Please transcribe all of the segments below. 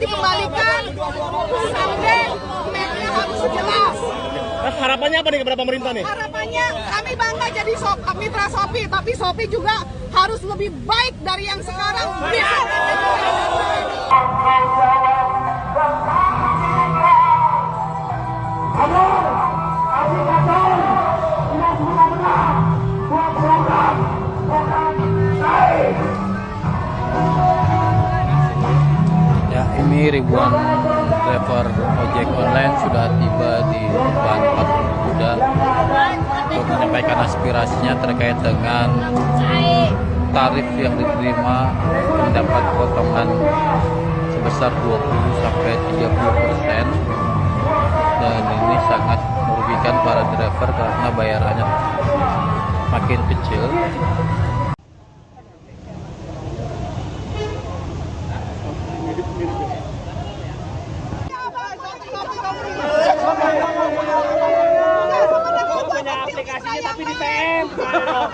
dikembalikan, sampai mapnya harus jelas. Harapannya apa nih kepada pemerintah nih? Harapannya kami bangga jadi mitra Shopee, tapi Shopee juga harus lebih baik dari yang sekarang. Ya, ini ribuan driver ojek online sudah tiba di depan patung kuda untuk menyampaikan aspirasinya terkait dengan tarif yang diterima mendapat potongan sebesar 20-30%, dan ini sangat merugikan para driver karena bayarannya makin kecil. Aplikasinya tapi di PM.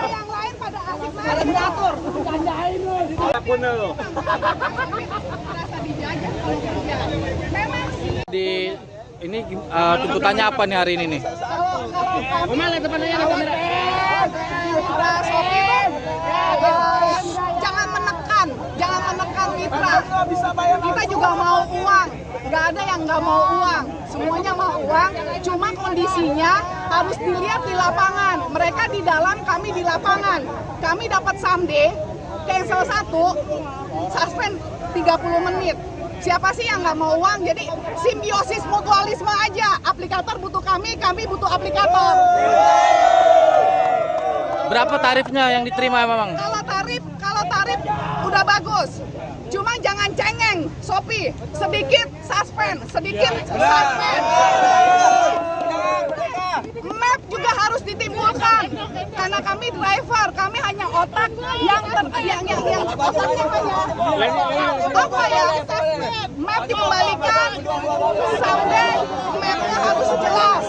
Yang lain pada asik diatur. Gandain lo. Merasa dijajah kalau kerja. Memang sih. Di ini tuntutannya apa nih hari ini nih? Mana depannya ada kamera? Mitra Shopee jangan menekan mitra. Kita juga mau uang. Nggak ada yang nggak mau uang, semuanya mau uang. Cuma kondisinya harus dilihat di lapangan. Mereka di dalam, kami di lapangan. Kami dapat someday, cancel 1, suspend 30 menit. Siapa sih yang nggak mau uang? Jadi simbiosis mutualisme aja. Aplikator butuh kami butuh aplikator. Berapa tarifnya yang diterima memang? Kalau tarif udah bagus. Cuma jangan cengeng, Shopee. Sedikit suspend. Map juga harus ditimbulkan. Karena kami driver, kami hanya otak yang otaknya hanya apa ya? Map dikembalikan, sampai mapnya harus jelas.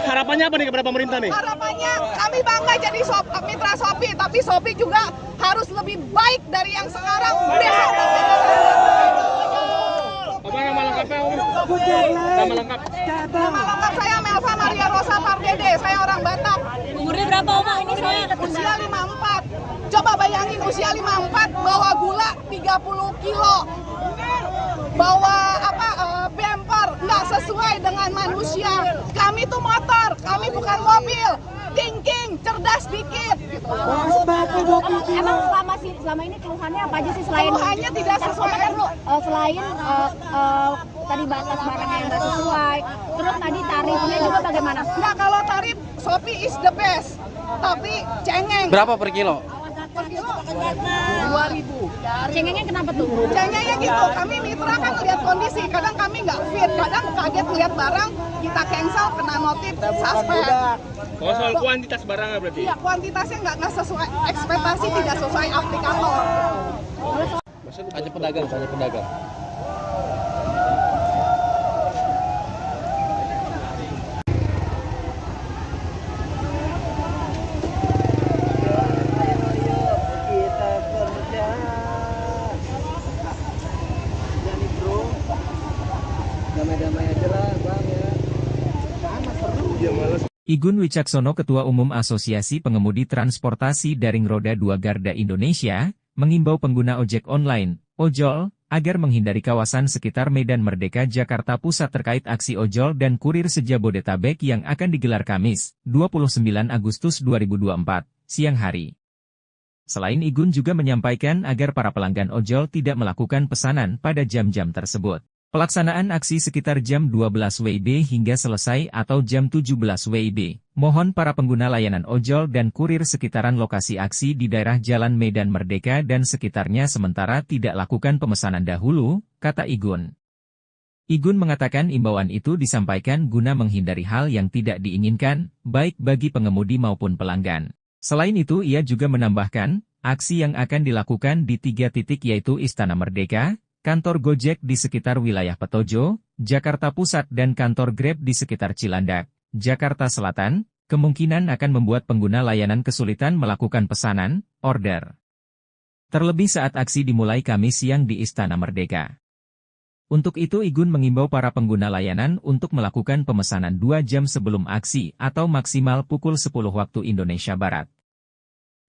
Harapannya apa nih kepada pemerintah nih? Harapannya kami bangga jadi mitra Shopee, tapi Shopee juga harus lebih baik dari yang sekarang. Apa nama lengkapnya, Om? Nama lengkap? Nama lengkap saya Melva Maria Rosa Pardede, saya orang Batak. Umurnya berapa, Oma? Ini saya Usia 54. Coba bayangin usia 54 bawa gula 30 kilo. Bawa bumper nggak sesuai dengan manusia. Kami tuh motor, kami bukan mobil. Thinking, cerdas dikit. emang selama ini keluhannya apa aja sih selain Keluhannya tidak sesuai. Selain tadi batas barangnya yang nggak sesuai, terus tadi tarifnya juga bagaimana? Nah, kalau tarif Shopee is the best, tapi cengeng. Berapa per kilo? Per kilo 2.000. Cengengnya kenapa tuh? Cengengnya gitu, kami mitra kan lihat kondisi, kadang kami nggak fit, kadang kaget lihat barang, kita cancel, kena notif, suspend. Oh, soal kuantitas barangnya berarti? Iya, kuantitasnya nggak sesuai, ekspektasi tidak sesuai aplikator. Hanya pedagang. Igun Wicaksono, Ketua Umum Asosiasi Pengemudi Transportasi Daring Roda 2 Garda Indonesia, mengimbau pengguna ojek online, ojol, agar menghindari kawasan sekitar Medan Merdeka Jakarta Pusat terkait aksi ojol dan kurir se-Jabodetabek yang akan digelar Kamis, 29 Agustus 2024, siang hari. Selain Igun juga menyampaikan agar para pelanggan ojol tidak melakukan pesanan pada jam-jam tersebut. Pelaksanaan aksi sekitar jam 12 WIB hingga selesai atau jam 17 WIB. Mohon para pengguna layanan ojol dan kurir sekitaran lokasi aksi di daerah Jalan Medan Merdeka dan sekitarnya sementara tidak lakukan pemesanan dahulu, kata Igun. Igun mengatakan imbauan itu disampaikan guna menghindari hal yang tidak diinginkan, baik bagi pengemudi maupun pelanggan. Selain itu ia juga menambahkan, aksi yang akan dilakukan di 3 titik yaitu Istana Merdeka, kantor Gojek di sekitar wilayah Petojo, Jakarta Pusat dan kantor Grab di sekitar Cilandak, Jakarta Selatan, kemungkinan akan membuat pengguna layanan kesulitan melakukan pesanan, order. Terlebih saat aksi dimulai Kamis siang di Istana Merdeka. Untuk itu Igun mengimbau para pengguna layanan untuk melakukan pemesanan 2 jam sebelum aksi atau maksimal pukul 10 waktu Indonesia Barat.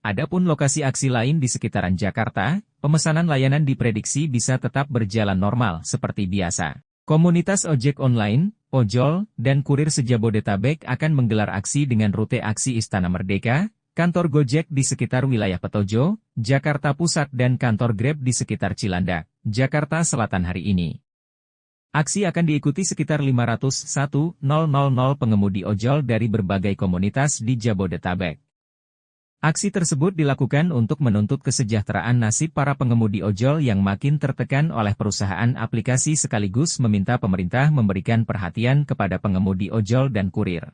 Adapun lokasi aksi lain di sekitaran Jakarta, pemesanan layanan diprediksi bisa tetap berjalan normal seperti biasa. Komunitas ojek online, ojol, dan kurir se-Jabodetabek akan menggelar aksi dengan rute aksi Istana Merdeka, kantor Gojek di sekitar wilayah Petojo, Jakarta Pusat dan kantor Grab di sekitar Cilandak, Jakarta Selatan hari ini. Aksi akan diikuti sekitar 501.000 pengemudi ojol dari berbagai komunitas di Jabodetabek. Aksi tersebut dilakukan untuk menuntut kesejahteraan nasib para pengemudi ojol yang makin tertekan oleh perusahaan aplikasi sekaligus meminta pemerintah memberikan perhatian kepada pengemudi ojol dan kurir.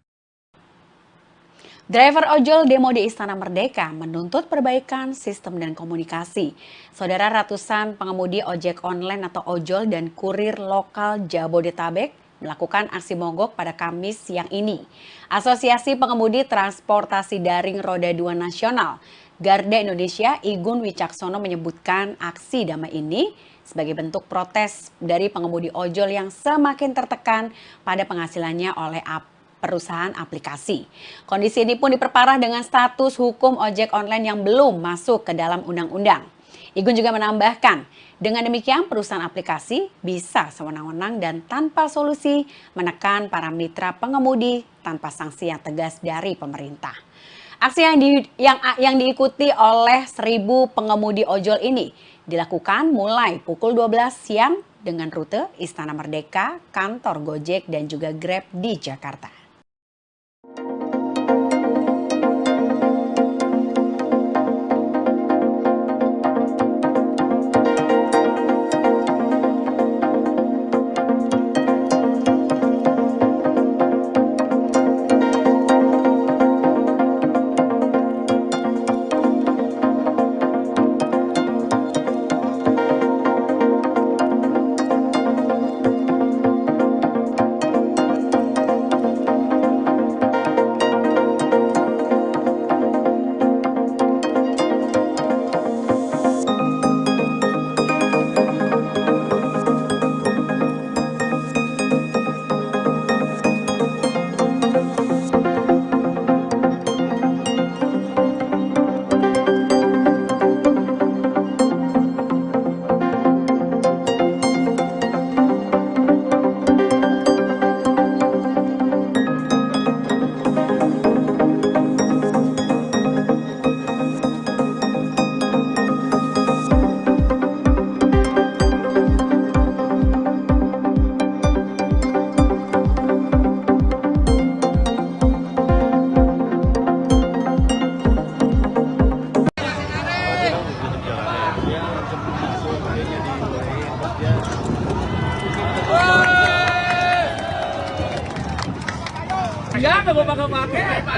Driver ojol demo di Istana Merdeka menuntut perbaikan sistem dan komunikasi. Saudara, ratusan pengemudi ojek online atau ojol dan kurir lokal Jabodetabek melakukan aksi mogok pada Kamis siang ini. Asosiasi Pengemudi Transportasi Daring Roda 2 Nasional, Garda Indonesia, Igun Wicaksono menyebutkan aksi damai ini sebagai bentuk protes dari pengemudi ojol yang semakin tertekan pada penghasilannya oleh perusahaan aplikasi. Kondisi ini pun diperparah dengan status hukum ojek online yang belum masuk ke dalam undang-undang. Igun juga menambahkan, dengan demikian perusahaan aplikasi bisa sewenang-wenang dan tanpa solusi menekan para mitra pengemudi tanpa sanksi yang tegas dari pemerintah. Aksi yang diikuti oleh 1.000 pengemudi ojol ini dilakukan mulai pukul 12 siang dengan rute Istana Merdeka, kantor Gojek dan juga Grab di Jakarta.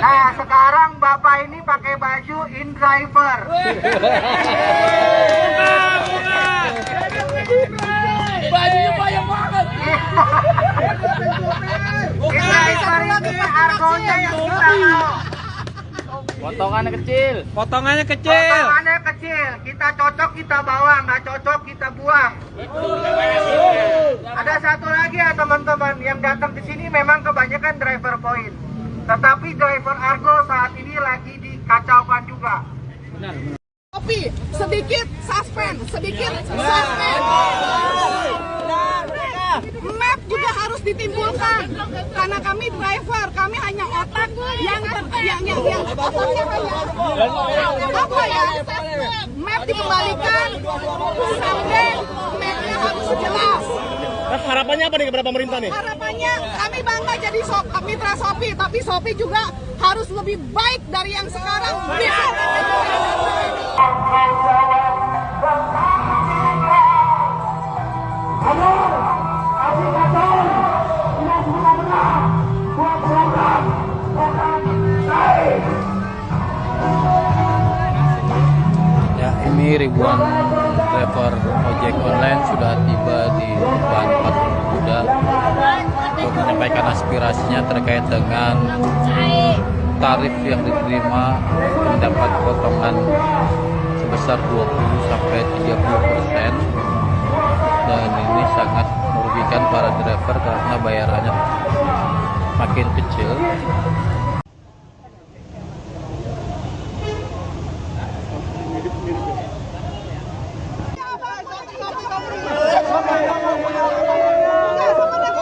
Nah, sekarang Bapak ini pakai baju InDriver. Bajunya banyak banget. InDriver ini argonya yang kita mau. Potongannya kecil. Potongannya kecil. Kita cocok kita bawa, nggak cocok kita buang. Ada satu lagi ya teman-teman, yang datang ke sini memang kebanyakan driver point. Tetapi driver Argo saat ini lagi dikacaukan juga. Tapi sedikit suspend. Map juga harus ditimbulkan karena kami driver, kami hanya otak yang otaknya hanya apa ya? Map dikembalikan sampai mapnya harus jelas. Harapannya apa nih kepada pemerintah nih? Harapannya kami bangga jadi mitra Shopee, tapi Shopee juga harus lebih baik dari yang sekarang. Ya, ini ribuan driver ojek online sudah tiba di depan patung kuda untuk menyampaikan aspirasinya terkait dengan tarif yang diterima mendapat potongan sebesar 20-30%, dan ini sangat merugikan merugikan para driver karena bayarannya makin kecil.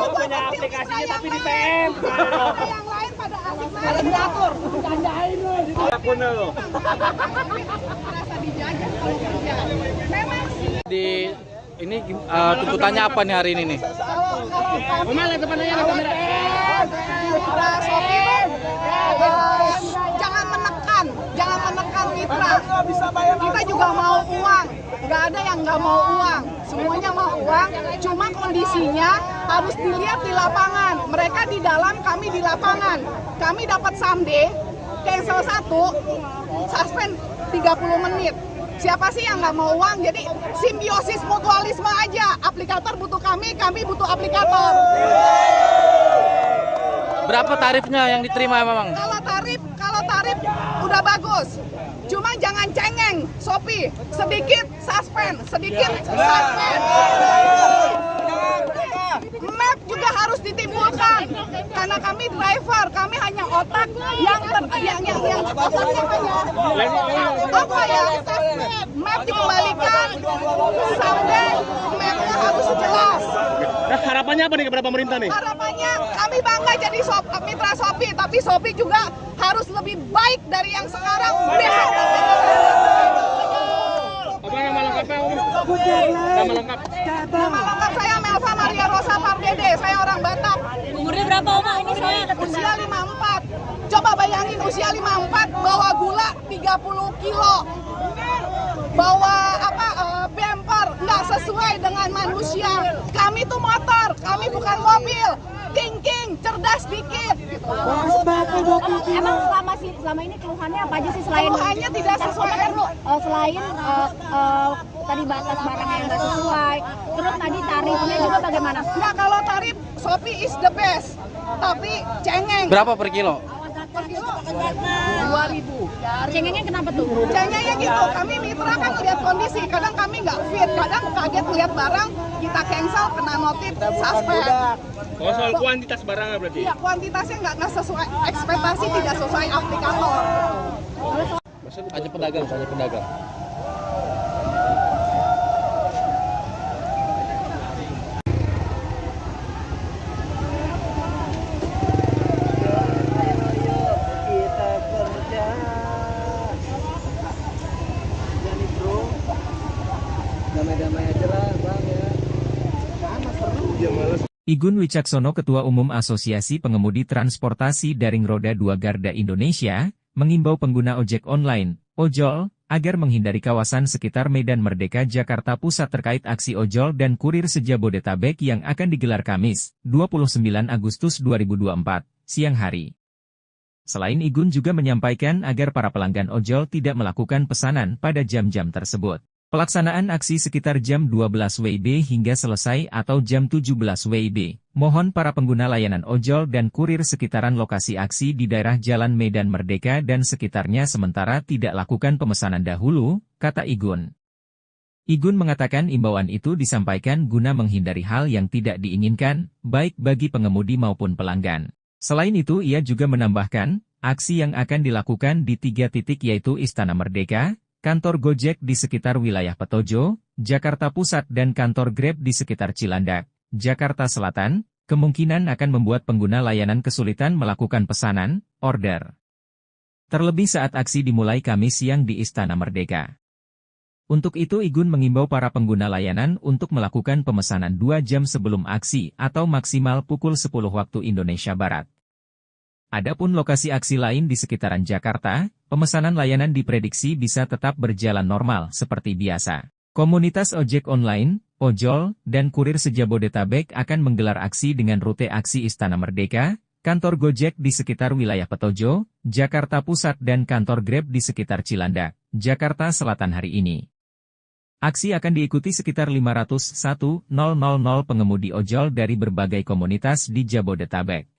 Punya aplikasinya tapi di PM. Yang lain pada asik diatur. Apapun lo. Merasa dijajah kalau kerja. Memang sih. Di ini tuntutannya apa nih hari ini nih? Mama lihat depannya ada kamera. Mitra Shopee jangan menekan mitra. Kita juga mau uang, nggak ada yang nggak mau uang, semuanya mau uang. Cuma kondisinya harus dilihat di lapangan. Mereka di dalam, kami di lapangan. Kami dapat someday, cancel 1, suspend 30 menit. Siapa sih yang nggak mau uang? Jadi simbiosis mutualisme aja. Aplikator butuh kami butuh aplikator. Berapa tarifnya yang diterima memang? Kalau tarif udah bagus. Cuma jangan cengeng, Shopee. Sedikit suspend. Map juga harus ditimbulkan. Karena kami driver, kami hanya otak yang otaknya hanya apa ya? Map dikembalikan, someday mapnya harus jelas. Nah, harapannya apa nih kepada pemerintah nih? Harapannya kami bangga jadi mitra Shopee, tapi Shopee juga harus lebih baik dari yang sekarang. Besok. Apa nama lengkapnya? Nama lengkap. Nama lengkap saya Melva Maria Rosa Pardede. Saya orang Batak. Umurnya berapa Oma? Ini saya Usia 54. Coba bayangin usia 54 bawa gula 30 kilo. Bawa bumper nggak sesuai dengan manusia. Kami tuh motor, kami bukan mobil. King, cerdas dikit. Emang selama ini keluhannya apa aja sih selain Keluhannya tidak sesuai. Selain tadi batas barang yang nggak sesuai, terus tadi tarifnya juga bagaimana? Nah, kalau tarif Shopee is the best, tapi cengeng. Berapa per kilo? Per kilo 2.000. Cengengnya kenapa tuh? Cengengnya gitu, kami mitra kan lihat kondisi, kadang kami nggak fit, kadang kaget lihat barang, kita cancel, kena notif, suspend. Oh, soal kuantitas barangnya berarti? Iya, kuantitasnya nggak sesuai, ekspektasi tidak sesuai aplikator. Hanya pedagang. Igun Wicaksono, Ketua Umum Asosiasi Pengemudi Transportasi Daring Roda 2 Garda Indonesia, mengimbau pengguna ojek online, ojol, agar menghindari kawasan sekitar Medan Merdeka Jakarta Pusat terkait aksi ojol dan kurir se-Jabodetabek yang akan digelar Kamis, 29 Agustus 2024, siang hari. Selain Igun juga menyampaikan agar para pelanggan ojol tidak melakukan pesanan pada jam-jam tersebut. Pelaksanaan aksi sekitar jam 12 WIB hingga selesai atau jam 17 WIB. Mohon para pengguna layanan ojol dan kurir sekitaran lokasi aksi di daerah Jalan Medan Merdeka dan sekitarnya sementara tidak lakukan pemesanan dahulu, kata Igun. Igun mengatakan imbauan itu disampaikan guna menghindari hal yang tidak diinginkan, baik bagi pengemudi maupun pelanggan. Selain itu ia juga menambahkan, aksi yang akan dilakukan di 3 titik yaitu Istana Merdeka, kantor Gojek di sekitar wilayah Petojo, Jakarta Pusat dan kantor Grab di sekitar Cilandak, Jakarta Selatan, kemungkinan akan membuat pengguna layanan kesulitan melakukan pesanan, order. Terlebih saat aksi dimulai Kamis siang di Istana Merdeka. Untuk itu Igun mengimbau para pengguna layanan untuk melakukan pemesanan 2 jam sebelum aksi atau maksimal pukul 10 waktu Indonesia Barat. Adapun lokasi aksi lain di sekitaran Jakarta, pemesanan layanan diprediksi bisa tetap berjalan normal seperti biasa. Komunitas ojek online, ojol, dan kurir se-Jabodetabek akan menggelar aksi dengan rute aksi Istana Merdeka, kantor Gojek di sekitar wilayah Petojo, Jakarta Pusat dan kantor Grab di sekitar Cilandak, Jakarta Selatan hari ini. Aksi akan diikuti sekitar 501.000 pengemudi ojol dari berbagai komunitas di Jabodetabek.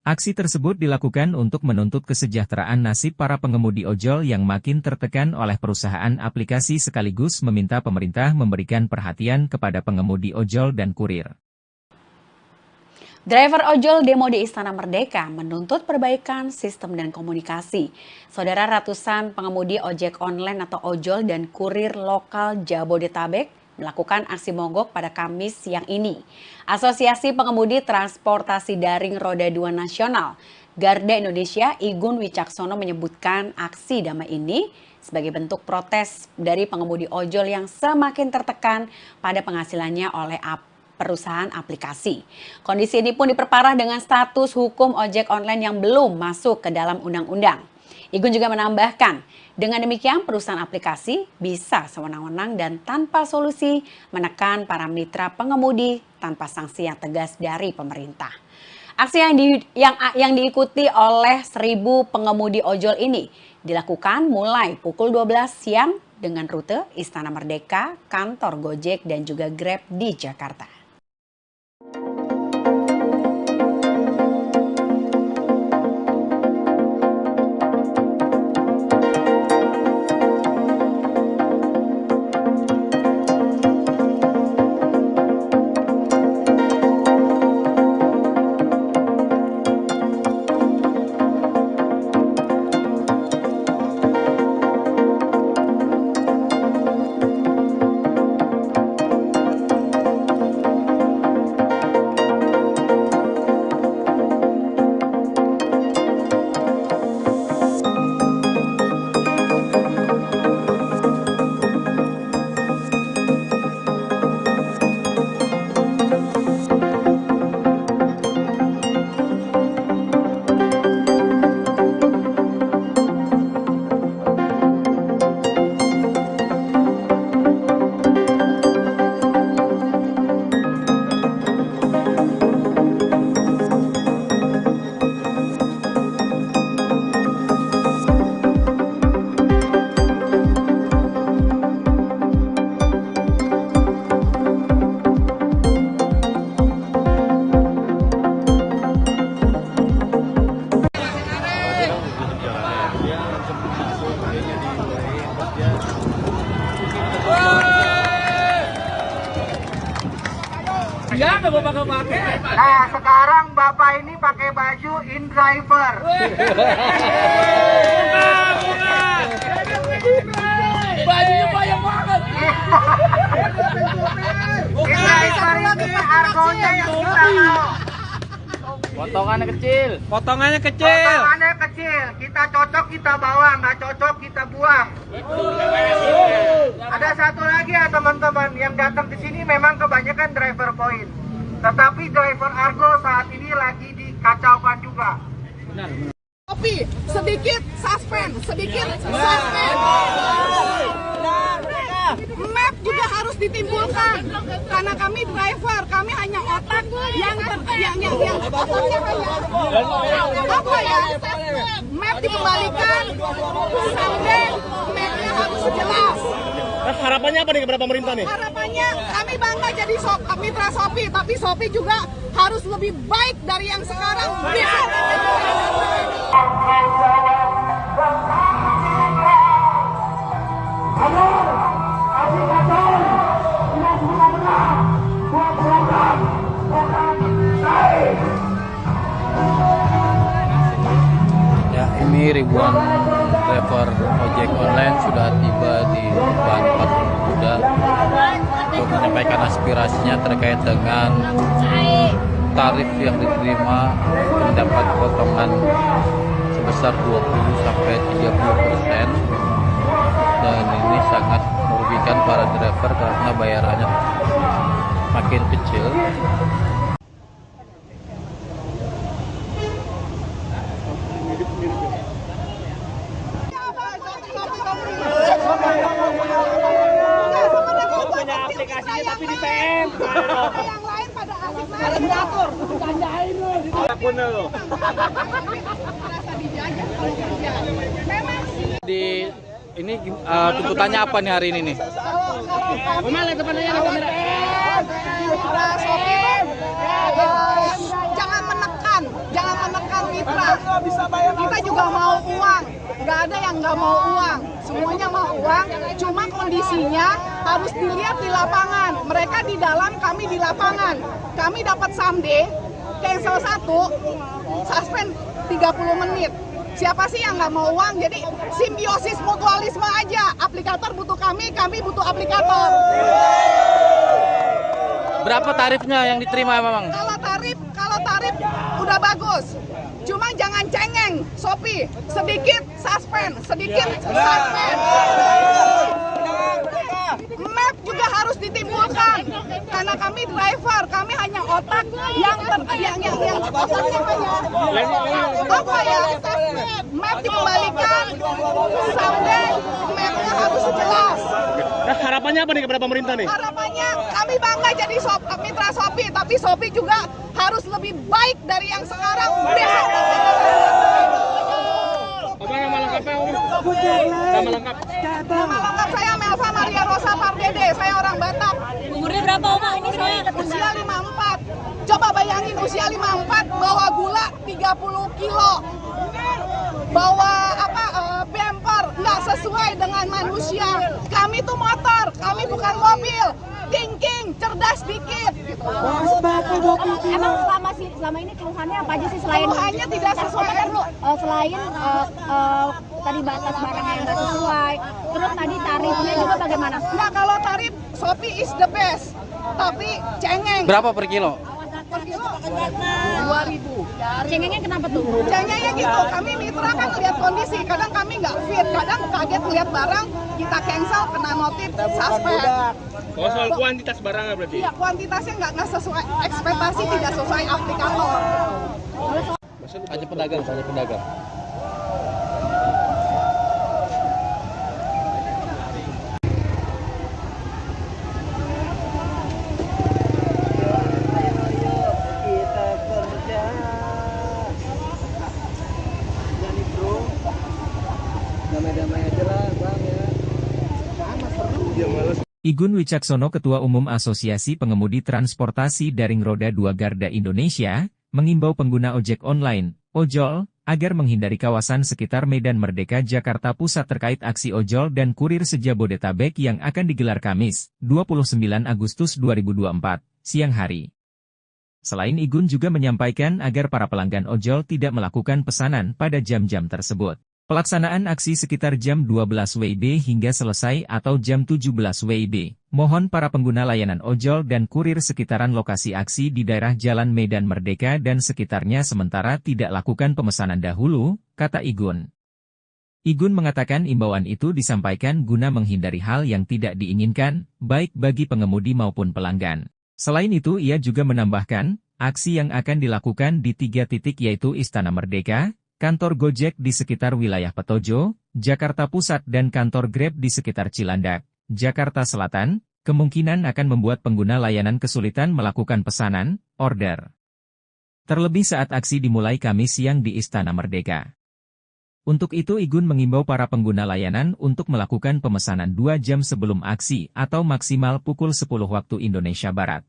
Aksi tersebut dilakukan untuk menuntut kesejahteraan nasib para pengemudi ojol yang makin tertekan oleh perusahaan aplikasi sekaligus meminta pemerintah memberikan perhatian kepada pengemudi ojol dan kurir. Driver ojol demo di Istana Merdeka menuntut perbaikan sistem dan komunikasi. Saudara, ratusan pengemudi ojek online atau ojol dan kurir lokal Jabodetabek melakukan aksi mogok pada Kamis siang ini. Asosiasi Pengemudi Transportasi Daring Roda 2 Nasional Garda Indonesia Igun Wicaksono menyebutkan aksi damai ini sebagai bentuk protes dari pengemudi ojol yang semakin tertekan pada penghasilannya oleh perusahaan aplikasi. Kondisi ini pun diperparah dengan status hukum ojek online yang belum masuk ke dalam undang-undang. Igun juga menambahkan, dengan demikian perusahaan aplikasi bisa sewenang-wenang dan tanpa solusi menekan para mitra pengemudi tanpa sanksi yang tegas dari pemerintah. Aksi yang diikuti oleh 1.000 pengemudi ojol ini dilakukan mulai pukul 12 siang dengan rute Istana Merdeka, kantor Gojek dan juga Grab di Jakarta. Nah, sekarang Bapak ini pakai baju InDriver. Bajunya banyak banget. InDriver ini argonya yang kita mau. Potongannya kecil. Potongannya kecil. Kita cocok kita bawa, nggak cocok kita buang. Ada satu lagi ya teman-teman, yang datang ke sini memang kebanyakan driver point. Tetapi driver Argo saat ini lagi dikacaukan juga. Kopi, sedikit suspend. Map juga harus ditimbulkan karena kami driver, kami hanya otak yang otaknya hanya apa ya? Map dikembalikan, sampai mapnya harus jelas. Harapannya apa nih kepada pemerintah nih? Harapannya kami bangga jadi mitra Shopee, tapi Shopee juga harus lebih baik dari yang sekarang. Ya, ini ribuan driver ojek online sudah tiba di depan Patung Kuda untuk menyampaikan aspirasinya terkait dengan tarif yang diterima mendapat potongan sebesar 20-30%, dan ini sangat merugikan para driver karena bayarannya makin kecil. Tapi di PM. Yang lain pada asik diatur. Gandain lu. Akunnya lo. Di ini tuntutannya apa nih hari ini nih? Jangan menekan mitra. Kita juga mau uang. Nggak ada yang nggak mau uang. Semuanya mau uang. Cuma kondisinya harus dilihat di lapangan. Mereka di dalam, kami di lapangan. Kami dapat someday. cancel satu, suspend 30 menit. Siapa sih yang nggak mau uang? Jadi simbiosis mutualisme aja. Aplikator butuh kami butuh aplikator. Berapa tarifnya yang diterima memang? Kalau tarif udah bagus. Cuma jangan cengeng, Shopee. Sedikit suspend. Map juga harus ditimbulkan. Karena kami driver, kami hanya otak yang otaknya map dikembalikan sampai mapnya harus jelas. Nah, harapannya apa nih kepada pemerintah nih? Harapannya kami bangga jadi mitra Shopee, tapi Shopee juga harus lebih baik dari yang sekarang. Besok Apa nama lengkapnya, Om? Nama lengkap. nama lengkap saya Melva Maria Rosa Pardede, saya orang Batak. Umurnya berapa Oma ini saya? Usia 54. Coba bayangin usia 54 bawa gula 30 kilo. Bawa bumper nggak sesuai dengan manusia. Kami tuh motor, kami bukan mobil. Thinking, cerdas dikit. Gitu. Emang selama ini keluhannya apa aja sih selain Keluhannya tidak sesuai. Selain tadi batas barang yang nggak sesuai, terus tadi tarifnya juga bagaimana? Nah kalau tarif Shopee is the best, tapi cengeng. Berapa per kilo? Per kilo 2.000. Cengengnya kenapa tuh? Cengengnya gitu, kami mitra kan lihat kondisi, kadang kami nggak fit, kadang kaget lihat barang, kita cancel, kena notif, suspend. Oh, soal kuantitas barangnya berarti? Iya, kuantitasnya nggak sesuai, ekspektasi tidak sesuai aplikator. Hanya pedagang. Igun Wicaksono, Ketua Umum Asosiasi Pengemudi Transportasi Daring Roda 2 Garda Indonesia, mengimbau pengguna ojek online, ojol, agar menghindari kawasan sekitar Medan Merdeka Jakarta Pusat terkait aksi ojol dan kurir se-Jabodetabek yang akan digelar Kamis, 29 Agustus 2024, siang hari. Selain Igun juga menyampaikan agar para pelanggan ojol tidak melakukan pesanan pada jam-jam tersebut. Pelaksanaan aksi sekitar jam 12 WIB hingga selesai atau jam 17 WIB. Mohon para pengguna layanan ojol dan kurir sekitaran lokasi aksi di daerah Jalan Medan Merdeka dan sekitarnya sementara tidak lakukan pemesanan dahulu, kata Igun. Igun mengatakan imbauan itu disampaikan guna menghindari hal yang tidak diinginkan, baik bagi pengemudi maupun pelanggan. Selain itu ia juga menambahkan, aksi yang akan dilakukan di 3 titik yaitu Istana Merdeka, kantor Gojek di sekitar wilayah Petojo, Jakarta Pusat dan kantor Grab di sekitar Cilandak, Jakarta Selatan, kemungkinan akan membuat pengguna layanan kesulitan melakukan pesanan, order. Terlebih saat aksi dimulai Kamis siang di Istana Merdeka. Untuk itu Igun mengimbau para pengguna layanan untuk melakukan pemesanan 2 jam sebelum aksi atau maksimal pukul 10 waktu Indonesia Barat.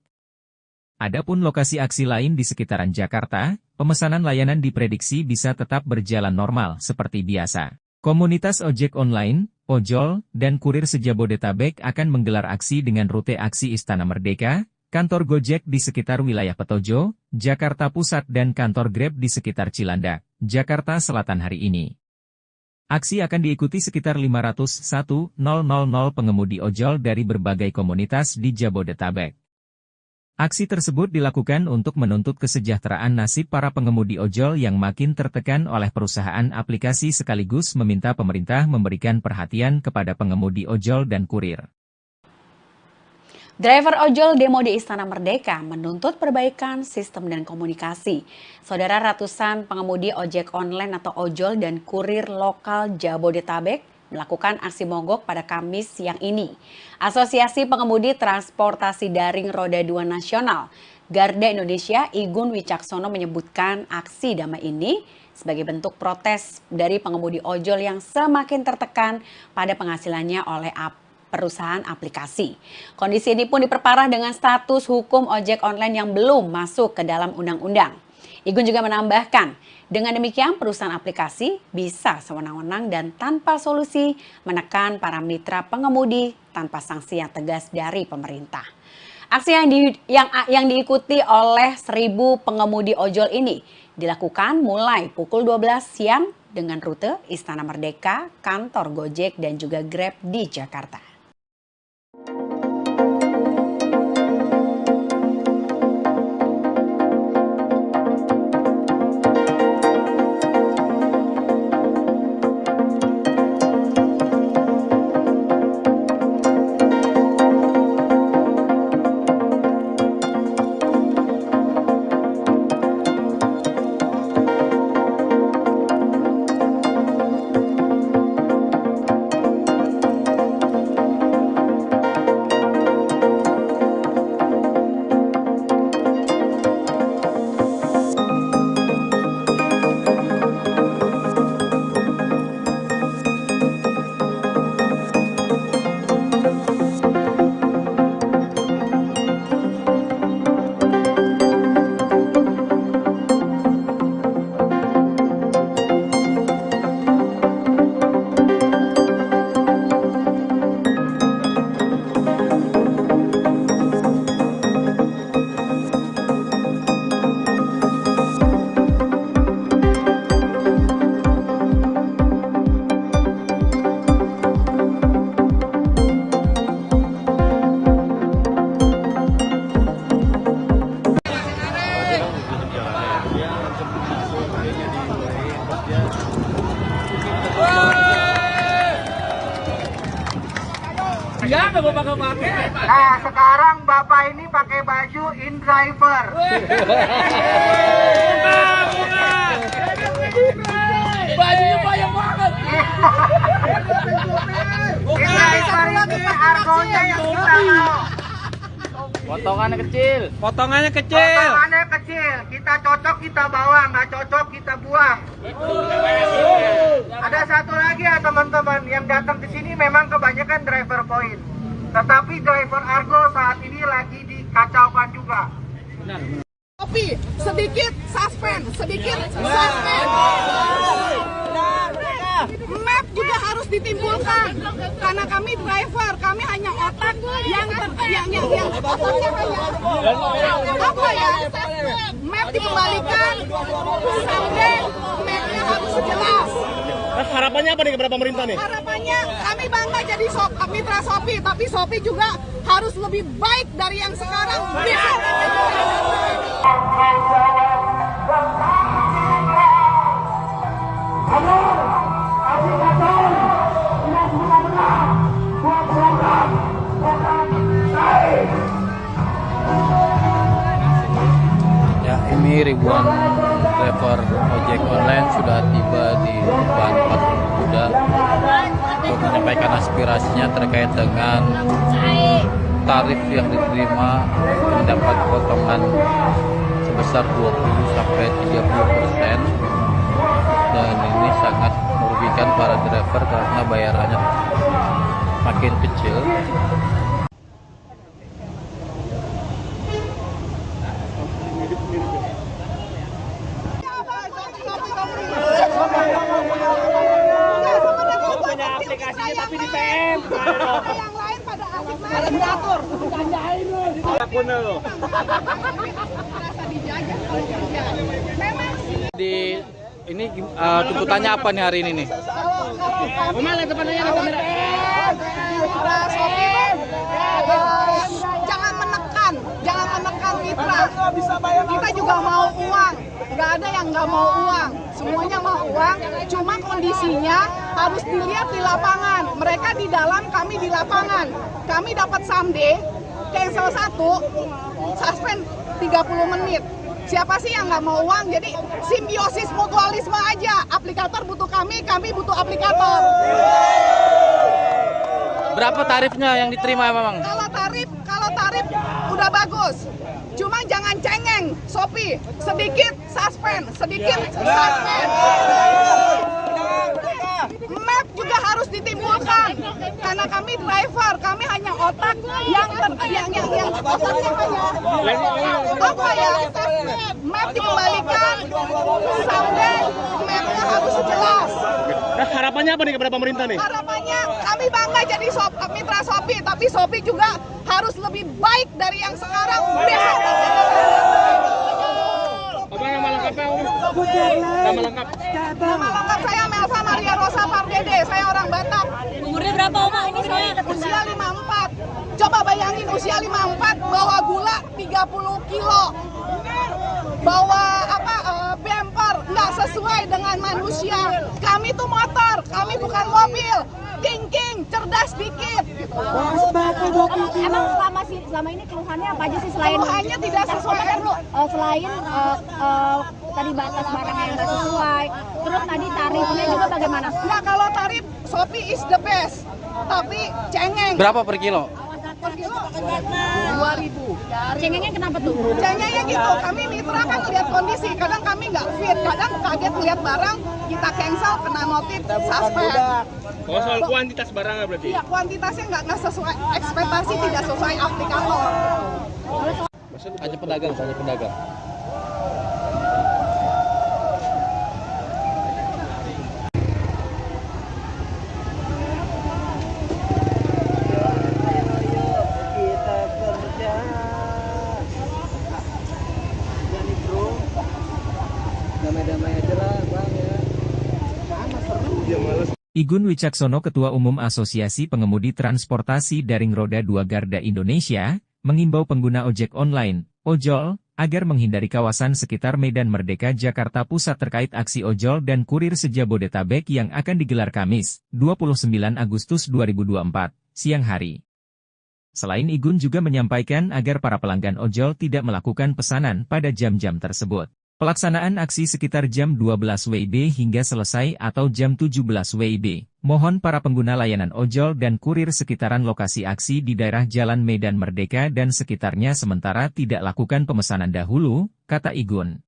Adapun lokasi aksi lain di sekitaran Jakarta, pemesanan layanan diprediksi bisa tetap berjalan normal seperti biasa. Komunitas ojek online, ojol, dan kurir se-Jabodetabek akan menggelar aksi dengan rute aksi Istana Merdeka, kantor Gojek di sekitar wilayah Petojo, Jakarta Pusat dan kantor Grab di sekitar Cilandak, Jakarta Selatan hari ini. Aksi akan diikuti sekitar 501.000 pengemudi ojol dari berbagai komunitas di Jabodetabek. Aksi tersebut dilakukan untuk menuntut kesejahteraan nasib para pengemudi ojol yang makin tertekan oleh perusahaan aplikasi sekaligus meminta pemerintah memberikan perhatian kepada pengemudi ojol dan kurir. Driver ojol demo di Istana Merdeka menuntut perbaikan sistem dan komunikasi. Saudara, ratusan pengemudi ojek online atau ojol dan kurir lokal Jabodetabek melakukan aksi mogok pada Kamis siang ini. Asosiasi Pengemudi Transportasi Daring Roda 2 Nasional Garda Indonesia Igun Wicaksono menyebutkan aksi damai ini sebagai bentuk protes dari pengemudi ojol yang semakin tertekan pada penghasilannya oleh perusahaan aplikasi. Kondisi ini pun diperparah dengan status hukum ojek online yang belum masuk ke dalam undang-undang. Igun juga menambahkan, dengan demikian perusahaan aplikasi bisa sewenang-wenang dan tanpa solusi menekan para mitra pengemudi tanpa sanksi yang tegas dari pemerintah. Aksi yang diikuti oleh 1.000 pengemudi ojol ini dilakukan mulai pukul 12 siang dengan rute Istana Merdeka, kantor Gojek dan juga Grab di Jakarta. Nah, sekarang Bapak ini pakai baju InDriver. Bajunya banyak banget. InDriver ini argonya yang kita mau. Potongannya kecil. Potongannya kecil. Kita cocok kita bawa, nggak cocok kita buang. Ada satu lagi ya teman-teman, yang datang ke sini memang kebanyakan driver point. Tetapi driver Argo saat ini lagi dikacaukan juga. Kopi, sedikit suspend, Map juga harus ditimbulkan karena kami driver, kami hanya otak yang otaknya hanya apa ya? Map dikembalikan, sampai mapnya harus jelas. Harapannya apa nih kepada pemerintah nih? Harapannya kami bangga jadi mitra Shopee, tapi Shopee juga harus lebih baik dari yang sekarang. Ya, ini ribuan driver ojek online sudah tiba di depan Patung Kuda untuk menyampaikan aspirasinya terkait dengan tarif yang diterima mendapat potongan sebesar 20-30%, dan ini sangat merugikan para driver karena bayarannya makin kecil. Aplikasinya tapi di PM. Yang lain pada asik pada diatur. Akun lo. Di ini tuntutannya apa nih hari ini nih? Jangan menekan mitra. Kita juga mau uang. Nggak ada yang nggak mau uang. Semuanya mau uang. Cuma kondisinya harus dilihat di lapangan. Mereka di dalam, kami di lapangan. Kami dapat someday, cancel 1, suspend 30 menit. Siapa sih yang nggak mau uang? Jadi simbiosis mutualisme aja. Aplikator butuh kami butuh aplikator. Berapa tarifnya yang diterima memang? Kalau tarif udah bagus. Cuma jangan cengeng, Shopee. Sedikit suspend. Map juga harus ditimbulkan karena kami driver, kami hanya otak yang otaknya hanya apa ya? Map dikembalikan, sampai mapnya harus jelas. Nah, harapannya apa nih kepada pemerintah nih? Harapannya kami bangga jadi mitra Shopee, tapi Shopee juga harus lebih baik dari yang sekarang. Besok Apa nama lengkapnya, Om? Nama lengkap. nama lengkap saya Melva Maria Rosa Pardede, saya orang Batak. Umurnya berapa Oma ini saya? Usia 54. Coba bayangin usia 54 bawa gula 30 kilo. Bawa bumper nggak sesuai dengan manusia. Kami tuh motor, kami bukan mobil. Thinking, cerdas dikit. Emang selama ini keluhannya apa aja sih selain Keluhannya tidak sesuai. Selain tadi batas barangnya yang nggak sesuai, terus tadi tarifnya juga bagaimana? Nah kalau tarif Shopee is the best, tapi cengeng. Berapa per kilo? Per kilo 2.000. Cengengnya kenapa tuh? Cengengnya gitu, kami mitra kan lihat kondisi, kadang kami nggak fit, kadang kaget lihat barang, kita cancel, kena notif, suspend. Oh, soal kuantitas barangnya berarti? Iya, kuantitasnya nggak sesuai, ekspektasi tidak sesuai aplikator. Hanya pedagang, hanya pedagang. Igun Wicaksono, Ketua Umum Asosiasi Pengemudi Transportasi Daring Roda 2 Garda Indonesia, mengimbau pengguna ojek online, ojol, agar menghindari kawasan sekitar Medan Merdeka Jakarta Pusat terkait aksi ojol dan kurir se-Jabodetabek yang akan digelar Kamis, 29 Agustus 2024, siang hari. Selain Igun juga menyampaikan agar para pelanggan ojol tidak melakukan pesanan pada jam-jam tersebut. Pelaksanaan aksi sekitar jam 12 WIB hingga selesai atau jam 17 WIB. Mohon para pengguna layanan ojol dan kurir sekitaran lokasi aksi di daerah Jalan Medan Merdeka dan sekitarnya sementara tidak lakukan pemesanan dahulu, kata Igun.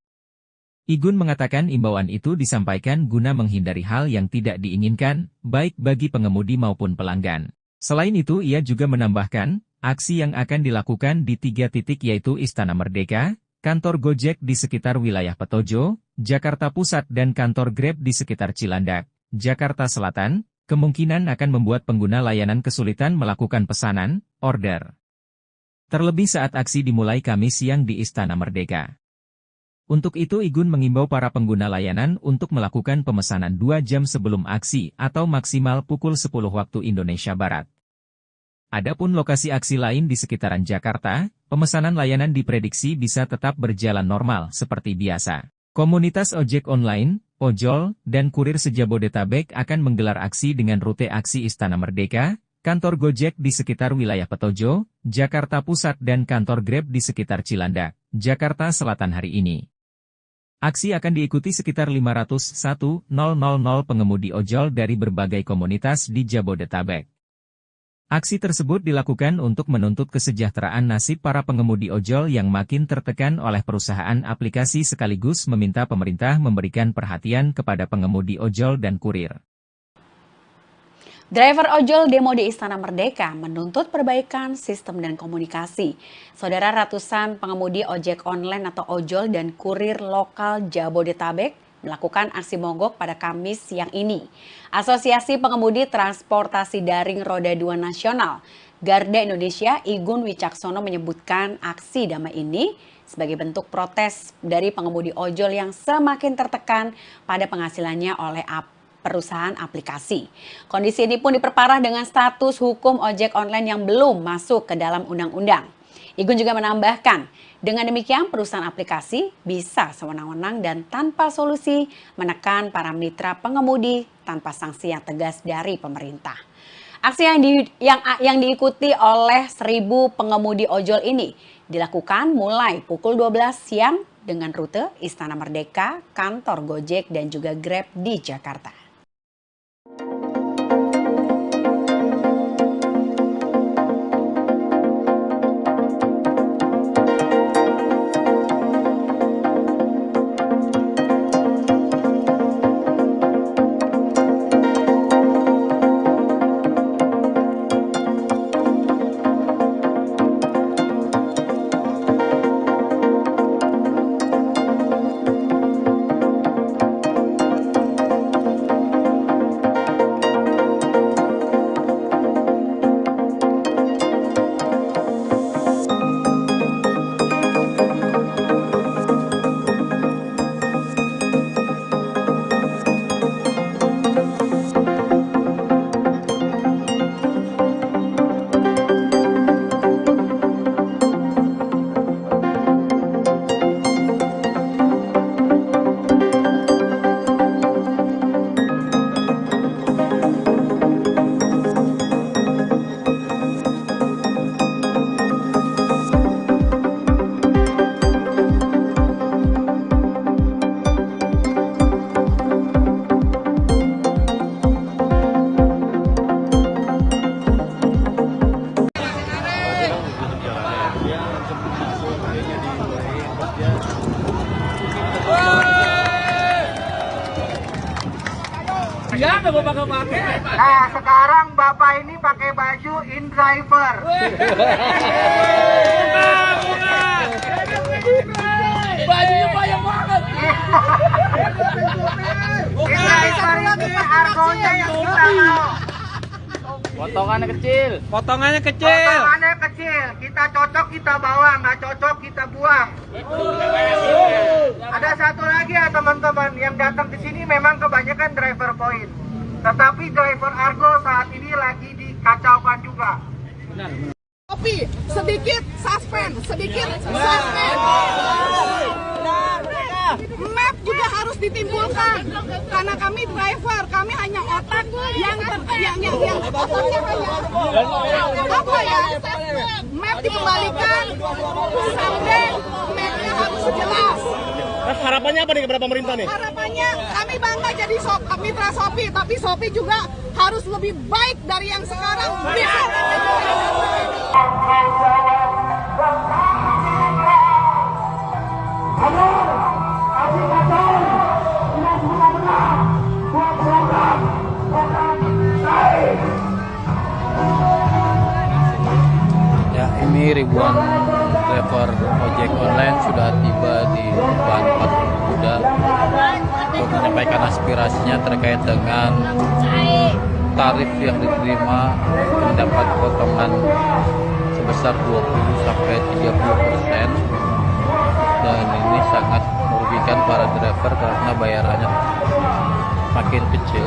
Igun mengatakan imbauan itu disampaikan guna menghindari hal yang tidak diinginkan, baik bagi pengemudi maupun pelanggan. Selain itu ia juga menambahkan, aksi yang akan dilakukan di 3 titik yaitu Istana Merdeka, kantor Gojek di sekitar wilayah Petojo, Jakarta Pusat dan kantor Grab di sekitar Cilandak, Jakarta Selatan, kemungkinan akan membuat pengguna layanan kesulitan melakukan pesanan, order. Terlebih saat aksi dimulai Kamis siang di Istana Merdeka. Untuk itu Igun mengimbau para pengguna layanan untuk melakukan pemesanan 2 jam sebelum aksi atau maksimal pukul 10 waktu Indonesia Barat. Adapun lokasi aksi lain di sekitaran Jakarta, pemesanan layanan diprediksi bisa tetap berjalan normal seperti biasa. Komunitas ojek online, ojol, dan kurir se-Jabodetabek akan menggelar aksi dengan rute aksi Istana Merdeka, kantor Gojek di sekitar wilayah Petojo, Jakarta Pusat dan kantor Grab di sekitar Cilandak, Jakarta Selatan hari ini. Aksi akan diikuti sekitar 501.000 pengemudi ojol dari berbagai komunitas di Jabodetabek. Aksi tersebut dilakukan untuk menuntut kesejahteraan nasib para pengemudi ojol yang makin tertekan oleh perusahaan aplikasi sekaligus meminta pemerintah memberikan perhatian kepada pengemudi ojol dan kurir. Driver ojol demo di Istana Merdeka menuntut perbaikan sistem dan komunikasi. Saudara, ratusan pengemudi ojek online atau ojol dan kurir lokal Jabodetabek melakukan aksi mogok pada Kamis siang ini. Asosiasi Pengemudi Transportasi Daring Roda 2 Nasional Garda Indonesia Igun Wicaksono menyebutkan aksi damai ini sebagai bentuk protes dari pengemudi ojol yang semakin tertekan pada penghasilannya oleh perusahaan aplikasi. Kondisi ini pun diperparah dengan status hukum ojek online yang belum masuk ke dalam undang-undang. Igun juga menambahkan, dengan demikian perusahaan aplikasi bisa sewenang-wenang dan tanpa solusi menekan para mitra pengemudi tanpa sanksi yang tegas dari pemerintah. Aksi yang diikuti oleh 1.000 pengemudi ojol ini dilakukan mulai pukul 12 siang dengan rute Istana Merdeka, kantor Gojek dan juga Grab di Jakarta. Siapa bapak nggak pakai? Nah, sekarang bapak ini pakai baju in driver. Bajunya banyak banget. In driver ini argonya yang kita mau. Potongannya kecil. Potongannya kecil. Kita cocok kita bawa, nggak cocok kita buang. Ada satu lagi ya teman-teman, yang datang ke sini memang kebanyakan driver point. Tetapi driver Argo saat ini lagi dikacaukan juga. Kopi, sedikit suspend. Map juga harus ditimbulkan karena kami driver, kami hanya otak yang otaknya hanya apa ya? Map dikembalikan, sampai mapnya harus jelas. Harapannya apa nih kepada pemerintah nih? Harapannya kami bangga jadi mitra Shopee, tapi Shopee juga harus lebih baik dari yang sekarang. Ya, ini ribuan driver ojek online sudah tiba di depan patung kuda untuk menyampaikan aspirasinya terkait dengan tarif yang diterima mendapat potongan sebesar 20-30%, dan ini sangat merugikan para driver karena bayarannya makin kecil.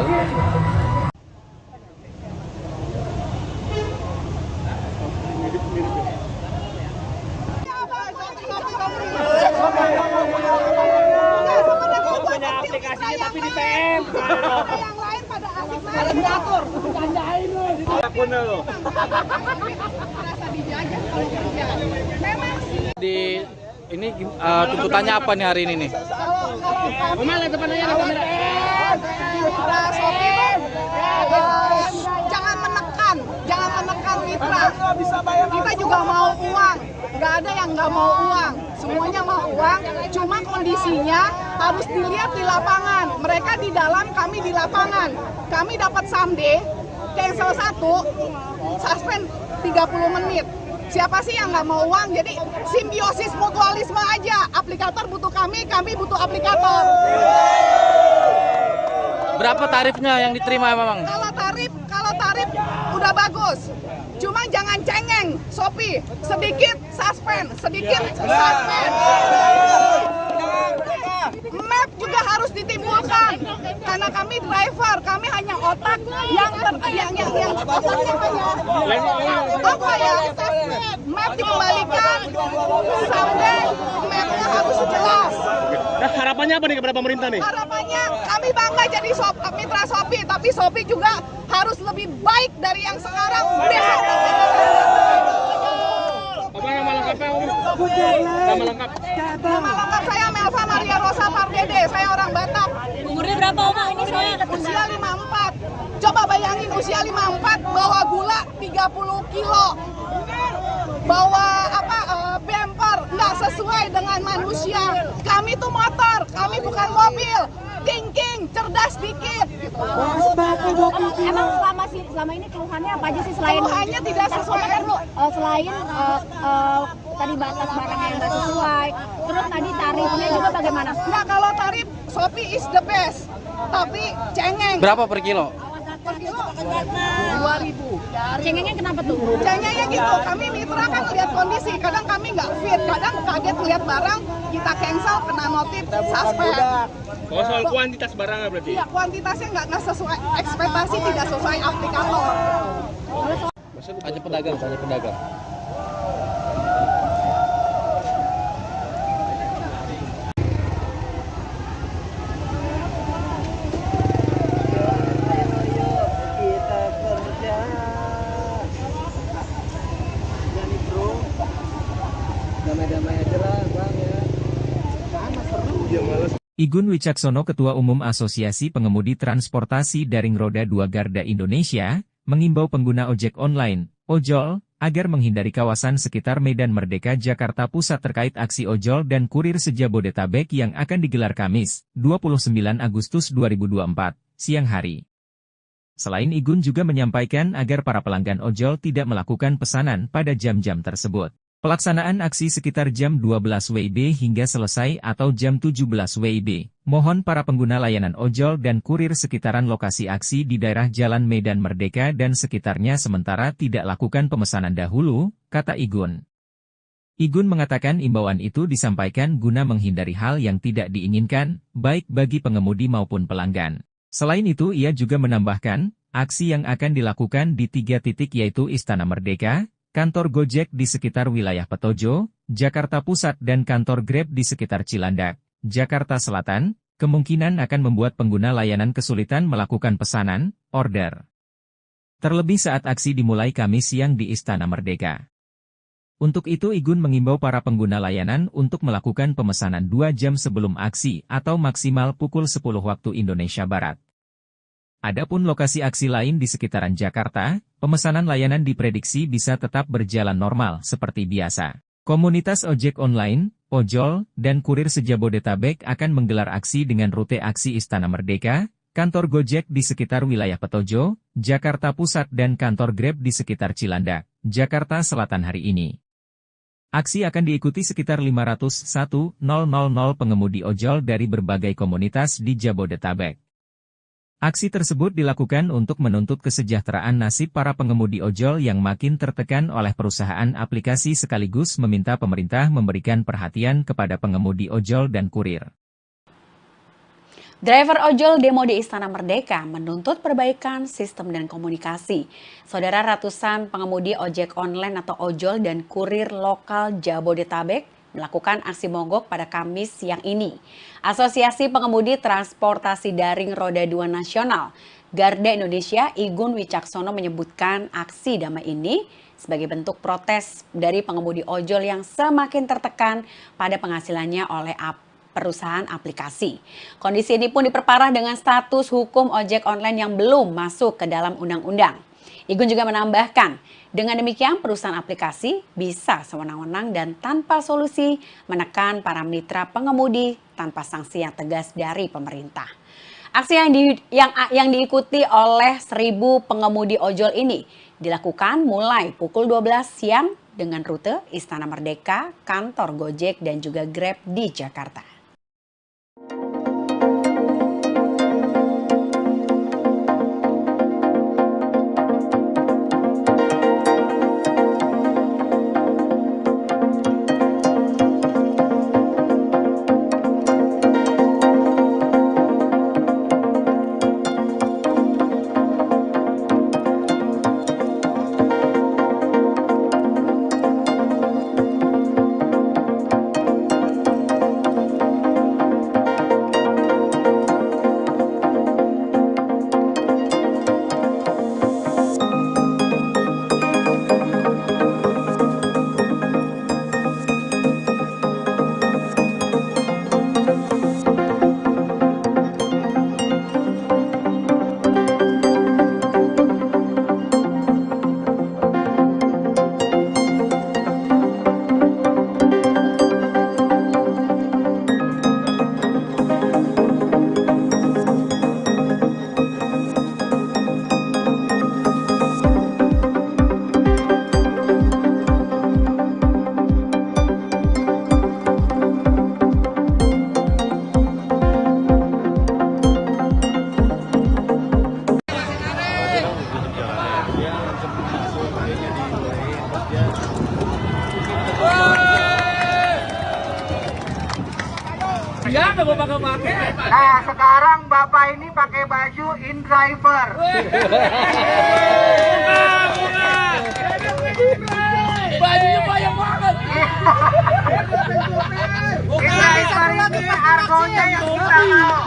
Punya aplikasinya tapi di PM. Yang lain pada asik main diatur. Janjain lu. Merasa dijajah kalau kerja. Memang sih. Di ini tuntutannya apa nih hari ini nih? Kalau mitra Shopee jangan menekan mitra. Kita juga mau uang, nggak ada yang nggak mau uang, semuanya mau uang. Cuma kondisinya harus dilihat di lapangan. Mereka di dalam, kami di lapangan. Kami dapat someday, cancel 1, suspend 30 menit. Siapa sih yang nggak mau uang? Jadi simbiosis mutualisme aja. Aplikator butuh kami butuh aplikator. Berapa tarifnya yang diterima memang? Kalau tarif udah bagus. Cuma jangan cengeng, Shopee. Sedikit suspend. Map juga harus ditimbulkan karena kami driver, kami hanya otak yang otaknya hanya apa ya? Map dikembalikan, sampai mapnya harus jelas. Nah, harapannya apa nih kepada pemerintah nih? Harapannya kami bangga jadi mitra Shopee, tapi Shopee juga harus lebih baik dari yang sekarang. Apa nama lengkapnya? Nama lengkap. Nama lengkap saya Melva Maria Rosa Pardede, saya orang Batak. Umurnya berapa, Oma? Ini saya Usia 54. Coba bayangin usia 54 bawa gula 30 kilo. Bawa bumper nggak sesuai dengan manusia. Kami tuh motor, kami bukan mobil. King, cerdas dikit. Emang selama ini keluhannya apa aja sih selain Keluhannya tidak sesuai. Selain tadi batas barang yang nggak sesuai, terus tadi tarifnya juga bagaimana? Nah, kalau tarif Shopee is the best, tapi cengeng. Berapa per kilo? Per kilo 2.000. Cengengnya kenapa tuh? Cengengnya gitu, kami mitra kan lihat kondisi, kadang kami nggak fit, kadang kaget lihat barang, kita cancel, kena notif, suspend. Oh, soal kuantitas barangnya berarti? Iya, kuantitasnya nggak sesuai, ekspektasi tidak sesuai aplikator. Hanya pedagang. Igun Wicaksono, Ketua Umum Asosiasi Pengemudi Transportasi Daring Roda 2 Garda Indonesia, mengimbau pengguna ojek online, ojol, agar menghindari kawasan sekitar Medan Merdeka Jakarta Pusat terkait aksi ojol dan kurir se-Jabodetabek yang akan digelar Kamis, 29 Agustus 2024, siang hari. Selain Igun juga menyampaikan agar para pelanggan ojol tidak melakukan pesanan pada jam-jam tersebut. Pelaksanaan aksi sekitar jam 12 WIB hingga selesai atau jam 17 WIB. Mohon para pengguna layanan ojol dan kurir sekitaran lokasi aksi di daerah Jalan Medan Merdeka dan sekitarnya sementara tidak lakukan pemesanan dahulu, kata Igun. Igun mengatakan imbauan itu disampaikan guna menghindari hal yang tidak diinginkan, baik bagi pengemudi maupun pelanggan. Selain itu ia juga menambahkan, aksi yang akan dilakukan di 3 titik yaitu Istana Merdeka, kantor Gojek di sekitar wilayah Petojo, Jakarta Pusat dan kantor Grab di sekitar Cilandak, Jakarta Selatan, kemungkinan akan membuat pengguna layanan kesulitan melakukan pesanan, order. Terlebih saat aksi dimulai Kamis siang di Istana Merdeka. Untuk itu Igun mengimbau para pengguna layanan untuk melakukan pemesanan 2 jam sebelum aksi atau maksimal pukul 10 waktu Indonesia Barat. Adapun lokasi aksi lain di sekitaran Jakarta, pemesanan layanan diprediksi bisa tetap berjalan normal seperti biasa. Komunitas ojek online, ojol, dan kurir se-Jabodetabek akan menggelar aksi dengan rute aksi Istana Merdeka, kantor Gojek di sekitar wilayah Petojo, Jakarta Pusat dan kantor Grab di sekitar Cilandak, Jakarta Selatan hari ini. Aksi akan diikuti sekitar 501.000 pengemudi ojol dari berbagai komunitas di Jabodetabek. Aksi tersebut dilakukan untuk menuntut kesejahteraan nasib para pengemudi ojol yang makin tertekan oleh perusahaan aplikasi sekaligus meminta pemerintah memberikan perhatian kepada pengemudi ojol dan kurir. Driver ojol demo di Istana Merdeka menuntut perbaikan sistem dan komunikasi. Saudara, ratusan pengemudi ojek online atau ojol dan kurir lokal Jabodetabek melakukan aksi mogok pada Kamis siang ini. Asosiasi Pengemudi Transportasi Daring Roda 2 Nasional, Garda Indonesia, Igun Wicaksono menyebutkan aksi damai ini sebagai bentuk protes dari pengemudi ojol yang semakin tertekan pada penghasilannya oleh perusahaan aplikasi. Kondisi ini pun diperparah dengan status hukum ojek online yang belum masuk ke dalam undang-undang. Igun juga menambahkan, dengan demikian perusahaan aplikasi bisa sewenang-wenang dan tanpa solusi menekan para mitra pengemudi tanpa sanksi yang tegas dari pemerintah. Aksi yang diikuti oleh 1.000 pengemudi ojol ini dilakukan mulai pukul 12 siang dengan rute Istana Merdeka, kantor Gojek dan juga Grab di Jakarta. Nah, sekarang Bapak ini pakai baju InDriver. Bajunya banyak banget. InDriver ini argonya yang kita mau.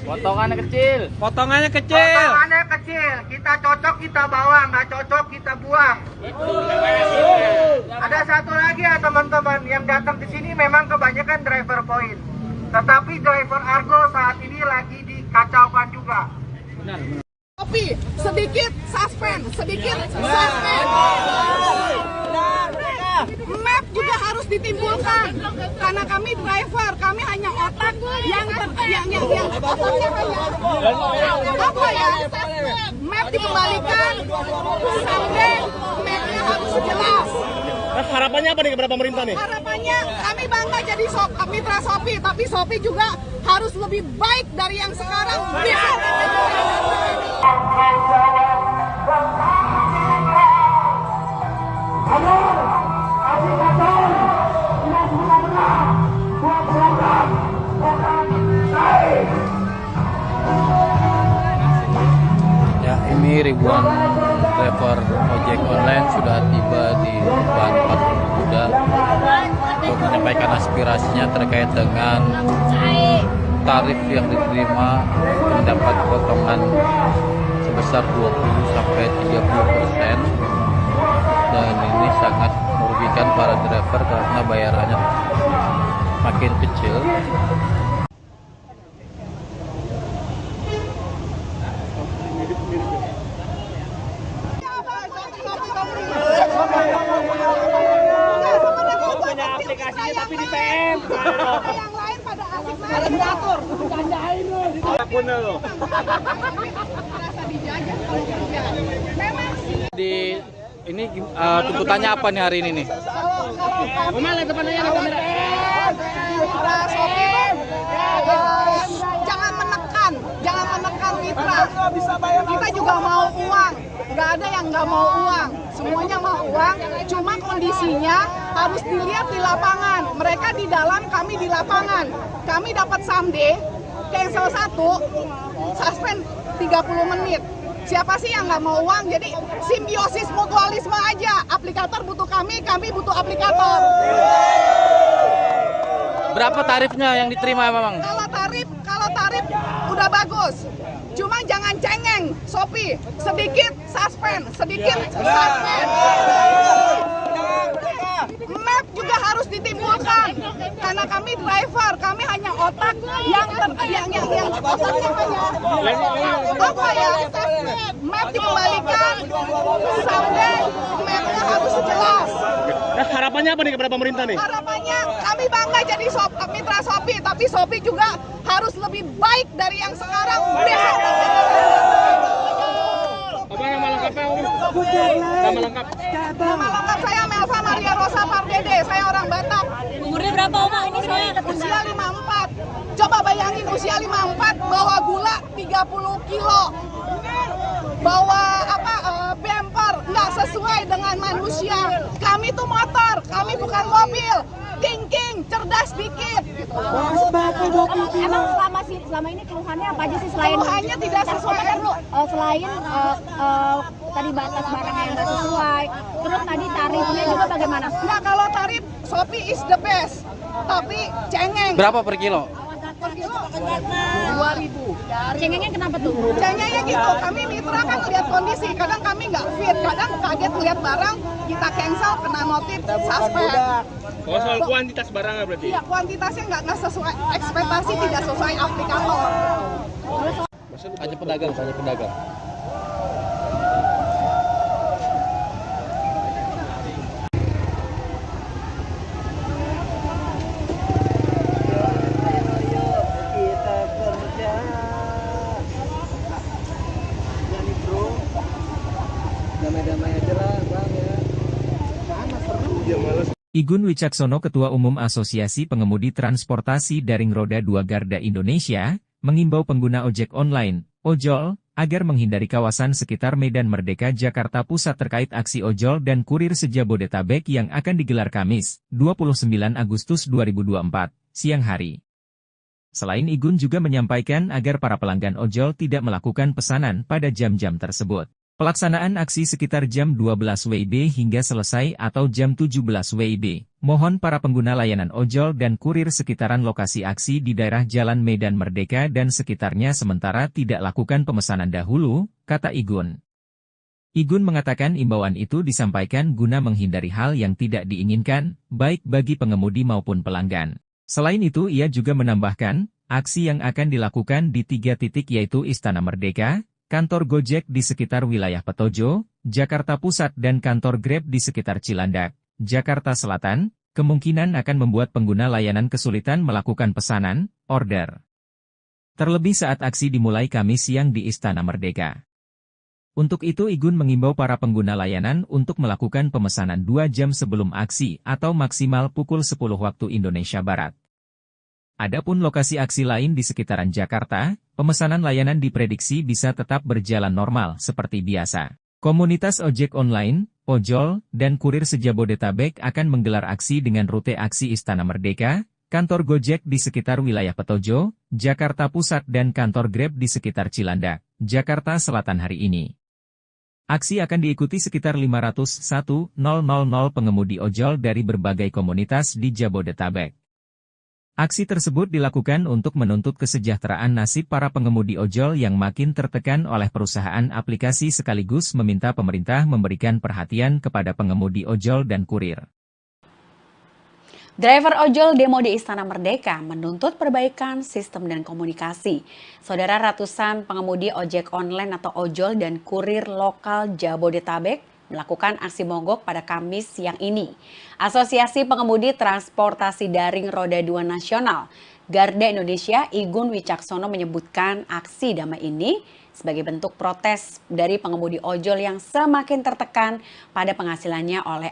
Potongannya kecil. Potongannya kecil. Kita cocok kita bawa, nggak cocok kita buang. Ada satu lagi ya teman-teman, yang datang ke sini memang kebanyakan driver point. Tetapi driver Argo saat ini lagi dikacaukan juga. Tapi sedikit suspend. Map juga harus ditimbulkan karena kami driver, kami hanya otak yang otaknya hanya apa ya? Map dikembalikan, sampai mapnya harus jelas. Harapannya apa nih kepada pemerintah nih? Harapannya kami bangga jadi mitra Shopee, tapi Shopee juga harus lebih baik dari yang sekarang. Ya, ini ribuan driver ojek online sudah tiba di depan patung Kuda untuk menyampaikan aspirasinya terkait dengan tarif yang diterima mendapat potongan sebesar 20-30%, dan ini sangat merugikan para driver karena bayarannya makin kecil. Punya aplikasinya tapi di PM. Yang lain pada asik main diatur. Gandain lu. Bener loh. Merasa dijajah kalau kerja. Memang sih. Di ini tuntutannya apa nih hari ini nih? Mama lihat depan aja kamera. Mitra Shopee, jangan menekan mitra. Kita juga mau uang, nggak ada yang nggak mau uang, semuanya mau uang. Cuma kondisinya harus dilihat di lapangan. Mereka di dalam, kami di lapangan. Kami dapat someday, cancel 1, suspend 30 menit. Siapa sih yang nggak mau uang? Jadi simbiosis mutualisme aja. Aplikator butuh kami butuh aplikator. Berapa tarifnya yang diterima memang? Kalau tarif udah bagus. Cuma jangan cengeng, Shopee. Sedikit suspend. Map juga harus ditimbulkan karena kami driver, kami hanya otak yang otaknya hanya apa ya? Map dikembalikan, sampai mapnya harus jelas. Harapannya apa nih kepada pemerintah nih? Harapannya kami bangga jadi mitra Shopee, tapi Shopee juga harus lebih baik dari yang sekarang. Apa nama lengkapnya? Nama lengkap. Nama lengkap saya Melva Maria Rosa Pardede, saya orang Batak. Umurnya berapa Oma ini saya? Usia 54. Coba bayangin usia 54 bawa gula 30 kilo. Bawa bumper nggak sesuai dengan manusia. Kami tuh motor, kami bukan mobil. King, cerdas dikit. Emang selama ini keluhannya apa aja sih selain Keluhannya tidak sesuai. Selain tadi batas barang yang nggak sesuai, terus tadi tarifnya juga bagaimana? Nah, kalau tarif Shopee is the best, tapi cengeng. Berapa per kilo? Per kilo 2.000. Cengengnya kenapa tuh? Cengengnya gitu, kami mitra kan lihat kondisi, kadang kami nggak fit, kadang kaget lihat barang, kita cancel, kena notif, suspend. Oh, soal kuantitas barangnya berarti? Iya, kuantitasnya nggak sesuai ekspektasi, tidak sesuai aplikator. Hanya pedagang. Igun Wicaksono, Ketua Umum Asosiasi Pengemudi Transportasi Daring Roda 2 Garda Indonesia, mengimbau pengguna ojek online, ojol, agar menghindari kawasan sekitar Medan Merdeka Jakarta Pusat terkait aksi ojol dan kurir se-Jabodetabek yang akan digelar Kamis, 29 Agustus 2024, siang hari. Selain Igun juga menyampaikan agar para pelanggan ojol tidak melakukan pesanan pada jam-jam tersebut. Pelaksanaan aksi sekitar jam 12 WIB hingga selesai atau jam 17 WIB. Mohon para pengguna layanan ojol dan kurir sekitaran lokasi aksi di daerah Jalan Medan Merdeka dan sekitarnya sementara tidak lakukan pemesanan dahulu, kata Igun. Igun mengatakan imbauan itu disampaikan guna menghindari hal yang tidak diinginkan, baik bagi pengemudi maupun pelanggan. Selain itu ia juga menambahkan, aksi yang akan dilakukan di 3 titik yaitu Istana Merdeka, kantor Gojek di sekitar wilayah Petojo, Jakarta Pusat dan kantor Grab di sekitar Cilandak. Jakarta Selatan, kemungkinan akan membuat pengguna layanan kesulitan melakukan pesanan, order. Terlebih saat aksi dimulai Kamis siang di Istana Merdeka. Untuk itu Igun mengimbau para pengguna layanan untuk melakukan pemesanan 2 jam sebelum aksi atau maksimal pukul 10 waktu Indonesia Barat. Adapun lokasi aksi lain di sekitaran Jakarta, pemesanan layanan diprediksi bisa tetap berjalan normal seperti biasa. Komunitas ojek online, ojol, dan kurir se-Jabodetabek akan menggelar aksi dengan rute aksi Istana Merdeka, kantor Gojek di sekitar wilayah Petojo, Jakarta Pusat dan kantor Grab di sekitar Cilandak, Jakarta Selatan hari ini. Aksi akan diikuti sekitar 501.000 pengemudi ojol dari berbagai komunitas di Jabodetabek. Aksi tersebut dilakukan untuk menuntut kesejahteraan nasib para pengemudi ojol yang makin tertekan oleh perusahaan aplikasi sekaligus meminta pemerintah memberikan perhatian kepada pengemudi ojol dan kurir. Driver ojol demo di Istana Merdeka menuntut perbaikan sistem dan komunikasi. Saudara, ratusan pengemudi ojek online atau ojol dan kurir lokal Jabodetabek melakukan aksi mogok pada Kamis siang ini. Asosiasi Pengemudi Transportasi Daring Roda 2 Nasional, Garda Indonesia, Igun Wicaksono menyebutkan aksi damai ini sebagai bentuk protes dari pengemudi ojol yang semakin tertekan pada penghasilannya oleh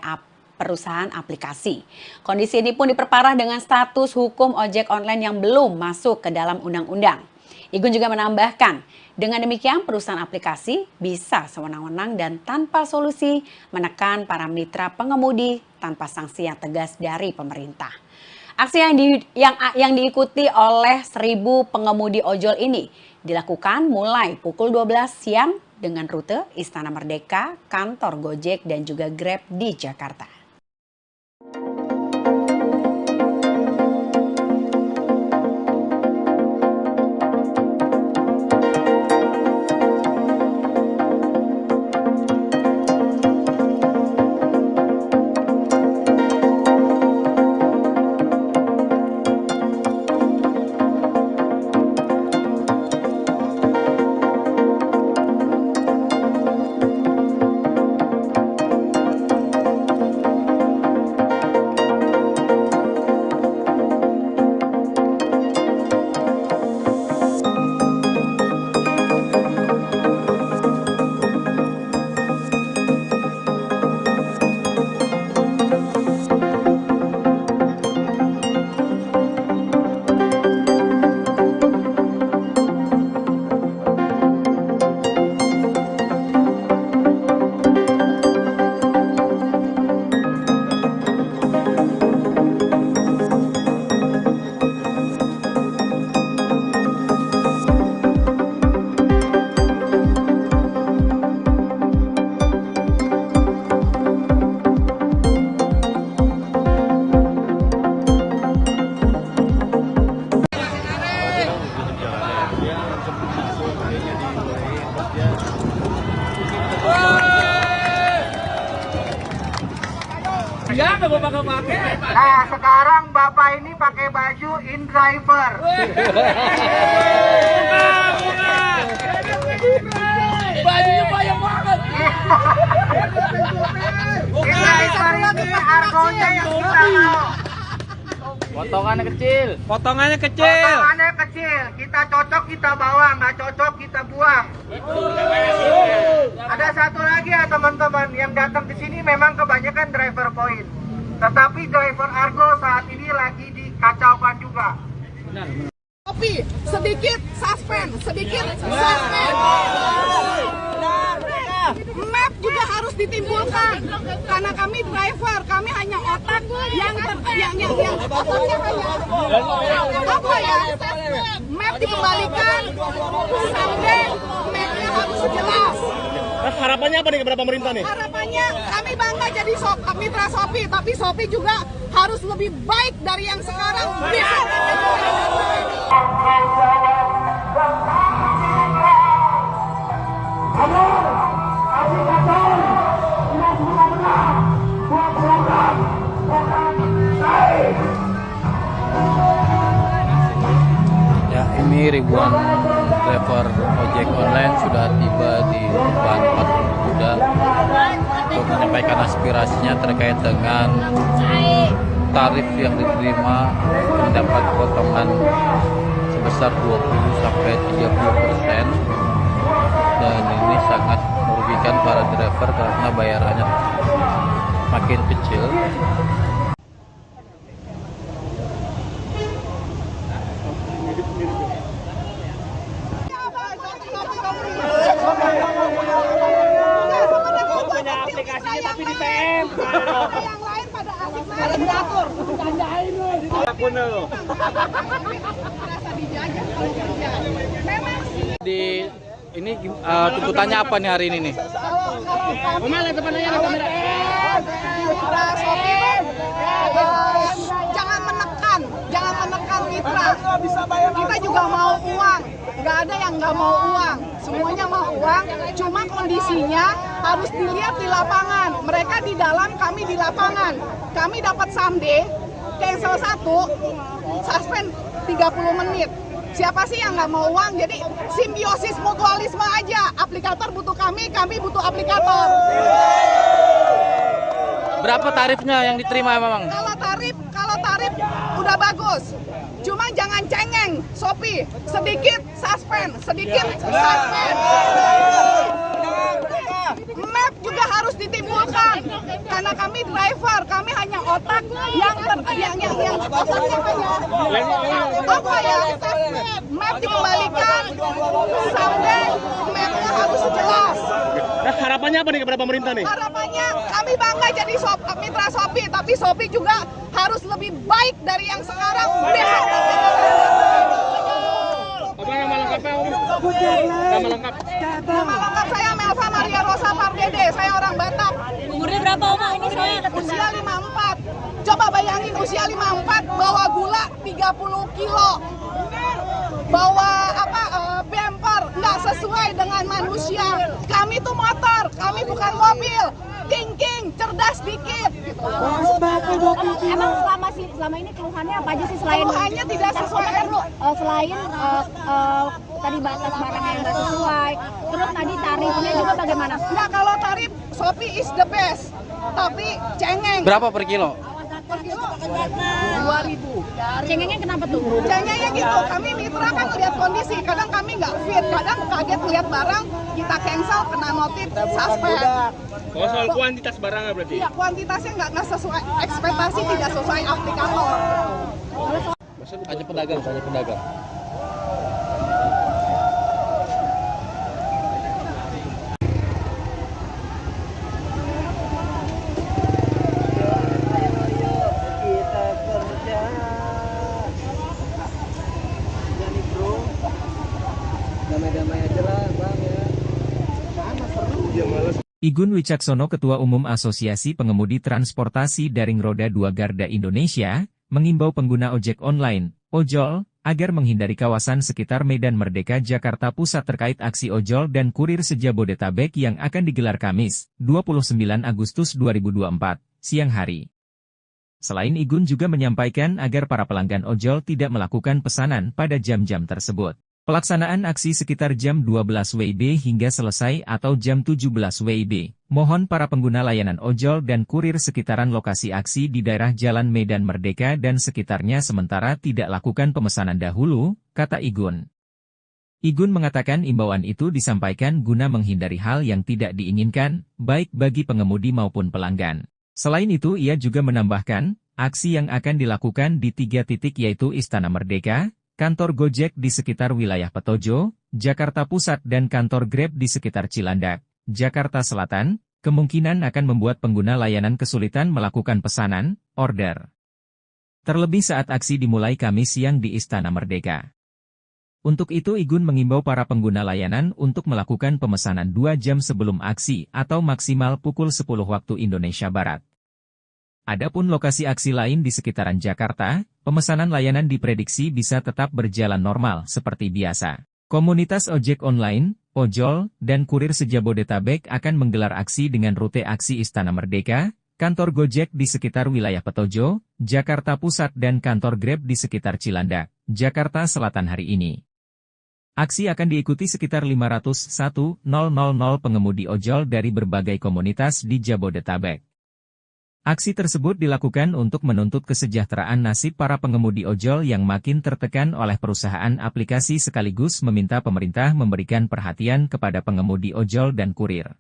perusahaan aplikasi. Kondisi ini pun diperparah dengan status hukum ojek online yang belum masuk ke dalam undang-undang. Igun juga menambahkan, dengan demikian perusahaan aplikasi bisa sewenang-wenang dan tanpa solusi menekan para mitra pengemudi tanpa sanksi yang tegas dari pemerintah. Aksi yang diikuti oleh 1.000 pengemudi ojol ini dilakukan mulai pukul 12 siang dengan rute Istana Merdeka, kantor Gojek dan juga Grab di Jakarta. Nah, sekarang Bapak ini pakai baju InDriver. Bajunya banyak banget. InDriver ini argonya yang kita mau. Potongannya kecil. Potongannya kecil. Kita cocok kita bawa, nggak cocok kita buang. Ada satu lagi ya teman-teman, yang datang ke sini memang kebanyakan driver point. Tetapi driver Argo saat ini lagi dikacaukan juga. Kopi, sedikit suspend. Map juga harus ditimbulkan. Karena kami driver, kami hanya otak yang otaknya hanya apa ya? Map dikembalikan sampai mapnya harus jelas. Harapannya apa nih kepada pemerintah nih? Harapannya kami bangga jadi mitra Shopee, tapi Shopee juga harus lebih baik dari yang sekarang. Ya, ini ribuan driver ojek online sudah tiba di depan patung kuda menyampaikan aspirasinya terkait dengan tarif yang diterima mendapat potongan sebesar 20-30%, dan ini sangat merugikan para driver karena bayarannya makin kecil. Punya aplikasinya tapi di PM. Yang lain pada asik main diatur. Apapun lo. Merasa dijajah kalau kerja. Memang sih. Di ini tuntutannya apa nih hari ini nih? Mama lihat depannya ada kamera. Mitra Shopee jangan menekan mitra. Kita juga mau uang, nggak ada yang nggak mau uang, semuanya mau uang. Cuma kondisinya harus dilihat di lapangan. Mereka di dalam, kami di lapangan. Kami dapat someday, cancel 1, suspend 30 menit. Siapa sih yang nggak mau uang? Jadi simbiosis mutualisme aja. Aplikator butuh kami butuh aplikator. Berapa tarifnya yang diterima memang? Kalau tarif udah bagus. Cuma jangan cengeng, Shopee. Sedikit suspend. Map juga harus ditimbulkan. Karena kami driver, kami hanya otak yang otaknya hanya apa ya? Map dikembalikan, someday mapnya harus jelas. Nah, harapannya apa nih kepada pemerintah nih? Harapannya kami bangga jadi mitra Shopee, tapi Shopee juga harus lebih baik dari yang sekarang. Besok Apa nama lengkapnya? Nama lengkap. nama lengkap saya Melva Maria Rosa Pardede. Saya orang Batak. Umurnya berapa Oma? Ini saya Usia 54. Coba bayangin usia 54 bawa gula 30 kilo. Bawa bumper nggak sesuai dengan manusia. Kami tuh motor, kami bukan mobil. King, cerdas dikit. Emang selama ini keluhannya apa aja sih selain Keluhannya tidak sesuai. Selain tadi batas barang yang nggak sesuai, terus tadi tarifnya juga bagaimana? Nah, kalau tarif Shopee is the best, tapi cengeng. Berapa per kilo? Per kilo 2.000. Cengengnya kenapa tuh? Cengengnya gitu, kami mitra kan lihat kondisi, kadang kami nggak fit, kadang kaget lihat barang, kita cancel, kena notif, suspend. Oh, soal kuantitas barangnya berarti? Iya, kuantitasnya nggak sesuai, ekspektasi tidak sesuai aplikator. Hanya pedagang. Igun Wicaksono, Ketua Umum Asosiasi Pengemudi Transportasi Daring Roda 2 Garda Indonesia, mengimbau pengguna ojek online, ojol, agar menghindari kawasan sekitar Medan Merdeka Jakarta Pusat terkait aksi ojol dan kurir se-Jabodetabek yang akan digelar Kamis, 29 Agustus 2024, siang hari. Selain Igun juga menyampaikan agar para pelanggan ojol tidak melakukan pesanan pada jam-jam tersebut. Pelaksanaan aksi sekitar jam 12 WIB hingga selesai atau jam 17 WIB. Mohon para pengguna layanan ojol dan kurir sekitaran lokasi aksi di daerah Jalan Medan Merdeka dan sekitarnya sementara tidak lakukan pemesanan dahulu, kata Igun. Igun mengatakan imbauan itu disampaikan guna menghindari hal yang tidak diinginkan, baik bagi pengemudi maupun pelanggan. Selain itu ia juga menambahkan, aksi yang akan dilakukan di 3 titik yaitu Istana Merdeka, kantor Gojek di sekitar wilayah Petojo, Jakarta Pusat dan kantor Grab di sekitar Cilandak, Jakarta Selatan, kemungkinan akan membuat pengguna layanan kesulitan melakukan pesanan, order. Terlebih saat aksi dimulai Kamis siang di Istana Merdeka. Untuk itu Igun mengimbau para pengguna layanan untuk melakukan pemesanan 2 jam sebelum aksi atau maksimal pukul 10 waktu Indonesia Barat. Adapun lokasi aksi lain di sekitaran Jakarta, pemesanan layanan diprediksi bisa tetap berjalan normal seperti biasa. Komunitas ojek online, ojol, dan kurir se-Jabodetabek akan menggelar aksi dengan rute aksi Istana Merdeka, kantor Gojek di sekitar wilayah Petojo, Jakarta Pusat dan kantor Grab di sekitar Cilandak, Jakarta Selatan hari ini. Aksi akan diikuti sekitar 501.000 pengemudi ojol dari berbagai komunitas di Jabodetabek. Aksi tersebut dilakukan untuk menuntut kesejahteraan nasib para pengemudi ojol yang makin tertekan oleh perusahaan aplikasi sekaligus meminta pemerintah memberikan perhatian kepada pengemudi ojol dan kurir.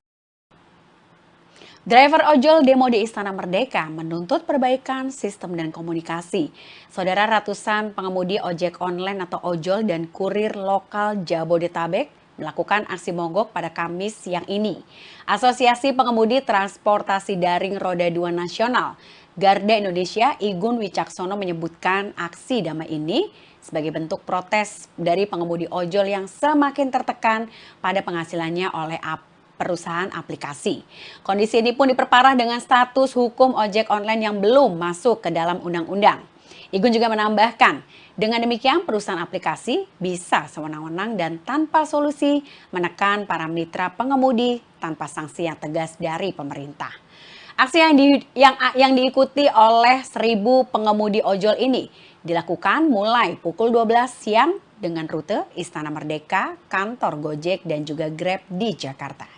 Driver ojol demo di Istana Merdeka menuntut perbaikan sistem dan komunikasi. Saudara, ratusan pengemudi ojek online atau ojol dan kurir lokal Jabodetabek melakukan aksi mogok pada Kamis siang ini. Asosiasi Pengemudi Transportasi Daring Roda 2 Nasional Garda Indonesia Igun Wicaksono menyebutkan aksi damai ini sebagai bentuk protes dari pengemudi ojol yang semakin tertekan pada penghasilannya oleh perusahaan aplikasi. Kondisi ini pun diperparah dengan status hukum ojek online yang belum masuk ke dalam undang-undang. Igun juga menambahkan, dengan demikian perusahaan aplikasi bisa sewenang-wenang dan tanpa solusi menekan para mitra pengemudi tanpa sanksi yang tegas dari pemerintah. Aksi yang diikuti oleh 1.000 pengemudi ojol ini dilakukan mulai pukul 12 siang dengan rute Istana Merdeka, kantor Gojek dan juga Grab di Jakarta.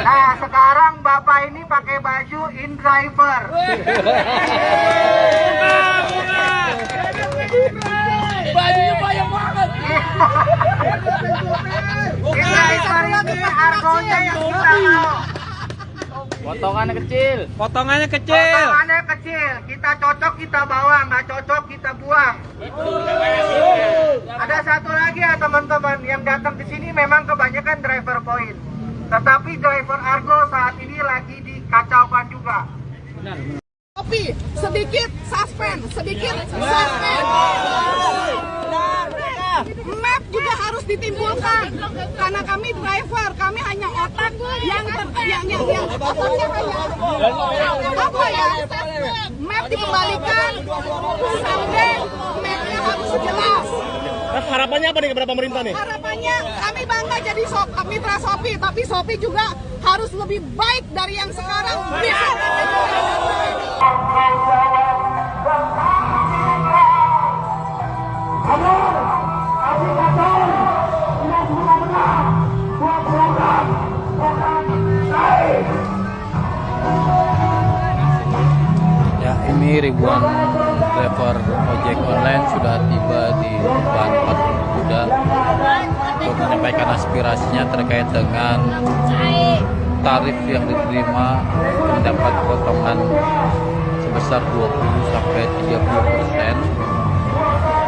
Nah, sekarang Bapak ini pakai baju InDriver. Bajunya banyak banget. InDriver ini argonya yang kita mau. Potongannya kecil. Potongannya kecil. Kita cocok kita bawa, nggak cocok kita buang. Ada satu lagi ya teman-teman, yang datang ke sini memang kebanyakan driver point. Tetapi driver Argo saat ini lagi dikacaukan juga. Tapi sedikit suspend. Map juga harus ditimbulkan karena kami driver, kami hanya otak yang otaknya hanya apa ya? Map dikembalikan sampai mapnya harus jelas. Harapannya apa nih kepada pemerintah nih? Harapannya kami bangga jadi mitra Shopee, tapi Shopee juga harus lebih baik dari yang sekarang. Ya, ini ribuan driver ojek online sudah tiba di depan patung kuda untuk menyampaikan aspirasinya terkait dengan tarif yang diterima mendapat potongan sebesar 20-30%,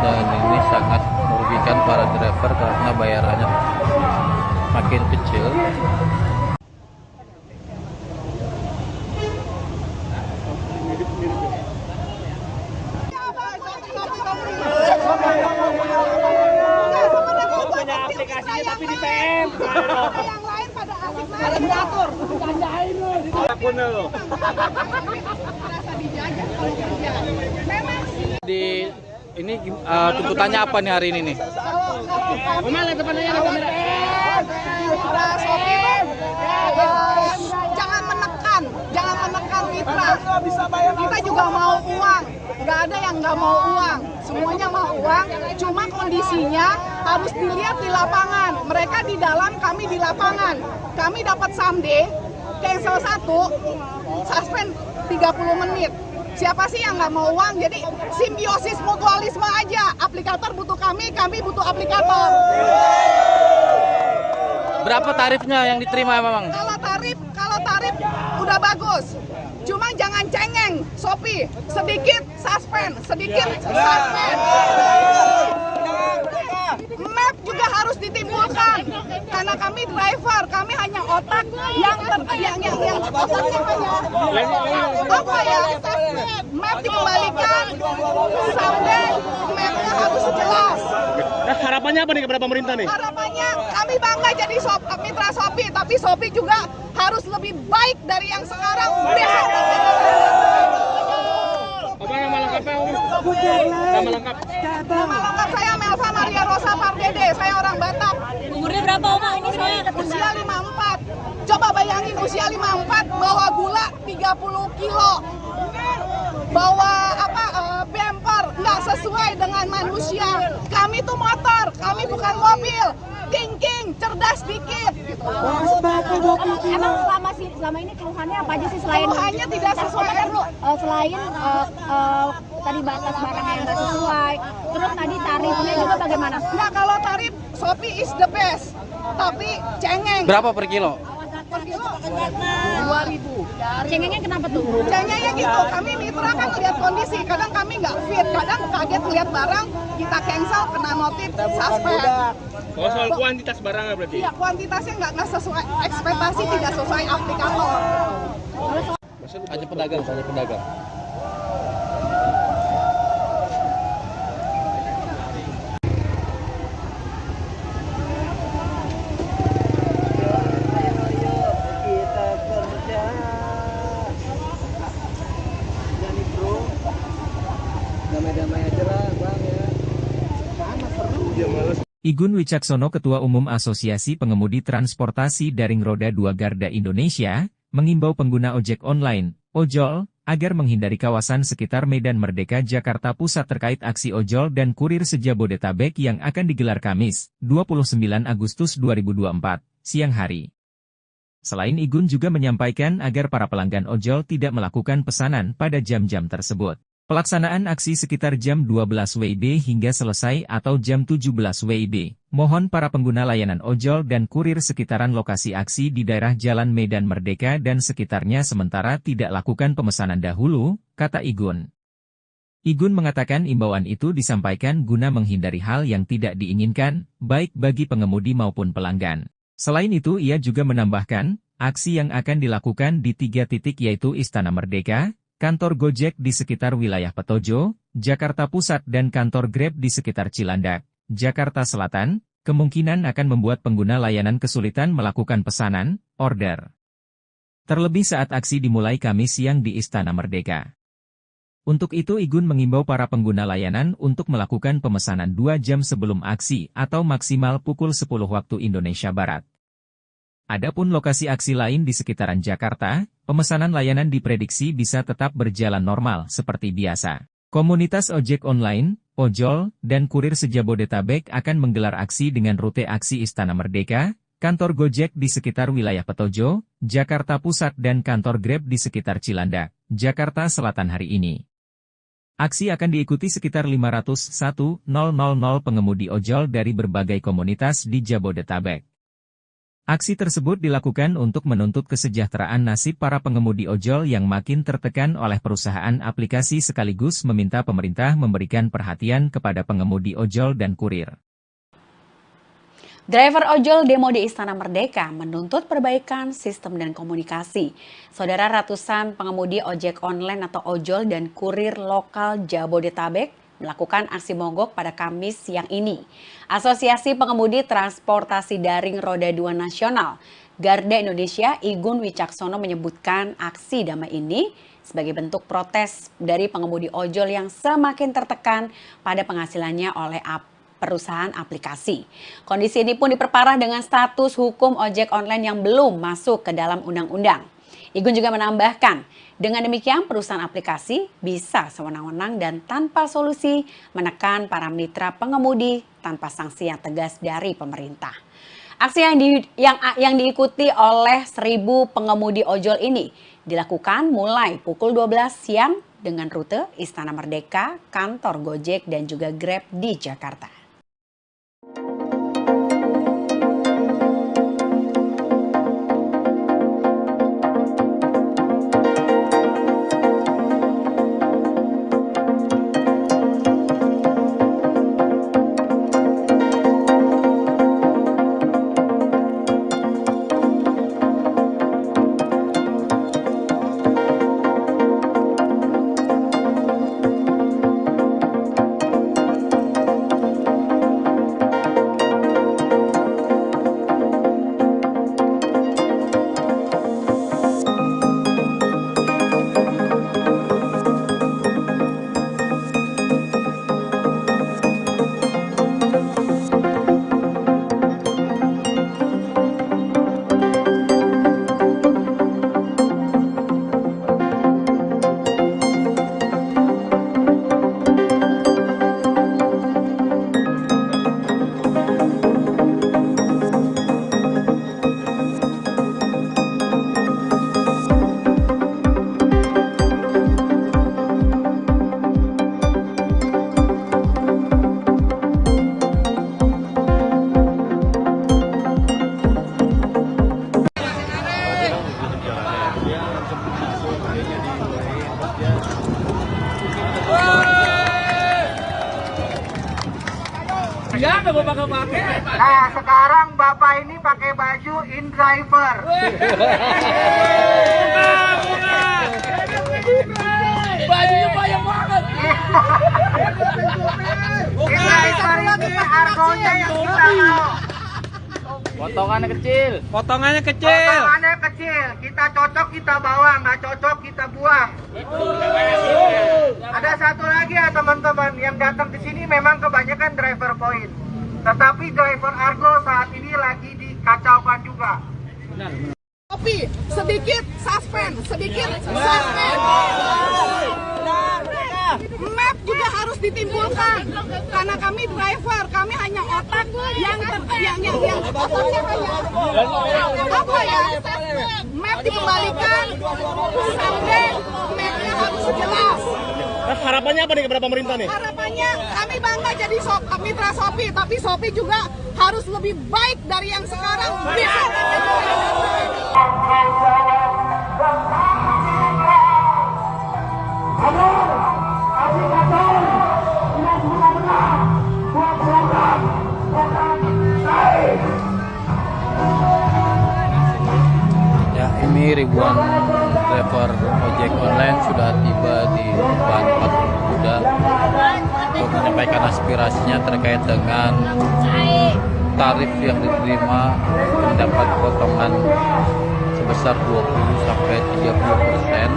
dan ini sangat merugikan para driver karena bayarannya makin kecil. Aplikasinya tapi di PM. Yang lain pada asik main diatur. Janjain lu. Di Ini tuntutannya apa nih hari ini nih? Mitra Shopee jangan menekan mitra. Kita juga mau uang, nggak ada yang nggak mau uang, semuanya mau uang. Cuma kondisinya harus dilihat di lapangan. Mereka di dalam, kami di lapangan. Kami dapat someday, cancel 1, suspend 30 menit. Siapa sih yang nggak mau uang? Jadi simbiosis mutualisme aja. Aplikator butuh kami butuh aplikator. Berapa tarifnya yang diterima memang? Kalau tarif udah bagus. Cuma jangan cengeng, Shopee. Sedikit suspend. Map juga harus ditimbulkan. Karena kami driver, kami hanya otak yang otaknya hanya apa ya? Map dikembalikan, sampai mapnya harus jelas. Nah, harapannya apa nih kepada pemerintah nih? Harapannya kami bangga jadi mitra Shopee, tapi Shopee juga harus lebih baik dari yang sekarang. Apa nama lengkapnya, Om? Nama lengkap? Nama lengkap saya Melva Maria Rosa Pardede, saya orang Batak. Umurnya berapa Oma ini saya? Usia 54. Coba bayangin usia 54 bawa gula 30 kilo. Bawa bumper nggak sesuai dengan manusia. Kami tuh motor, kami bukan mobil. King, cerdas dikit. Gitu. Emang selama ini keluhannya apa aja sih selain Keluhannya tidak sesuai. Selain tadi batas barang yang nggak sesuai, terus tadi tarifnya juga bagaimana? Nah, kalau tarif Shopee is the best, tapi cengeng. Berapa per kilo? Per kilo 2.000. Cengengnya kenapa tuh? Cengengnya gitu, kami mitra kan lihat kondisi, kadang kami nggak fit, kadang kaget lihat barang, kita cancel, kena notif, suspend. Oh, soal kuantitas barangnya berarti? Iya, kuantitasnya nggak sesuai, ekspektasi tidak sesuai aplikator. Hanya pedagang. Igun Wicaksono, Ketua Umum Asosiasi Pengemudi Transportasi Daring Roda 2 Garda Indonesia, mengimbau pengguna ojek online, ojol, agar menghindari kawasan sekitar Medan Merdeka Jakarta Pusat terkait aksi ojol dan kurir se-Jabodetabek yang akan digelar Kamis, 29 Agustus 2024, siang hari. Selain Igun juga menyampaikan agar para pelanggan ojol tidak melakukan pesanan pada jam-jam tersebut. Pelaksanaan aksi sekitar jam 12 WIB hingga selesai atau jam 17 WIB. Mohon para pengguna layanan ojol dan kurir sekitaran lokasi aksi di daerah Jalan Medan Merdeka dan sekitarnya sementara tidak lakukan pemesanan dahulu, kata Igun. Igun mengatakan imbauan itu disampaikan guna menghindari hal yang tidak diinginkan, baik bagi pengemudi maupun pelanggan. Selain itu ia juga menambahkan, aksi yang akan dilakukan di 3 titik yaitu Istana Merdeka, kantor Gojek di sekitar wilayah Petojo, Jakarta Pusat dan kantor Grab di sekitar Cilandak, Jakarta Selatan, kemungkinan akan membuat pengguna layanan kesulitan melakukan pesanan, order. Terlebih saat aksi dimulai Kamis siang di Istana Merdeka. Untuk itu Igun mengimbau para pengguna layanan untuk melakukan pemesanan 2 jam sebelum aksi atau maksimal pukul 10 waktu Indonesia Barat. Adapun lokasi aksi lain di sekitaran Jakarta, pemesanan layanan diprediksi bisa tetap berjalan normal seperti biasa. Komunitas ojek online, ojol, dan kurir se-Jabodetabek akan menggelar aksi dengan rute aksi Istana Merdeka, kantor Gojek di sekitar wilayah Petojo, Jakarta Pusat dan kantor Grab di sekitar Cilandak, Jakarta Selatan hari ini. Aksi akan diikuti sekitar 501.000 pengemudi ojol dari berbagai komunitas di Jabodetabek. Aksi tersebut dilakukan untuk menuntut kesejahteraan nasib para pengemudi ojol yang makin tertekan oleh perusahaan aplikasi sekaligus meminta pemerintah memberikan perhatian kepada pengemudi ojol dan kurir. Driver ojol demo di Istana Merdeka menuntut perbaikan sistem dan komunikasi. Saudara, ratusan pengemudi ojek online atau ojol dan kurir lokal Jabodetabek melakukan aksi mogok pada Kamis siang ini. Asosiasi Pengemudi Transportasi Daring Roda 2 Nasional, Garda Indonesia, Igun Wicaksono menyebutkan aksi damai ini sebagai bentuk protes dari pengemudi ojol yang semakin tertekan pada penghasilannya oleh perusahaan aplikasi. Kondisi ini pun diperparah dengan status hukum ojek online yang belum masuk ke dalam undang-undang. Igun juga menambahkan, dengan demikian perusahaan aplikasi bisa sewenang-wenang dan tanpa solusi menekan para mitra pengemudi tanpa sanksi yang tegas dari pemerintah. Aksi yang diikuti oleh 1.000 pengemudi ojol ini dilakukan mulai pukul 12 siang dengan rute Istana Merdeka, kantor Gojek dan juga Grab di Jakarta. Nah, sekarang Bapak ini pakai baju InDriver. Bajunya banyak banget. InDriver ini argonya yang kita mau. Potongannya kecil. Potongannya kecil. Kita cocok kita bawa, nggak cocok kita buang. Ada satu lagi ya teman-teman, yang datang ke sini memang kebanyakan driver point. Tetapi driver Argo saat ini lagi dikacaukan juga. Kopi, sedikit suspend. Map juga harus ditimbulkan karena kami driver, kami hanya otak yang otaknya hanya apa ya? Map dikembalikan, sampai mapnya harus jelas. Harapannya apa nih kepada pemerintah nih? Harapannya kami bangga jadi mitra Shopee, tapi Shopee juga harus lebih baik dari yang sekarang. Ya, ini ribuan driver ojek online sudah tiba di depan patung Kuda untuk menyampaikan aspirasinya terkait dengan tarif yang diterima mendapat potongan sebesar 20-30%,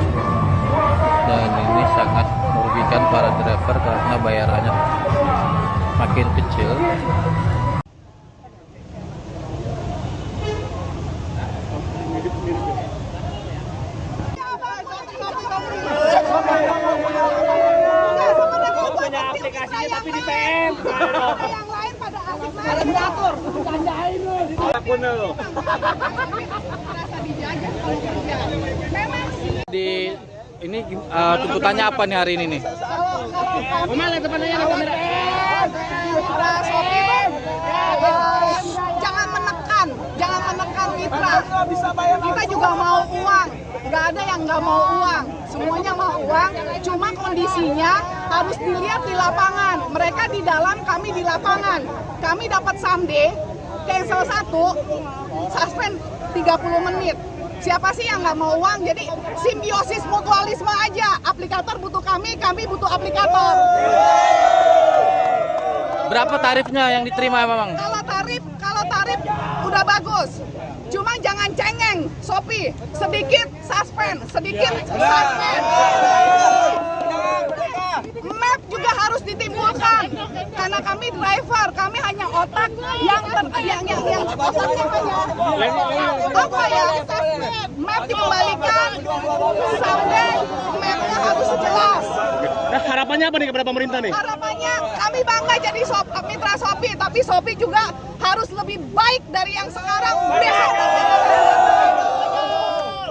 dan ini sangat merugikan para driver karena bayarannya makin kecil. Punya aplikasinya tapi di PM. Yang lain pada asik main diatur, candain lu. Akun lu. Merasa dijajah kalau kerja. Memang sih. Di ini tuntutannya apa nih hari ini nih? Kalau kami jangan menekan mitra. Kita juga mau uang. Nggak ada yang nggak mau uang. Semuanya mau uang. Cuma kondisinya harus dilihat di lapangan. Mereka di dalam, kami di lapangan. Kami dapat someday, cancel 1, suspend 30 menit. Siapa sih yang nggak mau uang? Jadi simbiosis mutualisme aja. Aplikator butuh kami butuh aplikator. Berapa tarifnya yang diterima memang? Kalau tarif udah bagus. Cuma jangan cengeng, Shopee. Sedikit suspend, sedikit suspend. Map juga harus ditimbulkan karena kami driver, kami hanya otak yang otaknya hanya apa ya? Map dikembalikan sampai mapnya harus jelas. Nah, harapannya apa nih kepada pemerintah nih? Harapannya kami bangga jadi mitra Shopee, tapi Shopee juga harus lebih baik dari yang sekarang.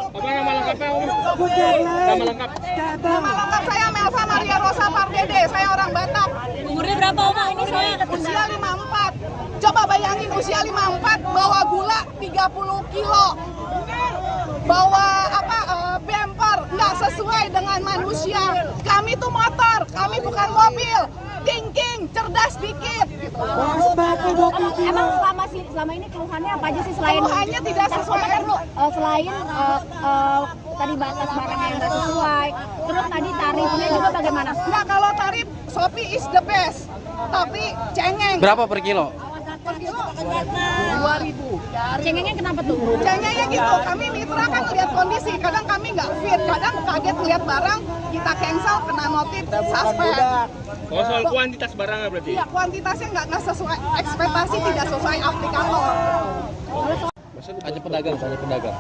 Apa nama lengkapnya, Om? Nama lengkap? Nama lengkap saya Melva Maria Rosa Pardede, saya orang Batak. Umurnya berapa Oma ini saya? Usia 54. Coba bayangin usia 54 bawa gula 30 kilo. Bawa bumper nggak sesuai dengan manusia. Kami tuh motor, kami bukan mobil. Thinking, cerdas dikit. Emang selama ini keluhannya apa aja sih selain Keluhannya tidak sesuai. Selain tadi batas barang yang nggak sesuai, terus tadi tarifnya juga bagaimana? Nah, kalau tarif Shopee is the best, tapi cengeng. Berapa per kilo? Per kilo 2.000. Cengengnya kenapa tuh? Cengengnya gitu, kami mitra kan lihat kondisi, kadang kami nggak fit, kadang kaget lihat barang, kita cancel, kena notif, suspend. Oh, soal kuantitas barangnya berarti? Iya, kuantitasnya nggak sesuai, ekspektasi tidak sesuai aplikator. Ada pedagang, ada pedagang.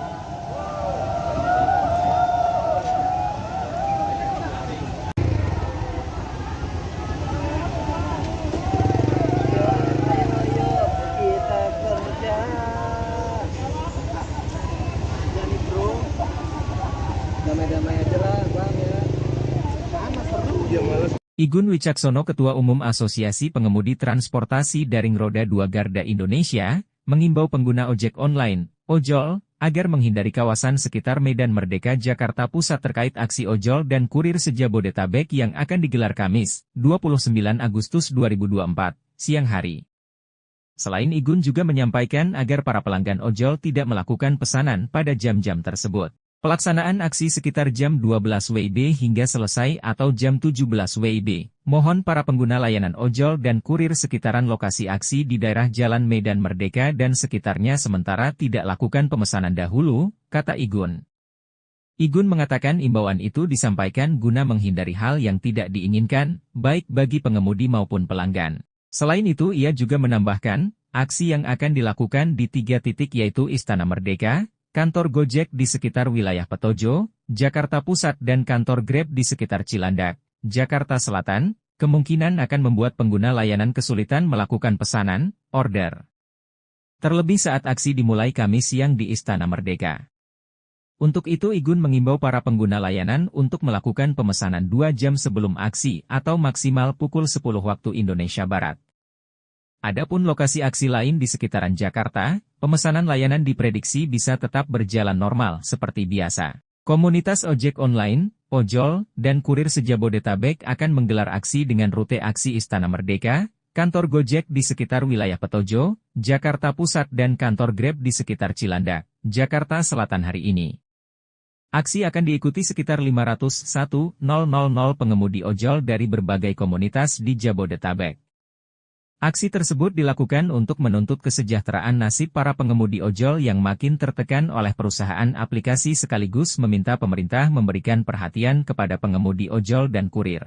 Igun Wicaksono, Ketua Umum Asosiasi Pengemudi Transportasi Daring Roda 2 Garda Indonesia, mengimbau pengguna ojek online, ojol, agar menghindari kawasan sekitar Medan Merdeka Jakarta Pusat terkait aksi ojol dan kurir se-Jabodetabek yang akan digelar Kamis, 29 Agustus 2024, siang hari. Selain Igun juga menyampaikan agar para pelanggan ojol tidak melakukan pesanan pada jam-jam tersebut. Pelaksanaan aksi sekitar jam 12 WIB hingga selesai atau jam 17 WIB. Mohon para pengguna layanan ojol dan kurir sekitaran lokasi aksi di daerah Jalan Medan Merdeka dan sekitarnya sementara tidak lakukan pemesanan dahulu, kata Igun. Igun mengatakan imbauan itu disampaikan guna menghindari hal yang tidak diinginkan, baik bagi pengemudi maupun pelanggan. Selain itu ia juga menambahkan, aksi yang akan dilakukan di 3 titik yaitu Istana Merdeka, kantor Gojek di sekitar wilayah Petojo, Jakarta Pusat dan kantor Grab di sekitar Cilandak, Jakarta Selatan, kemungkinan akan membuat pengguna layanan kesulitan melakukan pesanan, order. Terlebih saat aksi dimulai Kamis siang di Istana Merdeka. Untuk itu Igun mengimbau para pengguna layanan untuk melakukan pemesanan 2 jam sebelum aksi atau maksimal pukul 10 waktu Indonesia Barat. Adapun lokasi aksi lain di sekitaran Jakarta, pemesanan layanan diprediksi bisa tetap berjalan normal seperti biasa. Komunitas ojek online, ojol, dan kurir se-Jabodetabek akan menggelar aksi dengan rute aksi Istana Merdeka, kantor Gojek di sekitar wilayah Petojo, Jakarta Pusat dan kantor Grab di sekitar Cilandak, Jakarta Selatan hari ini. Aksi akan diikuti sekitar 501.000 pengemudi ojol dari berbagai komunitas di Jabodetabek. Aksi tersebut dilakukan untuk menuntut kesejahteraan nasib para pengemudi ojol yang makin tertekan oleh perusahaan aplikasi sekaligus meminta pemerintah memberikan perhatian kepada pengemudi ojol dan kurir.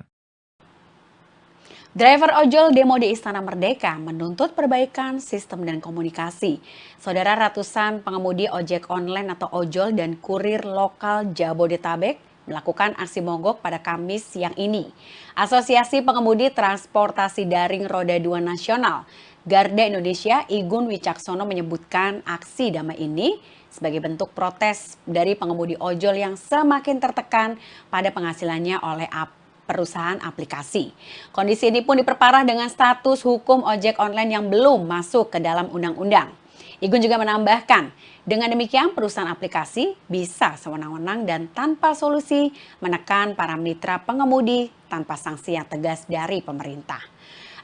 Driver ojol demo di Istana Merdeka menuntut perbaikan sistem dan komunikasi. Saudara, ratusan pengemudi ojek online atau ojol dan kurir lokal Jabodetabek melakukan aksi mogok pada Kamis siang ini. Asosiasi Pengemudi Transportasi Daring Roda 2 Nasional Garda Indonesia Igun Wicaksono menyebutkan aksi damai ini sebagai bentuk protes dari pengemudi ojol yang semakin tertekan pada penghasilannya oleh perusahaan aplikasi. Kondisi ini pun diperparah dengan status hukum ojek online yang belum masuk ke dalam undang-undang. Igun juga menambahkan, dengan demikian perusahaan aplikasi bisa sewenang-wenang dan tanpa solusi menekan para mitra pengemudi tanpa sanksi yang tegas dari pemerintah.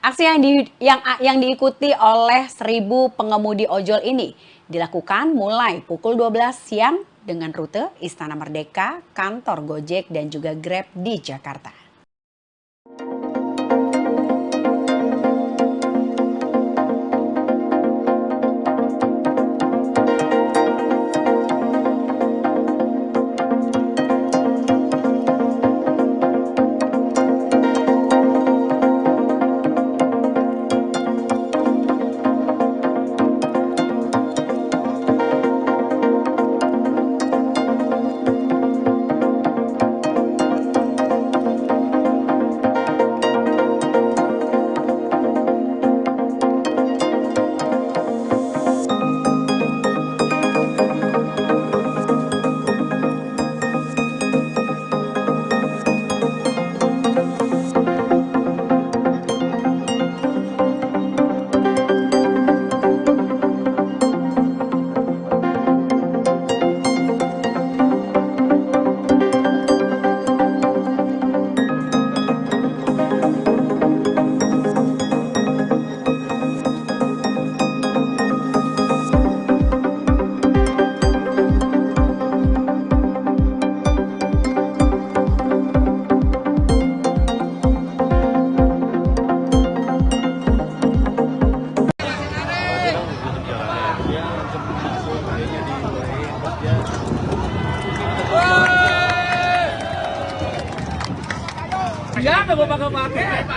Aksi yang diikuti oleh 1.000 pengemudi ojol ini dilakukan mulai pukul 12 siang dengan rute Istana Merdeka, kantor Gojek dan juga Grab di Jakarta.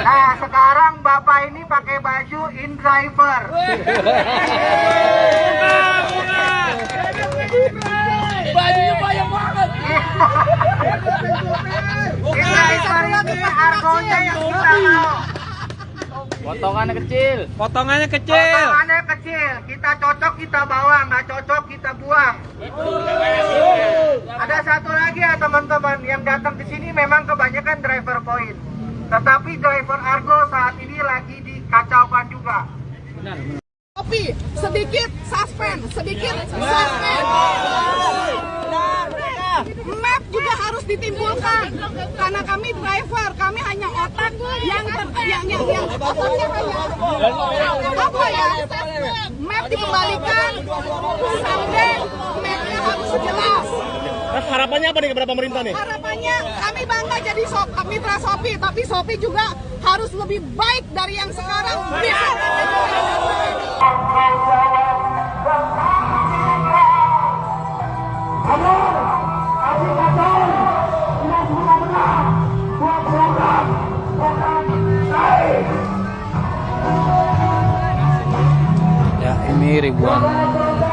Nah, sekarang Bapak ini pakai baju in driver. Bajunya banyak banget. In driver ini argonya yang kita mau. Potongannya kecil. Potongannya kecil, kita cocok kita bawa, nggak cocok kita buang. Ada satu lagi ya teman-teman, yang datang ke sini memang kebanyakan driver point. Tetapi driver Argo saat ini lagi dikacaukan juga. Kopi, sedikit suspend, sedikit suspend. Map juga harus ditimbulkan karena kami driver, kami hanya otak yang otaknya hanya apa ya? Map dikembalikan, sampai mapnya harus jelas. Nah, harapannya apa nih kepada pemerintah nih? Harapannya kami bangga jadi mitra Shopee, tapi Shopee juga harus lebih baik dari yang sekarang. Ya, ini ribuan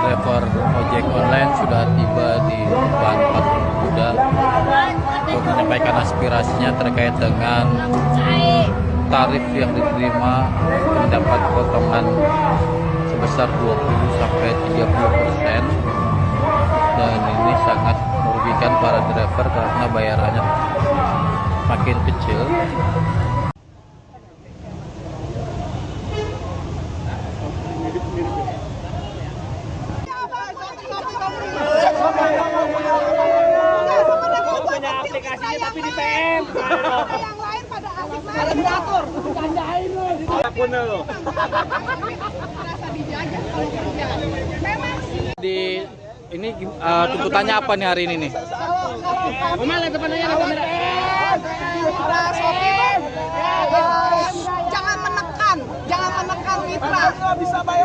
driver ojek online sudah tiba di depan patung Kuda untuk menyampaikan aspirasinya terkait dengan tarif yang diterima mendapat potongan sebesar 20-30%, dan ini sangat merugikan para driver karena bayarannya makin kecil. Punya aplikasinya tapi di PM. Yang lain pada asik main diatur, bercandain loh. Akun lo. Merasa dijajah kalau kerja. Memang sih. Di ini tuntutannya apa nih hari ini nih? Oma lihat depannya kamera. Mitra Shopee, jangan menekan mitra.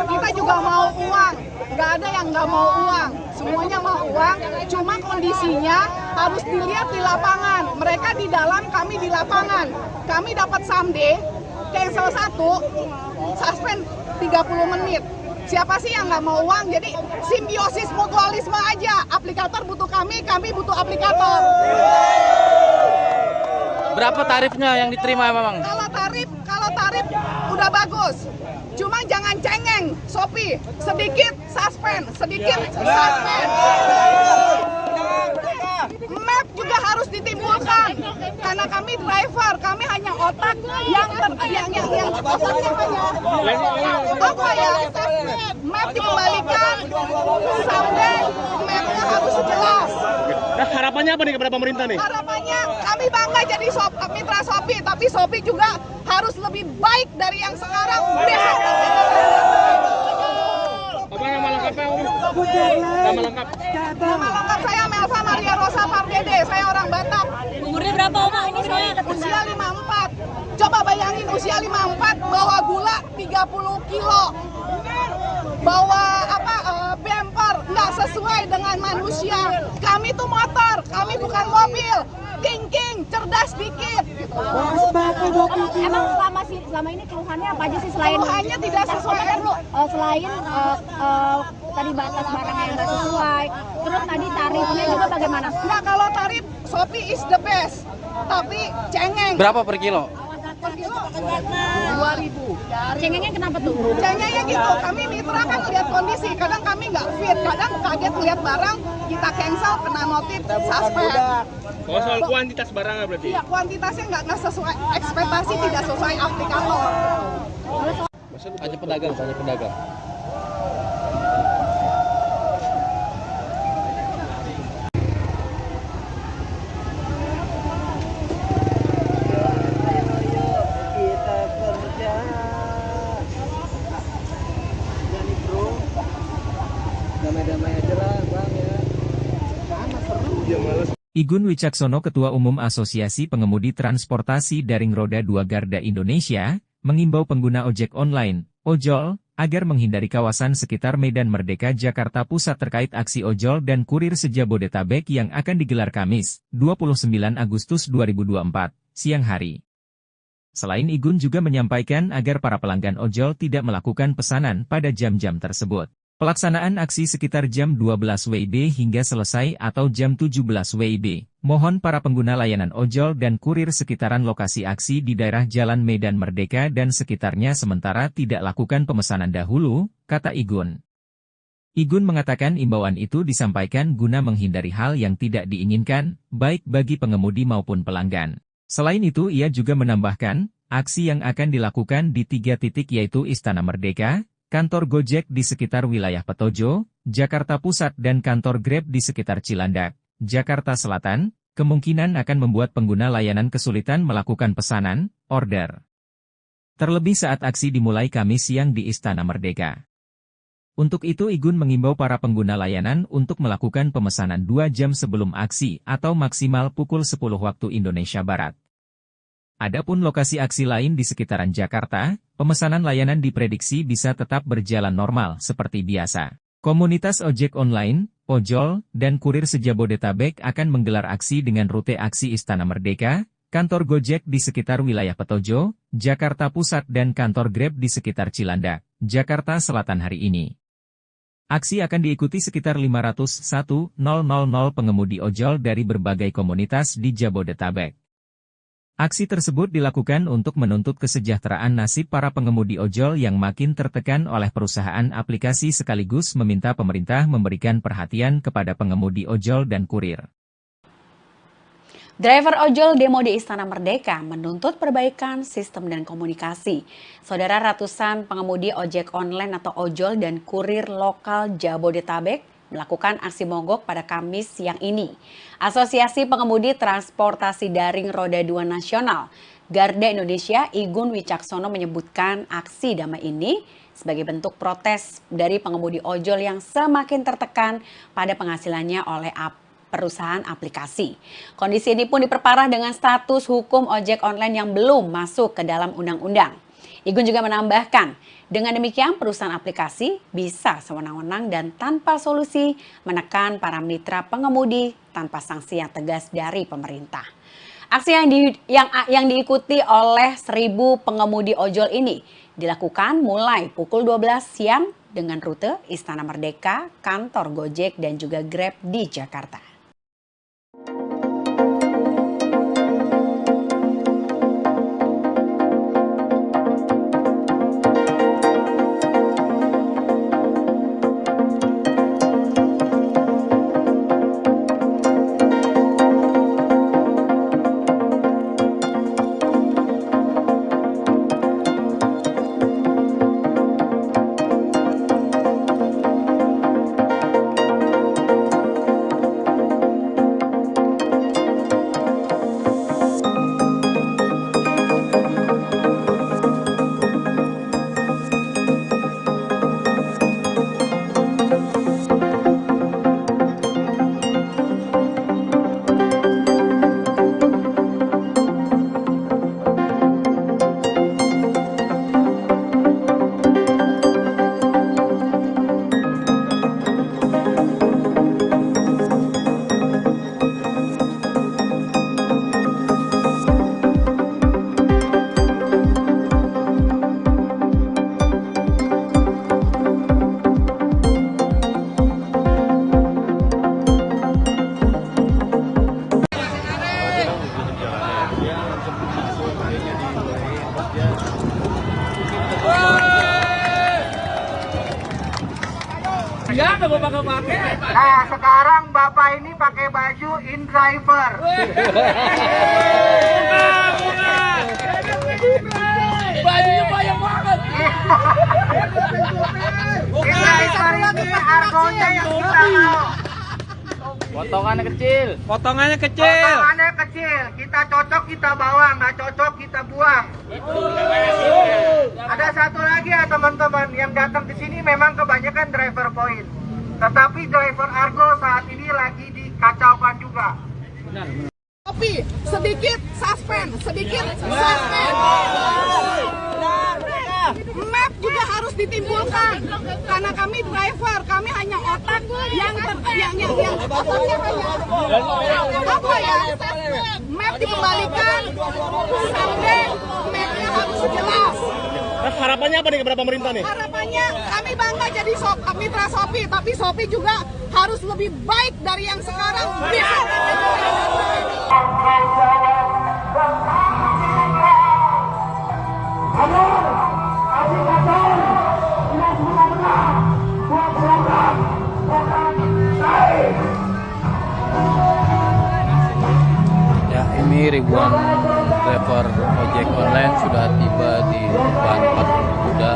Kita juga mau uang, nggak ada yang nggak mau uang, semuanya mau uang. Cuma kondisinya harus dilihat di lapangan. Mereka di dalam, kami di lapangan. Kami dapat someday, cancel 1, suspend 30 menit. Siapa sih yang nggak mau uang? Jadi simbiosis mutualisme aja. Aplikator butuh kami butuh aplikator. Berapa tarifnya yang diterima memang? Kalau tarif udah bagus. Cuma jangan cengeng, Shopee. Sedikit suspend, sedikit suspend. Map juga harus ditimbulkan karena kami driver, kami hanya otak yang otaknya hanya apa ya? Map dikembalikan, sampai mapnya harus jelas. Nah, harapannya apa nih kepada pemerintah nih? Harapannya kami bangga jadi mitra Shopee, tapi Shopee juga harus lebih baik dari yang sekarang. Apa nama lengkapnya, Om? Nama lengkap. Nama lengkap saya Melva Maria Rosa Pardede, saya orang Batak. Umurnya berapa Oma? Ini saya Usia 54. Coba bayangin usia 54 bawa gula 30 kilo. Bawa bumper nggak sesuai dengan manusia. Kami tuh motor, kami bukan mobil. Thinking, cerdas dikit. Emang selama ini keluhannya apa aja sih selain Keluhannya tidak sesuai. Selain tadi batas barangnya yang nggak sesuai, terus tadi tarifnya juga bagaimana? Nah, kalau tarif Shopee is the best, tapi cengeng. Berapa per kilo? Per kilo 2.000. Cengengnya kenapa tuh? Cengengnya gitu, kami mitra kan lihat kondisi, kadang kami nggak fit, kadang kaget lihat barang, kita cancel, kena notif, suspend. Oh, soal kuantitas barangnya berarti? Iya, kuantitasnya nggak sesuai, ekspektasi tidak sesuai aplikator. Hanya pedagang. Igun Wicaksono, Ketua Umum Asosiasi Pengemudi Transportasi Daring Roda 2 Garda Indonesia, mengimbau pengguna ojek online, ojol, agar menghindari kawasan sekitar Medan Merdeka Jakarta Pusat terkait aksi ojol dan kurir se-Jabodetabek yang akan digelar Kamis, 29 Agustus 2024, siang hari. Selain Igun juga menyampaikan agar para pelanggan ojol tidak melakukan pesanan pada jam-jam tersebut. Pelaksanaan aksi sekitar jam 12 WIB hingga selesai atau jam 17 WIB. Mohon para pengguna layanan ojol dan kurir sekitaran lokasi aksi di daerah Jalan Medan Merdeka dan sekitarnya sementara tidak lakukan pemesanan dahulu, kata Igun. Igun mengatakan imbauan itu disampaikan guna menghindari hal yang tidak diinginkan, baik bagi pengemudi maupun pelanggan. Selain itu ia juga menambahkan, aksi yang akan dilakukan di 3 titik yaitu Istana Merdeka, kantor Gojek di sekitar wilayah Petojo, Jakarta Pusat dan kantor Grab di sekitar Cilandak, Jakarta Selatan, kemungkinan akan membuat pengguna layanan kesulitan melakukan pesanan, order. Terlebih saat aksi dimulai Kamis siang di Istana Merdeka. Untuk itu Igun mengimbau para pengguna layanan untuk melakukan pemesanan 2 jam sebelum aksi atau maksimal pukul 10 waktu Indonesia Barat. Adapun lokasi aksi lain di sekitaran Jakarta, pemesanan layanan diprediksi bisa tetap berjalan normal seperti biasa. Komunitas ojek online, ojol, dan kurir se-Jabodetabek akan menggelar aksi dengan rute aksi Istana Merdeka, kantor Gojek di sekitar wilayah Petojo, Jakarta Pusat dan kantor Grab di sekitar Cilandak, Jakarta Selatan hari ini. Aksi akan diikuti sekitar 501.000 pengemudi ojol dari berbagai komunitas di Jabodetabek. Aksi tersebut dilakukan untuk menuntut kesejahteraan nasib para pengemudi ojol yang makin tertekan oleh perusahaan aplikasi sekaligus meminta pemerintah memberikan perhatian kepada pengemudi ojol dan kurir. Driver ojol demo di Istana Merdeka menuntut perbaikan sistem dan komunikasi. Saudara, ratusan pengemudi ojek online atau ojol dan kurir lokal Jabodetabek melakukan aksi mogok pada Kamis siang ini. Asosiasi Pengemudi Transportasi Daring Roda 2 Nasional, Garda Indonesia, Igun Wicaksono menyebutkan aksi damai ini sebagai bentuk protes dari pengemudi ojol yang semakin tertekan pada penghasilannya oleh perusahaan aplikasi. Kondisi ini pun diperparah dengan status hukum ojek online yang belum masuk ke dalam undang-undang. Igun juga menambahkan, dengan demikian perusahaan aplikasi bisa sewenang-wenang dan tanpa solusi menekan para mitra pengemudi tanpa sanksi yang tegas dari pemerintah. Aksi yang diikuti oleh 1.000 pengemudi ojol ini dilakukan mulai pukul 12 siang dengan rute Istana Merdeka, kantor Gojek dan juga Grab di Jakarta. Nah, sekarang Bapak ini pakai baju InDriver. Bajunya banyak banget. InDriver ini argonya yang kita mau. Potongannya kecil. Potongannya kecil. Kita cocok kita bawa, nggak cocok kita buang. Ada satu lagi ya teman-teman, yang datang ke sini memang kebanyakan driver point. Tetapi driver Argo saat ini lagi dikacaukan juga. Tapi sedikit suspend. Map juga harus ditimbulkan karena kami driver, kami hanya otak yang otaknya hanya apa ya? Map dikembalikan sampai map jelas. Nah, harapannya apa nih kepada pemerintah nih? Harapannya kami bangga jadi mitra Shopee, tapi Shopee juga harus lebih baik dari yang sekarang. Ya, ini ribuan driver ojek online sudah tiba di depan patung kuda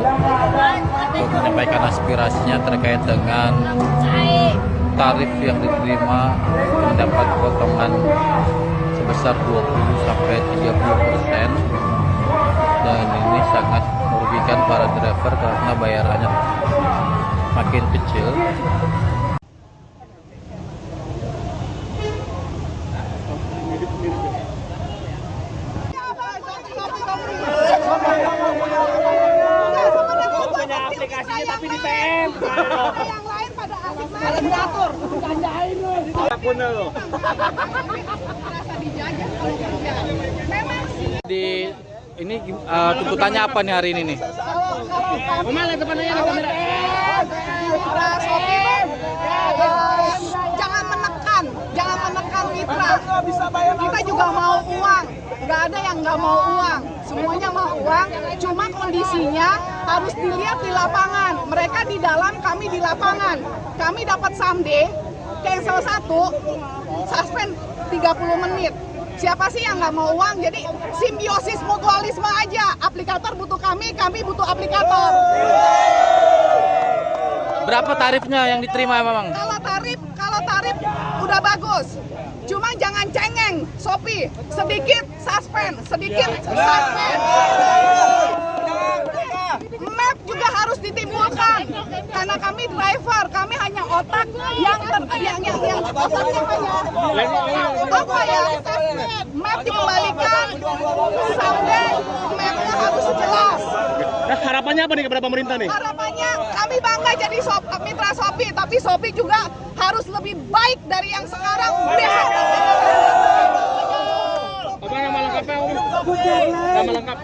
untuk menyampaikan aspirasinya terkait dengan tarif yang diterima mendapat potongan sebesar 20-30%, dan ini sangat merugikan para driver karena bayarannya makin kecil. Punya aplikasinya tapi di PM. Yang lain pada asik main diatur. Gandain lu. Punya lo. Merasa dijajah kalau kerja. Memang sih. Di ini tuntutannya apa nih hari ini nih? Omel depannya ada kamera. Mitra Shopee jangan menekan mitra. Kita juga mau uang, nggak ada yang nggak mau uang, semuanya mau uang. Cuma kondisinya harus dilihat di lapangan. Mereka di dalam, kami di lapangan. Kami dapat someday, cancel 1, suspend 30 menit. Siapa sih yang nggak mau uang? Jadi simbiosis mutualisme aja. Aplikator butuh kami butuh aplikator. Berapa tarifnya yang diterima memang? Kalau tarif udah bagus. Cuma jangan cengeng, Shopee. Sedikit suspend. Map juga harus ditimbulkan. Karena kami driver, kami hanya otak yang otaknya hanya apa ya? Map dikembalikan, someday mapnya harus jelas. Nah, harapannya apa nih kepada pemerintah nih? Harapannya kami bangga jadi mitra Shopee, tapi Shopee juga harus lebih baik dari yang sekarang. Apa nama lengkapnya? Nama lengkap.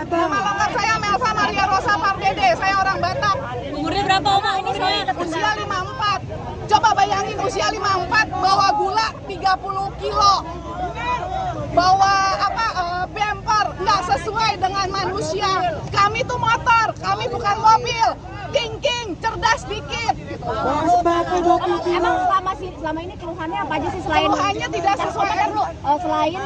Nama lengkap saya Melva Maria Rosa Pardede, saya orang Batak. Umurnya berapa Oma ini saya? Usia 54. Coba bayangin usia 54 bawa gula 30 kilo. Bawa bumper nggak sesuai dengan manusia. Kami tuh motor, kami bukan mobil. Thinking, cerdas dikit. Gitu. Emang selama ini keluhannya apa aja sih selain Keluhannya tidak sesuai. Selain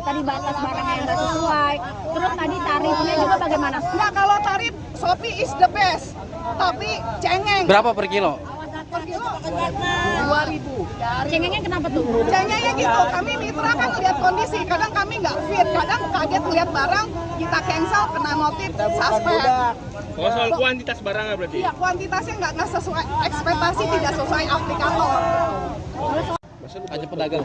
tadi batas barang yang nggak sesuai, terus tadi tarifnya juga bagaimana? Nah, kalau tarif Shopee is the best, tapi cengeng. Berapa per kilo? Per kilo 2.000. Cengengnya kenapa tuh? Cengengnya gitu, kami mitra kan lihat kondisi, kadang kami nggak fit, kadang kaget lihat barang, kita cancel, kena notif, suspend. Oh, soal kuantitas barangnya berarti? Iya, kuantitasnya nggak sesuai, ekspektasi tidak sesuai aplikator. Hanya pedagang.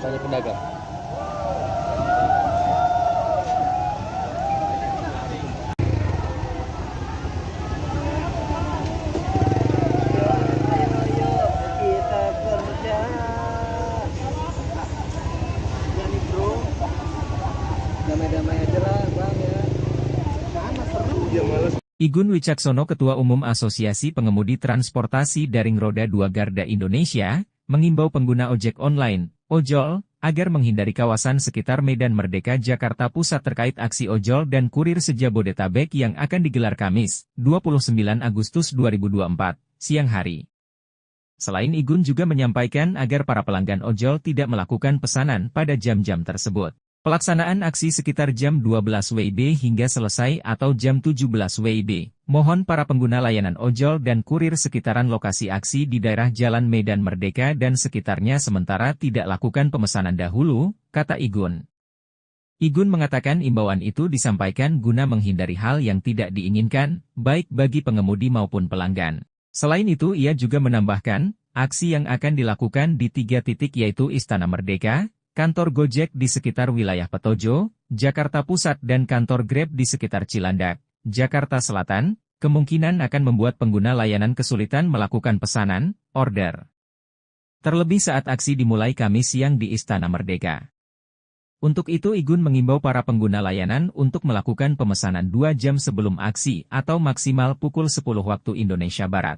Igun Wicaksono, Ketua Umum Asosiasi Pengemudi Transportasi Daring Roda 2 Garda Indonesia, mengimbau pengguna ojek online, ojol, agar menghindari kawasan sekitar Medan Merdeka Jakarta Pusat terkait aksi ojol dan kurir se-Jabodetabek yang akan digelar Kamis, 29 Agustus 2024, siang hari. Selain Igun juga menyampaikan agar para pelanggan ojol tidak melakukan pesanan pada jam-jam tersebut. Pelaksanaan aksi sekitar jam 12 WIB hingga selesai atau jam 17 WIB. Mohon para pengguna layanan ojol dan kurir sekitaran lokasi aksi di daerah Jalan Medan Merdeka dan sekitarnya sementara tidak lakukan pemesanan dahulu, kata Igun. Igun mengatakan imbauan itu disampaikan guna menghindari hal yang tidak diinginkan, baik bagi pengemudi maupun pelanggan. Selain itu ia juga menambahkan, aksi yang akan dilakukan di 3 titik yaitu Istana Merdeka, kantor Gojek di sekitar wilayah Petojo, Jakarta Pusat dan kantor Grab di sekitar Cilandak, Jakarta Selatan, kemungkinan akan membuat pengguna layanan kesulitan melakukan pesanan, order. Terlebih saat aksi dimulai Kamis siang di Istana Merdeka. Untuk itu Igun mengimbau para pengguna layanan untuk melakukan pemesanan 2 jam sebelum aksi atau maksimal pukul 10 waktu Indonesia Barat.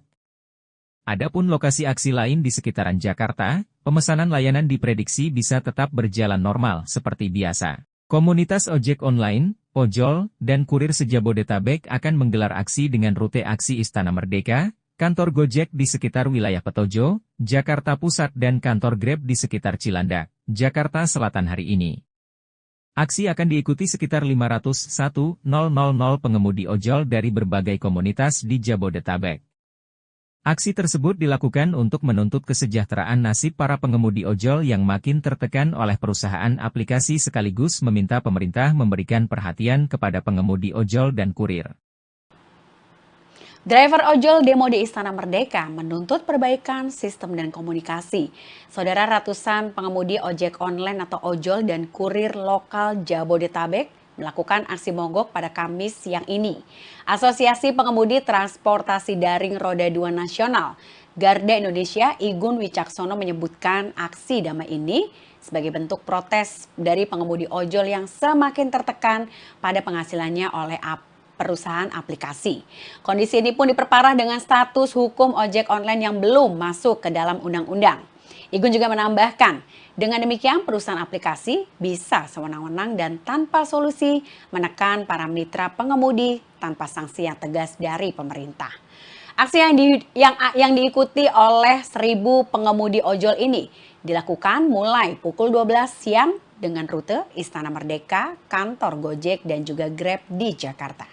Adapun lokasi aksi lain di sekitaran Jakarta, pemesanan layanan diprediksi bisa tetap berjalan normal seperti biasa. Komunitas ojek online, ojol, dan kurir se-Jabodetabek akan menggelar aksi dengan rute aksi Istana Merdeka, kantor Gojek di sekitar wilayah Petojo, Jakarta Pusat dan kantor Grab di sekitar Cilandak, Jakarta Selatan hari ini. Aksi akan diikuti sekitar 501.000 pengemudi ojol dari berbagai komunitas di Jabodetabek. Aksi tersebut dilakukan untuk menuntut kesejahteraan nasib para pengemudi ojol yang makin tertekan oleh perusahaan aplikasi sekaligus meminta pemerintah memberikan perhatian kepada pengemudi ojol dan kurir. Driver ojol demo di Istana Merdeka menuntut perbaikan sistem dan komunikasi. Saudara, ratusan pengemudi ojek online atau ojol dan kurir lokal Jabodetabek melakukan aksi mogok pada Kamis siang ini. Asosiasi Pengemudi Transportasi Daring Roda 2 Nasional, Garda Indonesia, Igun Wicaksono menyebutkan aksi damai ini sebagai bentuk protes dari pengemudi ojol yang semakin tertekan pada penghasilannya oleh perusahaan aplikasi. Kondisi ini pun diperparah dengan status hukum ojek online yang belum masuk ke dalam undang-undang. Igun juga menambahkan, dengan demikian perusahaan aplikasi bisa sewenang-wenang dan tanpa solusi menekan para mitra pengemudi tanpa sanksi yang tegas dari pemerintah. Aksi yang diikuti oleh 1.000 pengemudi ojol ini dilakukan mulai pukul 12 siang dengan rute Istana Merdeka, kantor Gojek dan juga Grab di Jakarta.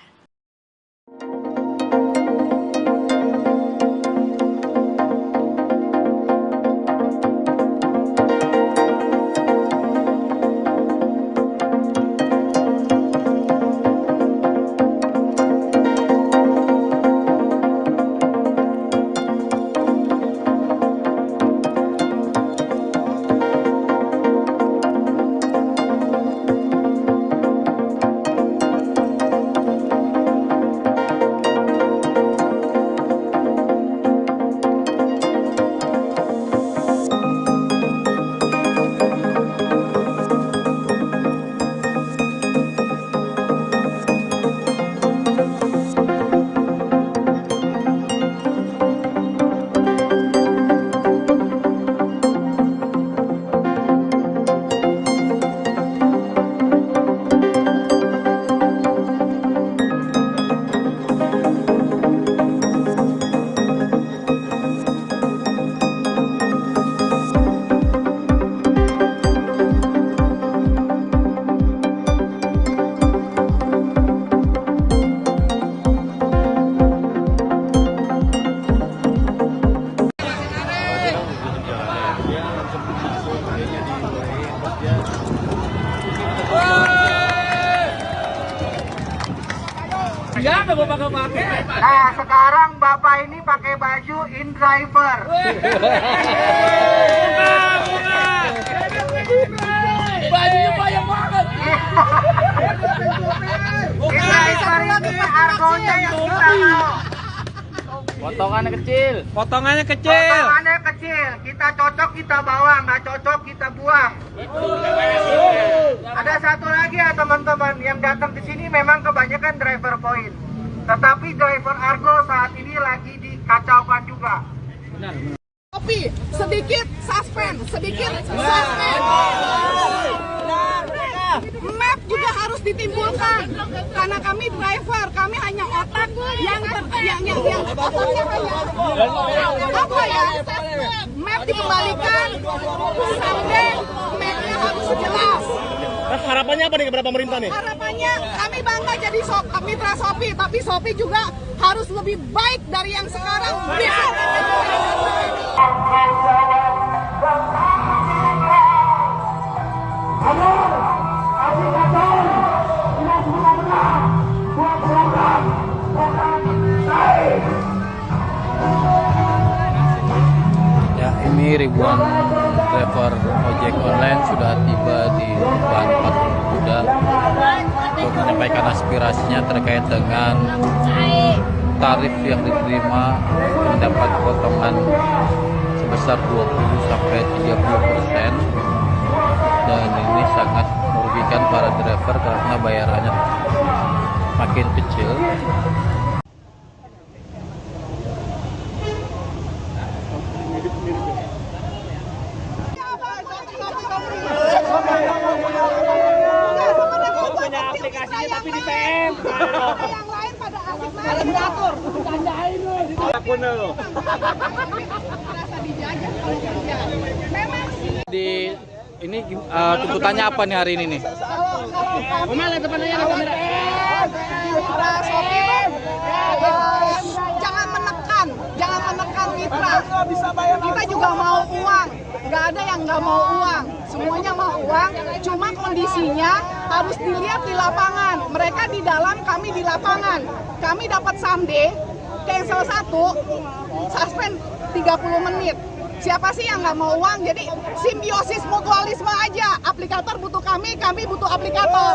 Nah, sekarang Bapak ini pakai baju InDriver. Bajunya banyak banget. InDriver ini argonya yang kita mau. Potongannya kecil. Potongannya kecil. Kita cocok kita bawa, nggak cocok kita buang. Ada satu lagi ya teman-teman, yang datang ke sini memang kebanyakan driver point. Tetapi driver Argo saat ini lagi dikacaukan juga. Tapi sedikit suspend. Map juga harus ditimbulkan karena kami driver, kami hanya otak yang otaknya hanya apa ya? Map dikembalikan sampai mapnya harus jelas. Harapannya apa nih kepada pemerintah nih? Harapannya kami bangga jadi mitra Shopee, tapi Shopee juga harus lebih baik dari yang sekarang. Ya, ini ribuan driver ojek online sudah tiba di depan patung kuda untuk menyampaikan aspirasinya terkait dengan tarif yang diterima mendapat potongan sebesar 20 sampai 30%, dan ini sangat merugikan merugikan para driver karena bayarannya makin kecil. Punya aplikasinya tapi di PM. Yang lain pada asik main diatur. Bercandain lu. Apapun lo. Merasa dijajah kalau kerja. Memang sih. Di ini tuntutannya apa nih hari ini nih? Kemana depannya kamera? Mitra Shopee jangan menekan mitra. Kita juga mau uang, nggak ada yang nggak mau uang, semuanya mau uang. Cuma kondisinya harus dilihat di lapangan. Mereka di dalam, kami di lapangan. Kami dapat someday, cancel 1, suspend 30 menit. Siapa sih yang nggak mau uang? Jadi simbiosis mutualisme aja. Aplikator butuh kami butuh aplikator.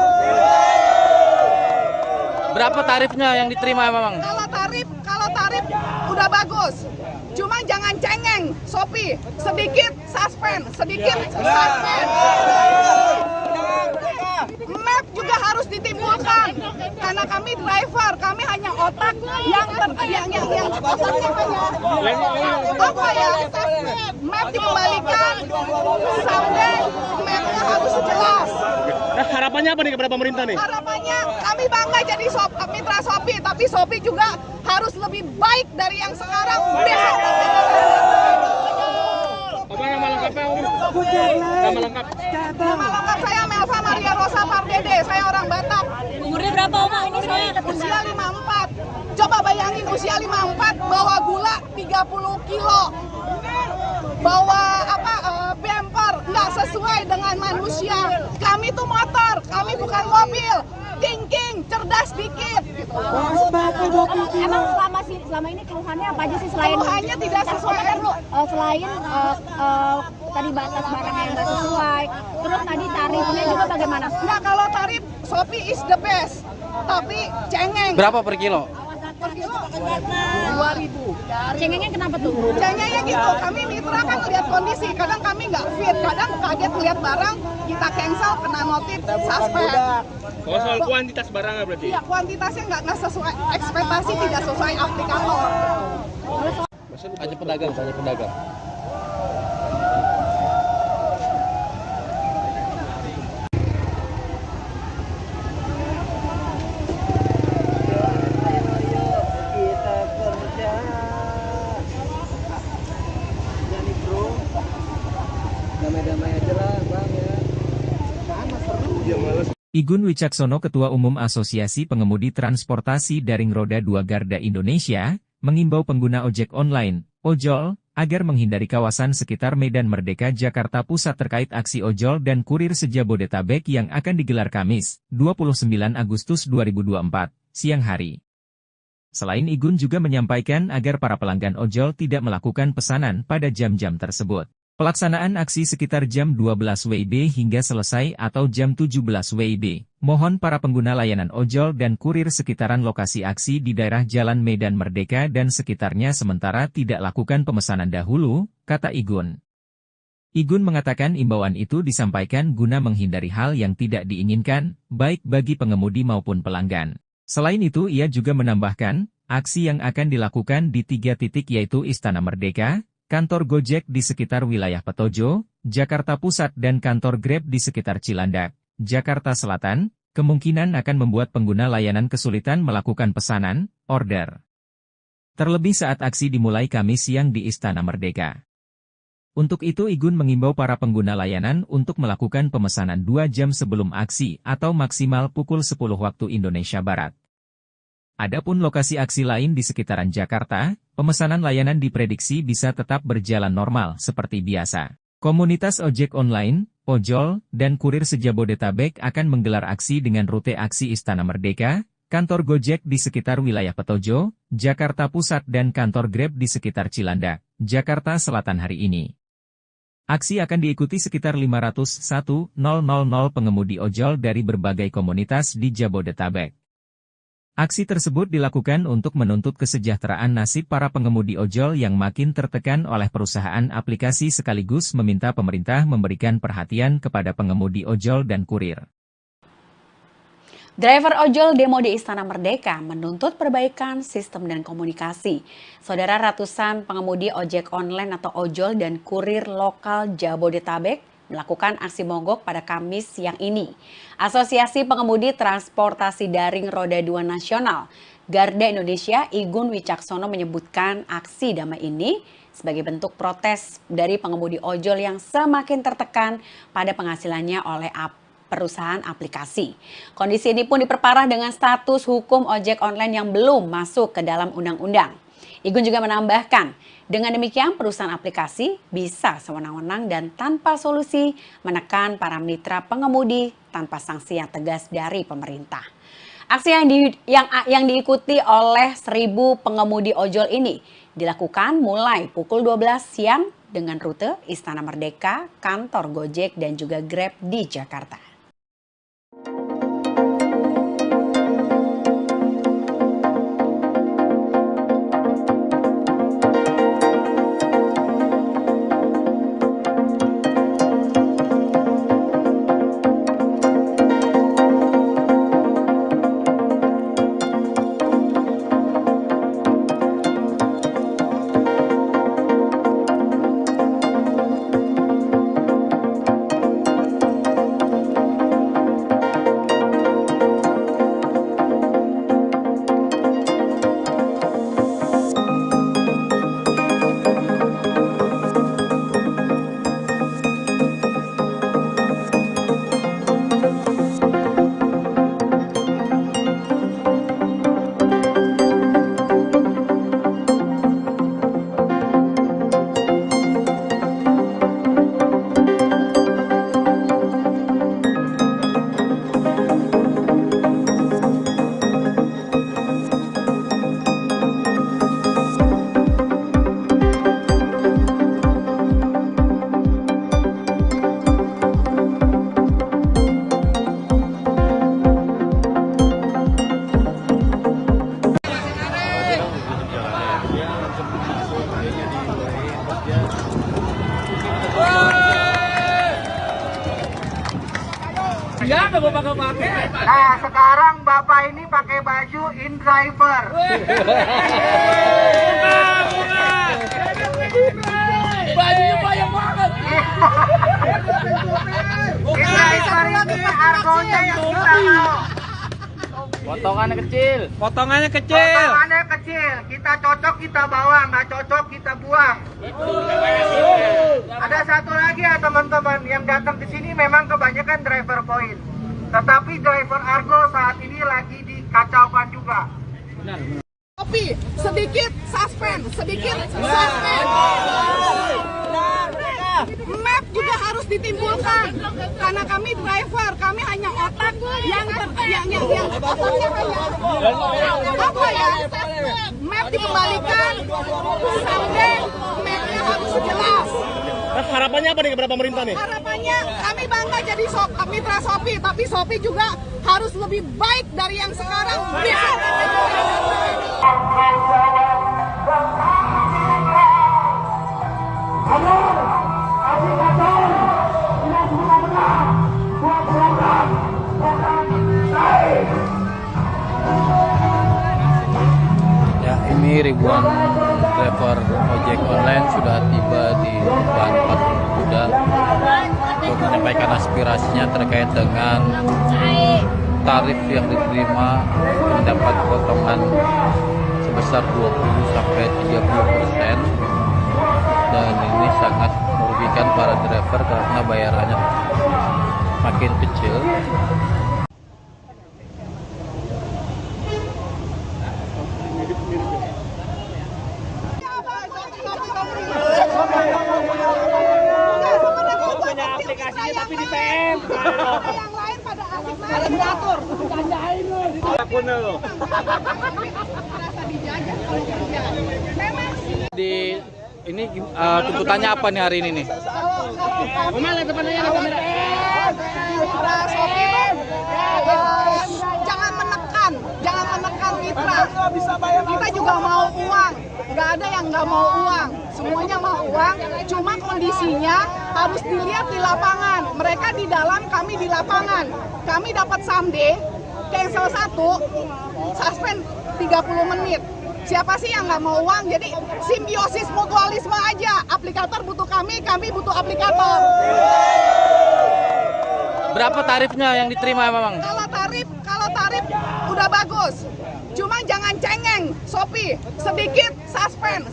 Berapa tarifnya yang diterima memang? Kalau tarif udah bagus. Cuma jangan cengeng, Shopee. Sedikit suspend. Map juga harus ditimbulkan. Karena kami driver, kami hanya otak yang otaknya hanya apa ya? Map dikembalikan, someday mapnya harus jelas. Nah, harapannya apa nih kepada pemerintah nih? Harapannya kami bangga jadi mitra Shopee, tapi Shopee juga harus lebih baik dari yang sekarang. Besok Apa nama lengkapnya? Nama lengkap. nama lengkap saya Melva Maria Rosa Pardede, saya orang Batak. Umurnya berapa Oma ini saya? Usia 54. Coba bayangin usia 54 bawa gula 30 kilo. Bawa bumper nggak sesuai dengan manusia. Kami tuh motor, kami bukan mobil. Thinking, cerdas dikit. Gitu. Emang selama ini keluhannya apa aja sih selain Keluhannya tidak sesuai. Selain tadi batas barang yang nggak sesuai, terus tadi tarifnya juga bagaimana? Nggak, kalau tarif Shopee is the best. Tapi cengeng. Berapa per kilo? Per kilo 2.000. Cengengnya kenapa tuh? Cengengnya gitu, kami mitra kan lihat kondisi, kadang kami nggak fit, kadang kaget lihat barang, kita cancel, kena notif, suspend. Oh, soal kuantitas barangnya berarti? Iya, kuantitasnya nggak sesuai, ekspektasi tidak sesuai aplikator. Hanya pedagang. Igun Wicaksono, Ketua Umum Asosiasi Pengemudi Transportasi Daring Roda 2 Garda Indonesia, mengimbau pengguna ojek online, ojol, agar menghindari kawasan sekitar Medan Merdeka Jakarta Pusat terkait aksi ojol dan kurir se-Jabodetabek yang akan digelar Kamis, 29 Agustus 2024, siang hari. Selain Igun juga menyampaikan agar para pelanggan ojol tidak melakukan pesanan pada jam-jam tersebut. Pelaksanaan aksi sekitar jam 12 WIB hingga selesai atau jam 17 WIB. Mohon para pengguna layanan ojol dan kurir sekitaran lokasi aksi di daerah Jalan Medan Merdeka dan sekitarnya sementara tidak lakukan pemesanan dahulu, kata Igun. Igun mengatakan imbauan itu disampaikan guna menghindari hal yang tidak diinginkan, baik bagi pengemudi maupun pelanggan. Selain itu ia juga menambahkan, aksi yang akan dilakukan di 3 titik yaitu Istana Merdeka, kantor Gojek di sekitar wilayah Petojo, Jakarta Pusat dan kantor Grab di sekitar Cilandak, Jakarta Selatan, kemungkinan akan membuat pengguna layanan kesulitan melakukan pesanan, order. Terlebih saat aksi dimulai Kamis siang di Istana Merdeka. Untuk itu Igun mengimbau para pengguna layanan untuk melakukan pemesanan 2 jam sebelum aksi atau maksimal pukul 10 waktu Indonesia Barat. Adapun lokasi aksi lain di sekitaran Jakarta, pemesanan layanan diprediksi bisa tetap berjalan normal seperti biasa. Komunitas ojek online, ojol, dan kurir se-Jabodetabek akan menggelar aksi dengan rute aksi Istana Merdeka, kantor Gojek di sekitar wilayah Petojo, Jakarta Pusat dan kantor Grab di sekitar Cilandak, Jakarta Selatan hari ini. Aksi akan diikuti sekitar 501.000 pengemudi ojol dari berbagai komunitas di Jabodetabek. Aksi tersebut dilakukan untuk menuntut kesejahteraan nasib para pengemudi ojol yang makin tertekan oleh perusahaan aplikasi sekaligus meminta pemerintah memberikan perhatian kepada pengemudi ojol dan kurir. Driver ojol demo di Istana Merdeka menuntut perbaikan sistem dan komunikasi. Saudara, ratusan pengemudi ojek online atau ojol dan kurir lokal Jabodetabek melakukan aksi mogok pada Kamis siang ini. Asosiasi Pengemudi Transportasi Daring Roda 2 Nasional Garda Indonesia Igun Wicaksono menyebutkan aksi damai ini sebagai bentuk protes dari pengemudi ojol yang semakin tertekan pada penghasilannya oleh perusahaan aplikasi. Kondisi ini pun diperparah dengan status hukum ojek online yang belum masuk ke dalam undang-undang. Igun juga menambahkan, dengan demikian perusahaan aplikasi bisa sewenang-wenang dan tanpa solusi menekan para mitra pengemudi tanpa sanksi yang tegas dari pemerintah. Aksi yang diikuti oleh 1.000 pengemudi ojol ini dilakukan mulai pukul 12 siang dengan rute Istana Merdeka, kantor Gojek dan juga Grab di Jakarta. Nah, sekarang Bapak ini pakai baju InDriver. Bajunya banyak banget. InDriver ini argonya yang kita mau. Potongannya kecil. Potongannya kecil. Kita cocok kita bawa, nggak cocok kita buang. Ada satu lagi ya teman-teman, yang datang ke sini memang kebanyakan driver point. Tetapi driver Argo saat ini lagi dikacaukan juga. Tapi sedikit suspend. Map juga harus ditimbulkan karena kami driver, kami hanya otak yang otaknya hanya apa ya? Map dikembalikan, sampai mapnya harus jelas. Harapannya apa nih kepada pemerintah nih? Harapannya kami bangga jadi mitra Shopee, tapi Shopee juga harus lebih baik dari yang sekarang. Ya, ini ribuan driver ojek online sudah tiba di depan patung kuda untuk menyampaikan aspirasinya terkait dengan tarif yang diterima mendapat potongan sebesar 20-30%, dan ini sangat merugikan para driver karena bayarannya makin kecil. Punya aplikasinya tapi di PM. Yang lain pada asik main diatur. Janjain lu. Merasa dijajah kalau kerja. Memang Di ini tuntutannya apa nih hari ini nih? Jangan menekan mitra. Kita juga mau uang. Nggak ada yang nggak mau uang. Semuanya mau uang. Cuma kondisinya harus dilihat di lapangan. Mereka di dalam, kami di lapangan. Kami dapat someday cancel 1, suspend 30 menit. Siapa sih yang nggak mau uang? Jadi simbiosis mutualisme aja. Aplikator butuh kami butuh aplikator. Berapa tarifnya yang diterima memang? Kalau tarif udah bagus. Cuma jangan cengeng, Shopee. Sedikit suspend.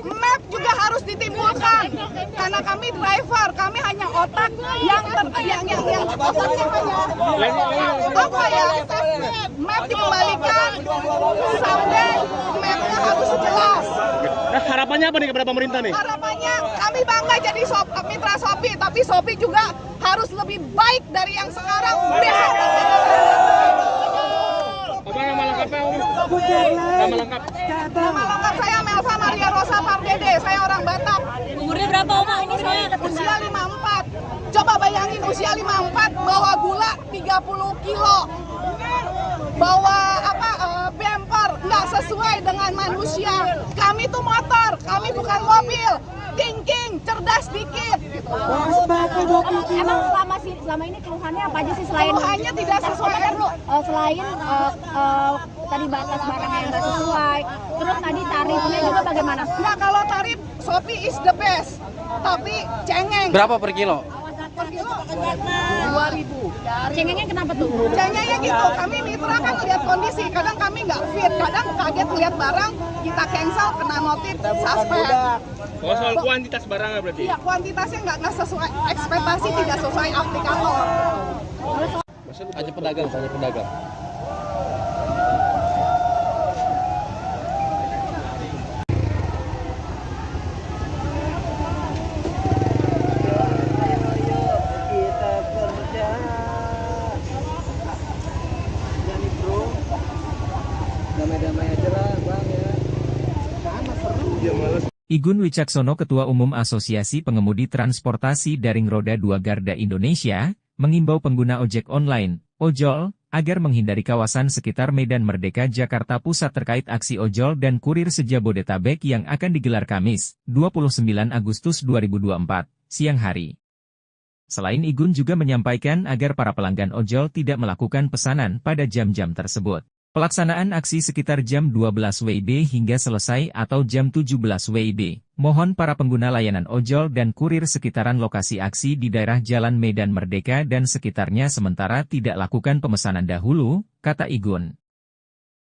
Map juga harus ditimbulkan. Karena kami driver, kami hanya otak yang otaknya hanya apa ya? Map dikembalikan, sampai mapnya harus jelas. Nah, harapannya apa nih kepada pemerintah nih? Harapannya kami bangga jadi mitra Shopee, tapi Shopee juga harus lebih baik dari yang sekarang. Besok. Apa nama lengkapnya, Om? Nama lengkap? Nama lengkap saya Melva Maria Rosa Pardede, saya orang Batak. Umurnya berapa Oma? Usia 54. Coba bayangin usia 54 bawa gula 30 kilo. Bawa bumper nggak sesuai dengan manusia. Kami tuh motor, kami bukan mobil. Thinking, cerdas dikit. Gitu. Emang selama ini keluhannya apa aja sih selain Keluhannya tidak sesuai. Selain tadi batas barang yang nggak sesuai, terus tadi tarifnya juga bagaimana? Nah, kalau tarif Shopee is the best, tapi cengeng. Berapa per kilo? Per kilo 2.000. Cengengnya kenapa tuh? Cengengnya gitu, kami mitra kan lihat kondisi, kadang kami nggak fit, kadang kaget lihat barang, kita cancel, kena notif, suspend. Oh, soal kuantitas barangnya berarti? Iya, kuantitasnya nggak sesuai, ekspektasi tidak sesuai aplikator. Hanya pedagang. Igun Wicaksono, Ketua Umum Asosiasi Pengemudi Transportasi Daring Roda 2 Garda Indonesia, mengimbau pengguna ojek online, ojol, agar menghindari kawasan sekitar Medan Merdeka Jakarta Pusat terkait aksi ojol dan kurir se-Jabodetabek yang akan digelar Kamis, 29 Agustus 2024, siang hari. Selain Igun juga menyampaikan agar para pelanggan ojol tidak melakukan pesanan pada jam-jam tersebut. Pelaksanaan aksi sekitar jam 12 WIB hingga selesai atau jam 17 WIB. Mohon para pengguna layanan ojol dan kurir sekitaran lokasi aksi di daerah Jalan Medan Merdeka dan sekitarnya sementara tidak lakukan pemesanan dahulu, kata Igun.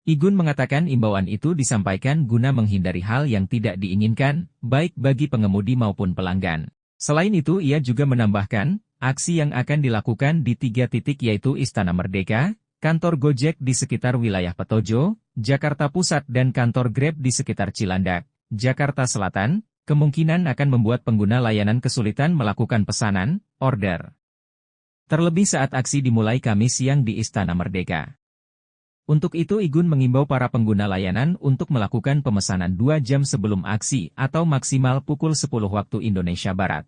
Igun mengatakan imbauan itu disampaikan guna menghindari hal yang tidak diinginkan, baik bagi pengemudi maupun pelanggan. Selain itu ia juga menambahkan, aksi yang akan dilakukan di 3 titik yaitu Istana Merdeka, kantor Gojek di sekitar wilayah Petojo, Jakarta Pusat dan kantor Grab di sekitar Cilandak, Jakarta Selatan, kemungkinan akan membuat pengguna layanan kesulitan melakukan pesanan, order. Terlebih saat aksi dimulai Kamis siang di Istana Merdeka. Untuk itu Igun mengimbau para pengguna layanan untuk melakukan pemesanan 2 jam sebelum aksi atau maksimal pukul 10 waktu Indonesia Barat.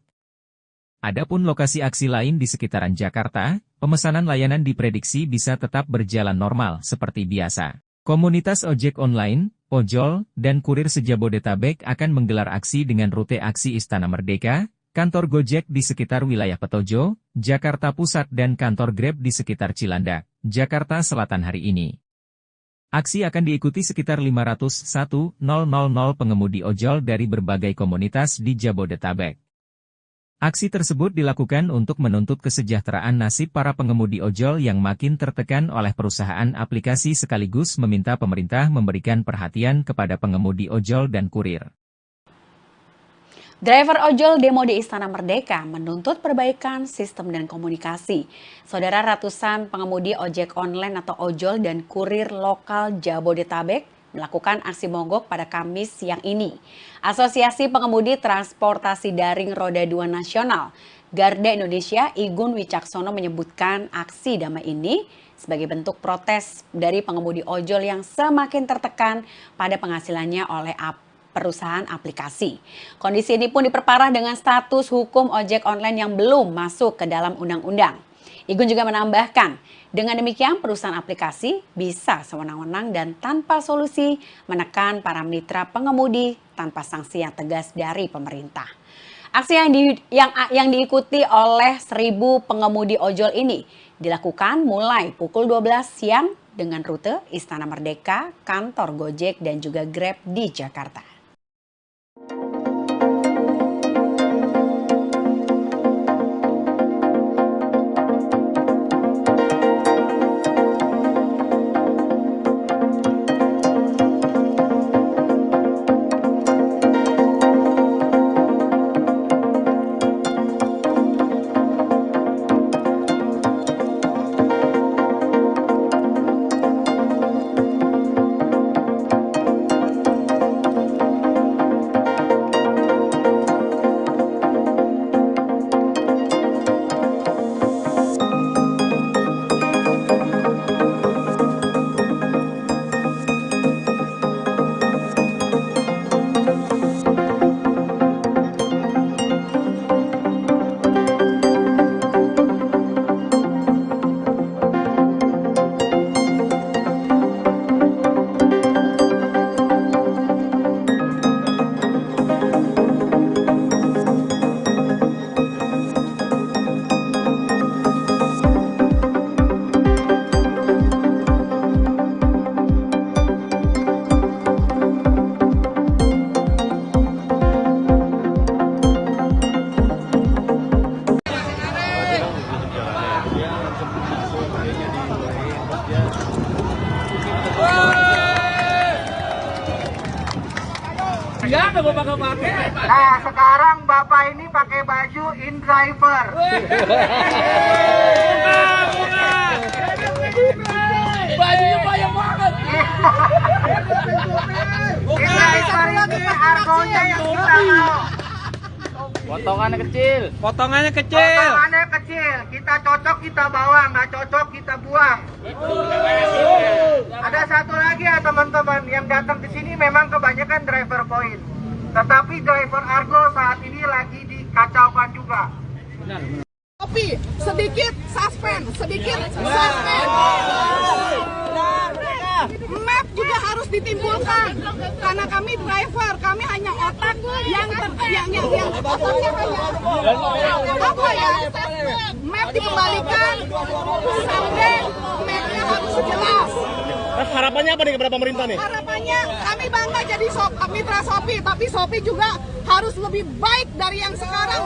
Adapun lokasi aksi lain di sekitaran Jakarta, pemesanan layanan diprediksi bisa tetap berjalan normal seperti biasa. Komunitas ojek online, ojol, dan kurir se-Jabodetabek akan menggelar aksi dengan rute aksi Istana Merdeka, kantor Gojek di sekitar wilayah Petojo, Jakarta Pusat dan kantor Grab di sekitar Cilandak, Jakarta Selatan hari ini. Aksi akan diikuti sekitar 501.000 pengemudi ojol dari berbagai komunitas di Jabodetabek. Aksi tersebut dilakukan untuk menuntut kesejahteraan nasib para pengemudi ojol yang makin tertekan oleh perusahaan aplikasi sekaligus meminta pemerintah memberikan perhatian kepada pengemudi ojol dan kurir. Driver ojol demo di Istana Merdeka menuntut perbaikan sistem dan komunikasi. Saudara, ratusan pengemudi ojek online atau ojol dan kurir lokal Jabodetabek melakukan aksi mogok pada Kamis siang ini. Asosiasi Pengemudi Transportasi Daring Roda 2 Nasional Garda Indonesia Igun Wicaksono menyebutkan aksi damai ini sebagai bentuk protes dari pengemudi ojol yang semakin tertekan pada penghasilannya oleh perusahaan aplikasi. Kondisi ini pun diperparah dengan status hukum ojek online yang belum masuk ke dalam undang-undang. Igun juga menambahkan, dengan demikian perusahaan aplikasi bisa sewenang-wenang dan tanpa solusi menekan para mitra pengemudi tanpa sanksi yang tegas dari pemerintah. Aksi yang diikuti oleh 1.000 pengemudi ojol ini dilakukan mulai pukul 12 siang dengan rute Istana Merdeka, kantor Gojek dan juga Grab di Jakarta. Nah, sekarang Bapak ini pakai baju InDriver. Bajunya banyak banget. InDriver ini argonya yang kita mau. Potongannya kecil. Potongannya kecil. Kita cocok kita bawa, nggak cocok kita buang. Ada satu lagi ya teman-teman, yang datang ke sini memang kebanyakan driver point. Tetapi driver Argo saat ini lagi dikacaukan juga. Tapi sedikit suspend. Map juga harus ditimbulkan karena kami driver, kami hanya otak yang otaknya hanya apa ya? Map dikembalikan sampai mapnya harus jelas. Harapannya apa nih kepada pemerintah nih? Harapannya kami bangga jadi mitra Shopee, tapi Shopee juga harus lebih baik dari yang sekarang.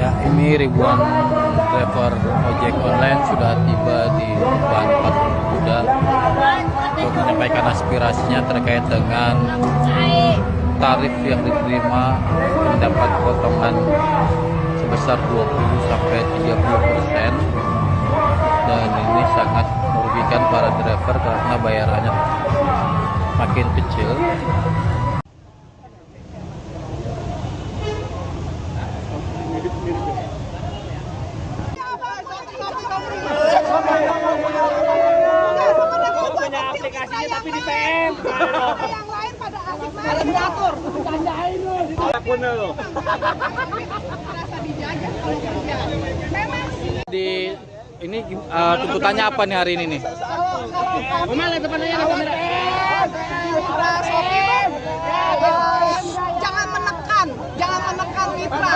Ya, ini ribuan driver ojek online sudah tiba di depan Patung Kuda untuk menyampaikan aspirasinya terkait dengan tarif yang diterima mendapat potongan sebesar 20 sampai 30%, dan ini sangat merugikan para driver karena bayarannya makin kecil. Aplikasinya tapi di PM. Yang lain pada asik main diatur. Jandain lu. Merasa dijajah kalau kerja. Memang sih. Di ini tuntutannya apa nih hari ini nih? Mitra Shopee jangan menekan mitra.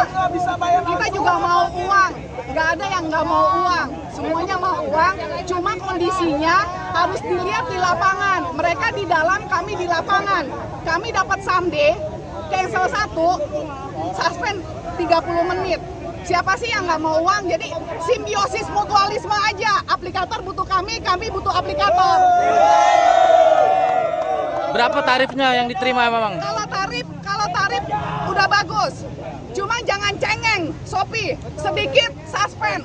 Kita juga mau uang. Nggak ada yang nggak mau uang. Semuanya mau uang. Cuma kondisinya harus dilihat di lapangan. Mereka di dalam, kami di lapangan. Kami dapat someday, cancel 1, suspend 30 menit. Siapa sih yang nggak mau uang? Jadi simbiosis mutualisme aja. Aplikator butuh kami butuh aplikator. Berapa tarifnya yang diterima memang? Kalau tarif udah bagus. Cuma jangan cengeng, Shopee. Sedikit suspend.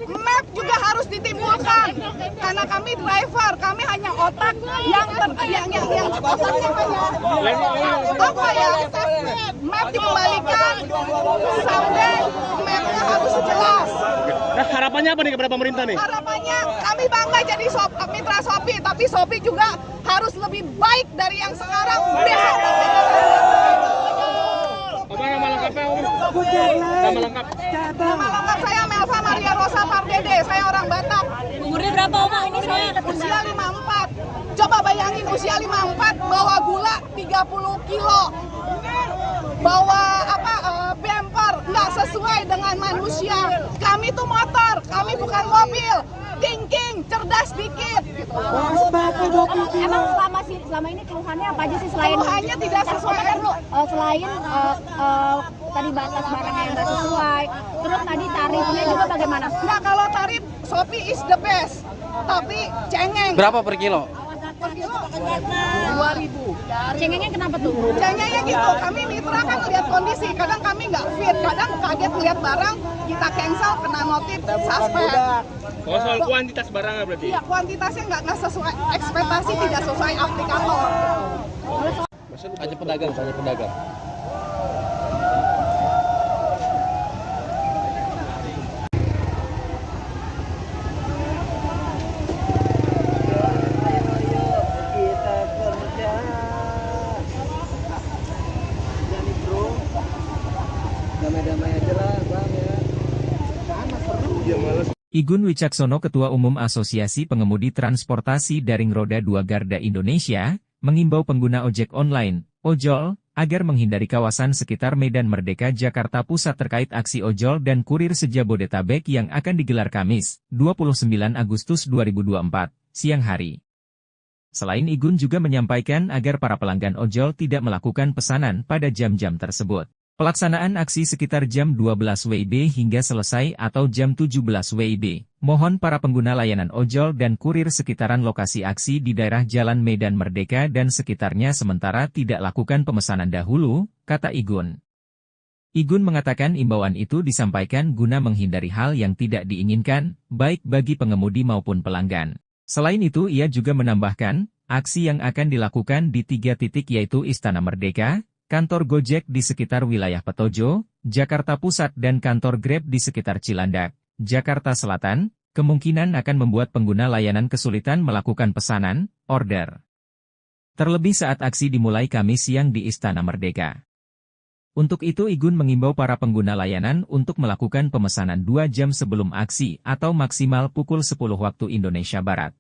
Map juga harus ditimbulkan karena kami driver, kami hanya otak yang otaknya hanya apa ya? Map dikembalikan sampai mapnya harus jelas. Harapannya apa nih kepada pemerintah nih? Harapannya kami bangga jadi mitra Shopee, tapi Shopee juga harus lebih baik dari yang sekarang. Apa nama lengkapnya Om? Nama lengkap? Nama lengkap saya Melva Maria Rosa Pardede, saya orang Batak. Umurnya berapa Oma? Ini saya Usia 54. Coba bayangin usia 54 bawa gula 30 kilo. Bawa bumper nggak sesuai dengan manusia. Kami tuh motor, kami bukan mobil. Thinking, cerdas dikit. Gitu. Emang selama ini keluhannya apa aja sih selain Keluhannya tidak sesuai. Selain tadi batas barangnya yang nggak sesuai, terus tadi tarifnya juga bagaimana? Nah, kalau tarif Shopee is the best, tapi cengeng. Berapa per kilo? Per kilo 2.000. Cengengnya kenapa tuh? Cengengnya gitu, kami mitra kan lihat kondisi, kadang kami nggak fit, kadang kaget lihat barang, kita cancel, kena notif, suspend. Oh, soal kuantitas barangnya berarti? Iya, kuantitasnya nggak sesuai, ekspektasi tidak sesuai aplikator. Hanya pedagang. Igun Wicaksono, Ketua Umum Asosiasi Pengemudi Transportasi Daring Roda 2 Garda Indonesia, mengimbau pengguna ojek online, ojol, agar menghindari kawasan sekitar Medan Merdeka Jakarta Pusat terkait aksi ojol dan kurir se-Jabodetabek yang akan digelar Kamis, 29 Agustus 2024, siang hari. Selain Igun juga menyampaikan agar para pelanggan ojol tidak melakukan pesanan pada jam-jam tersebut. Pelaksanaan aksi sekitar jam 12 WIB hingga selesai atau jam 17 WIB. Mohon para pengguna layanan ojol dan kurir sekitaran lokasi aksi di daerah Jalan Medan Merdeka dan sekitarnya sementara tidak lakukan pemesanan dahulu, kata Igun. Igun mengatakan imbauan itu disampaikan guna menghindari hal yang tidak diinginkan, baik bagi pengemudi maupun pelanggan. Selain itu ia juga menambahkan, aksi yang akan dilakukan di 3 titik yaitu Istana Merdeka, kantor Gojek di sekitar wilayah Petojo, Jakarta Pusat dan kantor Grab di sekitar Cilandak, Jakarta Selatan, kemungkinan akan membuat pengguna layanan kesulitan melakukan pesanan, order. Terlebih saat aksi dimulai Kamis siang di Istana Merdeka. Untuk itu Igun mengimbau para pengguna layanan untuk melakukan pemesanan 2 jam sebelum aksi atau maksimal pukul 10 waktu Indonesia Barat.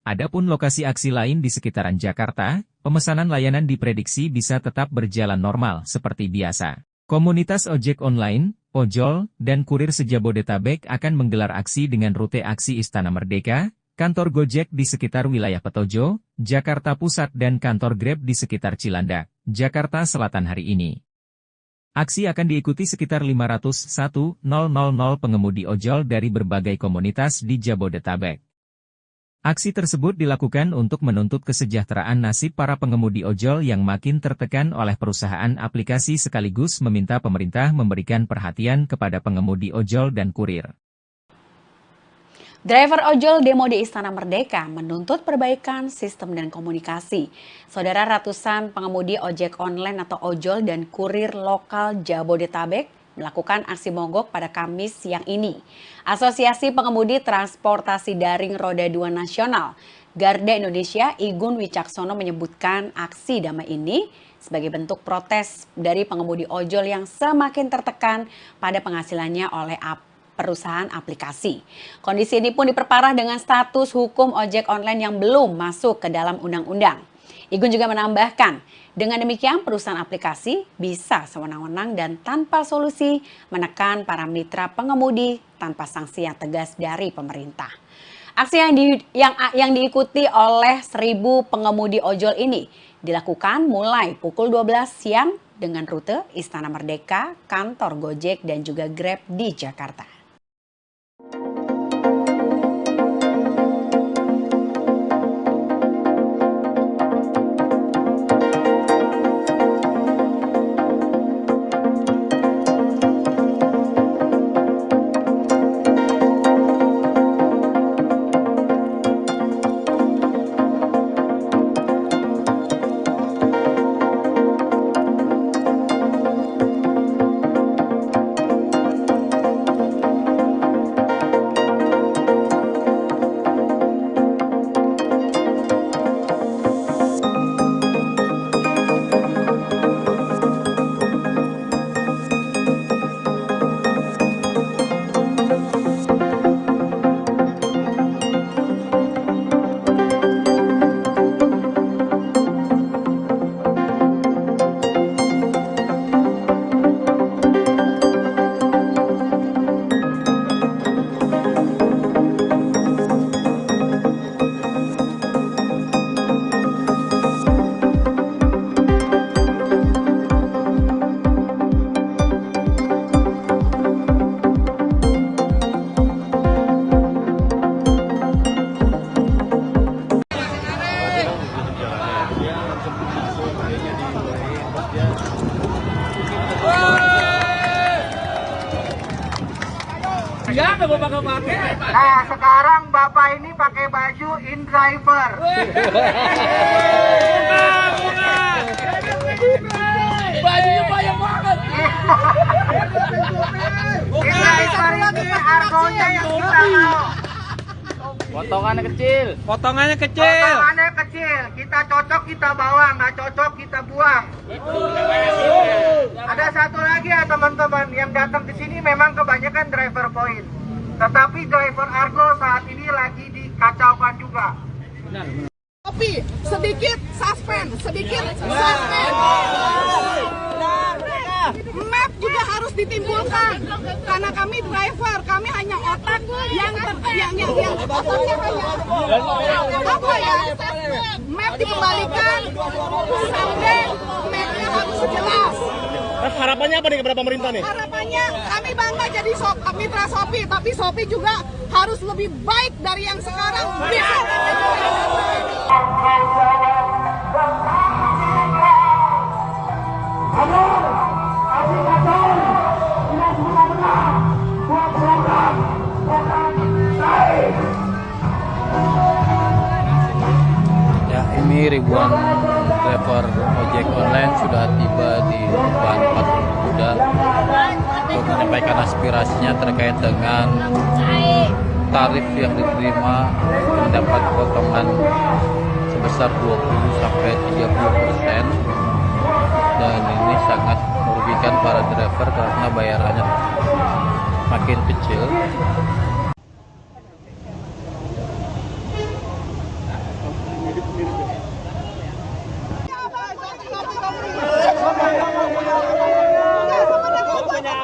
Adapun lokasi aksi lain di sekitaran Jakarta, pemesanan layanan diprediksi bisa tetap berjalan normal seperti biasa. Komunitas ojek online, ojol, dan kurir se-Jabodetabek akan menggelar aksi dengan rute aksi Istana Merdeka, kantor Gojek di sekitar wilayah Petojo, Jakarta Pusat dan kantor Grab di sekitar Cilandak, Jakarta Selatan hari ini. Aksi akan diikuti sekitar 501.000 pengemudi ojol dari berbagai komunitas di Jabodetabek. Aksi tersebut dilakukan untuk menuntut kesejahteraan nasib para pengemudi ojol yang makin tertekan oleh perusahaan aplikasi sekaligus meminta pemerintah memberikan perhatian kepada pengemudi ojol dan kurir. Driver ojol demo di Istana Merdeka menuntut perbaikan sistem dan komunikasi. Saudara, ratusan pengemudi ojek online atau ojol dan kurir lokal Jabodetabek melakukan aksi mogok pada Kamis siang ini. Asosiasi Pengemudi Transportasi Daring Roda 2 Nasional, Garda Indonesia, Igun Wicaksono menyebutkan aksi damai ini sebagai bentuk protes dari pengemudi ojol yang semakin tertekan pada penghasilannya oleh perusahaan aplikasi. Kondisi ini pun diperparah dengan status hukum ojek online yang belum masuk ke dalam undang-undang. Igun juga menambahkan, dengan demikian perusahaan aplikasi bisa sewenang-wenang dan tanpa solusi menekan para mitra pengemudi tanpa sanksi yang tegas dari pemerintah. Aksi yang diikuti oleh 1.000 pengemudi ojol ini dilakukan mulai pukul 12 siang dengan rute Istana Merdeka, kantor Gojek dan juga Grab di Jakarta. Nah, sekarang Bapak ini pakai baju in driver. Bajunya banyak banget. In driver ini argonya yang kita mau. Potongannya kecil. Potongannya kecil. Potongannya kecil, kita cocok kita bawa, nggak cocok kita buang. Ada satu lagi ya teman-teman, yang datang ke sini memang kebanyakan driver point. Tetapi driver Argo saat ini lagi dikacaukan juga. Tapi sedikit suspend, sedikit suspend. Map juga harus ditimbulkan karena kami driver, kami hanya otak yang otaknya hanya apa ya? Map dikembalikan, sampai mapnya harus jelas. Harapannya apa nih kepada pemerintah nih? Harapannya kami bangga jadi mitra Shopee, tapi Shopee juga harus lebih baik dari yang sekarang. Ya, ini ribuan driver ojek online sudah tiba di depan Patung Kuda untuk menyampaikan aspirasinya terkait dengan tarif yang diterima mendapat potongan sebesar 20 sampai 30%, dan ini sangat merugikan para driver karena bayarannya makin kecil.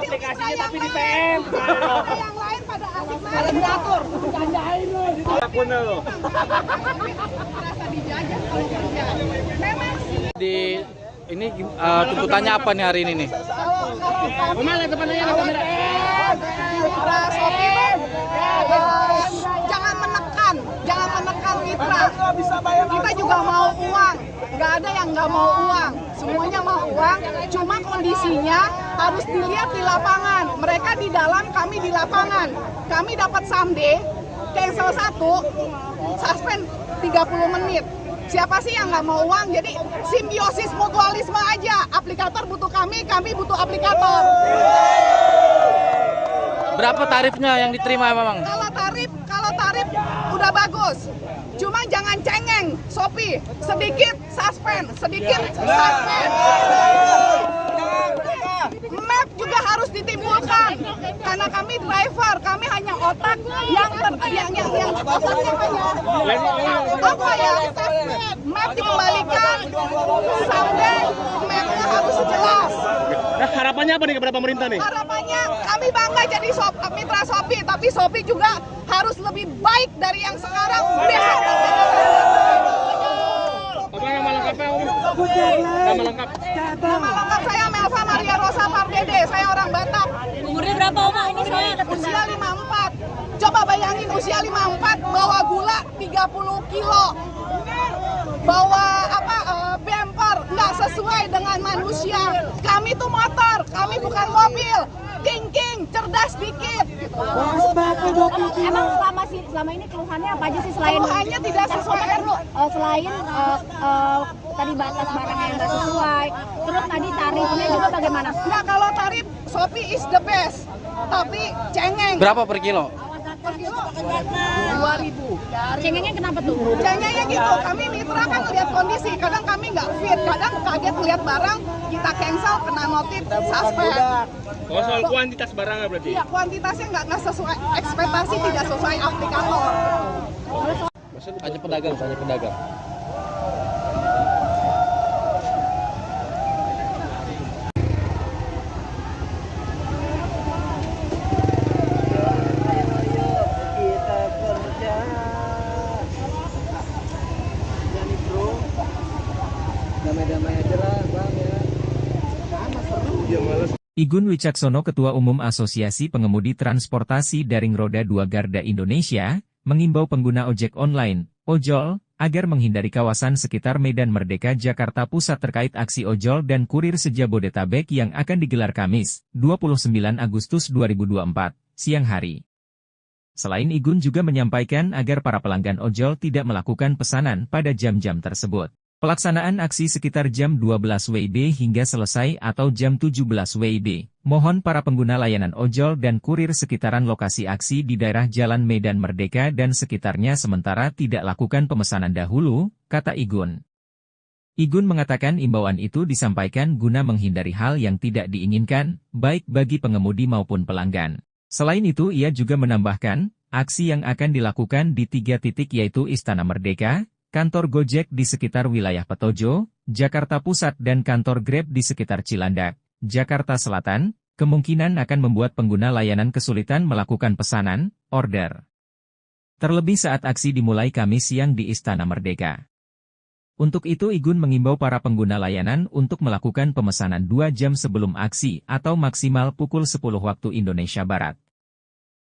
Aplikasinya tapi di PM. Yang lain pada asik main diatur. Jandain lo. Merasa dijajah kalau kerja. Memang sih. Di ini tuntutannya apa nih hari ini nih? Mitra Shopee jangan menekan mitra. Kita juga mau uang. Nggak ada yang nggak mau uang. Semuanya mau uang. Cuma kondisinya harus dilihat di lapangan. Mereka di dalam, kami di lapangan. Kami dapat someday, cancel 1, suspend 30 menit. Siapa sih yang nggak mau uang? Jadi simbiosis mutualisme aja. Aplikator butuh kami butuh aplikator. Berapa tarifnya yang diterima memang? Kalau tarif udah bagus. Cuma jangan cengeng, Shopee. Sedikit suspend. Map juga harus ditimbulkan karena kami driver, kami hanya otak yang otaknya hanya apa ya? Map dikembalikan, sampai mapnya harus jelas. Nah, harapannya apa nih kepada pemerintah nih? Harapannya kami bangga jadi mitra Shopee, tapi Shopee juga harus lebih baik dari yang sekarang. Apa nama lengkapnya, Om? Nama lengkap. Nama lengkap saya Melva Maria Rosa Pardede, saya orang Batak. Umurnya berapa Oma? Ini saya Usia 54. Coba bayangin usia 54 bawa gula 30 kilo. Bawa bumper nggak sesuai dengan manusia. Kami tuh motor, kami bukan mobil. King, cerdas dikit. Emang selama ini keluhannya apa aja sih selain Keluhannya tidak sesuai. Selain tadi batas barangnya yang nggak sesuai, terus tadi tarifnya juga bagaimana? Nah, kalau tarif Shopee is the best, tapi cengeng. Berapa per kilo? Per kilo 2.000. Cengengnya kenapa tuh? Cengengnya gitu, kami mitra kan lihat kondisi, kadang kami nggak fit, kadang kaget lihat barang, kita cancel, kena notif, suspend. Oh, soal kuantitas barangnya berarti? Iya, kuantitasnya nggak sesuai ekspektasi, tidak sesuai aplikator. Hanya pedagang. Igun Wicaksono, Ketua Umum Asosiasi Pengemudi Transportasi Daring Roda 2 Garda Indonesia, mengimbau pengguna ojek online, ojol, agar menghindari kawasan sekitar Medan Merdeka Jakarta Pusat terkait aksi ojol dan kurir se-Jabodetabek yang akan digelar Kamis, 29 Agustus 2024, siang hari. Selain Igun juga menyampaikan agar para pelanggan ojol tidak melakukan pesanan pada jam-jam tersebut. Pelaksanaan aksi sekitar jam 12 WIB hingga selesai atau jam 17 WIB. Mohon para pengguna layanan ojol dan kurir sekitaran lokasi aksi di daerah Jalan Medan Merdeka dan sekitarnya sementara tidak lakukan pemesanan dahulu, kata Igun. Igun mengatakan imbauan itu disampaikan guna menghindari hal yang tidak diinginkan, baik bagi pengemudi maupun pelanggan. Selain itu ia juga menambahkan, aksi yang akan dilakukan di 3 titik yaitu Istana Merdeka, kantor Gojek di sekitar wilayah Petojo, Jakarta Pusat dan kantor Grab di sekitar Cilandak, Jakarta Selatan, kemungkinan akan membuat pengguna layanan kesulitan melakukan pesanan, order. Terlebih saat aksi dimulai Kamis siang di Istana Merdeka. Untuk itu Igun mengimbau para pengguna layanan untuk melakukan pemesanan 2 jam sebelum aksi atau maksimal pukul 10 waktu Indonesia Barat.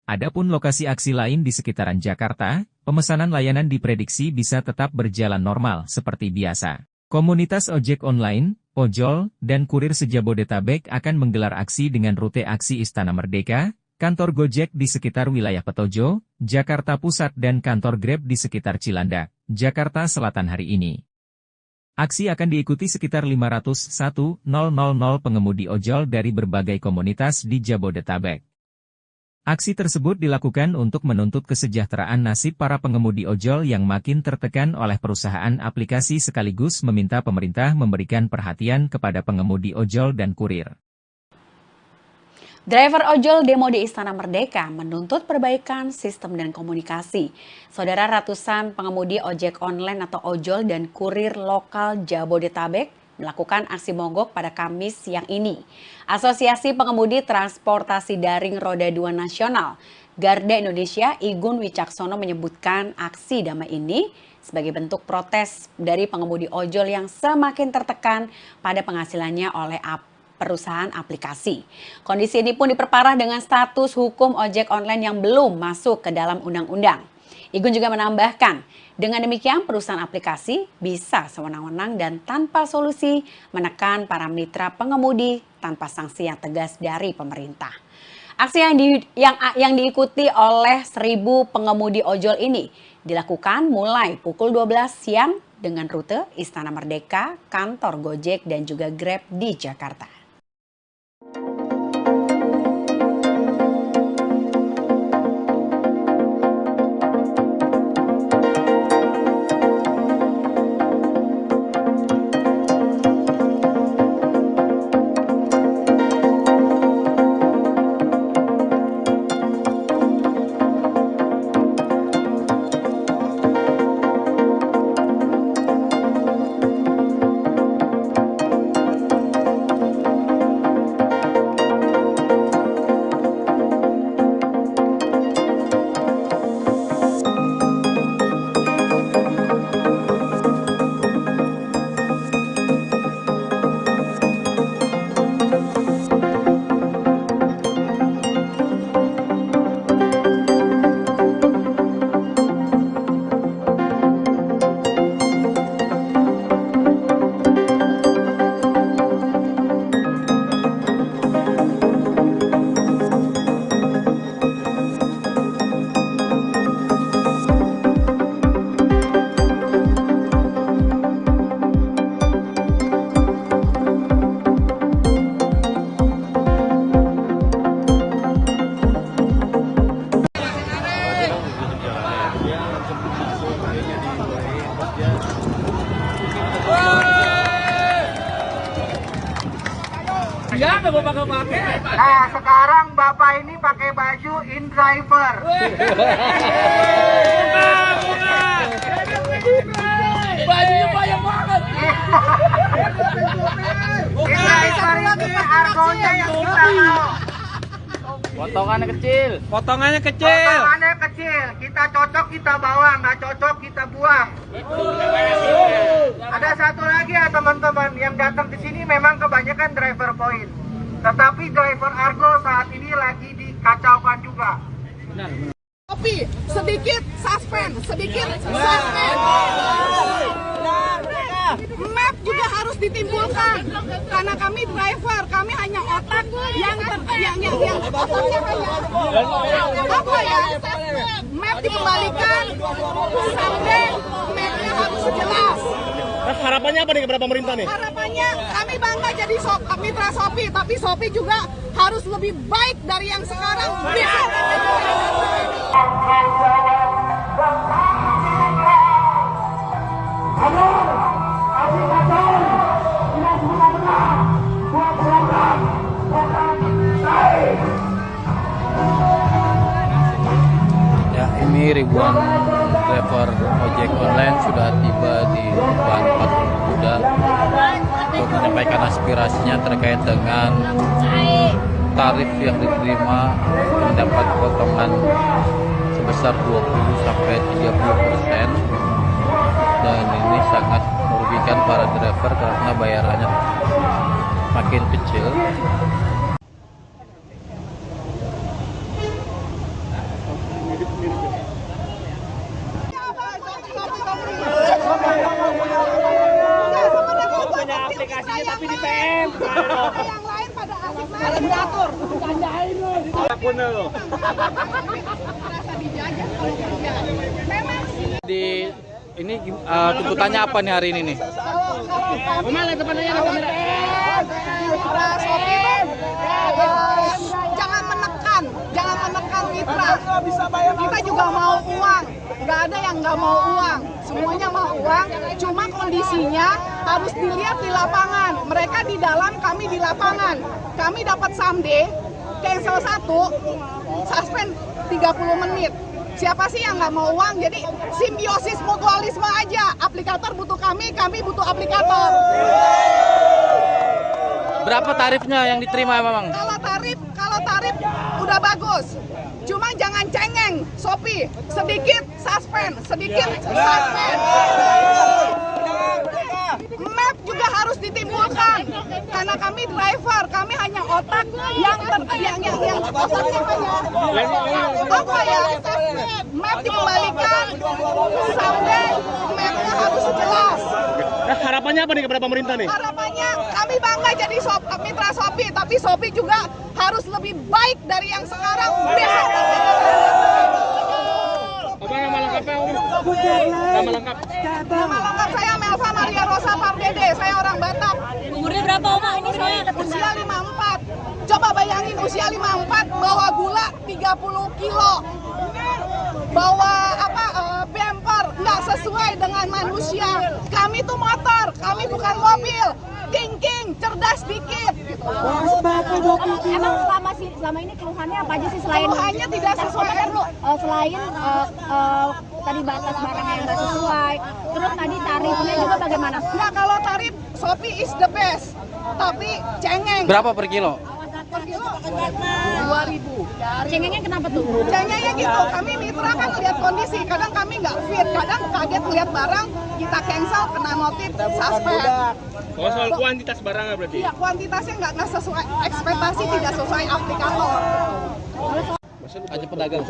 Adapun lokasi aksi lain di sekitaran Jakarta, pemesanan layanan diprediksi bisa tetap berjalan normal seperti biasa. Komunitas ojek online, ojol, dan kurir se-Jabodetabek akan menggelar aksi dengan rute aksi Istana Merdeka, kantor Gojek di sekitar wilayah Petojo, Jakarta Pusat dan kantor Grab di sekitar Cilandak, Jakarta Selatan hari ini. Aksi akan diikuti sekitar 501.000 pengemudi ojol dari berbagai komunitas di Jabodetabek. Aksi tersebut dilakukan untuk menuntut kesejahteraan nasib para pengemudi ojol yang makin tertekan oleh perusahaan aplikasi sekaligus meminta pemerintah memberikan perhatian kepada pengemudi ojol dan kurir. Driver ojol demo di Istana Merdeka menuntut perbaikan sistem dan komunikasi. Saudara, ratusan pengemudi ojek online atau ojol dan kurir lokal Jabodetabek melakukan aksi mogok pada Kamis siang ini. Asosiasi Pengemudi Transportasi Daring Roda 2 Nasional, Garda Indonesia, Igun Wicaksono menyebutkan aksi damai ini sebagai bentuk protes dari pengemudi ojol yang semakin tertekan pada penghasilannya oleh perusahaan aplikasi. Kondisi ini pun diperparah dengan status hukum ojek online yang belum masuk ke dalam undang-undang. Igun juga menambahkan, dengan demikian perusahaan aplikasi bisa sewenang-wenang dan tanpa solusi menekan para mitra pengemudi tanpa sanksi yang tegas dari pemerintah. Aksi yang diikuti oleh 1.000 pengemudi ojol ini dilakukan mulai pukul 12 siang dengan rute Istana Merdeka, kantor Gojek dan juga Grab di Jakarta. Nah, sekarang Bapak ini pakai baju InDriver. Bajunya banyak banget. InDriver ini argonya yang kita mau. Potongannya kecil. Potongannya kecil. Kita cocok kita bawa, nggak cocok kita buang. Ada satu lagi ya teman-teman, yang datang ke sini memang kebanyakan driver point. Tetapi driver Argo saat ini lagi dikacaukan juga. Tapi sedikit suspend. Map juga harus ditimbulkan karena kami driver, kami hanya otak yang otaknya hanya apa ya? harapannya apa nih kepada pemerintah nih? Harapannya kami bangga jadi mitra Shopee, tapi Shopee juga harus lebih baik dari yang sekarang. Ya, ini ribuan driver ojek online sudah tiba di depan patung kuda untuk menyampaikan aspirasinya terkait dengan tarif yang diterima mendapat potongan sebesar 20-30%, dan ini sangat merugikan para driver karena bayarannya makin kecil. Punya aplikasinya tapi di PM. Yang lain pada asik main diatur. Gandain lu. Merasa dijajah kalau kerja. Memang sih. Di ini tuntutannya apa nih hari ini nih? Kemana depannya kamera? Mitra Shopee jangan menekan mitra. Kita juga mau uang, nggak ada yang nggak mau uang, semuanya mau uang. Cuma kondisinya harus dilihat di lapangan. Mereka di dalam, kami di lapangan. Kami dapat someday, cancel 1, suspend 30 menit. Siapa sih yang nggak mau uang? Jadi simbiosis mutualisme aja. Aplikator butuh kami butuh aplikator. Berapa tarifnya yang diterima memang? Kalau tarif udah bagus. Cuma jangan cengeng, Shopee. Sedikit suspend. Map juga harus ditimbulkan. Karena kami driver, kami hanya otak yang otaknya apa ya? Map dikembalikan, someday mapnya harus jelas. Nah, harapannya apa nih kepada pemerintah nih? Harapannya kami bangga jadi mitra Shopee, tapi Shopee juga harus lebih baik dari yang sekarang. Apa nama lengkapnya? Nama lengkap? Nama lengkap saya Melva Maria Rosa Pardede, saya orang Batak. Umurnya berapa Oma? Ini saya Usia 54. Coba bayangin usia 54 bawa gula 30 kilo. Bawa bumper nggak sesuai dengan manusia. Kami tuh motor, kami bukan mobil. King, cerdas dikit. Gitu. Emang selama ini keluhannya apa aja sih selain Keluhannya tidak sesuai. Selain tadi batas barang yang nggak sesuai, terus tadi tarifnya juga bagaimana? Nah, kalau tarif Shopee is the best, tapi cengeng. Berapa per kilo? Per kilo 2.000. Cengengnya kenapa tuh? Cengengnya gitu, kami mitra kan lihat kondisi, kadang kami nggak fit, kadang kaget lihat barang, kita cancel, kena notif, suspend. Oh, soal kuantitas barangnya berarti? Iya, kuantitasnya nggak sesuai, ekspektasi tidak sesuai aplikator. Hanya pedagang.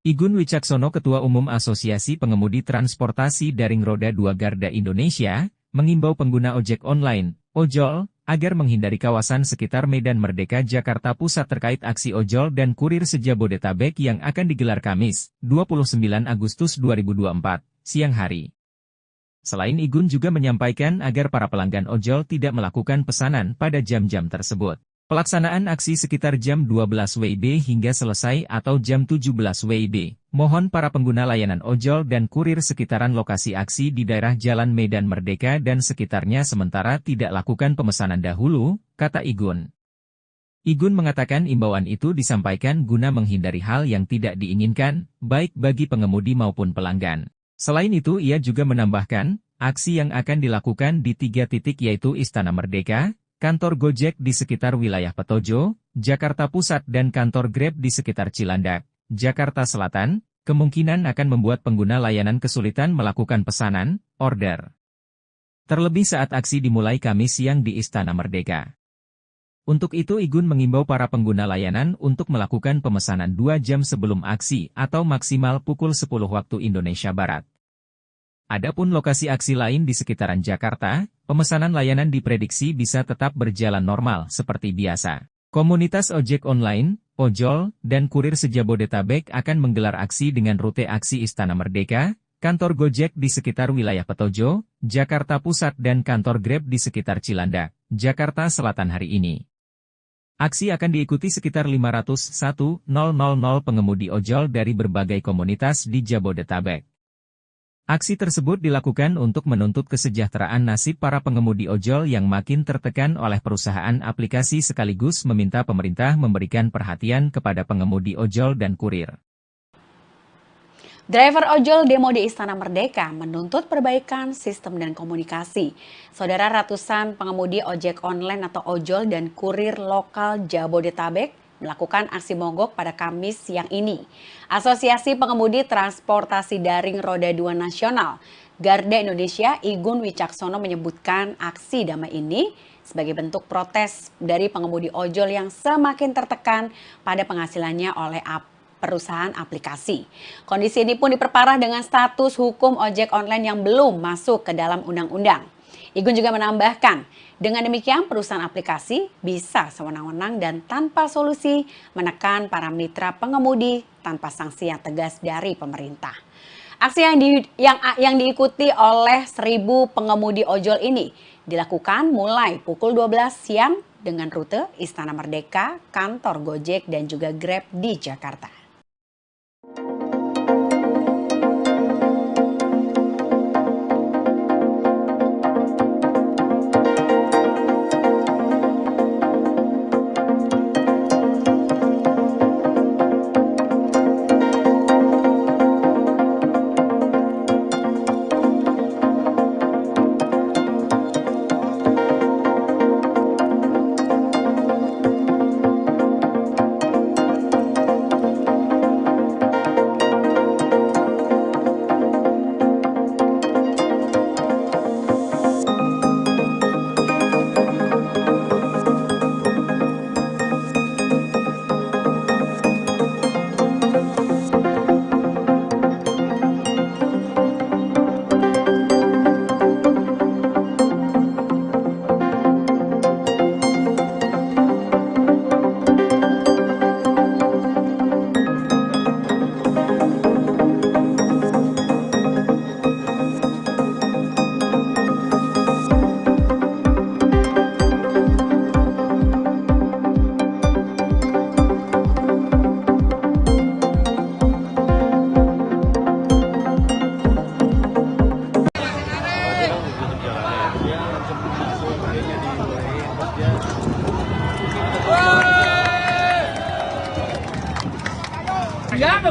Igun Wicaksono, Ketua Umum Asosiasi Pengemudi Transportasi Daring Roda 2 Garda Indonesia, mengimbau pengguna ojek online, ojol, agar menghindari kawasan sekitar Medan Merdeka Jakarta Pusat terkait aksi ojol dan kurir se-Jabodetabek yang akan digelar Kamis, 29 Agustus 2024, siang hari. Selain Igun juga menyampaikan agar para pelanggan ojol tidak melakukan pesanan pada jam-jam tersebut. Pelaksanaan aksi sekitar jam 12 WIB hingga selesai atau jam 17 WIB. Mohon para pengguna layanan ojol dan kurir sekitaran lokasi aksi di daerah Jalan Medan Merdeka dan sekitarnya sementara tidak lakukan pemesanan dahulu, kata Igun. Igun mengatakan imbauan itu disampaikan guna menghindari hal yang tidak diinginkan, baik bagi pengemudi maupun pelanggan. Selain itu ia juga menambahkan, aksi yang akan dilakukan di 3 titik yaitu Istana Merdeka, kantor Gojek di sekitar wilayah Petojo, Jakarta Pusat dan kantor Grab di sekitar Cilandak, Jakarta Selatan, kemungkinan akan membuat pengguna layanan kesulitan melakukan pesanan, order. Terlebih saat aksi dimulai Kamis siang di Istana Merdeka. Untuk itu Igun mengimbau para pengguna layanan untuk melakukan pemesanan 2 jam sebelum aksi atau maksimal pukul 10 waktu Indonesia Barat. Adapun lokasi aksi lain di sekitaran Jakarta, pemesanan layanan diprediksi bisa tetap berjalan normal seperti biasa. Komunitas ojek online, ojol, dan kurir se-Jabodetabek akan menggelar aksi dengan rute aksi Istana Merdeka, kantor Gojek di sekitar wilayah Petojo, Jakarta Pusat dan kantor Grab di sekitar Cilandak, Jakarta Selatan hari ini. Aksi akan diikuti sekitar 501.000 pengemudi ojol dari berbagai komunitas di Jabodetabek. Aksi tersebut dilakukan untuk menuntut kesejahteraan nasib para pengemudi ojol yang makin tertekan oleh perusahaan aplikasi sekaligus meminta pemerintah memberikan perhatian kepada pengemudi ojol dan kurir. Driver ojol demo di Istana Merdeka menuntut perbaikan sistem dan komunikasi. Saudara, ratusan pengemudi ojek online atau ojol dan kurir lokal Jabodetabek melakukan aksi mogok pada Kamis siang ini. Asosiasi Pengemudi Transportasi Daring Roda 2 Nasional, Garda Indonesia, Igun Wicaksono menyebutkan aksi damai ini sebagai bentuk protes dari pengemudi ojol yang semakin tertekan pada penghasilannya oleh perusahaan aplikasi. Kondisi ini pun diperparah dengan status hukum ojek online yang belum masuk ke dalam undang-undang. Igun juga menambahkan, dengan demikian perusahaan aplikasi bisa sewenang-wenang dan tanpa solusi menekan para mitra pengemudi tanpa sanksi yang tegas dari pemerintah. Aksi yang diikuti oleh 1.000 pengemudi ojol ini dilakukan mulai pukul 12 siang dengan rute Istana Merdeka, kantor Gojek dan juga Grab di Jakarta.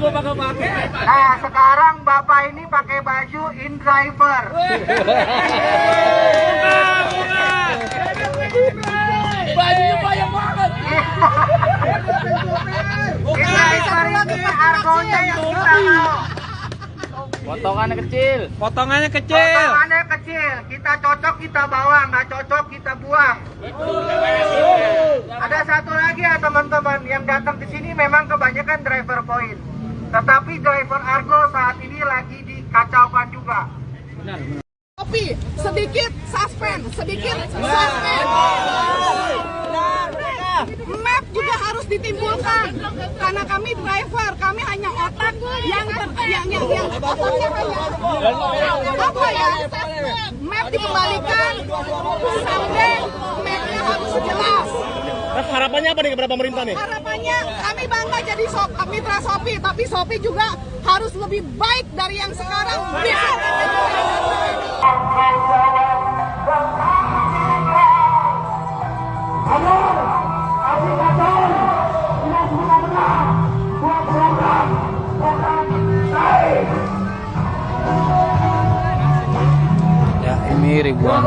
Nah, sekarang Bapak ini pakai baju InDriver. Bajunya banyak banget. InDriver ini argonya yang kita mau. Potongannya kecil. Potongannya kecil. Kita cocok kita bawa, nggak cocok kita buang. Ada satu lagi ya teman-teman, yang datang ke sini memang kebanyakan driver point. Tetapi driver Argo saat ini lagi dikacaukan juga. Tapi sedikit suspend. Map juga harus ditimbulkan karena kami driver, kami hanya otak yang otaknya hanya apa ya? Map dikembalikan sampai mapnya harus jelas. Harapannya apa nih kepada pemerintah nih? Harapannya kami bangga jadi mitra Shopee, tapi Shopee juga harus lebih baik dari yang sekarang. Ya, ini ribuan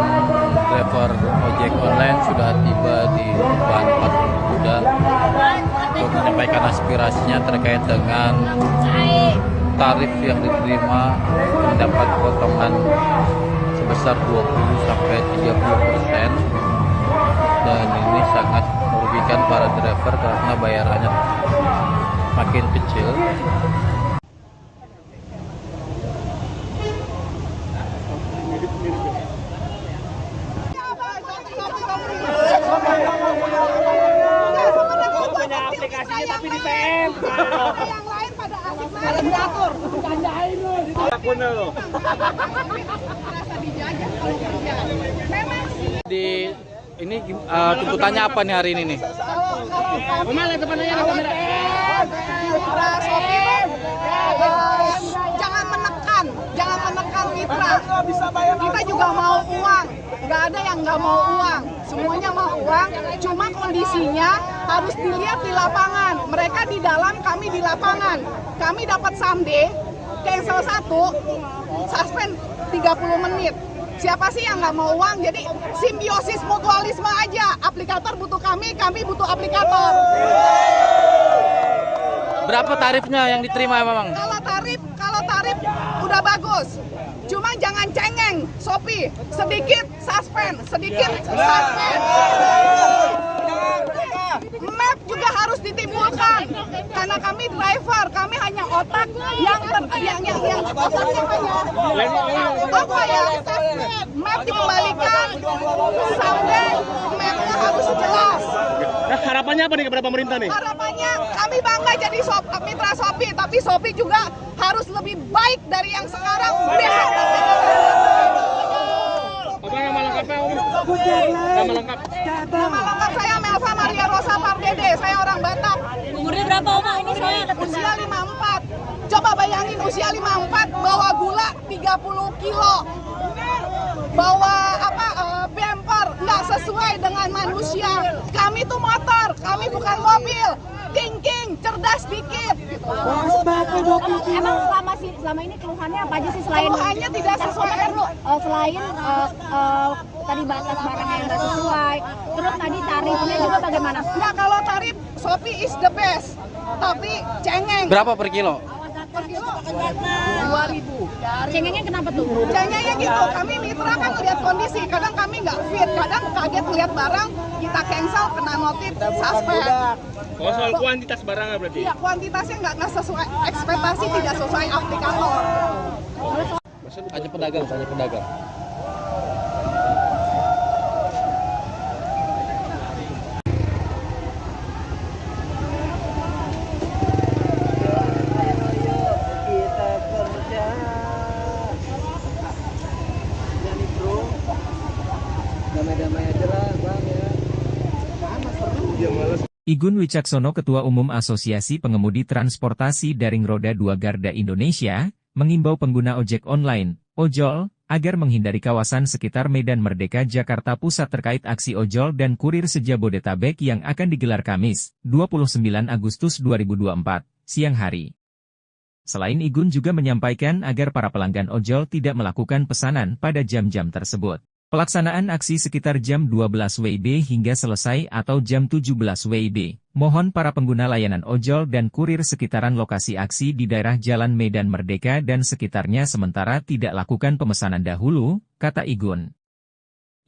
driver ojek online sudah tiba di depan patung kuda untuk menyampaikan aspirasinya terkait dengan tarif yang diterima mendapat potongan sebesar 20 sampai 30%, dan ini sangat merugikan merugikan para driver karena bayarannya makin kecil. Punya aplikasinya tapi di PM. Yang lain pada asik main diatur. Bercandain lu. Apapun lo. Merasa dijajah kalau kerja. Memang sih. Di ini tuntutannya apa nih hari ini nih? Kemana depannya kamera? Mitra Shopee jangan menekan mitra. Kita juga mau uang, nggak ada yang nggak mau uang, semuanya mau uang. Cuma kondisinya harus dilihat di lapangan. Mereka di dalam, kami di lapangan. Kami dapat someday, cancel 1, suspend 30 menit. Siapa sih yang nggak mau uang? Jadi simbiosis mutualisme aja. Aplikator butuh kami butuh aplikator. Berapa tarifnya yang diterima memang? Kalau tarif udah bagus. Cuma jangan cengeng, Shopee. Sedikit suspend. Map juga harus ditimbulkan. Karena kami driver, kami hanya otak yang otaknya hanya apa ya? Map dikembalikan, someday mapnya harus jelas. Nah, harapannya apa nih kepada pemerintah nih? Harapannya kami bangga jadi mitra Shopee, tapi Shopee juga harus lebih baik dari yang sekarang. Apa nama lengkapnya Om? Nama lengkap. Nama lengkap saya Melva Maria Rosa Pardede, saya orang Batak. Umurnya berapa Oma? Ini saya Usia 54. Coba bayangin usia 54 bawa gula 30 kilo. Bawa bumper nggak sesuai dengan manusia. Kami tuh motor, kami bukan mobil. King, cerdas dikit. Gitu. Emang selama ini keluhannya apa aja sih selain Keluhannya tidak sesuai. Selain tadi batas barang yang nggak sesuai, terus tadi tarifnya juga bagaimana? Nggak, kalau tarif Shopee is the best, tapi cengeng. Berapa per kilo? Per kilo 2.000. Cengengnya kenapa tuh? Cengengnya gitu, kami mitra kan lihat kondisi, kadang kami nggak fit, kadang kaget lihat barang, kita cancel, kena notif, suspend. Oh, soal kuantitas barangnya berarti? Iya, kuantitasnya nggak sesuai, ekspektasi tidak sesuai aplikator. Hanya pedagang. Igun Wicaksono, Ketua Umum Asosiasi Pengemudi Transportasi Daring Roda 2 Garda Indonesia, mengimbau pengguna ojek online, ojol, agar menghindari kawasan sekitar Medan Merdeka Jakarta Pusat terkait aksi ojol dan kurir se-Jabodetabek yang akan digelar Kamis, 29 Agustus 2024, siang hari. Selain Igun juga menyampaikan agar para pelanggan ojol tidak melakukan pesanan pada jam-jam tersebut. Pelaksanaan aksi sekitar jam 12 WIB hingga selesai atau jam 17 WIB. Mohon para pengguna layanan ojol dan kurir sekitaran lokasi aksi di daerah Jalan Medan Merdeka dan sekitarnya sementara tidak lakukan pemesanan dahulu, kata Igun.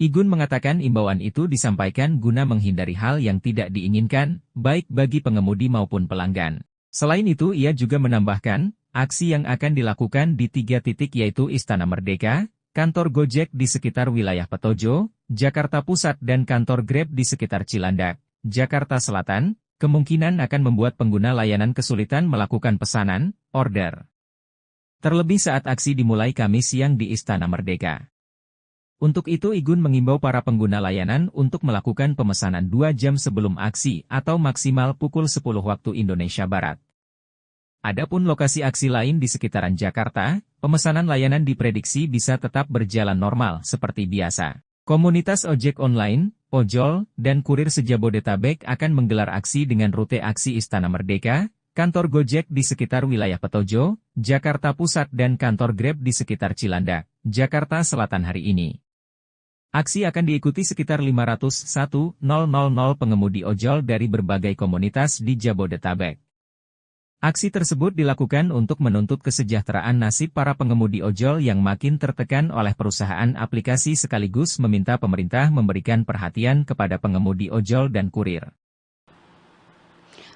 Igun mengatakan imbauan itu disampaikan guna menghindari hal yang tidak diinginkan, baik bagi pengemudi maupun pelanggan. Selain itu ia juga menambahkan, aksi yang akan dilakukan di 3 titik yaitu Istana Merdeka, kantor Gojek di sekitar wilayah Petojo, Jakarta Pusat dan kantor Grab di sekitar Cilandak, Jakarta Selatan, kemungkinan akan membuat pengguna layanan kesulitan melakukan pesanan, order. Terlebih saat aksi dimulai Kamis siang di Istana Merdeka. Untuk itu Igun mengimbau para pengguna layanan untuk melakukan pemesanan 2 jam sebelum aksi atau maksimal pukul 10 waktu Indonesia Barat. Adapun lokasi aksi lain di sekitaran Jakarta, pemesanan layanan diprediksi bisa tetap berjalan normal seperti biasa. Komunitas ojek online, ojol, dan kurir se-Jabodetabek akan menggelar aksi dengan rute aksi Istana Merdeka, kantor Gojek di sekitar wilayah Petojo, Jakarta Pusat dan kantor Grab di sekitar Cilandak, Jakarta Selatan hari ini. Aksi akan diikuti sekitar 501.000 pengemudi ojol dari berbagai komunitas di Jabodetabek. Aksi tersebut dilakukan untuk menuntut kesejahteraan nasib para pengemudi ojol yang makin tertekan oleh perusahaan aplikasi sekaligus meminta pemerintah memberikan perhatian kepada pengemudi ojol dan kurir.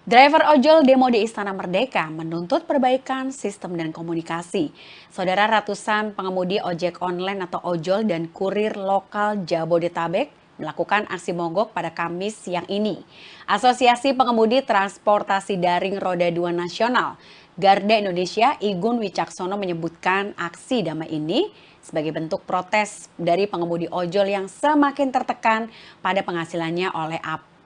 Driver ojol demo di Istana Merdeka menuntut perbaikan sistem dan komunikasi. Saudara, ratusan pengemudi ojek online atau ojol dan kurir lokal Jabodetabek melakukan aksi mogok pada Kamis siang ini. Asosiasi Pengemudi Transportasi Daring Roda 2 Nasional Garda Indonesia Igun Wicaksono menyebutkan aksi damai ini sebagai bentuk protes dari pengemudi ojol yang semakin tertekan pada penghasilannya oleh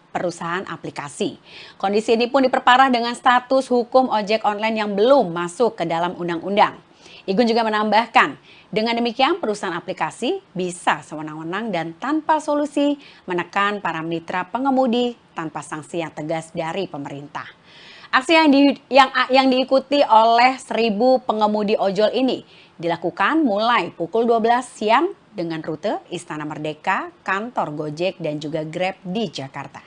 perusahaan aplikasi. Kondisi ini pun diperparah dengan status hukum ojek online yang belum masuk ke dalam undang-undang. Igun juga menambahkan, dengan demikian perusahaan aplikasi bisa sewenang-wenang dan tanpa solusi menekan para mitra pengemudi tanpa sanksi yang tegas dari pemerintah. Aksi yang diikuti oleh 1.000 pengemudi ojol ini dilakukan mulai pukul 12 siang dengan rute Istana Merdeka, kantor Gojek dan juga Grab di Jakarta.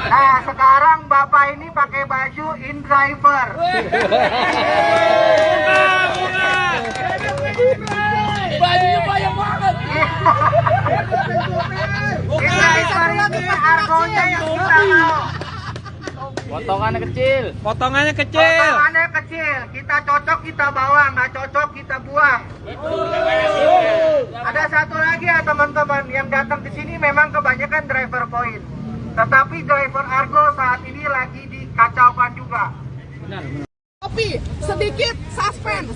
Nah, sekarang Bapak ini pakai baju InDriver. Bajunya banyak banget. InDriver ini argonya yang kita mau. Potongannya kecil. Potongannya kecil. Kita cocok kita bawa, nggak cocok kita buang. Ada satu lagi ya teman-teman, yang datang ke sini memang kebanyakan driver point. Tetapi driver Argo saat ini lagi dikacaukan juga. Tapi sedikit suspend.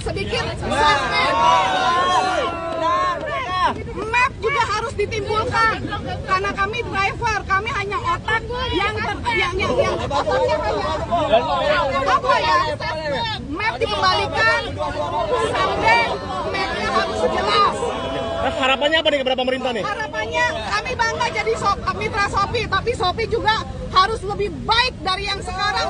Map juga harus ditimbulkan karena kami driver, kami hanya otak yang otaknya hanya apa ya? Map dikembalikan, sampai mapnya harus jelas. Harapannya apa nih kepada pemerintah nih? Harapannya kami bangga jadi mitra Shopee, tapi Shopee juga harus lebih baik dari yang sekarang.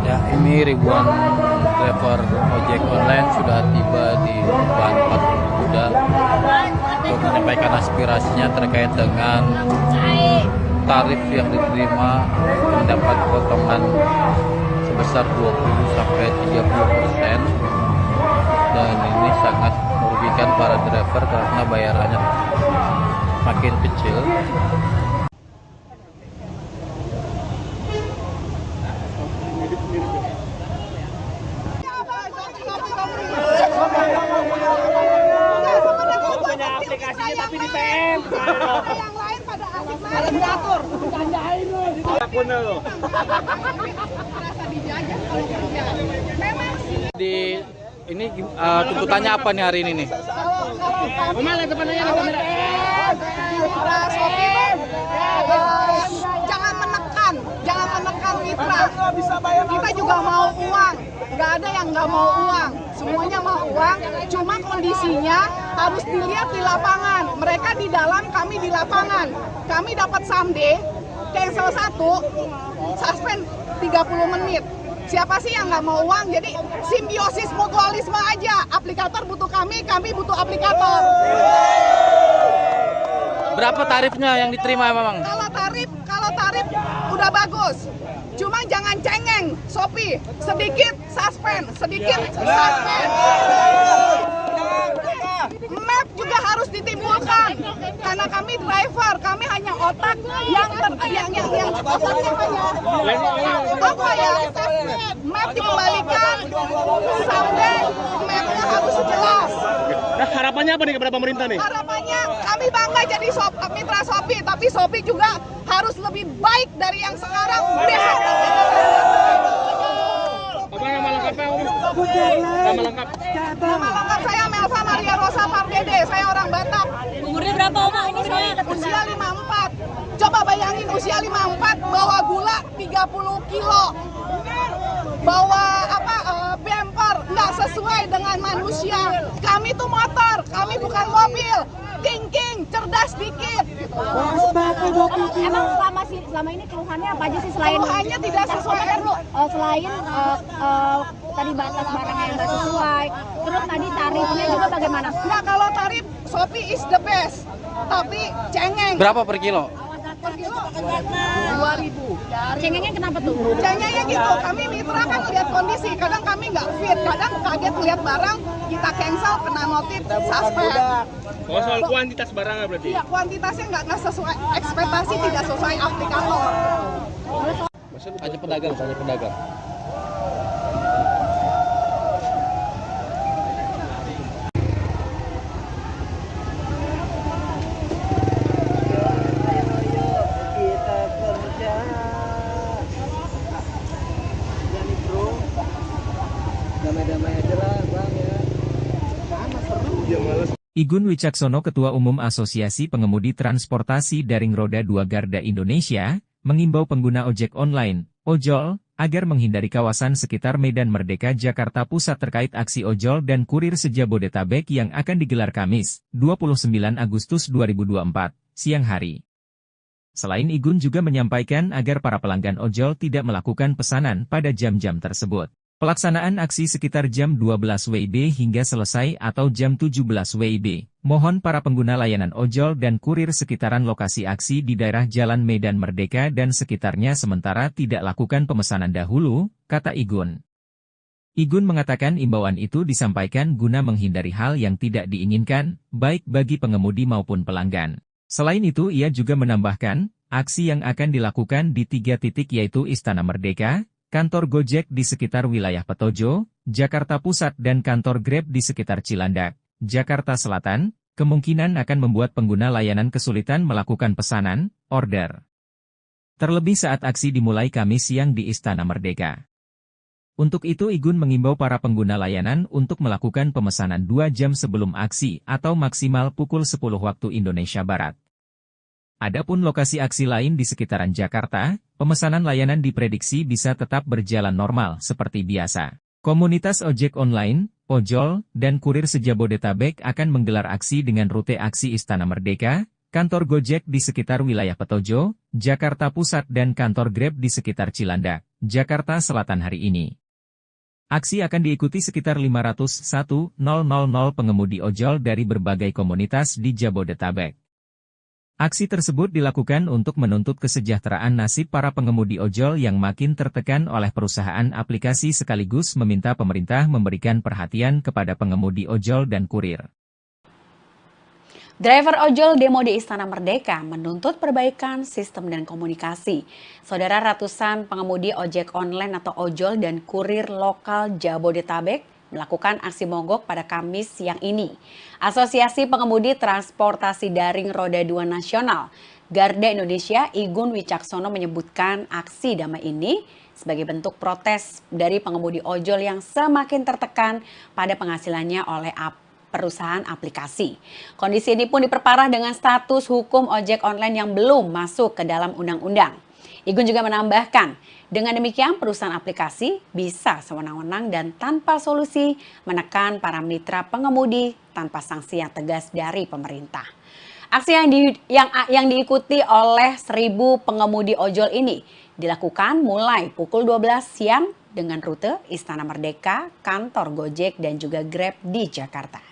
Ya, ini ribuan driver ojek online sudah tiba di depan patung kuda untuk menyampaikan aspirasinya terkait dengan tarif yang diterima mendapat potongan sebesar 20-30%, dan ini sangat merugikan para driver karena bayarannya makin kecil. Aplikasinya tapi di PM. Yang lain pada asik main diatur. Janjain lu. Merasa dijajah kalau kerja. Memang sih. Di ini tuntutannya apa nih hari ini nih? Mitra Shopee jangan menekan mitra. Kita juga mau uang. Nggak ada yang nggak mau uang. Semuanya mau uang. Cuma kondisinya harus dilihat di lapangan. Mereka di dalam, kami di lapangan. Kami dapat someday cancel satu, suspend 30 menit. Siapa sih yang nggak mau uang? Jadi simbiosis mutualisme aja. Aplikator butuh kami butuh aplikator. Berapa tarifnya yang diterima memang? Kalau tarif udah bagus. Cuma jangan cengeng, Shopee. Sedikit suspend. Map juga harus ditimbulkan. Karena kami driver, kami hanya otak yang otaknya hanya apa ya? Map dikembalikan sampai mapnya harus jelas. Nah, harapannya apa nih kepada pemerintah nih? Harapannya kami bangga jadi mitra Shopee, tapi Shopee juga harus lebih baik dari yang sekarang. Besok Apa nama lengkapnya, Om? Nama lengkap. Nama lengkap saya Melva Maria Rosa Pardede, saya orang Batak. Umurnya berapa, Oma? Usia 54. Coba bayangin usia 54 bawa gula 30 kilo. Bawa bumper nggak sesuai dengan manusia. Kami tuh motor, kami bukan mobil. Thinking, cerdas dikit. Emang selama ini keluhannya apa aja sih selain Keluhannya tidak sesuai. Selain tadi batas barangnya yang nggak sesuai, terus tadi tarifnya juga bagaimana? Nah, kalau tarif Shopee is the best, tapi cengeng. Berapa per kilo? Per kilo 2.000. Cengengnya kenapa tuh? Cengengnya gitu, kami mitra kan lihat kondisi, kadang kami nggak fit, kadang kaget lihat barang, kita cancel, kena notif, suspend. Oh, soal kuantitas barangnya berarti? Iya, kuantitasnya nggak sesuai, ekspektasi tidak sesuai aplikator. Hanya pedagang. Igun Wicaksono, Ketua Umum Asosiasi Pengemudi Transportasi Daring Roda 2 Garda Indonesia, mengimbau pengguna ojek online, ojol, agar menghindari kawasan sekitar Medan Merdeka Jakarta Pusat terkait aksi ojol dan kurir se-Jabodetabek yang akan digelar Kamis, 29 Agustus 2024, siang hari. Selain Igun juga menyampaikan agar para pelanggan ojol tidak melakukan pesanan pada jam-jam tersebut. Pelaksanaan aksi sekitar jam 12 WIB hingga selesai atau jam 17 WIB. Mohon para pengguna layanan ojol dan kurir sekitaran lokasi aksi di daerah Jalan Medan Merdeka dan sekitarnya sementara tidak lakukan pemesanan dahulu, kata Igun. Igun mengatakan imbauan itu disampaikan guna menghindari hal yang tidak diinginkan, baik bagi pengemudi maupun pelanggan. Selain itu ia juga menambahkan, aksi yang akan dilakukan di 3 titik yaitu Istana Merdeka, kantor Gojek di sekitar wilayah Petojo, Jakarta Pusat dan kantor Grab di sekitar Cilandak, Jakarta Selatan, kemungkinan akan membuat pengguna layanan kesulitan melakukan pesanan, order. Terlebih saat aksi dimulai Kamis siang di Istana Merdeka. Untuk itu Igun mengimbau para pengguna layanan untuk melakukan pemesanan 2 jam sebelum aksi atau maksimal pukul 10 waktu Indonesia Barat. Adapun lokasi aksi lain di sekitaran Jakarta, pemesanan layanan diprediksi bisa tetap berjalan normal seperti biasa. Komunitas ojek online, ojol, dan kurir se-Jabodetabek akan menggelar aksi dengan rute aksi Istana Merdeka, kantor Gojek di sekitar wilayah Petojo, Jakarta Pusat dan kantor Grab di sekitar Cilandak, Jakarta Selatan hari ini. Aksi akan diikuti sekitar 501.000 pengemudi ojol dari berbagai komunitas di Jabodetabek. Aksi tersebut dilakukan untuk menuntut kesejahteraan nasib para pengemudi ojol yang makin tertekan oleh perusahaan aplikasi sekaligus meminta pemerintah memberikan perhatian kepada pengemudi ojol dan kurir. Driver ojol demo di Istana Merdeka menuntut perbaikan sistem dan komunikasi. Saudara, ratusan pengemudi ojek online atau ojol dan kurir lokal Jabodetabek melakukan aksi mogok pada Kamis siang ini. Asosiasi Pengemudi Transportasi Daring Roda 2 Nasional Garda Indonesia Igun Wicaksono menyebutkan aksi damai ini sebagai bentuk protes dari pengemudi ojol yang semakin tertekan pada penghasilannya oleh perusahaan aplikasi. Kondisi ini pun diperparah dengan status hukum ojek online yang belum masuk ke dalam undang-undang. Igun juga menambahkan, dengan demikian perusahaan aplikasi bisa sewenang-wenang dan tanpa solusi menekan para mitra pengemudi tanpa sanksi yang tegas dari pemerintah. Aksi yang diikuti oleh 1.000 pengemudi ojol ini dilakukan mulai pukul 12 siang dengan rute Istana Merdeka, kantor Gojek dan juga Grab di Jakarta.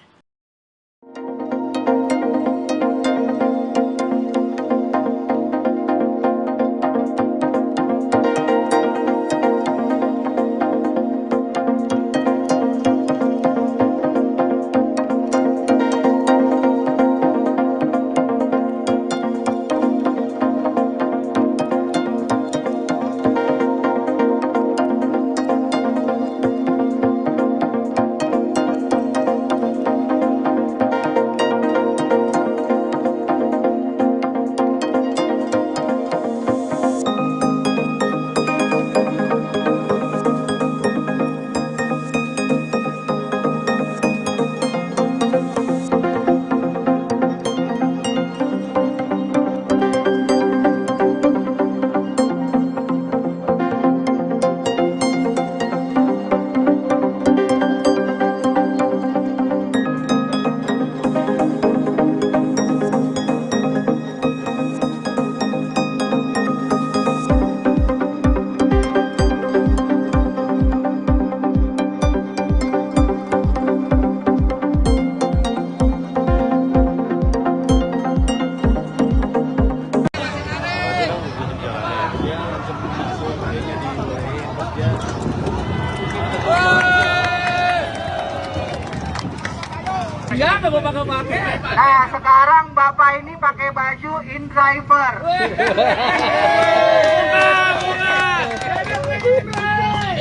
Nah, sekarang Bapak ini pakai baju InDriver.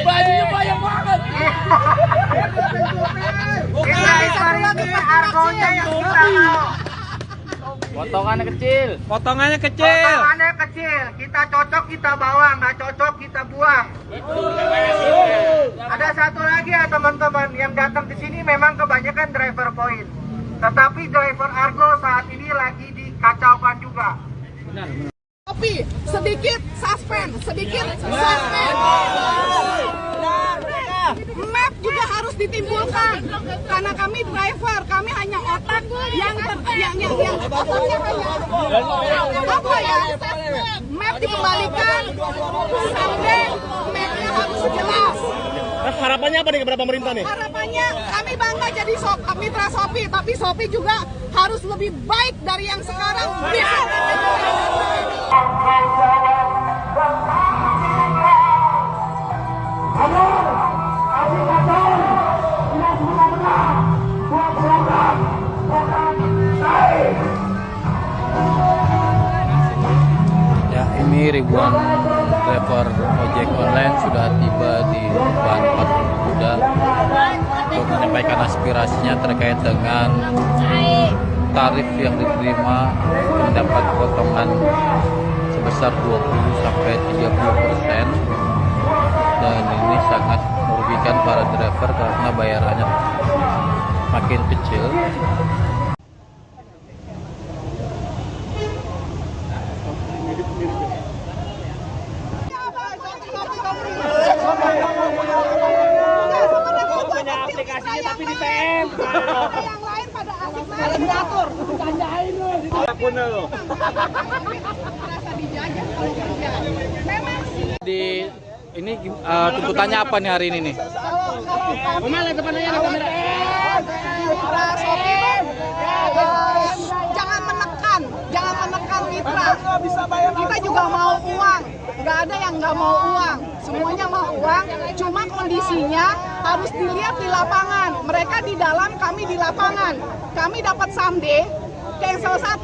Bajunya banyak banget. InDriver ini argonya yang kita mau. Potongannya kecil. Potongannya kecil. Kita cocok kita bawa, nggak cocok kita buang. Ada satu lagi ya teman-teman, yang datang ke sini memang kebanyakan driver point. Tetapi driver Argo saat ini lagi dikacaukan juga. Tapi sedikit suspend. Map juga harus ditimbulkan karena kami driver, kami hanya otak yang otaknya hanya apa ya? Map dikembalikan, sampai mapnya harus jelas. Harapannya apa nih kepada pemerintah nih? Harapannya kami bangga jadi mitra Shopee, tapi Shopee juga harus lebih baik dari yang sekarang. Ya, ini ribuan driver ojek online sudah tiba di depan patung kuda untuk menyampaikan aspirasinya terkait dengan tarif yang diterima mendapat potongan sebesar 20-30%, dan ini sangat merugikan para driver karena bayarannya makin kecil. Aplikasinya tapi di PM. Yang lain pada asik main diatur. Gandain lu. Apapun lo. Merasa dijajah kalau kerja. Memang sih. Di ini tuntutannya apa nih hari ini nih? Kemana depannya ada kamera? Mitra Shopee, jangan menekan mitra. Kita juga mau uang. Nggak ada yang nggak mau uang. Semuanya mau uang. Cuma kondisinya harus dilihat di lapangan. Mereka di dalam, kami di lapangan. Kami dapat someday, cancel 1,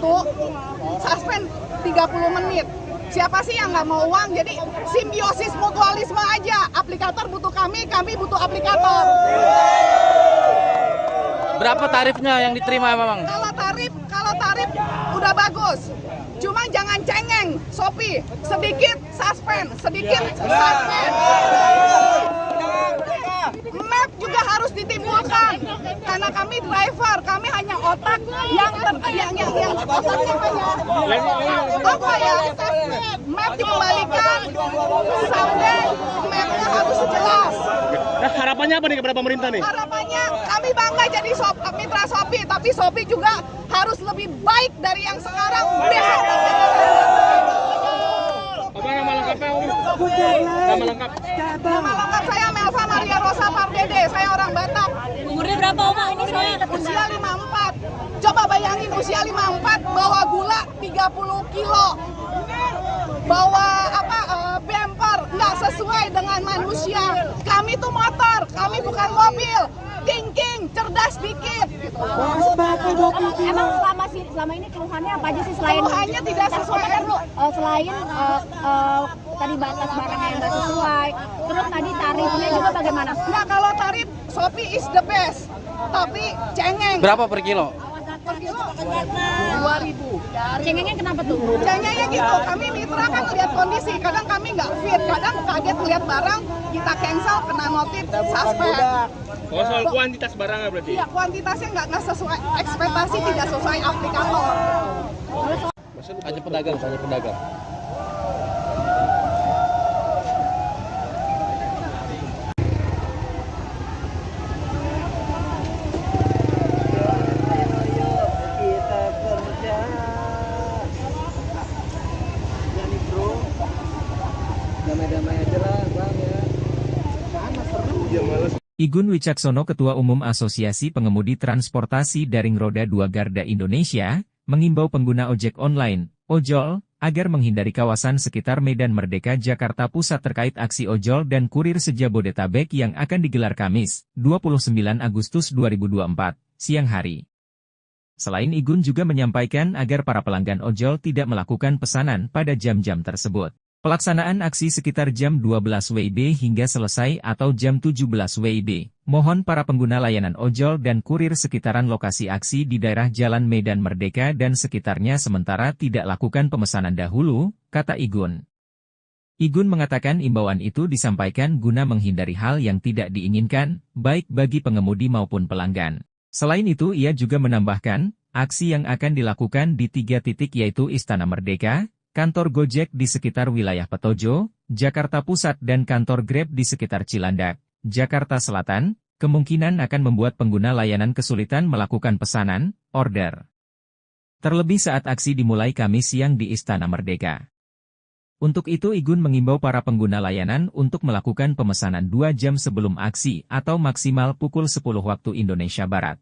suspend 30 menit. Siapa sih yang nggak mau uang? Jadi simbiosis mutualisme aja. Aplikator butuh kami butuh aplikator. Berapa tarifnya yang diterima memang? Kalau tarif udah bagus. Cuma jangan cengeng, Shopee. Sedikit suspend. Map juga harus ditimbulkan karena kami driver, kami hanya otak yang otaknya hanya apa ya? Map dikembalikan, sampai mapnya harus jelas. Nah, harapannya apa nih kepada pemerintah nih? Harapannya kami bangga jadi mitra Shopee, tapi Shopee juga harus lebih baik dari yang sekarang. Besok Apa nama lengkapnya Om? Nama lengkap? nama lengkap saya Melva Maria Rosa Pardede, saya orang Batak. Umurnya berapa Oma ini saya? Usia 54. Coba bayangin usia 54 bawa gula 30 kilo. Bawa bumper nggak sesuai dengan manusia. Kami tuh motor, kami bukan mobil. King, cerdas dikit. Gitu. Emang selama ini keluhannya apa aja sih selain Keluhannya tidak sesuai. Selain tadi batas barangnya yang nggak sesuai, terus tadi tarifnya juga bagaimana? Nah, kalau tarif Shopee is the best, tapi cengeng. Berapa per kilo? Per kilo 2.000. Cengengnya kenapa tuh? Cengengnya gitu, kami mitra kan lihat kondisi, kadang kami nggak fit, kadang kaget lihat barang, kita cancel, kena notif, suspend. Oh, soal kuantitas barangnya berarti? Iya, kuantitasnya nggak sesuai, ekspektasi tidak sesuai aplikator. Hanya pedagang. Igun Wicaksono, Ketua Umum Asosiasi Pengemudi Transportasi Daring Roda 2 Garda Indonesia, mengimbau pengguna ojek online, ojol, agar menghindari kawasan sekitar Medan Merdeka Jakarta Pusat terkait aksi ojol dan kurir se-Jabodetabek yang akan digelar Kamis, 29 Agustus 2024, siang hari. Selain Igun juga menyampaikan agar para pelanggan ojol tidak melakukan pesanan pada jam-jam tersebut. Pelaksanaan aksi sekitar jam 12 WIB hingga selesai atau jam 17 WIB. Mohon para pengguna layanan ojol dan kurir sekitaran lokasi aksi di daerah Jalan Medan Merdeka dan sekitarnya sementara tidak lakukan pemesanan dahulu, kata Igun. Igun mengatakan imbauan itu disampaikan guna menghindari hal yang tidak diinginkan, baik bagi pengemudi maupun pelanggan. Selain itu ia juga menambahkan, aksi yang akan dilakukan di 3 titik yaitu Istana Merdeka, kantor Gojek di sekitar wilayah Petojo, Jakarta Pusat dan kantor Grab di sekitar Cilandak, Jakarta Selatan, kemungkinan akan membuat pengguna layanan kesulitan melakukan pesanan, order. Terlebih saat aksi dimulai Kamis siang di Istana Merdeka. Untuk itu Igun mengimbau para pengguna layanan untuk melakukan pemesanan 2 jam sebelum aksi atau maksimal pukul 10 waktu Indonesia Barat.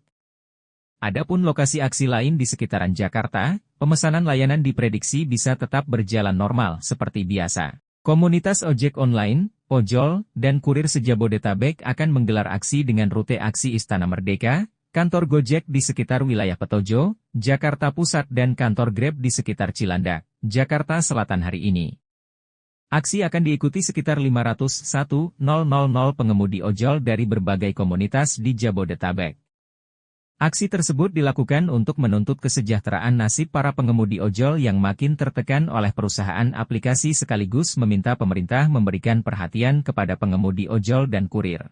Adapun lokasi aksi lain di sekitaran Jakarta, pemesanan layanan diprediksi bisa tetap berjalan normal seperti biasa. Komunitas ojek online, ojol, dan kurir se-Jabodetabek akan menggelar aksi dengan rute aksi Istana Merdeka, kantor Gojek di sekitar wilayah Petojo, Jakarta Pusat dan kantor Grab di sekitar Cilandak, Jakarta Selatan hari ini. Aksi akan diikuti sekitar 501.000 pengemudi ojol dari berbagai komunitas di Jabodetabek. Aksi tersebut dilakukan untuk menuntut kesejahteraan nasib para pengemudi ojol yang makin tertekan oleh perusahaan aplikasi sekaligus meminta pemerintah memberikan perhatian kepada pengemudi ojol dan kurir.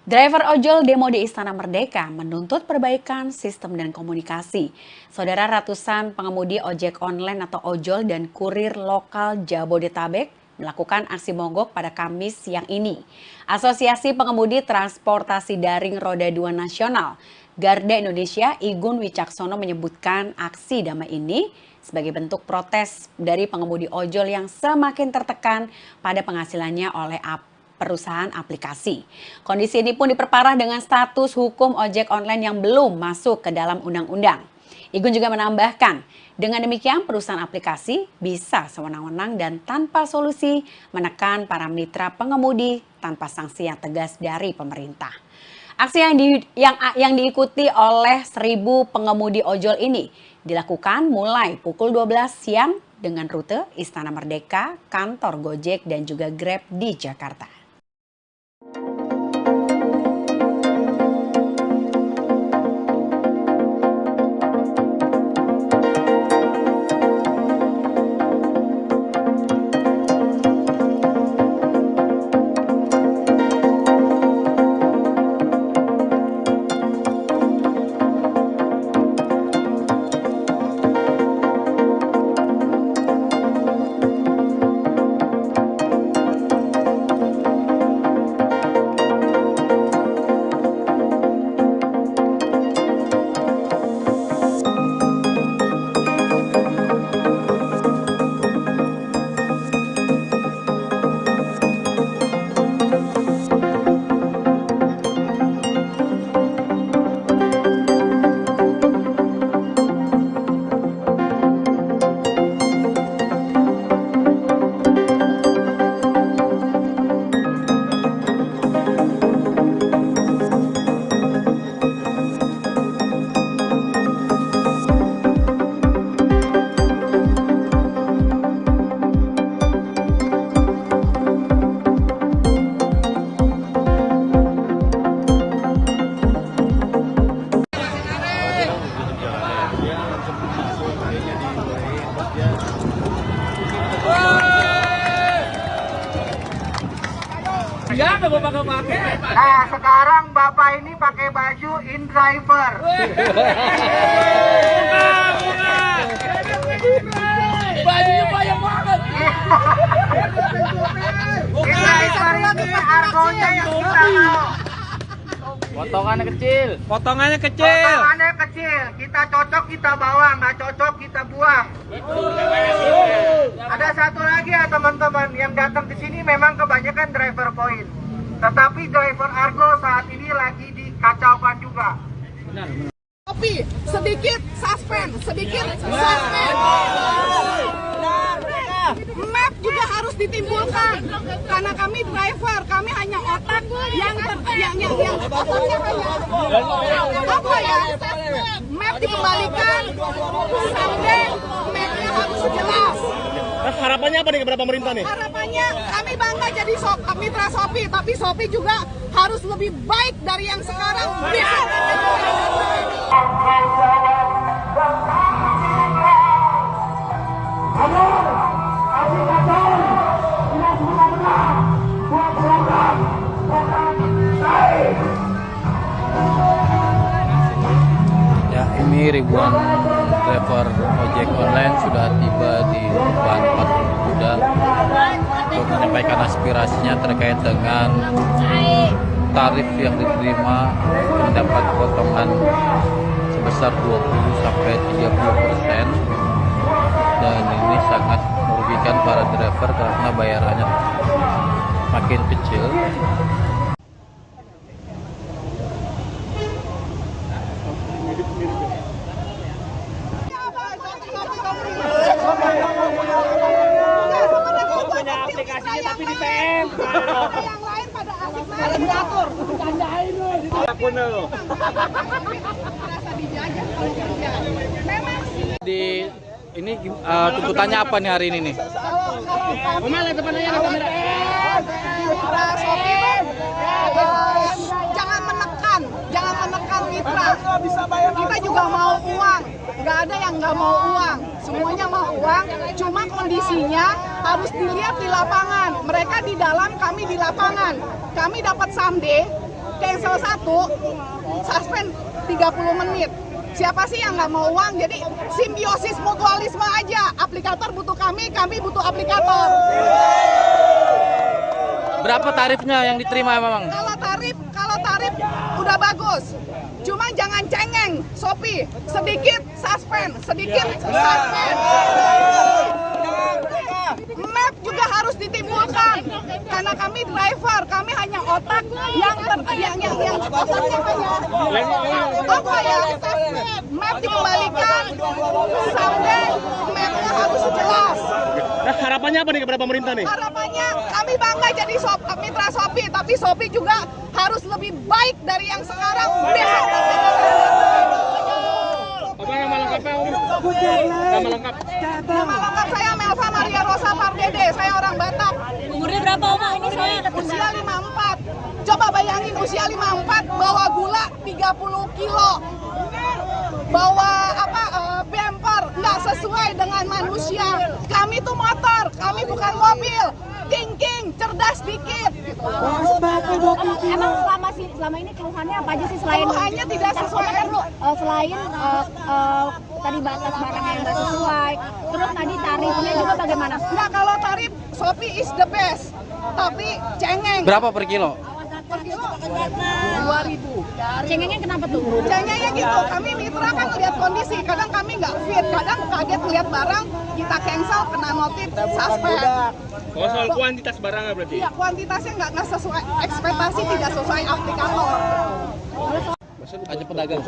Driver ojol demo di Istana Merdeka menuntut perbaikan sistem dan komunikasi. Saudara, ratusan pengemudi ojek online atau ojol dan kurir lokal Jabodetabek melakukan aksi mogok pada Kamis siang ini. Asosiasi Pengemudi Transportasi Daring Roda 2 Nasional Garda Indonesia Igun Wicaksono menyebutkan aksi damai ini sebagai bentuk protes dari pengemudi ojol yang semakin tertekan pada penghasilannya oleh perusahaan aplikasi. Kondisi ini pun diperparah dengan status hukum ojek online yang belum masuk ke dalam undang-undang. Igun juga menambahkan, dengan demikian perusahaan aplikasi bisa sewenang-wenang dan tanpa solusi menekan para mitra pengemudi tanpa sanksi yang tegas dari pemerintah. Aksi yang diikuti oleh 1.000 pengemudi ojol ini dilakukan mulai pukul 12 siang dengan rute Istana Merdeka, kantor Gojek dan juga Grab di Jakarta. Nah, sekarang Bapak ini pakai baju in-driver. Bajunya banyak banget. In-driver ini argonya yang kita mau. Potongannya kecil. Potongannya kecil, kita cocok kita bawa, nggak cocok kita buang. Ada satu lagi ya teman-teman, yang datang ke sini memang kebanyakan driver point. Tetapi driver Argo saat ini lagi dikacaukan juga. Tapi sedikit suspend, sedikit suspend. Map juga harus ditimbulkan karena kami driver, kami hanya otak yang otaknya hanya apa ya? Map dikembalikan, sampai mapnya harus jelas. Harapannya apa nih kepada pemerintah nih? Harapannya kami bangga jadi mitra Shopee, tapi Shopee juga harus lebih baik dari yang sekarang. Ya, ini ribuan driver ojek online sudah tiba di depan patung kuda untuk menyampaikan aspirasinya terkait dengan tarif yang diterima mendapat potongan sebesar 20-30%, dan ini sangat merugikan para driver karena bayarannya makin kecil. Punya aplikasinya tapi di PM. Yang lain pada asik main diatur. Bercandain lu. Apapun lu. Merasa dijajah kalau kerja. Memang sih. Di ini tuntutannya apa nih hari ini nih? Mitra Shopee jangan menekan mitra. Kita juga mau uang, nggak ada yang nggak mau uang, semuanya mau uang. Cuma kondisinya harus dilihat di lapangan. Mereka di dalam, kami di lapangan. Kami dapat someday, cancel 1, suspend 30 menit. Siapa sih yang nggak mau uang? Jadi simbiosis mutualisme aja. Aplikator butuh kami butuh aplikator. Berapa tarifnya yang diterima memang? Kalau tarif udah bagus. Cuma jangan cengeng, Shopee. Sedikit suspend. Map juga harus ditimbulkan karena kami driver, kami hanya otak yang otaknya hanya apa ya? Map dikembalikan, sampai mapnya harus jelas. Nah, harapannya apa nih kepada pemerintah nih? Harapannya kami bangga jadi mitra Shopee, tapi Shopee juga harus lebih baik dari yang sekarang. Apa nama lengkapnya? Nama lengkap. Nama lengkap saya Melva Maria Rosa Pardede, saya orang Batak. Umurnya berapa Oma ini saya? Usia 54. Coba bayangin usia 54 bawa gula 30 kilo. Bawa bumper nggak sesuai dengan manusia. Kami tuh motor, kami bukan mobil. King, cerdas dikit. Emang selama ini keluhannya apa aja sih selain Keluhannya tidak sesuai. Selain tadi batas barang yang nggak sesuai, terus tadi tarifnya juga bagaimana? Nggak, kalau tarif Shopee is the best, tapi cengeng. Berapa per kilo? Per kilo 2.000. Cengengnya kenapa tuh? Cengengnya gitu, kami mitra kan lihat kondisi, kadang kami nggak fit, kadang kaget lihat barang, kita cancel, kena notif, suspend. Oh, soal kuantitas barangnya berarti? Iya, kuantitasnya nggak sesuai, ekspektasi tidak sesuai aplikator. Hanya pedagang.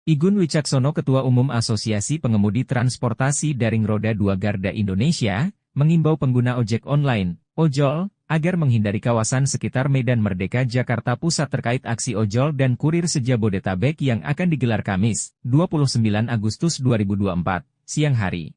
Igun Wicaksono, Ketua Umum Asosiasi Pengemudi Transportasi Daring Roda 2 Garda Indonesia, mengimbau pengguna ojek online, ojol, agar menghindari kawasan sekitar Medan Merdeka Jakarta Pusat terkait aksi ojol dan kurir se-Jabodetabek yang akan digelar Kamis, 29 Agustus 2024, siang hari.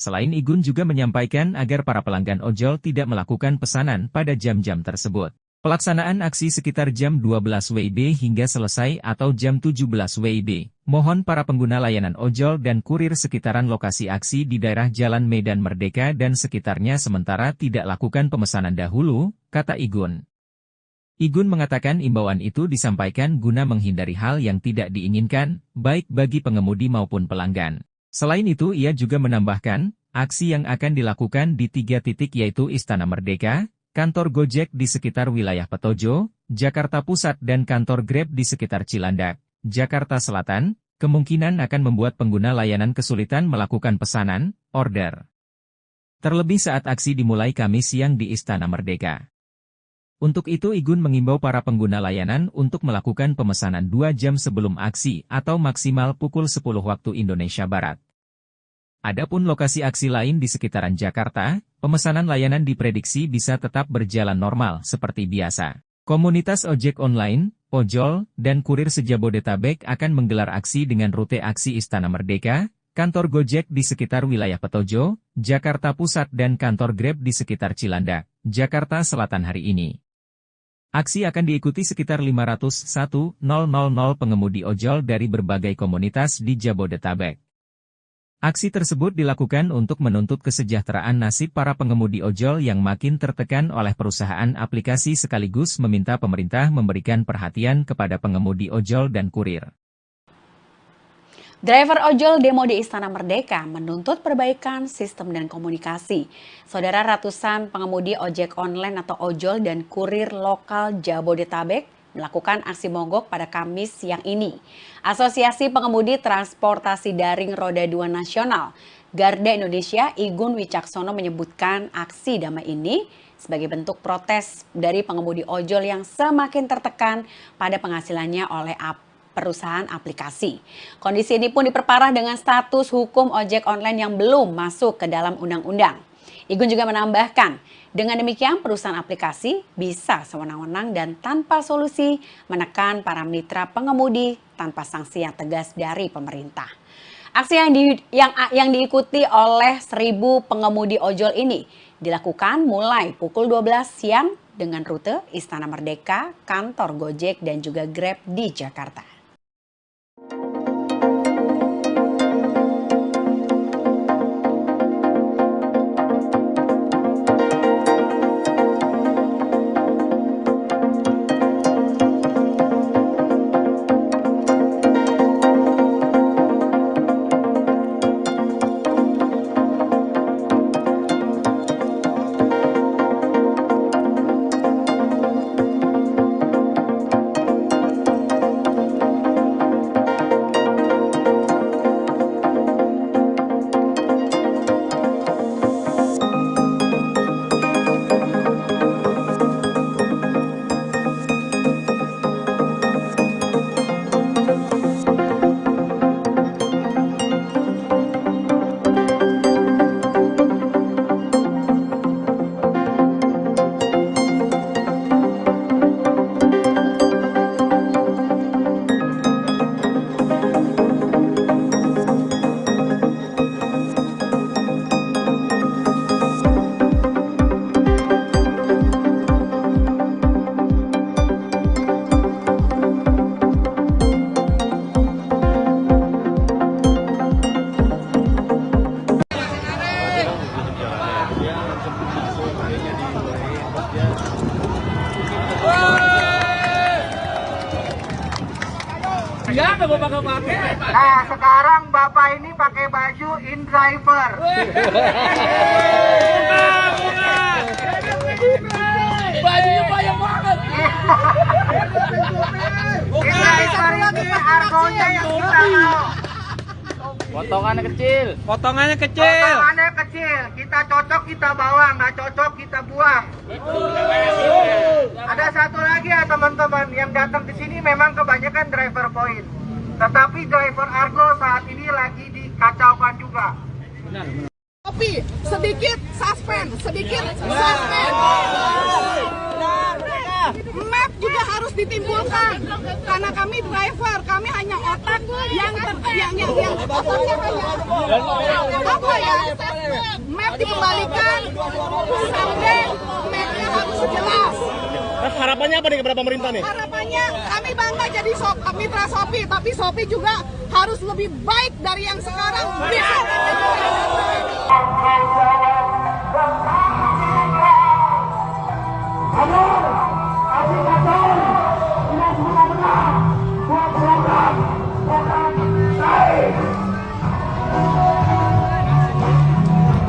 Selain Igun juga menyampaikan agar para pelanggan ojol tidak melakukan pesanan pada jam-jam tersebut. Pelaksanaan aksi sekitar jam 12 WIB hingga selesai atau jam 17 WIB. Mohon para pengguna layanan ojol dan kurir sekitaran lokasi aksi di daerah Jalan Medan Merdeka dan sekitarnya sementara tidak lakukan pemesanan dahulu, kata Igun. Igun mengatakan imbauan itu disampaikan guna menghindari hal yang tidak diinginkan, baik bagi pengemudi maupun pelanggan. Selain itu ia juga menambahkan, aksi yang akan dilakukan di 3 titik yaitu Istana Merdeka, kantor Gojek di sekitar wilayah Petojo, Jakarta Pusat dan kantor Grab di sekitar Cilandak, Jakarta Selatan, kemungkinan akan membuat pengguna layanan kesulitan melakukan pesanan, order. Terlebih saat aksi dimulai Kamis siang di Istana Merdeka. Untuk itu Igun mengimbau para pengguna layanan untuk melakukan pemesanan 2 jam sebelum aksi atau maksimal pukul 10 waktu Indonesia Barat. Adapun lokasi aksi lain di sekitaran Jakarta, pemesanan layanan diprediksi bisa tetap berjalan normal seperti biasa. Komunitas ojek online, ojol, dan kurir se-Jabodetabek akan menggelar aksi dengan rute aksi Istana Merdeka, kantor Gojek di sekitar wilayah Petojo, Jakarta Pusat dan kantor Grab di sekitar Cilandak, Jakarta Selatan hari ini. Aksi akan diikuti sekitar 501.000 pengemudi ojol dari berbagai komunitas di Jabodetabek. Aksi tersebut dilakukan untuk menuntut kesejahteraan nasib para pengemudi ojol yang makin tertekan oleh perusahaan aplikasi sekaligus meminta pemerintah memberikan perhatian kepada pengemudi ojol dan kurir. Driver ojol demo di Istana Merdeka menuntut perbaikan sistem dan komunikasi. Saudara, ratusan pengemudi ojek online atau ojol dan kurir lokal Jabodetabek melakukan aksi mogok pada Kamis siang ini. Asosiasi Pengemudi Transportasi Daring Roda 2 Nasional, Garda Indonesia, Igun Wicaksono menyebutkan aksi damai ini sebagai bentuk protes dari pengemudi ojol yang semakin tertekan pada penghasilannya oleh perusahaan aplikasi. Kondisi ini pun diperparah dengan status hukum ojek online yang belum masuk ke dalam undang-undang. Igun juga menambahkan, dengan demikian perusahaan aplikasi bisa sewenang-wenang dan tanpa solusi menekan para mitra pengemudi tanpa sanksi yang tegas dari pemerintah. Aksi yang diikuti oleh 1.000 pengemudi ojol ini dilakukan mulai pukul 12 siang dengan rute Istana Merdeka, kantor Gojek dan juga Grab di Jakarta. Nah, sekarang Bapak ini pakai baju InDriver. Bajunya banyak banget. InDriver ini argonya yang kita mau. Potongannya kecil. Potongannya kecil. Kita cocok kita bawa, nggak cocok kita buang. Ada satu lagi ya teman-teman, yang datang ke sini memang kebanyakan driver point. Tetapi driver Argo saat ini lagi dikacaukan juga. Tapi sedikit suspend. Map juga harus ditimbulkan karena kami driver, kami hanya otak yang otaknya hanya apa ya? Map dikembalikan, sampai mapnya harus jelas. Harapannya apa nih kepada pemerintah nih? Harapannya kami bangga jadi mitra Shopee, tapi Shopee juga harus lebih baik dari yang sekarang.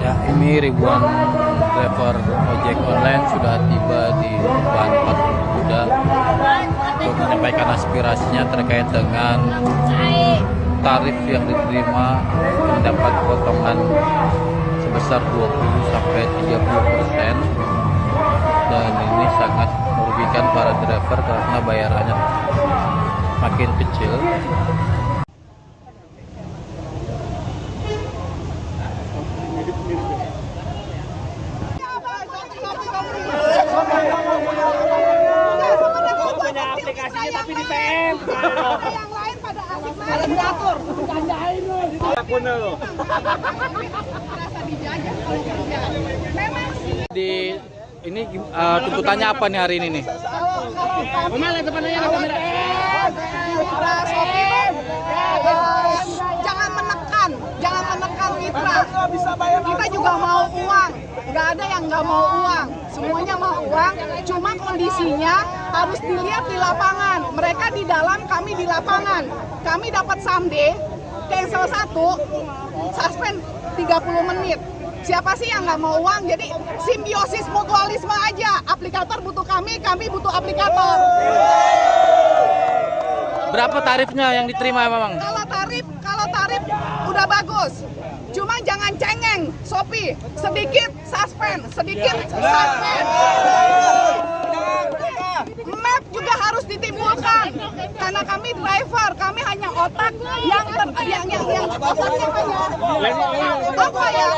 Ya, ini ribuan driver ojek online sudah tiba di depan Patung Kuda untuk menyampaikan aspirasinya terkait dengan tarif yang diterima mendapat potongan sebesar 20-30%, dan ini sangat merugikan para driver karena bayarannya makin kecil. Punya aplikasinya tapi di PM. Yang lain pada asik main diatur, bercandain lu. Akun lo. Merasa dijajah kalau kerja. Memang Di ini tuntutannya apa nih hari ini nih? Mana depannya ada kamera? Mitra Shopee, jangan menekan mitra. Kita juga mau uang, nggak ada yang nggak mau uang, semuanya mau uang. Cuma kondisinya harus dilihat di lapangan. Mereka di dalam, kami di lapangan. Kami dapat someday, cancel 1, suspend 30 menit. Siapa sih yang nggak mau uang? Jadi simbiosis mutualisme aja. Aplikator butuh kami butuh aplikator. Berapa tarifnya yang diterima memang? Kalau tarif udah bagus. Cuma jangan cengeng, Shopee. Sedikit suspend. Map juga harus ditimbulkan karena kami driver, kami hanya otak yang otaknya hanya apa ya?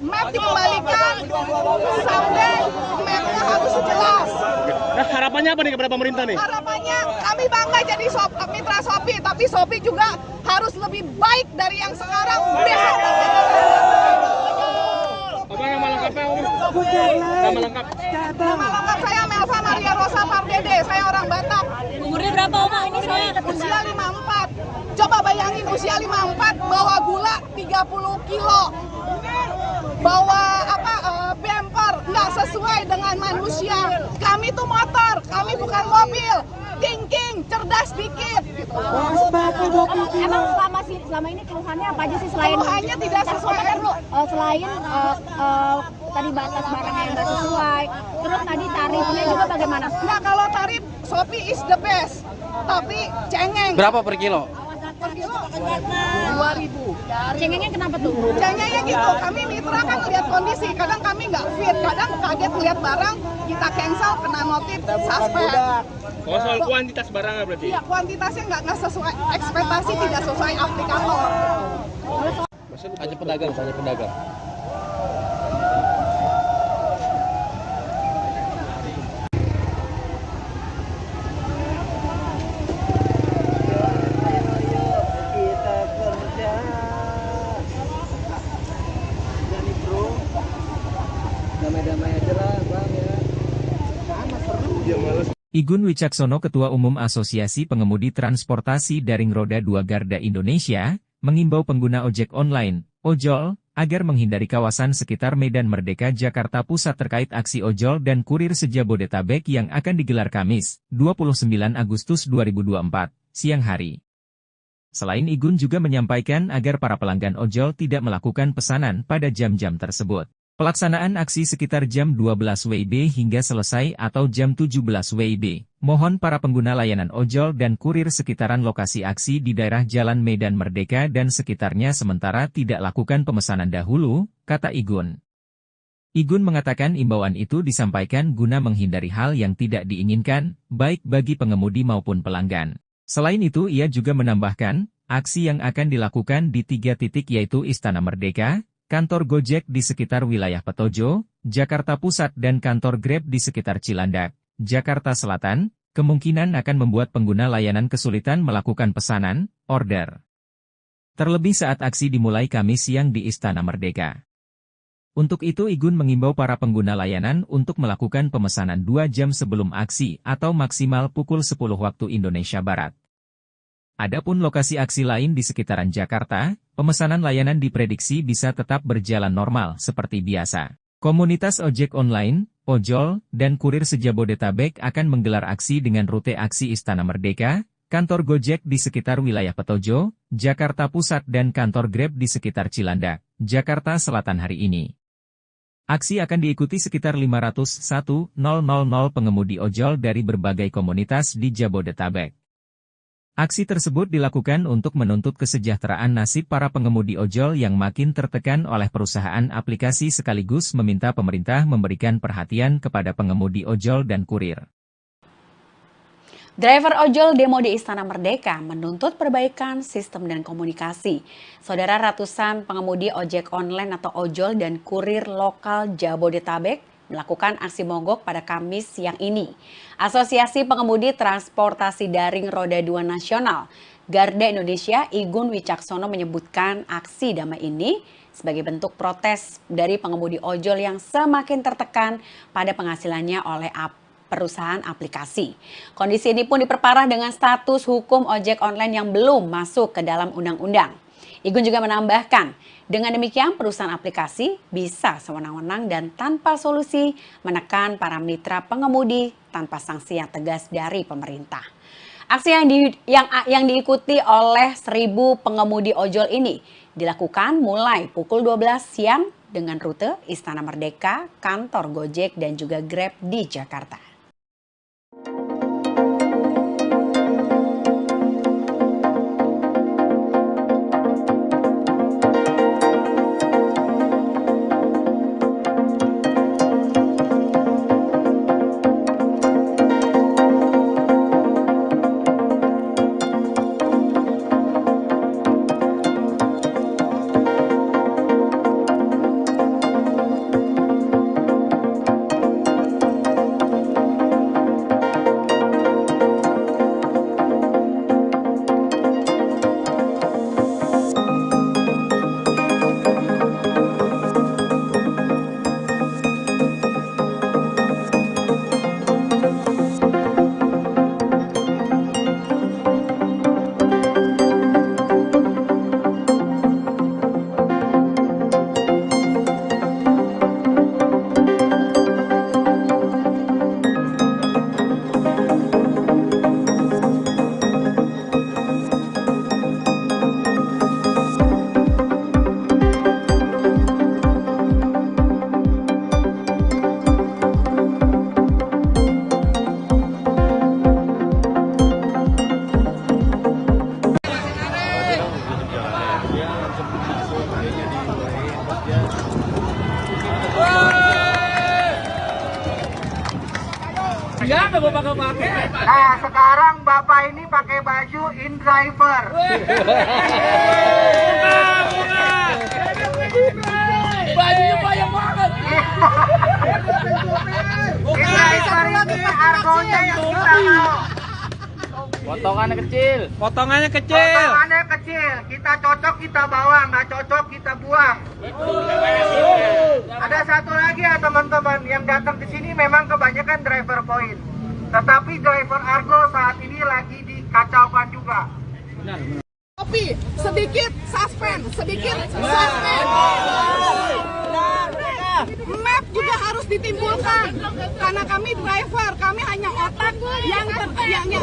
Map dikembalikan, sampai mapnya harus jelas. Nah, harapannya apa nih kepada pemerintah nih? Harapannya kami bangga jadi mitra Shopee, tapi Shopee juga harus lebih baik dari yang sekarang. Apa nama lengkapnya? Nama lengkap. Nama lengkap saya Melva Maria Rosa Pardede, saya orang Batak. Umurnya berapa Oma ini saya? Usia 54. Coba bayangin usia 54 bawa gula 30 kilo. Bawa bumper nggak sesuai dengan manusia. Kami tuh motor, kami bukan mobil. Thinking, cerdas dikit. Emang selama ini keluhannya apa aja sih selain Keluhannya tidak sesuai. Selain tadi batas barangnya yang nggak sesuai, terus tadi tarifnya juga bagaimana? Nah, kalau tarif Shopee is the best, tapi cengeng. Berapa per kilo? Per kilo 2.000. Cengengnya kenapa tuh? Cengengnya gitu, kami mitra kan lihat kondisi, kadang kami nggak fit, kadang kaget lihat barang, kita cancel, kena notif, suspend. Oh, soal kuantitas barangnya berarti? Iya, kuantitasnya nggak sesuai, ekspektasi tidak sesuai aplikator. Hanya pedagang. Igun Wicaksono, Ketua Umum Asosiasi Pengemudi Transportasi Daring Roda 2 Garda Indonesia, mengimbau pengguna ojek online, ojol, agar menghindari kawasan sekitar Medan Merdeka Jakarta Pusat terkait aksi ojol dan kurir se-Jabodetabek yang akan digelar Kamis, 29 Agustus 2024, siang hari. Selain Igun juga menyampaikan agar para pelanggan ojol tidak melakukan pesanan pada jam-jam tersebut. Pelaksanaan aksi sekitar jam 12 WIB hingga selesai atau jam 17 WIB. Mohon para pengguna layanan ojol dan kurir sekitaran lokasi aksi di daerah Jalan Medan Merdeka dan sekitarnya sementara tidak lakukan pemesanan dahulu, kata Igun. Igun mengatakan imbauan itu disampaikan guna menghindari hal yang tidak diinginkan, baik bagi pengemudi maupun pelanggan. Selain itu ia juga menambahkan, aksi yang akan dilakukan di 3 titik yaitu Istana Merdeka, kantor Gojek di sekitar wilayah Petojo, Jakarta Pusat dan kantor Grab di sekitar Cilandak. Jakarta Selatan, kemungkinan akan membuat pengguna layanan kesulitan melakukan pesanan, order. Terlebih saat aksi dimulai Kamis siang di Istana Merdeka. Untuk itu Igun mengimbau para pengguna layanan untuk melakukan pemesanan 2 jam sebelum aksi atau maksimal pukul 10 waktu Indonesia Barat. Adapun lokasi aksi lain di sekitaran Jakarta, pemesanan layanan diprediksi bisa tetap berjalan normal seperti biasa. Komunitas ojek online, ojol, dan kurir se-Jabodetabek akan menggelar aksi dengan rute aksi Istana Merdeka, kantor Gojek di sekitar wilayah Petojo, Jakarta Pusat dan kantor Grab di sekitar Cilandak, Jakarta Selatan hari ini. Aksi akan diikuti sekitar 501.000 pengemudi ojol dari berbagai komunitas di Jabodetabek. Aksi tersebut dilakukan untuk menuntut kesejahteraan nasib para pengemudi ojol yang makin tertekan oleh perusahaan aplikasi sekaligus meminta pemerintah memberikan perhatian kepada pengemudi ojol dan kurir. Driver ojol demo di Istana Merdeka menuntut perbaikan sistem dan komunikasi. Saudara, ratusan pengemudi ojek online atau ojol dan kurir lokal Jabodetabek melakukan aksi mogok pada Kamis siang ini. Asosiasi Pengemudi Transportasi Daring Roda 2 Nasional, Garda Indonesia, Igun Wicaksono menyebutkan aksi damai ini sebagai bentuk protes dari pengemudi ojol yang semakin tertekan pada penghasilannya oleh perusahaan aplikasi. Kondisi ini pun diperparah dengan status hukum ojek online yang belum masuk ke dalam undang-undang. Igun juga menambahkan, dengan demikian perusahaan aplikasi bisa sewenang-wenang dan tanpa solusi menekan para mitra pengemudi tanpa sanksi yang tegas dari pemerintah. Aksi yang diikuti oleh 1.000 pengemudi ojol ini dilakukan mulai pukul 12 siang dengan rute Istana Merdeka, kantor Gojek dan juga Grab di Jakarta. Nah, sekarang Bapak ini pakai baju InDriver. Bajunya banyak banget. InDriver ini argonya yang kita mau. Potongannya kecil. Potongannya kecil. Kita cocok kita bawa, nggak cocok kita buang. Ada satu lagi ya teman-teman, yang datang ke sini memang kebanyakan driver point. Tetapi driver Argo saat ini lagi dikacaukan juga. Tapi sedikit suspend. Map juga harus ditimbulkan karena kami driver, kami hanya otak yang otaknya hanya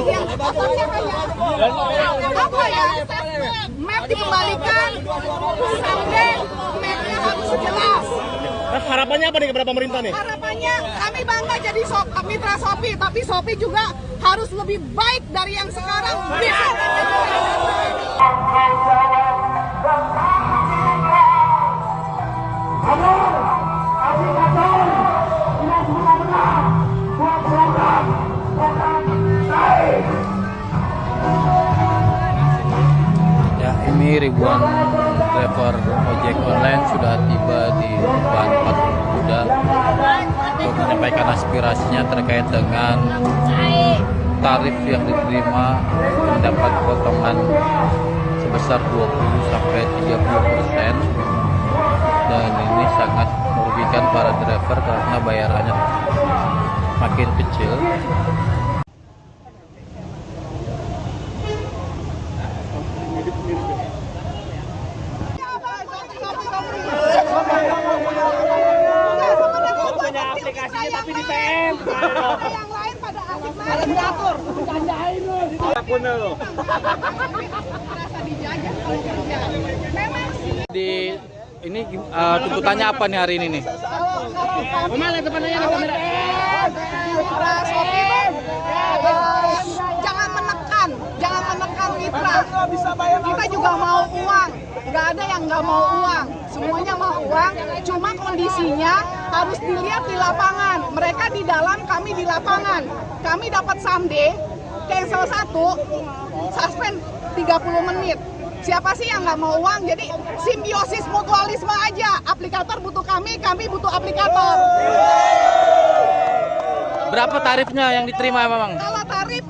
apa ya? Map dikembalikan sampai mapnya harus jelas. Harapannya apa nih kepada pemerintah nih? Harapannya kami bangga jadi mitra Shopee, tapi Shopee juga harus lebih baik dari yang sekarang. Ya, ini ribuan driver ojek online sudah tiba di tempat kuda untuk menyampaikan aspirasinya terkait dengan tarif yang diterima mendapat potongan sebesar 20-30%, dan ini sangat merugikan para driver karena bayarannya makin kecil. Punya aplikasinya tapi di PM. Yang lain pada asik main diatur. Bercandain lu. Akun lo. Merasa dijajah kalau kerja. Memang sih. Di ini tuntutannya apa nih hari ini nih? Oma lihat depannya ada kamera. Mitra Shopee, jangan menekan mitra. Kita juga mau uang, nggak ada yang nggak mau uang, semuanya mau uang. Cuma kondisinya harus dilihat di lapangan. Mereka di dalam, kami di lapangan. Kami dapat someday, cancel 1, suspend 30 menit. Siapa sih yang nggak mau uang? Jadi simbiosis mutualisme aja. Aplikator butuh kami butuh aplikator. Berapa tarifnya yang diterima memang? Kalau tarif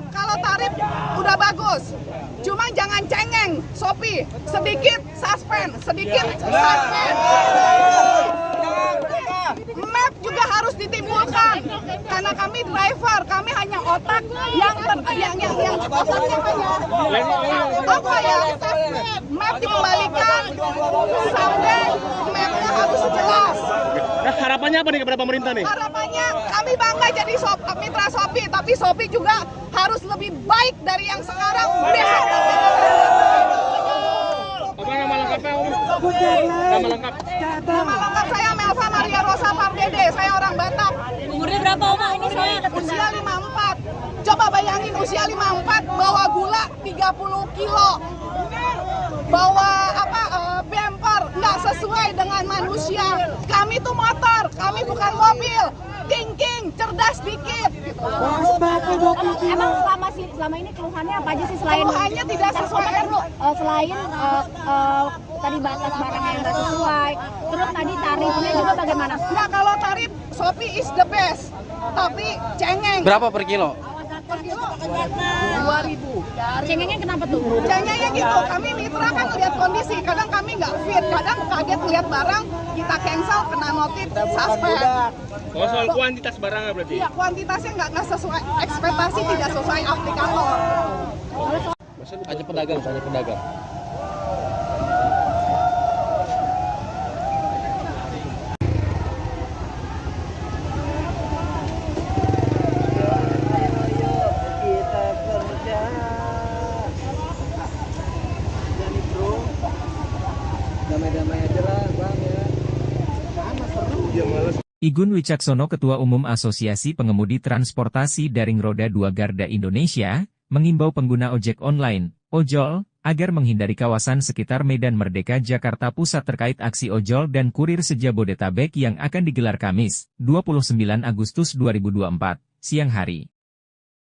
udah bagus. Cuma jangan cengeng, Shopee. Sedikit suspend. Map juga harus ditimbulkan. Karena kami driver, kami hanya otak yang otaknya apa ya? Map dikembalikan sampai mapnya harus jelas. Nah, harapannya apa nih kepada pemerintah nih? Harapannya kami bangga jadi mitra Shopee, tapi Shopee juga harus lebih baik dari yang sekarang. Besok Apa nama lengkapnya, Om? Nama lengkap. nama lengkap saya Melva Maria Rosa Pardede, saya orang Batak. Umurnya berapa Oma? Ini saya Usia 54. Coba bayangin usia 54 bawa gula 30 kilo. Bawa bumper nggak sesuai dengan manusia. Kami tuh motor, kami bukan mobil. Thinking, cerdas dikit. Emang selama ini keluhannya apa aja sih selain Keluhannya tidak sesuai. Selain tadi batas barang yang nggak sesuai, terus tadi tarifnya juga bagaimana? Nggak, kalau tarif Shopee is the best, tapi cengeng. Berapa per kilo? Per kilo 2.000. Cengengnya kenapa tuh? Cengengnya gitu, kami mitra kan lihat kondisi, kadang kami nggak fit, kadang kaget lihat barang, kita cancel, kena notif, suspend. Oh, soal kuantitas barangnya berarti? Iya, kuantitasnya nggak sesuai, ekspektasi tidak sesuai aplikator. Hanya pedagang. Igun Wicaksono, Ketua Umum Asosiasi Pengemudi Transportasi Daring Roda 2 Garda Indonesia, mengimbau pengguna ojek online, ojol, agar menghindari kawasan sekitar Medan Merdeka Jakarta Pusat terkait aksi ojol dan kurir se-Jabodetabek yang akan digelar Kamis, 29 Agustus 2024, siang hari.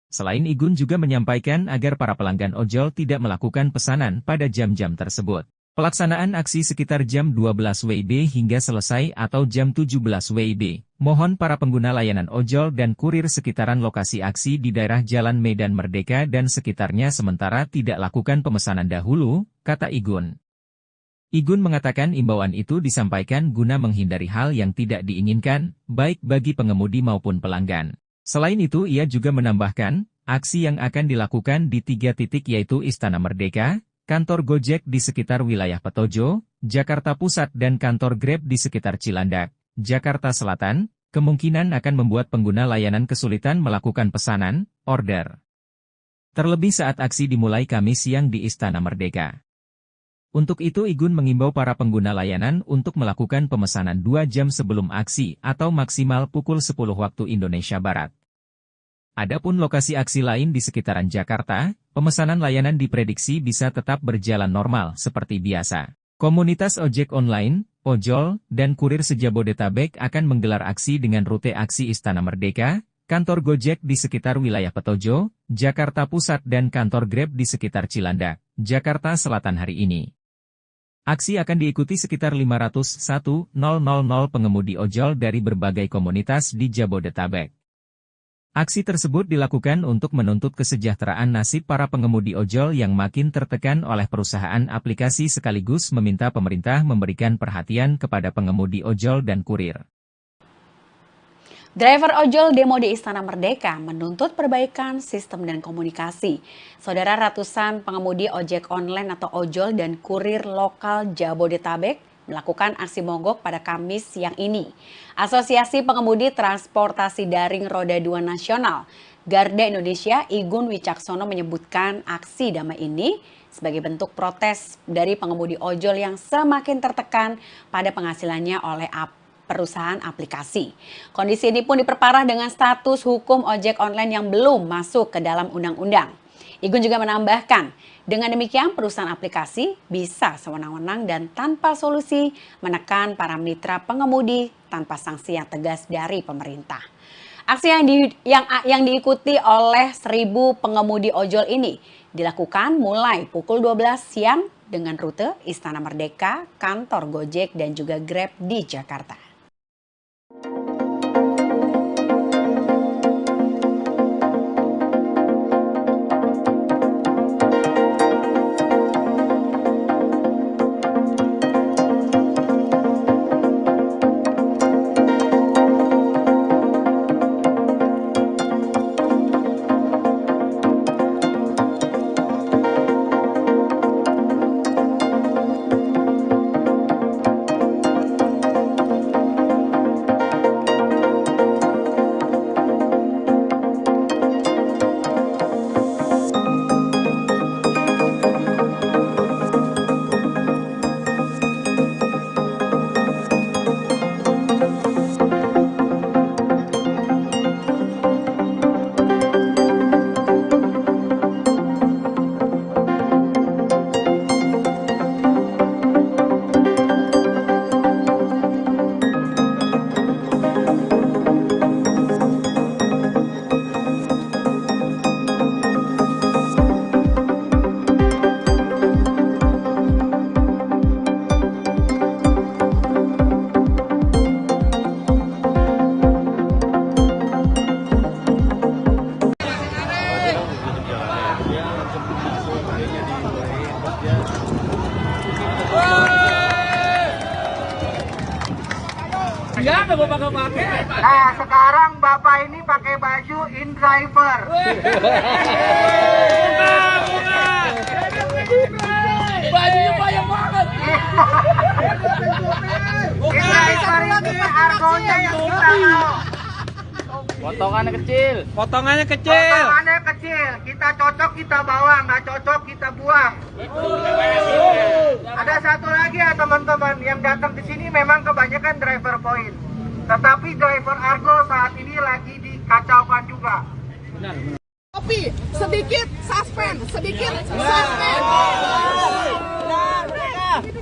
Selain Igun juga menyampaikan agar para pelanggan ojol tidak melakukan pesanan pada jam-jam tersebut. Pelaksanaan aksi sekitar jam 12 WIB hingga selesai atau jam 17 WIB. Mohon para pengguna layanan ojol dan kurir sekitaran lokasi aksi di daerah Jalan Medan Merdeka dan sekitarnya sementara tidak lakukan pemesanan dahulu, kata Igun. Igun mengatakan imbauan itu disampaikan guna menghindari hal yang tidak diinginkan, baik bagi pengemudi maupun pelanggan. Selain itu ia juga menambahkan, aksi yang akan dilakukan di 3 titik yaitu Istana Merdeka, kantor Gojek di sekitar wilayah Petojo, Jakarta Pusat dan kantor Grab di sekitar Cilandak, Jakarta Selatan, kemungkinan akan membuat pengguna layanan kesulitan melakukan pesanan, order. Terlebih saat aksi dimulai Kamis siang di Istana Merdeka. Untuk itu Igun mengimbau para pengguna layanan untuk melakukan pemesanan 2 jam sebelum aksi atau maksimal pukul 10 waktu Indonesia Barat. Adapun lokasi aksi lain di sekitaran Jakarta, pemesanan layanan diprediksi bisa tetap berjalan normal seperti biasa. Komunitas ojek online, ojol, dan kurir se-Jabodetabek akan menggelar aksi dengan rute aksi Istana Merdeka, kantor Gojek di sekitar wilayah Petojo, Jakarta Pusat dan kantor Grab di sekitar Cilandak, Jakarta Selatan hari ini. Aksi akan diikuti sekitar 501.000 pengemudi ojol dari berbagai komunitas di Jabodetabek. Aksi tersebut dilakukan untuk menuntut kesejahteraan nasib para pengemudi ojol yang makin tertekan oleh perusahaan aplikasi sekaligus meminta pemerintah memberikan perhatian kepada pengemudi ojol dan kurir. Driver ojol demo di Istana Merdeka menuntut perbaikan sistem dan komunikasi. Saudara, ratusan pengemudi ojek online atau ojol dan kurir lokal Jabodetabek melakukan aksi mogok pada Kamis siang ini. Asosiasi Pengemudi Transportasi Daring Roda 2 Nasional Garda Indonesia Igun Wicaksono menyebutkan aksi damai ini sebagai bentuk protes dari pengemudi ojol yang semakin tertekan pada penghasilannya oleh perusahaan aplikasi. Kondisi ini pun diperparah dengan status hukum ojek online yang belum masuk ke dalam undang-undang. Igun juga menambahkan, dengan demikian perusahaan aplikasi bisa sewenang-wenang dan tanpa solusi menekan para mitra pengemudi tanpa sanksi yang tegas dari pemerintah. Aksi yang diikuti oleh 1.000 pengemudi ojol ini dilakukan mulai pukul 12 siang dengan rute Istana Merdeka, kantor Gojek dan juga Grab di Jakarta. Nah, sekarang Bapak ini pakai baju InDriver. Bajunya banyak banget. InDriver ini argonya yang kita mau. Potongannya kecil. Potongannya kecil. Kita cocok kita bawa, nggak cocok kita buang. Ada satu lagi ya teman-teman, yang datang ke sini memang kebanyakan driver point. Tetapi driver Argo saat ini lagi dikacaukan juga. Tapi sedikit suspend.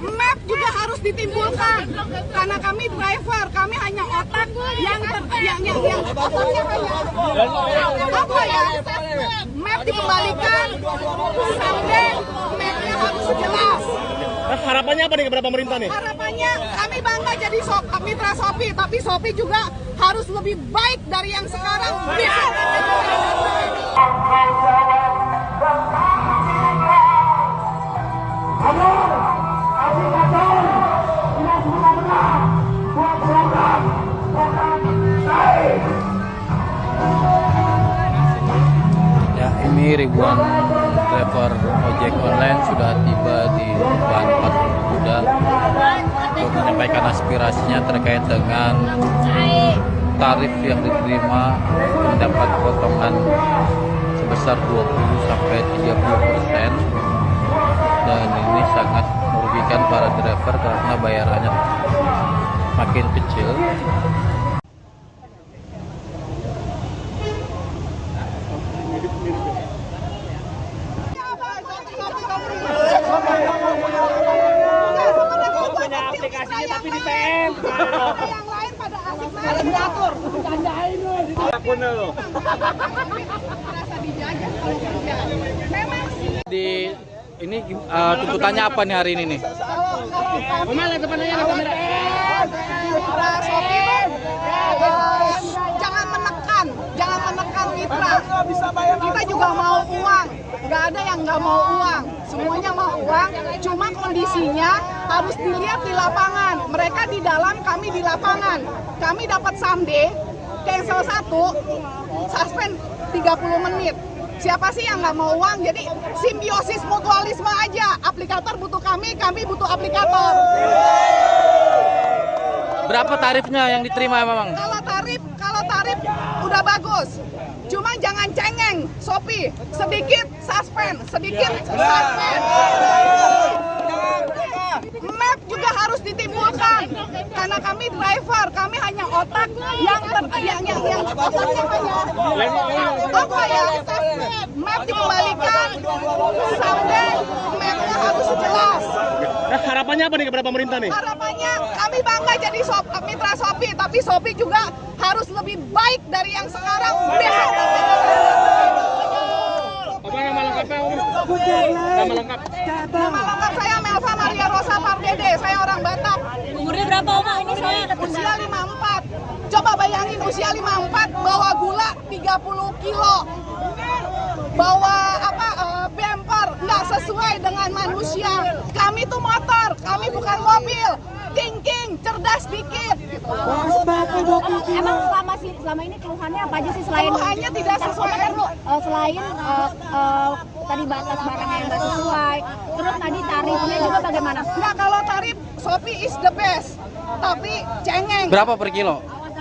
Map juga harus ditimbulkan karena kami driver, kami hanya otak yang otaknya hanya apa ya? Map dikembalikan sampai mapnya harus jelas. Harapannya apa nih kepada pemerintah nih? Harapannya kami bangga jadi mitra Shopee, tapi Shopee juga harus lebih baik dari yang sekarang. Ya, ini ribuan driver ojek online sudah tiba di depan patung kuda untuk menyampaikan aspirasinya terkait dengan tarif yang diterima mendapat potongan sebesar 20-30%, dan ini sangat merugikan para driver karena bayarannya makin kecil. Aplikasinya tapi di PM. Yang lain pada asik main diatur. Jandain lu. Di ini tuntutannya apa nih hari ini nih? Mitra Shopee jangan menekan mitra. Kita juga mau uang, nggak ada yang nggak mau uang, semuanya mau uang. Cuma kondisinya harus dilihat di lapangan. Mereka di dalam, kami di lapangan. Kami dapat someday, cancel 1, suspend 30 menit. Siapa sih yang nggak mau uang? Jadi simbiosis mutualisme aja. Aplikator butuh kami butuh aplikator. Berapa tarifnya yang diterima memang? Kalau tarif udah bagus. Cuma jangan cengeng, Shopee. Sedikit suspend. Map juga harus ditimbulkan. Karena kami driver, kami hanya otak yang otaknya hanya apa ya? Map dikembalikan, someday mapnya harus jelas. Nah, harapannya apa nih kepada pemerintah nih? Harapannya kami bangga jadi mitra Shopee, tapi Shopee juga harus lebih baik dari yang sekarang. Besok. Apa nama lengkapnya, Om? Nama lengkap? Nama lengkap saya Melva Maria Rosa Pardede, saya orang Batak. Umurnya berapa Oma ini saya? Usia 54. Coba bayangin usia 54 bawa gula 30 kilo. Bawa bumper nggak sesuai dengan manusia. Kami tuh motor, kami bukan mobil. King, cerdas dikit. Gitu. Emang selama ini keluhannya apa aja sih selain Keluhannya tidak sesuai. Selain tadi batas barang yang nggak sesuai, terus tadi tarifnya juga bagaimana? Nggak, kalau tarif Shopee is the best, tapi cengeng. Berapa per kilo?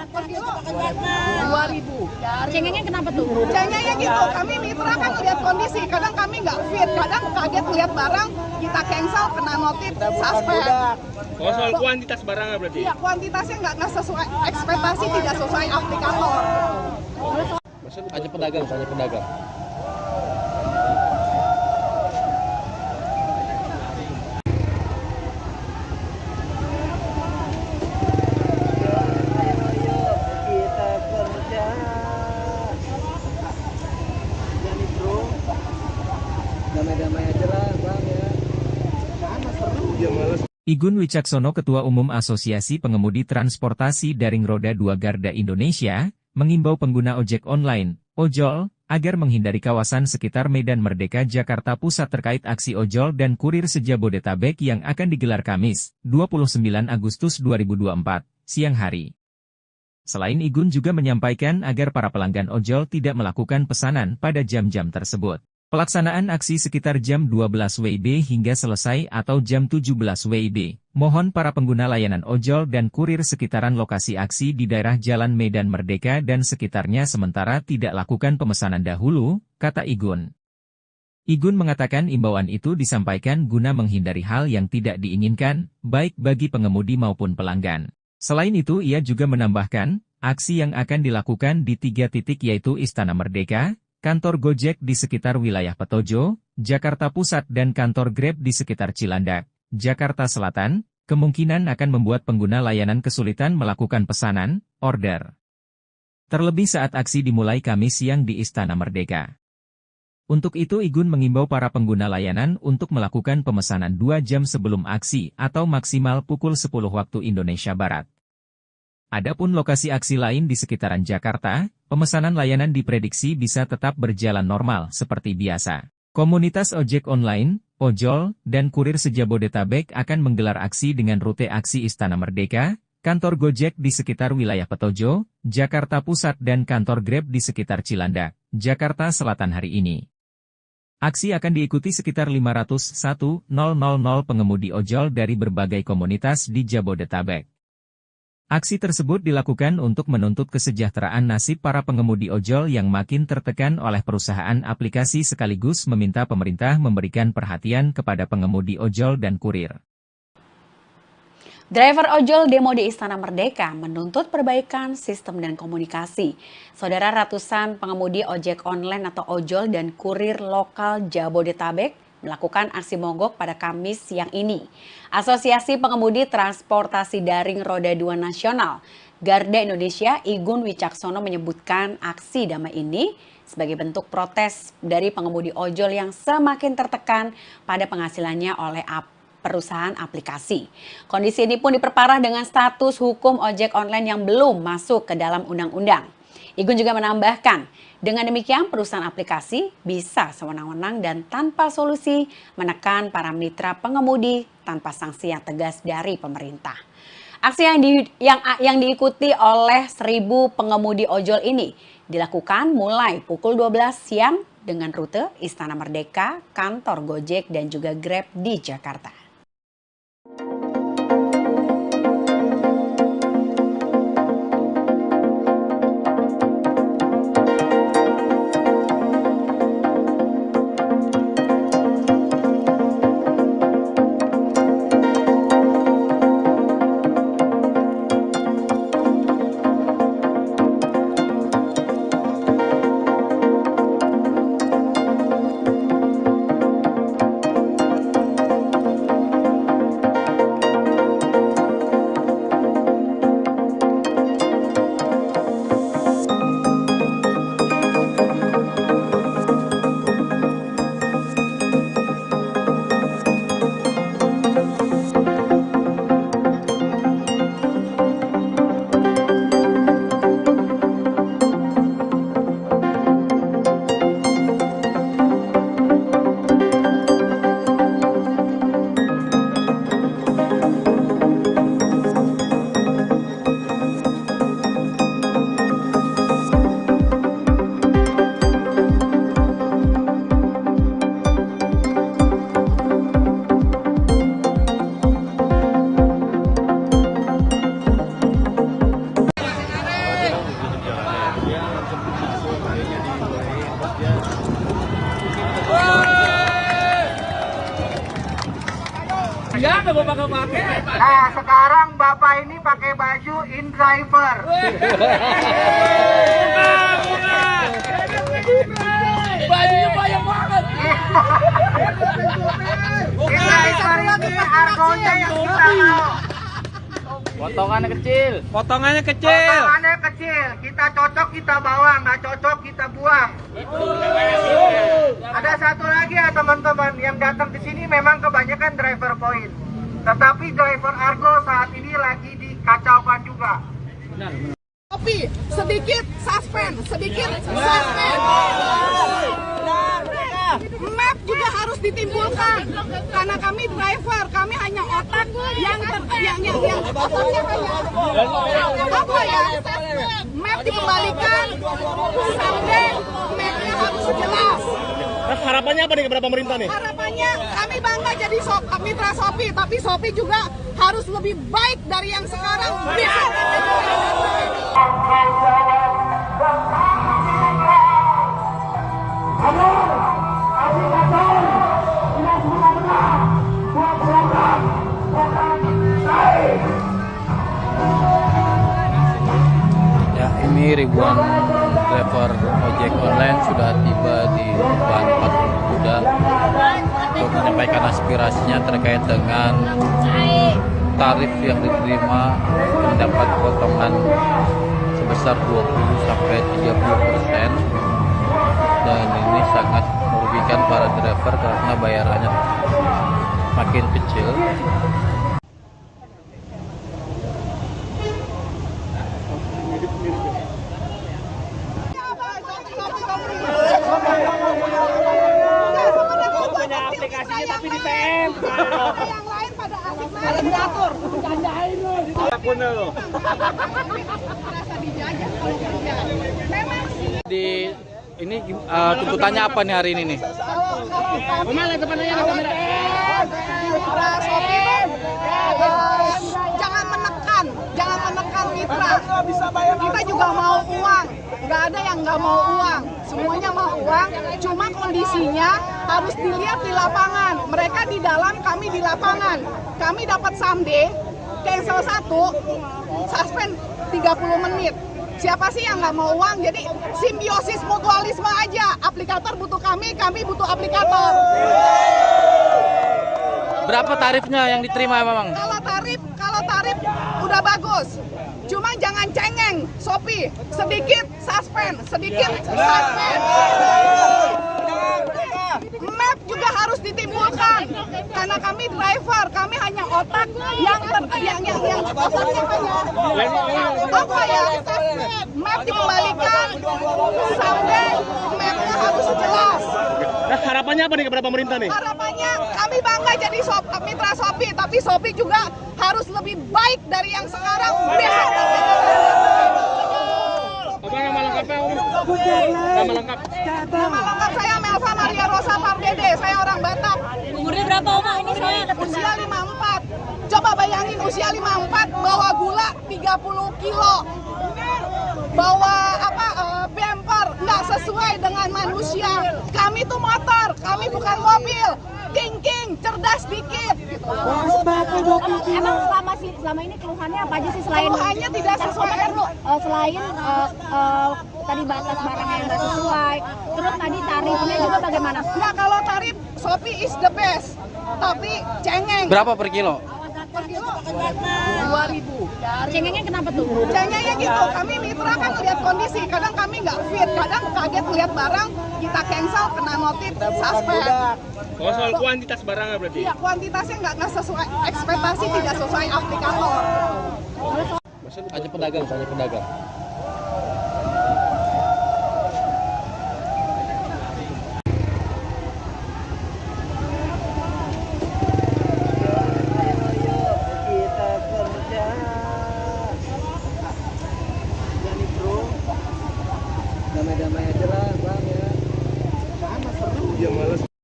Per kilo 2.000. Cengengnya kenapa tuh? Cengengnya gitu, kami mitra kan lihat kondisi, kadang kami nggak fit, kadang kaget lihat barang, kita cancel, kena notif, suspend. Oh, soal kuantitas barangnya berarti? Iya, kuantitasnya nggak sesuai, ekspektasi tidak sesuai aplikator. Hanya pedagang. Igun Wicaksono, Ketua Umum Asosiasi Pengemudi Transportasi Daring Roda 2 Garda Indonesia, mengimbau pengguna ojek online, ojol, agar menghindari kawasan sekitar Medan Merdeka Jakarta Pusat terkait aksi ojol dan kurir se-Jabodetabek yang akan digelar Kamis, 29 Agustus 2024, siang hari. Selain Igun juga menyampaikan agar para pelanggan ojol tidak melakukan pesanan pada jam-jam tersebut. Pelaksanaan aksi sekitar jam 12 WIB hingga selesai atau jam 17 WIB. Mohon para pengguna layanan ojol dan kurir sekitaran lokasi aksi di daerah Jalan Medan Merdeka dan sekitarnya sementara tidak lakukan pemesanan dahulu, kata Igun. Igun mengatakan imbauan itu disampaikan guna menghindari hal yang tidak diinginkan, baik bagi pengemudi maupun pelanggan. Selain itu ia juga menambahkan, aksi yang akan dilakukan di 3 titik yaitu Istana Merdeka, kantor Gojek di sekitar wilayah Petojo, Jakarta Pusat dan kantor Grab di sekitar Cilandak, Jakarta Selatan, kemungkinan akan membuat pengguna layanan kesulitan melakukan pesanan, order. Terlebih saat aksi dimulai Kamis siang di Istana Merdeka. Untuk itu Igun mengimbau para pengguna layanan untuk melakukan pemesanan 2 jam sebelum aksi atau maksimal pukul 10 waktu Indonesia Barat. Adapun lokasi aksi lain di sekitaran Jakarta, pemesanan layanan diprediksi bisa tetap berjalan normal seperti biasa. Komunitas ojek online, ojol, dan kurir se-Jabodetabek akan menggelar aksi dengan rute aksi Istana Merdeka, kantor Gojek di sekitar wilayah Petojo, Jakarta Pusat dan kantor Grab di sekitar Cilandak, Jakarta Selatan hari ini. Aksi akan diikuti sekitar 501.000 pengemudi ojol dari berbagai komunitas di Jabodetabek. Aksi tersebut dilakukan untuk menuntut kesejahteraan nasib para pengemudi ojol yang makin tertekan oleh perusahaan aplikasi sekaligus meminta pemerintah memberikan perhatian kepada pengemudi ojol dan kurir. Driver ojol demo di Istana Merdeka menuntut perbaikan sistem dan komunikasi. Saudara, ratusan pengemudi ojek online atau ojol dan kurir lokal Jabodetabek melakukan aksi mogok pada Kamis siang ini. Asosiasi Pengemudi Transportasi Daring Roda 2 Nasional Garda Indonesia Igun Wicaksono menyebutkan aksi damai ini sebagai bentuk protes dari pengemudi ojol yang semakin tertekan pada penghasilannya oleh perusahaan aplikasi. Kondisi ini pun diperparah dengan status hukum ojek online yang belum masuk ke dalam undang-undang. Igun juga menambahkan, dengan demikian perusahaan aplikasi bisa sewenang-wenang dan tanpa solusi menekan para mitra pengemudi tanpa sanksi yang tegas dari pemerintah. Aksi yang diikuti oleh 1.000 pengemudi ojol ini dilakukan mulai pukul 12 siang dengan rute Istana Merdeka, kantor Gojek dan juga Grab di Jakarta. Nah, sekarang Bapak ini pakai baju InDriver. Bajunya banyak banget. InDriver ini argonya yang kita mau. Potongannya kecil. Potongannya kecil. Kita cocok kita bawa, nggak cocok kita buang. Ada satu lagi ya teman-teman, yang datang ke sini memang kebanyakan driver point. Tetapi driver Argo saat ini lagi dikacaukan juga. Tapi sedikit suspend. Map juga harus ditimbulkan karena kami driver, kami hanya otak yang otaknya hanya apa ya? Map dikembalikan, sampai mapnya harus jelas. Harapannya apa nih kepada pemerintah nih? Harapannya kami bangga jadi mitra Shopee, tapi Shopee juga harus lebih baik dari yang sekarang. Ya, ini ribuan driver ojek online sudah tiba di depan patung kuda untuk menyampaikan aspirasinya terkait dengan tarif yang diterima mendapat potongan sebesar 20-30%, dan ini sangat merugikan para driver karena bayarannya makin kecil. Aplikasinya tapi di PM. Yang lain pada asik main diatur. Jandain lu. Apapun lo. Merasa dijajah kalau kerja. Memang sih. Di ini tuntutannya apa nih hari ini nih? Kemana depannya kamera? Mitra Shopee jangan menekan mitra. Kita juga mau uang. Nggak ada yang nggak mau uang. Semuanya mau uang. Cuma kondisinya harus dilihat di lapangan. Mereka di dalam, kami di lapangan. Kami dapat someday, cancel 1, suspend 30 menit. Siapa sih yang nggak mau uang? Jadi simbiosis mutualisme aja. Aplikator butuh kami butuh aplikator. Berapa tarifnya yang diterima memang? Kalau tarif udah bagus. Cuma jangan cengeng, Shopee. Sedikit suspend, sedikit suspend. Map juga harus ditimbulkan. Karena kami driver, kami hanya otak yang otaknya hanya apa ya? Map dikembalikan sampai mapnya harus jelas. Nah, harapannya apa nih kepada pemerintah nih? Harapannya kami bangga jadi mitra Shopee, tapi Shopee juga harus lebih baik dari yang sekarang. Apa nama lengkapnya, Om? Nama lengkap? Nama lengkap saya Melva Maria Rosa Pardede, saya orang Batak. Umurnya berapa Oma ini saya? Usia 54. Coba bayangin usia 54 bawa gula 30 kilo. Bawa bumper nggak sesuai dengan manusia. Kami tuh motor, kami bukan mobil. King, cerdas dikit. Gitu. Emang selama ini keluhannya apa aja sih selain Keluhannya tidak sesuai. Selain tadi batas barang yang nggak sesuai, terus tadi tarifnya juga bagaimana? Nah, kalau tarif Shopee is the best, tapi cengeng. Berapa per kilo? Per kilo 2.000. Cengengnya kenapa tuh? Cengengnya gitu, kami mitra kan lihat kondisi, kadang kami nggak fit, kadang kaget lihat barang, kita cancel, kena notif, suspend. Oh, soal kuantitas barangnya berarti? Iya, kuantitasnya nggak sesuai, ekspektasi tidak sesuai aplikator. Hanya pedagang.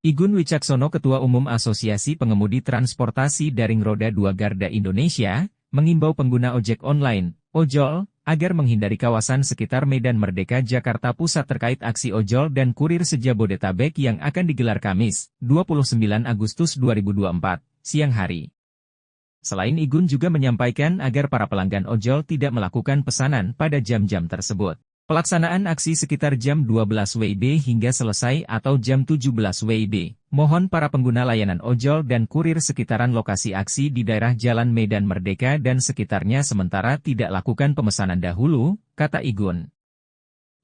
Igun Wicaksono, Ketua Umum Asosiasi Pengemudi Transportasi Daring Roda 2 Garda Indonesia, mengimbau pengguna ojek online, ojol, agar menghindari kawasan sekitar Medan Merdeka Jakarta Pusat terkait aksi ojol dan kurir se-Jabodetabek yang akan digelar Kamis, 29 Agustus 2024, siang hari. Selain Igun juga menyampaikan agar para pelanggan ojol tidak melakukan pesanan pada jam-jam tersebut. Pelaksanaan aksi sekitar jam 12 WIB hingga selesai atau jam 17 WIB. Mohon para pengguna layanan ojol dan kurir sekitaran lokasi aksi di daerah Jalan Medan Merdeka dan sekitarnya sementara tidak lakukan pemesanan dahulu, kata Igun.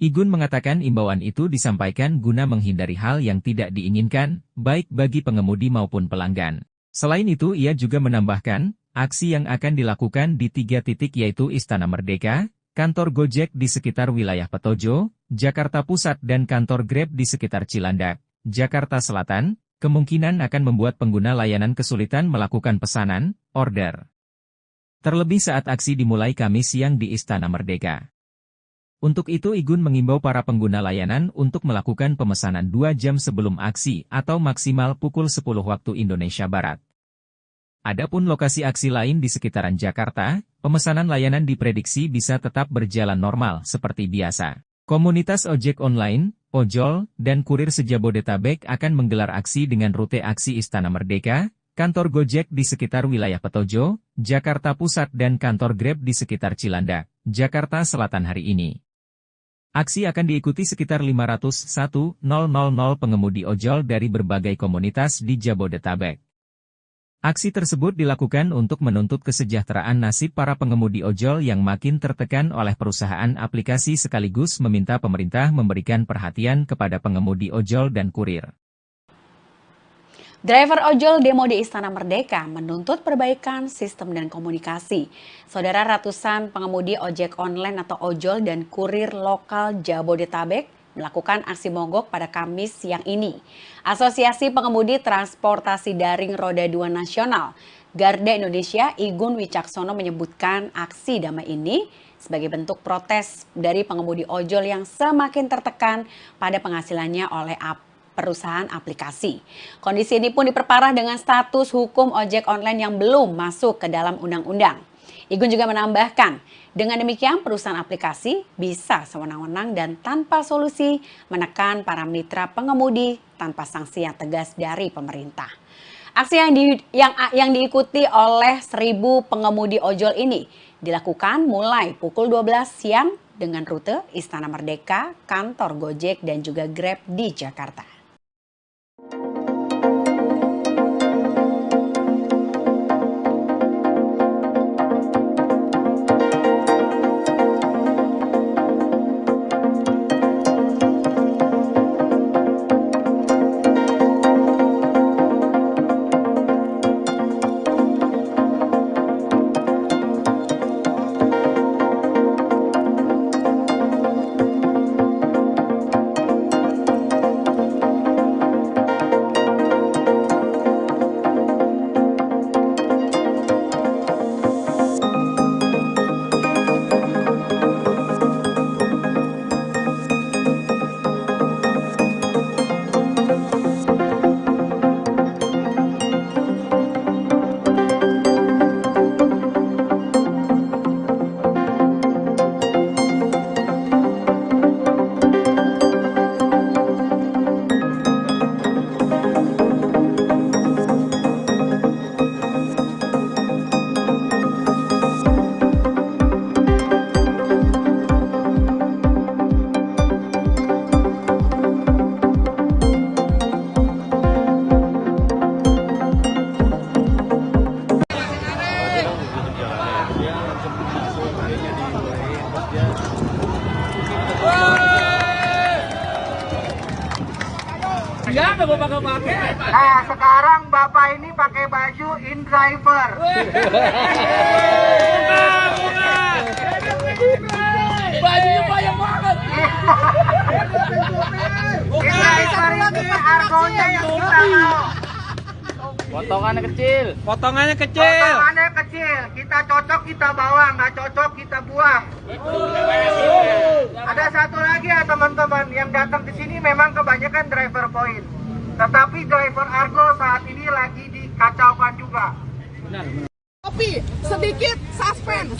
Igun mengatakan imbauan itu disampaikan guna menghindari hal yang tidak diinginkan, baik bagi pengemudi maupun pelanggan. Selain itu ia juga menambahkan, aksi yang akan dilakukan di 3 titik yaitu Istana Merdeka, kantor Gojek di sekitar wilayah Petojo, Jakarta Pusat dan kantor Grab di sekitar Cilandak, Jakarta Selatan, kemungkinan akan membuat pengguna layanan kesulitan melakukan pesanan, order. Terlebih saat aksi dimulai Kamis siang di Istana Merdeka. Untuk itu Igun mengimbau para pengguna layanan untuk melakukan pemesanan 2 jam sebelum aksi atau maksimal pukul 10 waktu Indonesia Barat. Adapun lokasi aksi lain di sekitaran Jakarta, pemesanan layanan diprediksi bisa tetap berjalan normal seperti biasa. Komunitas ojek online, ojol, dan kurir se-Jabodetabek akan menggelar aksi dengan rute aksi Istana Merdeka, kantor Gojek di sekitar wilayah Petojo, Jakarta Pusat dan kantor Grab di sekitar Cilandak, Jakarta Selatan hari ini. Aksi akan diikuti sekitar 501.000 pengemudi ojol dari berbagai komunitas di Jabodetabek. Aksi tersebut dilakukan untuk menuntut kesejahteraan nasib para pengemudi ojol yang makin tertekan oleh perusahaan aplikasi sekaligus meminta pemerintah memberikan perhatian kepada pengemudi ojol dan kurir. Driver ojol demo di Istana Merdeka menuntut perbaikan sistem dan komunikasi. Saudara, ratusan pengemudi ojek online atau ojol dan kurir lokal Jabodetabek melakukan aksi mogok pada Kamis siang ini. Asosiasi Pengemudi Transportasi Daring Roda 2 Nasional Garda Indonesia Igun Wicaksono menyebutkan aksi damai ini sebagai bentuk protes dari pengemudi ojol yang semakin tertekan pada penghasilannya oleh perusahaan aplikasi. Kondisi ini pun diperparah dengan status hukum ojek online yang belum masuk ke dalam undang-undang. Igun juga menambahkan, dengan demikian perusahaan aplikasi bisa sewenang-wenang dan tanpa solusi menekan para mitra pengemudi tanpa sanksi yang tegas dari pemerintah. Aksi yang diikuti oleh 1.000 pengemudi ojol ini dilakukan mulai pukul 12 siang dengan rute Istana Merdeka, kantor Gojek dan juga Grab di Jakarta. Nah, sekarang Bapak ini pakai baju InDriver. Bajunya banyak banget. InDriver ini argonya yang kita mau. Potongannya kecil. Potongannya kecil. Kita cocok kita bawa, nggak cocok kita buang. Ada satu lagi ya teman-teman, yang datang ke sini memang kebanyakan driver point. Tetapi driver Argo saat ini lagi dikacaukan juga. Tapi sedikit suspend.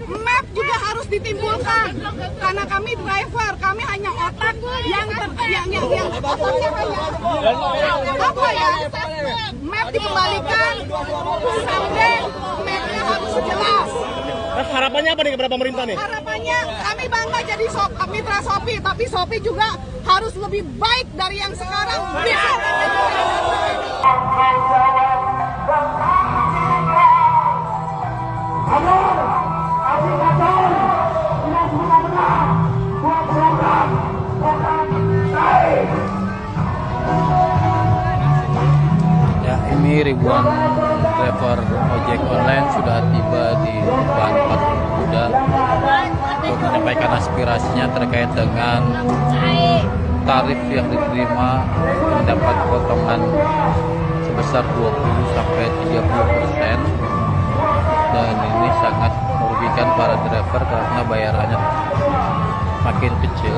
Map juga harus ditimbulkan karena kami driver, kami hanya otak yang otaknya hanya apa ya? Map dikembalikan, sampai mapnya harus jelas. Harapannya apa nih kepada pemerintah nih? Harapannya kami bangga jadi mitra Shopee, tapi Shopee juga harus lebih baik dari yang sekarang. Ya, ini ribuan driver ojek online sudah tiba di depan patung kuda untuk menyampaikan aspirasinya terkait dengan tarif yang diterima mendapat potongan sebesar 20-30%, dan ini sangat merugikan para driver karena bayarannya makin kecil.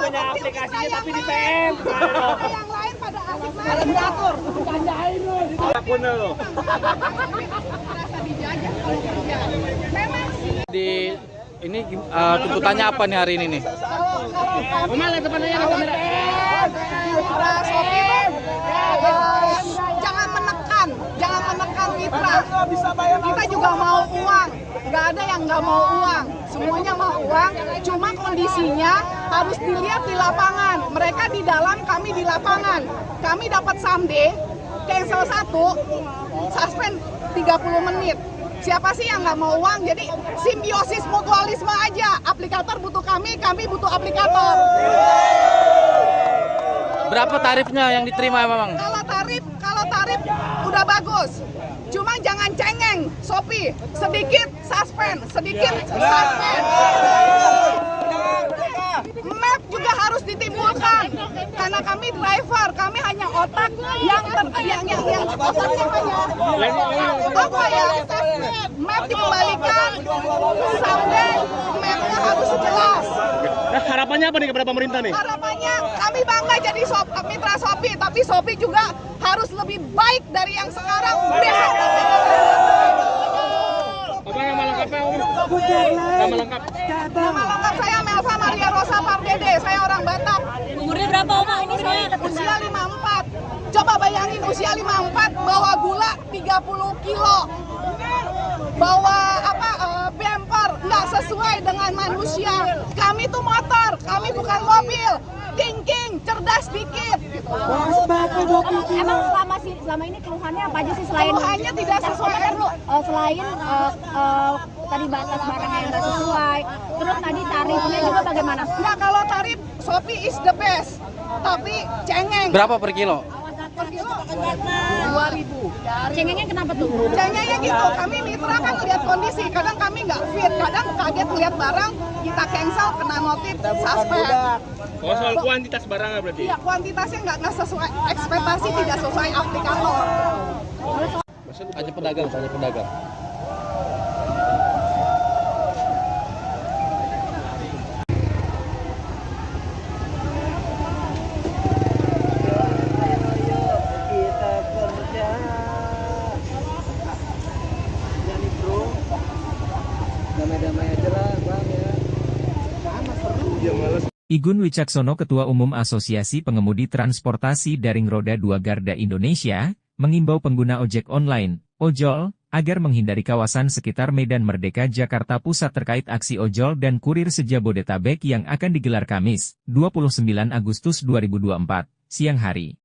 Punya aplikasinya tapi di PM. Yang lain pada asik main diatur. Bercandain lu. Apapun lo. Merasa dijajah kalau kerja. Memang sih. Di ini tuntutannya apa nih hari ini nih? Kemana depannya kamera? Mitra Shopee jangan menekan mitra. Kita juga mau uang, nggak ada yang nggak mau uang, semuanya mau uang. Cuma kondisinya harus dilihat di lapangan. Mereka di dalam, kami di lapangan. Kami dapat someday, cancel 1, suspend 30 menit. Siapa sih yang nggak mau uang? Jadi simbiosis mutualisme aja. Aplikator butuh kami butuh aplikator. Berapa tarifnya yang diterima memang? Kalau tarif udah bagus. Cuma jangan cengeng, Shopee. Sedikit suspend. Map juga harus ditimbulkan karena kami driver, kami hanya otak yang otaknya hanya apa ya? Map dikembalikan, sampai mapnya harus jelas. Nah, harapannya apa nih kepada pemerintah nih? Harapannya kami bangga jadi mitra Shopee, tapi Shopee juga harus lebih baik dari yang sekarang. Apa nama lengkapnya Om? Nama lengkap. Nama lengkap saya Melva Maria Rosa Pardede, saya orang Batak. Umurnya berapa Oma ini saya? Usia 54. Coba bayangin usia 54 bawa gula 30 kilo. Bawa bumper nggak sesuai dengan manusia. Kami tuh motor, kami bukan mobil. King, cerdas dikit. Gitu. Emang selama ini keluhannya apa aja sih selain Keluhannya tidak sesuai. Selain tadi batas barang yang nggak sesuai, terus tadi tarifnya juga bagaimana? Nggak, kalau tarif Shopee is the best, tapi cengeng. Berapa per kilo? Per kilo 2.000. Cengengnya kenapa tuh? Cengengnya gitu, kami mitra kan lihat kondisi, kadang kami nggak fit, kadang kaget lihat barang, kita cancel, kena notif, suspend. Oh, soal kuantitas barangnya berarti? Iya, kuantitasnya nggak sesuai, ekspektasi tidak sesuai aplikator. Hanya pedagang. Igun Wicaksono, Ketua Umum Asosiasi Pengemudi Transportasi Daring Roda 2 Garda Indonesia, mengimbau pengguna ojek online, ojol, agar menghindari kawasan sekitar Medan Merdeka Jakarta Pusat terkait aksi ojol dan kurir se-Jabodetabek yang akan digelar Kamis, 29 Agustus 2024, siang hari.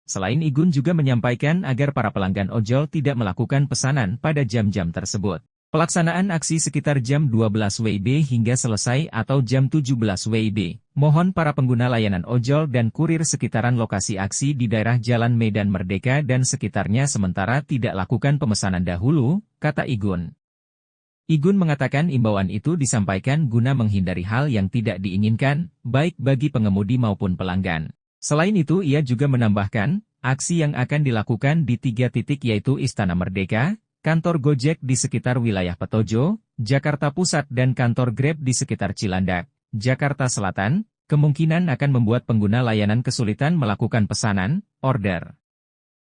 Selain Igun juga menyampaikan agar para pelanggan ojol tidak melakukan pesanan pada jam-jam tersebut. Pelaksanaan aksi sekitar jam 12 WIB hingga selesai atau jam 17 WIB. Mohon para pengguna layanan ojol dan kurir sekitaran lokasi aksi di daerah Jalan Medan Merdeka dan sekitarnya sementara tidak lakukan pemesanan dahulu, kata Igun. Igun mengatakan imbauan itu disampaikan guna menghindari hal yang tidak diinginkan, baik bagi pengemudi maupun pelanggan. Selain itu ia juga menambahkan, aksi yang akan dilakukan di 3 titik yaitu Istana Merdeka, kantor Gojek di sekitar wilayah Petojo, Jakarta Pusat dan kantor Grab di sekitar Cilandak, Jakarta Selatan, kemungkinan akan membuat pengguna layanan kesulitan melakukan pesanan, order.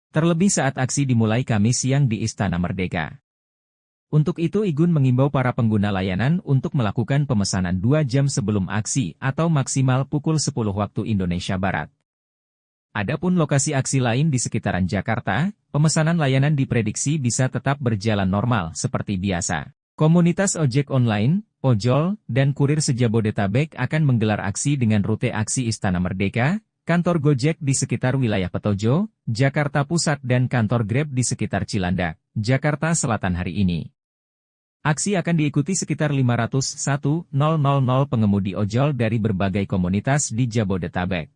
Terlebih saat aksi dimulai Kamis siang di Istana Merdeka. Untuk itu Igun mengimbau para pengguna layanan untuk melakukan pemesanan 2 jam sebelum aksi atau maksimal pukul 10 waktu Indonesia Barat. Adapun lokasi aksi lain di sekitaran Jakarta, pemesanan layanan diprediksi bisa tetap berjalan normal seperti biasa. Komunitas ojek online, ojol, dan kurir se-Jabodetabek akan menggelar aksi dengan rute aksi Istana Merdeka, kantor Gojek di sekitar wilayah Petojo, Jakarta Pusat dan kantor Grab di sekitar Cilandak, Jakarta Selatan hari ini. Aksi akan diikuti sekitar 501.000 pengemudi ojol dari berbagai komunitas di Jabodetabek.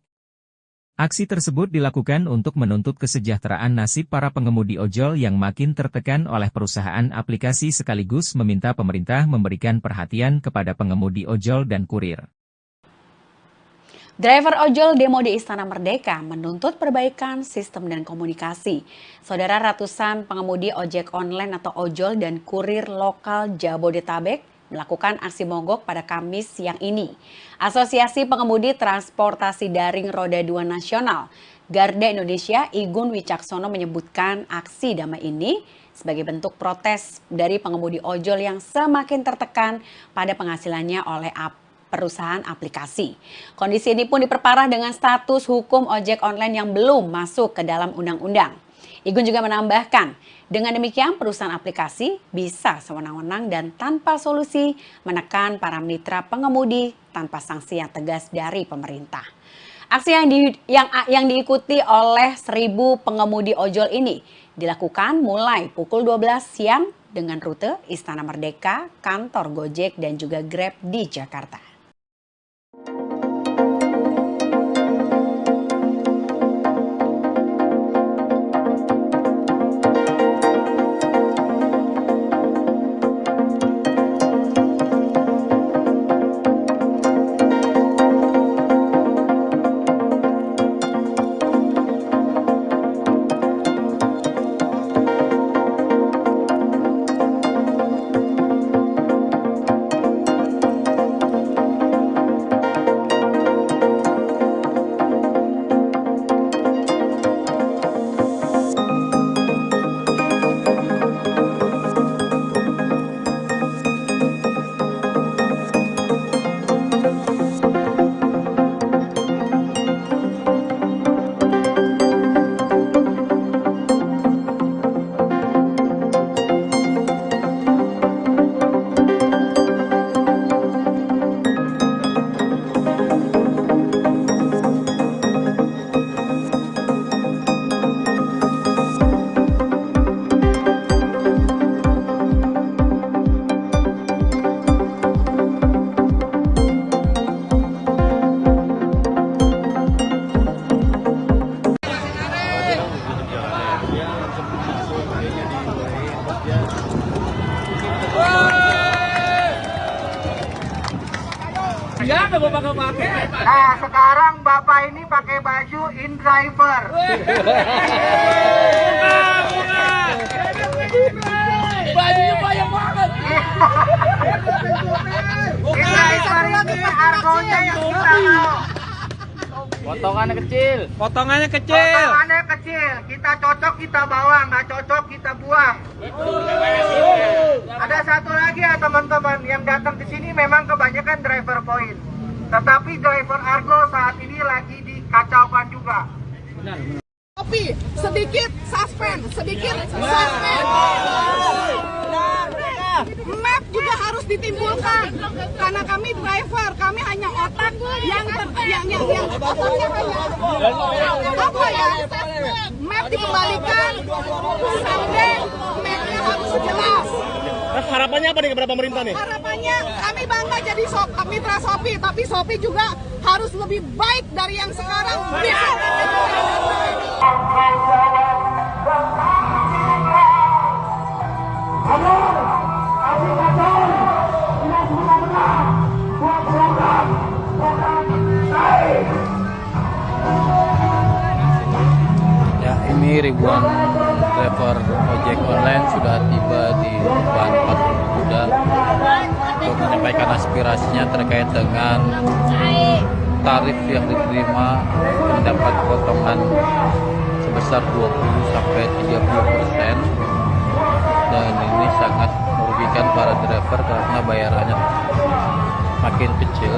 Aksi tersebut dilakukan untuk menuntut kesejahteraan nasib para pengemudi ojol yang makin tertekan oleh perusahaan aplikasi sekaligus meminta pemerintah memberikan perhatian kepada pengemudi ojol dan kurir. Driver ojol demo di Istana Merdeka menuntut perbaikan sistem dan komunikasi. Saudara, ratusan pengemudi ojek online atau ojol dan kurir lokal Jabodetabek melakukan aksi mogok pada Kamis siang ini. Asosiasi Pengemudi Transportasi Daring Roda 2 Nasional, Garda Indonesia, Igun Wicaksono menyebutkan aksi damai ini sebagai bentuk protes dari pengemudi ojol yang semakin tertekan pada penghasilannya oleh perusahaan aplikasi. Kondisi ini pun diperparah dengan status hukum ojek online yang belum masuk ke dalam undang-undang. Igun juga menambahkan, dengan demikian perusahaan aplikasi bisa sewenang-wenang dan tanpa solusi menekan para mitra pengemudi tanpa sanksi yang tegas dari pemerintah. Aksi yang diikuti oleh 1.000 pengemudi ojol ini dilakukan mulai pukul 12 siang dengan rute Istana Merdeka, kantor Gojek dan juga Grab di Jakarta. Nah, sekarang Bapak ini pakai baju InDriver. Bajunya banyak banget. InDriver ini argonya yang kita mau. Potongannya kecil. Potongannya kecil. Kita cocok kita bawa, nggak cocok kita buang. Ada satu lagi ya teman-teman, yang datang ke sini memang kebanyakan driver point. Tetapi driver Argo saat ini lagi dikacaukan juga. Tapi sedikit suspend. Map juga harus ditimbulkan karena kami driver, kami hanya otak yang otaknya hanya apa ya? Map dikembalikan, sampai mapnya harus jelas. Harapannya apa nih kepada pemerintah nih? Harapannya kami bangga jadi mitra Shopee, tapi Shopee juga harus lebih baik dari yang sekarang. Ya, ini ribuan driver ojek online sudah tiba di depan Patung Kuda untuk menyampaikan aspirasinya terkait dengan tarif yang diterima mendapat potongan sebesar 20 sampai 30%, dan ini sangat merugikan para driver karena bayarannya makin kecil.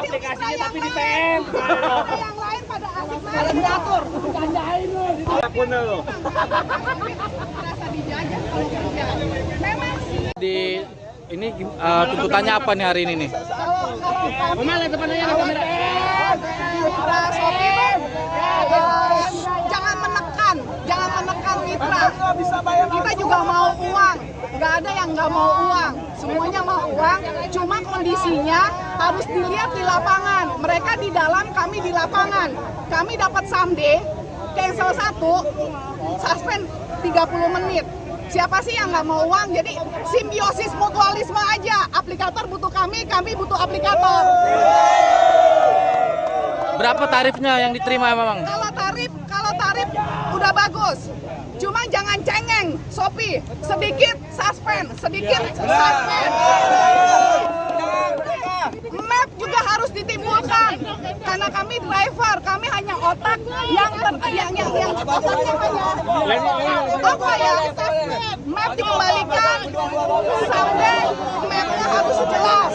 Aplikasinya tapi di PM. Yang lain pada asik main diatur. Merasa dijajah kalau kerja. Memang sih. Di ini tuntutannya apa nih hari ini nih? Mana depannya kamera? Mitra Shopee jangan menekan mitra. Kita juga mau uang. Nggak ada yang nggak mau uang. Semuanya mau uang. Cuma kondisinya harus dilihat di lapangan. Mereka di dalam, kami di lapangan. Kami dapat someday, cancel 1, suspend 30 menit. Siapa sih yang nggak mau uang? Jadi simbiosis mutualisme aja. Aplikator butuh kami butuh aplikator. Berapa tarifnya yang diterima memang? Kalau tarif udah bagus. Cuma jangan cengeng, Shopee. Sedikit suspend. Map juga harus ditimbulkan karena kami driver, kami hanya otak yang otaknya hanya apa ya? Map dikembalikan, sampai mapnya harus jelas.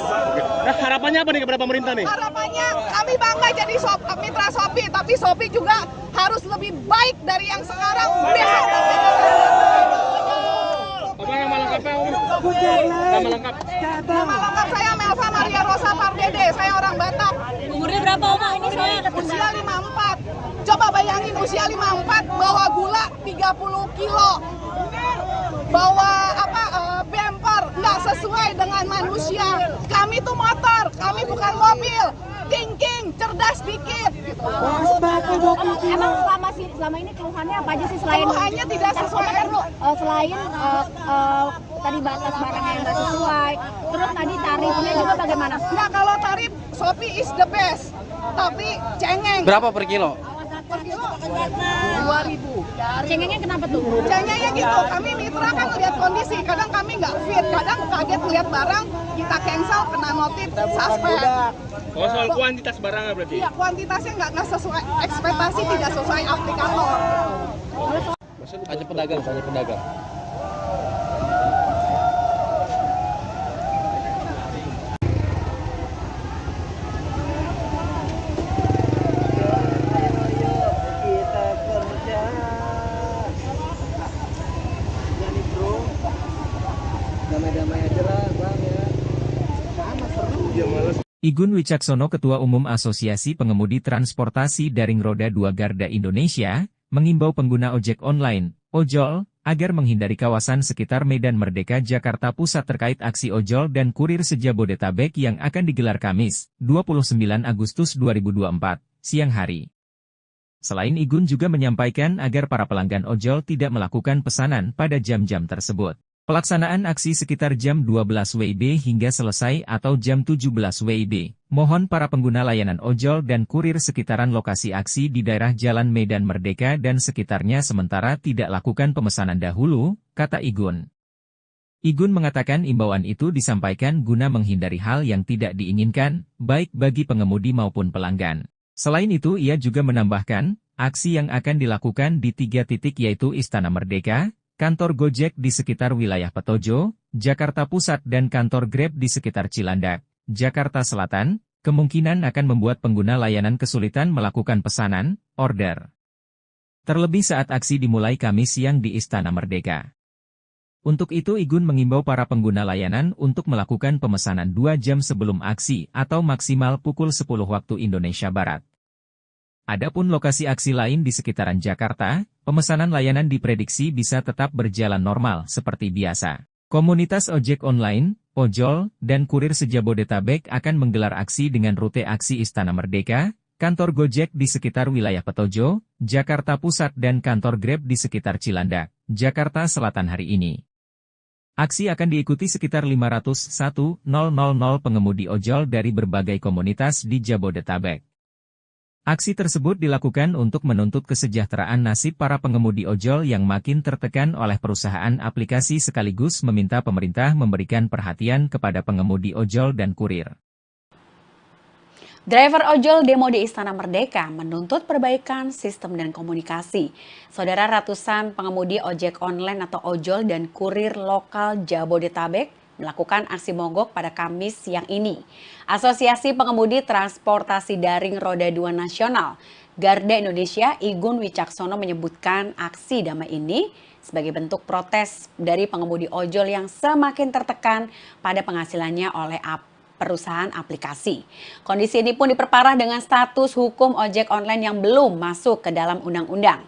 Harapannya apa nih kepada pemerintah nih? Harapannya kami bangga jadi mitra Shopee, tapi Shopee juga harus lebih baik dari yang sekarang. Apa nama lengkapnya? Nama lengkap. Nama lengkap saya Melva Maria Rosa Pardede, saya orang Batak. Umurnya berapa Oma? Ini saya Usia 54. Coba bayangin usia 54 bawa gula 30 kilo. Bawa bumper nggak sesuai dengan manusia. Kami tuh motor, kami bukan mobil. Thinking, cerdas dikit. Emang selama ini keluhannya apa aja sih selain Keluhannya tidak sesuai. Selain tadi batas barangnya yang nggak sesuai, terus tadi tarifnya juga bagaimana? Nah, kalau tarif Shopee is the best, tapi cengeng. Berapa per kilo? Per kilo 2.000. Cengengnya kenapa tuh? Cengengnya gitu, kami mitra kan lihat kondisi, kadang kami nggak fit, kadang kaget lihat barang, kita cancel, kena notif, suspend. Oh, soal kuantitas barangnya berarti? Iya, kuantitasnya nggak sesuai, ekspektasi tidak sesuai aplikator. Hanya pedagang. Igun Wicaksono, Ketua Umum Asosiasi Pengemudi Transportasi Daring Roda 2 Garda Indonesia, mengimbau pengguna ojek online, ojol, agar menghindari kawasan sekitar Medan Merdeka Jakarta Pusat terkait aksi ojol dan kurir se-Jabodetabek yang akan digelar Kamis, 29 Agustus 2024, siang hari. Selain Igun juga menyampaikan agar para pelanggan ojol tidak melakukan pesanan pada jam-jam tersebut. Pelaksanaan aksi sekitar jam 12 WIB hingga selesai atau jam 17 WIB. Mohon para pengguna layanan ojol dan kurir sekitaran lokasi aksi di daerah Jalan Medan Merdeka dan sekitarnya sementara tidak lakukan pemesanan dahulu, kata Igun. Igun mengatakan imbauan itu disampaikan guna menghindari hal yang tidak diinginkan, baik bagi pengemudi maupun pelanggan. Selain itu ia juga menambahkan, aksi yang akan dilakukan di 3 titik yaitu Istana Merdeka, kantor Gojek di sekitar wilayah Petojo, Jakarta Pusat dan kantor Grab di sekitar Cilandak, Jakarta Selatan, kemungkinan akan membuat pengguna layanan kesulitan melakukan pesanan, order. Terlebih saat aksi dimulai Kamis siang di Istana Merdeka. Untuk itu Igun mengimbau para pengguna layanan untuk melakukan pemesanan 2 jam sebelum aksi atau maksimal pukul 10 waktu Indonesia Barat. Adapun lokasi aksi lain di sekitaran Jakarta, pemesanan layanan diprediksi bisa tetap berjalan normal seperti biasa. Komunitas ojek online, ojol, dan kurir se-Jabodetabek akan menggelar aksi dengan rute aksi Istana Merdeka, kantor Gojek di sekitar wilayah Petojo, Jakarta Pusat dan kantor Grab di sekitar Cilandak, Jakarta Selatan hari ini. Aksi akan diikuti sekitar 501.000 pengemudi ojol dari berbagai komunitas di Jabodetabek. Aksi tersebut dilakukan untuk menuntut kesejahteraan nasib para pengemudi ojol yang makin tertekan oleh perusahaan aplikasi sekaligus meminta pemerintah memberikan perhatian kepada pengemudi ojol dan kurir. Driver ojol demo di Istana Merdeka menuntut perbaikan sistem dan komunikasi. Saudara, ratusan pengemudi ojek online atau ojol dan kurir lokal Jabodetabek melakukan aksi mogok pada Kamis siang ini. Asosiasi Pengemudi Transportasi Daring Roda 2 Nasional, Garda Indonesia, Igun Wicaksono menyebutkan aksi damai ini sebagai bentuk protes dari pengemudi ojol yang semakin tertekan pada penghasilannya oleh perusahaan aplikasi. Kondisi ini pun diperparah dengan status hukum ojek online yang belum masuk ke dalam undang-undang.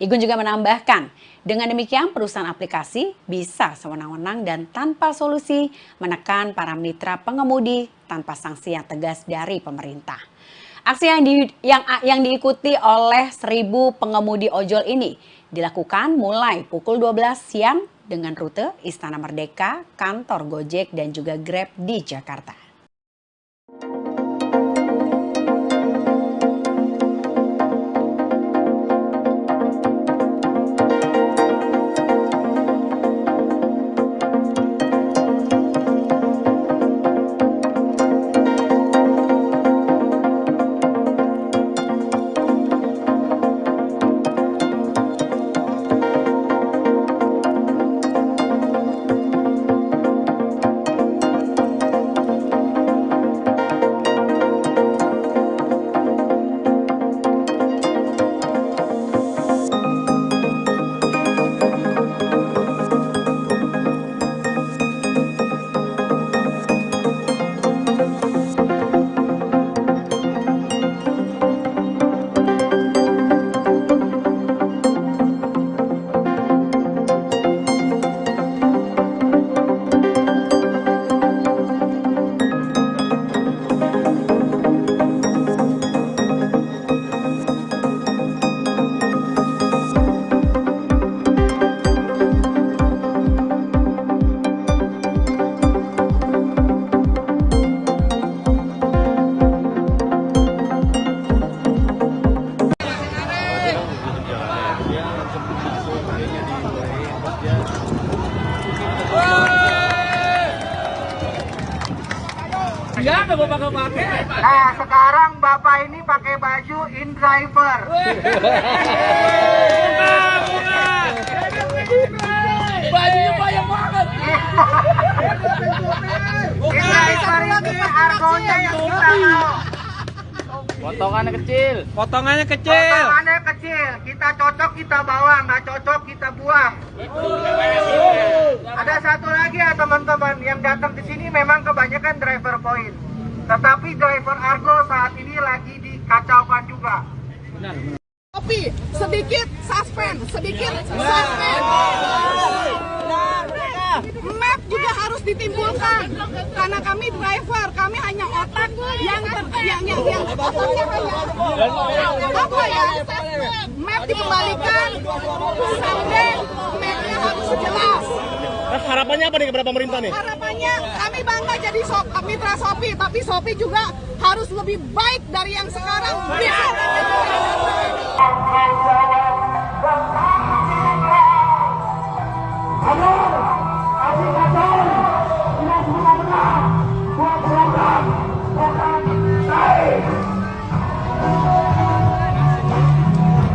Igun juga menambahkan, dengan demikian perusahaan aplikasi bisa sewenang-wenang dan tanpa solusi menekan para mitra pengemudi tanpa sanksi yang tegas dari pemerintah. Aksi yang diikuti oleh 1.000 pengemudi ojol ini dilakukan mulai pukul 12 siang dengan rute Istana Merdeka, kantor Gojek dan juga Grab di Jakarta. Nah, sekarang Bapak ini pakai baju InDriver. Bajunya banyak banget. InDriver ini argonya yang kita mau. Potongannya kecil. Potongannya kecil. Kita cocok kita bawa, nggak cocok kita buang. Ada satu lagi ya teman-teman, yang datang ke sini memang kebanyakan driver point. Tetapi driver Argo saat ini lagi dikacaukan juga. Tapi sedikit suspend. Map juga harus ditimbulkan karena kami driver, kami hanya otak yang otaknya hanya apa ya? Map dikembalikan sampai mapnya harus jelas. Harapannya apa nih kepada pemerintah nih? Harapannya kami bangga jadi mitra Shopee, tapi Shopee juga harus lebih baik dari yang sekarang.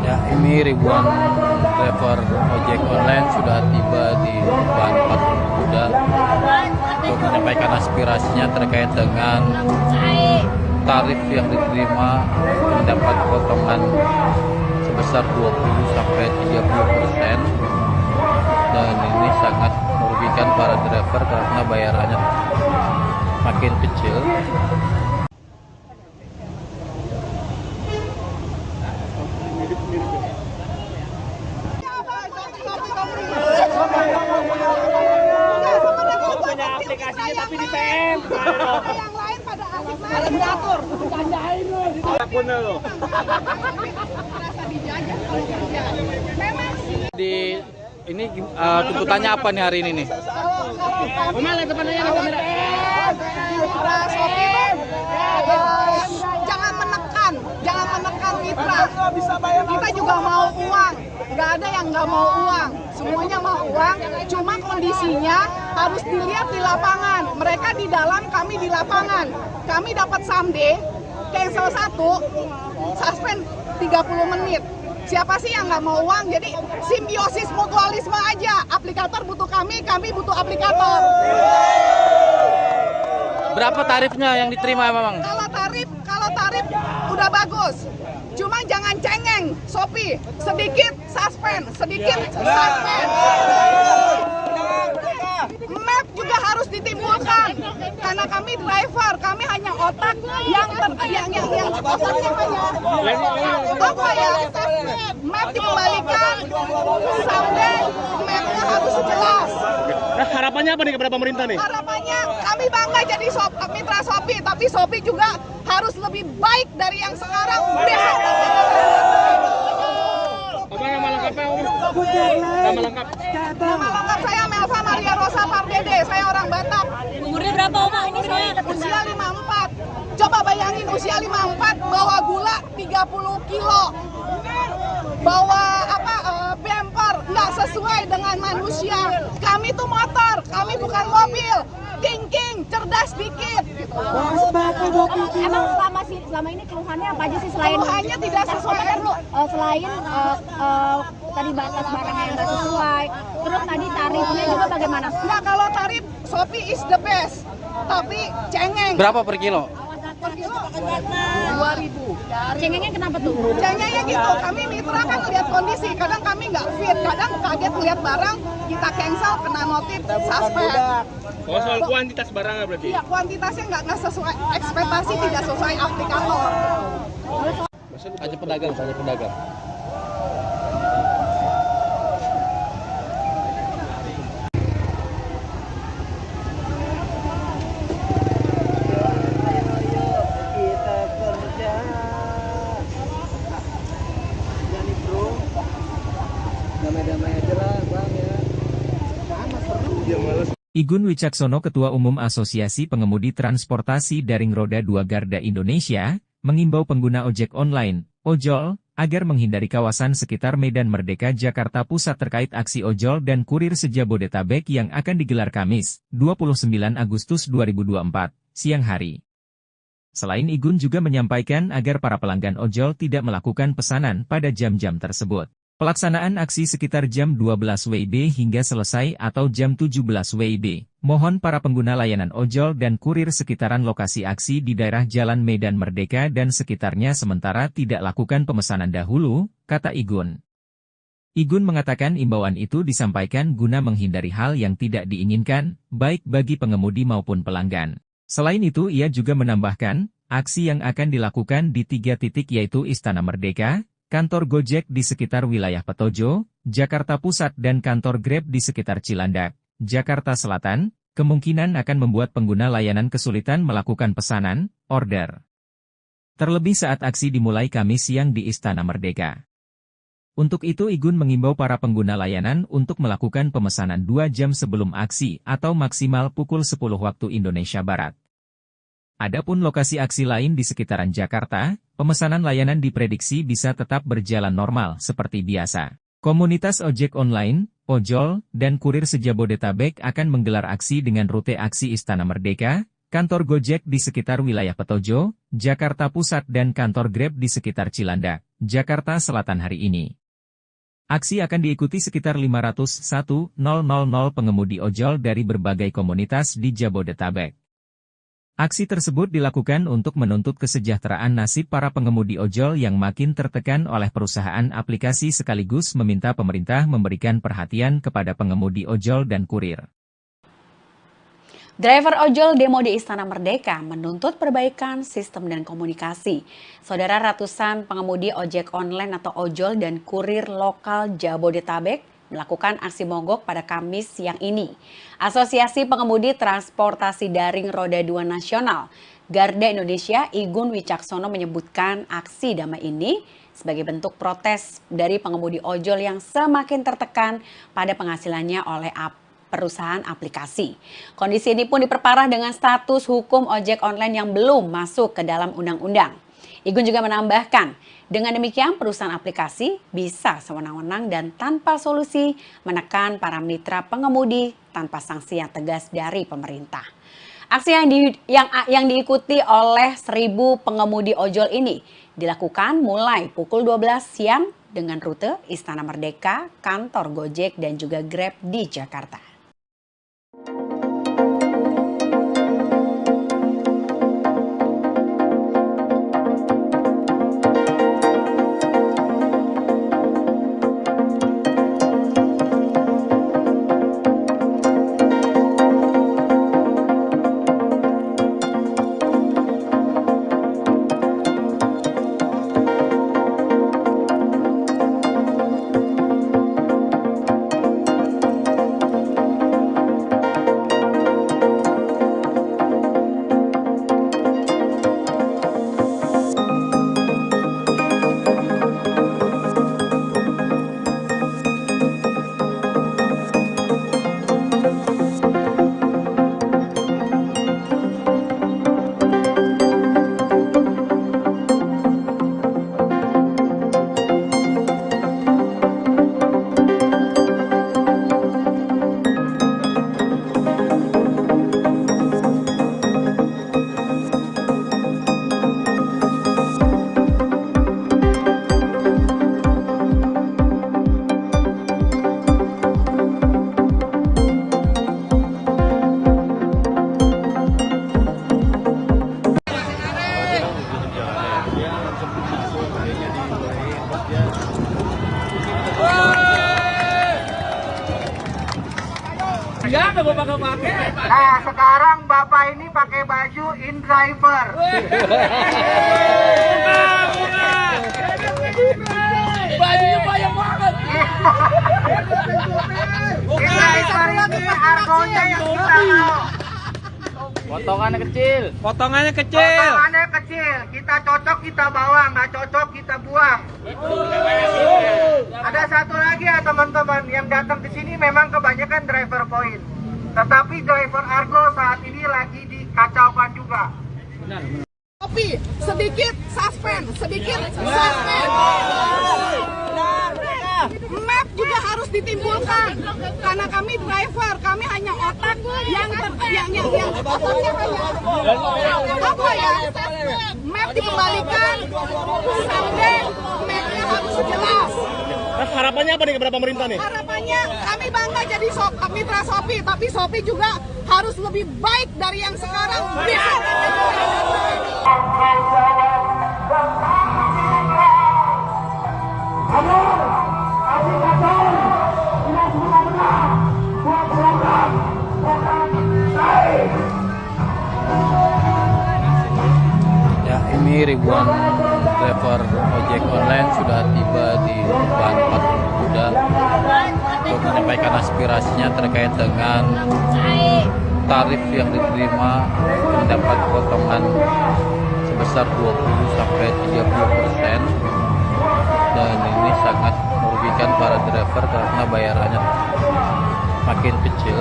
Ya, ini ribuan driver ojek online sudah tiba di depan patung kuda untuk menyampaikan aspirasinya terkait dengan tarif yang diterima mendapat potongan sebesar 20-30%, dan ini sangat merugikan para driver karena bayarannya makin kecil. Aplikasinya tapi di PM. Yang lain pada asik diatur. Jandain lo. Bener lo. Merasa dijajah kalau kerja. Memang sih. Di ini tuntutannya apa nih hari ini nih? Mana depannya kamera? Mitra Shopee jangan menekan mitra. Kita juga mau uang. Nggak ada yang nggak mau uang. Semuanya mau uang. Cuma kondisinya harus dilihat di lapangan. Mereka di dalam, kami di lapangan. Kami dapat someday, cancel 1, suspend 30 menit. Siapa sih yang nggak mau uang? Jadi simbiosis mutualisme aja. Aplikator butuh kami butuh aplikator. Berapa tarifnya yang diterima memang? Kalau tarif udah bagus. Cuma jangan cengeng, Shopee. Sedikit suspend. Map juga harus ditimbulkan. Karena kami driver, kami hanya otak yang otaknya hanya apa ya? Map dikembalikan, sampai mapnya harus jelas. Nah, harapannya apa nih kepada pemerintah nih? Harapannya kami bangga jadi mitra Shopee, tapi Shopee juga harus lebih baik dari yang sekarang. Apa nama lengkapnya? Nama lengkap. Nama lengkap saya Melva Maria Rosa Pardede, saya orang Batak. Umurnya berapa Oma? Ini saya Usia 54. Coba bayangin usia 54 bawa gula 30 kilo. Bawa bumper nggak sesuai dengan manusia. Kami tuh motor, kami bukan mobil. Thinking, cerdas dikit. Emang selama ini keluhannya apa aja sih selain Keluhannya tidak sesuai. Selain tadi batas barangnya yang nggak sesuai, terus tadi tarifnya juga bagaimana? Nah, kalau tarif Shopee is the best, tapi cengeng. Berapa per kilo? Per kilo 2.000. Cengengnya kenapa tuh? Cengengnya gitu, kami mitra kan lihat kondisi, kadang kami nggak fit, kadang kaget lihat barang, kita cancel, kena notif, suspend. Oh, soal kuantitas barangnya berarti? Iya, kuantitasnya nggak sesuai, ekspektasi tidak sesuai aplikator. Hanya pedagang. Igun Wicaksono, Ketua Umum Asosiasi Pengemudi Transportasi Daring Roda 2 Garda Indonesia, mengimbau pengguna ojek online, ojol, agar menghindari kawasan sekitar Medan Merdeka Jakarta Pusat terkait aksi ojol dan kurir se-Jabodetabek yang akan digelar Kamis, 29 Agustus 2024, siang hari. Selain Igun juga menyampaikan agar para pelanggan ojol tidak melakukan pesanan pada jam-jam tersebut. Pelaksanaan aksi sekitar jam 12 WIB hingga selesai atau jam 17 WIB. Mohon para pengguna layanan ojol dan kurir sekitaran lokasi aksi di daerah Jalan Medan Merdeka dan sekitarnya sementara tidak lakukan pemesanan dahulu, kata Igun. Igun mengatakan imbauan itu disampaikan guna menghindari hal yang tidak diinginkan, baik bagi pengemudi maupun pelanggan. Selain itu ia juga menambahkan, aksi yang akan dilakukan di 3 titik yaitu Istana Merdeka, kantor Gojek di sekitar wilayah Petojo, Jakarta Pusat dan kantor Grab di sekitar Cilandak, Jakarta Selatan, kemungkinan akan membuat pengguna layanan kesulitan melakukan pesanan, order. Terlebih saat aksi dimulai Kamis siang di Istana Merdeka. Untuk itu Igun mengimbau para pengguna layanan untuk melakukan pemesanan 2 jam sebelum aksi atau maksimal pukul 10 waktu Indonesia Barat. Adapun lokasi aksi lain di sekitaran Jakarta, pemesanan layanan diprediksi bisa tetap berjalan normal seperti biasa. Komunitas ojek online, ojol, dan kurir se-Jabodetabek akan menggelar aksi dengan rute aksi Istana Merdeka, kantor Gojek di sekitar wilayah Petojo, Jakarta Pusat dan kantor Grab di sekitar Cilandak, Jakarta Selatan hari ini. Aksi akan diikuti sekitar 501.000 pengemudi ojol dari berbagai komunitas di Jabodetabek. Aksi tersebut dilakukan untuk menuntut kesejahteraan nasib para pengemudi ojol yang makin tertekan oleh perusahaan aplikasi sekaligus meminta pemerintah memberikan perhatian kepada pengemudi ojol dan kurir. Driver ojol demo di Istana Merdeka menuntut perbaikan sistem dan komunikasi. Saudara, ratusan pengemudi ojek online atau ojol dan kurir lokal Jabodetabek melakukan aksi mogok pada Kamis siang ini. Asosiasi Pengemudi Transportasi Daring Roda 2 Nasional, Garda Indonesia, Igun Wicaksono menyebutkan aksi damai ini sebagai bentuk protes dari pengemudi ojol yang semakin tertekan pada penghasilannya oleh perusahaan aplikasi. Kondisi ini pun diperparah dengan status hukum ojek online yang belum masuk ke dalam undang-undang. Igun juga menambahkan, dengan demikian perusahaan aplikasi bisa sewenang-wenang dan tanpa solusi menekan para mitra pengemudi tanpa sanksi yang tegas dari pemerintah. Aksi yang diikuti oleh 1.000 pengemudi ojol ini dilakukan mulai pukul 12 siang dengan rute Istana Merdeka, kantor Gojek dan juga Grab di Jakarta. Nah, sekarang Bapak ini pakai baju InDriver. Bajunya banyak banget. InDriver ini argonya yang kita mau. Potongannya kecil. Potongannya kecil. Kita cocok kita bawa, nggak cocok kita buang. Ada satu lagi ya teman-teman, yang datang ke sini memang kebanyakan driver point. Tetapi driver Argo saat ini lagi dikacaukan juga. Tapi sedikit suspend. Map juga harus ditimbulkan karena kami driver, kami hanya otak yang otaknya hanya apa ya? Map dikembalikan sampai mapnya harus jelas. Harapannya apa nih kepada pemerintah nih? Harapannya kami bangga jadi mitra Shopee, tapi Shopee juga harus lebih baik dari yang sekarang. Ya, ini ribuan driver ojek online sudah tiba di depan patung kuda untuk menyampaikan aspirasinya terkait dengan tarif yang diterima mendapat potongan sebesar 20-30%, dan ini sangat merugikan para driver karena bayarannya makin kecil.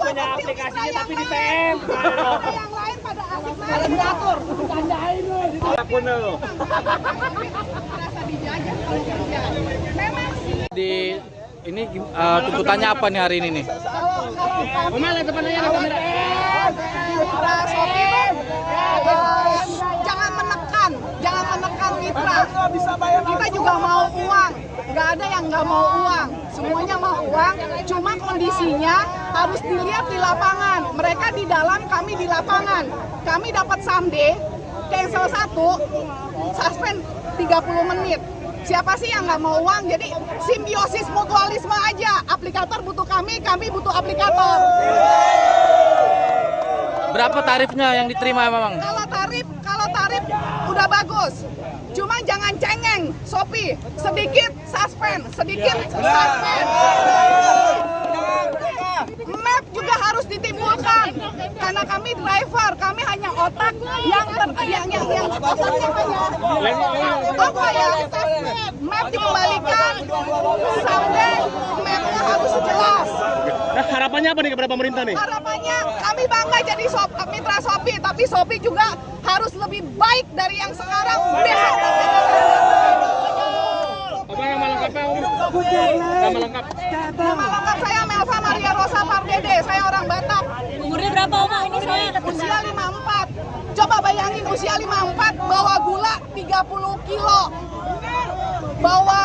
Punya aplikasinya tapi di PM. Yang lain pada asik main diatur. Bercandain lu. Apapun lu. Merasa dijajah kalau kerja. Memang sih. Di ini tuntutannya apa nih hari ini nih? Kemana depannya ada kamera? Mitra Shopee jangan menekan Kita juga mau uang. Nggak ada yang nggak mau uang. Semuanya mau uang. Cuma kondisinya harus dilihat di lapangan. Mereka di dalam, kami di lapangan. Kami dapat someday, cancel 1, suspend 30 menit. Siapa sih yang nggak mau uang? Jadi simbiosis mutualisme aja. Aplikator butuh kami butuh aplikator. Berapa tarifnya yang diterima memang? Kalau tarif udah bagus. Cuma jangan cengeng, Shopee. Sedikit suspend. Map juga harus ditimbulkan. Karena kami driver, kami hanya otak yang otaknya hanya apa ya? Map dikembalikan, someday mapnya harus jelas. Nah, harapannya apa nih kepada pemerintah nih? Harapannya kami bangga jadi mitra Shopee, tapi Shopee juga harus lebih baik dari yang sekarang. Besok Apa nama lengkapnya, Om? Nama lengkap. Nama lengkap saya Melva Maria Rosa Pardede, saya orang Batak. Umurnya berapa Oma ini saya? Usia 54. Coba bayangin usia 54 bawa gula 30 kilo. Bawa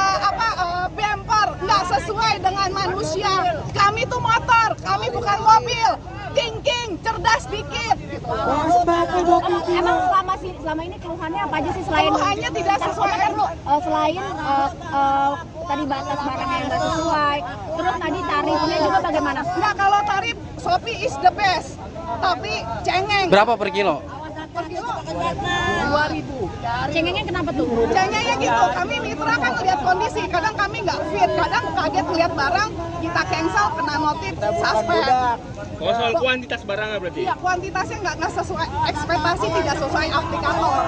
bumper nggak sesuai dengan manusia. Kami tuh motor, kami bukan mobil. King, cerdas dikit. Gitu. Emang selama ini keluhannya apa aja sih selain Keluhannya tidak sesuai. Selain tadi batas barang yang nggak sesuai, terus tadi tarifnya juga bagaimana? Nggak, kalau tarif Shopee is the best, tapi cengeng. Berapa per kilo? Per kilo 2.000. Cengengnya kenapa tuh? Cengengnya gitu, kami mitra kan lihat kondisi, kadang kami nggak fit, kadang kaget lihat barang, kita cancel, kena notif, suspend. Oh, soal kuantitas barangnya berarti? Iya, kuantitasnya nggak sesuai, ekspektasi tidak sesuai aplikator.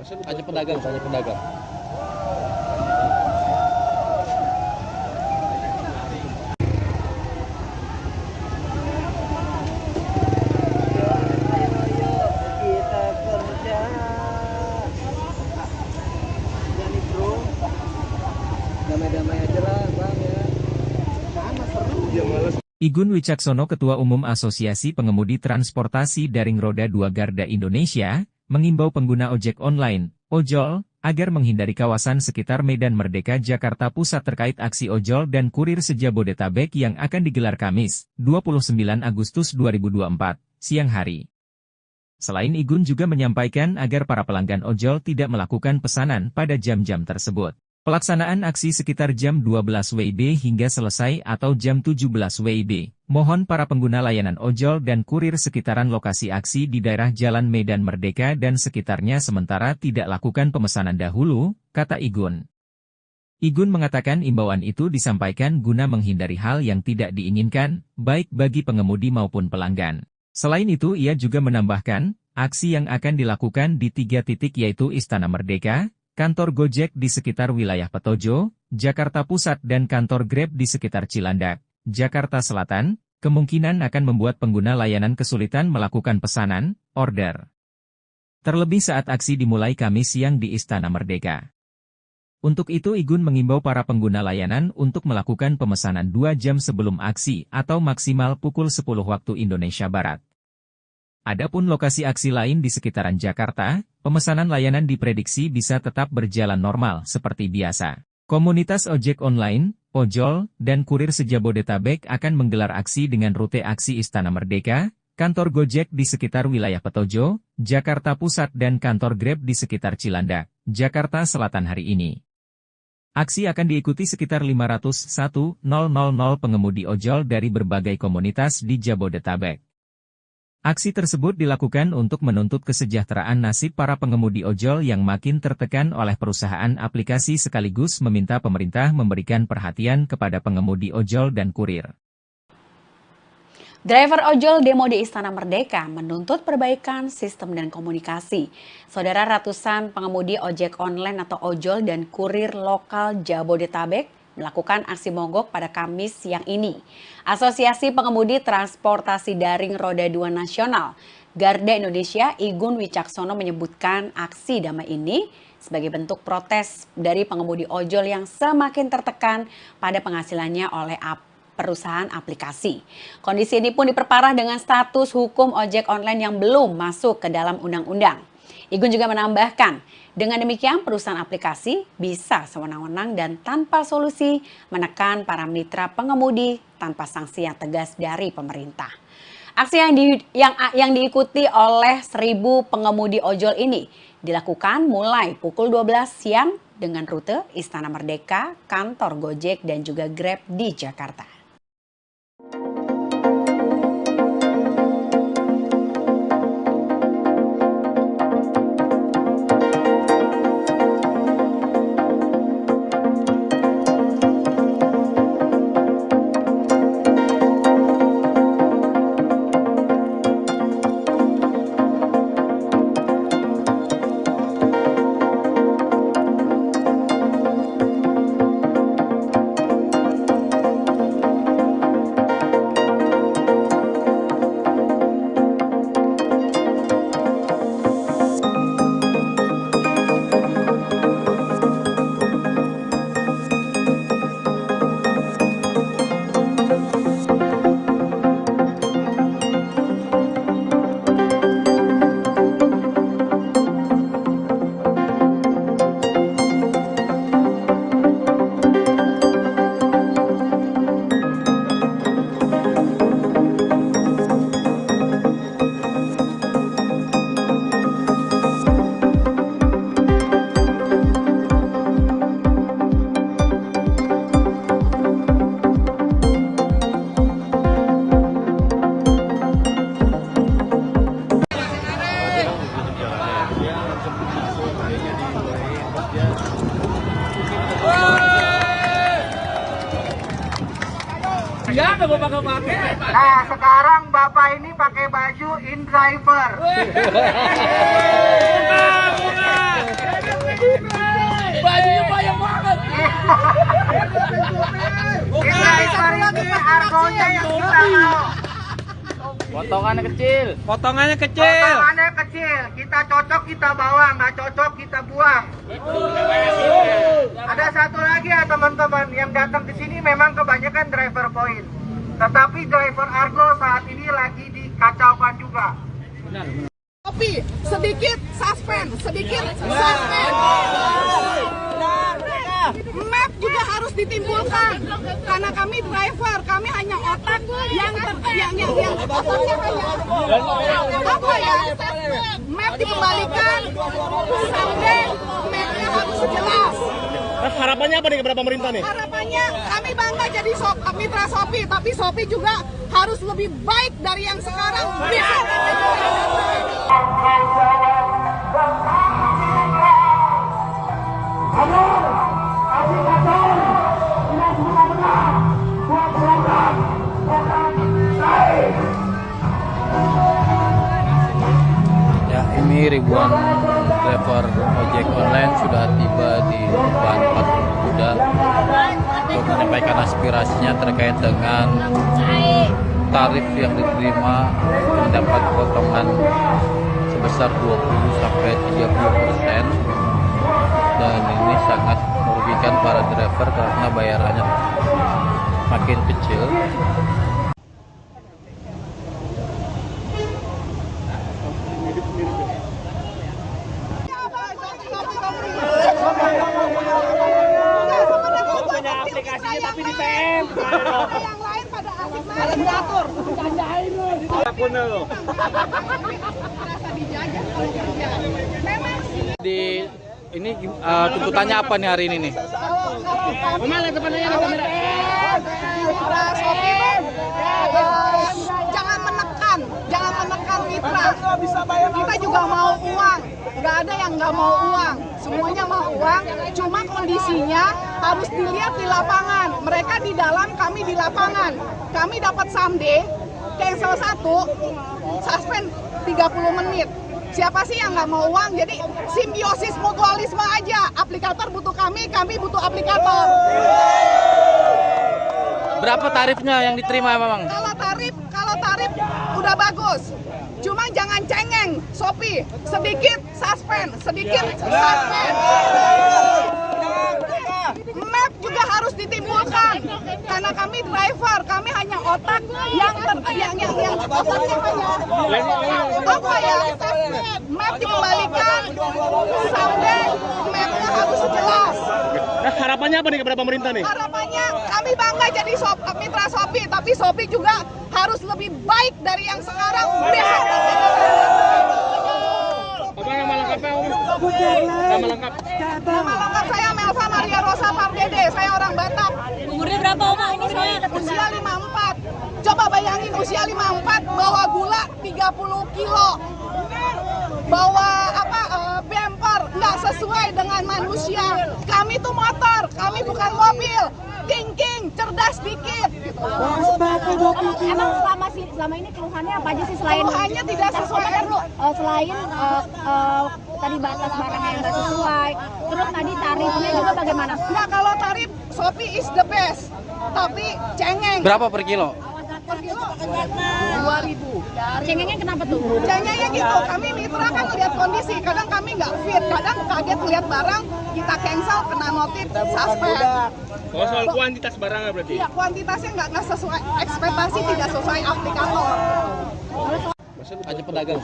Hanya pedagang. Igun Wicaksono, Ketua Umum Asosiasi Pengemudi Transportasi Daring Roda 2 Garda Indonesia, mengimbau pengguna ojek online, ojol, agar menghindari kawasan sekitar Medan Merdeka Jakarta Pusat terkait aksi ojol dan kurir se-Jabodetabek yang akan digelar Kamis, 29 Agustus 2024, siang hari. Selain Igun juga menyampaikan agar para pelanggan ojol tidak melakukan pesanan pada jam-jam tersebut. Pelaksanaan aksi sekitar jam 12 WIB hingga selesai atau jam 17 WIB. Mohon para pengguna layanan ojol dan kurir sekitaran lokasi aksi di daerah Jalan Medan Merdeka dan sekitarnya sementara tidak lakukan pemesanan dahulu, kata Igun. Igun mengatakan imbauan itu disampaikan guna menghindari hal yang tidak diinginkan, baik bagi pengemudi maupun pelanggan. Selain itu ia juga menambahkan, aksi yang akan dilakukan di 3 titik yaitu Istana Merdeka, kantor Gojek di sekitar wilayah Petojo, Jakarta Pusat dan kantor Grab di sekitar Cilandak, Jakarta Selatan, kemungkinan akan membuat pengguna layanan kesulitan melakukan pesanan, order. Terlebih saat aksi dimulai Kamis siang di Istana Merdeka. Untuk itu Igun mengimbau para pengguna layanan untuk melakukan pemesanan 2 jam sebelum aksi atau maksimal pukul 10 waktu Indonesia Barat. Adapun lokasi aksi lain di sekitaran Jakarta, pemesanan layanan diprediksi bisa tetap berjalan normal seperti biasa. Komunitas ojek online, ojol, dan kurir se-Jabodetabek akan menggelar aksi dengan rute aksi Istana Merdeka, kantor Gojek di sekitar wilayah Petojo, Jakarta Pusat dan kantor Grab di sekitar Cilandak, Jakarta Selatan hari ini. Aksi akan diikuti sekitar 501.000 pengemudi ojol dari berbagai komunitas di Jabodetabek. Aksi tersebut dilakukan untuk menuntut kesejahteraan nasib para pengemudi ojol yang makin tertekan oleh perusahaan aplikasi sekaligus meminta pemerintah memberikan perhatian kepada pengemudi ojol dan kurir. Driver ojol demo di Istana Merdeka menuntut perbaikan sistem dan komunikasi. Saudara, ratusan pengemudi ojek online atau ojol dan kurir lokal Jabodetabek melakukan aksi mogok pada Kamis siang ini. Asosiasi Pengemudi Transportasi Daring Roda 2 Nasional Garda Indonesia Igun Wicaksono menyebutkan aksi damai ini sebagai bentuk protes dari pengemudi ojol yang semakin tertekan pada penghasilannya oleh perusahaan aplikasi. Kondisi ini pun diperparah dengan status hukum ojek online yang belum masuk ke dalam undang-undang. Igun juga menambahkan, dengan demikian perusahaan aplikasi bisa sewenang-wenang dan tanpa solusi menekan para mitra pengemudi tanpa sanksi yang tegas dari pemerintah. Aksi yang diikuti oleh 1.000 pengemudi ojol ini dilakukan mulai pukul 12 siang dengan rute Istana Merdeka, kantor Gojek dan juga Grab di Jakarta. Nah, sekarang Bapak ini pakai baju InDriver. Bajunya banyak banget. InDriver ini argonya yang kita mau. Potongannya kecil. Potongannya kecil. Kita cocok kita bawa, nggak cocok kita buang. Ada satu lagi ya teman-teman, yang datang ke sini memang kebanyakan driver point. Tetapi driver Argo saat ini lagi dikacaukan juga. Tapi sedikit suspend. Map juga harus ditimbulkan karena kami driver, kami hanya otak yang otaknya hanya apa ya? Map dikembalikan, sampai mapnya harus jelas. Harapannya apa nih kepada pemerintah nih? Harapannya kami bangga jadi mitra Shopee, tapi Shopee juga harus lebih baik dari yang sekarang. Ya, ini ribuan driver ojek online sudah tiba di depan Patung Kuda untuk menyampaikan aspirasinya terkait dengan tarif yang diterima mendapat potongan sebesar 20-30%, dan ini sangat merugikan para driver karena bayarannya makin kecil. Punya aplikasinya tapi di PM. Yang lain pada asik main diatur. Janjain lu. Punya lo. Merasa dijajah kalau kerja. Memang sih. Di ini tuntutannya apa nih hari ini nih? Kemana depannya kamera? Mitra Shopee, jangan menekan mitra. Kita juga mau uang, nggak ada yang nggak mau uang, semuanya mau uang. Cuma kondisinya harus dilihat di lapangan. Mereka di dalam, kami di lapangan. Kami dapat someday, cancel 1, suspend 30 menit. Siapa sih yang nggak mau uang? Jadi simbiosis mutualisme aja. Aplikator butuh kami butuh aplikator. Berapa tarifnya yang diterima memang? Kalau tarif udah bagus. Cuma jangan cengeng, Shopee. Sedikit suspend. Map juga harus ditimbulkan. Karena kami driver, kami hanya kotak yang kotaknya apa ya? Map dikembalikan sampai mapnya harus jelas. Nah, harapannya apa nih kepada pemerintah nih? Harapannya kami bangga jadi mitra Shopee, tapi Shopee juga harus lebih baik dari yang sekarang. Besok Apa nama lengkapnya Om? Nama lengkap? Nama lengkap saya Melva Maria Rosa Pardede, saya orang Batak. Umurnya berapa Oma? Usia 54. Coba bayangin usia 54 bawa gula 30 kilo. Bawa bumper nggak sesuai dengan manusia. Kami tuh motor, kami bukan mobil. Thinking, cerdas dikit. Gitu. Emang selama ini keluhannya apa aja sih selain Keluhannya tidak sesuai. Selain tadi batas barang yang nggak sesuai, terus tadi tarifnya juga bagaimana? Nah, kalau tarif Shopee is the best, tapi cengeng. Berapa per kilo? Per kilo 2.000. Cengengnya kenapa tuh? Cengengnya gitu, kami mitra kan lihat kondisi, kadang kami nggak fit, kadang kaget lihat barang, kita cancel, kena notif, suspend. Oh, soal kuantitas barangnya berarti? Iya, kuantitasnya nggak sesuai, ekspektasi tidak sesuai aplikator. Hanya pedagang.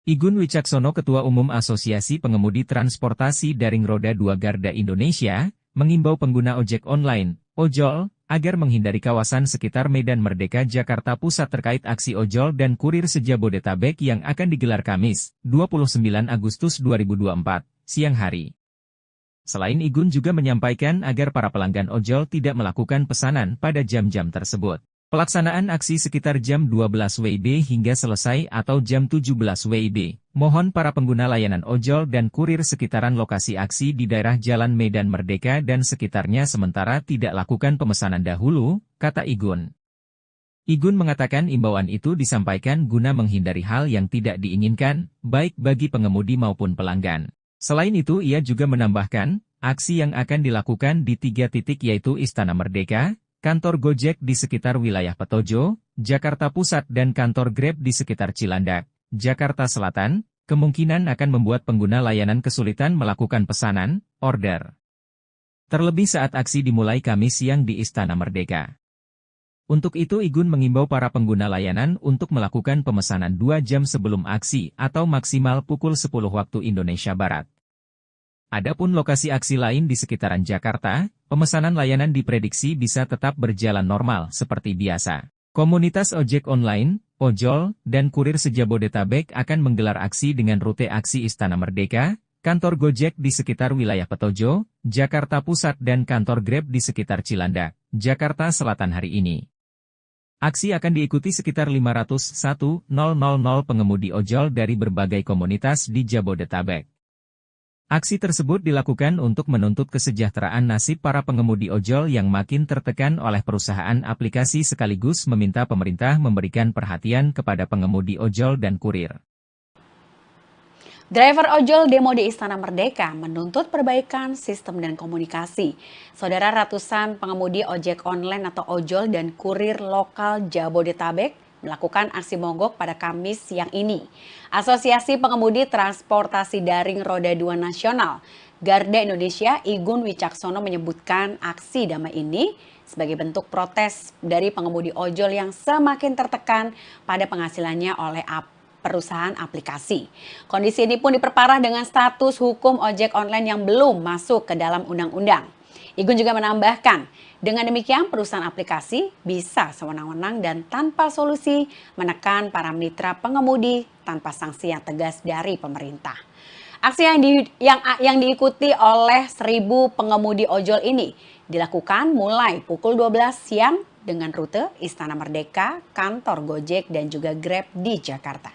Igun Wicaksono, Ketua Umum Asosiasi Pengemudi Transportasi Daring Roda 2 Garda Indonesia, mengimbau pengguna ojek online, ojol, agar menghindari kawasan sekitar Medan Merdeka Jakarta Pusat terkait aksi ojol dan kurir se-Jabodetabek yang akan digelar Kamis, 29 Agustus 2024, siang hari. Selain Igun juga menyampaikan agar para pelanggan ojol tidak melakukan pesanan pada jam-jam tersebut. Pelaksanaan aksi sekitar jam 12 WIB hingga selesai atau jam 17 WIB. Mohon para pengguna layanan ojol dan kurir sekitaran lokasi aksi di daerah Jalan Medan Merdeka dan sekitarnya sementara tidak lakukan pemesanan dahulu, kata Igun. Igun mengatakan imbauan itu disampaikan guna menghindari hal yang tidak diinginkan, baik bagi pengemudi maupun pelanggan. Selain itu ia juga menambahkan, aksi yang akan dilakukan di 3 titik yaitu Istana Merdeka, kantor Gojek di sekitar wilayah Petojo, Jakarta Pusat dan kantor Grab di sekitar Cilandak, Jakarta Selatan, kemungkinan akan membuat pengguna layanan kesulitan melakukan pesanan, order. Terlebih saat aksi dimulai Kamis siang di Istana Merdeka. Untuk itu Igun mengimbau para pengguna layanan untuk melakukan pemesanan 2 jam sebelum aksi atau maksimal pukul 10 waktu Indonesia Barat. Adapun lokasi aksi lain di sekitaran Jakarta, pemesanan layanan diprediksi bisa tetap berjalan normal seperti biasa. Komunitas ojek online, ojol, dan kurir se-Jabodetabek akan menggelar aksi dengan rute aksi Istana Merdeka, kantor Gojek di sekitar wilayah Petojo, Jakarta Pusat dan kantor Grab di sekitar Cilandak, Jakarta Selatan hari ini. Aksi akan diikuti sekitar 501.000 pengemudi ojol dari berbagai komunitas di Jabodetabek. Aksi tersebut dilakukan untuk menuntut kesejahteraan nasib para pengemudi ojol yang makin tertekan oleh perusahaan aplikasi sekaligus meminta pemerintah memberikan perhatian kepada pengemudi ojol dan kurir. Driver ojol demo di Istana Merdeka menuntut perbaikan sistem dan komunikasi. Saudara, ratusan pengemudi ojek online atau ojol dan kurir lokal Jabodetabek melakukan aksi mogok pada Kamis siang ini. Asosiasi Pengemudi Transportasi Daring Roda 2 Nasional Garda Indonesia Igun Wicaksono menyebutkan aksi damai ini sebagai bentuk protes dari pengemudi ojol yang semakin tertekan pada penghasilannya oleh perusahaan aplikasi. Kondisi ini pun diperparah dengan status hukum ojek online yang belum masuk ke dalam undang-undang. Igun juga menambahkan, dengan demikian perusahaan aplikasi bisa sewenang-wenang dan tanpa solusi menekan para mitra pengemudi tanpa sanksi yang tegas dari pemerintah. Aksi yang diikuti oleh 1.000 pengemudi ojol ini dilakukan mulai pukul 12 siang dengan rute Istana Merdeka, kantor Gojek dan juga Grab di Jakarta.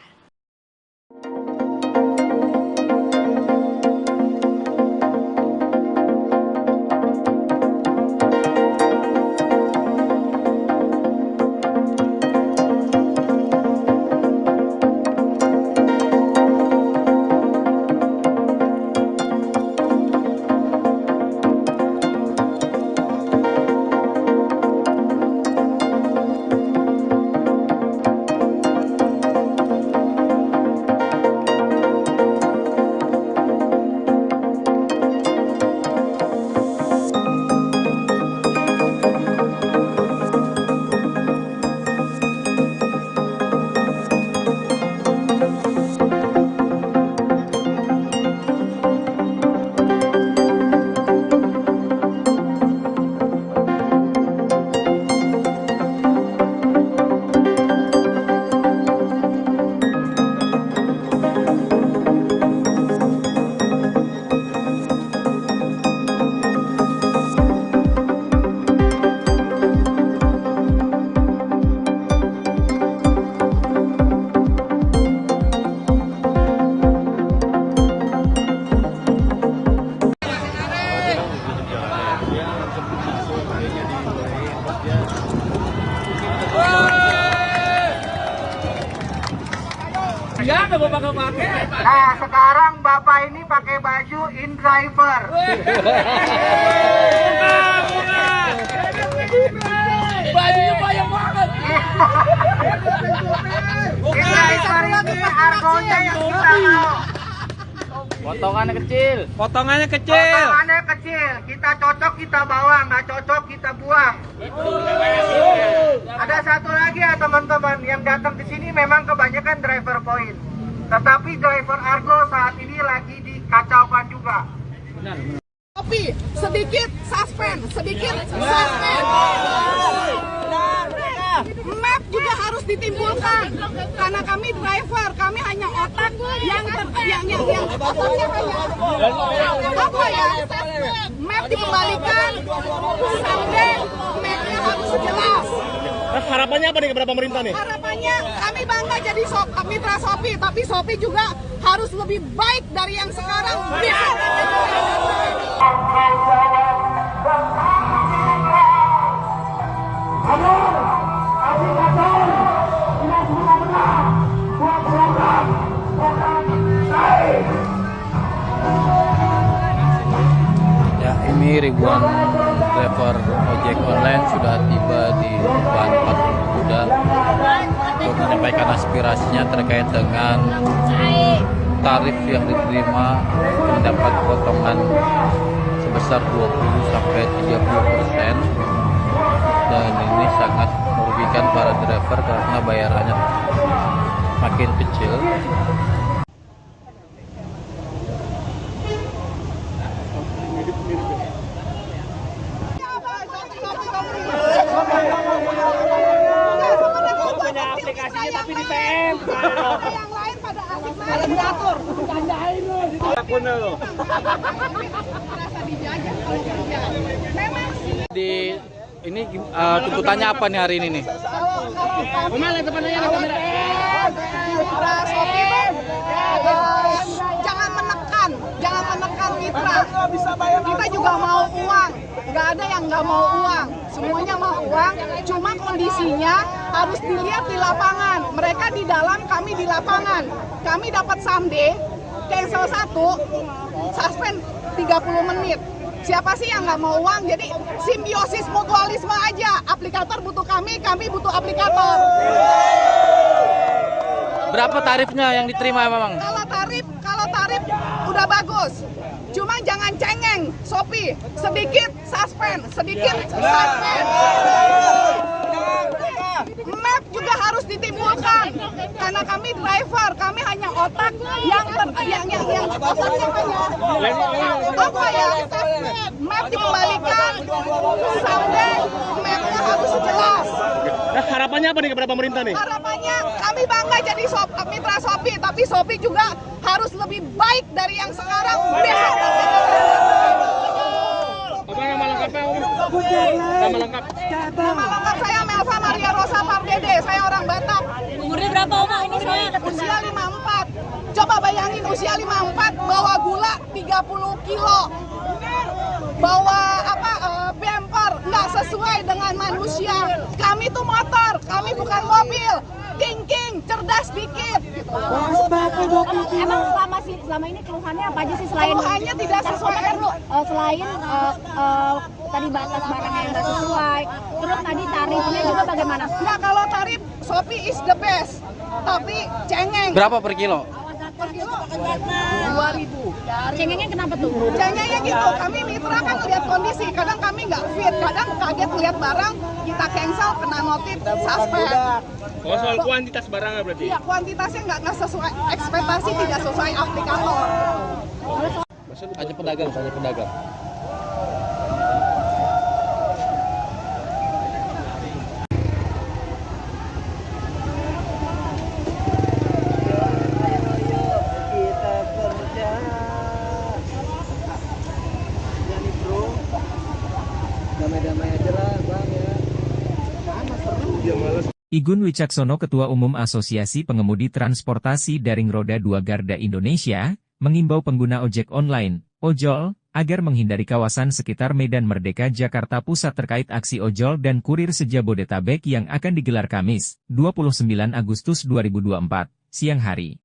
Nah, sekarang Bapak ini pakai baju in-driver. Bajunya banyak banget. In-driver ini argonya yang kita mau. Potongannya kecil. Potongannya kecil, kita cocok kita bawa, nggak cocok kita buang. Ada satu lagi ya teman-teman, yang datang ke sini memang kebanyakan driver point. Tetapi driver Argo saat ini lagi dikacaukan juga. Tapi sedikit suspend, sedikit suspend. Map juga harus ditimbulkan karena kami driver, kami hanya otak yang otaknya hanya apa ya? Map dikembalikan, sampai mapnya harus jelas. Harapannya apa nih kepada pemerintah nih? Harapannya kami bangga jadi mitra Shopee, tapi Shopee juga harus lebih baik dari yang sekarang. Ya, ini ribuan driver ojek online sudah tiba di depan patung kuda untuk menyampaikan aspirasinya terkait dengan tarif yang diterima mendapat potongan sebesar 20-30%, dan ini sangat merugikan para driver karena bayarannya makin kecil. Punya aplikasinya tapi di PM. Yang lain pada asik main diatur. Bercandain lu. Merasa dijajah kalau kerja. Memang sih. Di ini tuntutannya apa nih hari ini nih? Mitra Shopee jangan menekan mitra. Kita juga mau uang, nggak ada yang nggak mau uang, semuanya mau uang. Cuma kondisinya harus dilihat di lapangan. Mereka di dalam, kami di lapangan. Kami dapat someday, cancel 1, suspend 30 menit. Siapa sih yang nggak mau uang? Jadi simbiosis mutualisme aja. Aplikator butuh kami butuh aplikator. Berapa tarifnya yang diterima memang? Kalau tarif udah bagus. Cuma jangan cengeng, Shopee. Sedikit suspend. Map juga harus ditimbulkan karena kami driver, kami hanya otak yang otaknya hanya apa ya? Map dikembalikan, sampai mapnya harus jelas. Nah, harapannya apa nih kepada pemerintah nih? Harapannya kami bangga jadi mitra Shopee, tapi Shopee juga harus lebih baik dari yang sekarang. Apa nama lengkapnya? Nama lengkap. Nama lengkap saya Melva Maria Rosa Pardede, saya orang Batak. Umurnya berapa Oma ini saya? Usia 54. Coba bayangin usia 54 bawa gula 30 kilo. Bawa bumper nggak sesuai dengan manusia. Kami tuh motor, kami bukan mobil. King, cerdas dikit. Gitu. Emang selama ini keluhannya apa aja sih selain Keluhannya tidak sesuai. Selain tadi batas barang yang nggak sesuai, terus tadi tarifnya juga bagaimana? Nah, kalau tarif Shopee is the best, tapi cengeng. Berapa per kilo? Per kilo 2.000. Cengengnya kenapa tuh? Cengengnya gitu, kami mitra kan lihat kondisi, kadang kami nggak fit, kadang kaget lihat barang, kita cancel, kena notif, suspend. Oh, soal kuantitas barangnya berarti? Iya, kuantitasnya nggak sesuai, ekspektasi tidak sesuai aplikator. Hanya pedagang. Igun Wicaksono, Ketua Umum Asosiasi Pengemudi Transportasi Daring Roda 2 Garda Indonesia, mengimbau pengguna ojek online, ojol, agar menghindari kawasan sekitar Medan Merdeka Jakarta Pusat terkait aksi ojol dan kurir se-Jabodetabek yang akan digelar Kamis, 29 Agustus 2024, siang hari.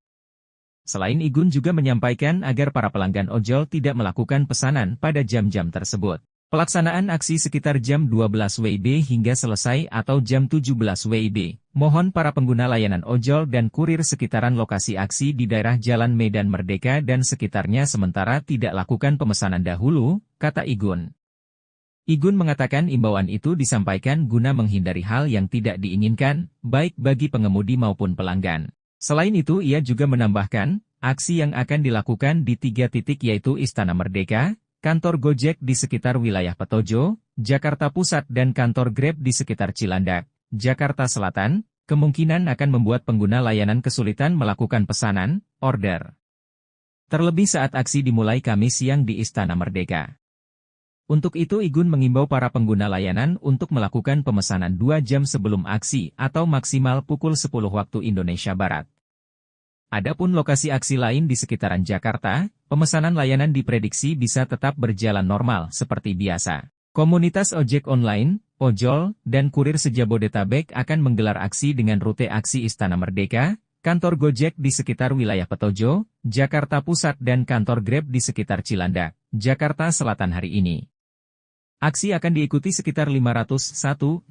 Selain Igun juga menyampaikan agar para pelanggan ojol tidak melakukan pesanan pada jam-jam tersebut. Pelaksanaan aksi sekitar jam 12 WIB hingga selesai atau jam 17 WIB. Mohon para pengguna layanan ojol dan kurir sekitaran lokasi aksi di daerah Jalan Medan Merdeka dan sekitarnya sementara tidak lakukan pemesanan dahulu, kata Igun. Igun mengatakan imbauan itu disampaikan guna menghindari hal yang tidak diinginkan, baik bagi pengemudi maupun pelanggan. Selain itu ia juga menambahkan, aksi yang akan dilakukan di 3 titik yaitu Istana Merdeka, kantor Gojek di sekitar wilayah Petojo, Jakarta Pusat dan kantor Grab di sekitar Cilandak, Jakarta Selatan, kemungkinan akan membuat pengguna layanan kesulitan melakukan pesanan, order. Terlebih saat aksi dimulai Kamis siang di Istana Merdeka. Untuk itu Igun mengimbau para pengguna layanan untuk melakukan pemesanan 2 jam sebelum aksi atau maksimal pukul 10 waktu Indonesia Barat. Adapun lokasi aksi lain di sekitaran Jakarta, pemesanan layanan diprediksi bisa tetap berjalan normal seperti biasa. Komunitas ojek online, ojol, dan kurir se-Jabodetabek akan menggelar aksi dengan rute aksi Istana Merdeka, kantor Gojek di sekitar wilayah Petojo, Jakarta Pusat dan kantor Grab di sekitar Cilandak, Jakarta Selatan hari ini. Aksi akan diikuti sekitar 501.000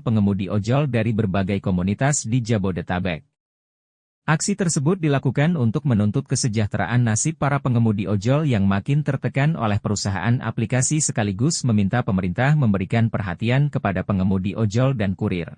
pengemudi ojol dari berbagai komunitas di Jabodetabek. Aksi tersebut dilakukan untuk menuntut kesejahteraan nasib para pengemudi ojol yang makin tertekan oleh perusahaan aplikasi sekaligus meminta pemerintah memberikan perhatian kepada pengemudi ojol dan kurir.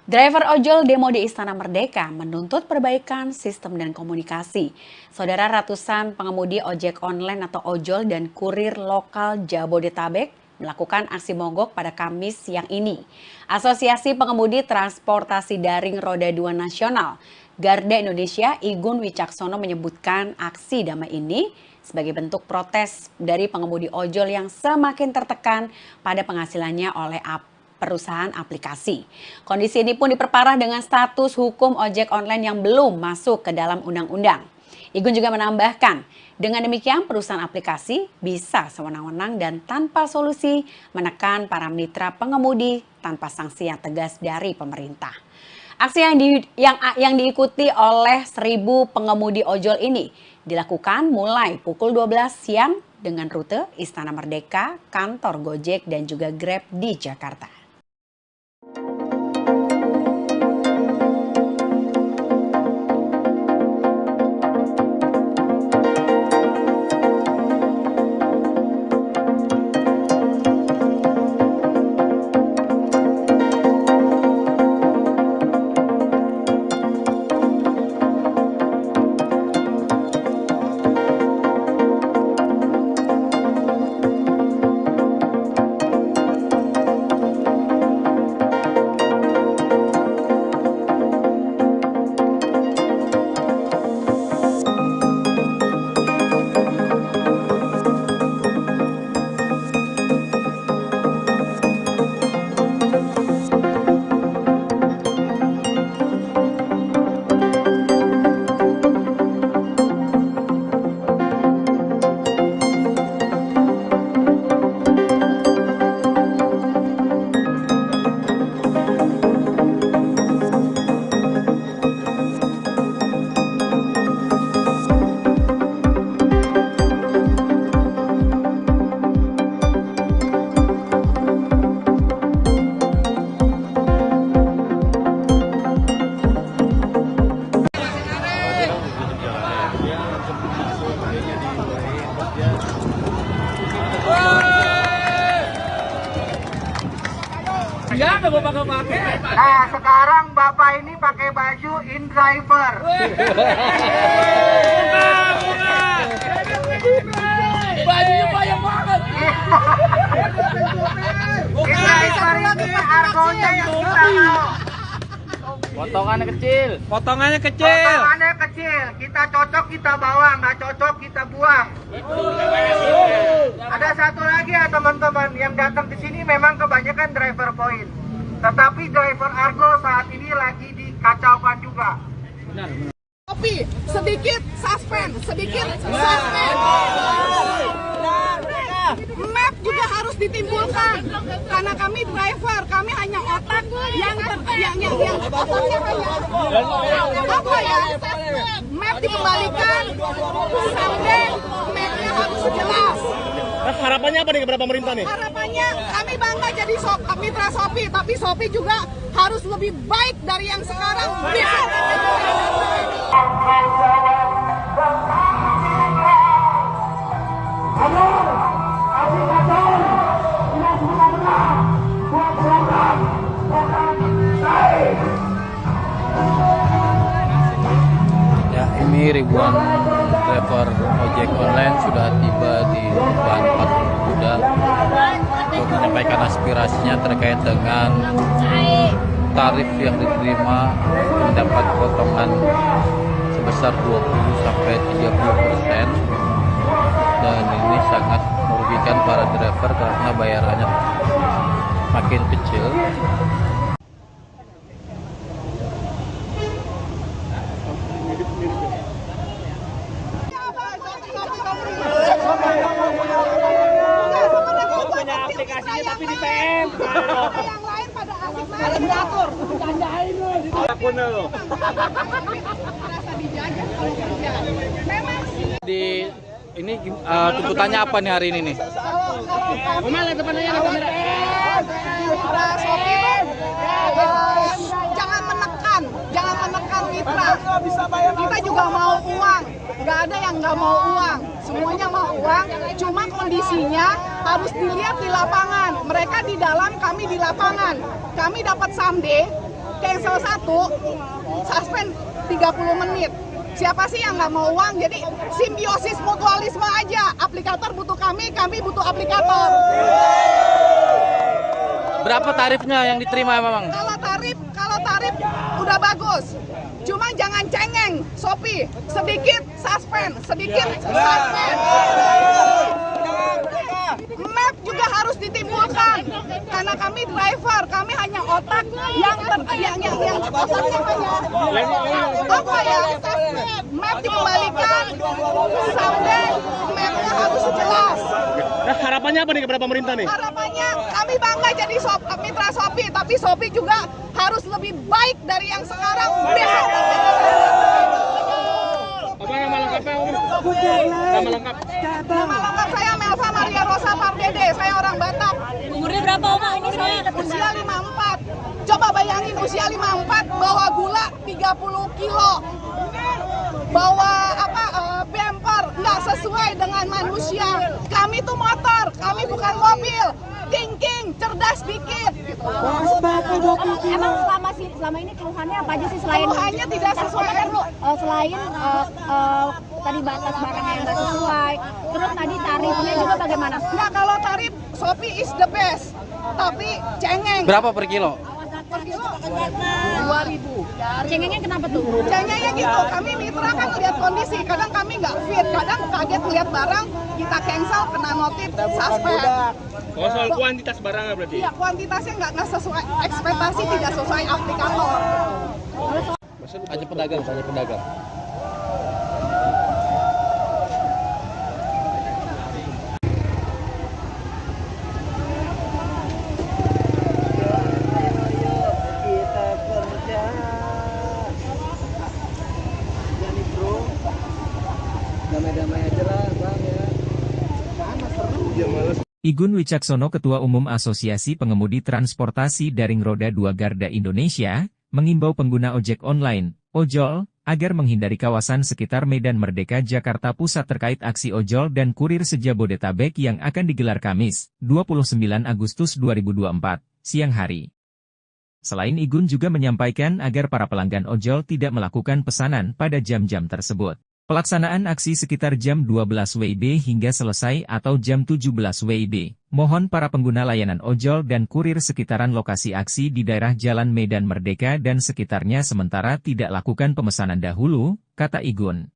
Driver ojol demo di Istana Merdeka menuntut perbaikan sistem dan komunikasi. Saudara, ratusan pengemudi ojek online atau ojol dan kurir lokal Jabodetabek melakukan aksi mogok pada Kamis siang ini. Asosiasi Pengemudi Transportasi Daring Roda 2 Nasional, Garda Indonesia, Igun Wicaksono menyebutkan aksi damai ini sebagai bentuk protes dari pengemudi ojol yang semakin tertekan pada penghasilannya oleh perusahaan aplikasi. Kondisi ini pun diperparah dengan status hukum ojek online yang belum masuk ke dalam undang-undang. Igun juga menambahkan, dengan demikian perusahaan aplikasi bisa sewenang-wenang dan tanpa solusi menekan para mitra pengemudi tanpa sanksi yang tegas dari pemerintah. Aksi yang diikuti oleh 1.000 pengemudi ojol ini dilakukan mulai pukul 12 siang dengan rute Istana Merdeka, kantor Gojek dan juga Grab di Jakarta. Nah, sekarang Bapak ini pakai baju InDriver. Bajunya banyak banget. InDriver ini argonya yang kita mau. Potongannya kecil. Potongannya kecil. Kita cocok kita bawa, nggak cocok kita buang. Ada satu lagi ya teman-teman, yang datang ke sini memang kebanyakan driver point. Tetapi driver Argo saat ini lagi dikacaukan juga. Tapi sedikit suspend. Map juga harus ditimbulkan karena kami driver, kami hanya otak yang otaknya hanya apa ya? Map dikembalikan, sampai mapnya harus jelas. Harapannya apa nih kepada pemerintah nih? Harapannya kami bangga jadi mitra Shopee, tapi Shopee juga harus lebih baik dari yang sekarang. Ya, ini ribuan driver ojek online sudah tiba di depan patung kuda untuk menyampaikan aspirasinya terkait dengan tarif yang diterima mendapat potongan sebesar 20-30%, dan ini sangat merugikan para driver karena bayarannya makin kecil. Punya aplikasinya tapi di PM. Yang lain pada asik main diatur. Jandain lu. Merasa dijajah kalau kerja. Memang sih. Di ini tuntutannya apa nih hari ini nih? Kemana depannya kamera? Mitra Shopee jangan menekan mitra. Kita juga mau uang, nggak ada yang nggak mau uang, semuanya mau uang. Cuma kondisinya harus dilihat di lapangan. Mereka di dalam, kami di lapangan. Kami dapat someday, cancel 1, suspend 30 menit. Siapa sih yang nggak mau uang? Jadi simbiosis mutualisme aja. Aplikator butuh kami butuh aplikator. Berapa tarifnya yang diterima memang? Kalau tarif udah bagus. Cuma jangan cengeng, Shopee. Sedikit suspend. Map juga harus ditimbulkan karena kami driver, kami hanya otak yang otaknya hanya apa ya? Map dikembalikan, sampai mapnya harus jelas. Harapannya apa nih kepada pemerintah nih? Harapannya kami bangga jadi mitra Shopee, tapi Shopee juga harus lebih baik dari yang sekarang. Apa nama lengkapnya? Nama lengkap. Nama lengkap saya Melva Maria Rosa Pardede, saya orang Batak. Umurnya berapa Oma? Ini saya Usia 54. Coba bayangin usia 54 bawa gula 30 kilo. Bawa bumper nggak sesuai dengan manusia. Kami tuh motor, kami bukan mobil. King, cerdas dikit. Gitu. Emang selama ini keluhannya apa aja sih selain Keluhannya tidak sesuai. Selain tadi batas barang yang nggak sesuai, terus tadi tarifnya juga bagaimana? Nggak, kalau tarif Shopee is the best, tapi cengeng. Berapa per kilo? Per kilo 2.000. Cengengnya kenapa tuh? Cengengnya gitu, kami mitra kan lihat kondisi, kadang kami nggak fit, kadang kaget lihat barang, kita cancel, kena notif, suspend. Oh, soal kuantitas barangnya berarti? Iya, kuantitasnya nggak sesuai, ekspektasi tidak sesuai aplikator. Hanya pedagang. Igun Wicaksono, Ketua Umum Asosiasi Pengemudi Transportasi Daring Roda 2 Garda Indonesia, mengimbau pengguna ojek online, ojol, agar menghindari kawasan sekitar Medan Merdeka Jakarta Pusat terkait aksi ojol dan kurir se-Jabodetabek yang akan digelar Kamis, 29 Agustus 2024, siang hari. Selain Igun juga menyampaikan agar para pelanggan ojol tidak melakukan pesanan pada jam-jam tersebut. Pelaksanaan aksi sekitar jam 12 WIB hingga selesai atau jam 17 WIB. Mohon para pengguna layanan ojol dan kurir sekitaran lokasi aksi di daerah Jalan Medan Merdeka dan sekitarnya sementara tidak lakukan pemesanan dahulu, kata Igun.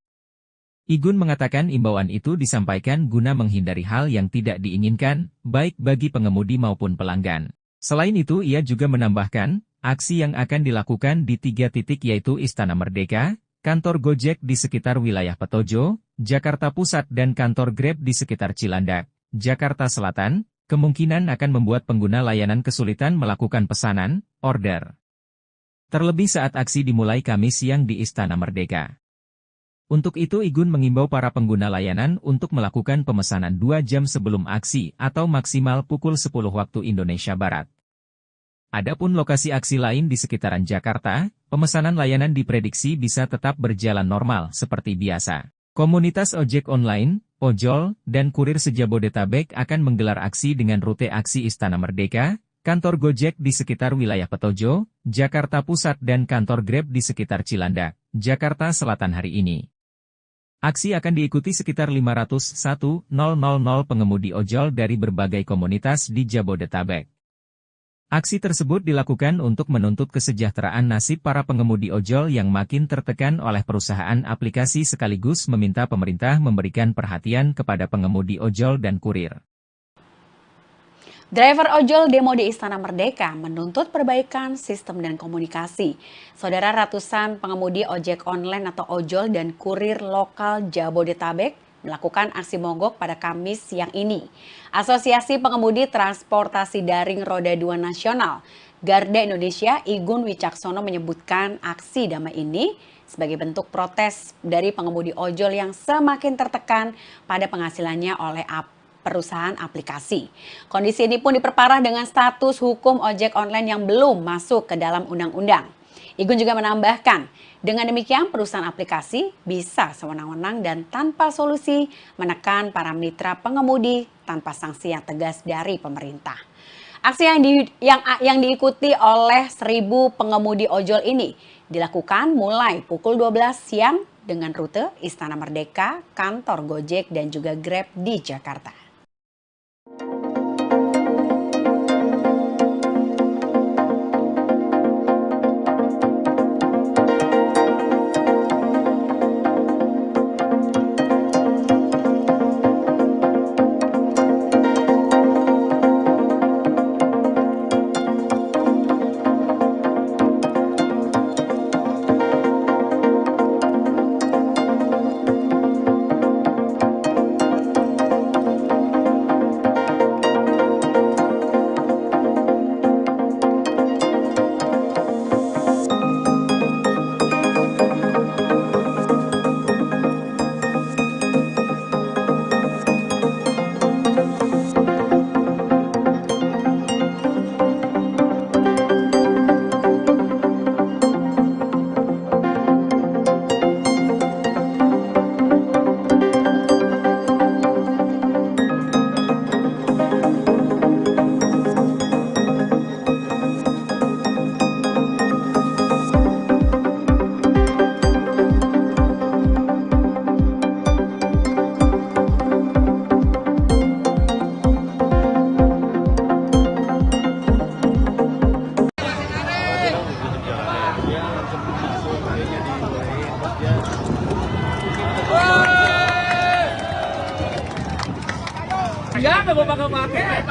Igun mengatakan imbauan itu disampaikan guna menghindari hal yang tidak diinginkan, baik bagi pengemudi maupun pelanggan. Selain itu ia juga menambahkan, aksi yang akan dilakukan di 3 titik yaitu Istana Merdeka, kantor Gojek di sekitar wilayah Petojo, Jakarta Pusat dan kantor Grab di sekitar Cilandak. Jakarta Selatan, kemungkinan akan membuat pengguna layanan kesulitan melakukan pesanan, order. Terlebih saat aksi dimulai Kamis siang di Istana Merdeka. Untuk itu Igun mengimbau para pengguna layanan untuk melakukan pemesanan 2 jam sebelum aksi atau maksimal pukul 10 waktu Indonesia Barat. Adapun lokasi aksi lain di sekitaran Jakarta, pemesanan layanan diprediksi bisa tetap berjalan normal seperti biasa. Komunitas ojek online, ojol, dan kurir se-Jabodetabek akan menggelar aksi dengan rute aksi Istana Merdeka, kantor Gojek di sekitar wilayah Petojo, Jakarta Pusat dan kantor Grab di sekitar Cilandak, Jakarta Selatan hari ini. Aksi akan diikuti sekitar 501.000 pengemudi ojol dari berbagai komunitas di Jabodetabek. Aksi tersebut dilakukan untuk menuntut kesejahteraan nasib para pengemudi ojol yang makin tertekan oleh perusahaan aplikasi sekaligus meminta pemerintah memberikan perhatian kepada pengemudi ojol dan kurir. Driver ojol demo di Istana Merdeka menuntut perbaikan sistem dan komunikasi. Saudara, ratusan pengemudi ojek online atau ojol dan kurir lokal Jabodetabek melakukan aksi mogok pada Kamis siang ini. Asosiasi Pengemudi Transportasi Daring Roda 2 Nasional, Garda Indonesia, Igun Wicaksono menyebutkan aksi damai ini sebagai bentuk protes dari pengemudi ojol yang semakin tertekan pada penghasilannya oleh perusahaan aplikasi. Kondisi ini pun diperparah dengan status hukum ojek online yang belum masuk ke dalam undang-undang. Igun juga menambahkan, dengan demikian perusahaan aplikasi bisa sewenang-wenang dan tanpa solusi menekan para mitra pengemudi tanpa sanksi yang tegas dari pemerintah. Aksi yang diikuti oleh 1.000 pengemudi ojol ini dilakukan mulai pukul 12 siang dengan rute Istana Merdeka, kantor Gojek dan juga Grab di Jakarta.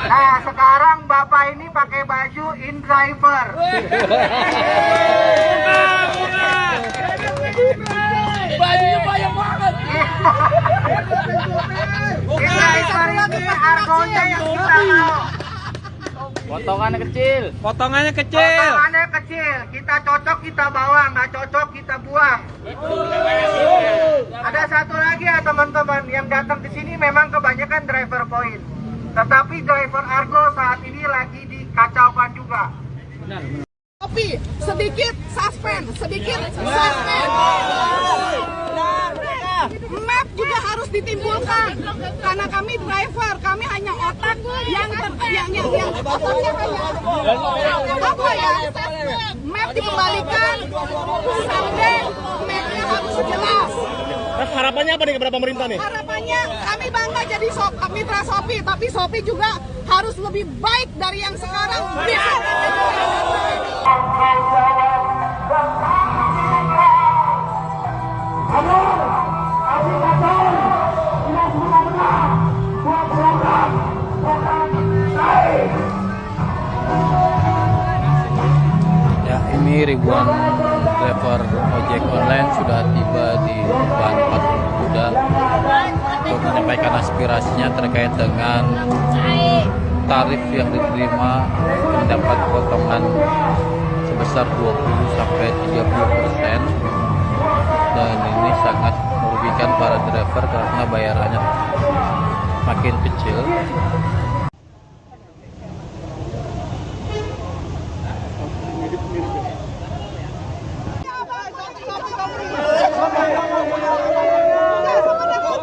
Nah, sekarang Bapak ini pakai baju InDriver. Bajunya banyak banget. InDriver ini argonya yang kita mau. Potongannya kecil. Potongannya kecil. Kita cocok kita bawa, nggak cocok kita buang. Ada satu lagi ya teman-teman, yang datang ke sini memang kebanyakan driver point. Tetapi driver Argo saat ini lagi dikacaukan juga. Tapi sedikit suspend. Map juga harus ditimbulkan karena kami driver, kami hanya otak yang otaknya hanya apa ya? Map dikembalikan sampai mapnya harus jelas. Harapannya apa nih kepada pemerintah nih? Harapannya kami bangga jadi mitra Shopee, tapi Shopee juga harus lebih baik dari yang sekarang. Ya, ini ribuan driver ojek online sudah tiba di depan patung kuda untuk menyampaikan aspirasinya terkait dengan tarif yang diterima mendapat potongan sebesar 20-30%, dan ini sangat merugikan para driver karena bayarannya makin kecil.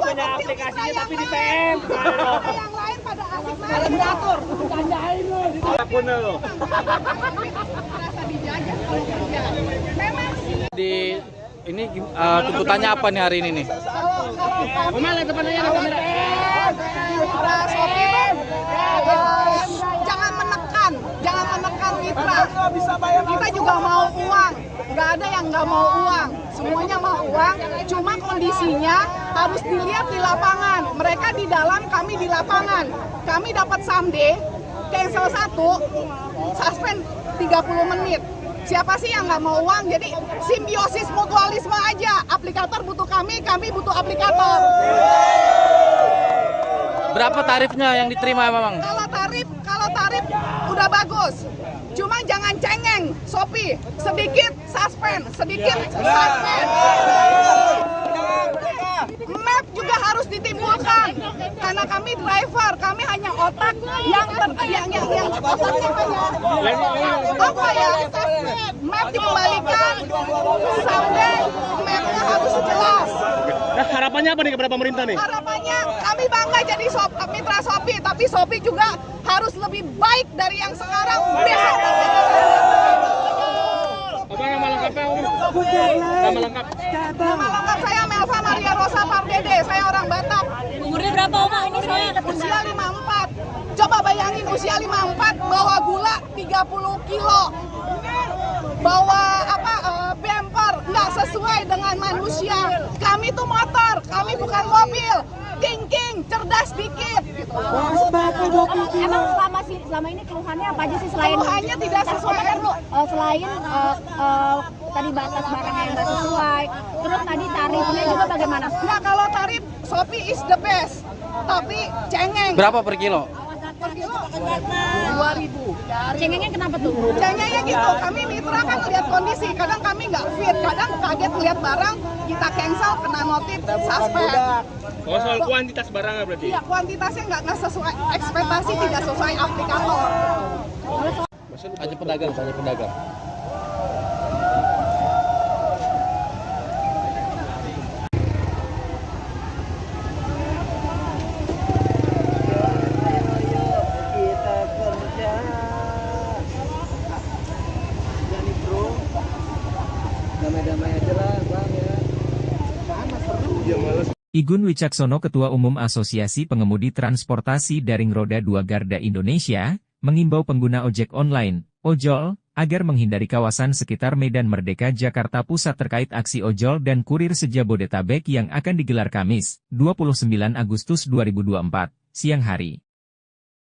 Punya aplikasinya tapi di PM. Yang lain pada asik main diatur. Bercandain lu. Apapun lo. Merasa dijajah kalau kerja. Memang sih. Di ini tuntutannya apa nih hari ini nih? Kemana depannya ada kamera? Mitra Shopee jangan menekan mitra. Kita juga mau uang, nggak ada yang nggak mau uang, semuanya mau uang. Cuma kondisinya harus dilihat di lapangan. Mereka di dalam, kami di lapangan. Kami dapat someday, cancel 1, suspend 30 menit. Siapa sih yang nggak mau uang? Jadi simbiosis mutualisme aja. Aplikator butuh kami butuh aplikator. Berapa tarifnya yang diterima memang? Kalau tarif udah bagus. Cuma jangan cengeng, Shopee. Sedikit suspend. Map juga harus ditimbulkan. Karena kami driver, kami hanya otak yang otaknya hanya apa ya? Map dikembalikan, someday mapnya harus jelas. Nah, harapannya apa nih kepada pemerintah nih? Harapannya kami bangga jadi mitra Shopee, tapi Shopee juga harus lebih baik dari yang sekarang. Apa nama lengkapnya? Nama lengkap. Nama lengkap saya Melva Maria Rosa Pardede, saya orang Batak. Umurnya berapa Oma ini saya? Usia 54. Coba bayangin usia 54 bawa gula 30 kilo. Bawa bumper nggak sesuai dengan manusia. Kami tuh motor, kami bukan mobil. King, cerdas dikit. Gitu. Emang selama ini keluhannya apa aja sih selain Keluhannya tidak sesuai. Selain tadi batas barang yang nggak sesuai, terus tadi tarifnya juga bagaimana? Nah, kalau tarif Shopee is the best, tapi cengeng. Berapa per kilo? Per kilo 2.000. Cengengnya kenapa tuh? Cengengnya gitu, kami mitra kan lihat kondisi, kadang kami nggak fit, kadang kaget lihat barang, kita cancel, kena notif, suspend. Oh, soal kuantitas barangnya berarti? Iya, kuantitasnya nggak sesuai, ekspektasi tidak sesuai aplikator. Hanya pedagang. Igun Wicaksono, Ketua Umum Asosiasi Pengemudi Transportasi Daring Roda 2 Garda Indonesia, mengimbau pengguna ojek online, ojol, agar menghindari kawasan sekitar Medan Merdeka Jakarta Pusat terkait aksi ojol dan kurir se-Jabodetabek yang akan digelar Kamis, 29 Agustus 2024, siang hari.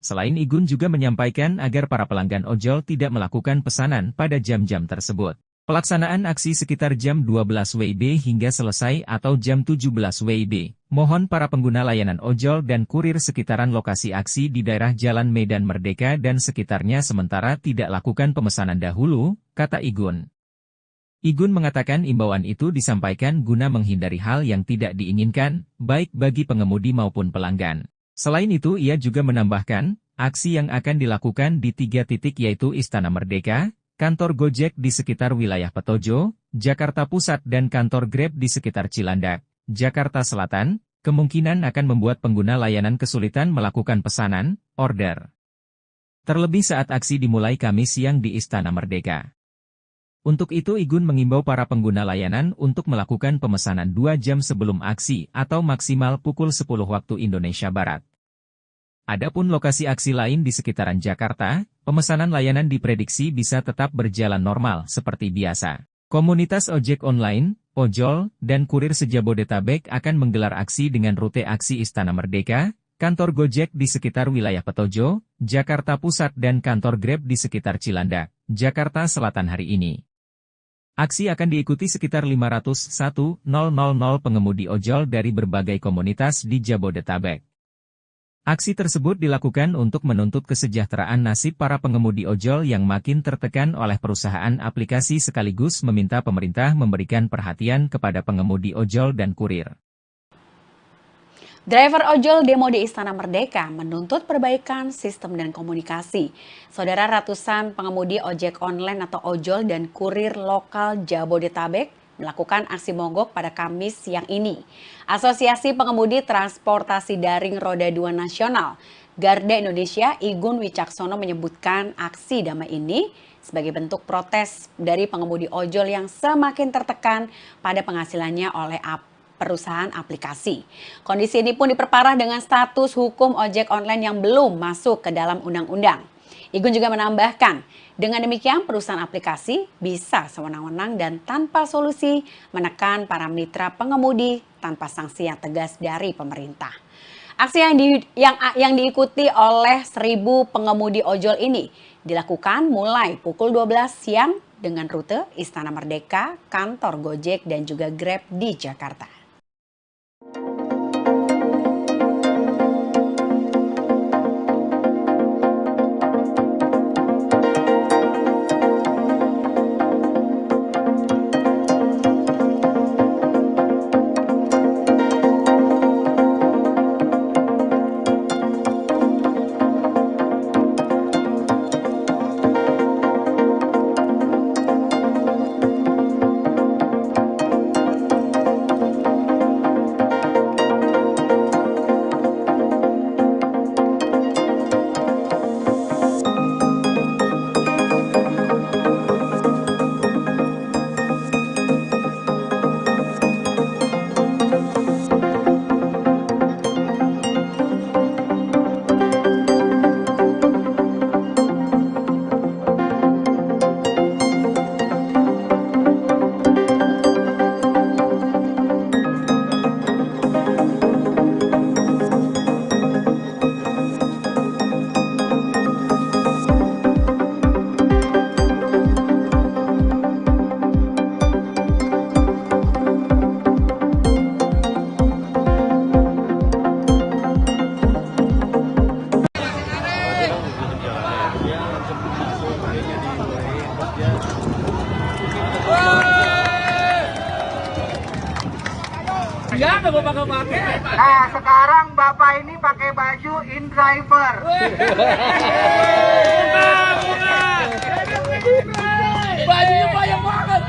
Selain Igun juga menyampaikan agar para pelanggan ojol tidak melakukan pesanan pada jam-jam tersebut. Pelaksanaan aksi sekitar jam 12 WIB hingga selesai atau jam 17 WIB. Mohon para pengguna layanan ojol dan kurir sekitaran lokasi aksi di daerah Jalan Medan Merdeka dan sekitarnya sementara tidak lakukan pemesanan dahulu, kata Igun. Igun mengatakan imbauan itu disampaikan guna menghindari hal yang tidak diinginkan, baik bagi pengemudi maupun pelanggan. Selain itu ia juga menambahkan, aksi yang akan dilakukan di 3 titik yaitu Istana Merdeka, kantor Gojek di sekitar wilayah Petojo, Jakarta Pusat dan kantor Grab di sekitar Cilandak, Jakarta Selatan, kemungkinan akan membuat pengguna layanan kesulitan melakukan pesanan, order. Terlebih saat aksi dimulai Kamis siang di Istana Merdeka. Untuk itu Igun mengimbau para pengguna layanan untuk melakukan pemesanan 2 jam sebelum aksi atau maksimal pukul 10 waktu Indonesia Barat. Adapun lokasi aksi lain di sekitaran Jakarta, pemesanan layanan diprediksi bisa tetap berjalan normal seperti biasa. Komunitas ojek online, ojol, dan kurir se-Jabodetabek akan menggelar aksi dengan rute aksi Istana Merdeka, kantor Gojek di sekitar wilayah Petojo, Jakarta Pusat dan kantor Grab di sekitar Cilandak, Jakarta Selatan hari ini. Aksi akan diikuti sekitar 501.000 pengemudi ojol dari berbagai komunitas di Jabodetabek. Aksi tersebut dilakukan untuk menuntut kesejahteraan nasib para pengemudi ojol yang makin tertekan oleh perusahaan aplikasi sekaligus meminta pemerintah memberikan perhatian kepada pengemudi ojol dan kurir. Driver ojol demo di Istana Merdeka menuntut perbaikan sistem dan komunikasi. Saudara, ratusan pengemudi ojek online atau ojol dan kurir lokal Jabodetabek melakukan aksi mogok pada Kamis siang ini. Asosiasi Pengemudi Transportasi Daring Roda 2 Nasional Garda Indonesia Igun Wicaksono menyebutkan aksi damai ini sebagai bentuk protes dari pengemudi ojol yang semakin tertekan pada penghasilannya oleh perusahaan aplikasi. Kondisi ini pun diperparah dengan status hukum ojek online yang belum masuk ke dalam undang-undang. Igun juga menambahkan, dengan demikian perusahaan aplikasi bisa sewenang-wenang dan tanpa solusi menekan para mitra pengemudi tanpa sanksi yang tegas dari pemerintah. Aksi yang diikuti oleh 1.000 pengemudi ojol ini dilakukan mulai pukul 12 siang dengan rute Istana Merdeka, kantor Gojek dan juga Grab di Jakarta. Nah, sekarang Bapak ini pakai baju InDriver. Bajunya banyak banget.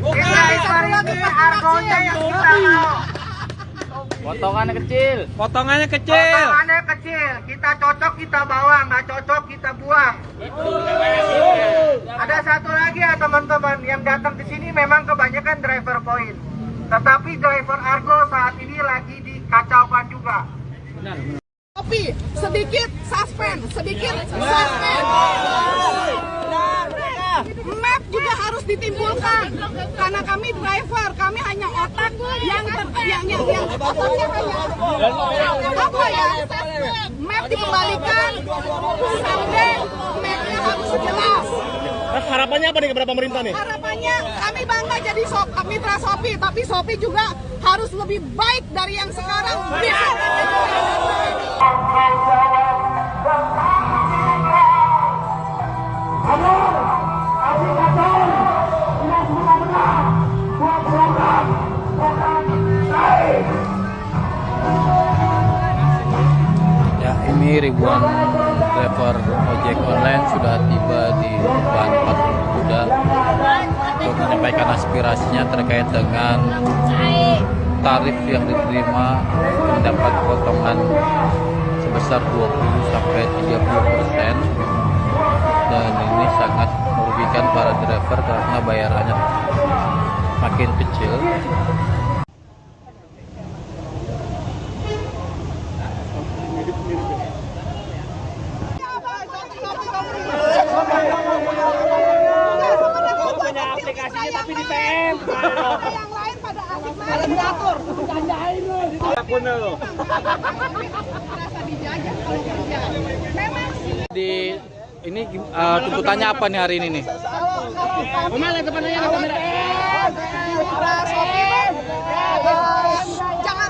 InDriver ini argonya yang kita mau. Potongannya kecil. Potongannya kecil. Kita cocok kita bawa, nggak cocok kita buang. Ada satu lagi ya teman-teman, yang datang ke sini memang kebanyakan driver point. Tetapi driver Argo saat ini lagi dikacaukan juga. Tapi sedikit suspend. Map juga harus ditimbulkan karena kami driver, kami hanya otak yang otaknya hanya apa ya? Map dikembalikan sampai mapnya harus jelas. Harapannya apa nih kepada pemerintah nih? Harapannya kami bangga jadi mitra Shopee, tapi Shopee juga harus lebih baik dari yang sekarang. Ya, ini ribuan driver ojek online sudah tiba di depan Patung Kuda untuk menyampaikan aspirasinya terkait dengan tarif yang diterima mendapat potongan sebesar 20-30%, dan ini sangat merugikan para driver karena bayarannya makin kecil. Punya aplikasinya tapi di PM. Yang lain pada asik main diatur. Jandain lu. Akun lu. Merasa dijajah kalau kerja. Memang Di ini tuntutannya apa nih hari ini nih? Mitra sopir, jangan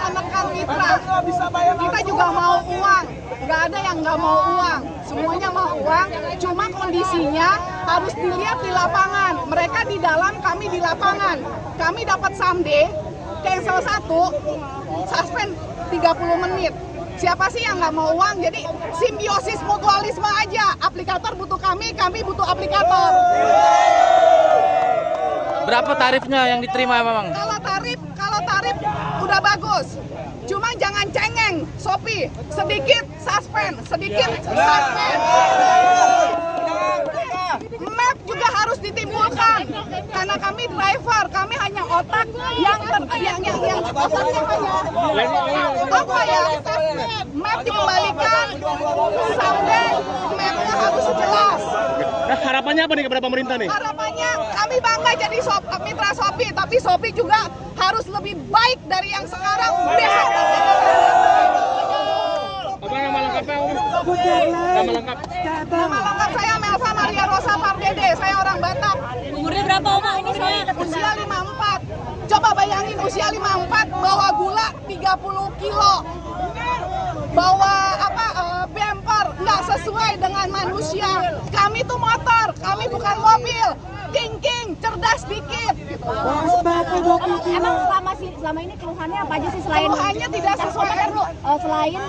menekan mitra. Kita juga mau uang, nggak ada yang nggak mau uang, semuanya mau uang. Cuma kondisinya harus dilihat di lapangan. Mereka di dalam, kami di lapangan. Kami dapat someday, cancel 1, suspend 30 menit. Siapa sih yang nggak mau uang? Jadi simbiosis mutualisme aja. Aplikator butuh kami butuh aplikator. Berapa tarifnya yang diterima memang? Kalau tarif udah bagus. Cuma jangan cengeng, Shopee. Sedikit suspend. Map juga harus ditimbulkan. Karena kami driver, kami hanya otak yang otaknya map dikembalikan sampai mapnya harus jelas. Nah, harapannya apa nih kepada pemerintah nih? Harapannya kami bangga jadi mitra Shopee, tapi Shopee juga harus lebih baik dari yang sekarang. Besok Apa nama lengkapnya, Om? Nama lengkap? Nama lengkap saya Melva Maria Rosa Pardede, saya orang Batak. Umurnya berapa Oma ini saya? Usia 54. Coba bayangin usia 54 bawa gula 30 kilo. Bawa bumper nggak sesuai dengan manusia. Kami tuh motor, kami bukan mobil. King, cerdas dikit. Emang selama ini keluhannya apa aja sih selain Keluhannya tidak sesuai. Selain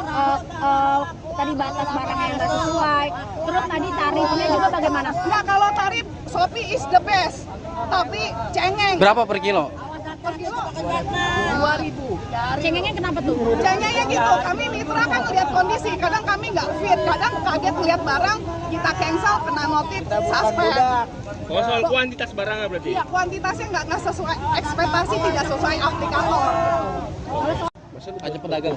tadi batas barang yang nggak sesuai, terus tadi tarifnya juga bagaimana? Nggak, kalau tarif Shopee is the best, tapi cengeng. Berapa per kilo? Per kilo 2.000. Cengengnya kenapa tuh? Cengengnya gitu, kami mitra kan lihat kondisi, kadang kami nggak fit, kadang kaget lihat barang, kita cancel, kena notif, suspend. Oh, soal kuantitas barangnya berarti? Iya, kuantitasnya nggak sesuai ekspektasi, tidak sesuai aplikator. Hanya pedagang.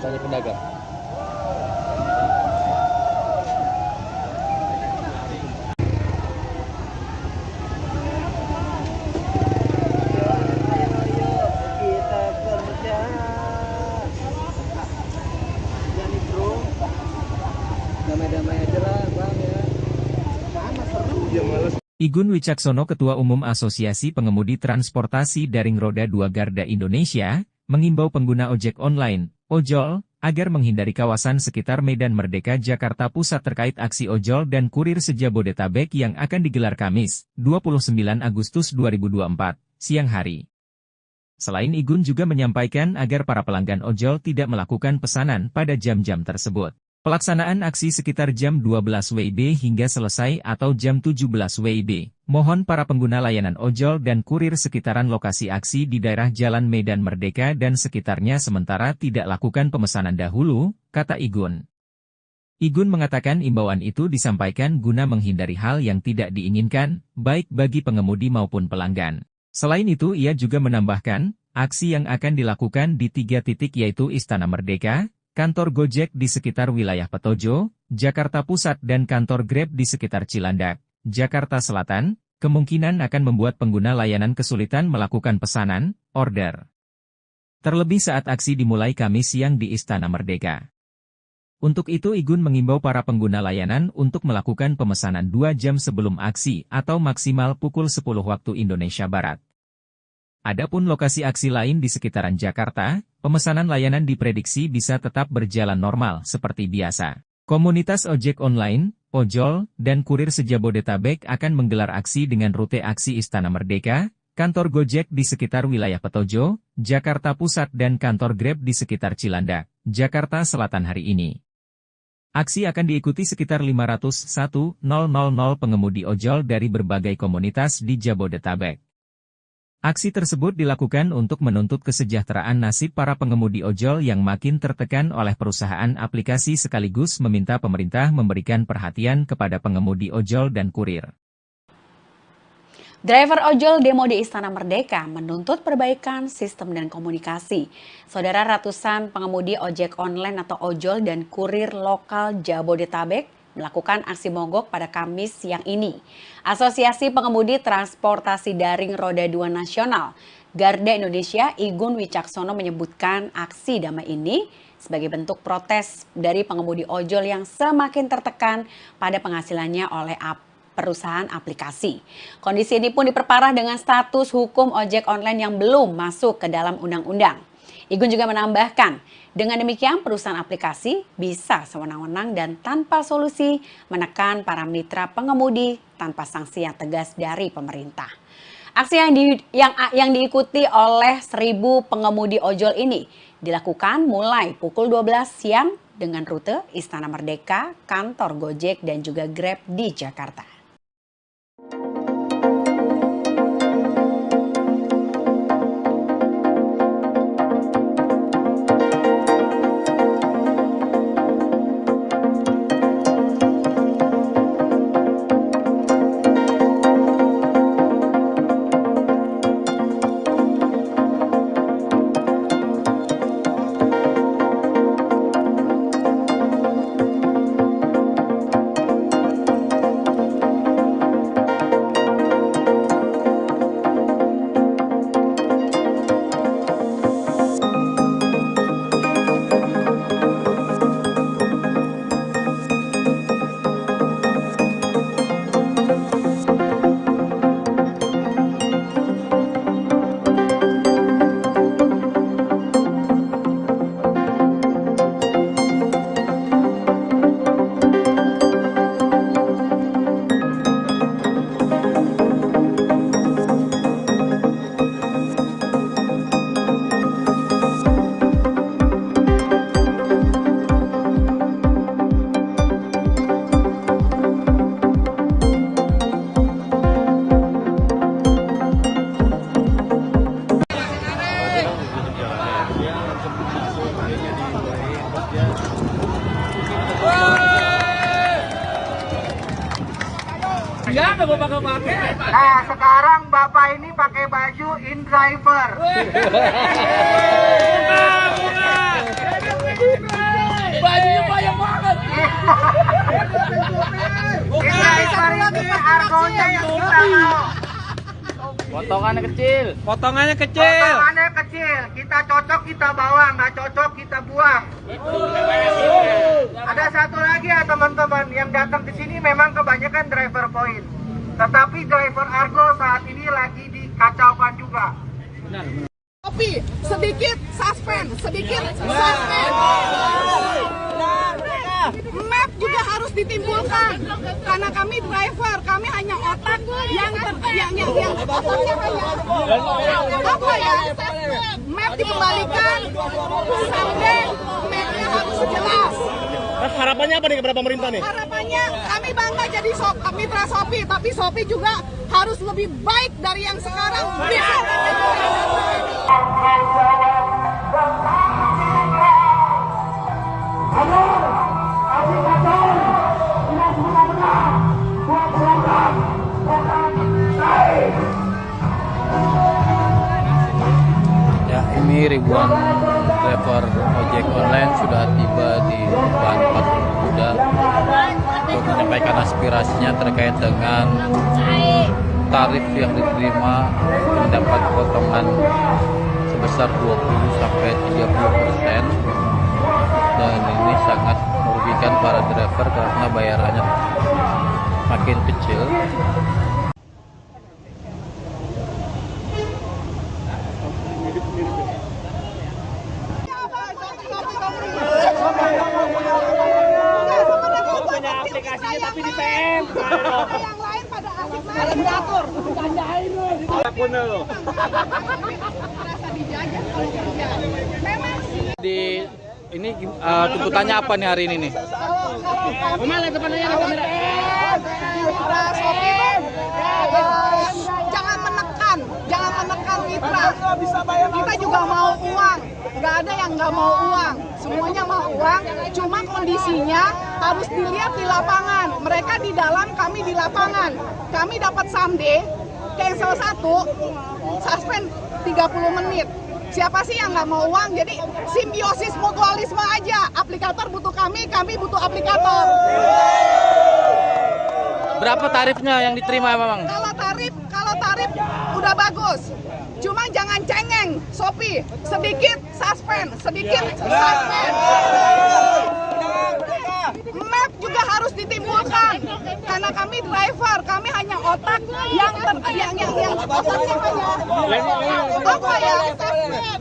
Igun Wicaksono, Ketua Umum Asosiasi Pengemudi Transportasi Daring Roda 2 Garda Indonesia, mengimbau pengguna ojek online, ojol, agar menghindari kawasan sekitar Medan Merdeka Jakarta Pusat terkait aksi ojol dan kurir se-Jabodetabek yang akan digelar Kamis, 29 Agustus 2024, siang hari. Selain Igun juga menyampaikan agar para pelanggan ojol tidak melakukan pesanan pada jam-jam tersebut. Pelaksanaan aksi sekitar jam 12 WIB hingga selesai atau jam 17 WIB. Mohon para pengguna layanan ojol dan kurir sekitaran lokasi aksi di daerah Jalan Medan Merdeka dan sekitarnya sementara tidak lakukan pemesanan dahulu, kata Igun. Igun mengatakan imbauan itu disampaikan guna menghindari hal yang tidak diinginkan, baik bagi pengemudi maupun pelanggan. Selain itu ia juga menambahkan, aksi yang akan dilakukan di 3 titik yaitu Istana Merdeka, kantor Gojek di sekitar wilayah Petojo, Jakarta Pusat dan kantor Grab di sekitar Cilandak, Jakarta Selatan, kemungkinan akan membuat pengguna layanan kesulitan melakukan pesanan, order. Terlebih saat aksi dimulai Kamis siang di Istana Merdeka. Untuk itu Igun mengimbau para pengguna layanan untuk melakukan pemesanan 2 jam sebelum aksi atau maksimal pukul 10 waktu Indonesia Barat. Adapun lokasi aksi lain di sekitaran Jakarta, pemesanan layanan diprediksi bisa tetap berjalan normal seperti biasa. Komunitas ojek online, ojol, dan kurir se-Jabodetabek akan menggelar aksi dengan rute aksi Istana Merdeka, kantor Gojek di sekitar wilayah Petojo, Jakarta Pusat dan kantor Grab di sekitar Cilandak, Jakarta Selatan hari ini. Aksi akan diikuti sekitar 501.000 pengemudi ojol dari berbagai komunitas di Jabodetabek. Aksi tersebut dilakukan untuk menuntut kesejahteraan nasib para pengemudi ojol yang makin tertekan oleh perusahaan aplikasi sekaligus meminta pemerintah memberikan perhatian kepada pengemudi ojol dan kurir. Driver ojol demo di Istana Merdeka menuntut perbaikan sistem dan komunikasi. Saudara, ratusan pengemudi ojek online atau ojol dan kurir lokal Jabodetabek melakukan aksi mogok pada Kamis siang ini. Asosiasi Pengemudi Transportasi Daring Roda 2 Nasional Garda Indonesia Igun Wicaksono menyebutkan aksi damai ini sebagai bentuk protes dari pengemudi ojol yang semakin tertekan pada penghasilannya oleh perusahaan aplikasi. Kondisi ini pun diperparah dengan status hukum ojek online yang belum masuk ke dalam undang-undang. Igun juga menambahkan, dengan demikian perusahaan aplikasi bisa sewenang-wenang dan tanpa solusi menekan para mitra pengemudi tanpa sanksi yang tegas dari pemerintah. Aksi yang diikuti oleh 1.000 pengemudi ojol ini dilakukan mulai pukul 12 siang dengan rute Istana Merdeka, kantor Gojek dan juga Grab di Jakarta. Nah, sekarang Bapak ini pakai baju InDriver. Bajunya banyak banget. InDriver ini argonya yang kita mau. Potongannya kecil. Potongannya kecil. Kita cocok kita bawa, nggak cocok kita buang. Ada satu lagi ya teman-teman, yang datang ke sini memang kebanyakan driver point. Tetapi driver Argo saat ini lagi dikacaukan juga. Tapi sedikit suspend. Map juga harus ditimbulkan karena kami driver, kami hanya otak yang otaknya hanya apa ya? Map dikembalikan, sampai mapnya harus jelas. Harapannya apa nih kepada pemerintah nih? Harapannya kami bangga jadi mitra Shopee, tapi Shopee juga harus lebih baik dari yang sekarang. Ya, ini ribuan driver ojek online sudah tiba di depan Patung Kuda untuk menyampaikan aspirasinya terkait dengan tarif yang diterima mendapat potongan sebesar 20-30%, dan ini sangat merugikan para driver karena bayarannya makin kecil. Punya aplikasinya tapi di PM. Yang lain pada asik main diatur. Candain lu. Akun lu. Merasa dijajah kalau kerja. Memang sih. Di ini tuntutannya apa nih hari ini nih? Mana depannya ada kamera? Mitra Shopee, jangan menekan mitra. Kita juga mau uang, nggak ada yang nggak mau uang, semuanya mau uang. Cuma kondisinya harus dilihat di lapangan. Mereka di dalam, kami di lapangan. Kami dapat someday, cancel 1, suspend 30 menit. Siapa sih yang nggak mau uang? Jadi simbiosis mutualisme aja. Aplikator butuh kami butuh aplikator. Berapa tarifnya yang diterima memang? Kalau tarif udah bagus. Cuma jangan cengeng, Shopee. Sedikit suspend. Map juga harus ditimbulkan. Karena kami driver, kami hanya otak yang otaknya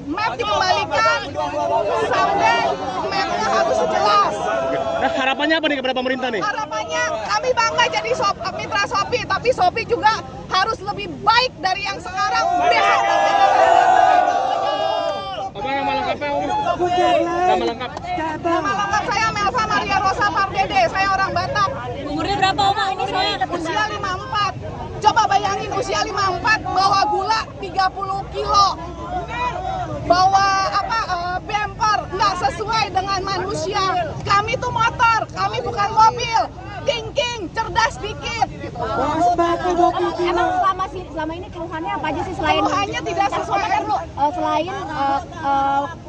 map dikembalikan sampai mapnya harus jelas. Nah, harapannya apa nih kepada pemerintah nih? Harapannya kami bangga jadi mitra Shopee, tapi Shopee juga harus lebih baik dari yang sekarang. Apa nama lengkapnya, Om? Nama lengkap? Nama lengkap saya Melva Maria Rosa Pardede, saya orang Batak. Umurnya berapa Oma ini saya? Usia 54. Coba bayangin usia 54 bawa gula 30 kilo. Bawa bumper nggak sesuai dengan manusia. Kami tuh motor, kami bukan mobil. Thinking, cerdas dikit. Emang selama ini keluhannya apa aja sih selain Keluhannya tidak sesuai. Selain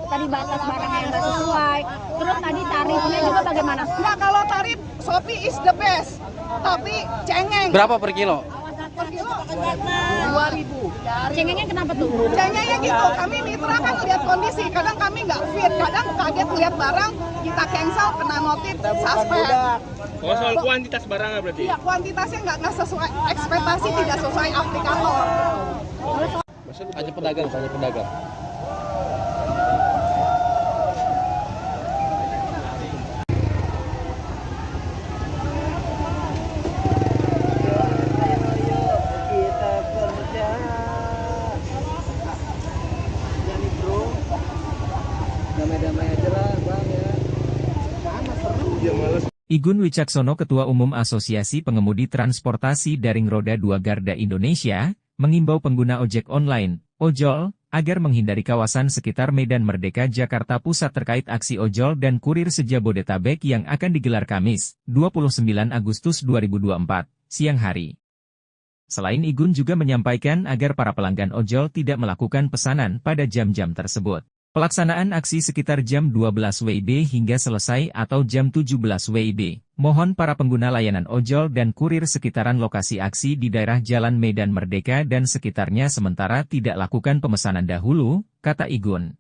tadi batas barangnya yang nggak sesuai, terus tadi tarifnya juga bagaimana? Nggak, kalau tarif Shopee is the best. Tapi cengeng. Berapa per kilo? Per kilo 2.000. Cengengnya kenapa tuh? Cengengnya gitu, kami mitra kan lihat kondisi, kadang kami nggak fit, kadang kaget lihat barang, kita cancel, kena notif, suspend. Oh, soal kuantitas barangnya berarti? Iya, kuantitasnya nggak sesuai, ekspektasi tidak sesuai aplikator. Hanya pedagang. Igun Wicaksono, Ketua Umum Asosiasi Pengemudi Transportasi Daring Roda 2 Garda Indonesia, mengimbau pengguna ojek online, ojol, agar menghindari kawasan sekitar Medan Merdeka Jakarta Pusat terkait aksi ojol dan kurir se-Jabodetabek yang akan digelar Kamis, 29 Agustus 2024, siang hari. Selain Igun juga menyampaikan agar para pelanggan ojol tidak melakukan pesanan pada jam-jam tersebut. Pelaksanaan aksi sekitar jam 12 WIB hingga selesai atau jam 17 WIB. Mohon para pengguna layanan ojol dan kurir sekitaran lokasi aksi di daerah Jalan Medan Merdeka dan sekitarnya sementara tidak lakukan pemesanan dahulu, kata Igun.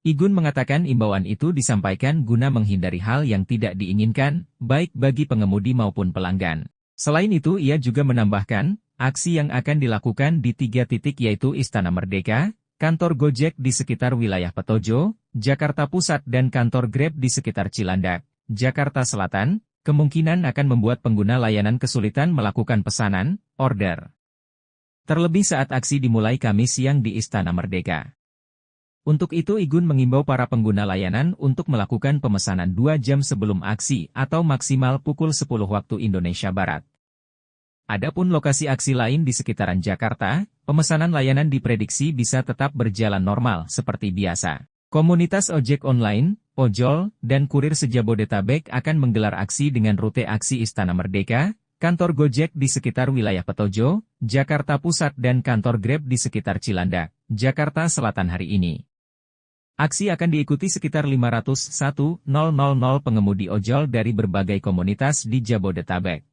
Igun mengatakan imbauan itu disampaikan guna menghindari hal yang tidak diinginkan, baik bagi pengemudi maupun pelanggan. Selain itu ia juga menambahkan, aksi yang akan dilakukan di 3 titik yaitu Istana Merdeka, kantor Gojek di sekitar wilayah Petojo, Jakarta Pusat dan kantor Grab di sekitar Cilandak, Jakarta Selatan, kemungkinan akan membuat pengguna layanan kesulitan melakukan pesanan, order. Terlebih saat aksi dimulai Kamis siang di Istana Merdeka. Untuk itu Igun mengimbau para pengguna layanan untuk melakukan pemesanan 2 jam sebelum aksi atau maksimal pukul 10 waktu Indonesia Barat. Adapun lokasi aksi lain di sekitaran Jakarta, pemesanan layanan diprediksi bisa tetap berjalan normal seperti biasa. Komunitas ojek online, ojol, dan kurir se-Jabodetabek akan menggelar aksi dengan rute aksi Istana Merdeka, kantor Gojek di sekitar wilayah Petojo, Jakarta Pusat dan kantor Grab di sekitar Cilandak, Jakarta Selatan hari ini. Aksi akan diikuti sekitar 501.000 pengemudi ojol dari berbagai komunitas di Jabodetabek.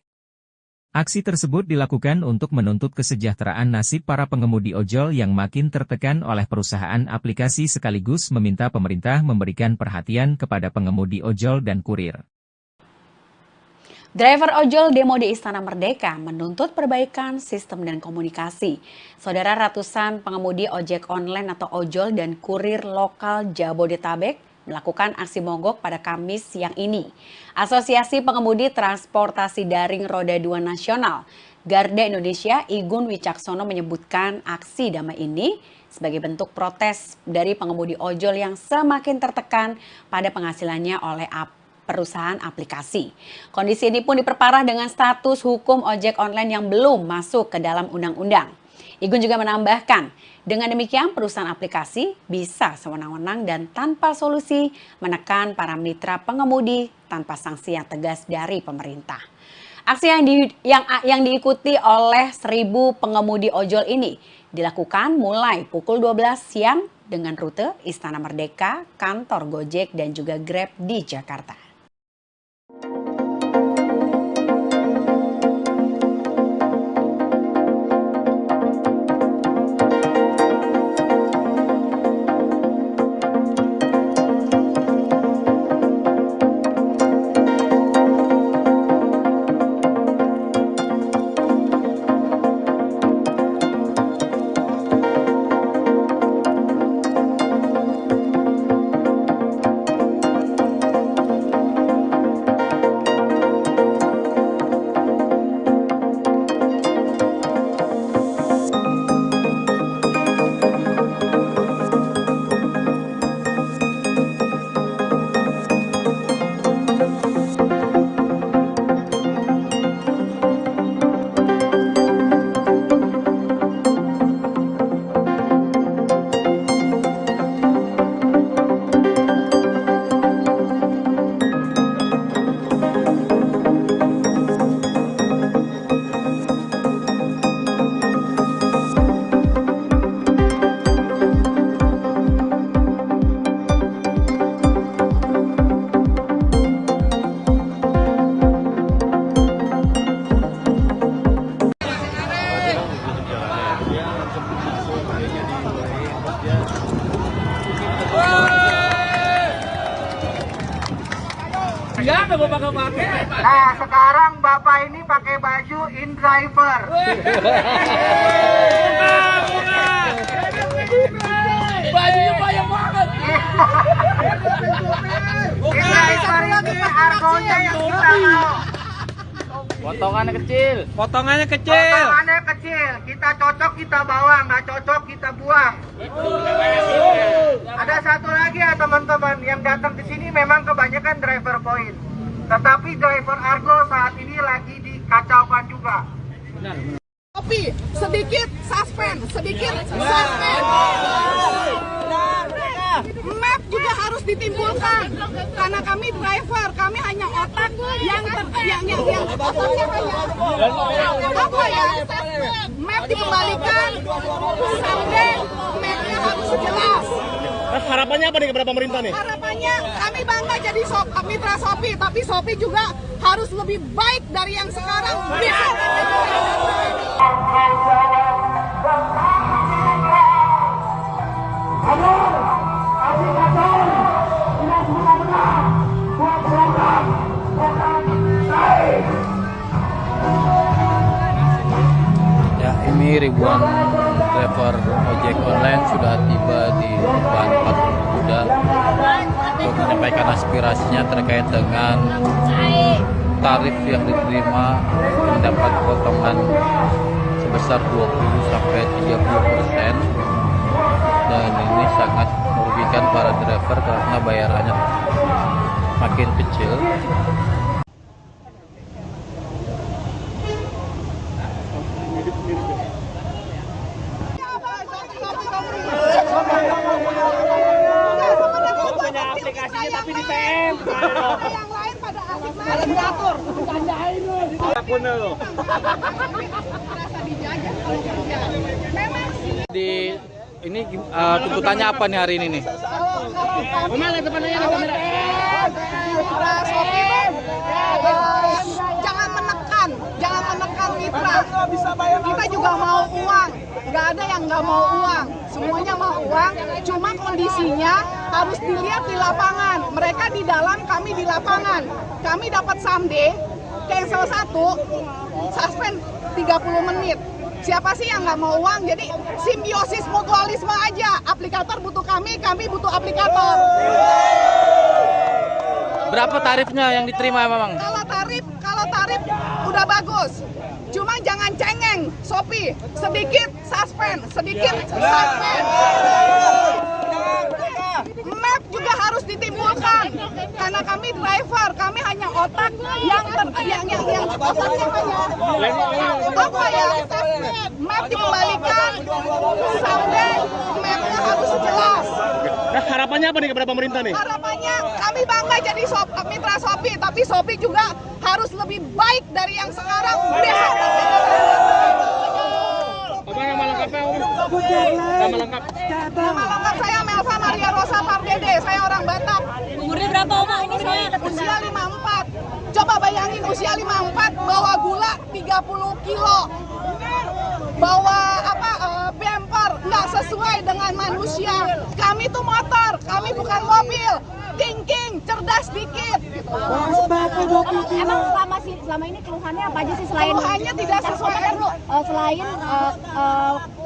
Aksi tersebut dilakukan untuk menuntut kesejahteraan nasib para pengemudi ojol yang makin tertekan oleh perusahaan aplikasi sekaligus meminta pemerintah memberikan perhatian kepada pengemudi ojol dan kurir. Driver ojol demo di Istana Merdeka menuntut perbaikan sistem dan komunikasi. Saudara, ratusan pengemudi ojek online atau ojol dan kurir lokal Jabodetabek melakukan aksi mogok pada Kamis siang ini. Asosiasi Pengemudi Transportasi Daring Roda 2 Nasional Garda Indonesia Igun Wicaksono menyebutkan aksi damai ini sebagai bentuk protes dari pengemudi ojol yang semakin tertekan pada penghasilannya oleh perusahaan aplikasi. Kondisi ini pun diperparah dengan status hukum ojek online yang belum masuk ke dalam undang-undang. Igun juga menambahkan, dengan demikian perusahaan aplikasi bisa sewenang-wenang dan tanpa solusi menekan para mitra pengemudi tanpa sanksi yang tegas dari pemerintah. Aksi yang diikuti oleh 1.000 pengemudi ojol ini dilakukan mulai pukul 12 siang dengan rute Istana Merdeka, kantor Gojek dan juga Grab di Jakarta. Siapa bapak nggak pakai? Nah, sekarang bapak ini pakai baju in driver. Bajunya banyak banget. In driver ini argonya yang kita mau. Potongannya kecil. Potongannya Potongannya kecil, kita cocok kita bawa, nggak cocok kita buang. Ada satu lagi ya teman-teman, yang datang ke sini memang kebanyakan driver point. Tetapi driver Argo saat ini lagi dikacaukan juga. Kopi, sedikit suspend, sedikit suspend. Map juga harus ditimbulkan karena kami driver, kami hanya otak yang otaknya hanya apa ya? Map dikembalikan, sampai mapnya harus jelas. Harapannya apa nih kepada pemerintah nih? Harapannya kami bangga jadi mitra Shopee, tapi Shopee juga harus lebih baik dari yang sekarang. Ya, ini ribuan driver ojek online sudah tiba di depan patung Kuda untuk menyampaikan aspirasinya terkait dengan tarif yang diterima mendapat potongan sebesar 20-30%, dan ini sangat merugikan para driver karena bayarannya makin kecil. Punya aplikasinya tapi di PM. Yang lain pada asik main diatur, bercandain lu. Akun lo. Merasa dijajah kalau kerja. Memang sih. Di ini tuntutannya apa nih hari ini nih? Mana depannya ada kamera? Mitra Shopee, jangan menekan mitra. Kita juga mau uang, nggak ada yang nggak mau uang, semuanya mau uang. Cuma kondisinya harus dilihat di lapangan. Mereka di dalam, kami di lapangan. Kami dapat someday, cancel 1, suspend 30 menit. Siapa sih yang nggak mau uang? Jadi simbiosis mutualisme aja. Aplikator butuh kami butuh aplikator. Berapa tarifnya yang diterima memang? Kalau tarif udah bagus. Cuma jangan cengeng, Shopee. Sedikit suspend. Map juga harus ditimbulkan karena kami driver, kami hanya otak yang otaknya hanya apa ya? Map dikembalikan, sampai mapnya harus jelas. Nah, harapannya apa nih kepada pemerintah nih? Harapannya kami bangga jadi mitra Shopee, tapi Shopee juga harus lebih baik dari yang sekarang. Apa nama lengkapnya? Nama lengkap. Nama lengkap saya Melva Maria Rosa Pardede, saya orang Batak. Umurnya berapa Oma ini saya? Usia 54. Coba bayangin usia 54 bawa gula 30 kilo. Bawa bumper nggak sesuai dengan manusia. Kami tuh motor, kami bukan mobil. Thinking, cerdas dikit. Gitu. Emang selama ini keluhannya apa aja sih selain Keluhannya tidak sesuai. Selain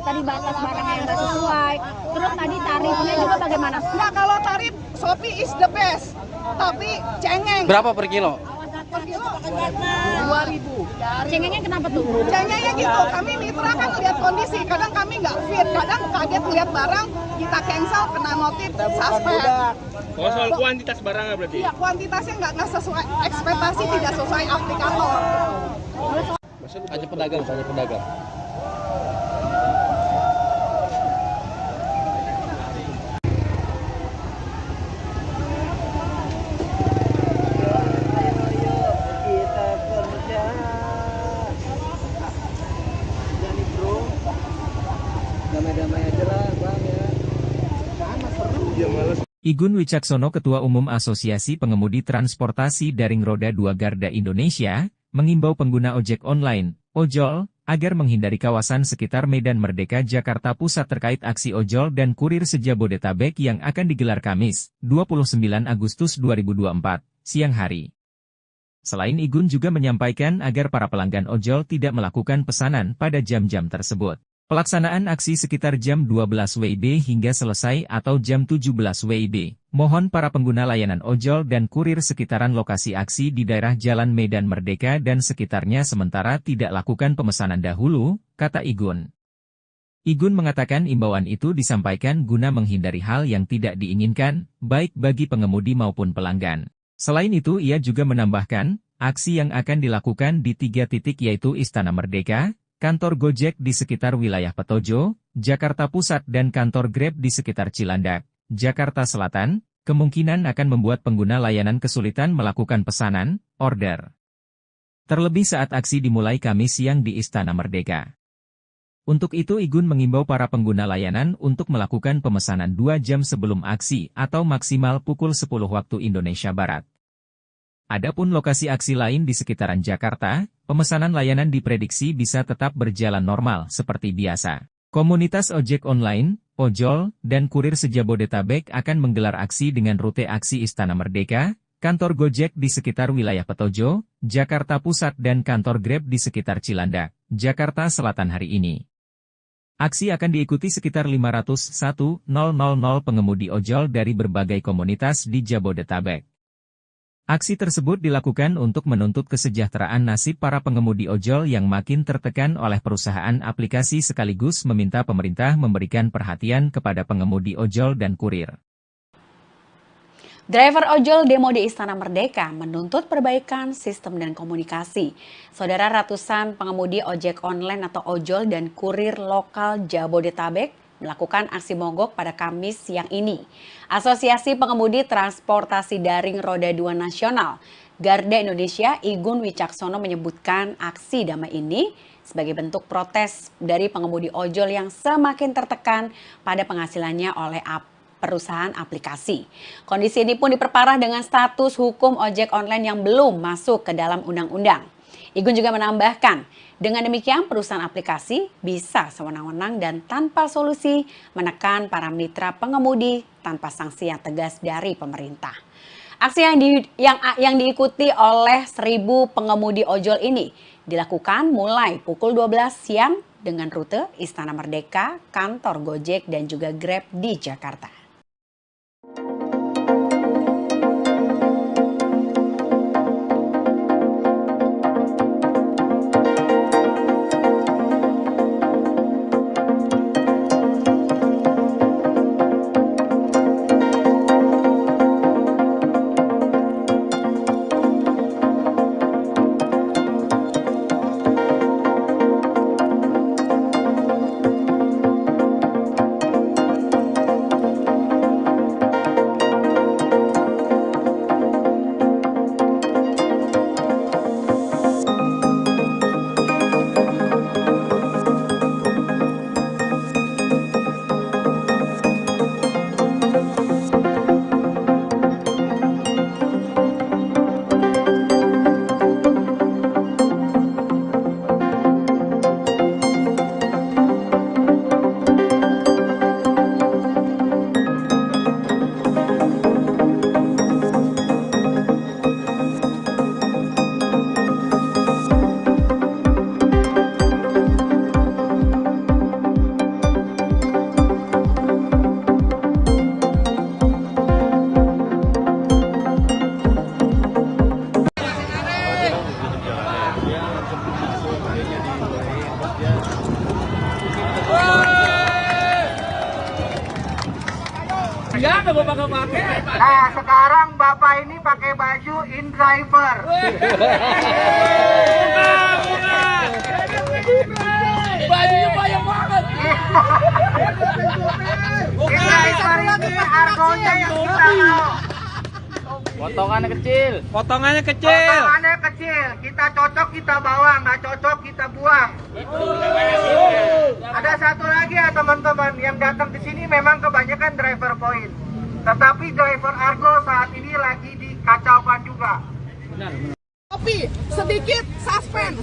tadi batas barangnya yang nggak sesuai, terus tadi tarifnya juga bagaimana? Nah, kalau tarif Shopee is the best, tapi cengeng. Berapa per kilo? Per kilo 2.000. Cengengnya kenapa tuh? Cengengnya gitu, kami mitra kan lihat kondisi, kadang kami nggak fit, kadang kaget lihat barang, kita cancel, kena notif, suspend. Oh, soal kuantitas barangnya berarti? Iya, kuantitasnya nggak sesuai ekspektasi, tidak sesuai aplikator. Hanya pedagang. Igun Wicaksono, Ketua Umum Asosiasi Pengemudi Transportasi Daring Roda 2 Garda Indonesia, mengimbau pengguna ojek online, ojol, agar menghindari kawasan sekitar Medan Merdeka Jakarta Pusat terkait aksi ojol dan kurir se-Jabodetabek yang akan digelar Kamis, 29 Agustus 2024, siang hari. Selain Igun juga menyampaikan agar para pelanggan ojol tidak melakukan pesanan pada jam-jam tersebut. Pelaksanaan aksi sekitar jam 12 WIB hingga selesai atau jam 17 WIB. Mohon para pengguna layanan ojol dan kurir sekitaran lokasi aksi di daerah Jalan Medan Merdeka dan sekitarnya sementara tidak lakukan pemesanan dahulu, kata Igun. Igun mengatakan imbauan itu disampaikan guna menghindari hal yang tidak diinginkan, baik bagi pengemudi maupun pelanggan. Selain itu ia juga menambahkan, aksi yang akan dilakukan di 3 titik yaitu Istana Merdeka, kantor Gojek di sekitar wilayah Petojo, Jakarta Pusat dan kantor Grab di sekitar Cilandak, Jakarta Selatan, kemungkinan akan membuat pengguna layanan kesulitan melakukan pesanan, order. Terlebih saat aksi dimulai Kamis siang di Istana Merdeka. Untuk itu Igun mengimbau para pengguna layanan untuk melakukan pemesanan 2 jam sebelum aksi atau maksimal pukul 10 waktu Indonesia Barat. Adapun lokasi aksi lain di sekitaran Jakarta, pemesanan layanan diprediksi bisa tetap berjalan normal seperti biasa. Komunitas ojek online, ojol, dan kurir se-Jabodetabek akan menggelar aksi dengan rute aksi Istana Merdeka, kantor Gojek di sekitar wilayah Petojo, Jakarta Pusat dan kantor Grab di sekitar Cilandak, Jakarta Selatan hari ini. Aksi akan diikuti sekitar 501.000 pengemudi ojol dari berbagai komunitas di Jabodetabek. Aksi tersebut dilakukan untuk menuntut kesejahteraan nasib para pengemudi ojol yang makin tertekan oleh perusahaan aplikasi sekaligus meminta pemerintah memberikan perhatian kepada pengemudi ojol dan kurir. Driver ojol demo di Istana Merdeka menuntut perbaikan sistem dan komunikasi. Saudara, ratusan pengemudi ojek online atau ojol dan kurir lokal Jabodetabek melakukan aksi mogok pada Kamis siang ini. Asosiasi Pengemudi Transportasi Daring Roda 2 Nasional, Garda Indonesia, Igun Wicaksono menyebutkan aksi damai ini sebagai bentuk protes dari pengemudi ojol yang semakin tertekan pada penghasilannya oleh perusahaan aplikasi. Kondisi ini pun diperparah dengan status hukum ojek online yang belum masuk ke dalam undang-undang. Igun juga menambahkan, dengan demikian perusahaan aplikasi bisa sewenang-wenang dan tanpa solusi menekan para mitra pengemudi tanpa sanksi yang tegas dari pemerintah. Aksi yang diikuti oleh 1.000 pengemudi ojol ini dilakukan mulai pukul 12 siang dengan rute Istana Merdeka, kantor Gojek dan juga Grab di Jakarta. Nah, sekarang Bapak ini pakai baju InDriver. Bajunya banyak banget. InDriver ini argonya yang kita mau. Potongannya kecil. Potongannya kecil. Kita cocok kita bawa, nggak cocok kita buang. Ada satu lagi ya teman-teman, yang datang ke sini memang kebanyakan driver point. Tetapi driver Argo saat ini lagi dikacaukan juga. Tapi sedikit suspend.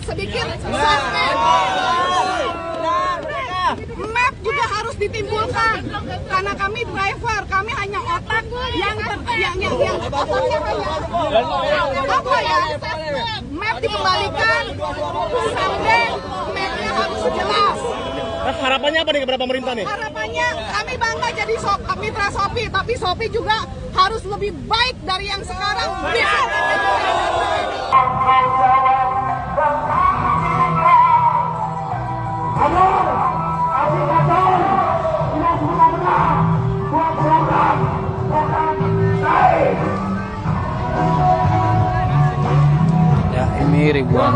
Map juga harus ditimbulkan karena kami driver, kami hanya otak yang otaknya hanya apa ya? Map dikembalikan, sampai mapnya harus jelas. Nah, harapannya apa nih kepada pemerintah nih? Harapannya kami bangga jadi mitra Shopee, tapi Shopee juga harus lebih baik dari yang sekarang. Ya, ini ribuan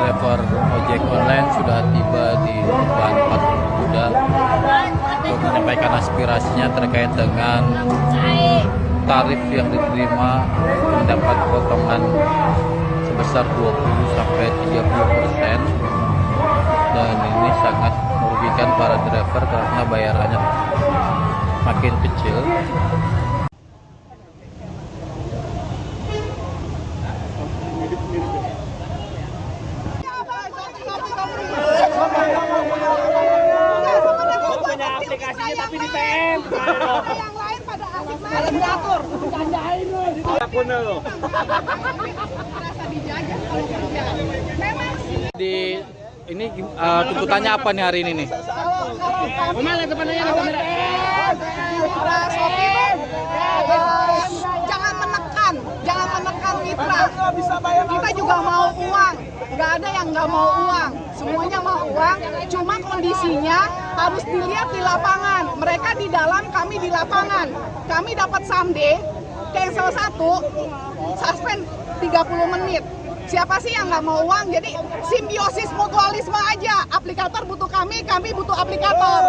driver ojek online sudah tiba di depan patung kuda untuk menyampaikan aspirasinya terkait dengan tarif yang diterima mendapat potongan sebesar 20-30%, dan ini sangat merugikan para driver karena bayarannya makin kecil. Punya aplikasinya tapi di PM. Yang lain pada asik main diatur. Bercandain lu. Akun lo. Merasa dijajah kalau kerja. Memang sih. Di ini tuntutannya apa nih hari ini nih? Kalau lihat depannya kamera. Mitra Shopee jangan menekan mitra. Kita juga mau uang. Nggak ada yang nggak mau uang. Semuanya mau uang. Cuma kondisinya harus dilihat di lapangan. Mereka di dalam, kami di lapangan. Kami dapat someday, cancel 1, suspend 30 menit. Siapa sih yang nggak mau uang? Jadi simbiosis mutualisme aja. Aplikator butuh kami butuh aplikator.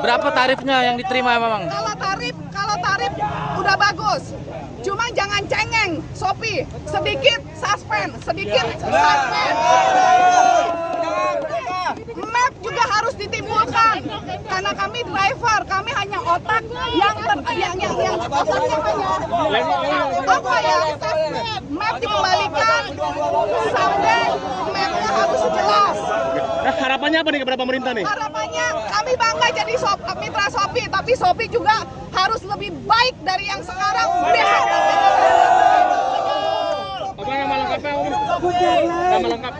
Berapa tarifnya yang diterima memang? Kalau tarif udah bagus. Cuma jangan cengeng, Shopee. Sedikit suspend. Map juga harus ditimbulkan karena kami driver, kami hanya otak yang otaknya hanya apa ya? Map dikembalikan, sampai mapnya harus jelas. Nah, harapannya apa nih kepada pemerintah nih? Harapannya kami bangga jadi mitra Shopee, tapi Shopee juga harus lebih baik dari yang sekarang. Apa nama lengkapnya Om? Nama lengkap.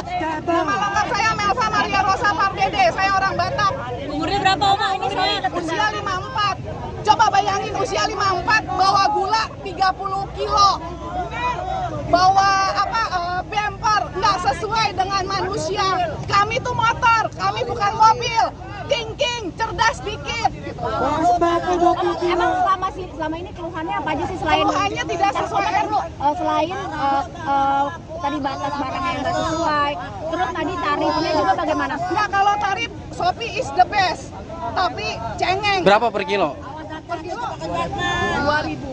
Nama lengkap saya Melva Maria Rosa Pardede, saya orang Batak. Umurnya berapa Oma? Ini saya Usia 54. Coba bayangin usia 54 bawa gula 30 kilo. Bawa bumper nggak sesuai dengan manusia. Kami tuh motor, kami bukan mobil. Thinking, cerdas dikit. Emang selama ini keluhannya apa aja sih selain Keluhannya tidak sesuai. Selain tadi batas barangnya yang nggak sesuai, terus tadi tarifnya juga bagaimana? Nggak, kalau tarif Shopee is the best, tapi cengeng. Berapa per kilo? Per kilo 2.000.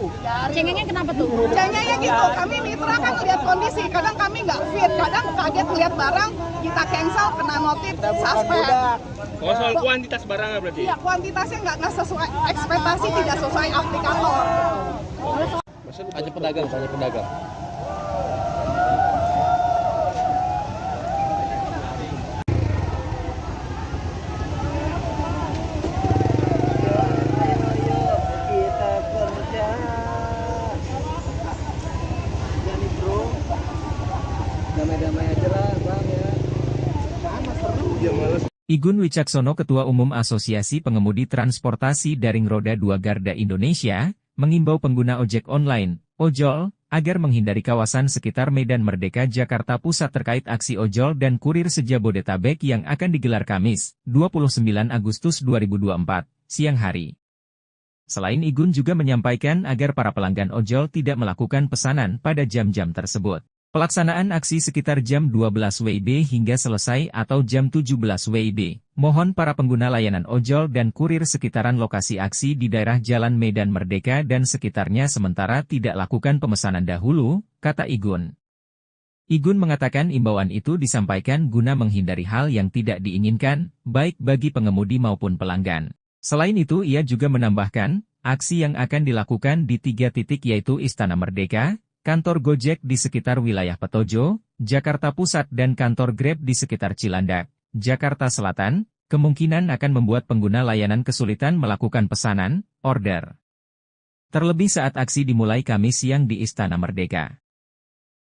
Cengengnya kenapa tuh? Cengengnya gitu, kami mitra kan lihat kondisi, kadang kami nggak fit, kadang kaget lihat barang, kita cancel, kena notif, suspend. Oh, soal kuantitas barangnya berarti? Iya, kuantitasnya nggak sesuai, ekspektasi tidak sesuai aplikator. Hanya pedagang. Igun Wicaksono, Ketua Umum Asosiasi Pengemudi Transportasi Daring Roda 2 Garda Indonesia, mengimbau pengguna ojek online, ojol, agar menghindari kawasan sekitar Medan Merdeka Jakarta Pusat terkait aksi ojol dan kurir se-Jabodetabek yang akan digelar Kamis, 29 Agustus 2024, siang hari. Selain Igun juga menyampaikan agar para pelanggan ojol tidak melakukan pesanan pada jam-jam tersebut. Pelaksanaan aksi sekitar jam 12 WIB hingga selesai atau jam 17 WIB. Mohon para pengguna layanan ojol dan kurir sekitaran lokasi aksi di daerah Jalan Medan Merdeka dan sekitarnya sementara tidak lakukan pemesanan dahulu, kata Igun. Igun mengatakan imbauan itu disampaikan guna menghindari hal yang tidak diinginkan, baik bagi pengemudi maupun pelanggan. Selain itu ia juga menambahkan, aksi yang akan dilakukan di 3 titik yaitu Istana Merdeka, kantor Gojek di sekitar wilayah Petojo, Jakarta Pusat dan kantor Grab di sekitar Cilandak, Jakarta Selatan, kemungkinan akan membuat pengguna layanan kesulitan melakukan pesanan, order. Terlebih saat aksi dimulai Kamis siang di Istana Merdeka.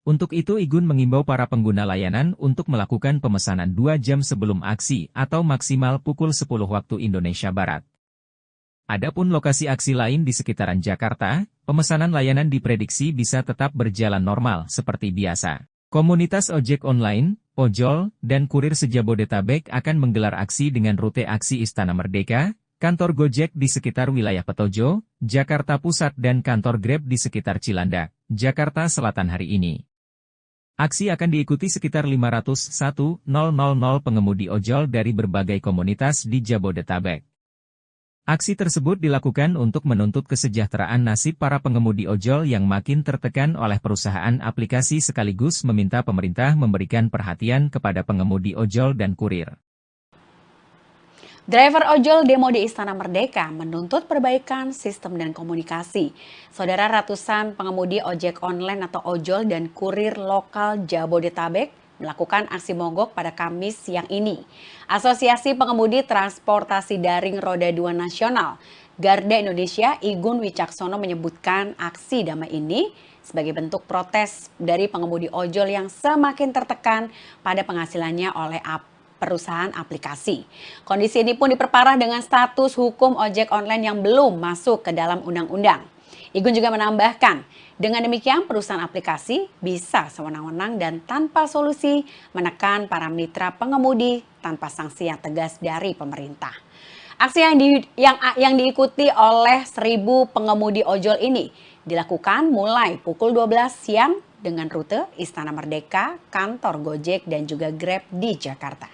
Untuk itu Igun mengimbau para pengguna layanan untuk melakukan pemesanan 2 jam sebelum aksi atau maksimal pukul 10 waktu Indonesia Barat. Adapun lokasi aksi lain di sekitaran Jakarta, pemesanan layanan diprediksi bisa tetap berjalan normal seperti biasa. Komunitas ojek online, ojol, dan kurir se-Jabodetabek akan menggelar aksi dengan rute aksi Istana Merdeka, kantor Gojek di sekitar wilayah Petojo, Jakarta Pusat dan kantor Grab di sekitar Cilandak, Jakarta Selatan hari ini. Aksi akan diikuti sekitar 501.000 pengemudi ojol dari berbagai komunitas di Jabodetabek. Aksi tersebut dilakukan untuk menuntut kesejahteraan nasib para pengemudi ojol yang makin tertekan oleh perusahaan aplikasi sekaligus meminta pemerintah memberikan perhatian kepada pengemudi ojol dan kurir. Driver ojol demo di Istana Merdeka menuntut perbaikan sistem dan komunikasi. Saudara, ratusan pengemudi ojek online atau ojol dan kurir lokal Jabodetabek melakukan aksi mogok pada Kamis siang ini. Asosiasi Pengemudi Transportasi Daring Roda 2 Nasional, Garda Indonesia, Igun Wicaksono menyebutkan aksi damai ini sebagai bentuk protes dari pengemudi ojol yang semakin tertekan pada penghasilannya oleh perusahaan aplikasi. Kondisi ini pun diperparah dengan status hukum ojek online yang belum masuk ke dalam undang-undang. Igun juga menambahkan, dengan demikian perusahaan aplikasi bisa sewenang-wenang dan tanpa solusi menekan para mitra pengemudi tanpa sanksi yang tegas dari pemerintah. Aksi yang diikuti oleh 1.000 pengemudi ojol ini dilakukan mulai pukul 12 siang dengan rute Istana Merdeka, kantor Gojek dan juga Grab di Jakarta.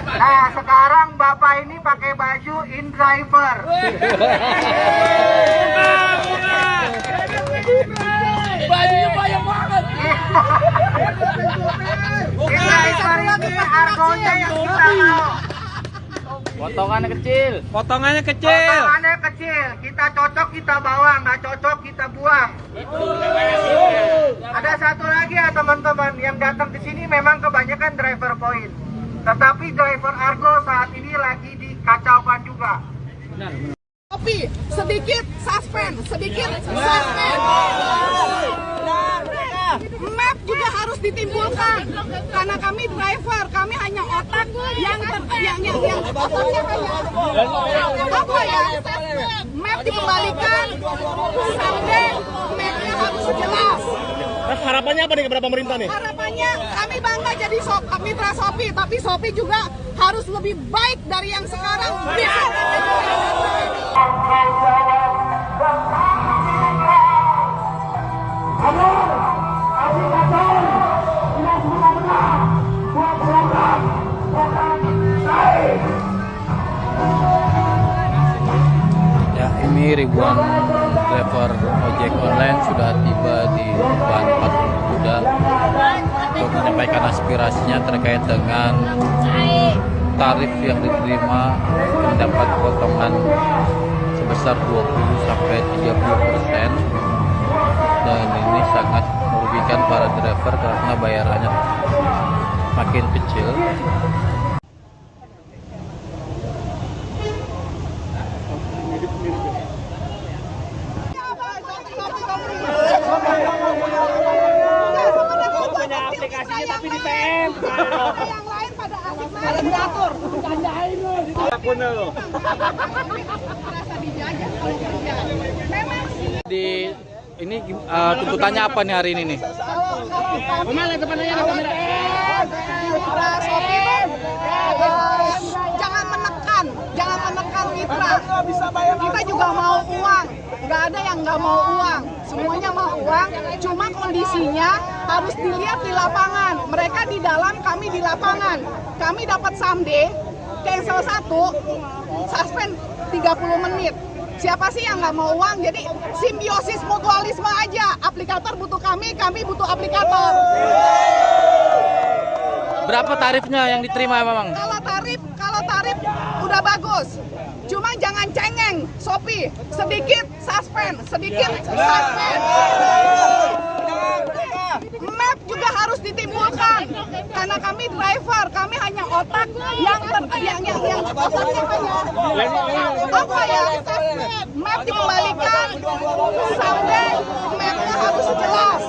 Nah, sekarang Bapak ini pakai baju InDriver. Bajunya banyak banget. InDriver ini argonya yang kita mau. Potongannya kecil. Potongannya kecil. Kita cocok kita bawa, nggak cocok kita buang. Ada satu lagi ya teman-teman, yang datang ke sini memang kebanyakan driver point. Tetapi driver Argo saat ini lagi dikacaukan juga. Tapi sedikit suspend. Map juga harus ditimbulkan karena kami driver, kami hanya otak yang otaknya apa ya? Map dikembalikan sampai mapnya harus jelas. Nah, harapannya apa nih kepada pemerintah nih? Harapannya kami bangga jadi mitra Shopee, tapi Shopee juga harus lebih baik dari yang sekarang. Ya, ini ribuan driver ojek online sudah tiba di depan patung kuda untuk menyampaikan aspirasinya terkait dengan tarif yang diterima mendapat potongan sebesar 20-30%, dan ini sangat merugikan para driver karena bayarannya makin kecil. Punya aplikasinya tapi di PM. Yang lain pada asik main diatur. Bercandain lu. Akun lo. Merasa dijajah kalau kerja. Memang sih. Di ini tuntutannya apa nih hari ini nih? Mama lihat depannya ada kamera. Mitra Shopee jangan menekan mitra. Kita juga mau uang, nggak ada yang nggak mau uang, semuanya mau uang. Cuma kondisinya harus dilihat di lapangan. Mereka di dalam, kami di lapangan. Kami dapat someday, cancel 1, suspend 30 menit. Siapa sih yang nggak mau uang? Jadi simbiosis mutualisme aja. Aplikator butuh kami butuh aplikator. Berapa tarifnya yang diterima memang? Kalau tarif udah bagus. Cuma jangan cengeng, Shopee. Sedikit suspend. Map juga harus ditimbulkan. Karena kami driver, kami hanya otak yang otaknya apa ya? Map dikembalikan, sampai mapnya harus jelas.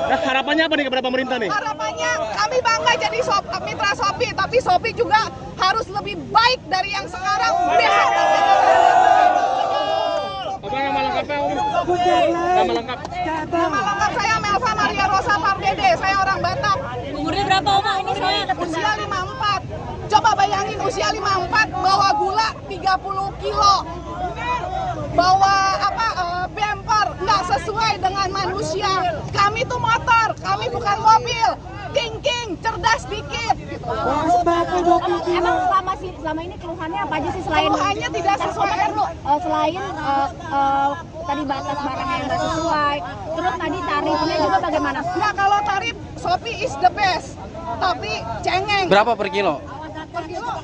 Nah, harapannya apa nih kepada pemerintah nih? Harapannya kami bangga jadi mitra Shopee, tapi Shopee juga harus lebih baik dari yang sekarang. Apa nama lengkapnya Om? Nama lengkap. Nama lengkap saya Melva Maria Rosa Pardede, saya orang Batak. Umurnya berapa Oma? Ini saya Usia 54. Coba bayangin usia 54 bawa gula 30 kilo. Bawa bumper nggak sesuai dengan manusia. Kami tuh motor, kami bukan mobil. Thinking, cerdas dikit. Emang selama ini keluhannya apa aja sih selain Keluhannya tidak sesuai. Selain tadi batas barangnya yang nggak sesuai, terus tadi tarifnya juga bagaimana? Nah, kalau tarif Shopee is the best, tapi cengeng. Berapa per kilo? Per kilo 2.000.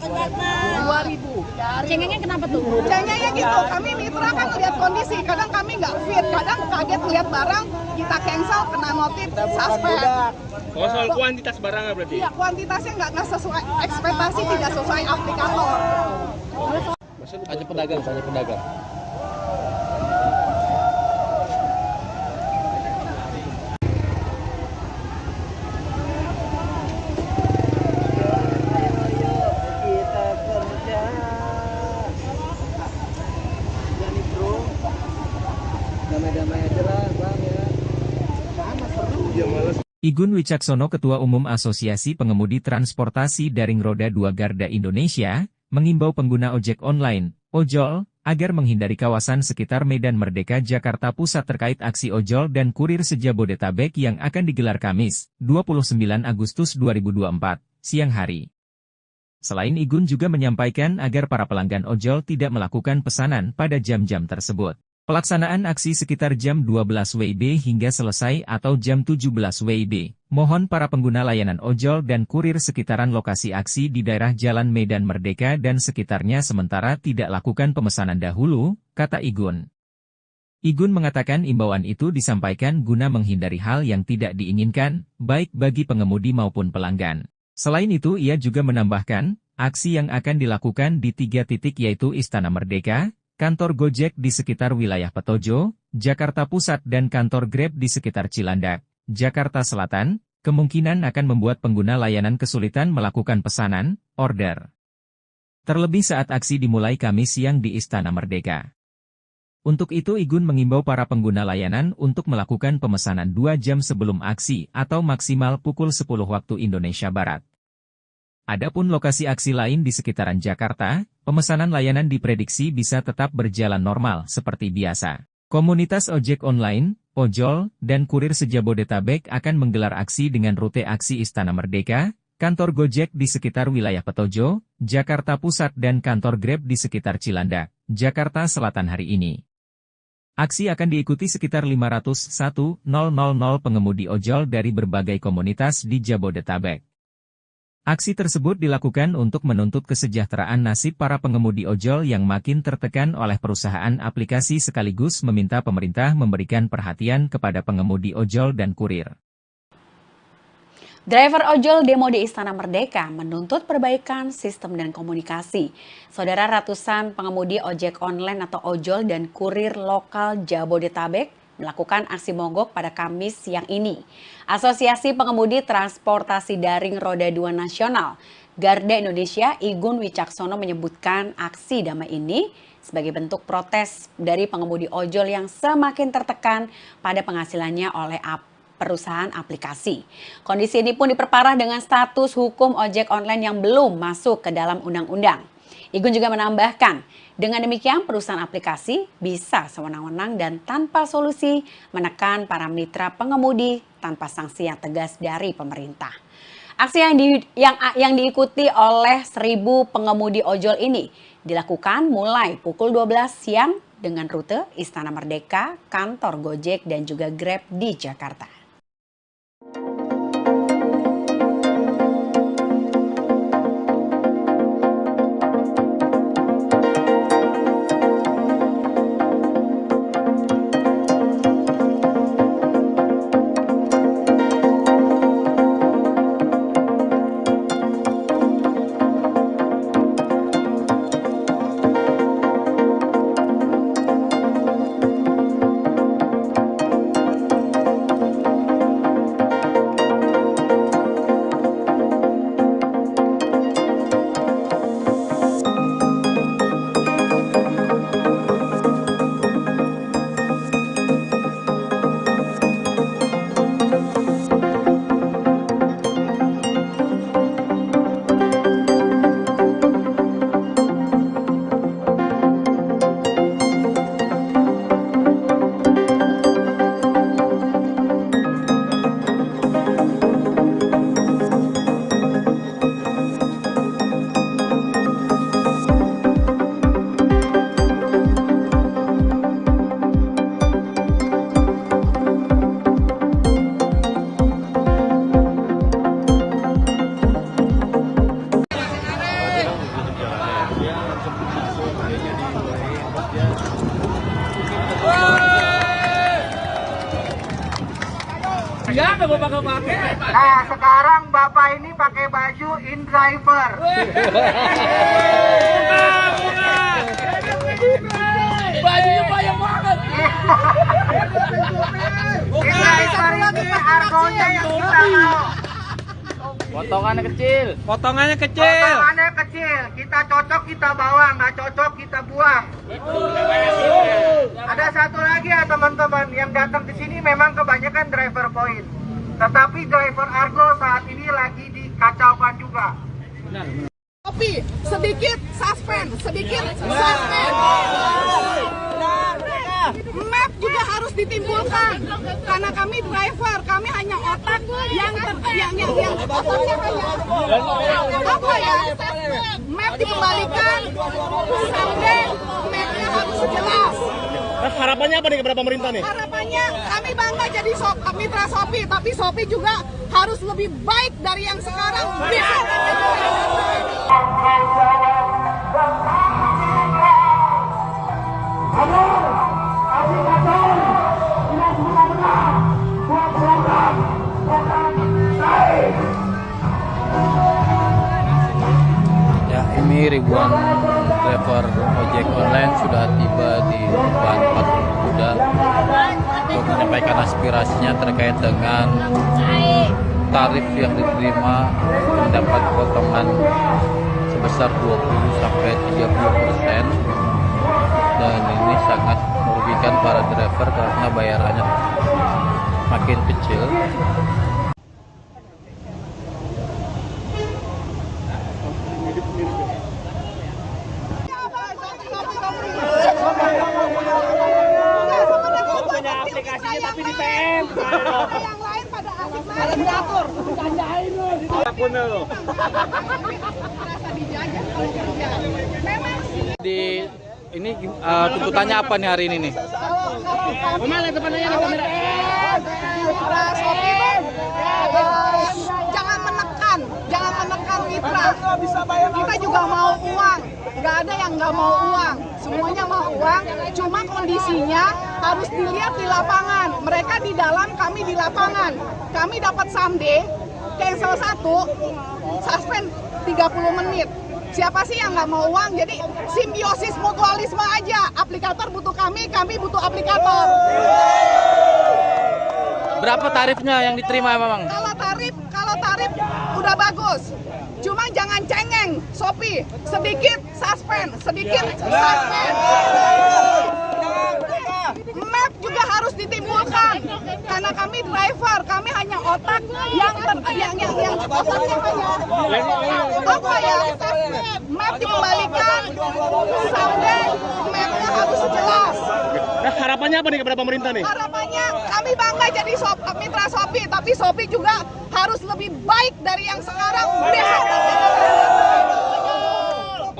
Cengengnya kenapa tuh? Cengengnya gitu, kami mitra kan lihat kondisi, kadang kami nggak fit, kadang kaget lihat barang, kita cancel, kena notif, suspend. Oh, soal kuantitas barangnya berarti? Iya, kuantitasnya nggak sesuai, ekspektasi tidak sesuai aplikator. Hanya pedagang. Igun Wicaksono, Ketua Umum Asosiasi Pengemudi Transportasi Daring Roda 2 Garda Indonesia, mengimbau pengguna ojek online, ojol, agar menghindari kawasan sekitar Medan Merdeka Jakarta Pusat terkait aksi ojol dan kurir se-Jabodetabek yang akan digelar Kamis, 29 Agustus 2024, siang hari. Selain Igun juga menyampaikan agar para pelanggan ojol tidak melakukan pesanan pada jam-jam tersebut. Pelaksanaan aksi sekitar jam 12 WIB hingga selesai atau jam 17 WIB. Mohon para pengguna layanan ojol dan kurir sekitaran lokasi aksi di daerah Jalan Medan Merdeka dan sekitarnya sementara tidak lakukan pemesanan dahulu, kata Igun. Igun mengatakan imbauan itu disampaikan guna menghindari hal yang tidak diinginkan, baik bagi pengemudi maupun pelanggan. Selain itu ia juga menambahkan, aksi yang akan dilakukan di 3 titik yaitu Istana Merdeka, kantor Gojek di sekitar wilayah Petojo, Jakarta Pusat dan kantor Grab di sekitar Cilandak, Jakarta Selatan, kemungkinan akan membuat pengguna layanan kesulitan melakukan pesanan, order. Terlebih saat aksi dimulai Kamis siang di Istana Merdeka. Untuk itu Igun mengimbau para pengguna layanan untuk melakukan pemesanan 2 jam sebelum aksi atau maksimal pukul 10 waktu Indonesia Barat. Adapun lokasi aksi lain di sekitaran Jakarta, pemesanan layanan diprediksi bisa tetap berjalan normal seperti biasa. Komunitas ojek online, ojol, dan kurir se-Jabodetabek akan menggelar aksi dengan rute aksi Istana Merdeka, kantor Gojek di sekitar wilayah Petojo, Jakarta Pusat dan kantor Grab di sekitar Cilandak, Jakarta Selatan hari ini. Aksi akan diikuti sekitar 501.000 pengemudi ojol dari berbagai komunitas di Jabodetabek. Aksi tersebut dilakukan untuk menuntut kesejahteraan nasib para pengemudi ojol yang makin tertekan oleh perusahaan aplikasi sekaligus meminta pemerintah memberikan perhatian kepada pengemudi ojol dan kurir. Driver ojol demo di Istana Merdeka menuntut perbaikan sistem dan komunikasi. Saudara, ratusan pengemudi ojek online atau ojol dan kurir lokal Jabodetabek melakukan aksi mogok pada Kamis siang ini. Asosiasi Pengemudi Transportasi Daring Roda 2 Nasional Garda Indonesia Igun Wicaksono menyebutkan aksi damai ini sebagai bentuk protes dari pengemudi ojol yang semakin tertekan pada penghasilannya oleh perusahaan aplikasi. Kondisi ini pun diperparah dengan status hukum ojek online yang belum masuk ke dalam undang-undang. Igun juga menambahkan, dengan demikian perusahaan aplikasi bisa sewenang-wenang dan tanpa solusi menekan para mitra pengemudi tanpa sanksi yang tegas dari pemerintah. Aksi yang diikuti oleh 1.000 pengemudi ojol ini dilakukan mulai pukul 12 siang dengan rute Istana Merdeka, kantor Gojek dan juga Grab di Jakarta. Nah, sekarang Bapak ini pakai baju InDriver. Bajunya banyak banget. InDriver ini argonya yang kita mau. Potongannya kecil. Potongannya kecil. Kita cocok kita bawa, nggak cocok kita buang. Ada satu lagi ya teman-teman, yang datang ke sini memang kebanyakan driver point. Tetapi driver Argo saat ini lagi dikacaukan juga. Tapi sedikit suspend. Map juga harus ditimbulkan karena kami driver, kami hanya otak yang otaknya hanya apa ya? Map dikembalikan sampai mapnya harus jelas. Harapannya apa nih kepada pemerintah nih? Harapannya kami bangga jadi mitra Shopee, tapi Shopee juga harus lebih baik dari yang sekarang. Ya, ini ribuan driver ojek online sudah tiba di depan patung kuda untuk menyampaikan aspirasinya terkait dengan tarif yang diterima mendapat potongan sebesar 20-30%, dan ini sangat merugikan para driver karena bayarannya makin kecil. Punya aplikasinya tapi di PM. Yang lain pada asik malah diatur. Dijanjain lu. Akunnya lo. Merasa dijajah kalau kerja. Memang Di ini tuntutannya apa nih hari ini nih? Mana depannya ada kamera? Shopee jangan menekan mitra. Kita juga mau uang. Nggak ada yang nggak mau uang. Semuanya mau uang. Cuma kondisinya harus dilihat di lapangan. Mereka di dalam, kami di lapangan. Kami dapat someday, cancel 1, suspend 30 menit. Siapa sih yang nggak mau uang? Jadi simbiosis mutualisme aja. Aplikator butuh kami butuh aplikator. Berapa tarifnya yang diterima memang? Kalau tarif udah bagus. Cuma jangan cengeng, Shopee. Sedikit suspend, sedikit suspend. Map juga harus ditimbulkan. Karena kami driver, kami hanya otak yang otaknya hanya apa ya? Map dikembalikan sampai mapnya harus jelas. Nah, harapannya apa nih kepada pemerintah nih? Harapannya kami bangga jadi mitra Shopee, tapi Shopee juga harus lebih baik dari yang sekarang. Besok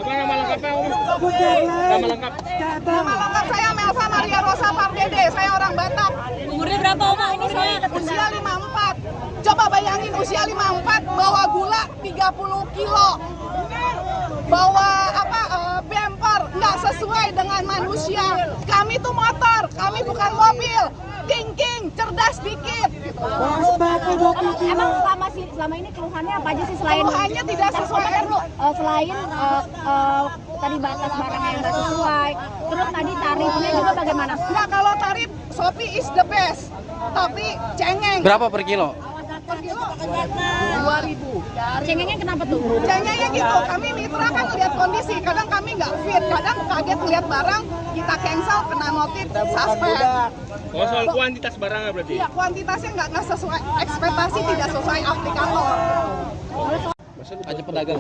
Apa nama lengkapnya, Om? Nama lengkap? Nama lengkap saya Melva Maria Rosa Pardede, saya orang Batak. Umurnya berapa Oma ini saya? Usia 54. Coba bayangin usia 54 bawa gula 30 kilo. Bawa bumper nggak sesuai dengan manusia. Kami tuh motor, kami bukan mobil. Thinking, cerdas dikit. Emang selama ini keluhannya apa aja sih selain Keluhannya tidak sesuai. Selain tadi batas barangnya yang nggak sesuai, terus tadi tarifnya juga bagaimana? Nggak, kalau tarif Shopee is the best, tapi cengeng. Berapa per kilo? Per kilo 2.000. Cengengnya kenapa tuh? Cengengnya gitu, kami mitra kan lihat kondisi, kadang kami nggak fit, kadang kaget lihat barang, kita cancel, kena notif, suspend. Oh, soal kuantitas barangnya berarti? Iya, kuantitasnya nggak sesuai, ekspektasi tidak sesuai aplikator. Hanya pedagang.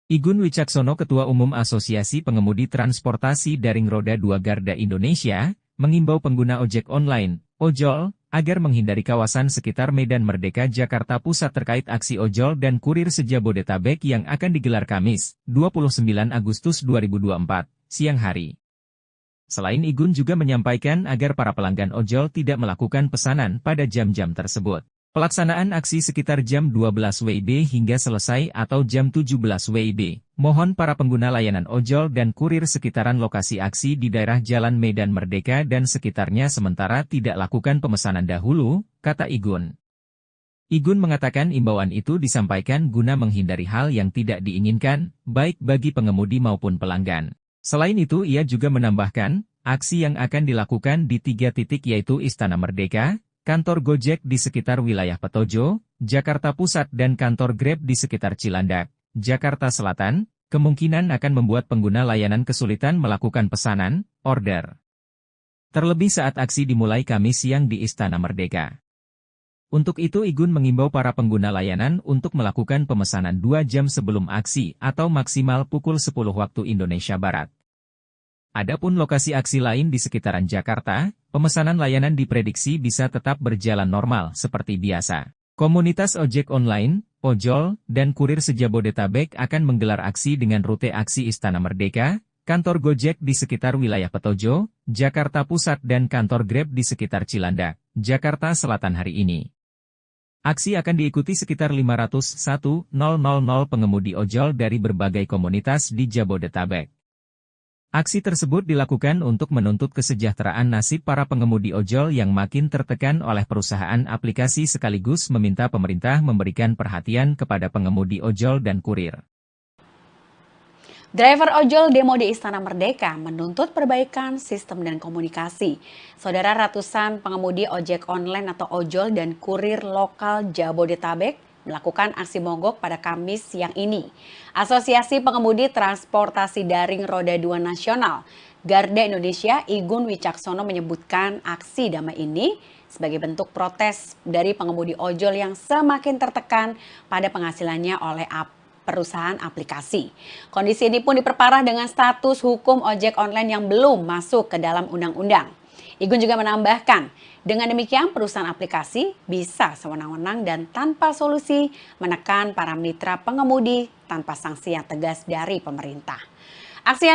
Igun Wicaksono, Ketua Umum Asosiasi Pengemudi Transportasi Daring Roda 2 Garda Indonesia, mengimbau pengguna ojek online, ojol, agar menghindari kawasan sekitar Medan Merdeka Jakarta Pusat terkait aksi ojol dan kurir se-Jabodetabek yang akan digelar Kamis, 29 Agustus 2024, siang hari. Selain Igun juga menyampaikan agar para pelanggan ojol tidak melakukan pesanan pada jam-jam tersebut. Pelaksanaan aksi sekitar jam 12 WIB hingga selesai atau jam 17 WIB. Mohon para pengguna layanan ojol dan kurir sekitaran lokasi aksi di daerah Jalan Medan Merdeka dan sekitarnya sementara tidak lakukan pemesanan dahulu, kata Igun. Igun mengatakan imbauan itu disampaikan guna menghindari hal yang tidak diinginkan, baik bagi pengemudi maupun pelanggan. Selain itu ia juga menambahkan, aksi yang akan dilakukan di 3 titik yaitu Istana Merdeka, kantor Gojek di sekitar wilayah Petojo, Jakarta Pusat dan kantor Grab di sekitar Cilandak, Jakarta Selatan, kemungkinan akan membuat pengguna layanan kesulitan melakukan pesanan, order. Terlebih saat aksi dimulai Kamis siang di Istana Merdeka. Untuk itu Igun mengimbau para pengguna layanan untuk melakukan pemesanan 2 jam sebelum aksi atau maksimal pukul 10 waktu Indonesia Barat. Adapun lokasi aksi lain di sekitaran Jakarta, pemesanan layanan diprediksi bisa tetap berjalan normal seperti biasa. Komunitas ojek online, ojol, dan kurir se-Jabodetabek akan menggelar aksi dengan rute aksi Istana Merdeka, kantor Gojek di sekitar wilayah Petojo, Jakarta Pusat dan kantor Grab di sekitar Cilandak, Jakarta Selatan hari ini. Aksi akan diikuti sekitar 501.000 pengemudi ojol dari berbagai komunitas di Jabodetabek. Aksi tersebut dilakukan untuk menuntut kesejahteraan nasib para pengemudi ojol yang makin tertekan oleh perusahaan aplikasi sekaligus meminta pemerintah memberikan perhatian kepada pengemudi ojol dan kurir. Driver ojol demo di Istana Merdeka menuntut perbaikan sistem dan komunikasi. Saudara, ratusan pengemudi ojek online atau ojol dan kurir lokal Jabodetabek melakukan aksi mogok pada Kamis siang ini. Asosiasi Pengemudi Transportasi Daring Roda 2 Nasional Garda Indonesia Igun Wicaksono menyebutkan aksi damai ini sebagai bentuk protes dari pengemudi ojol yang semakin tertekan pada penghasilannya oleh perusahaan aplikasi. Kondisi ini pun diperparah dengan status hukum ojek online yang belum masuk ke dalam undang-undang. Igun juga menambahkan, dengan demikian perusahaan aplikasi bisa sewenang-wenang dan tanpa solusi menekan para mitra pengemudi tanpa sanksi yang tegas dari pemerintah. Aksi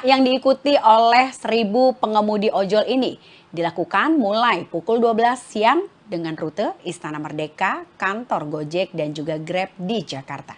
yang diikuti oleh 1.000 pengemudi ojol ini dilakukan mulai pukul 12 siang dengan rute Istana Merdeka, kantor Gojek dan juga Grab di Jakarta.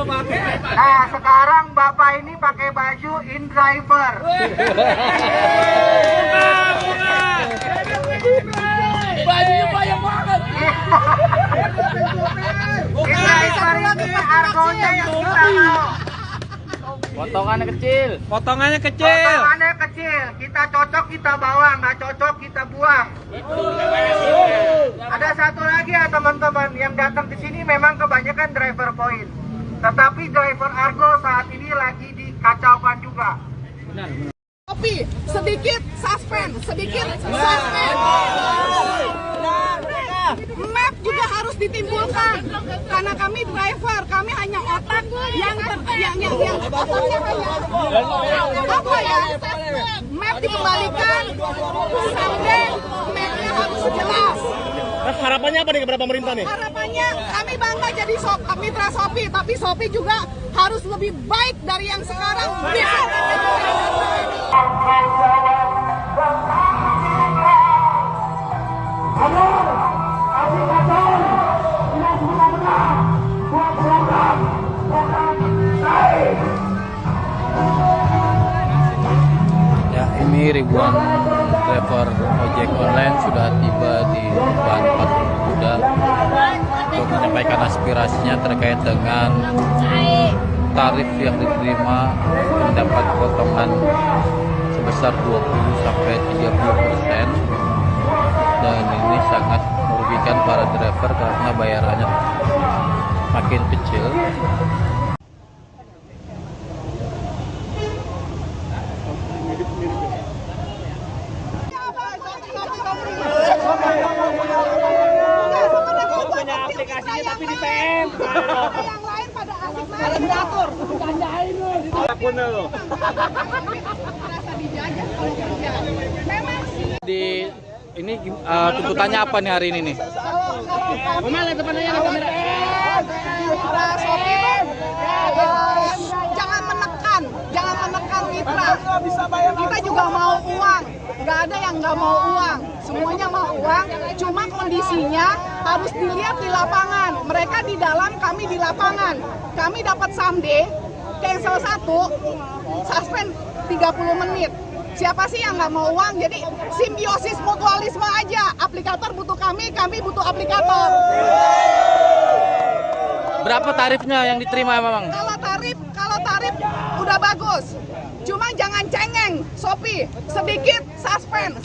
Nah, sekarang Bapak ini pakai baju InDriver. Bajunya banyak banget. InDriver ini argonya yang kita mau. Potongannya kecil. Potongannya kecil. Kita cocok kita bawa, nggak cocok kita buang. Ada satu lagi ya teman-teman, yang datang ke sini memang kebanyakan driver point. Tetapi driver Argo saat ini lagi dikacaukan juga. Tapi sedikit suspend, Map juga harus ditimbulkan karena kami driver, kami hanya otak yang otaknya hanya apa ya? Map dikembalikan, sampai mapnya harus jelas. Harapannya apa nih kepada pemerintah nih? Harapannya kami bangga jadi mitra Shopee, tapi Shopee juga harus lebih baik dari yang sekarang. Ya, ini ribuan driver ojek online sudah tiba di depan Patung Kuda untuk menyampaikan aspirasinya terkait dengan tarif yang diterima mendapat potongan sebesar 20-30%, dan ini sangat merugikan para driver karena bayarannya makin kecil. Punya aplikasinya tapi di PM. Yang lain pada asik main diatur. Candain lu. Akunnya lo. Merasa dijajah kalau kerja. Memang sih. Di ini tuntutannya apa nih hari ini nih? Mana depannya ada kamera? Mitra Shopee, jangan menekan mitra. Kita juga mau uang, nggak ada yang nggak mau uang, semuanya mau uang. Cuma kondisinya harus dilihat di lapangan. Mereka di dalam, kami di lapangan. Kami dapat someday, cancel 1, suspend 30 menit. Siapa sih yang nggak mau uang? Jadi simbiosis mutualisme aja. Aplikator butuh kami butuh aplikator. Berapa tarifnya yang diterima memang? Kalau tarif udah bagus. Cuma jangan cengeng, Shopee. Sedikit suspend.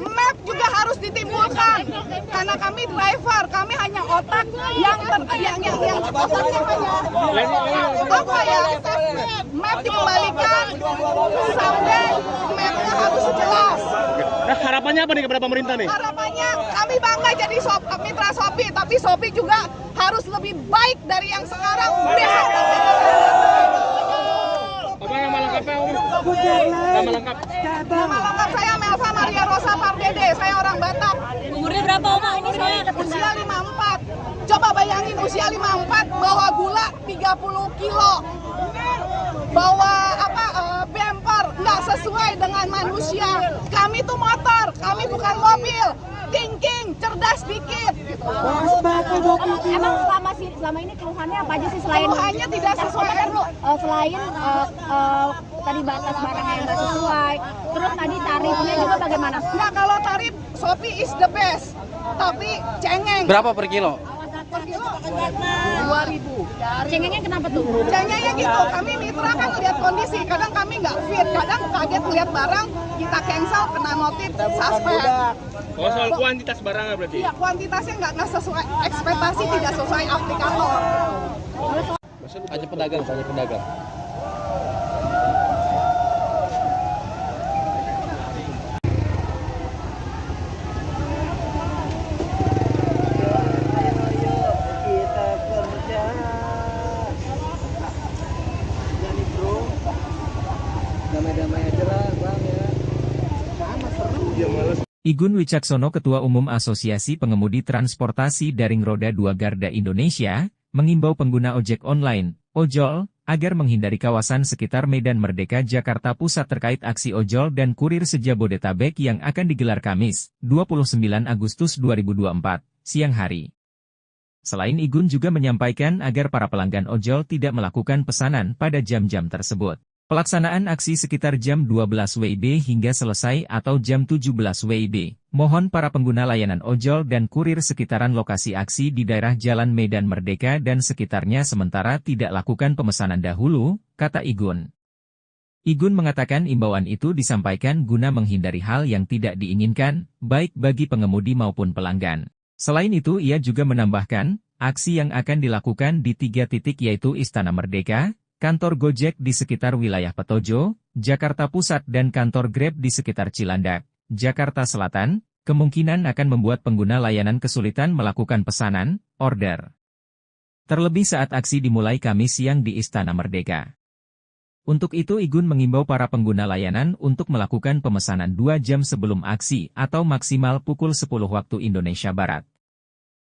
Map juga harus ditimbulkan. Karena kami driver, kami hanya otak yang otaknya hanya apa ya? map dikembalikan sampai mapnya harus jelas. Nah, harapannya apa nih kepada pemerintah nih? Harapannya kami bangga jadi mitra Shopee, tapi Shopee juga harus lebih baik dari yang sekarang. Besok Apa nama lengkapnya, Om? Nama lengkap? Nama lengkap saya Melva Maria Rosa Pardede, saya orang Batak. Umurnya berapa Oma ini saya? Usia 54. Coba bayangin usia 54 bawa gula 30 kilo. Bawa bumper nggak sesuai dengan manusia. Kami tuh motor, kami bukan mobil. Thinking, cerdas dikit. Emang selama ini keluhannya apa aja sih selain Keluhannya tidak sesuai. Selain tadi batas barangnya yang nggak sesuai, terus tadi tarifnya juga bagaimana? Nggak, kalau tarif Shopee is the best. Tapi cengeng. Berapa per kilo? Per kilo 2.000. Cengengnya kenapa tuh? Cengengnya gitu, kami mitra kan lihat kondisi, kadang kami nggak fit, kadang kaget ngeliat barang, kita cancel, kena notif, suspend. Oh, soal kuantitas barangnya berarti? Iya, kuantitasnya nggak sesuai, ekspektasi tidak sesuai aplikator. Tanya pedagang. Igun Wicaksono, Ketua Umum Asosiasi Pengemudi Transportasi Daring Roda 2 Garda Indonesia, mengimbau pengguna ojek online, ojol, agar menghindari kawasan sekitar Medan Merdeka Jakarta Pusat terkait aksi ojol dan kurir se-Jabodetabek yang akan digelar Kamis, 29 Agustus 2024, siang hari. Selain Igun juga menyampaikan agar para pelanggan ojol tidak melakukan pesanan pada jam-jam tersebut. Pelaksanaan aksi sekitar jam 12 WIB hingga selesai atau jam 17 WIB. Mohon para pengguna layanan ojol dan kurir sekitaran lokasi aksi di daerah Jalan Medan Merdeka dan sekitarnya sementara tidak lakukan pemesanan dahulu, kata Igun. Igun mengatakan imbauan itu disampaikan guna menghindari hal yang tidak diinginkan, baik bagi pengemudi maupun pelanggan. Selain itu ia juga menambahkan, aksi yang akan dilakukan di 3 titik yaitu Istana Merdeka, kantor Gojek di sekitar wilayah Petojo, Jakarta Pusat dan kantor Grab di sekitar Cilandak, Jakarta Selatan, kemungkinan akan membuat pengguna layanan kesulitan melakukan pesanan, order. Terlebih saat aksi dimulai Kamis siang di Istana Merdeka. Untuk itu Igun mengimbau para pengguna layanan untuk melakukan pemesanan 2 jam sebelum aksi atau maksimal pukul 10 waktu Indonesia Barat.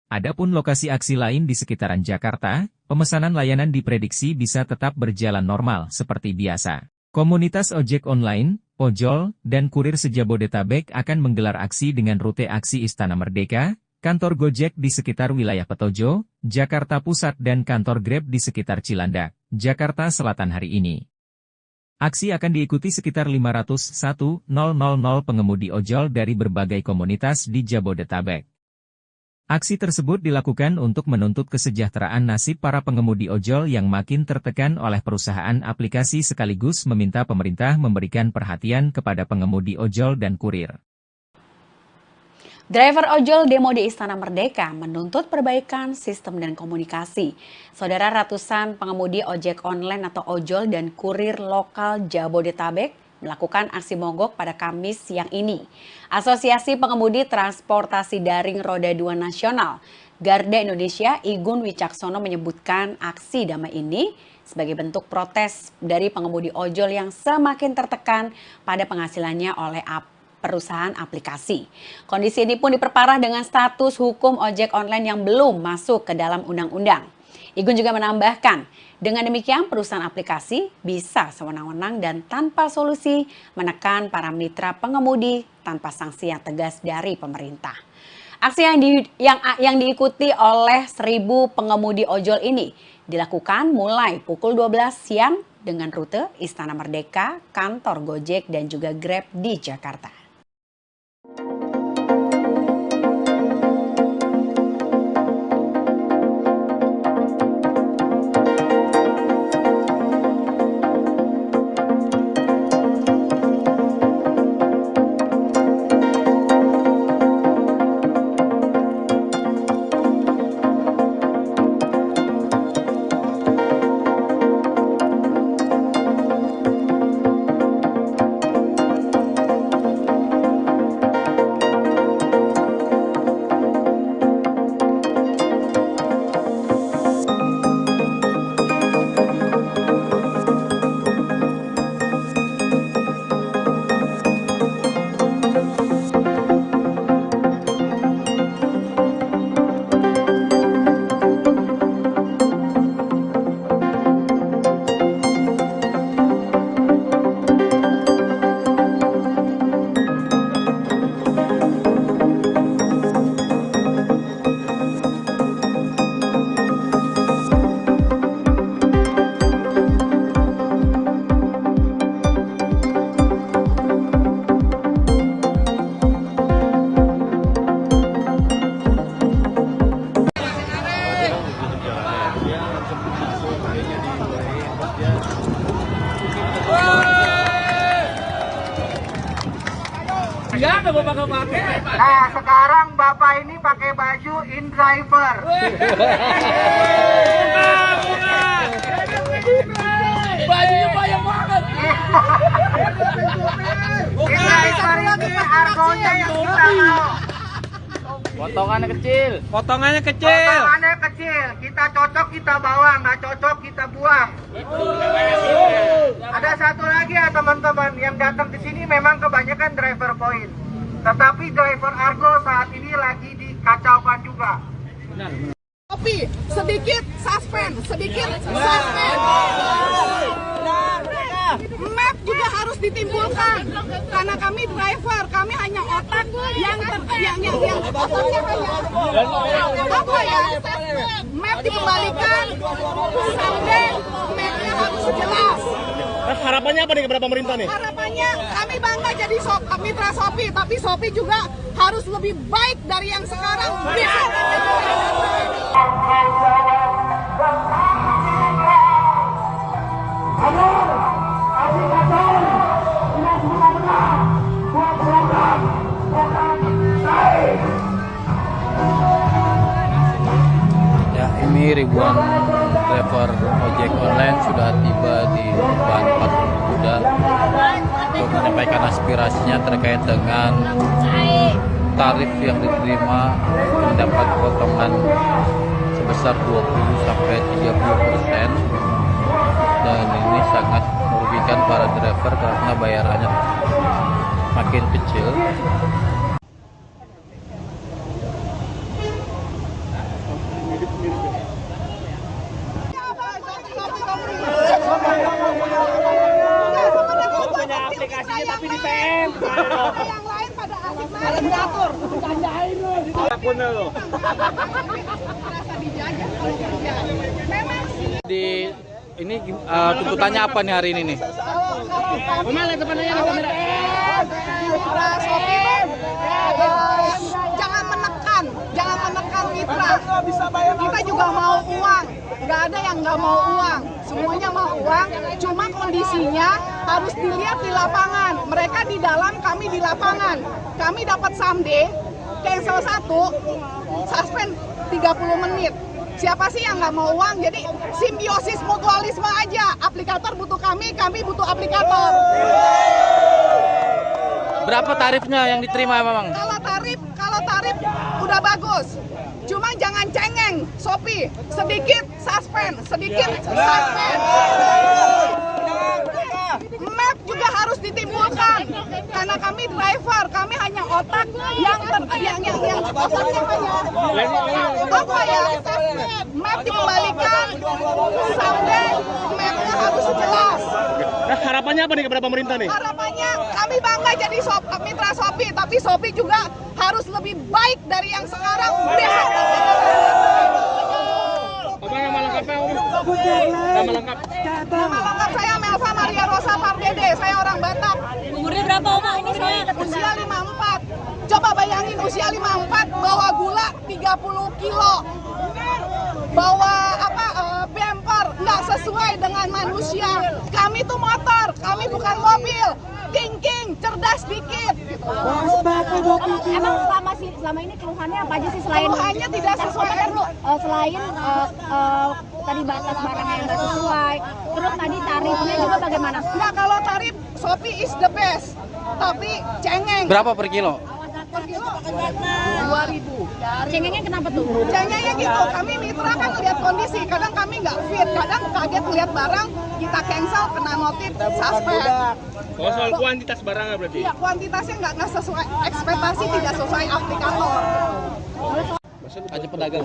Adapun lokasi aksi lain di sekitaran Jakarta, pemesanan layanan diprediksi bisa tetap berjalan normal seperti biasa. Komunitas ojek online, ojol, dan kurir se-Jabodetabek akan menggelar aksi dengan rute aksi Istana Merdeka, kantor Gojek di sekitar wilayah Petojo, Jakarta Pusat dan kantor Grab di sekitar Cilandak, Jakarta Selatan hari ini. Aksi akan diikuti sekitar 501.000 pengemudi ojol dari berbagai komunitas di Jabodetabek. Aksi tersebut dilakukan untuk menuntut kesejahteraan nasib para pengemudi ojol yang makin tertekan oleh perusahaan aplikasi sekaligus meminta pemerintah memberikan perhatian kepada pengemudi ojol dan kurir. Driver ojol demo di Istana Merdeka menuntut perbaikan sistem dan komunikasi. Saudara, ratusan pengemudi ojek online atau ojol dan kurir lokal Jabodetabek melakukan aksi mogok pada Kamis siang ini. Asosiasi Pengemudi Transportasi Daring Roda 2 Nasional Garda Indonesia Igun Wicaksono menyebutkan aksi damai ini sebagai bentuk protes dari pengemudi ojol yang semakin tertekan pada penghasilannya oleh perusahaan aplikasi. Kondisi ini pun diperparah dengan status hukum ojek online yang belum masuk ke dalam undang-undang. Igun juga menambahkan, dengan demikian perusahaan aplikasi bisa sewenang-wenang dan tanpa solusi menekan para mitra pengemudi tanpa sanksi yang tegas dari pemerintah. Aksi yang diikuti oleh 1.000 pengemudi ojol ini dilakukan mulai pukul 12 siang dengan rute Istana Merdeka, kantor Gojek dan juga Grab di Jakarta. Enggak bapak nggak pakai. Nah, sekarang bapak ini pakai baju in driver. Bajunya banyak banget. In driver ini argonya yang kita mau. Potongannya kecil. Potongannya Potongannya kecil, kita cocok kita bawa, nggak cocok kita buang. Ada satu lagi ya teman-teman, yang datang ke sini memang kebanyakan driver point. Tetapi driver Argo saat ini lagi dikacaukan juga. Tapi sedikit suspend, sedikit suspend. Map juga harus ditimbulkan karena kami driver, kami hanya otak yang otaknya hanya apa ya? Map dikembalikan, sampai mapnya harus jelas. Harapannya apa nih kepada pemerintah nih? Harapannya kami bangga jadi mitra Shopee, tapi Shopee juga harus lebih baik dari yang sekarang. Ya, ini ribuan driver ojek online sudah tiba di depan patung kuda untuk menyampaikan aspirasinya terkait dengan tarif yang diterima mendapat potongan sebesar 20-30%, dan ini sangat merugikan para driver karena bayarannya makin kecil. Punya aplikasinya tapi di PM. Yang lain pada asik main diatur, bercandain lu. Akunnya lo. Merasa dijajah kalau kerja. Memang sih. Di ini tuntutannya apa nih hari ini nih? Mana depannya kamera? Mitra Shopee, jangan menekan mitra. Kita juga mau uang, nggak ada yang nggak mau uang, semuanya mau uang. Cuma kondisinya harus dilihat di lapangan. Mereka di dalam, kami di lapangan. Kami dapat someday, cancel 1, suspend 30 menit. Siapa sih yang nggak mau uang? Jadi simbiosis mutualisme aja. Aplikator butuh kami butuh aplikator. Berapa tarifnya yang diterima memang? Kalau tarif udah bagus. Cuma jangan cengeng, Shopee. Sedikit suspend. Map juga harus ditimbulkan karena kami driver, kami hanya otak yang otaknya hanya apa ya? Map dikembalikan, sampai mapnya harus jelas. Nah, harapannya apa nih kepada pemerintah nih? Harapannya kami bangga jadi mitra Shopee, tapi Shopee juga harus lebih baik dari yang sekarang. Apa nama lengkapnya? Nama lengkap. Nama lengkap saya Melva Maria Rosa Pardede, saya orang Batak. Umurnya berapa Oma ini saya? Usia 54. Coba bayangin usia 54 bawa gula 30 kilo. Bawa bumper nggak sesuai dengan manusia. Kami tuh motor, kami bukan mobil. Thinking, cerdas dikit. Emang selama ini keluhannya apa aja sih selain Keluhannya tidak sesuai. Selain tadi batas barangnya yang nggak sesuai, terus tadi tarifnya juga bagaimana? Nah, kalau tarif Shopee is the best, tapi cengeng. Berapa per kilo? Per kilo 2.000. Cengengnya kenapa tuh? Cengengnya gitu, kami mitra kan lihat kondisi, kadang kami nggak fit, kadang kaget lihat barang, kita cancel, kena notif, suspend. Oh, soal kuantitas barangnya berarti? Iya, kuantitasnya nggak sesuai ekspektasi, tidak sesuai aplikator. Hanya pedagang.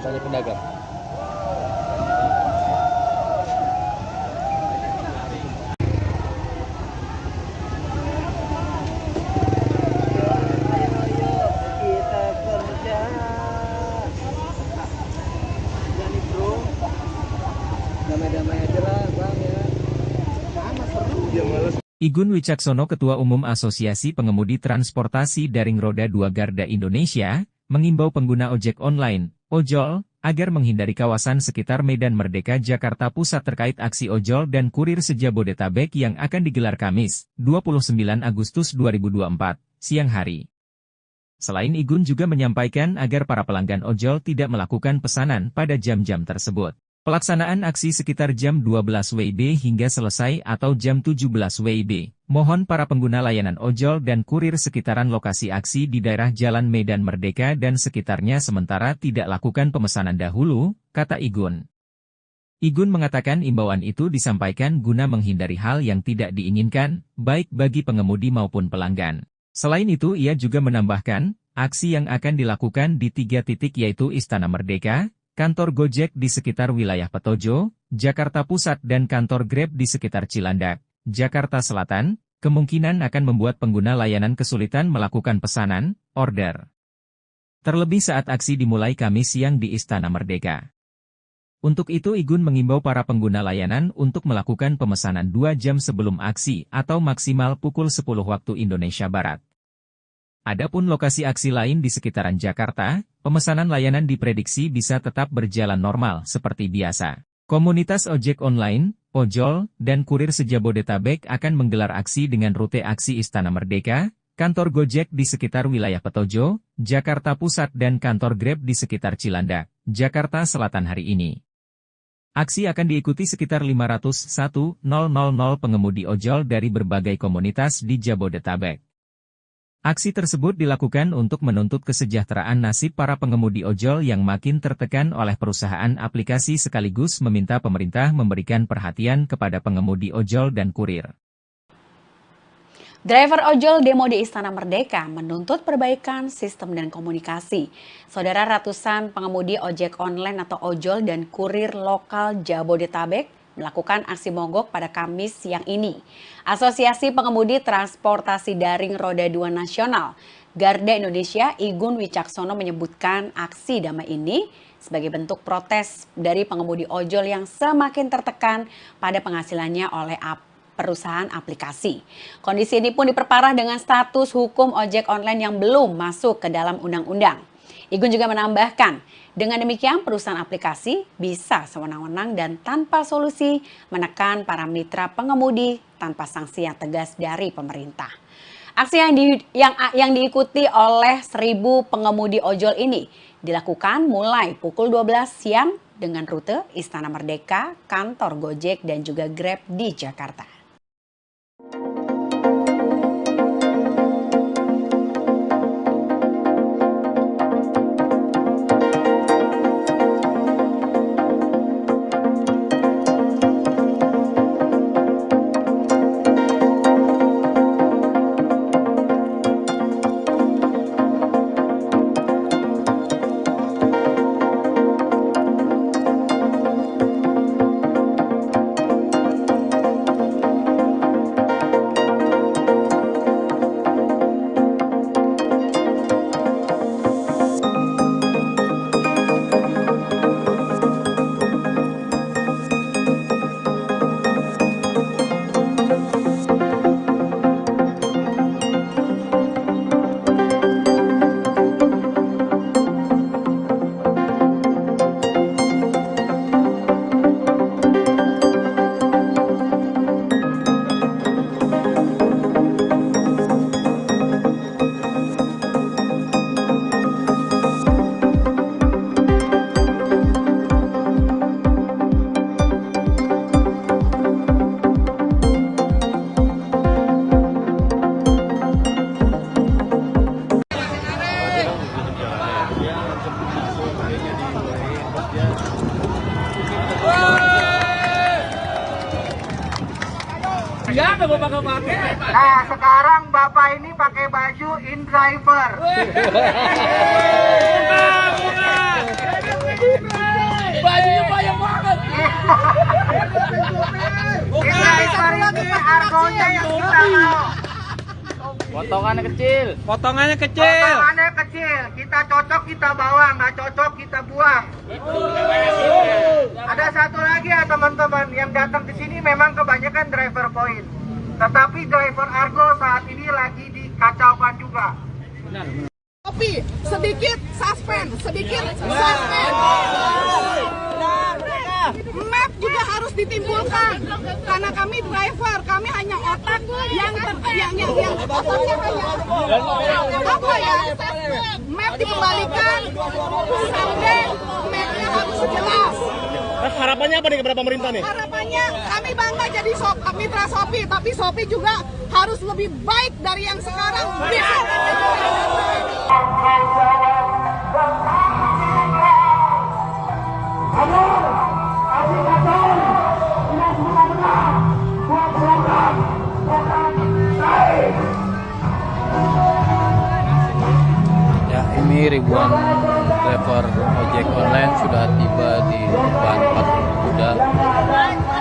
Igun Wicaksono, Ketua Umum Asosiasi Pengemudi Transportasi Daring Roda 2 Garda Indonesia, mengimbau pengguna ojek online, ojol, agar menghindari kawasan sekitar Medan Merdeka Jakarta Pusat terkait aksi ojol dan kurir se-Jabodetabek yang akan digelar Kamis, 29 Agustus 2024, siang hari. Selain Igun juga menyampaikan agar para pelanggan ojol tidak melakukan pesanan pada jam-jam tersebut. Pelaksanaan aksi sekitar jam 12 WIB hingga selesai atau jam 17 WIB. Mohon para pengguna layanan ojol dan kurir sekitaran lokasi aksi di daerah Jalan Medan Merdeka dan sekitarnya sementara tidak lakukan pemesanan dahulu, kata Igun. Igun mengatakan imbauan itu disampaikan guna menghindari hal yang tidak diinginkan, baik bagi pengemudi maupun pelanggan. Selain itu ia juga menambahkan, aksi yang akan dilakukan di 3 titik yaitu Istana Merdeka, kantor Gojek di sekitar wilayah Petojo, Jakarta Pusat dan kantor Grab di sekitar Cilandak, Jakarta Selatan, kemungkinan akan membuat pengguna layanan kesulitan melakukan pesanan, order. Terlebih saat aksi dimulai Kamis siang di Istana Merdeka. Untuk itu Igun mengimbau para pengguna layanan untuk melakukan pemesanan 2 jam sebelum aksi atau maksimal pukul 10 waktu Indonesia Barat. Adapun lokasi aksi lain di sekitaran Jakarta, pemesanan layanan diprediksi bisa tetap berjalan normal seperti biasa. Komunitas ojek online, ojol, dan kurir se-Jabodetabek akan menggelar aksi dengan rute aksi Istana Merdeka, kantor Gojek di sekitar wilayah Petojo, Jakarta Pusat dan kantor Grab di sekitar Cilandak, Jakarta Selatan hari ini. Aksi akan diikuti sekitar 501.000 pengemudi ojol dari berbagai komunitas di Jabodetabek. Aksi tersebut dilakukan untuk menuntut kesejahteraan nasib para pengemudi ojol yang makin tertekan oleh perusahaan aplikasi sekaligus meminta pemerintah memberikan perhatian kepada pengemudi ojol dan kurir. Driver ojol demo di Istana Merdeka menuntut perbaikan sistem dan komunikasi. Saudara, ratusan pengemudi ojek online atau ojol dan kurir lokal Jabodetabek melakukan aksi mogok pada Kamis siang ini. Asosiasi Pengemudi Transportasi Daring Roda 2 Nasional, Garda Indonesia, Igun Wicaksono menyebutkan aksi damai ini sebagai bentuk protes dari pengemudi ojol yang semakin tertekan pada penghasilannya oleh perusahaan aplikasi. Kondisi ini pun diperparah dengan status hukum ojek online yang belum masuk ke dalam undang-undang. Igun juga menambahkan, dengan demikian perusahaan aplikasi bisa sewenang-wenang dan tanpa solusi menekan para mitra pengemudi tanpa sanksi yang tegas dari pemerintah. Aksi yang diikuti oleh 1.000 pengemudi ojol ini dilakukan mulai pukul 12 siang dengan rute Istana Merdeka, kantor Gojek dan juga Grab di Jakarta. Nah, sekarang Bapak ini pakai baju InDriver. Bajunya banyak banget. InDriver ini argonya yang kita mau. Potongannya kecil. Potongannya kecil. Kita cocok kita bawa, nggak cocok kita buang. Ada satu lagi ya teman-teman, yang datang ke sini memang kebanyakan driver point. Tetapi driver Argo saat ini lagi dikacaukan juga. Tapi sedikit suspend. Map juga harus ditimbulkan karena kami driver, kami hanya otak yang otaknya hanya apa ya? dikembalikan, sampai mapnya harus jelas. Harapannya apa nih kepada pemerintah nih? Harapannya kami bangga jadi mitra Shopee, tapi Shopee juga harus lebih baik dari yang sekarang. Ya, ini ribuan driver ojek online sudah tiba di depan Patung Kuda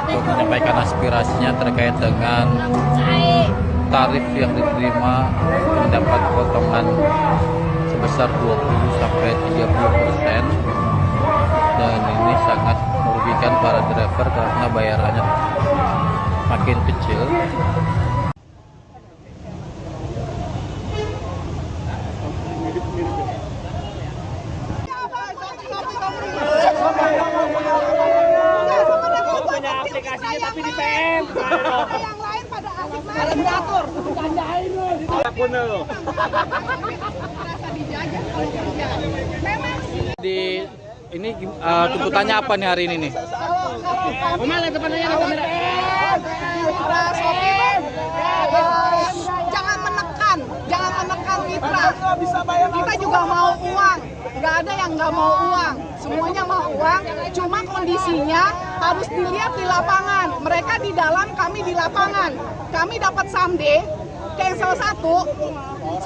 untuk menyampaikan aspirasinya terkait dengan tarif yang diterima mendapat potongan sebesar 20-30%, dan ini sangat merugikan para driver karena bayarannya makin kecil. Punya aplikasinya tapi di PM. Yang lain pada asik main diatur, bercandain lu. Merasa dijajah kalau kerja. Memang Di ini tuntutannya apa nih hari ini nih? mitra Shopee, jangan menekan mitra. Kita juga mau uang, nggak ada yang nggak mau uang, semuanya mau uang. Cuma kondisinya harus dilihat di lapangan. Mereka di dalam, kami di lapangan. Kami dapat someday, cancel 1,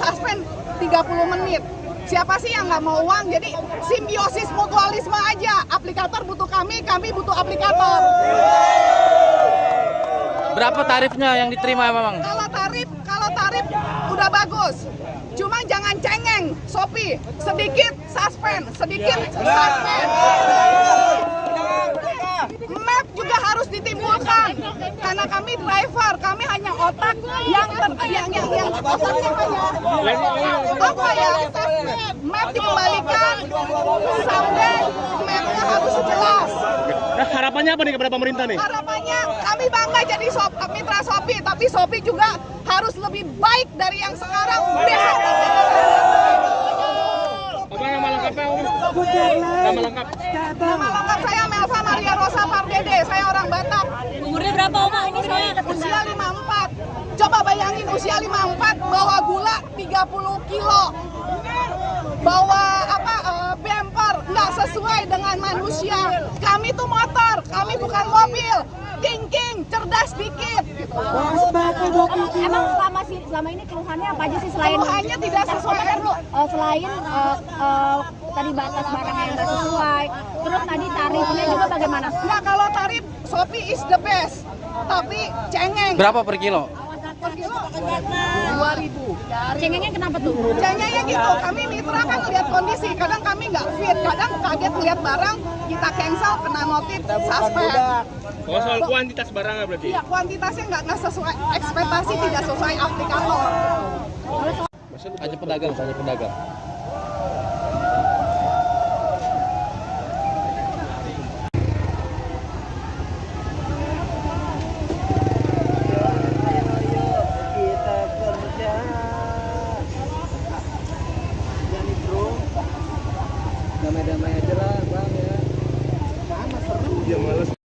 suspend 30 menit. Siapa sih yang nggak mau uang? Jadi simbiosis mutualisme aja. Aplikator butuh kami butuh aplikator. Berapa tarifnya yang diterima memang? Kalau tarif udah bagus. Cuma jangan cengeng, Shopee. Sedikit suspend. Map juga harus ditimbulkan. Karena kami driver, kami hanya otak yang otaknya map dikembalikan, sampai mapnya harus jelas. Harapannya apa nih kepada pemerintah nih? Harapannya kami bangga jadi mitra Shopee, tapi Shopee juga harus lebih baik dari yang sekarang. Apa nama lengkapnya, Om? Nama lengkap. Nama lengkap saya Melva Maria Rosa Pardede, saya orang Batak. Umurnya berapa Oma ini saya? Usia 54. Coba bayangin usia 54 bawa gula 30 kilo. Bawa bumper nggak sesuai dengan manusia. Kami tuh motor, kami bukan mobil. King, cerdas dikit. Emang selama ini keluhannya apa aja sih selain Keluhannya tidak sesuai. Selain tadi batas barang yang nggak sesuai, terus tadi tarifnya juga bagaimana? Nggak, kalau tarif Shopee is the best, tapi cengeng. Berapa per kilo? Per kilo 2.000. Cengengnya kenapa tuh? Cengengnya gitu, kami mitra kan lihat kondisi, kadang kami nggak fit, kadang kaget lihat barang, kita cancel, kena notif, suspend. Oh, soal kuantitas barangnya berarti? Iya, kuantitasnya nggak sesuai ekspektasi, tidak sesuai aplikator. Hanya pedagang.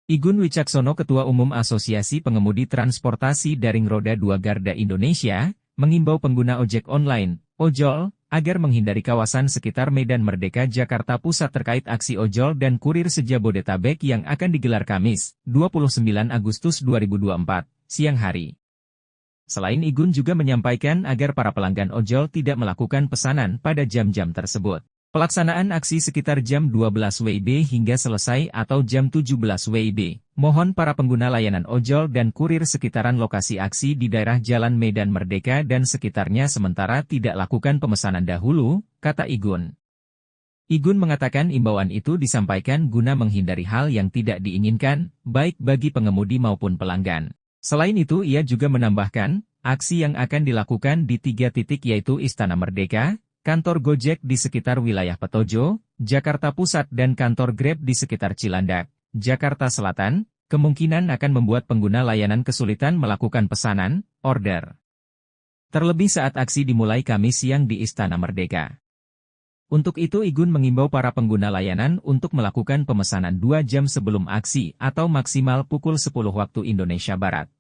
Igun Wicaksono, Ketua Umum Asosiasi Pengemudi Transportasi Daring Roda 2 Garda Indonesia, mengimbau pengguna ojek online, ojol, agar menghindari kawasan sekitar Medan Merdeka Jakarta Pusat terkait aksi ojol dan kurir se-Jabodetabek yang akan digelar Kamis, 29 Agustus 2024, siang hari. Selain Igun juga menyampaikan agar para pelanggan ojol tidak melakukan pesanan pada jam-jam tersebut. Pelaksanaan aksi sekitar jam 12 WIB hingga selesai atau jam 17 WIB. Mohon para pengguna layanan ojol dan kurir sekitaran lokasi aksi di daerah Jalan Medan Merdeka dan sekitarnya sementara tidak lakukan pemesanan dahulu, kata Igun. Igun mengatakan imbauan itu disampaikan guna menghindari hal yang tidak diinginkan, baik bagi pengemudi maupun pelanggan. Selain itu ia juga menambahkan, aksi yang akan dilakukan di 3 titik yaitu Istana Merdeka, kantor Gojek di sekitar wilayah Petojo, Jakarta Pusat dan kantor Grab di sekitar Cilandak, Jakarta Selatan, kemungkinan akan membuat pengguna layanan kesulitan melakukan pesanan, order. Terlebih saat aksi dimulai Kamis siang di Istana Merdeka. Untuk itu Igun mengimbau para pengguna layanan untuk melakukan pemesanan 2 jam sebelum aksi atau maksimal pukul 10 waktu Indonesia Barat.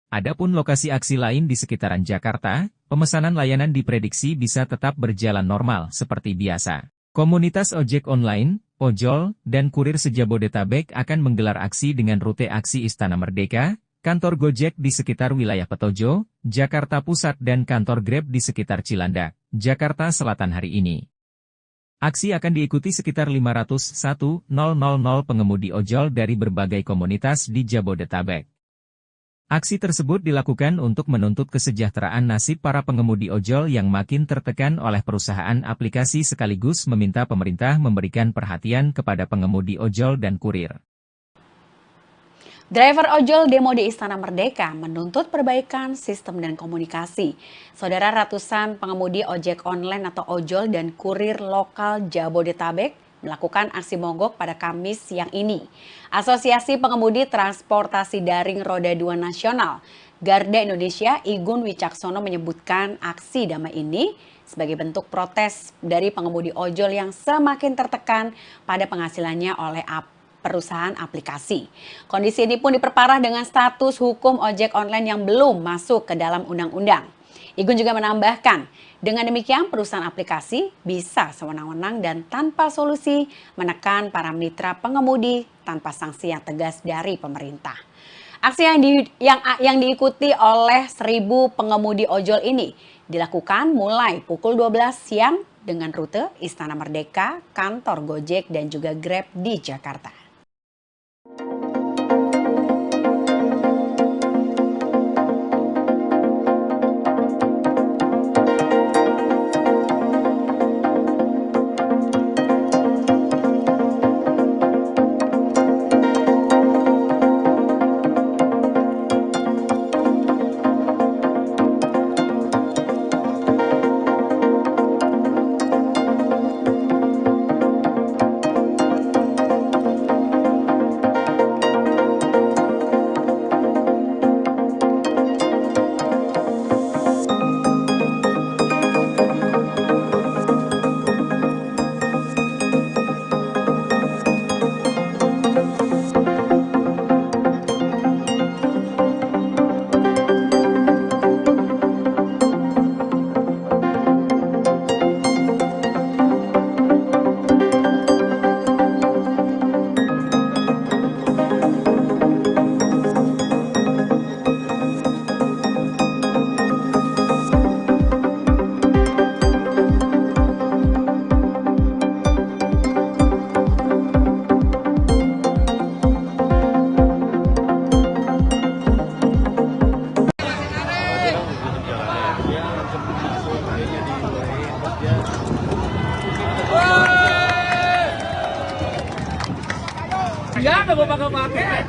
Adapun lokasi aksi lain di sekitaran Jakarta, pemesanan layanan diprediksi bisa tetap berjalan normal seperti biasa. Komunitas ojek online, ojol, dan kurir se-Jabodetabek akan menggelar aksi dengan rute aksi Istana Merdeka, kantor Gojek di sekitar wilayah Petojo, Jakarta Pusat dan kantor Grab di sekitar Cilandak, Jakarta Selatan hari ini. Aksi akan diikuti sekitar 501.000 pengemudi ojol dari berbagai komunitas di Jabodetabek. Aksi tersebut dilakukan untuk menuntut kesejahteraan nasib para pengemudi ojol yang makin tertekan oleh perusahaan aplikasi sekaligus meminta pemerintah memberikan perhatian kepada pengemudi ojol dan kurir. Driver ojol demo di Istana Merdeka menuntut perbaikan sistem dan komunikasi. Saudara, ratusan pengemudi ojek online atau ojol dan kurir lokal Jabodetabek melakukan aksi mogok pada Kamis siang ini. Asosiasi Pengemudi Transportasi Daring Roda 2 Nasional, Garda Indonesia, Igun Wicaksono menyebutkan aksi damai ini sebagai bentuk protes dari pengemudi ojol yang semakin tertekan pada penghasilannya oleh perusahaan aplikasi. Kondisi ini pun diperparah dengan status hukum ojek online yang belum masuk ke dalam undang-undang. Igun juga menambahkan, dengan demikian perusahaan aplikasi bisa sewenang-wenang dan tanpa solusi menekan para mitra pengemudi tanpa sanksi yang tegas dari pemerintah. Aksi yang diikuti oleh 1.000 pengemudi ojol ini dilakukan mulai pukul 12 siang dengan rute Istana Merdeka, kantor Gojek dan juga Grab di Jakarta.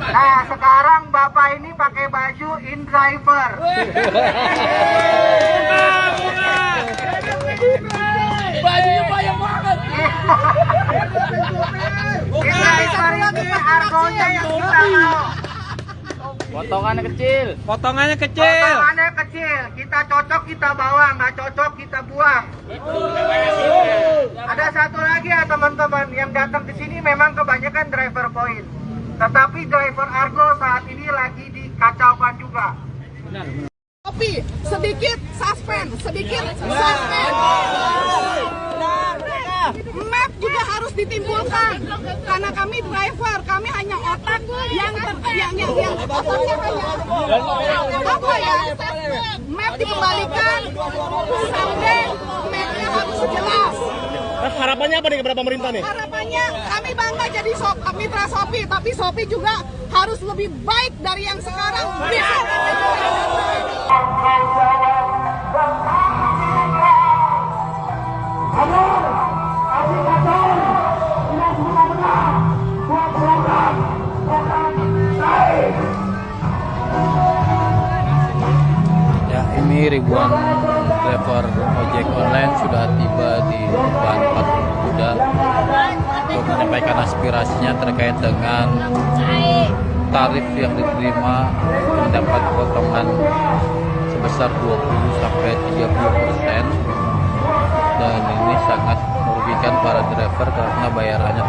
Nah, sekarang Bapak ini pakai baju InDriver. Bajunya banyak banget. InDriver ini argonya yang kita mau. Potongannya kecil. Potongannya kecil. Kita cocok kita bawa, nggak cocok kita buang. Ada satu lagi ya teman-teman, yang datang ke sini memang kebanyakan driver point. Tetapi driver Argo saat ini lagi dikacaukan juga. Tapi sedikit suspend. Map juga harus ditimbulkan karena kami driver, kami hanya otak yang otaknya apa ya? Map dikembalikan sampai mapnya harus jelas. Harapannya apa nih kepada pemerintah nih? Harapannya kami bangga jadi mitra Shopee, tapi Shopee juga harus lebih baik dari yang sekarang. Ya, ini ribuan driver ojek online sudah tiba di depan patung kuda untuk menyampaikan aspirasinya terkait dengan tarif yang diterima mendapat potongan sebesar 20-30%, dan ini sangat merugikan para driver karena bayarannya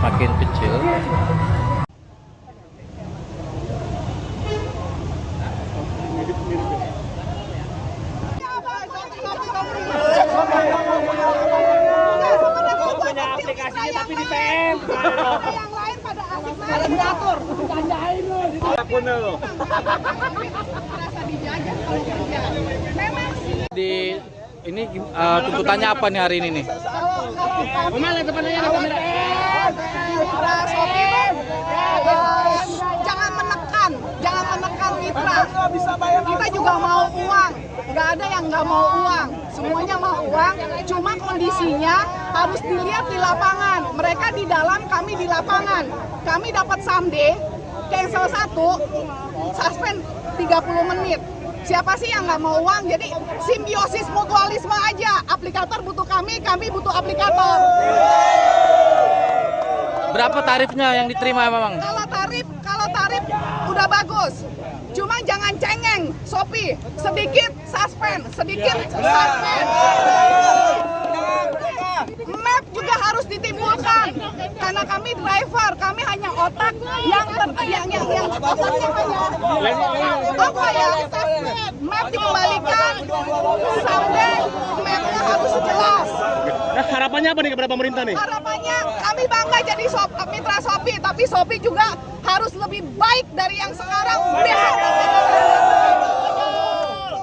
makin kecil. Punya aplikasinya tapi di PM. Yang lain pada asik main diatur. Candain lu. Merasa dijajah kalau kerja. Memang sih. Ini tuntutannya apa nih hari ini nih? Mana temannya kamera? Mitra Shopee jangan menekan mitra. Kita juga mau uang, nggak ada yang nggak mau uang, semuanya mau uang. Cuma kondisinya harus dilihat di lapangan. Mereka di dalam, kami di lapangan. Kami dapat someday, cancel 1, suspend 30 menit. Siapa sih yang nggak mau uang? Jadi simbiosis mutualisme aja. Aplikator butuh kami butuh aplikator. Berapa tarifnya yang diterima memang? Kalau tarif udah bagus. Cuma jangan cengeng, Shopee. Sedikit suspend. Map juga harus ditimbulkan. Karena kami driver, kami hanya otak yang otaknya hanya apa ya? Map dikembalikan sampai mapnya harus jelas. Nah, harapannya apa nih kepada pemerintah nih? Harapannya kami bangga jadi mitra Shopee, tapi Shopee juga harus lebih baik dari yang sekarang.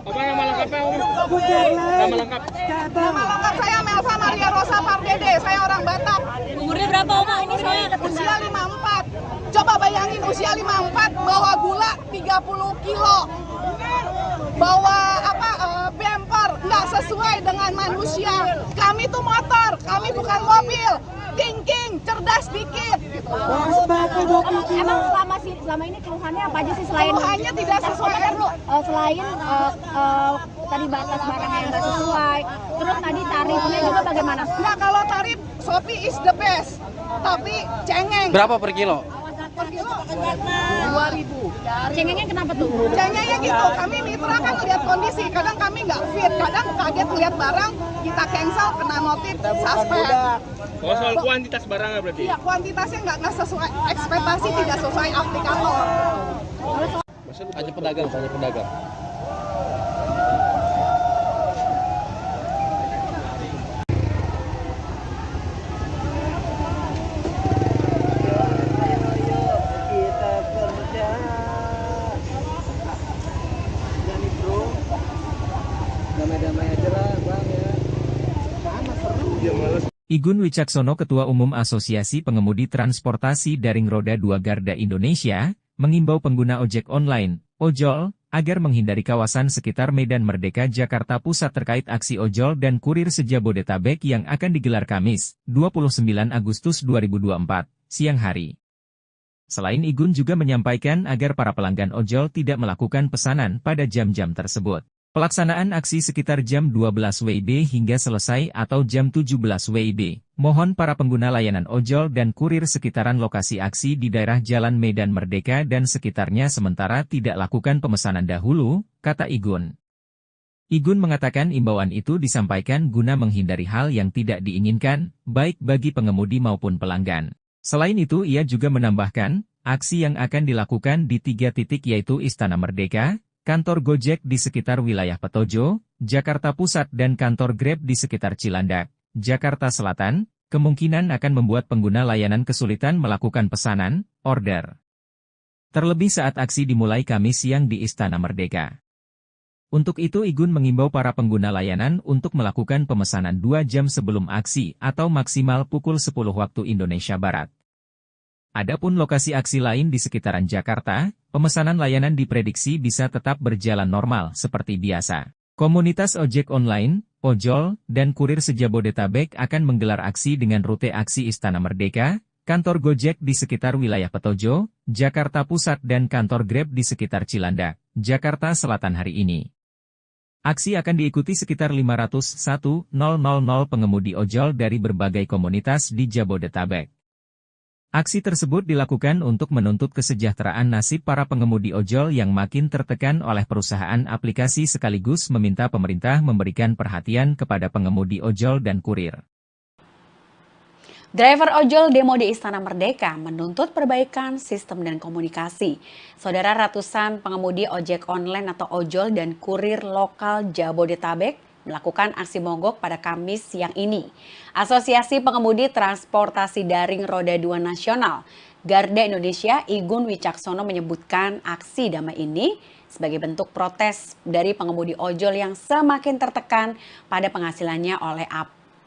Apa nama lengkapnya Om? Nama lengkap? Nama lengkap saya Melva Maria Rosa Pardede, saya orang Batak. Umurnya berapa Oma? Ini saya Usia 54. Coba bayangin usia 54 bawa gula 30 kilo. Bawa bumper nggak sesuai dengan manusia. Kami tuh motor, kami bukan mobil. Thinking, cerdas dikit. Emang selama ini keluhannya apa aja sih selain Keluhannya tidak sesuai. Selain tadi batas barangnya yang nggak sesuai, terus tadi tarifnya juga bagaimana? Nah, kalau tarif Shopee is the best, tapi cengeng. Berapa per kilo? Per kilo 2.000. Cengengnya kenapa tuh? Cengengnya gitu, kami mitra kan lihat kondisi, kadang kami nggak fit, kadang kaget lihat barang, kita cancel, kena notif, suspend. Oh, soal kuantitas barangnya berarti? Iya, kuantitasnya nggak sesuai, ekspektasi tidak sesuai aplikator. Hanya pedagang. Igun Wicaksono, Ketua Umum Asosiasi Pengemudi Transportasi Daring Roda 2 Garda Indonesia, mengimbau pengguna ojek online, ojol, agar menghindari kawasan sekitar Medan Merdeka Jakarta Pusat terkait aksi ojol dan kurir se-Jabodetabek yang akan digelar Kamis, 29 Agustus 2024, siang hari. Selain Igun juga menyampaikan agar para pelanggan ojol tidak melakukan pesanan pada jam-jam tersebut. Pelaksanaan aksi sekitar jam 12 WIB hingga selesai atau jam 17 WIB. Mohon para pengguna layanan ojol dan kurir sekitaran lokasi aksi di daerah Jalan Medan Merdeka dan sekitarnya sementara tidak lakukan pemesanan dahulu, kata Igun. Igun mengatakan imbauan itu disampaikan guna menghindari hal yang tidak diinginkan, baik bagi pengemudi maupun pelanggan. Selain itu ia juga menambahkan, aksi yang akan dilakukan di 3 titik yaitu Istana Merdeka, kantor Gojek di sekitar wilayah Petojo, Jakarta Pusat dan kantor Grab di sekitar Cilandak, Jakarta Selatan, kemungkinan akan membuat pengguna layanan kesulitan melakukan pesanan, order. Terlebih saat aksi dimulai Kamis siang di Istana Merdeka. Untuk itu Igun mengimbau para pengguna layanan untuk melakukan pemesanan 2 jam sebelum aksi atau maksimal pukul 10 waktu Indonesia Barat. Adapun lokasi aksi lain di sekitaran Jakarta, pemesanan layanan diprediksi bisa tetap berjalan normal seperti biasa. Komunitas ojek online, ojol, dan kurir se-Jabodetabek akan menggelar aksi dengan rute aksi Istana Merdeka, kantor Gojek di sekitar wilayah Petojo, Jakarta Pusat dan kantor Grab di sekitar Cilandak, Jakarta Selatan hari ini. Aksi akan diikuti sekitar 501.000 pengemudi ojol dari berbagai komunitas di Jabodetabek. Aksi tersebut dilakukan untuk menuntut kesejahteraan nasib para pengemudi ojol yang makin tertekan oleh perusahaan aplikasi sekaligus meminta pemerintah memberikan perhatian kepada pengemudi ojol dan kurir. Driver ojol demo di Istana Merdeka menuntut perbaikan sistem dan komunikasi. Saudara, ratusan pengemudi ojek online atau ojol dan kurir lokal Jabodetabek melakukan aksi mogok pada Kamis siang ini. Asosiasi Pengemudi Transportasi Daring Roda 2 Nasional Garda Indonesia Igun Wicaksono menyebutkan aksi damai ini sebagai bentuk protes dari pengemudi ojol yang semakin tertekan pada penghasilannya oleh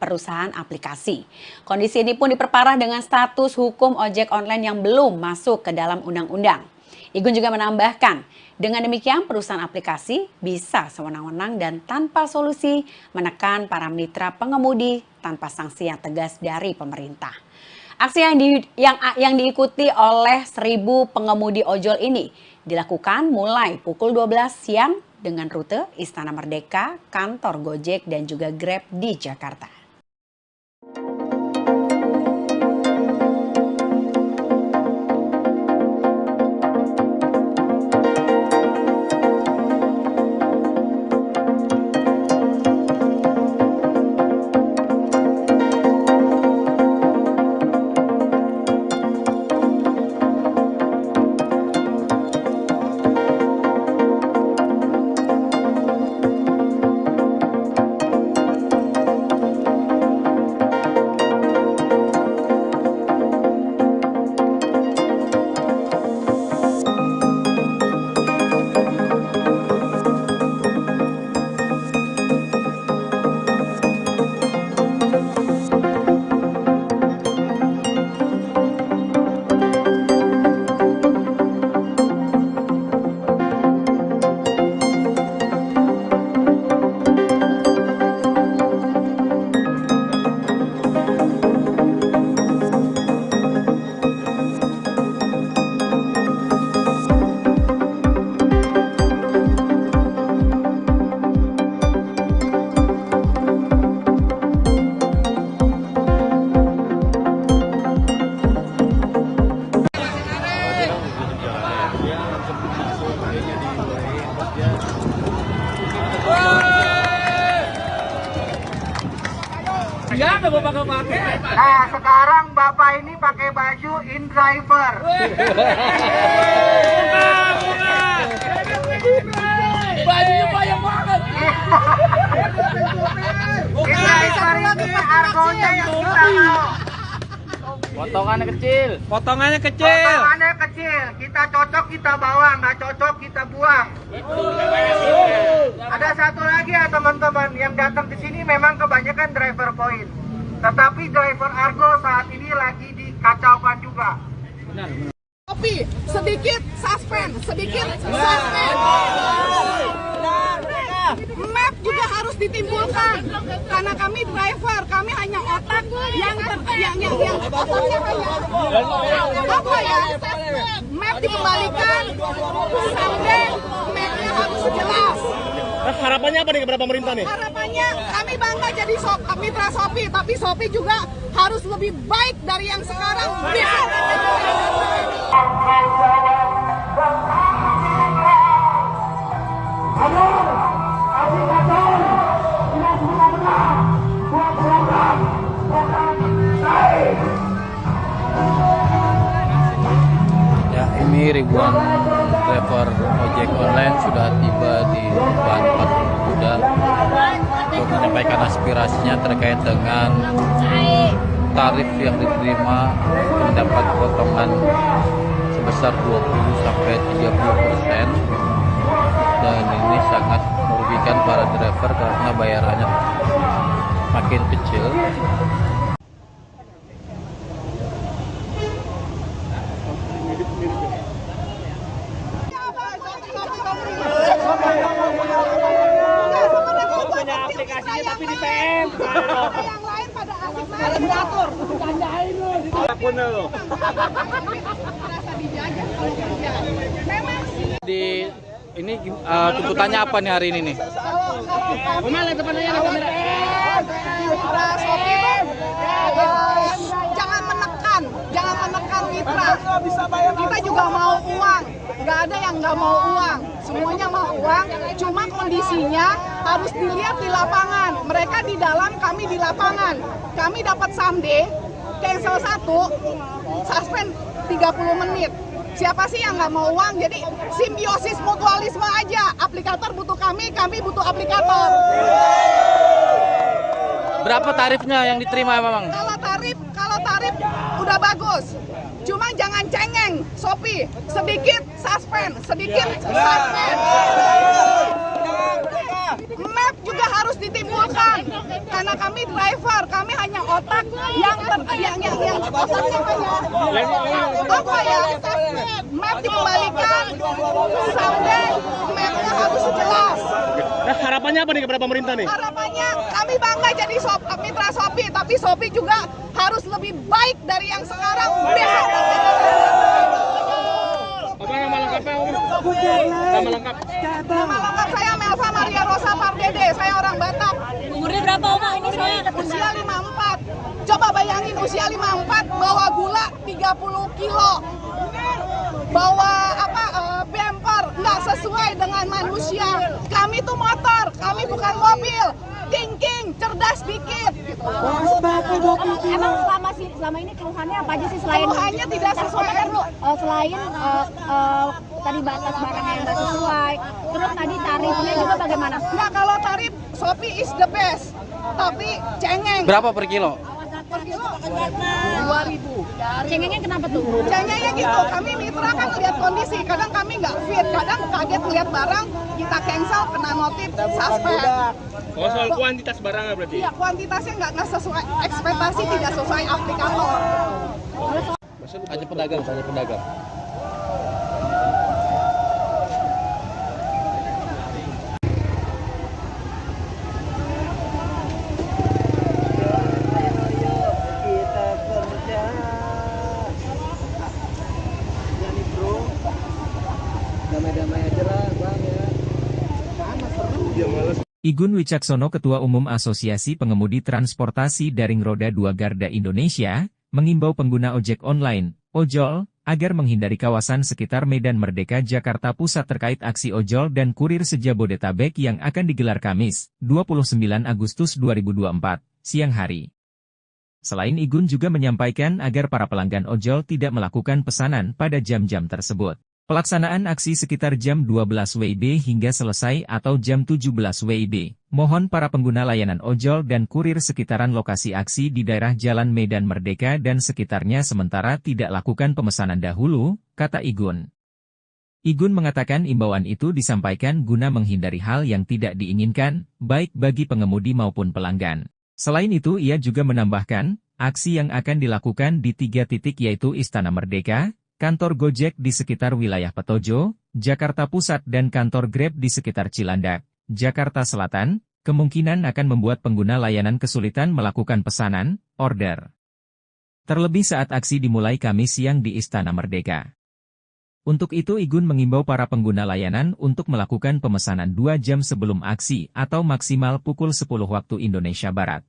perusahaan aplikasi. Kondisi ini pun diperparah dengan status hukum ojek online yang belum masuk ke dalam undang-undang. Igun juga menambahkan, dengan demikian perusahaan aplikasi bisa sewenang-wenang dan tanpa solusi menekan para mitra pengemudi tanpa sanksi yang tegas dari pemerintah. Aksi yang diikuti oleh 1.000 pengemudi ojol ini dilakukan mulai pukul 12 siang dengan rute Istana Merdeka, kantor Gojek dan juga Grab di Jakarta. Nah, sekarang Bapak ini pakai baju InDriver. Bajunya banyak banget. InDriver ini argonya yang kita mau. Potongannya kecil. Potongannya kecil. Kita cocok kita bawa, nggak cocok kita buang. Ada satu lagi ya teman-teman, yang datang ke sini memang kebanyakan driver point. Tetapi driver Argo saat ini lagi dikacaukan juga. Tapi sedikit suspend. Map juga harus ditimbulkan karena kami driver, kami hanya otak yang otaknya apa ya? Map dikembalikan, sampai mapnya harus jelas. Harapannya apa nih kepada pemerintah nih? Harapannya kami bangga jadi mitra Shopee, tapi Shopee juga harus lebih baik dari yang sekarang. Ya, ini ribuan driver ojek online sudah tiba di depan patung kuda untuk menyampaikan aspirasinya terkait dengan tarif yang diterima mendapat potongan sebesar 20-30%, dan ini sangat merugikan para driver karena bayarannya makin kecil. Punya aplikasinya tapi di PM. Yang lain pada asik main diatur. Candain lu. Akunnya lo. Merasa dijajah kalau kerja. Memang sih. Ini tuntutannya apa nih hari ini nih? Kemana depannya kamera? Mitra Shopee, jangan menekan mitra. Kita juga mau uang. Nggak ada yang nggak mau uang. Semuanya mau uang. Cuma kondisinya harus dilihat di lapangan. Mereka di dalam, kami di lapangan. Kami dapat someday cancel satu, suspend 30 menit. Siapa sih yang nggak mau uang? Jadi simbiosis mutualisme aja. Aplikator butuh kami butuh aplikator. Berapa tarifnya yang diterima memang? Kalau tarif udah bagus. Cuma jangan cengeng, Shopee. Sedikit suspend. Map juga harus ditimbulkan. Karena kami driver, kami hanya otak yang otaknya apa ya? Map dikembalikan sampai mapnya harus jelas. Nah, harapannya apa nih kepada pemerintah nih? Harapannya kami bangga jadi mitra Shopee, tapi Shopee juga harus lebih baik dari yang sekarang. Besok Apa nama lengkapnya Om? Nama lengkap? Nama lengkap saya Melva Maria Rosa Pardede, saya orang Batak. Umurnya berapa Oma? Ini saya Usia 54. Coba bayangin usia 54 bawa gula 30 kilo. Bawa bumper nggak sesuai dengan manusia. Kami tuh motor, kami bukan mobil. Thinking, cerdas dikit. Emang selama ini keluhannya apa aja sih selain Keluhannya tidak sesuai. Selain tadi batas barangnya yang nggak sesuai, terus tadi tarifnya juga bagaimana? Nggak, kalau tarif Shopee is the best. Tapi cengeng. Berapa per kilo? Per kilo 2.000. Cengengnya kenapa tuh? Cengengnya gitu, kami mitra kan lihat kondisi, kadang kami nggak fit, kadang kaget lihat barang, kita cancel, kena notif, suspend. Oh, soal kuantitas barangnya berarti? Iya, kuantitasnya nggak sesuai, ekspektasi tidak sesuai aplikator. Hanya pedagang. Igun Wicaksono, Ketua Umum Asosiasi Pengemudi Transportasi Daring Roda 2 Garda Indonesia, mengimbau pengguna ojek online, ojol, agar menghindari kawasan sekitar Medan Merdeka Jakarta Pusat terkait aksi ojol dan kurir se-Jabodetabek yang akan digelar Kamis, 29 Agustus 2024, siang hari. Selain Igun juga menyampaikan agar para pelanggan ojol tidak melakukan pesanan pada jam-jam tersebut. Pelaksanaan aksi sekitar jam 12 WIB hingga selesai atau jam 17 WIB. Mohon para pengguna layanan ojol dan kurir sekitaran lokasi aksi di daerah Jalan Medan Merdeka dan sekitarnya sementara tidak lakukan pemesanan dahulu, kata Igun. Igun mengatakan imbauan itu disampaikan guna menghindari hal yang tidak diinginkan, baik bagi pengemudi maupun pelanggan. Selain itu ia juga menambahkan, aksi yang akan dilakukan di 3 titik yaitu Istana Merdeka, kantor Gojek di sekitar wilayah Petojo, Jakarta Pusat dan kantor Grab di sekitar Cilandak, Jakarta Selatan, kemungkinan akan membuat pengguna layanan kesulitan melakukan pesanan, order. Terlebih saat aksi dimulai Kamis siang di Istana Merdeka. Untuk itu Igun mengimbau para pengguna layanan untuk melakukan pemesanan 2 jam sebelum aksi atau maksimal pukul 10 waktu Indonesia Barat.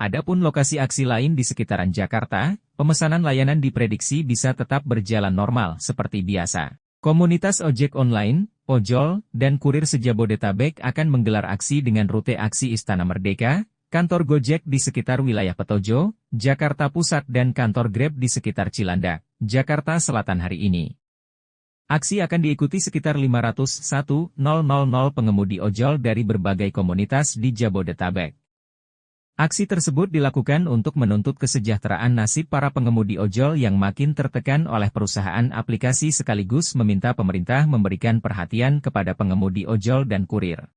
Adapun lokasi aksi lain di sekitaran Jakarta, pemesanan layanan diprediksi bisa tetap berjalan normal seperti biasa. Komunitas ojek online, ojol, dan kurir se-Jabodetabek akan menggelar aksi dengan rute aksi Istana Merdeka, kantor Gojek di sekitar wilayah Petojo, Jakarta Pusat dan kantor Grab di sekitar Cilandak, Jakarta Selatan hari ini. Aksi akan diikuti sekitar 501.000 pengemudi ojol dari berbagai komunitas di Jabodetabek. Aksi tersebut dilakukan untuk menuntut kesejahteraan nasib para pengemudi ojol yang makin tertekan oleh perusahaan aplikasi sekaligus meminta pemerintah memberikan perhatian kepada pengemudi ojol dan kurir.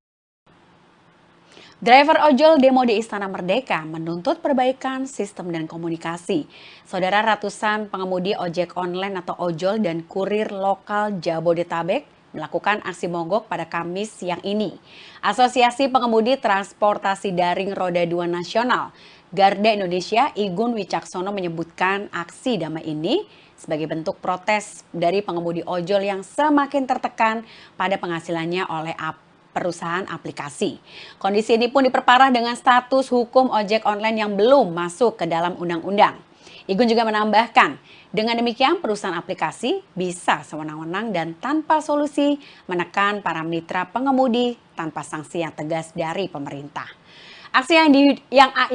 Driver ojol demo di Istana Merdeka menuntut perbaikan sistem dan komunikasi. Saudara, ratusan pengemudi ojek online atau ojol dan kurir lokal Jabodetabek melakukan aksi mogok pada Kamis siang ini. Asosiasi Pengemudi Transportasi Daring Roda 2 Nasional Garda Indonesia Igun Wicaksono menyebutkan aksi damai ini sebagai bentuk protes dari pengemudi ojol yang semakin tertekan pada penghasilannya oleh perusahaan aplikasi. Kondisi ini pun diperparah dengan status hukum ojek online yang belum masuk ke dalam undang-undang. Igun juga menambahkan, dengan demikian perusahaan aplikasi bisa sewenang-wenang dan tanpa solusi menekan para mitra pengemudi tanpa sanksi yang tegas dari pemerintah. Aksi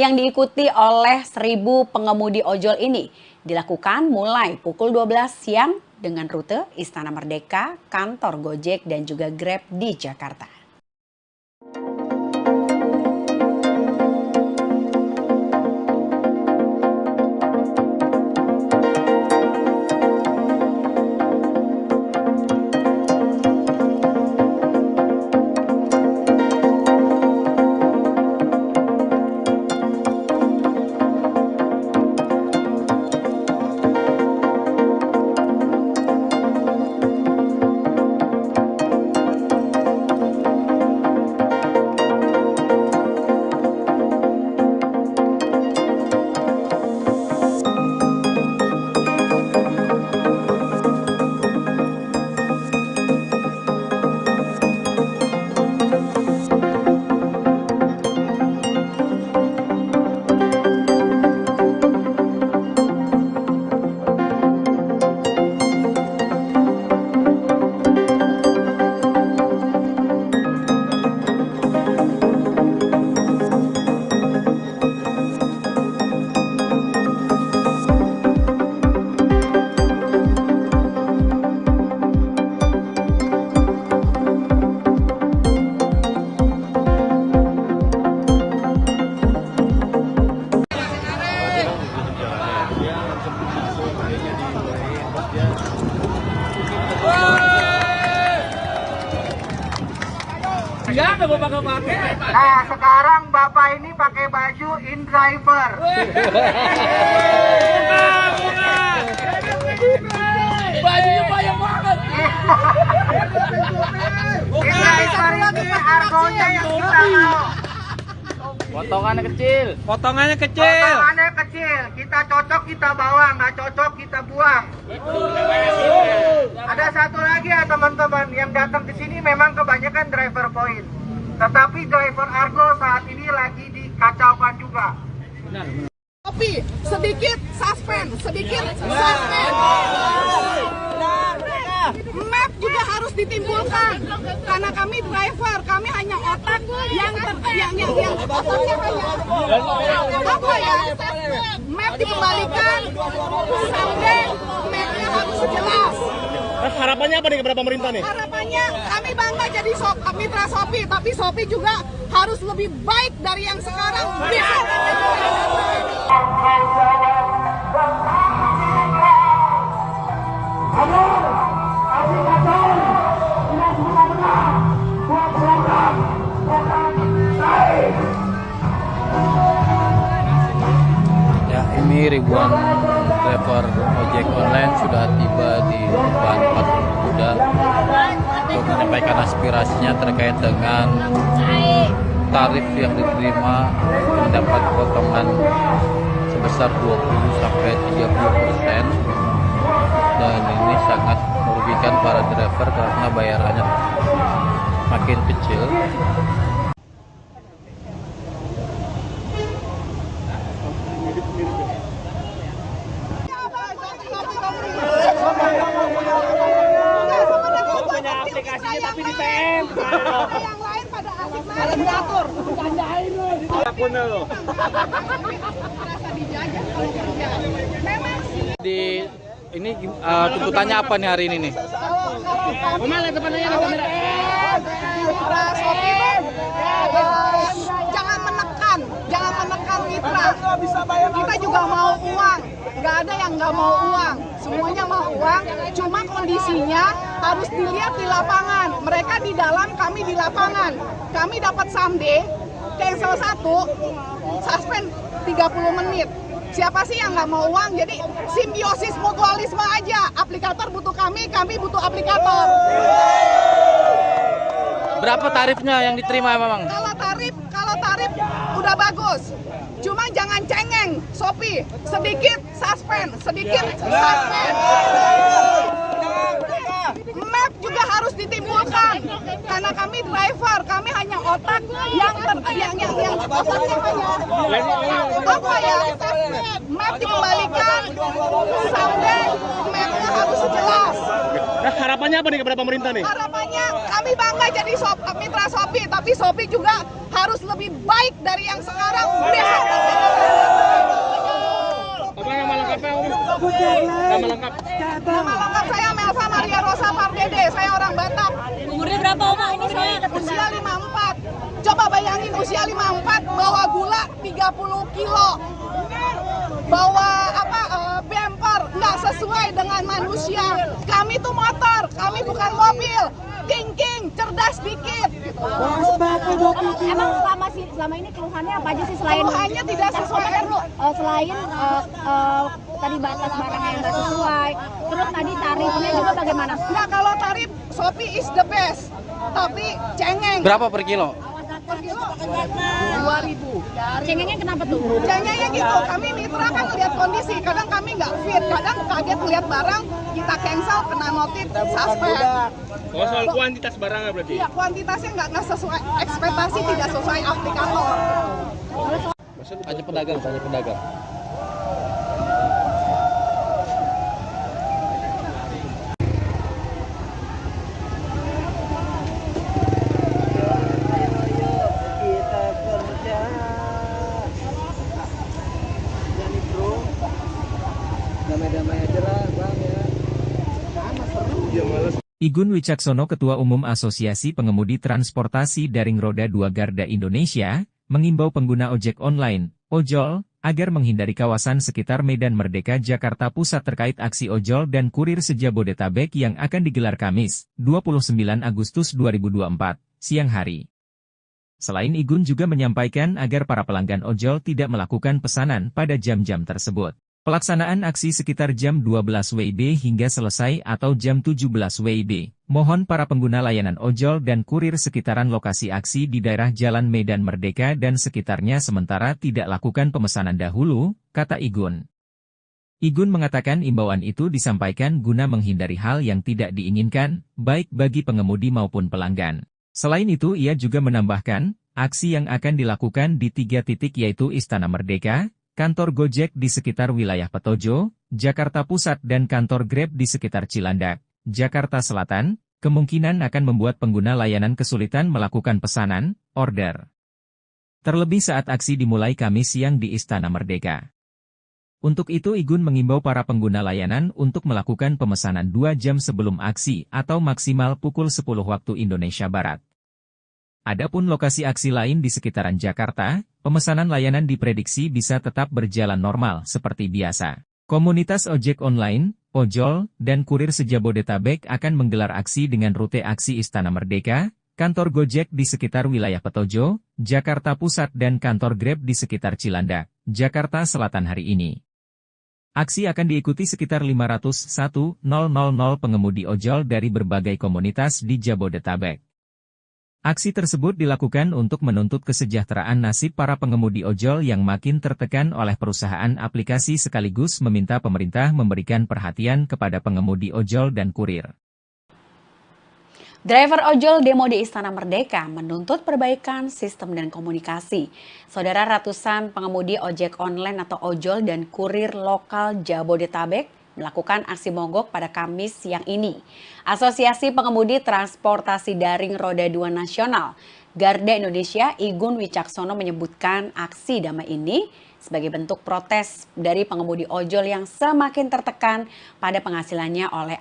yang diikuti oleh 1.000 pengemudi ojol ini dilakukan mulai pukul 12 siang dengan rute Istana Merdeka, kantor Gojek, dan juga Grab di Jakarta. Nah, sekarang Bapak ini pakai baju InDriver. Bajunya banyak banget. InDriver ini argonya yang kita mau. Potongannya kecil. Potongannya kecil. Kita cocok kita bawa, nggak cocok kita buang. Ada satu lagi ya teman-teman, yang datang ke sini memang kebanyakan driver point. Tetapi driver Argo saat ini lagi dikacaukan juga. Tapi sedikit suspend, Map juga harus ditimbulkan karena kami driver, kami hanya otak yang otaknya hanya apa ya? Map dikembalikan, sampai mapnya harus jelas. Harapannya apa nih kepada pemerintah nih? Harapannya kami bangga jadi mitra Shopee, tapi Shopee juga harus lebih baik dari yang sekarang. Ya, ini ribuan driver ojek online sudah tiba di depan Patung Kuda untuk menyampaikan aspirasinya terkait dengan tarif yang diterima mendapat potongan sebesar 20-30%, dan ini sangat merugikan para driver karena bayarannya makin kecil. Punya aplikasinya tapi di PM. Yang lain pada asik main diatur. Bercandain lu. Akunnya lo. Merasa dijajah kalau kerja. Memang Di ini tuntutannya apa nih hari ini nih? Mana depannya kamera? Mitra Shopee, jangan menekan mitra. Kita juga mau uang, nggak ada yang nggak mau uang, semuanya mau uang. Cuma kondisinya harus dilihat di lapangan. Mereka di dalam, kami di lapangan. Kami dapat someday, cancel 1, suspend 30 menit. Siapa sih yang nggak mau uang? Jadi simbiosis mutualisme aja. Aplikator butuh kami butuh aplikator. Berapa tarifnya yang diterima memang? Kalau tarif udah bagus. Cuma jangan cengeng, Shopee. Sedikit suspend. Map juga harus ditimbulkan. Karena kami driver, kami hanya otak yang otaknya hanya apa ya? Map dikembalikan, sampai mapnya harus jelas. Harapannya apa nih kepada pemerintah nih? Harapannya kami bangga jadi mitra Shopee, tapi Shopee juga harus lebih baik dari yang sekarang. Apa nama lengkapnya Om? Nama lengkap? Nama lengkap saya Melva Maria Rosa Pardede, saya orang Batak. Umurnya berapa Oma? Ini saya Usia 54. Coba bayangin usia 54 bawa gula 30 kilo. Bawa bumper nggak sesuai dengan manusia. Kami tuh motor, kami bukan mobil. Thinking, cerdas dikit. Emang selama ini keluhannya apa aja sih selain Keluhannya tidak sesuai. Selain tadi batas barangnya yang nggak sesuai, terus tadi tarifnya juga bagaimana? Nah, kalau tarif Shopee is the best, tapi cengeng. Berapa per kilo? Per kilo 2.000. Cengengnya kenapa tuh? Cengengnya gitu, kami mitra kan lihat kondisi, kadang kami nggak fit, kadang kaget lihat barang, kita cancel, kena notif, suspend. Oh, soal kuantitas barangnya berarti? Iya, kuantitasnya nggak sesuai ekspektasi, tidak sesuai aplikator. Tanya pedagang. Igun Wicaksono, Ketua Umum Asosiasi Pengemudi Transportasi Daring Roda 2 Garda Indonesia, mengimbau pengguna ojek online, ojol, agar menghindari kawasan sekitar Medan Merdeka Jakarta Pusat terkait aksi ojol dan kurir se-Jabodetabek yang akan digelar Kamis, 29 Agustus 2024, siang hari. Selain Igun juga menyampaikan agar para pelanggan ojol tidak melakukan pesanan pada jam-jam tersebut. Pelaksanaan aksi sekitar jam 12 WIB hingga selesai atau jam 17 WIB. Mohon para pengguna layanan ojol dan kurir sekitaran lokasi aksi di daerah Jalan Medan Merdeka dan sekitarnya sementara tidak lakukan pemesanan dahulu, kata Igun. Igun mengatakan imbauan itu disampaikan guna menghindari hal yang tidak diinginkan, baik bagi pengemudi maupun pelanggan. Selain itu ia juga menambahkan, aksi yang akan dilakukan di 3 titik yaitu Istana Merdeka, kantor Gojek di sekitar wilayah Petojo, Jakarta Pusat dan kantor Grab di sekitar Cilandak, Jakarta Selatan, kemungkinan akan membuat pengguna layanan kesulitan melakukan pesanan, order. Terlebih saat aksi dimulai Kamis siang di Istana Merdeka. Untuk itu Igun mengimbau para pengguna layanan untuk melakukan pemesanan 2 jam sebelum aksi atau maksimal pukul 10 waktu Indonesia Barat. Adapun lokasi aksi lain di sekitaran Jakarta, pemesanan layanan diprediksi bisa tetap berjalan normal seperti biasa. Komunitas ojek online, ojol, dan kurir se-Jabodetabek akan menggelar aksi dengan rute aksi Istana Merdeka, kantor Gojek di sekitar wilayah Petojo, Jakarta Pusat dan kantor Grab di sekitar Cilandak, Jakarta Selatan hari ini. Aksi akan diikuti sekitar 501.000 pengemudi ojol dari berbagai komunitas di Jabodetabek. Aksi tersebut dilakukan untuk menuntut kesejahteraan nasib para pengemudi ojol yang makin tertekan oleh perusahaan aplikasi sekaligus meminta pemerintah memberikan perhatian kepada pengemudi ojol dan kurir. Driver ojol demo di Istana Merdeka menuntut perbaikan sistem dan komunikasi. Saudara, ratusan pengemudi ojek online atau ojol dan kurir lokal Jabodetabek melakukan aksi mogok pada Kamis siang ini. Asosiasi Pengemudi Transportasi Daring Roda 2 Nasional Garda Indonesia Igun Wicaksono menyebutkan aksi damai ini sebagai bentuk protes dari pengemudi ojol yang semakin tertekan pada penghasilannya oleh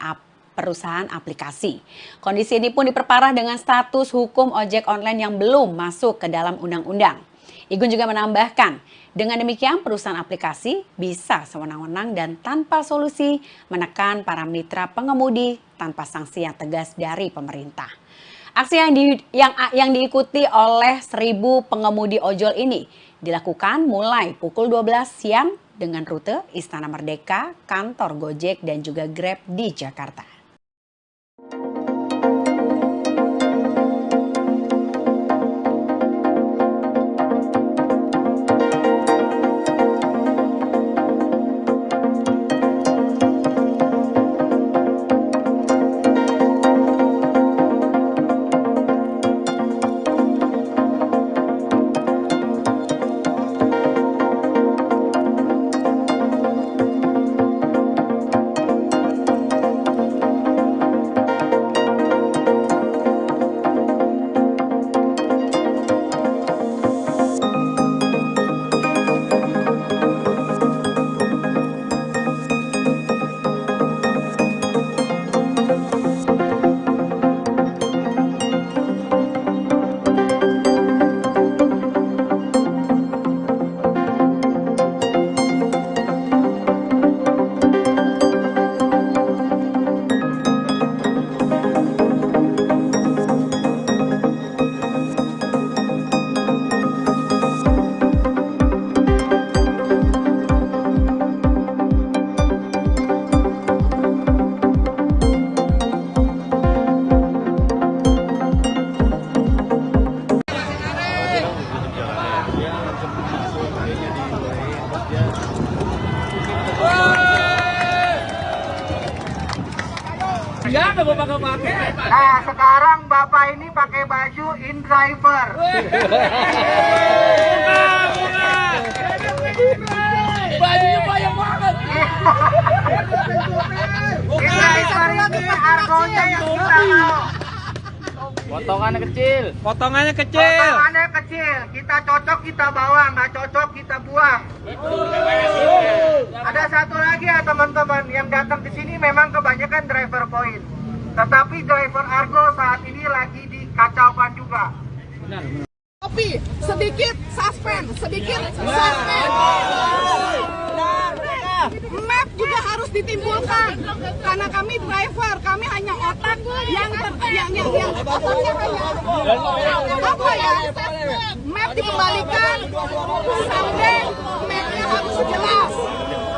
perusahaan aplikasi. Kondisi ini pun diperparah dengan status hukum ojek online yang belum masuk ke dalam undang-undang. Igun juga menambahkan, dengan demikian perusahaan aplikasi bisa sewenang-wenang dan tanpa solusi menekan para mitra pengemudi tanpa sanksi yang tegas dari pemerintah. Aksi yang diikuti oleh 1.000 pengemudi ojol ini dilakukan mulai pukul 12 siang dengan rute Istana Merdeka, kantor Gojek dan juga Grab di Jakarta. Nah, sekarang Bapak ini pakai baju in-driver. Bajunya banyak banget. In-driver ini argonya yang kita mau. Potongannya kecil. Potongannya kecil, kita cocok kita bawa, nggak cocok kita buang. Ada satu lagi ya teman-teman, yang datang ke sini memang kebanyakan driver point. Tetapi driver Argo saat ini lagi dikacaukan juga. Tapi sedikit suspend, sedikit suspend. Map juga harus ditimbulkan karena kami driver, kami hanya otak yang otaknya hanya apa ya? Map dikembalikan, sampai mapnya harus jelas.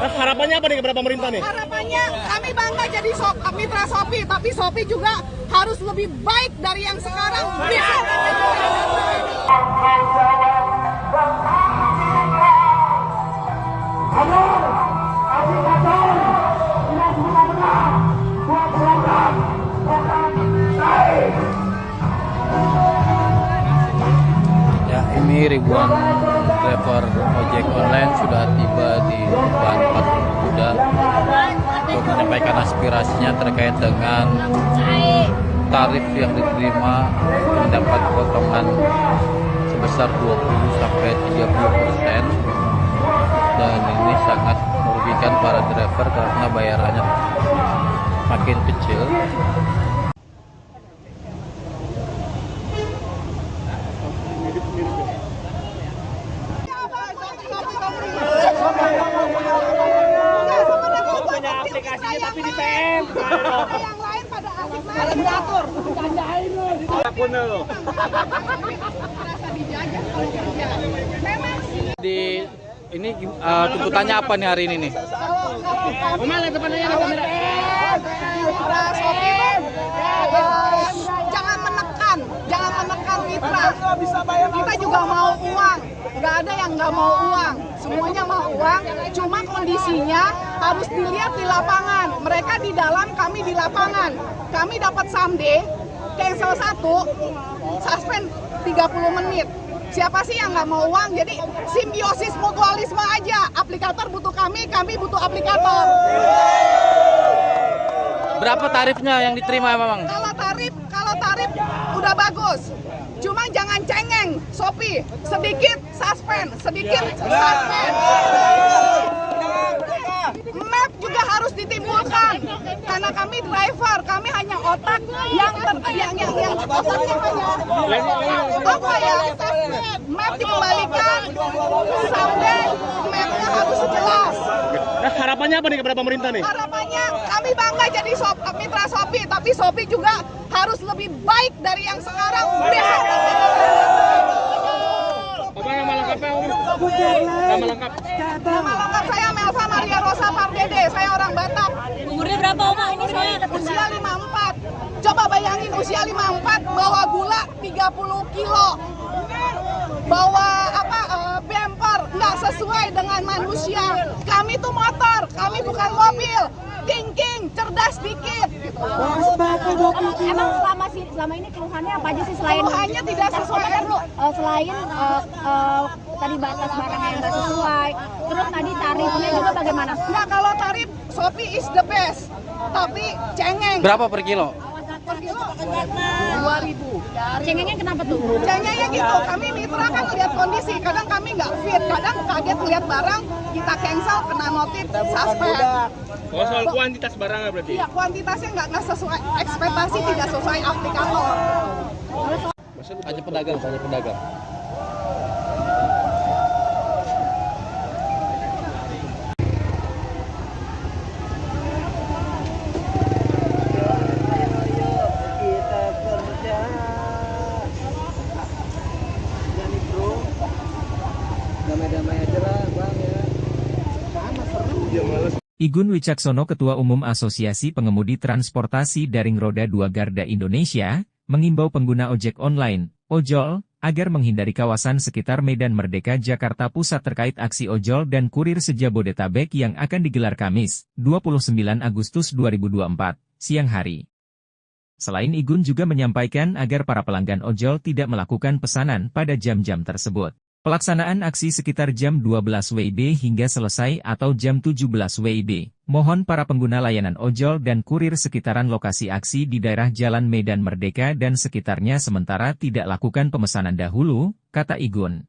Harapannya apa nih kepada pemerintah nih? Harapannya kami bangga jadi mitra Shopee, tapi Shopee juga harus lebih baik dari yang sekarang. Ya, ini ribuan driver ojek online sudah tiba di depan patung kuda untuk menyampaikan aspirasinya terkait dengan tarif yang diterima mendapat potongan sebesar 20-30%, dan ini sangat merugikan para driver karena bayarannya makin kecil. Punya aplikasinya tapi di PM. Yang lain pada asik main diatur, bercandain lu. Merasa dijajah kalau kerja. Memang sih. Di ini tuntutannya apa nih hari ini nih? Mitra Shopee, jangan menekan mitra. Kita juga mau uang, nggak ada yang nggak mau uang, semuanya mau uang. Cuma kondisinya harus dilihat di lapangan. Mereka di dalam, kami di lapangan. Kami dapat someday, cancel 1, suspend 30 menit. Siapa sih yang nggak mau uang? Jadi simbiosis mutualisme aja. Aplikator butuh kami butuh aplikator. Berapa tarifnya yang diterima memang? Kalau tarif udah bagus. Cuma jangan cengeng, Shopee. Sedikit suspend. Map juga harus ditimbulkan karena kami driver, kami hanya otak yang otaknya hanya apa ya? Map dikembalikan, sampai mapnya harus jelas. Nah, harapannya apa nih kepada pemerintah nih? Harapannya kami bangga jadi mitra Shopee, tapi Shopee juga harus lebih baik dari yang sekarang. Apa nama lengkapnya? Nama lengkap. Nama lengkap saya Melva Maria Rosa Pardede, saya orang Batak. Umurnya berapa Oma ini saya? Usia 54. Coba bayangin usia 54 bawa gula 30 kilo. Bawa bumper nggak sesuai dengan manusia. Kami tuh motor, kami bukan mobil. Thinking, cerdas dikit. Gitu. Emang selama ini keluhannya apa aja sih selain Keluhannya tidak sesuai. Selain tadi batas barang yang nggak sesuai, terus tadi tarifnya juga bagaimana? Nah, kalau tarif Shopee is the best, tapi cengeng. Berapa per kilo? Per kilo 2.000. Cengengnya kenapa tuh? Cengengnya gitu, kami mitra kan lihat kondisi, kadang kami nggak fit, kadang kaget lihat barang, kita cancel, kena notif, suspend. Oh, soal kuantitas barangnya berarti? Iya, kuantitasnya nggak sesuai, ekspektasi tidak sesuai aplikator. Hanya pedagang. Igun Wicaksono, Ketua Umum Asosiasi Pengemudi Transportasi Daring Roda 2 Garda Indonesia, mengimbau pengguna ojek online, ojol, agar menghindari kawasan sekitar Medan Merdeka Jakarta Pusat terkait aksi ojol dan kurir se-Jabodetabek yang akan digelar Kamis, 29 Agustus 2024, siang hari. Selain Igun juga menyampaikan agar para pelanggan ojol tidak melakukan pesanan pada jam-jam tersebut. Pelaksanaan aksi sekitar jam 12 WIB hingga selesai atau jam 17 WIB. Mohon para pengguna layanan ojol dan kurir sekitaran lokasi aksi di daerah Jalan Medan Merdeka dan sekitarnya sementara tidak lakukan pemesanan dahulu, kata Igun.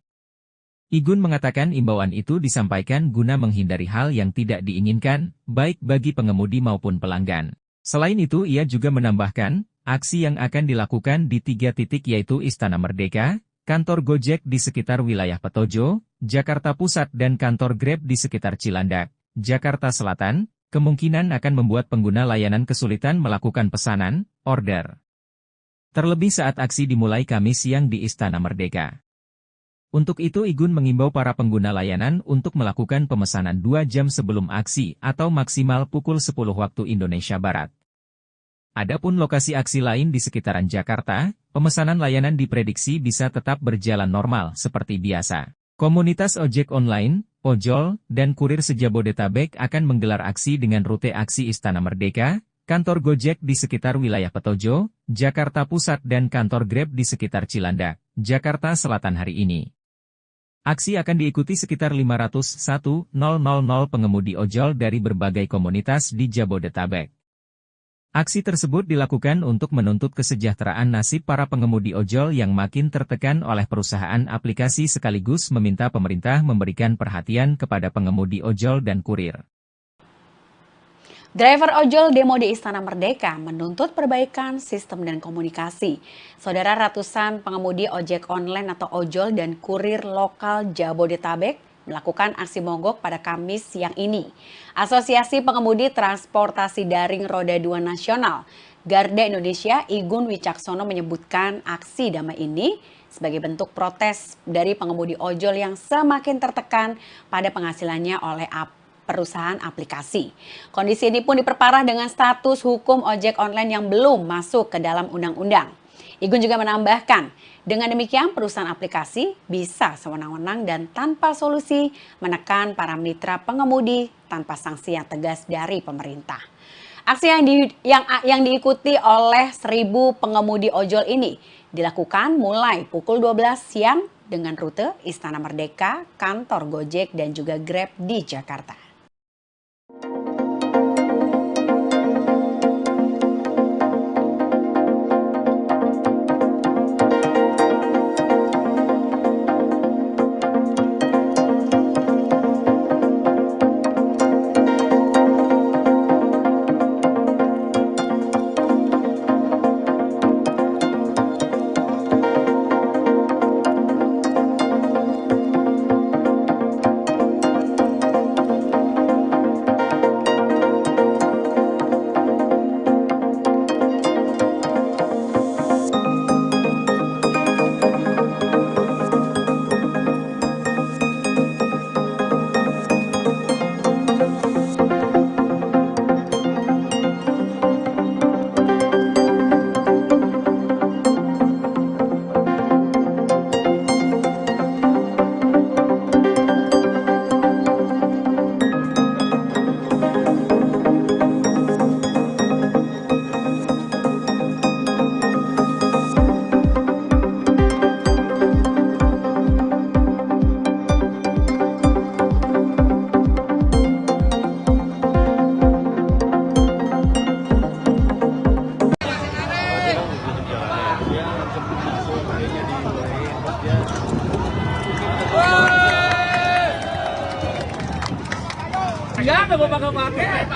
Igun mengatakan imbauan itu disampaikan guna menghindari hal yang tidak diinginkan, baik bagi pengemudi maupun pelanggan. Selain itu ia juga menambahkan, aksi yang akan dilakukan di 3 titik yaitu Istana Merdeka, kantor Gojek di sekitar wilayah Petojo, Jakarta Pusat dan kantor Grab di sekitar Cilandak, Jakarta Selatan, kemungkinan akan membuat pengguna layanan kesulitan melakukan pesanan, order. Terlebih saat aksi dimulai Kamis siang di Istana Merdeka. Untuk itu Igun mengimbau para pengguna layanan untuk melakukan pemesanan 2 jam sebelum aksi atau maksimal pukul 10 waktu Indonesia Barat. Adapun lokasi aksi lain di sekitaran Jakarta, pemesanan layanan diprediksi bisa tetap berjalan normal seperti biasa. Komunitas ojek online, ojol, dan kurir se-Jabodetabek akan menggelar aksi dengan rute aksi Istana Merdeka, kantor Gojek di sekitar wilayah Petojo, Jakarta Pusat dan kantor Grab di sekitar Cilandak, Jakarta Selatan hari ini. Aksi akan diikuti sekitar 501.000 pengemudi ojol dari berbagai komunitas di Jabodetabek. Aksi tersebut dilakukan untuk menuntut kesejahteraan nasib para pengemudi ojol yang makin tertekan oleh perusahaan aplikasi sekaligus meminta pemerintah memberikan perhatian kepada pengemudi ojol dan kurir. Driver ojol demo di Istana Merdeka menuntut perbaikan sistem dan komunikasi. Saudara, ratusan pengemudi ojek online atau ojol dan kurir lokal Jabodetabek melakukan aksi mogok pada Kamis siang ini. Asosiasi Pengemudi Transportasi Daring Roda 2 Nasional, Garda Indonesia, Igun Wicaksono menyebutkan aksi damai ini sebagai bentuk protes dari pengemudi ojol yang semakin tertekan pada penghasilannya oleh perusahaan aplikasi. Kondisi ini pun diperparah dengan status hukum ojek online yang belum masuk ke dalam undang-undang. Igun juga menambahkan, dengan demikian perusahaan aplikasi bisa sewenang-wenang dan tanpa solusi menekan para mitra pengemudi tanpa sanksi yang tegas dari pemerintah. Aksi yang diikuti oleh 1.000 pengemudi ojol ini dilakukan mulai pukul 12 siang dengan rute Istana Merdeka, kantor Gojek dan juga Grab di Jakarta.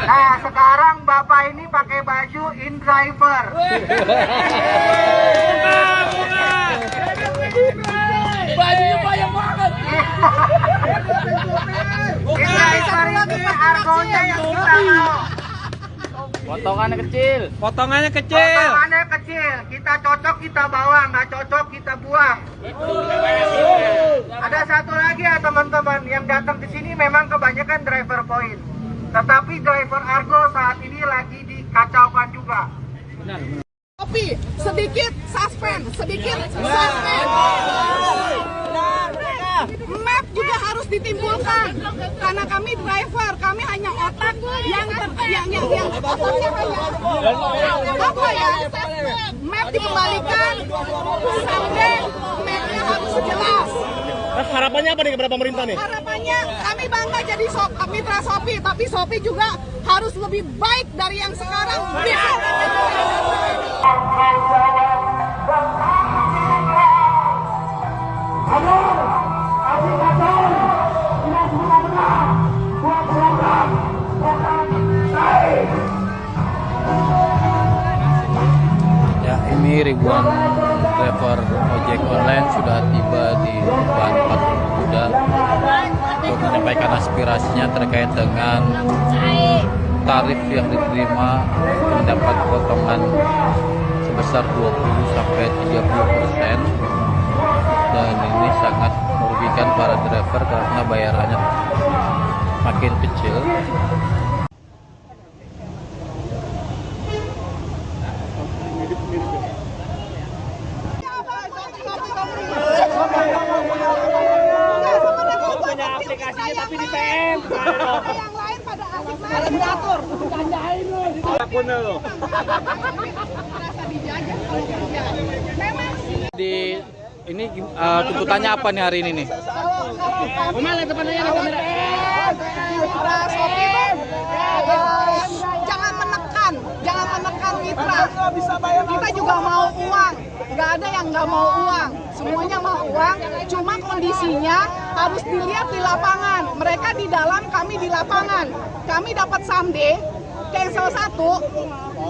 Nah, sekarang Bapak ini pakai baju InDriver. Bajunya banyak banget. InDriver ini argonya yang kita mau. Potongannya kecil. Potongannya kecil. Kita cocok kita bawa, nggak cocok kita buang. Ada satu lagi ya teman-teman, yang datang ke sini memang kebanyakan driver point. Tetapi driver Argo saat ini lagi dikacaukan juga. Tapi sedikit suspend. Map juga harus harus ditimbulkan karena kami driver, kami hanya otak yang otaknya hanya apa ya? Map dikembalikan, sampai mapnya harus jelas. Harapannya apa nih kepada pemerintah nih? Harapannya kami bangga jadi mitra Shopee, tapi Shopee juga harus lebih baik dari yang sekarang. Ya, ini ribuan driver ojek online sudah tiba di depan patung kuda untuk menyampaikan aspirasinya terkait dengan tarif yang diterima mendapat potongan sebesar 20-30%, dan ini sangat merugikan para driver karena bayarannya makin kecil. Punya aplikasinya tapi di PM. Yang lain pada asik main diatur. Janjain lu. Akunnya lo. Merasa dijajah kalau kerja. Memang sih. Di ini tuntutannya apa nih hari ini nih? Kemana depannya kamera? Mitra Shopee jangan menekan mitra. Kita juga mau uang, nggak ada yang nggak mau uang, semuanya mau uang. Cuma kondisinya harus dilihat di lapangan. Mereka di dalam, kami di lapangan. Kami dapat someday, cancel 1,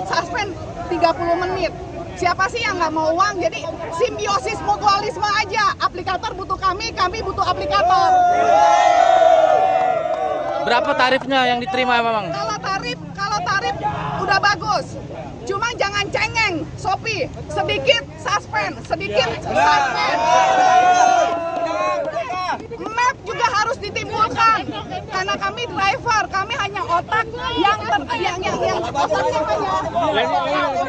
suspend 30 menit. Siapa sih yang nggak mau uang? Jadi simbiosis mutualisme aja. Aplikator butuh kami butuh aplikator. Berapa tarifnya yang diterima memang? Kalau tarif udah bagus. Cuma jangan cengeng, Shopee. Sedikit suspend. Map juga harus ditimbulkan karena kami driver, kami hanya otak yang otaknya hanya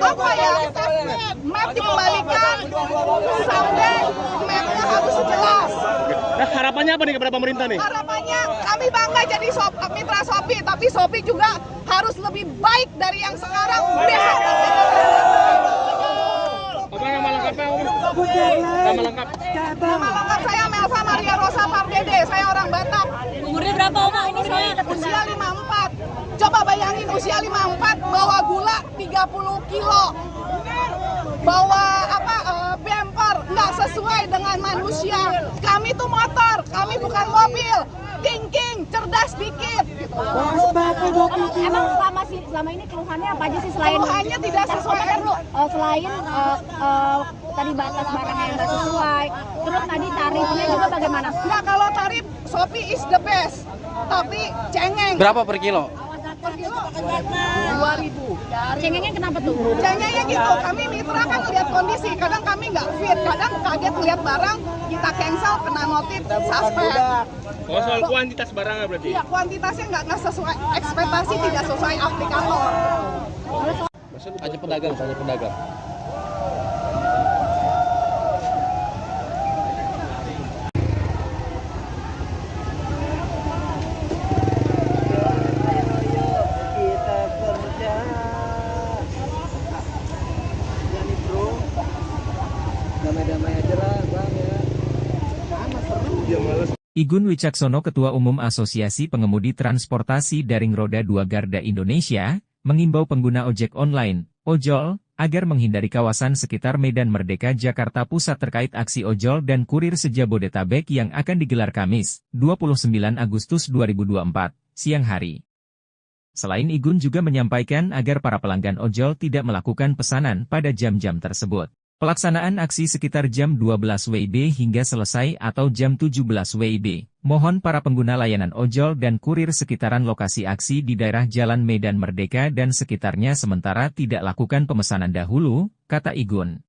apa ya? Map dikembalikan, sampai mapnya harus jelas. Nah, harapannya apa nih kepada pemerintah nih? Harapannya kami bangga jadi mitra Shopee, tapi Shopee juga harus lebih baik dari yang sekarang. Apa nama lengkapnya? Nama lengkap. Nama lengkap saya Melva Maria Rosa Pardede, saya orang Batak. Umurnya berapa Oma ini saya? Usia 54. Coba bayangin usia 54 bawa gula 30 kilo. Bawa bumper nggak sesuai dengan manusia. Kami tuh motor, kami bukan mobil. King, cerdas dikit. Gitu. Emang selama ini keluhannya apa aja sih selain Keluhannya tidak sesuai. Selain tadi batas barang yang nggak sesuai, terus tadi tarifnya juga bagaimana? Nggak, kalau tarif Shopee is the best, tapi cengeng. Berapa per kilo? Per kilo 2.000. Cengengnya kenapa tuh? Cengengnya gitu, kami mitra kan lihat kondisi, kadang kami nggak fit, kadang kaget lihat barang, kita cancel, kena notif, suspend. Oh, soal kuantitas barangnya berarti? Iya, kuantitasnya nggak sesuai ekspektasi, tidak sesuai aplikator. Hanya pedagang. Igun Wicaksono, Ketua Umum Asosiasi Pengemudi Transportasi Daring Roda 2 Garda Indonesia, mengimbau pengguna ojek online, ojol, agar menghindari kawasan sekitar Medan Merdeka Jakarta Pusat terkait aksi ojol dan kurir se-Jabodetabek yang akan digelar Kamis, 29 Agustus 2024, siang hari. Selain Igun juga menyampaikan agar para pelanggan ojol tidak melakukan pesanan pada jam-jam tersebut. Pelaksanaan aksi sekitar jam 12 WIB hingga selesai atau jam 17 WIB. Mohon para pengguna layanan ojol dan kurir sekitaran lokasi aksi di daerah Jalan Medan Merdeka dan sekitarnya sementara tidak lakukan pemesanan dahulu, kata Igun.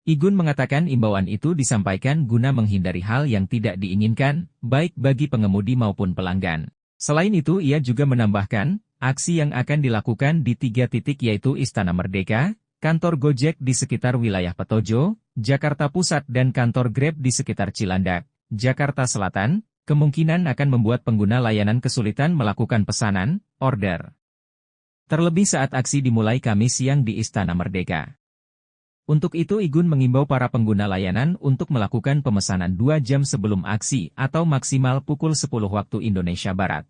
Igun mengatakan imbauan itu disampaikan guna menghindari hal yang tidak diinginkan, baik bagi pengemudi maupun pelanggan. Selain itu ia juga menambahkan, aksi yang akan dilakukan di 3 titik yaitu Istana Merdeka, kantor Gojek di sekitar wilayah Petojo, Jakarta Pusat dan kantor Grab di sekitar Cilandak, Jakarta Selatan, kemungkinan akan membuat pengguna layanan kesulitan melakukan pesanan, order. Terlebih saat aksi dimulai Kamis siang di Istana Merdeka. Untuk itu Igun mengimbau para pengguna layanan untuk melakukan pemesanan 2 jam sebelum aksi atau maksimal pukul 10 waktu Indonesia Barat.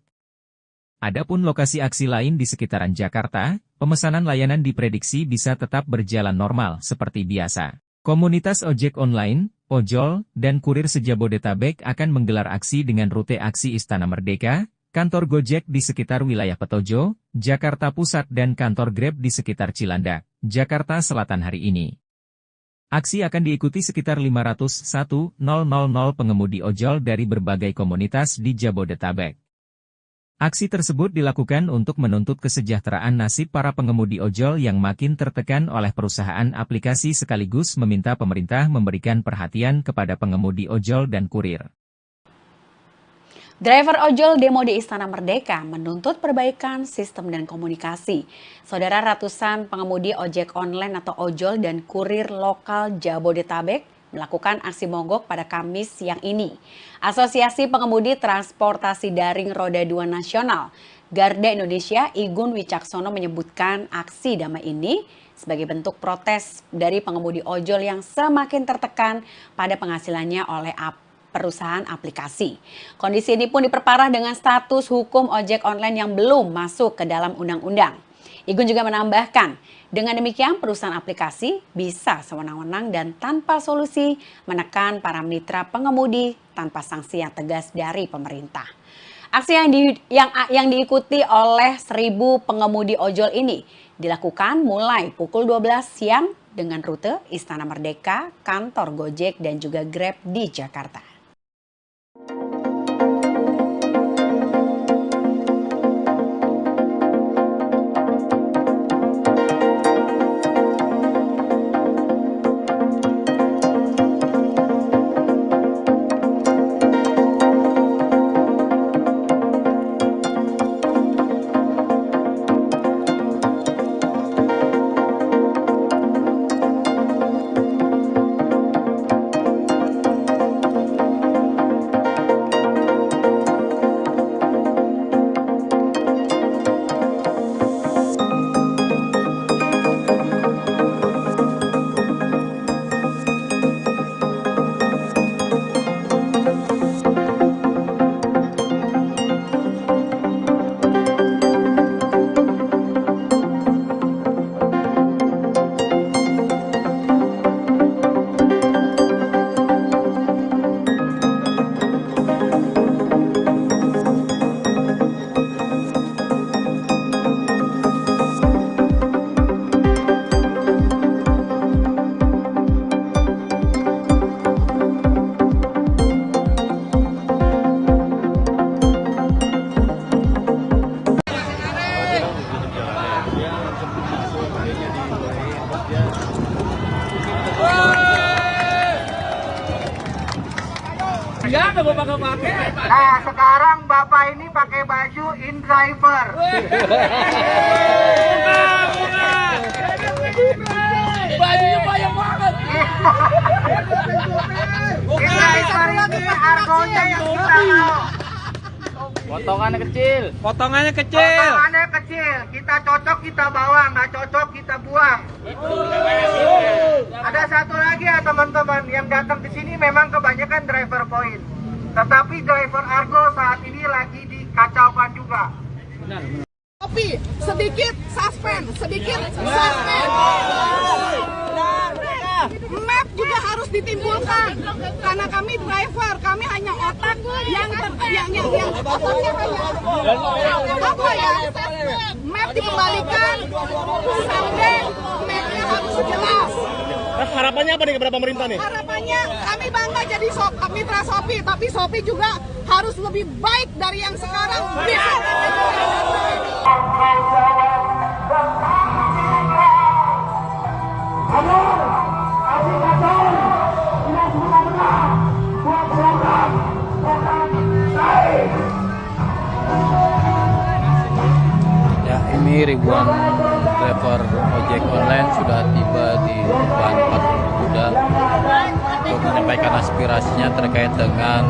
Adapun lokasi aksi lain di sekitaran Jakarta, pemesanan layanan diprediksi bisa tetap berjalan normal seperti biasa. Komunitas ojek online, ojol, dan kurir se-Jabodetabek akan menggelar aksi dengan rute aksi Istana Merdeka, kantor Gojek di sekitar wilayah Petojo, Jakarta Pusat dan kantor Grab di sekitar Cilandak, Jakarta Selatan hari ini. Aksi akan diikuti sekitar 501.000 pengemudi ojol dari berbagai komunitas di Jabodetabek. Aksi tersebut dilakukan untuk menuntut kesejahteraan nasib para pengemudi ojol yang makin tertekan oleh perusahaan aplikasi sekaligus meminta pemerintah memberikan perhatian kepada pengemudi ojol dan kurir. Driver ojol demo di Istana Merdeka menuntut perbaikan sistem dan komunikasi. Saudara, ratusan pengemudi ojek online atau ojol dan kurir lokal Jabodetabek melakukan aksi mogok pada Kamis siang ini. Asosiasi Pengemudi Transportasi Daring Roda 2 Nasional, Garda Indonesia, Igun Wicaksono menyebutkan aksi damai ini sebagai bentuk protes dari pengemudi ojol yang semakin tertekan pada penghasilannya oleh perusahaan aplikasi. Kondisi ini pun diperparah dengan status hukum ojek online yang belum masuk ke dalam undang-undang. Igun juga menambahkan, dengan demikian perusahaan aplikasi bisa sewenang-wenang dan tanpa solusi menekan para mitra pengemudi tanpa sanksi yang tegas dari pemerintah. Aksi yang diikuti oleh 1.000 pengemudi ojol ini dilakukan mulai pukul 12 siang dengan rute Istana Merdeka, kantor Gojek dan juga Grab di Jakarta. Nah, sekarang Bapak ini pakai baju InDriver. Bajunya banyak banget. InDriver ini argonya yang kita mau. Potongannya kecil. Potongannya kecil. Kita cocok kita bawa, nggak cocok kita buang. Ada satu lagi ya teman-teman, yang datang ke sini memang kebanyakan driver point. Tetapi driver Argo saat ini lagi dikacaukan juga. Tapi sedikit suspend. Map juga harus ditimbulkan karena kami driver, kami hanya otak yang otaknya hanya apa ya? Map dikembalikan sampai mapnya harus jelas. Harapannya apa nih kepada pemerintah nih? Harapannya kami bangga jadi mitra Shopee, tapi Shopee juga harus lebih baik dari yang sekarang. Ya, ini ribuan driver ojek online sudah tiba di depan patung Kuda untuk menyampaikan aspirasinya terkait dengan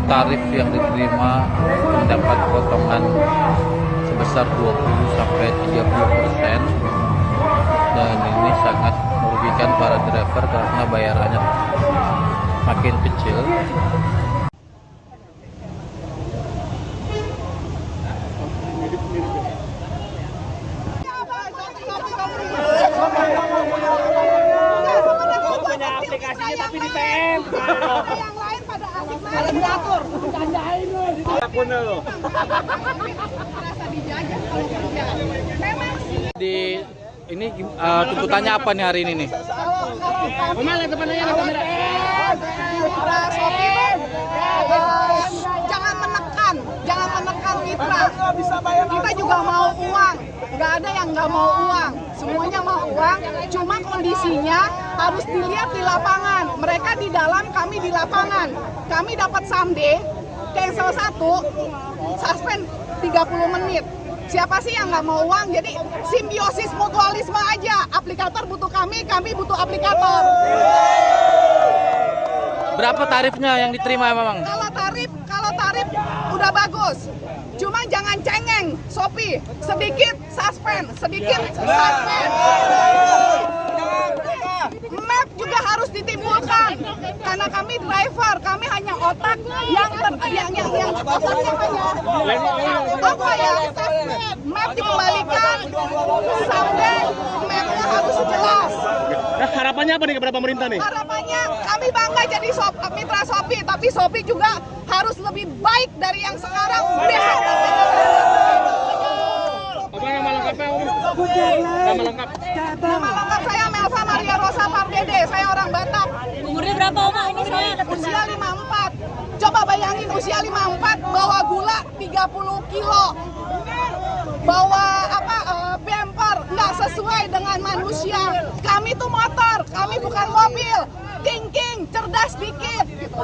tarif yang diterima mendapat potongan sebesar 20-30%, dan ini sangat merugikan para driver karena bayarannya makin kecil. Punya aplikasinya tapi di PM. Yang lain pada asik main diatur. Bercandain lu. Apapun lo. Merasa dijajah kalau kerja. Memang sih. Di ini tuntutannya apa nih hari ini nih? Kemana depannya kamera? Mitra Shopee jangan menekan mitra. Kita juga mau uang, nggak ada yang nggak mau uang, semuanya mau uang. Cuma kondisinya harus dilihat di lapangan. Mereka di dalam, kami di lapangan. Kami dapat someday, cancel 1, suspend 30 menit. Siapa sih yang nggak mau uang? Jadi simbiosis mutualisme aja. Aplikator butuh kami butuh aplikator. Berapa tarifnya yang diterima memang? Kalau tarif udah bagus. Cuma jangan cengeng, Shopee. Sedikit suspend. Map juga harus ditimbulkan. Karena kami driver, kami hanya otak yang otaknya hanya apa ya? Map dikembalikan, someday mapnya harus jelas. Nah, harapannya apa nih kepada pemerintah nih? Harapannya kami bangga jadi mitra Shopee, tapi Shopee juga harus lebih baik dari yang sekarang. Apa nama lengkapnya? Nama lengkap. Nama lengkap saya Melva Maria Rosa Pardede, saya orang Batak. Umurnya berapa Oma ini saya? Usia 54. Coba bayangin usia 54 bawa gula 30 kilo. Bawa bumper nggak sesuai dengan manusia. Kami tuh motor, kami bukan mobil. King, cerdas dikit. Gitu.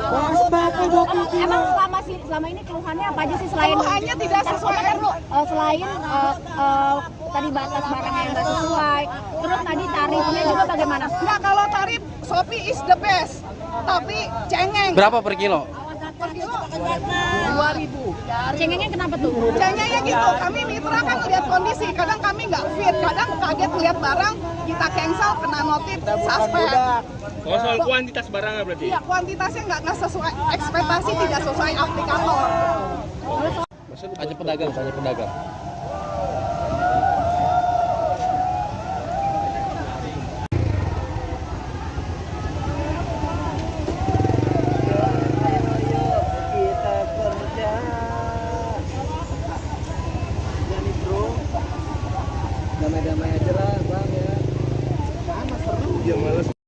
Emang selama ini keluhannya apa aja sih selain Keluhannya tidak sesuai. Selain tadi batas barang yang nggak sesuai, terus tadi tarifnya juga bagaimana? Nggak, kalau tarif Shopee is the best, tapi cengeng. Berapa per kilo? Per kilo 2.000. Cengengnya kenapa tuh? Cengengnya gitu, kami mitra kan lihat kondisi, kadang kami nggak fit, kadang kaget lihat barang, kita cancel, kena notif, suspend. Oh, soal kuantitas barangnya berarti? Iya, kuantitasnya nggak sesuai, ekspektasi tidak sesuai aplikator. Hanya pedagang.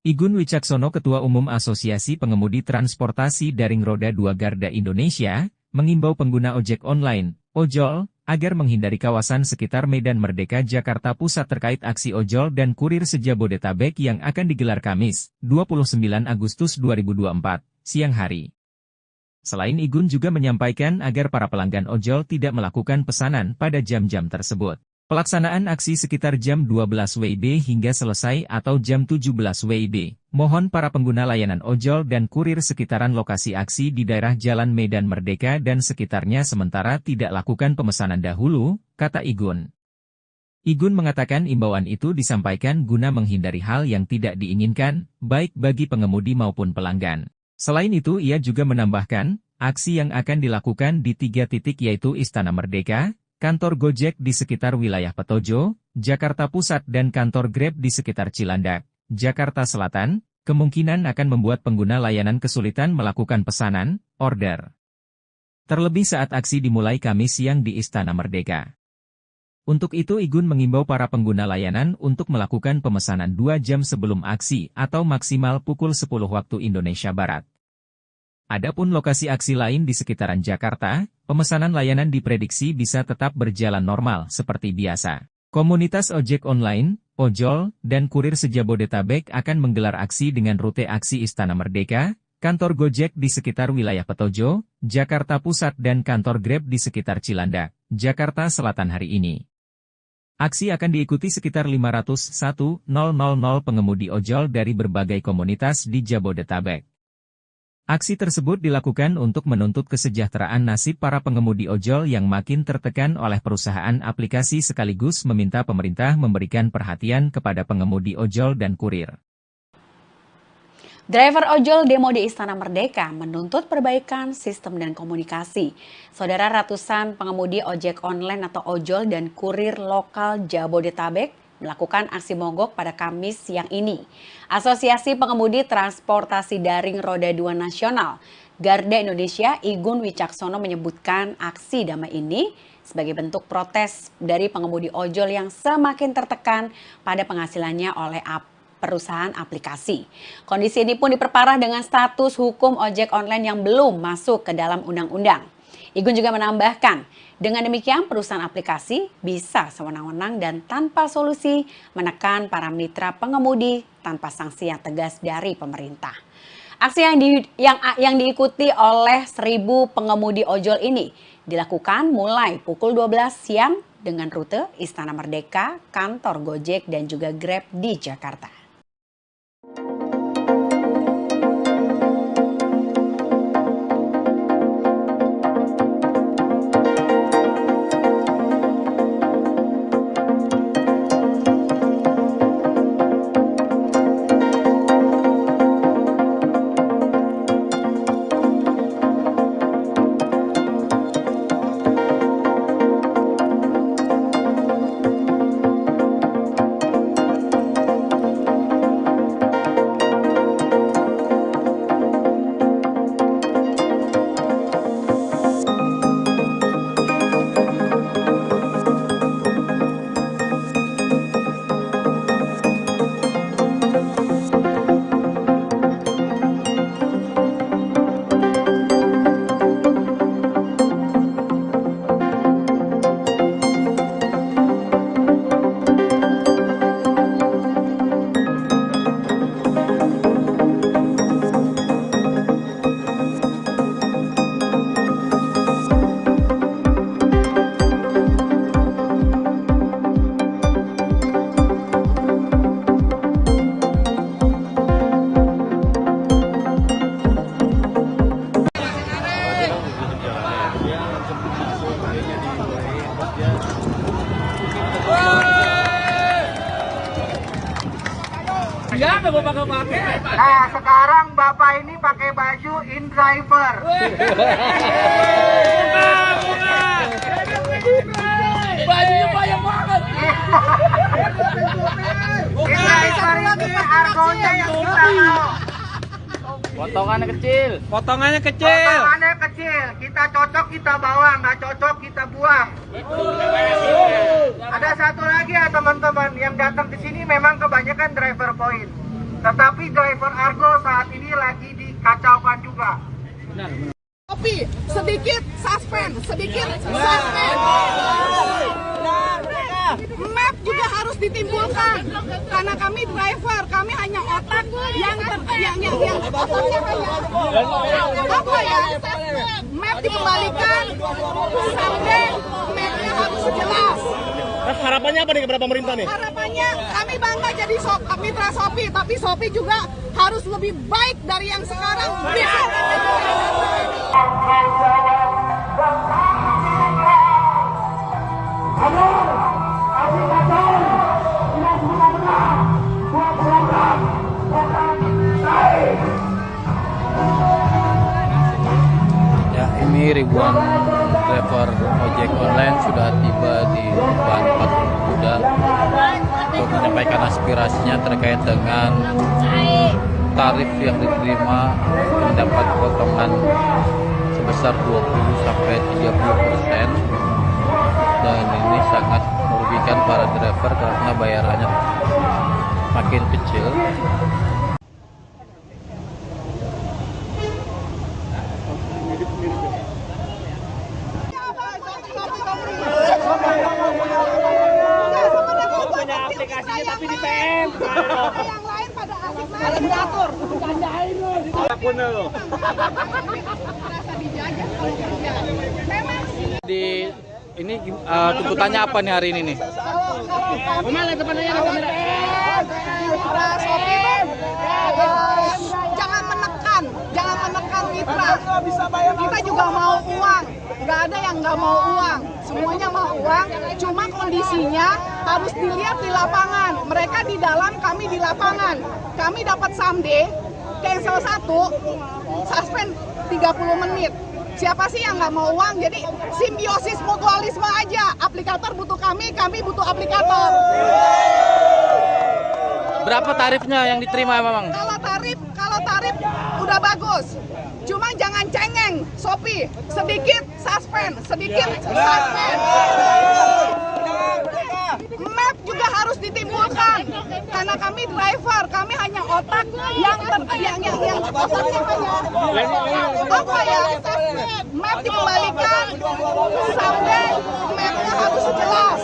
Igun Wicaksono, Ketua Umum Asosiasi Pengemudi Transportasi Daring Roda 2 Garda Indonesia, mengimbau pengguna ojek online, ojol, agar menghindari kawasan sekitar Medan Merdeka Jakarta Pusat terkait aksi ojol dan kurir se-Jabodetabek yang akan digelar Kamis, 29 Agustus 2024, siang hari. Selain Igun juga menyampaikan agar para pelanggan ojol tidak melakukan pesanan pada jam-jam tersebut. Pelaksanaan aksi sekitar jam 12 WIB hingga selesai atau jam 17 WIB. Mohon para pengguna layanan ojol dan kurir sekitaran lokasi aksi di daerah Jalan Medan Merdeka dan sekitarnya sementara tidak lakukan pemesanan dahulu, kata Igun. Igun mengatakan imbauan itu disampaikan guna menghindari hal yang tidak diinginkan, baik bagi pengemudi maupun pelanggan. Selain itu ia juga menambahkan, aksi yang akan dilakukan di 3 titik yaitu Istana Merdeka, kantor Gojek di sekitar wilayah Petojo, Jakarta Pusat dan kantor Grab di sekitar Cilandak, Jakarta Selatan, kemungkinan akan membuat pengguna layanan kesulitan melakukan pesanan, order. Terlebih saat aksi dimulai Kamis siang di Istana Merdeka. Untuk itu Igun mengimbau para pengguna layanan untuk melakukan pemesanan 2 jam sebelum aksi atau maksimal pukul 10 waktu Indonesia Barat. Adapun lokasi aksi lain di sekitaran Jakarta, pemesanan layanan diprediksi bisa tetap berjalan normal seperti biasa. Komunitas ojek online, ojol, dan kurir se-Jabodetabek akan menggelar aksi dengan rute aksi Istana Merdeka, kantor Gojek di sekitar wilayah Petojo, Jakarta Pusat dan kantor Grab di sekitar Cilandak, Jakarta Selatan hari ini. Aksi akan diikuti sekitar 501.000 pengemudi ojol dari berbagai komunitas di Jabodetabek. Aksi tersebut dilakukan untuk menuntut kesejahteraan nasib para pengemudi ojol yang makin tertekan oleh perusahaan aplikasi sekaligus meminta pemerintah memberikan perhatian kepada pengemudi ojol dan kurir. Driver ojol demo di Istana Merdeka menuntut perbaikan sistem dan komunikasi. Saudara, ratusan pengemudi ojek online atau ojol dan kurir lokal Jabodetabek melakukan aksi mogok pada Kamis siang ini. Asosiasi Pengemudi Transportasi Daring Roda 2 Nasional Garda Indonesia Igun Wicaksono menyebutkan aksi damai ini sebagai bentuk protes dari pengemudi ojol yang semakin tertekan pada penghasilannya oleh perusahaan aplikasi. Kondisi ini pun diperparah dengan status hukum ojek online yang belum masuk ke dalam undang-undang. Igun juga menambahkan, dengan demikian perusahaan aplikasi bisa sewenang-wenang dan tanpa solusi menekan para mitra pengemudi tanpa sanksi yang tegas dari pemerintah. Aksi yang diikuti oleh 1.000 pengemudi ojol ini dilakukan mulai pukul 12 siang dengan rute Istana Merdeka, kantor Gojek dan juga Grab di Jakarta. Nah, sekarang Bapak ini pakai baju InDriver. Bajunya banyak banget. InDriver ini argonya yang kita mau. Potongannya kecil. Potongannya kecil. Kita cocok kita bawa, nggak cocok kita buang. Ada satu lagi ya teman-teman, yang datang ke sini memang kebanyakan driver point. Tetapi driver Argo saat ini lagi dikacaukan juga. Tapi sedikit suspend. Map juga harus ditimbulkan karena kami driver, kami hanya otak yang otaknya hanya apa ya? Map dikembalikan sampai mapnya harus jelas. Harapannya apa nih kepada pemerintah nih? Harapannya kami bangga jadi mitra Shopee, tapi Shopee juga harus lebih baik dari yang sekarang. Ya, ini ribuan driver ojek online sudah tiba di depan patung kuda untuk menyampaikan aspirasinya terkait dengan tarif yang diterima mendapat potongan sebesar 20-30%, dan ini sangat merugikan para driver karena bayarannya makin kecil. Punya aplikasinya tapi di PM. Yang lain pada asik main diatur. Bercandain lu. Merasa dijajah kalau kerja. Memang Di ini tuntutannya apa nih hari ini nih? Kemana depannya ada kamera? Mitra Shopee jangan menekan mitra. Kita juga mau uang. Nggak ada yang nggak mau uang. Semuanya mau uang. Cuma kondisinya harus dilihat di lapangan. Mereka di dalam, kami di lapangan. Kami dapat someday, cancel 1, suspend 30 menit. Siapa sih yang nggak mau uang? Jadi simbiosis mutualisme aja. Aplikator butuh kami butuh aplikator. Berapa tarifnya yang diterima memang? Kalau tarif udah bagus. Cuma jangan cengeng, Shopee. Sedikit suspend. Map juga harus ditimbulkan. Karena kami driver, kami hanya otak yang otaknya hanya apa ya? Map dikembalikan, sampai mapnya harus jelas.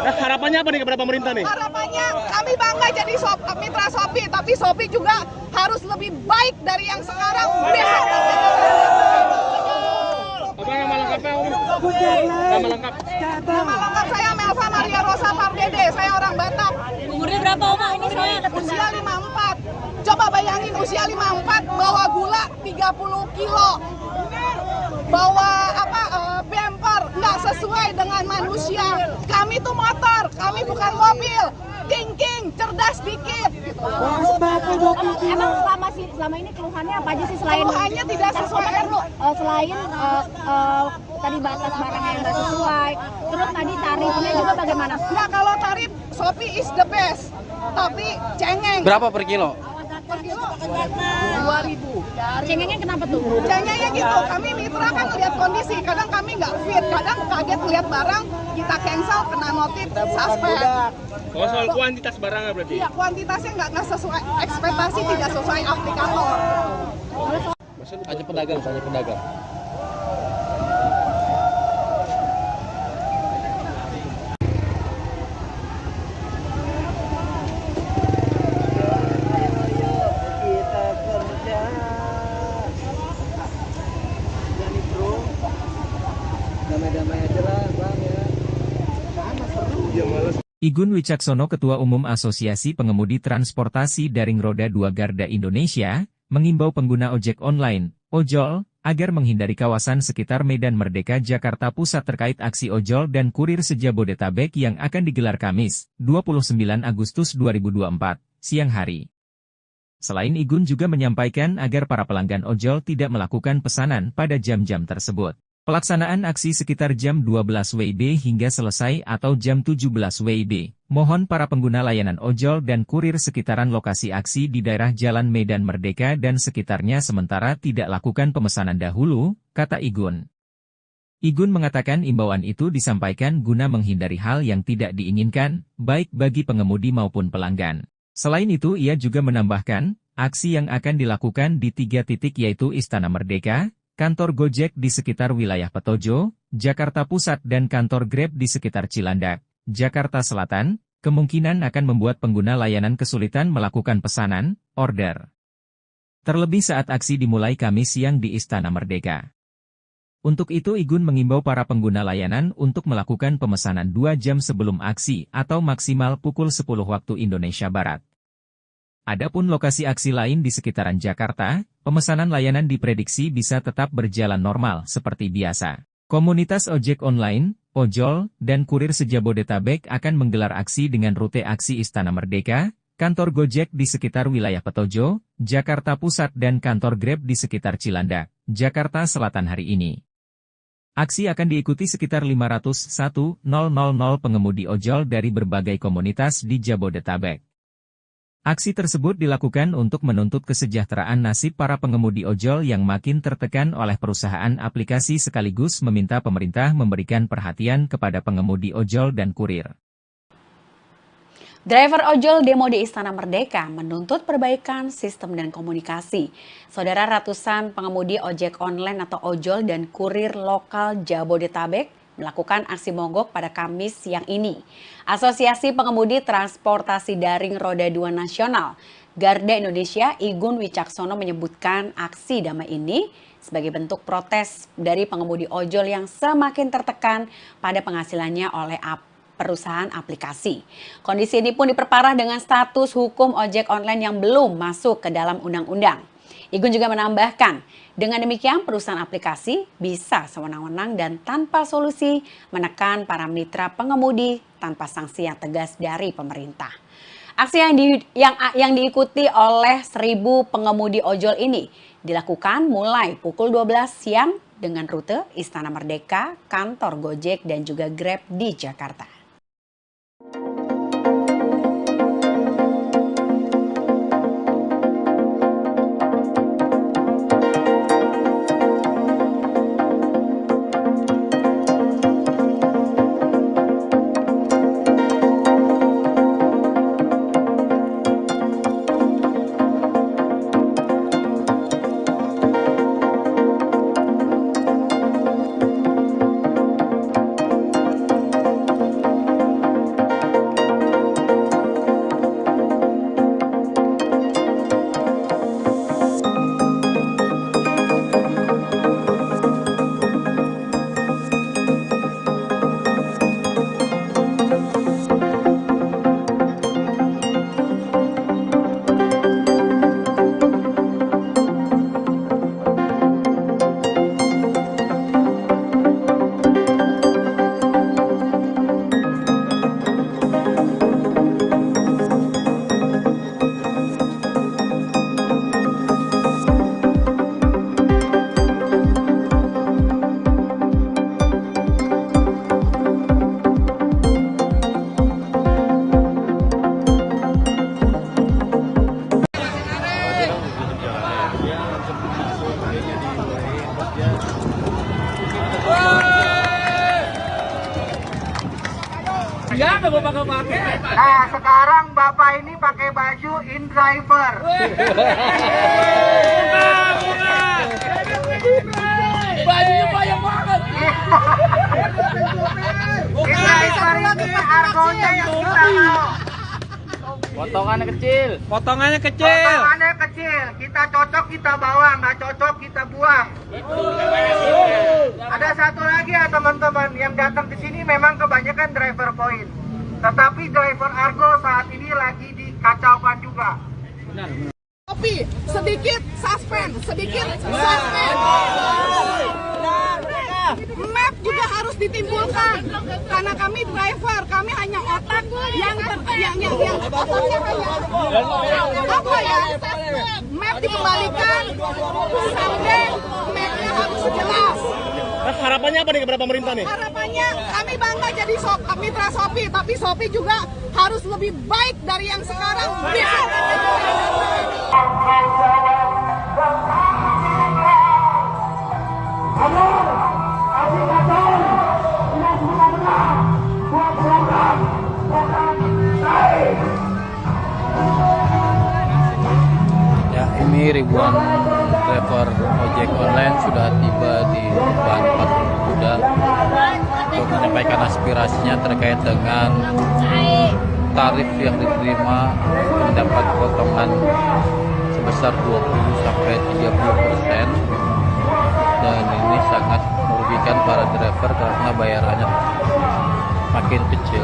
Nah, harapannya apa nih kepada pemerintah nih? Harapannya kami bangga jadi mitra Shopee, tapi Shopee juga harus lebih baik dari yang sekarang. Apa nama lengkapnya, Om? Nama lengkap? Nama lengkap saya Melva Maria Rosa Pardede, saya orang Batak. Umurnya berapa Oma ini saya? Usia 54. Coba bayangin usia 54 bawa gula 30 kilo. Bawa bumper nggak sesuai dengan manusia. Kami tuh motor, kami bukan mobil. Thinking, cerdas dikit. Gitu. Emang selama ini keluhannya apa aja sih selain Keluhannya tidak sesuai. Selain tadi batas barang yang nggak sesuai, terus tadi tarifnya juga bagaimana? Nah, kalau tarif Shopee is the best, tapi cengeng. Berapa per kilo? Per kilo 2.000. Cengengnya kenapa tuh? Cengengnya gitu, kami mitra kan lihat kondisi, kadang kami nggak fit, kadang kaget lihat barang, kita cancel, kena notif, suspend. Oh, soal kuantitas barangnya berarti? Iya, kuantitasnya nggak sesuai, ekspektasi tidak sesuai aplikator. Hanya pedagang. Igun Wicaksono, Ketua Umum Asosiasi Pengemudi Transportasi Daring Roda 2 Garda Indonesia, mengimbau pengguna ojek online, ojol, agar menghindari kawasan sekitar Medan Merdeka Jakarta Pusat terkait aksi ojol dan kurir se-Jabodetabek yang akan digelar Kamis, 29 Agustus 2024, siang hari. Selain Igun juga menyampaikan agar para pelanggan ojol tidak melakukan pesanan pada jam-jam tersebut. Pelaksanaan aksi sekitar jam 12 WIB hingga selesai atau jam 17 WIB. Mohon para pengguna layanan ojol dan kurir sekitaran lokasi aksi di daerah Jalan Medan Merdeka dan sekitarnya sementara tidak lakukan pemesanan dahulu, kata Igun. Igun mengatakan imbauan itu disampaikan guna menghindari hal yang tidak diinginkan, baik bagi pengemudi maupun pelanggan. Selain itu ia juga menambahkan, aksi yang akan dilakukan di 3 titik yaitu Istana Merdeka, kantor Gojek di sekitar wilayah Petojo, Jakarta Pusat dan kantor Grab di sekitar Cilandak, Jakarta Selatan, kemungkinan akan membuat pengguna layanan kesulitan melakukan pesanan, order. Terlebih saat aksi dimulai Kamis siang di Istana Merdeka. Untuk itu Igun mengimbau para pengguna layanan untuk melakukan pemesanan 2 jam sebelum aksi atau maksimal pukul 10 waktu Indonesia Barat. Adapun lokasi aksi lain di sekitaran Jakarta, pemesanan layanan diprediksi bisa tetap berjalan normal seperti biasa. Komunitas ojek online, ojol, dan kurir se-Jabodetabek akan menggelar aksi dengan rute aksi Istana Merdeka, kantor Gojek di sekitar wilayah Petojo, Jakarta Pusat dan kantor Grab di sekitar Cilandak, Jakarta Selatan hari ini. Aksi akan diikuti sekitar 501.000 pengemudi ojol dari berbagai komunitas di Jabodetabek. Aksi tersebut dilakukan untuk menuntut kesejahteraan nasib para pengemudi ojol yang makin tertekan oleh perusahaan aplikasi sekaligus meminta pemerintah memberikan perhatian kepada pengemudi ojol dan kurir. Driver ojol demo di Istana Merdeka menuntut perbaikan sistem dan komunikasi. Saudara, ratusan pengemudi ojek online atau ojol dan kurir lokal Jabodetabek melakukan aksi mogok pada Kamis siang ini. Asosiasi Pengemudi Transportasi Daring Roda 2 Nasional Garda Indonesia Igun Wicaksono menyebutkan aksi damai ini sebagai bentuk protes dari pengemudi ojol yang semakin tertekan pada penghasilannya oleh perusahaan aplikasi. Kondisi ini pun diperparah dengan status hukum ojek online yang belum masuk ke dalam undang-undang. Igun juga menambahkan, dengan demikian perusahaan aplikasi bisa sewenang-wenang dan tanpa solusi menekan para mitra pengemudi tanpa sanksi yang tegas dari pemerintah. Aksi yang diikuti oleh 1.000 pengemudi ojol ini dilakukan mulai pukul 12 siang dengan rute Istana Merdeka, kantor Gojek dan juga Grab di Jakarta. Nah, sekarang Bapak ini pakai baju InDriver. Bajunya banyak banget. InDriver ini argonya yang kita mau. Potongannya kecil. Potongannya kecil. Kita cocok kita bawa, nggak cocok kita buang. Ada satu lagi ya teman-teman, yang datang ke sini memang kebanyakan driver point. Tetapi driver Argo saat ini lagi dikacaukan juga. Tapi sedikit suspend. Map juga harus ditimbulkan karena kami driver, kami hanya otak yang otaknya hanya apa ya? Map dikembalikan, sampai mapnya harus jelas. Harapannya apa nih kepada pemerintah nih? Harapannya kami bangga jadi mitra Shopee, tapi Shopee juga harus lebih baik dari yang sekarang. Ya, ini ribuan driver ojek online sudah tiba di depan patung kuda untuk menyampaikan aspirasinya terkait dengan tarif yang diterima mendapat potongan sebesar 20-30%, dan ini sangat merugikan para driver karena bayarannya makin kecil.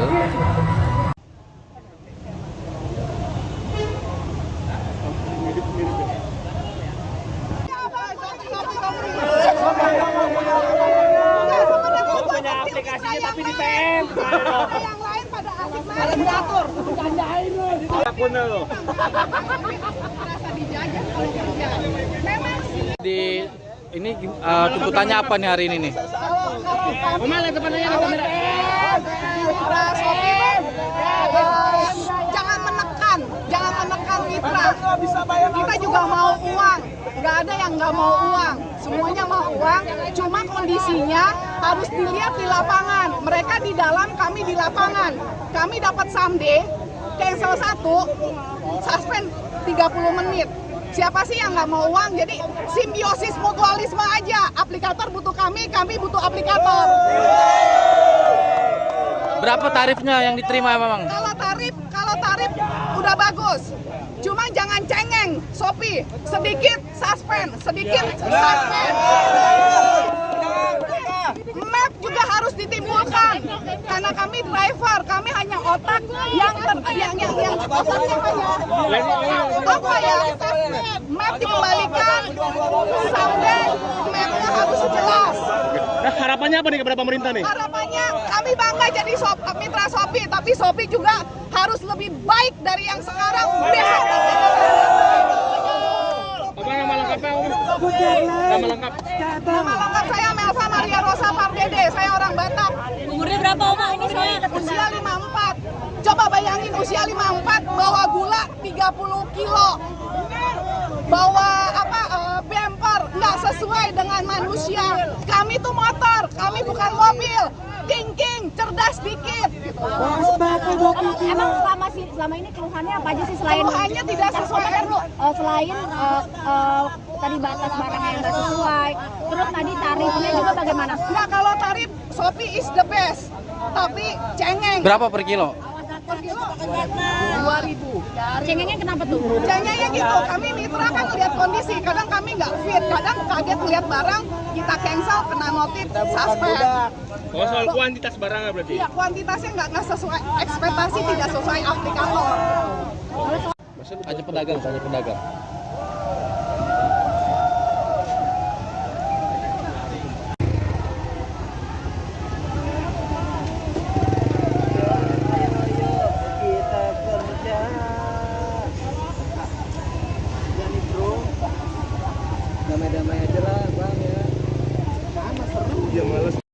Punya aplikasinya tapi di PM. Yang lain pada asik main diatur. Candain lu. Akun lu. Merasa dijajah kalau kerja. Memang Di ini tuntutannya apa nih hari ini nih? Omel depannya ada kamera. Mitra Shopee, jangan menekan mitra. Kita juga mau uang, nggak ada yang nggak mau uang, semuanya mau uang. Cuma kondisinya harus dilihat di lapangan. Mereka di dalam, kami di lapangan. Kami dapat someday, cancel 1, suspend 30 menit. Siapa sih yang nggak mau uang? Jadi simbiosis mutualisme aja. Aplikator butuh kami butuh aplikator. Berapa tarifnya yang diterima memang? Kalau tarif udah bagus. Cuma jangan cengeng, Shopee. Sedikit suspend. map juga harus ditimbulkan karena kami driver, kami hanya otak yang otaknya hanya apa ya, map dikembalikan sampai mapnya harus jelas. Nah, harapannya apa nih kepada pemerintah nih? Harapannya kami bangga jadi mitra Shopee, tapi Shopee juga harus lebih baik dari yang sekarang. Besok Apa nama lengkapnya, Om? Nama lengkap? Nama lengkap saya Melva Maria Rosa Pardede, saya orang Batak. Umurnya berapa Oma ini saya? Usia 54. Coba bayangin usia 54 bawa gula 30 kilo. Bawa bumper nggak sesuai dengan manusia. Kami tuh motor, kami bukan mobil. Thinking, cerdas dikit. Emang selama ini keluhannya apa aja sih selain Keluhannya tidak sesuai. Selain tadi batas barangnya yang nggak sesuai, terus tadi tarifnya juga bagaimana? Nggak, kalau tarif Shopee is the best, tapi cengeng. Berapa per kilo? Per kilo 2.000. Cengengnya kenapa tuh? Cengengnya gitu, kami mitra kan lihat kondisi, kadang kami nggak fit, kadang kaget lihat barang, kita cancel, kena notif, suspend. Oh, soal kuantitas barangnya berarti? Iya, kuantitasnya nggak sesuai, ekspektasi tidak sesuai aplikator. Hanya pedagang, hanya pedagang.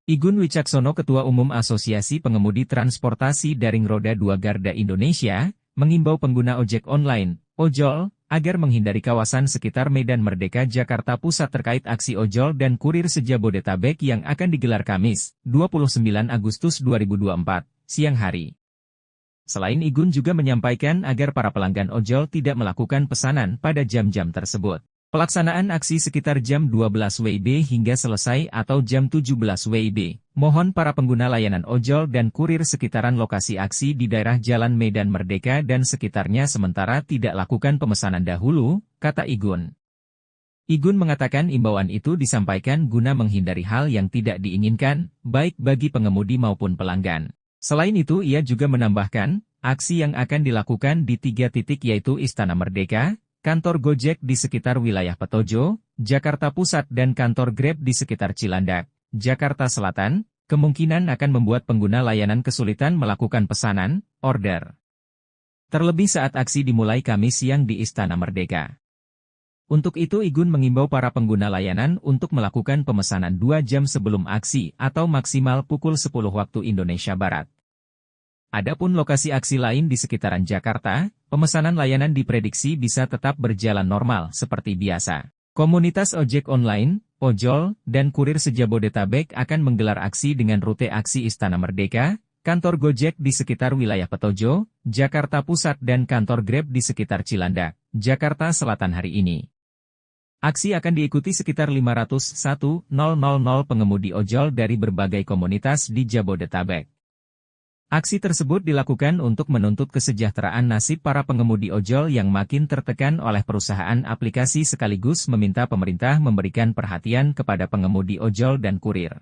Igun Wicaksono, Ketua Umum Asosiasi Pengemudi Transportasi Daring Roda 2 Garda Indonesia, mengimbau pengguna ojek online, ojol, agar menghindari kawasan sekitar Medan Merdeka Jakarta Pusat terkait aksi ojol dan kurir se-Jabodetabek yang akan digelar Kamis, 29 Agustus 2024, siang hari. Selain Igun juga menyampaikan agar para pelanggan ojol tidak melakukan pesanan pada jam-jam tersebut. Pelaksanaan aksi sekitar jam 12 WIB hingga selesai atau jam 17 WIB. Mohon para pengguna layanan ojol dan kurir sekitaran lokasi aksi di daerah Jalan Medan Merdeka dan sekitarnya sementara tidak lakukan pemesanan dahulu, kata Igun. Igun mengatakan imbauan itu disampaikan guna menghindari hal yang tidak diinginkan, baik bagi pengemudi maupun pelanggan. Selain itu ia juga menambahkan, aksi yang akan dilakukan di 3 titik yaitu Istana Merdeka, kantor Gojek di sekitar wilayah Petojo, Jakarta Pusat dan kantor Grab di sekitar Cilandak, Jakarta Selatan, kemungkinan akan membuat pengguna layanan kesulitan melakukan pesanan, order. Terlebih saat aksi dimulai Kamis siang di Istana Merdeka. Untuk itu Igun mengimbau para pengguna layanan untuk melakukan pemesanan 2 jam sebelum aksi atau maksimal pukul 10 waktu Indonesia Barat. Adapun lokasi aksi lain di sekitaran Jakarta, pemesanan layanan diprediksi bisa tetap berjalan normal seperti biasa. Komunitas ojek online, ojol, dan kurir se-Jabodetabek akan menggelar aksi dengan rute aksi Istana Merdeka, kantor Gojek di sekitar wilayah Petojo, Jakarta Pusat dan kantor Grab di sekitar Cilandak, Jakarta Selatan hari ini. Aksi akan diikuti sekitar 501.000 pengemudi ojol dari berbagai komunitas di Jabodetabek. Aksi tersebut dilakukan untuk menuntut kesejahteraan nasib para pengemudi ojol yang makin tertekan oleh perusahaan aplikasi sekaligus meminta pemerintah memberikan perhatian kepada pengemudi ojol dan kurir.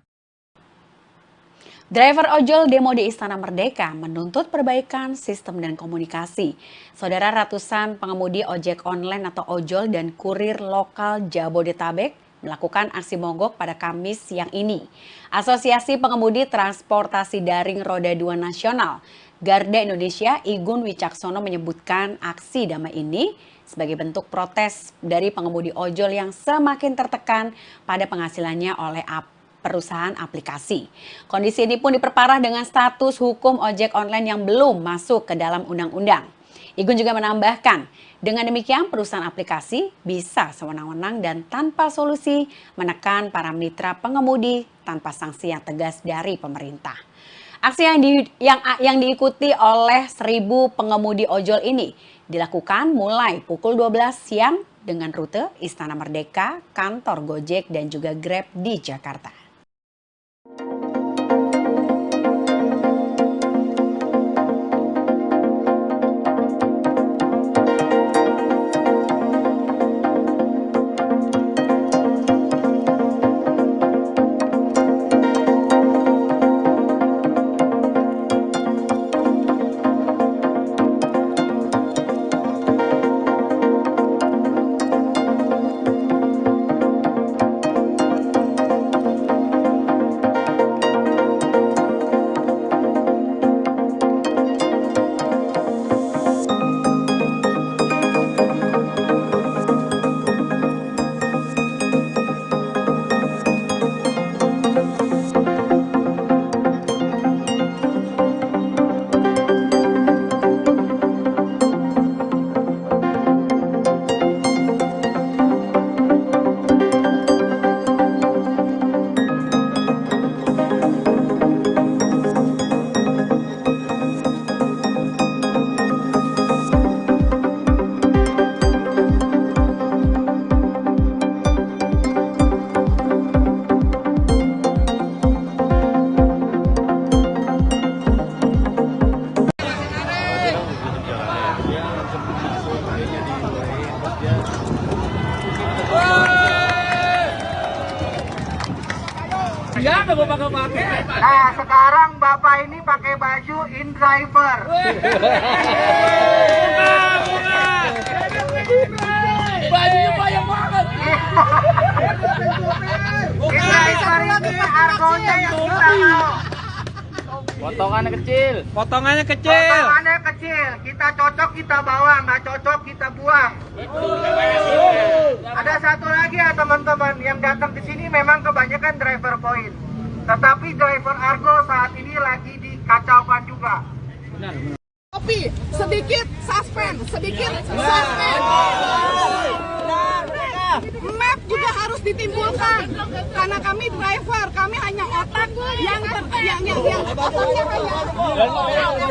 Driver ojol demo di Istana Merdeka menuntut perbaikan sistem dan komunikasi. Saudara, ratusan pengemudi ojek online atau ojol dan kurir lokal Jabodetabek melakukan aksi mogok pada Kamis siang ini. Asosiasi Pengemudi Transportasi Daring Roda 2 Nasional Garda Indonesia Igun Wicaksono menyebutkan aksi damai ini sebagai bentuk protes dari pengemudi ojol yang semakin tertekan pada penghasilannya oleh perusahaan aplikasi. Kondisi ini pun diperparah dengan status hukum ojek online yang belum masuk ke dalam undang-undang. Igun juga menambahkan, dengan demikian perusahaan aplikasi bisa sewenang-wenang dan tanpa solusi menekan para mitra pengemudi tanpa sanksi yang tegas dari pemerintah. Aksi yang diikuti oleh 1.000 pengemudi ojol ini dilakukan mulai pukul 12 siang dengan rute Istana Merdeka, kantor Gojek dan juga Grab di Jakarta. sekarang Bapak ini pakai baju in driver. Bajunya banyak banget. In driver ini argonya yang kita mau. Potongannya kecil. Potongannya kecil, kita cocok kita bawa, nggak cocok kita buang. Ada satu lagi ya teman-teman, yang datang ke sini memang kebanyakan driver point. Tetapi driver Argo saat ini lagi dikacaukan juga. Tapi sedikit suspend, sedikit suspend. Map juga harus ditimbulkan karena kami driver, kami hanya otak yang otaknya hanya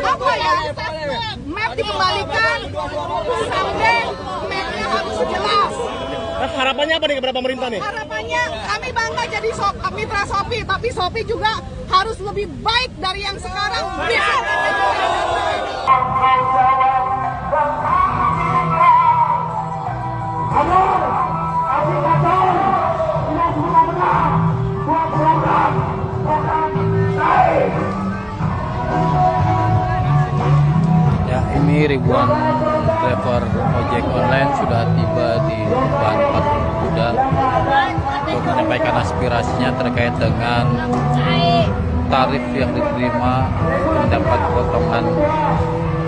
apa ya? Map dikembalikan, sampai mapnya harus jelas. Nah, harapannya apa nih kepada pemerintah nih? Harapannya kami bangga jadi mitra Shopee, tapi Shopee juga harus lebih baik dari yang sekarang. Ya, ini ribuan driver ojek online sudah tiba di depan patung kuda untuk menyampaikan aspirasinya terkait dengan tarif yang diterima mendapat potongan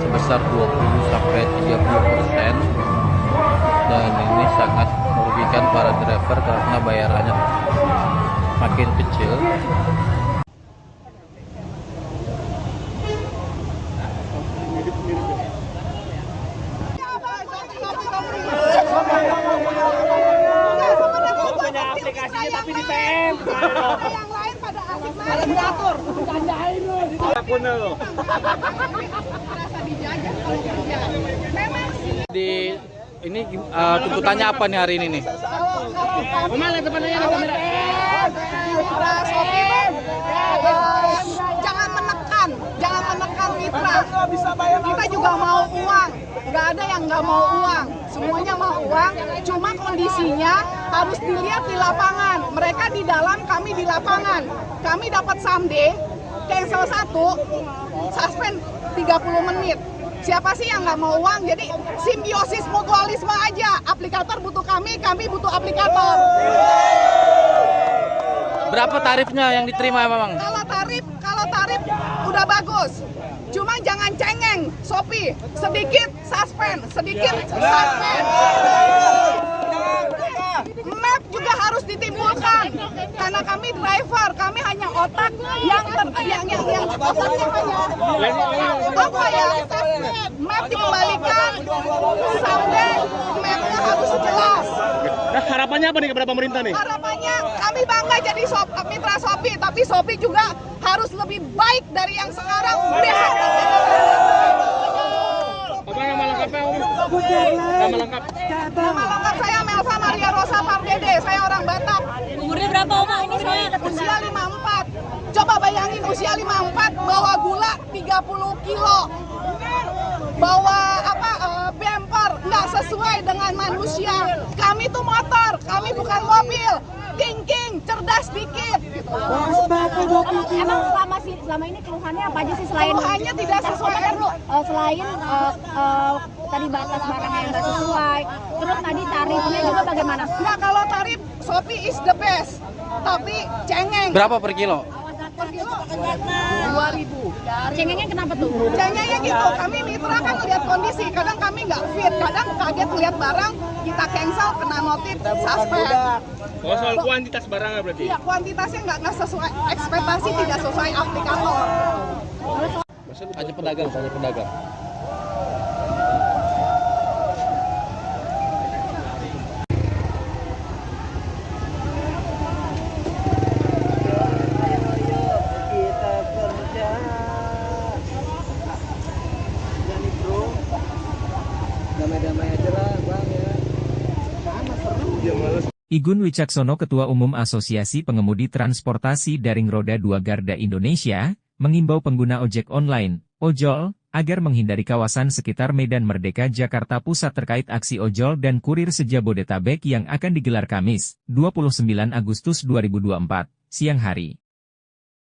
sebesar 20-30%, dan ini sangat merugikan para driver karena bayarannya makin kecil. Punya aplikasinya tapi di PM. Yang lain pada asik main diatur. Bercandain lu. Merasa dijajah kalau kerja. Memang sih. Di ini tuntutannya apa nih hari ini nih? Mana temannya kamera? Mitra Shopee, jangan menekan mitra. Kita juga mau uang, nggak ada yang nggak mau uang, semuanya mau uang. Cuma kondisinya harus dilihat di lapangan. Mereka di dalam, kami di lapangan. Kami dapat someday, cancel 1, suspend 30 menit. Siapa sih yang nggak mau uang? Jadi simbiosis mutualisme aja. Aplikator butuh kami butuh aplikator. Berapa tarifnya yang diterima memang? Kalau tarif udah bagus. Cuma jangan cengeng, Shopee. Sedikit suspend. Map juga harus ditimbulkan karena kami driver, kami hanya otak yang otaknya hanya apa ya? Map dikembalikan, sampai mapnya harus jelas. Nah, harapannya apa nih kepada pemerintah nih? Harapannya kami bangga jadi mitra Shopee, tapi Shopee juga harus lebih baik dari yang sekarang. Apa nama lengkapnya, Om? Nama lengkap. Nama lengkap saya Melva Maria Rosa Pardede, saya orang Batak. Umurnya berapa Oma ini saya? Usia 54. Coba bayangin usia 54 bawa gula 30 kilo. Bawa bumper nggak sesuai dengan manusia. Kami tuh motor, kami bukan mobil. Thinking, cerdas dikit. Emang selama ini keluhannya apa aja sih selain Keluhannya tidak sesuai. Selain tadi batas barangnya yang nggak sesuai, terus tadi tarifnya juga bagaimana? Nah, kalau tarif Shopee is the best, tapi cengeng. Berapa per kilo? Per kilo 2.000. Cengengnya kenapa tuh? Cengengnya gitu, kami mitra kan lihat kondisi, kadang kami nggak fit, kadang kaget lihat barang, kita cancel, kena notif, suspend. Oh, soal kuantitas barangnya berarti? Iya, kuantitasnya nggak sesuai, ekspektasi tidak sesuai aplikator. Hanya pedagang. Igun Wicaksono, Ketua Umum Asosiasi Pengemudi Transportasi Daring Roda 2 Garda Indonesia, mengimbau pengguna ojek online, ojol, agar menghindari kawasan sekitar Medan Merdeka Jakarta Pusat terkait aksi ojol dan kurir se-Jabodetabek yang akan digelar Kamis, 29 Agustus 2024, siang hari.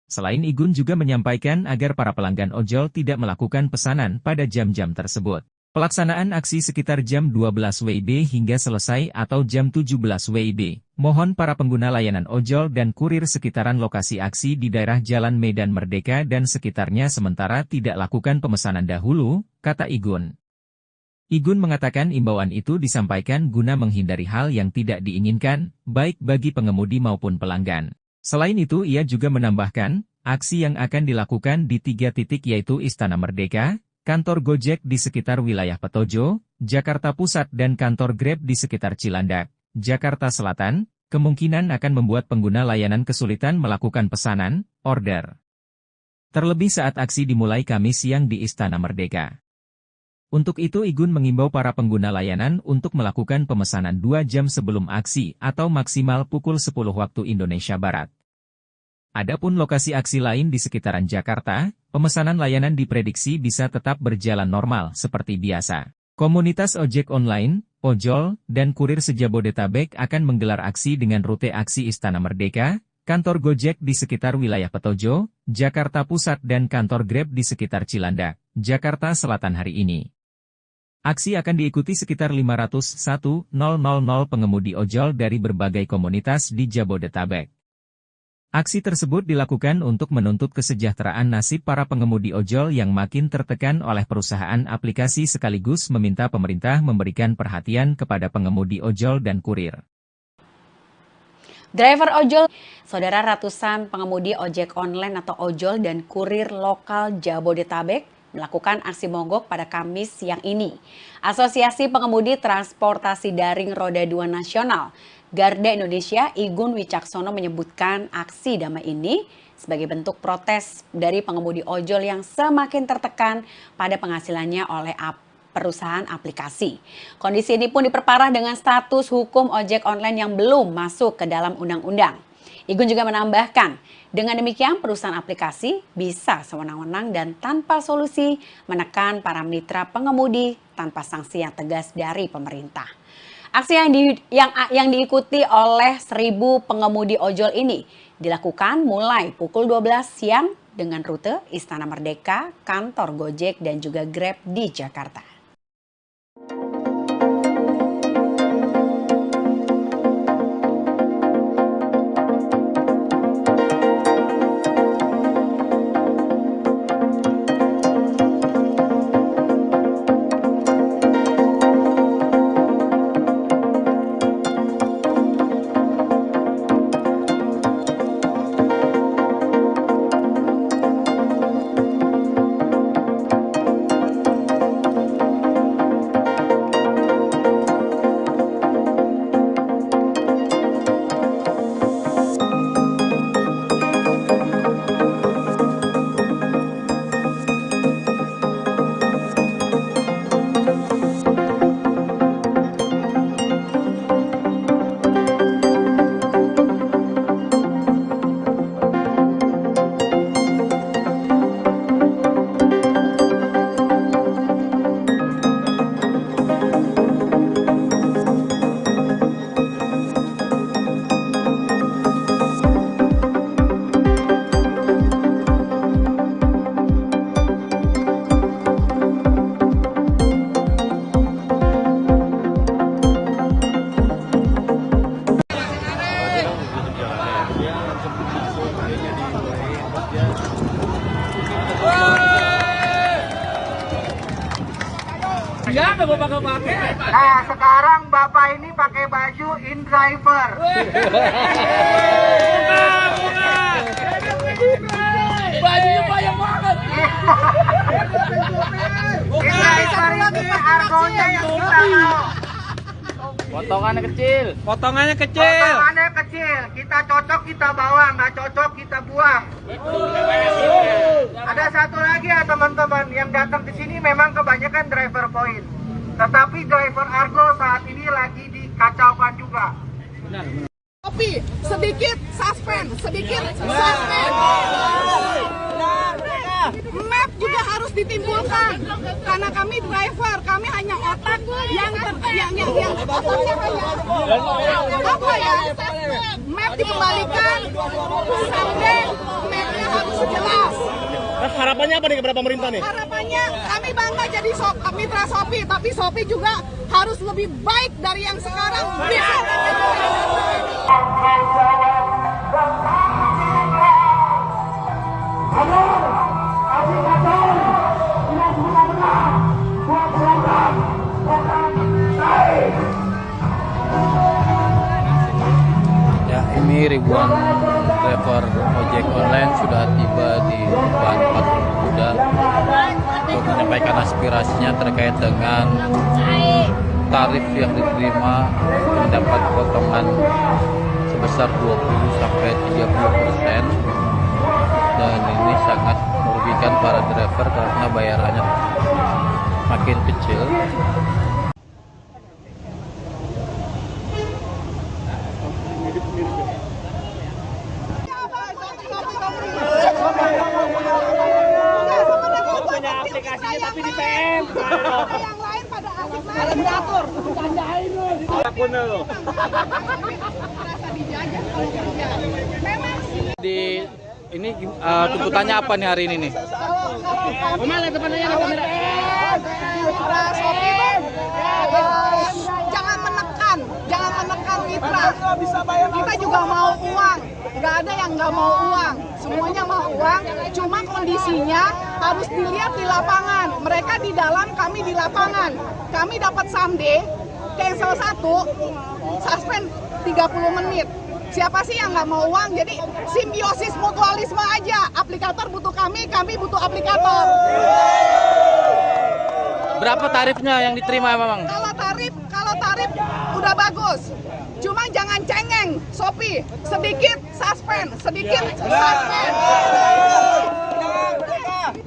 Selain Igun juga menyampaikan agar para pelanggan ojol tidak melakukan pesanan pada jam-jam tersebut. Pelaksanaan aksi sekitar jam 12 WIB hingga selesai atau jam 17 WIB. Mohon para pengguna layanan ojol dan kurir sekitaran lokasi aksi di daerah Jalan Medan Merdeka dan sekitarnya sementara tidak lakukan pemesanan dahulu, kata Igun. Igun mengatakan imbauan itu disampaikan guna menghindari hal yang tidak diinginkan, baik bagi pengemudi maupun pelanggan. Selain itu ia juga menambahkan, aksi yang akan dilakukan di 3 titik yaitu Istana Merdeka, kantor Gojek di sekitar wilayah Petojo, Jakarta Pusat dan kantor Grab di sekitar Cilandak, Jakarta Selatan, kemungkinan akan membuat pengguna layanan kesulitan melakukan pesanan, order. Terlebih saat aksi dimulai Kamis siang di Istana Merdeka. Untuk itu Igun mengimbau para pengguna layanan untuk melakukan pemesanan 2 jam sebelum aksi atau maksimal pukul 10 waktu Indonesia Barat. Adapun lokasi aksi lain di sekitaran Jakarta, pemesanan layanan diprediksi bisa tetap berjalan normal seperti biasa. Komunitas ojek online, ojol, dan kurir se-Jabodetabek akan menggelar aksi dengan rute aksi Istana Merdeka, kantor Gojek di sekitar wilayah Petojo, Jakarta Pusat dan kantor Grab di sekitar Cilandak, Jakarta Selatan hari ini. Aksi akan diikuti sekitar 501.000 pengemudi ojol dari berbagai komunitas di Jabodetabek. Aksi tersebut dilakukan untuk menuntut kesejahteraan nasib para pengemudi ojol yang makin tertekan oleh perusahaan aplikasi sekaligus meminta pemerintah memberikan perhatian kepada pengemudi ojol dan kurir. Driver ojol, saudara ratusan pengemudi ojek online atau ojol dan kurir lokal Jabodetabek melakukan aksi mogok pada Kamis siang ini. Asosiasi Pengemudi Transportasi Daring Roda 2 Nasional Garda Indonesia Igun Wicaksono menyebutkan aksi damai ini sebagai bentuk protes dari pengemudi ojol yang semakin tertekan pada penghasilannya oleh perusahaan aplikasi. Kondisi ini pun diperparah dengan status hukum ojek online yang belum masuk ke dalam undang-undang. Igun juga menambahkan, dengan demikian perusahaan aplikasi bisa sewenang-wenang dan tanpa solusi menekan para mitra pengemudi tanpa sanksi yang tegas dari pemerintah. Aksi yang diikuti oleh 1.000 pengemudi ojol ini dilakukan mulai pukul 12 siang dengan rute Istana Merdeka, kantor Gojek dan juga Grab di Jakarta. Nah, sekarang Bapak ini pakai baju InDriver. Bajunya banyak banget. InDriver ini argonya yang kita mau. Potongannya kecil. Potongannya kecil. Kita cocok kita bawa, nggak cocok kita buang. Ada satu lagi ya teman-teman, yang datang ke sini memang kebanyakan driver point. Tetapi driver Argo saat ini lagi dikacaukan juga. Tapi sedikit suspend. Map juga harus ditimbulkan karena kami driver, kami hanya otak yang otaknya hanya apa ya? Map dikembalikan sampai mapnya harus jelas. Nah, harapannya apa nih kepada pemerintah nih? Harapannya kami bangga jadi mitra Shopee, tapi Shopee juga harus lebih baik dari yang sekarang. Bisa. Ya, ini ribuan driver ojek online sudah tiba di depan patung Kuda untuk menyampaikan aspirasinya terkait dengan tarif yang diterima mendapat potongan sebesar 20 sampai 30%, dan ini sangat merugikan para driver karena bayarannya makin kecil. Punya aplikasinya tapi di PM. Yang lain pada asik main diatur. Bercandain lu. Akun lo. Merasa dijajah kalau kerja. Memang sih. Di ini tuntutannya apa nih hari ini nih? Oma lihat depannya ada kamera. Mitra Shopee jangan menekan mitra. Kita juga mau uang. Nggak ada yang nggak mau uang. Semuanya mau uang. Cuma kondisinya harus dilihat di lapangan. Mereka di dalam, kami di lapangan. Kami dapat someday, cancel 1, suspend 30 menit. Siapa sih yang nggak mau uang? Jadi simbiosis mutualisme aja. Aplikator butuh kami butuh aplikator. Berapa tarifnya yang diterima memang? Kalau tarif udah bagus. Cuma jangan cengeng, Shopee. Sedikit suspend.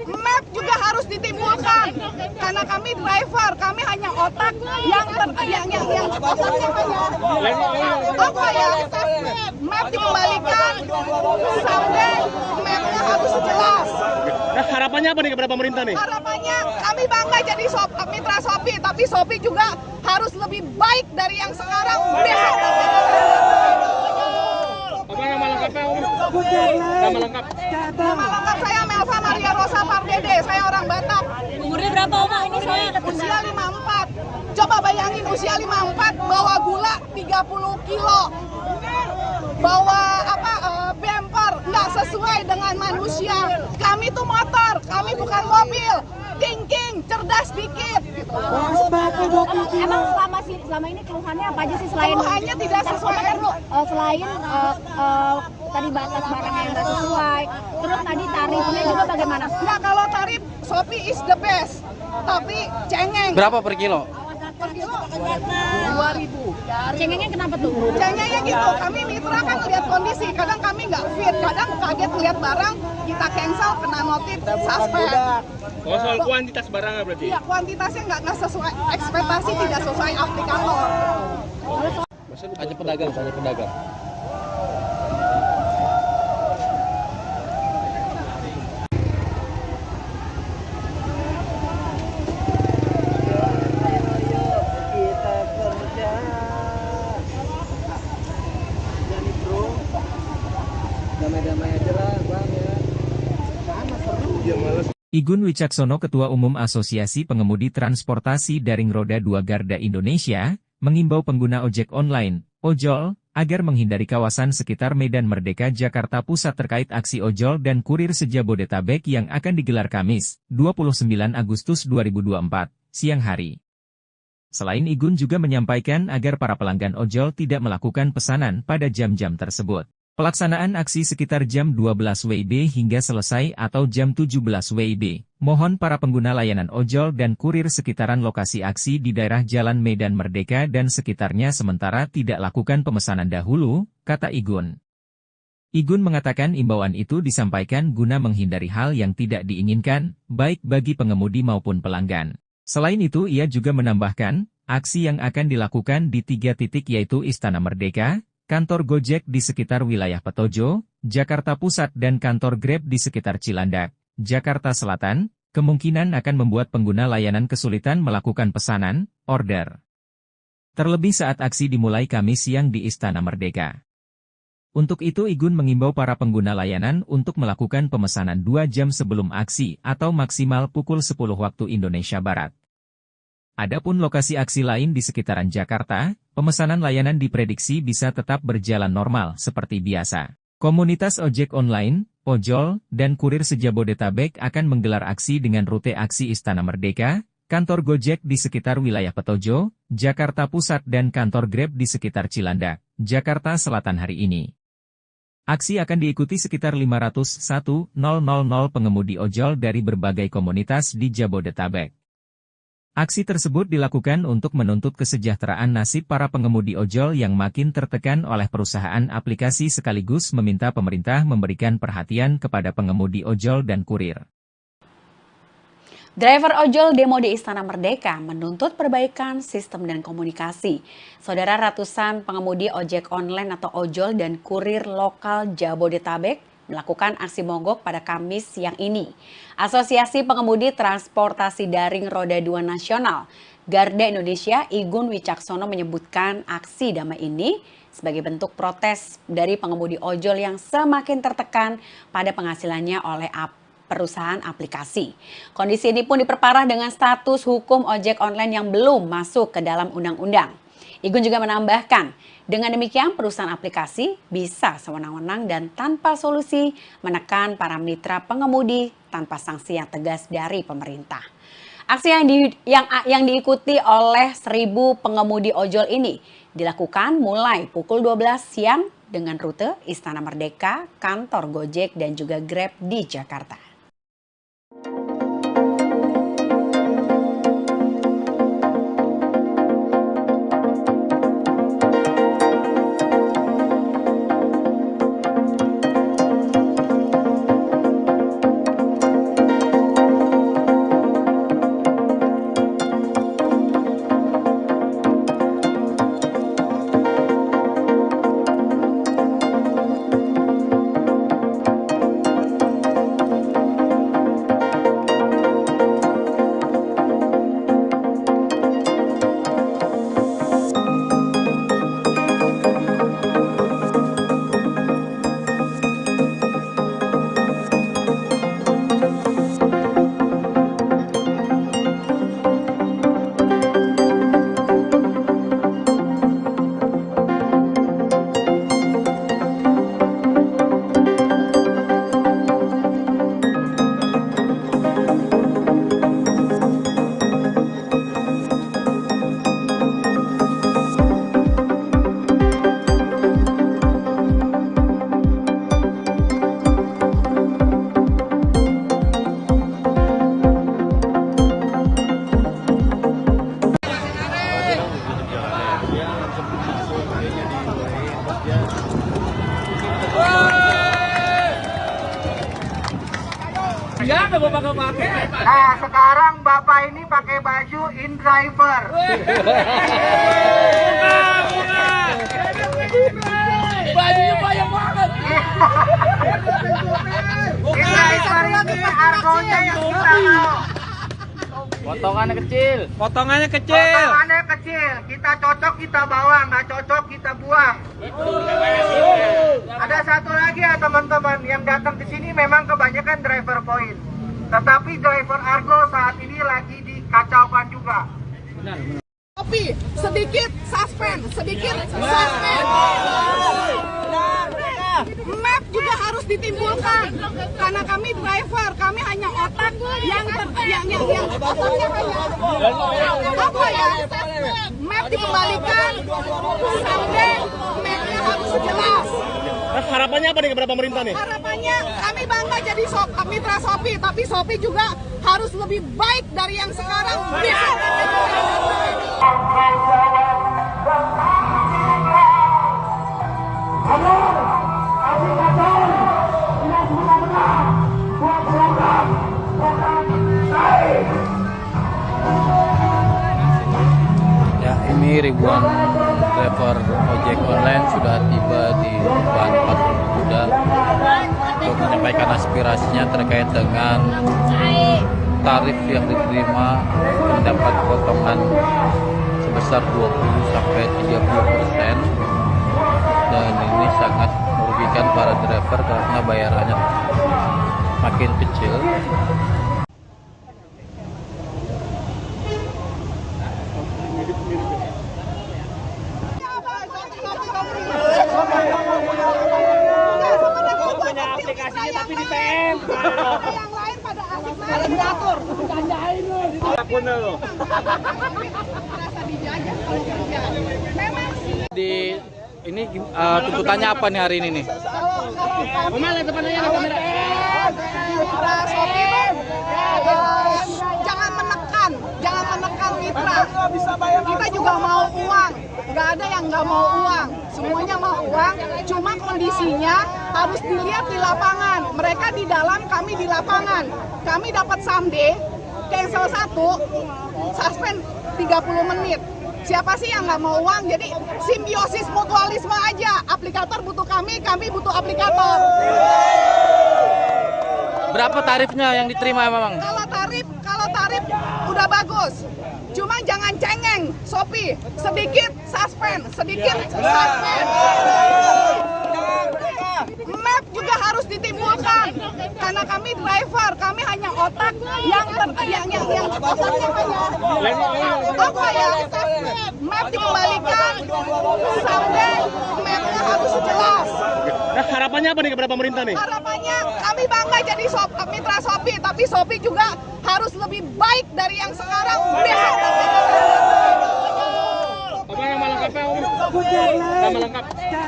Map juga harus ditimbulkan. Karena kami driver, kami hanya otak yang otaknya apa ya? Map dikembalikan, sampai mapnya harus jelas. Nah, harapannya apa nih kepada pemerintah nih? Harapannya kami bangga jadi mitra Shopee, tapi Shopee juga harus lebih baik dari yang sekarang. Bisa. Apa nama lengkapnya, Om? Nama lengkap. Nama lengkap saya Melva Maria Rosa Pardede, saya orang Batak. Umurnya berapa Oma? Ini saya Usia 54. Coba bayangin usia 54 bawa gula 30 kilo. Bawa bumper nggak sesuai dengan manusia. Kami tuh motor, kami bukan mobil. Thinking, cerdas dikit. Emang selama ini keluhannya apa aja sih selain Keluhannya tidak sesuai. Selain tadi batas barangnya yang nggak sesuai, terus tadi tarifnya juga bagaimana? Nah, kalau tarif Shopee is the best, tapi cengeng. Berapa per kilo? Per kilo 2.000. Cengengnya kenapa tuh? Cengengnya gitu, kami mitra kan lihat kondisi, kadang kami nggak fit, kadang kaget lihat barang, kita cancel, kena notif, suspend. Oh, soal kuantitas barangnya berarti? Iya, kuantitasnya nggak sesuai, ekspektasi tidak sesuai aplikator. Hanya pedagang. Igun Wicaksono, Ketua Umum Asosiasi Pengemudi Transportasi Daring Roda 2 Garda Indonesia, mengimbau pengguna ojek online, ojol, agar menghindari kawasan sekitar Medan Merdeka Jakarta Pusat terkait aksi ojol dan kurir se-Jabodetabek yang akan digelar Kamis, 29 Agustus 2024, siang hari. Selain Igun juga menyampaikan agar para pelanggan ojol tidak melakukan pesanan pada jam-jam tersebut. Pelaksanaan aksi sekitar jam 12 WIB hingga selesai atau jam 17 WIB. Mohon para pengguna layanan ojol dan kurir sekitaran lokasi aksi di daerah Jalan Medan Merdeka dan sekitarnya sementara tidak lakukan pemesanan dahulu, kata Igun. Igun mengatakan imbauan itu disampaikan guna menghindari hal yang tidak diinginkan, baik bagi pengemudi maupun pelanggan. Selain itu ia juga menambahkan, aksi yang akan dilakukan di 3 titik yaitu Istana Merdeka, kantor Gojek di sekitar wilayah Petojo, Jakarta Pusat dan kantor Grab di sekitar Cilandak, Jakarta Selatan, kemungkinan akan membuat pengguna layanan kesulitan melakukan pesanan, order. Terlebih saat aksi dimulai Kamis siang di Istana Merdeka. Untuk itu Igun mengimbau para pengguna layanan untuk melakukan pemesanan 2 jam sebelum aksi atau maksimal pukul 10 waktu Indonesia Barat. Adapun lokasi aksi lain di sekitaran Jakarta, pemesanan layanan diprediksi bisa tetap berjalan normal seperti biasa. Komunitas ojek online, ojol, dan kurir se-Jabodetabek akan menggelar aksi dengan rute aksi Istana Merdeka, kantor Gojek di sekitar wilayah Petojo, Jakarta Pusat dan kantor Grab di sekitar Cilandak, Jakarta Selatan hari ini. Aksi akan diikuti sekitar 501.000 pengemudi ojol dari berbagai komunitas di Jabodetabek. Aksi tersebut dilakukan untuk menuntut kesejahteraan nasib para pengemudi ojol yang makin tertekan oleh perusahaan aplikasi sekaligus meminta pemerintah memberikan perhatian kepada pengemudi ojol dan kurir. Driver ojol demo di Istana Merdeka menuntut perbaikan sistem dan komunikasi. Saudara, ratusan pengemudi ojek online atau ojol dan kurir lokal Jabodetabek melakukan aksi mogok pada Kamis siang ini. Asosiasi Pengemudi Transportasi Daring Roda 2 Nasional, Garda Indonesia, Igun Wicaksono menyebutkan aksi damai ini sebagai bentuk protes dari pengemudi ojol yang semakin tertekan pada penghasilannya oleh perusahaan aplikasi. Kondisi ini pun diperparah dengan status hukum ojek online yang belum masuk ke dalam undang-undang. Igun juga menambahkan, dengan demikian perusahaan aplikasi bisa sewenang-wenang dan tanpa solusi menekan para mitra pengemudi tanpa sanksi yang tegas dari pemerintah. Aksi yang diikuti oleh 1.000 pengemudi ojol ini dilakukan mulai pukul 12 siang dengan rute Istana Merdeka, kantor Gojek dan juga Grab di Jakarta. Nah, sekarang Bapak ini pakai baju InDriver. Bajunya banyak banget. InDriver ini argonya yang kita mau. Potongannya kecil. Potongannya kecil. Kita cocok kita bawa, nggak cocok kita buang. Ada satu lagi ya teman-teman, yang datang ke sini memang kebanyakan driver point. Tetapi driver Argo saat ini lagi dikacaukan juga. Tapi sedikit suspend. Map juga harus ditimbulkan karena kami driver, kami hanya otak yang otaknya hanya apa ya? Map dikembalikan sampai mapnya harus jelas. Harapannya apa nih kepada pemerintah nih? Harapannya kami bangga jadi mitra Shopee, tapi Shopee juga harus lebih baik dari yang sekarang. Ya, ini ribuan driver ojek online sudah tiba di depan patung kuda untuk menyampaikan aspirasinya terkait dengan tarif yang diterima mendapat potongan sebesar 20-30%, dan ini sangat merugikan para driver karena bayarannya makin kecil. Punya aplikasinya tapi di PM. Yang lain pada asik main diatur. Bercandain lu. Akun lo. Merasa dijajah kalau kerja. Memang sih. Di ini tuntutannya apa nih hari ini nih? Kalau Omel lihat depannya ada kamera. mitra Shopee jangan menekan mitra. Kita juga mau uang. Nggak ada yang nggak mau uang. Semuanya mau uang. Cuma kondisinya harus dilihat di lapangan. Mereka di dalam, kami di lapangan. Kami dapat someday, cancel 1, suspend 30 menit. Siapa sih yang nggak mau uang? Jadi simbiosis mutualisme aja. Aplikator butuh kami butuh aplikator. Berapa tarifnya yang diterima memang? Kalau tarif udah bagus. Cuma jangan cengeng, Shopee. Sedikit suspend. Map juga harus ditimbulkan. Karena kami driver, kami hanya otak yang otaknya apa ya? Map dikembalikan sampai mapnya harus jelas. Nah, harapannya apa nih kepada pemerintah nih? Harapannya kami bangga jadi mitra Shopee, tapi Shopee juga harus lebih baik dari yang sekarang. Apa nama lengkapnya Om? Nama lengkap.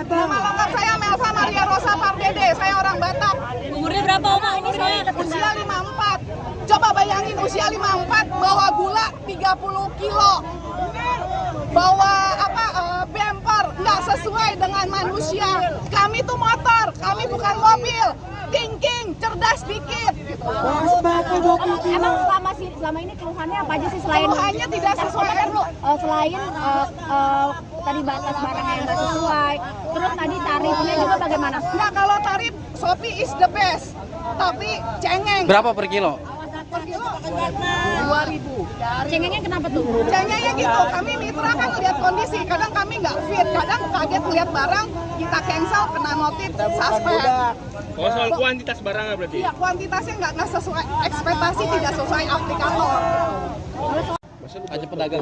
Nama lengkap saya Melva Maria Rosa Pardede, saya orang Batak. Umurnya berapa Oma? Ini saya Usia 54. Coba bayangin usia 54 bawa gula 30 kilo. Bawa bumper nggak sesuai dengan manusia. Kami tuh motor, kami bukan mobil. Thinking, cerdas dikit. Emang selama ini keluhannya apa aja sih selain Keluhannya tidak sesuai. Selain tadi batas barangnya yang nggak sesuai, terus tadi tarifnya juga bagaimana? Nah kalau tarif Shopee is the best, tapi cengeng. Berapa per kilo? Per kilo 2.000. Cengengnya kenapa tuh? Cengengnya gitu, kami mitra kan lihat kondisi, kadang kami nggak fit, kadang kaget lihat barang, kita cancel, kena notif, suspend. Oh, soal kuantitas barangnya berarti? Iya, kuantitasnya nggak sesuai, ekspektasi tidak sesuai aplikator. Hanya pedagang.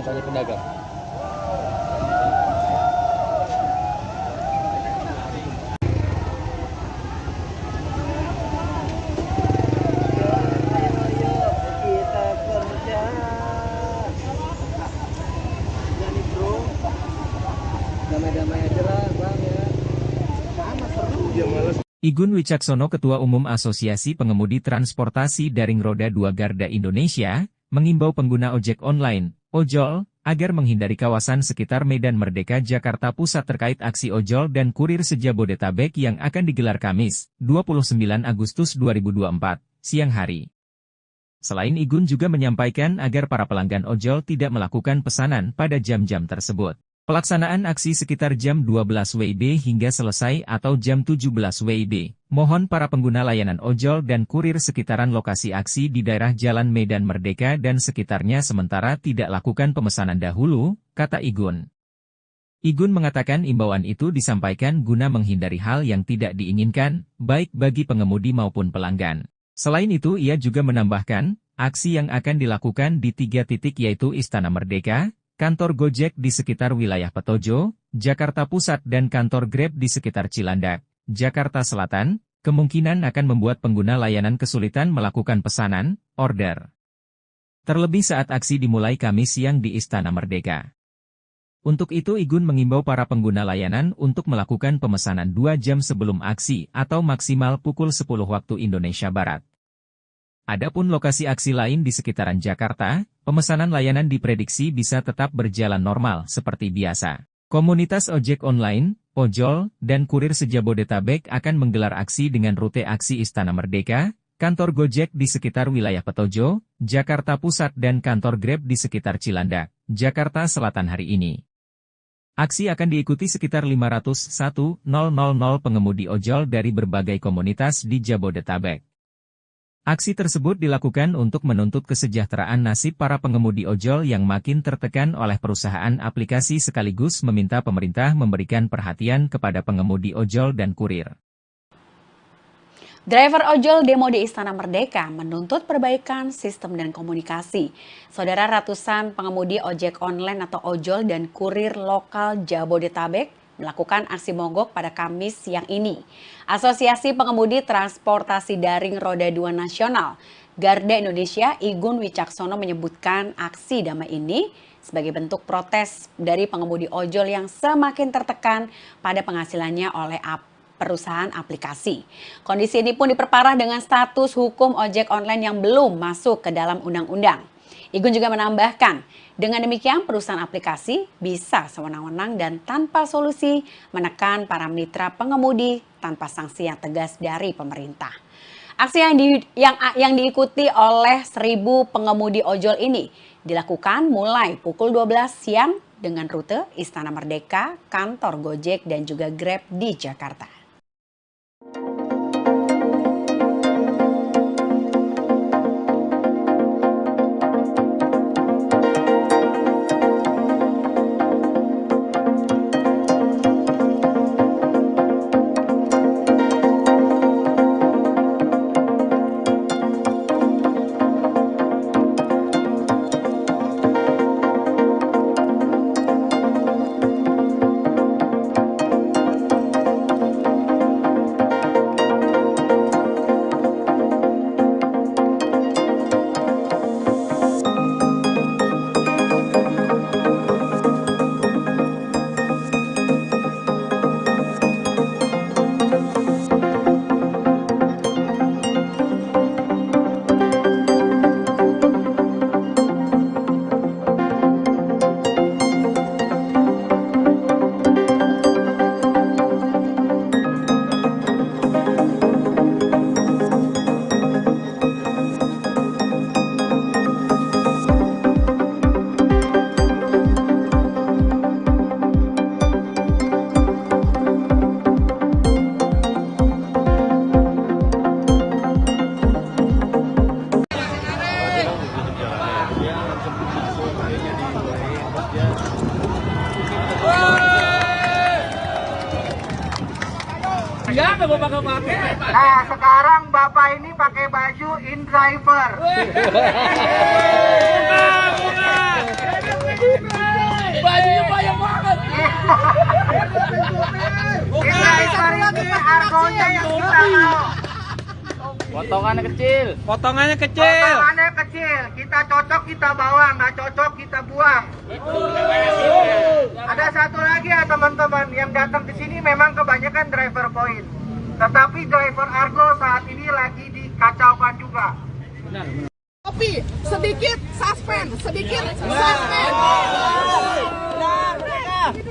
Igun Wicaksono, Ketua Umum Asosiasi Pengemudi Transportasi Daring Roda 2 Garda Indonesia, mengimbau pengguna ojek online, ojol, agar menghindari kawasan sekitar Medan Merdeka Jakarta Pusat terkait aksi ojol dan kurir se-Jabodetabek yang akan digelar Kamis, 29 Agustus 2024, siang hari. Selain Igun juga menyampaikan agar para pelanggan ojol tidak melakukan pesanan pada jam-jam tersebut. Pelaksanaan aksi sekitar jam 12 WIB hingga selesai atau jam 17 WIB. Mohon para pengguna layanan ojol dan kurir sekitaran lokasi aksi di daerah Jalan Medan Merdeka dan sekitarnya sementara tidak lakukan pemesanan dahulu, kata Igun. Igun mengatakan imbauan itu disampaikan guna menghindari hal yang tidak diinginkan, baik bagi pengemudi maupun pelanggan. Selain itu ia juga menambahkan, aksi yang akan dilakukan di 3 titik yaitu Istana Merdeka, kantor Gojek di sekitar wilayah Petojo, Jakarta Pusat dan kantor Grab di sekitar Cilandak, Jakarta Selatan, kemungkinan akan membuat pengguna layanan kesulitan melakukan pesanan, order. Terlebih saat aksi dimulai Kamis siang di Istana Merdeka. Untuk itu Igun mengimbau para pengguna layanan untuk melakukan pemesanan 2 jam sebelum aksi atau maksimal pukul 10 waktu Indonesia Barat. Adapun lokasi aksi lain di sekitaran Jakarta, pemesanan layanan diprediksi bisa tetap berjalan normal seperti biasa. Komunitas ojek online, ojol, dan kurir se-Jabodetabek akan menggelar aksi dengan rute aksi Istana Merdeka, kantor Gojek di sekitar wilayah Petojo, Jakarta Pusat dan kantor Grab di sekitar Cilandak, Jakarta Selatan hari ini. Aksi akan diikuti sekitar 501.000 pengemudi ojol dari berbagai komunitas di Jabodetabek. Aksi tersebut dilakukan untuk menuntut kesejahteraan nasib para pengemudi ojol yang makin tertekan oleh perusahaan aplikasi sekaligus meminta pemerintah memberikan perhatian kepada pengemudi ojol dan kurir. Driver ojol demo di Istana Merdeka menuntut perbaikan sistem dan komunikasi. Saudara, ratusan pengemudi ojek online atau ojol dan kurir lokal Jabodetabek melakukan aksi mogok pada Kamis siang ini. Asosiasi Pengemudi Transportasi Daring Roda 2 Nasional Garda Indonesia Igun Wicaksono menyebutkan aksi damai ini sebagai bentuk protes dari pengemudi ojol yang semakin tertekan pada penghasilannya oleh perusahaan aplikasi. Kondisi ini pun diperparah dengan status hukum ojek online yang belum masuk ke dalam undang-undang. Igun juga menambahkan, dengan demikian perusahaan aplikasi bisa sewenang-wenang dan tanpa solusi menekan para mitra pengemudi tanpa sanksi yang tegas dari pemerintah. Aksi yang diikuti oleh 1.000 pengemudi ojol ini dilakukan mulai pukul 12 siang dengan rute Istana Merdeka, kantor Gojek dan juga Grab di Jakarta. Nah, sekarang Bapak ini pakai baju InDriver. Bajunya banyak banget. InDriver ini argonya yang kita mau. Potongannya kecil. Potongannya kecil. Kita cocok kita bawa, nggak cocok kita buang. Ada satu lagi ya teman-teman, yang datang ke sini memang kebanyakan driver point. Tetapi driver Argo saat ini lagi dikacaukan juga. Tapi sedikit suspend.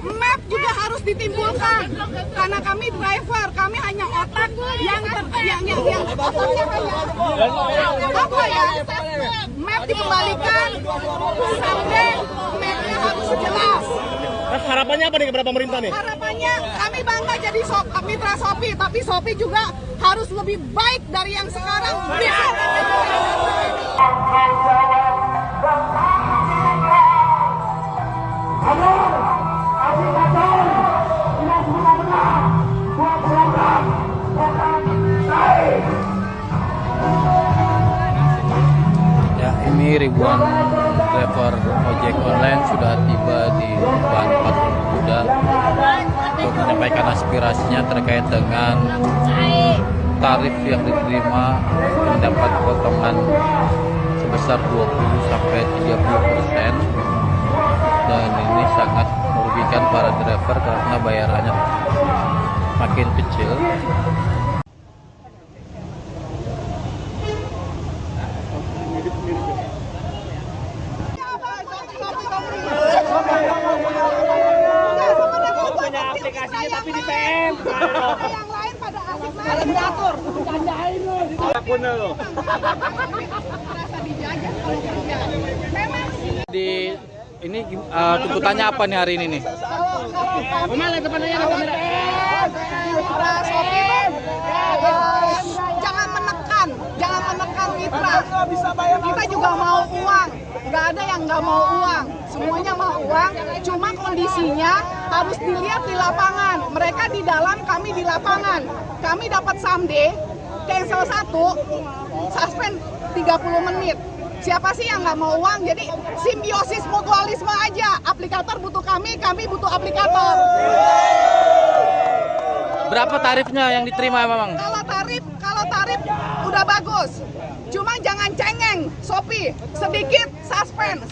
Map juga harus ditimbulkan karena kami driver, kami hanya otak yang otaknya hanya apa ya? Map dikembalikan, sampai mapnya harus jelas. Harapannya apa nih kepada pemerintah nih? Harapannya kami bangga jadi mitra Shopee, tapi Shopee juga harus lebih baik dari yang sekarang. Ya, ini ribuan driver ojek online sudah tiba di depan Patung Kuda untuk menyampaikan aspirasinya terkait dengan tarif yang diterima mendapat potongan sebesar 20-30%, dan ini sangat merugikan para driver karena bayarannya makin kecil. Punya aplikasinya tapi di PM. Yang lain pada asik main diatur, bercandain lu. Akunnya lo. Merasa dijajah kalau kerja. Memang Di ini tuntutannya apa nih hari ini nih? Mana depannya ada kamera? Jangan menekan mitra. Kita juga mau uang. Nggak ada yang nggak mau uang. Semuanya mau uang. Cuma kondisinya harus dilihat di lapangan. Mereka di dalam, kami di lapangan. Kami dapat someday. cancel satu, suspend 30 menit. Siapa sih yang nggak mau uang? Jadi simbiosis mutualisme aja. Aplikator butuh kami butuh aplikator. Berapa tarifnya yang diterima memang? Kalau tarif udah bagus. Cuma jangan cengeng, Shopee. Sedikit suspend.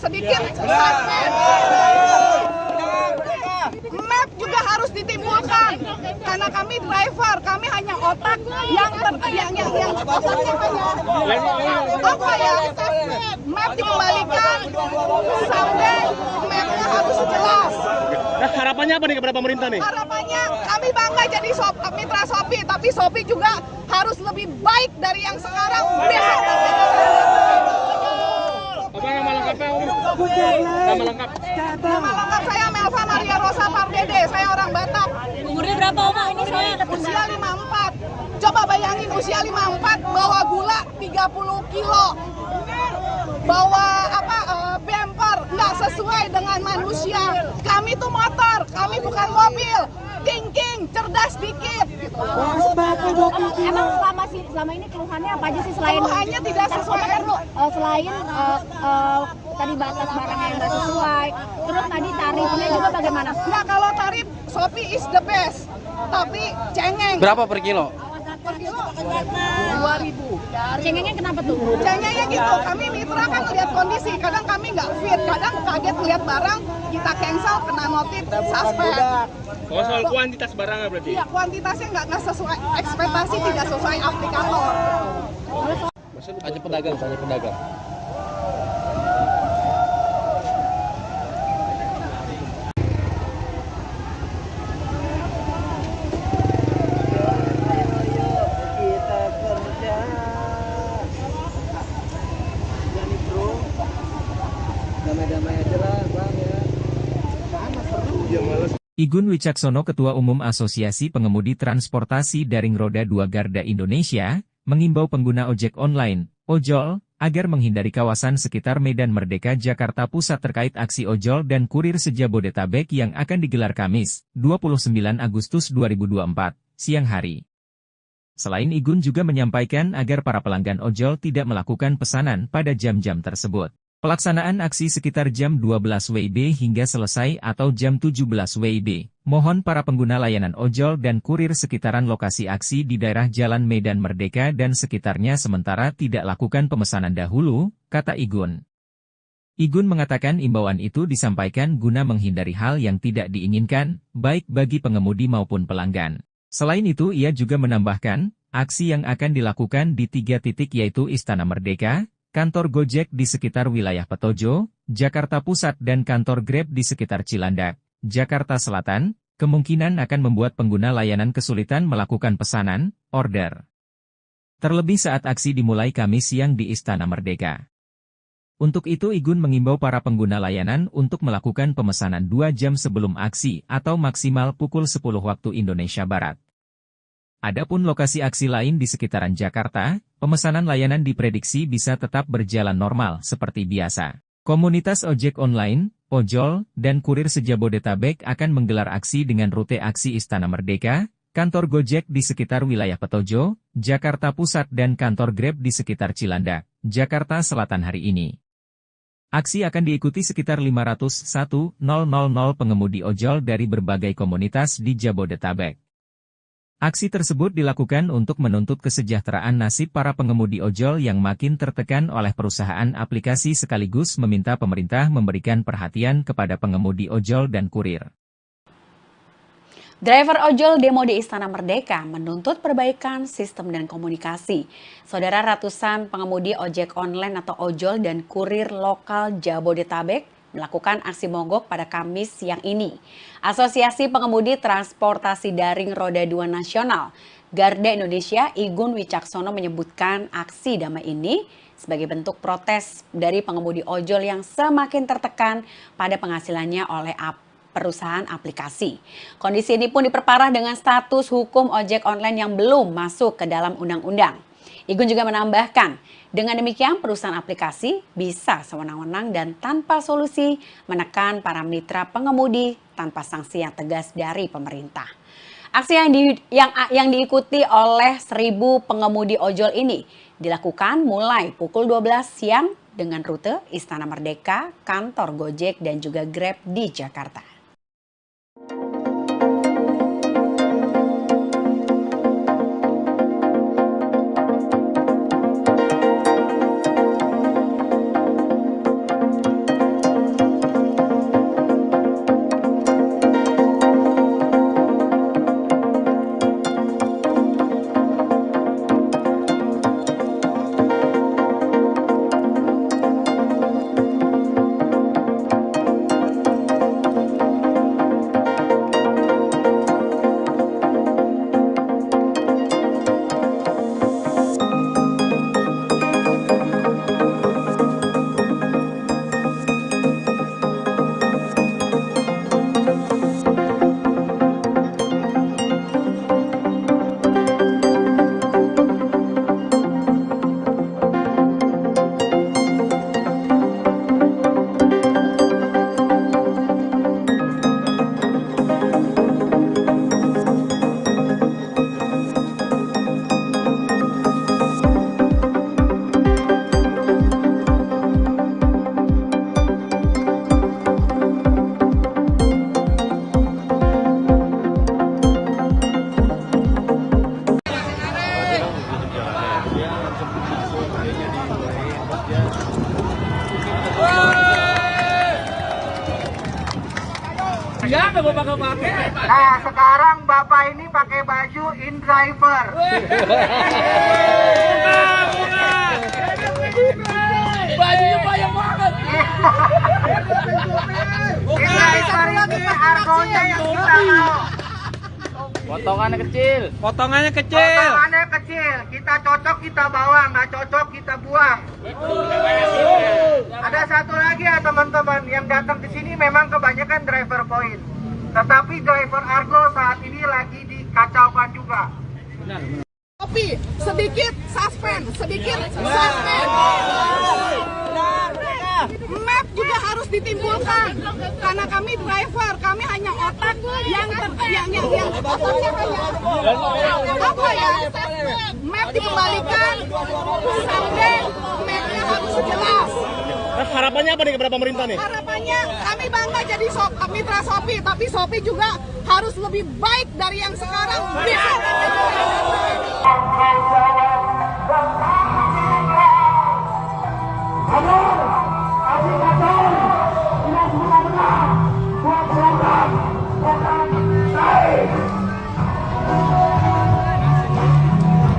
Map juga harus ditimbulkan. Karena kami driver, kami hanya otak yang otaknya hanya apa ya? Map dikembalikan sampai mapnya harus jelas. Nah, harapannya apa nih kepada pemerintah nih? Harapannya kami bangga jadi mitra Shopee, tapi Shopee juga harus lebih baik dari yang sekarang. Apa nama lengkapnya, Om? Nama lengkap? Nama lengkap saya Melva Maria Rosa Pardede, saya orang Batak. Umurnya berapa Oma? Ini saya Usia 54. Coba bayangin usia 54 bawa gula 30 kilo. Bawa bumper nggak sesuai dengan manusia. Kami tuh motor, kami bukan mobil. Thinking, cerdas dikit. Emang selama ini keluhannya apa aja sih selain Keluhannya tidak sesuai selain tadi batas barangnya yang nggak sesuai, terus tadi tarifnya juga bagaimana? Nah, kalau tarif Shopee is the best, tapi cengeng. Berapa per kilo? Per kilo 2.000. Cengengnya kenapa tuh? Cengengnya gitu, kami mitra kan lihat kondisi, kadang kami nggak fit, kadang kaget lihat barang, kita cancel, kena notif, suspend. Oh, soal kuantitas barangnya berarti? Iya, kuantitasnya nggak sesuai ekspektasi, tidak sesuai aplikator. Hanya pedagang. Igun Wicaksono, Ketua Umum Asosiasi Pengemudi Transportasi Daring Roda 2 Garda Indonesia, mengimbau pengguna ojek online, ojol, agar menghindari kawasan sekitar Medan Merdeka Jakarta Pusat terkait aksi ojol dan kurir se-Jabodetabek yang akan digelar Kamis, 29 Agustus 2024, siang hari. Selain Igun juga menyampaikan agar para pelanggan ojol tidak melakukan pesanan pada jam-jam tersebut. Pelaksanaan aksi sekitar jam 12 WIB hingga selesai atau jam 17 WIB. Mohon para pengguna layanan ojol dan kurir sekitaran lokasi aksi di daerah Jalan Medan Merdeka dan sekitarnya sementara tidak lakukan pemesanan dahulu, kata Igun. Igun mengatakan imbauan itu disampaikan guna menghindari hal yang tidak diinginkan, baik bagi pengemudi maupun pelanggan. Selain itu ia juga menambahkan, aksi yang akan dilakukan di 3 titik yaitu Istana Merdeka, kantor Gojek di sekitar wilayah Petojo, Jakarta Pusat dan kantor Grab di sekitar Cilandak, Jakarta Selatan, kemungkinan akan membuat pengguna layanan kesulitan melakukan pesanan, order. Terlebih saat aksi dimulai Kamis siang di Istana Merdeka. Untuk itu Igun mengimbau para pengguna layanan untuk melakukan pemesanan 2 jam sebelum aksi atau maksimal pukul 10 waktu Indonesia Barat. Adapun lokasi aksi lain di sekitaran Jakarta, pemesanan layanan diprediksi bisa tetap berjalan normal seperti biasa. Komunitas ojek online, ojol, dan kurir se-Jabodetabek akan menggelar aksi dengan rute aksi Istana Merdeka, kantor Gojek di sekitar wilayah Petojo, Jakarta Pusat dan kantor Grab di sekitar Cilandak, Jakarta Selatan hari ini. Aksi akan diikuti sekitar 501.000 pengemudi ojol dari berbagai komunitas di Jabodetabek. Aksi tersebut dilakukan untuk menuntut kesejahteraan nasib para pengemudi ojol yang makin tertekan oleh perusahaan aplikasi sekaligus meminta pemerintah memberikan perhatian kepada pengemudi ojol dan kurir. Driver ojol demo di Istana Merdeka menuntut perbaikan sistem dan komunikasi. Saudara, ratusan pengemudi ojek online atau ojol dan kurir lokal Jabodetabek melakukan aksi mogok pada Kamis siang ini. Asosiasi Pengemudi Transportasi Daring Roda 2 Nasional Garda Indonesia Igun Wicaksono menyebutkan aksi damai ini sebagai bentuk protes dari pengemudi ojol yang semakin tertekan pada penghasilannya oleh perusahaan aplikasi. Kondisi ini pun diperparah dengan status hukum ojek online yang belum masuk ke dalam undang-undang. Igun juga menambahkan, dengan demikian perusahaan aplikasi bisa sewenang-wenang dan tanpa solusi menekan para mitra pengemudi tanpa sanksi yang tegas dari pemerintah. Aksi yang diikuti oleh 1.000 pengemudi ojol ini dilakukan mulai pukul 12 siang dengan rute Istana Merdeka, kantor Gojek dan juga Grab di Jakarta. Nah, sekarang Bapak ini pakai baju InDriver. Bajunya banyak banget. InDriver ini argonya yang kita mau. Potongannya kecil. Potongannya kecil. Kita cocok kita bawa, nggak cocok kita buang. Ada satu lagi ya teman-teman, yang datang ke sini memang kebanyakan driver point. Tetapi driver Argo saat ini lagi dikacaukan juga. Tapi sedikit suspend. Map juga harus ditimbulkan karena kami driver, kami hanya otak yang otaknya hanya apa ya? Map dikembalikan, sampai mapnya harus jelas. Harapannya apa nih kepada pemerintah nih? Harapannya kami bangga jadi mitra Shopee, tapi Shopee juga harus lebih baik dari yang sekarang.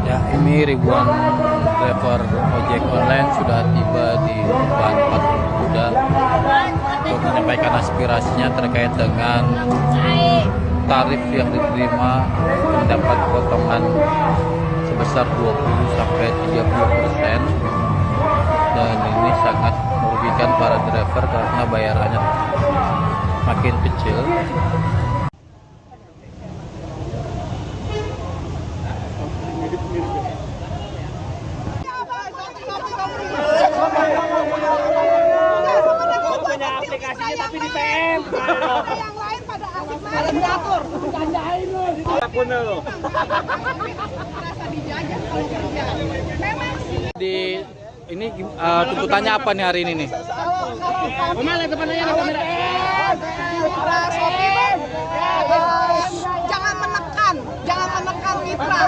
Ya, ini ribuan driver ojek online sudah tiba di depan patung kuda untuk menyampaikan aspirasinya terkait dengan tarif yang diterima mendapat potongan sebesar 20-30%, dan ini sangat merugikan para driver karena bayarannya makin kecil. Punya aplikasinya tapi di PM. Yang lain pada asik main diatur. Gandain lu. Apapun lu. Merasa dijajah kalau kerja. Memang sih. Di ini tuntutannya apa nih hari ini nih? Kemana depannya ada kamera? Mitra Shopee jangan menekan mitra.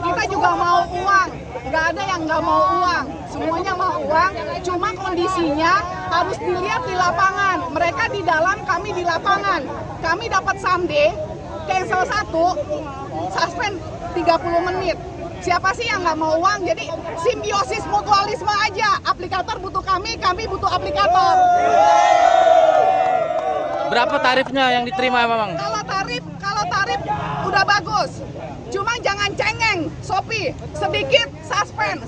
Kita juga mau uang. Nggak ada yang nggak mau uang. Semuanya mau uang. Cuma kondisinya harus dilihat di lapangan. Mereka di dalam, kami di lapangan. Kami dapat someday, cancel 1, suspend 30 menit. Siapa sih yang nggak mau uang? Jadi simbiosis mutualisme aja. Aplikator butuh kami butuh aplikator. Berapa tarifnya yang diterima memang? Kalau tarif udah bagus. Cuma jangan cengeng, Shopee. Sedikit suspend.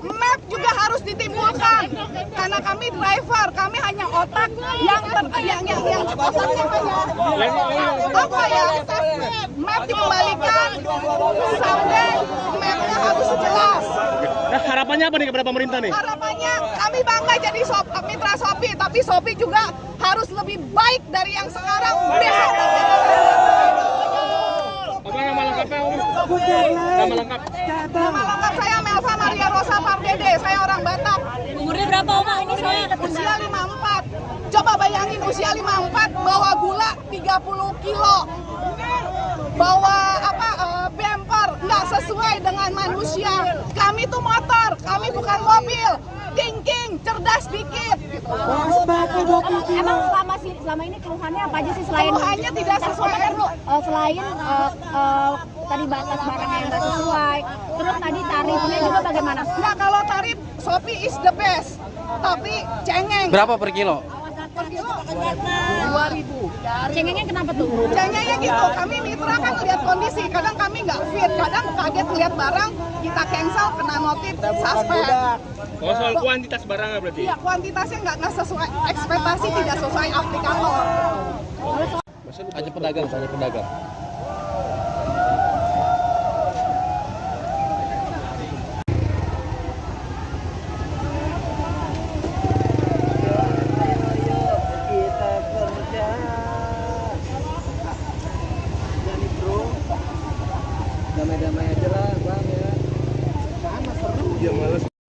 Map juga harus ditimbulkan karena kami driver, kami hanya otak yang otaknya hanya apa ya? Map dikembalikan, sampai mapnya harus jelas. Harapannya apa nih kepada pemerintah nih? Harapannya kami bangga jadi mitra Shopee, tapi Shopee juga harus lebih baik dari yang sekarang. Besok Apa nama lengkapnya Om? Nama lengkap? nama lengkap saya Melva Maria Rosa Pardede, saya orang Batak. Umurnya berapa Oma ini saya? Usia 54. Coba bayangin usia 54 bawa gula 30 kilo. Bawa bumper nggak sesuai dengan manusia. Kami tuh motor, kami bukan mobil. King, cerdas dikit. Gitu. Emang selama ini keluhannya apa aja sih selain Keluhannya tidak sesuai. Selain tadi batas barang yang nggak sesuai, terus tadi tarifnya juga bagaimana? Nggak, kalau tarif Shopee is the best. Tapi cengeng. Berapa per kilo? Per kilo 2.000. Cengengnya kenapa tuh? Cengengnya gitu, kami mitra kan lihat kondisi, kadang kami nggak fit, kadang kaget lihat barang, kita cancel, kena notif, suspend. Oh, soal kuantitas barangnya berarti? Iya, kuantitasnya nggak sesuai, ekspektasi tidak sesuai aplikator. Hanya pedagang.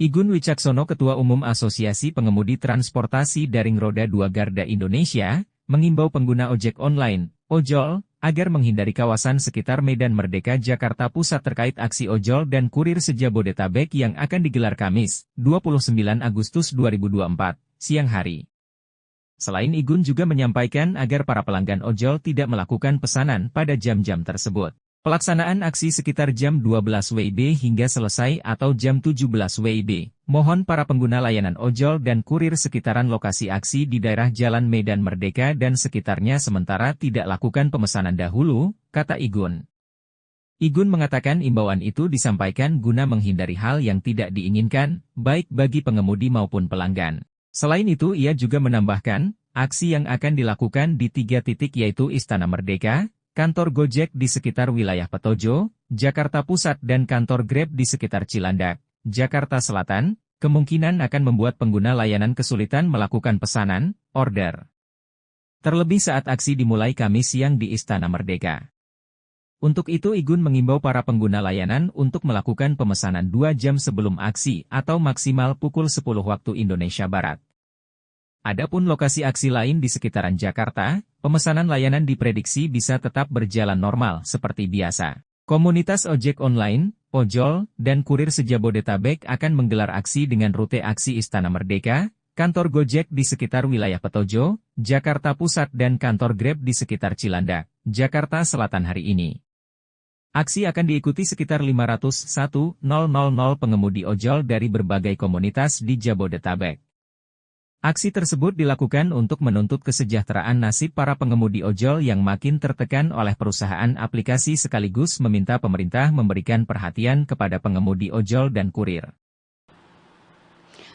Igun Wicaksono, Ketua Umum Asosiasi Pengemudi Transportasi Daring Roda 2 Garda Indonesia, mengimbau pengguna ojek online, ojol, agar menghindari kawasan sekitar Medan Merdeka Jakarta Pusat terkait aksi ojol dan kurir se-Jabodetabek yang akan digelar Kamis, 29 Agustus 2024, siang hari. Selain Igun juga menyampaikan agar para pelanggan ojol tidak melakukan pesanan pada jam-jam tersebut. Pelaksanaan aksi sekitar jam 12 WIB hingga selesai atau jam 17 WIB. Mohon para pengguna layanan ojol dan kurir sekitaran lokasi aksi di daerah Jalan Medan Merdeka dan sekitarnya sementara tidak lakukan pemesanan dahulu, kata Igun. Igun mengatakan imbauan itu disampaikan guna menghindari hal yang tidak diinginkan, baik bagi pengemudi maupun pelanggan. Selain itu ia juga menambahkan, aksi yang akan dilakukan di 3 titik yaitu Istana Merdeka, kantor Gojek di sekitar wilayah Petojo, Jakarta Pusat dan kantor Grab di sekitar Cilandak, Jakarta Selatan, kemungkinan akan membuat pengguna layanan kesulitan melakukan pesanan, order. Terlebih saat aksi dimulai Kamis siang di Istana Merdeka. Untuk itu Igun mengimbau para pengguna layanan untuk melakukan pemesanan 2 jam sebelum aksi atau maksimal pukul 10 waktu Indonesia Barat. Adapun lokasi aksi lain di sekitaran Jakarta, pemesanan layanan diprediksi bisa tetap berjalan normal seperti biasa. Komunitas ojek online, ojol, dan kurir se-Jabodetabek akan menggelar aksi dengan rute aksi Istana Merdeka, kantor Gojek di sekitar wilayah Petojo, Jakarta Pusat dan kantor Grab di sekitar Cilandak, Jakarta Selatan hari ini. Aksi akan diikuti sekitar 501.000 pengemudi ojol dari berbagai komunitas di Jabodetabek. Aksi tersebut dilakukan untuk menuntut kesejahteraan nasib para pengemudi ojol yang makin tertekan oleh perusahaan aplikasi sekaligus meminta pemerintah memberikan perhatian kepada pengemudi ojol dan kurir.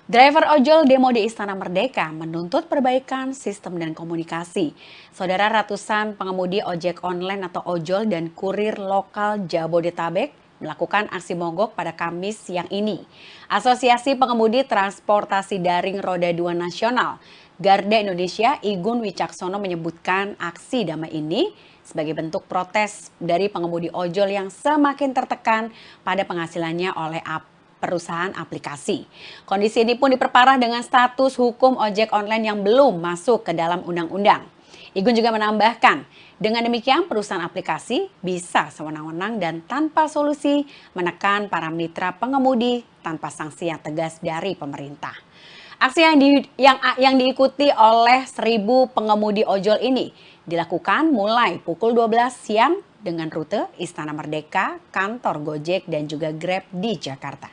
Driver ojol demo di Istana Merdeka menuntut perbaikan sistem dan komunikasi. Saudara, ratusan pengemudi ojek online atau ojol dan kurir lokal Jabodetabek melakukan aksi mogok pada Kamis siang ini. Asosiasi Pengemudi Transportasi Daring Roda 2 Nasional Garda Indonesia Igun Wicaksono menyebutkan aksi damai ini sebagai bentuk protes dari pengemudi ojol yang semakin tertekan pada penghasilannya oleh perusahaan aplikasi. Kondisi ini pun diperparah dengan status hukum ojek online yang belum masuk ke dalam undang-undang. Igun juga menambahkan, dengan demikian perusahaan aplikasi bisa sewenang-wenang dan tanpa solusi menekan para mitra pengemudi tanpa sanksi yang tegas dari pemerintah. Aksi yang diikuti oleh 1.000 pengemudi ojol ini dilakukan mulai pukul 12 siang dengan rute Istana Merdeka, kantor Gojek dan juga Grab di Jakarta.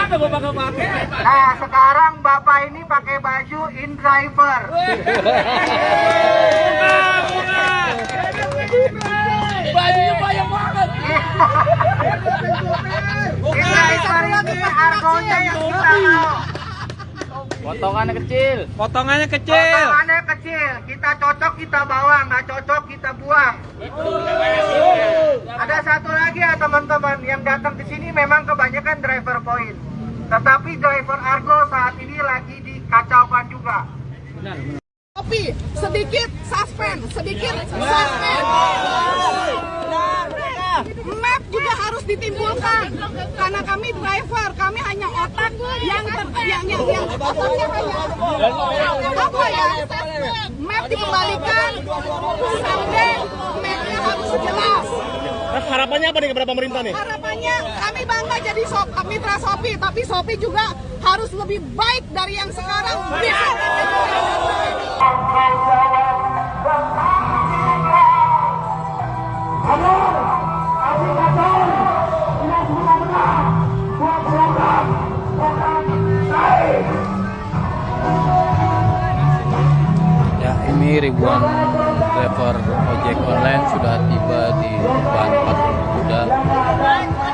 Nah, sekarang Bapak ini pakai baju in-driver. Bajunya banyak banget. In-driver ini argonya yang kita mau. Potongannya kecil. Potongannya kecil. Kita cocok kita bawa, nggak cocok kita buang. Ada satu lagi ya teman-teman, yang datang ke sini memang kebanyakan driver point. Tetapi driver Argo saat ini lagi dikacaukan juga. Tapi sedikit suspend. Map juga harus ditimbulkan karena kami driver, kami hanya otak yang otaknya hanya apa ya? Map dikembalikan, sampai mapnya harus jelas. Harapannya apa nih kepada pemerintah nih? Harapannya kami bangga jadi mitra Shopee, tapi Shopee juga harus lebih baik dari yang sekarang. Ya, ini ribuan driver ojek online sudah tiba di depan patung kuda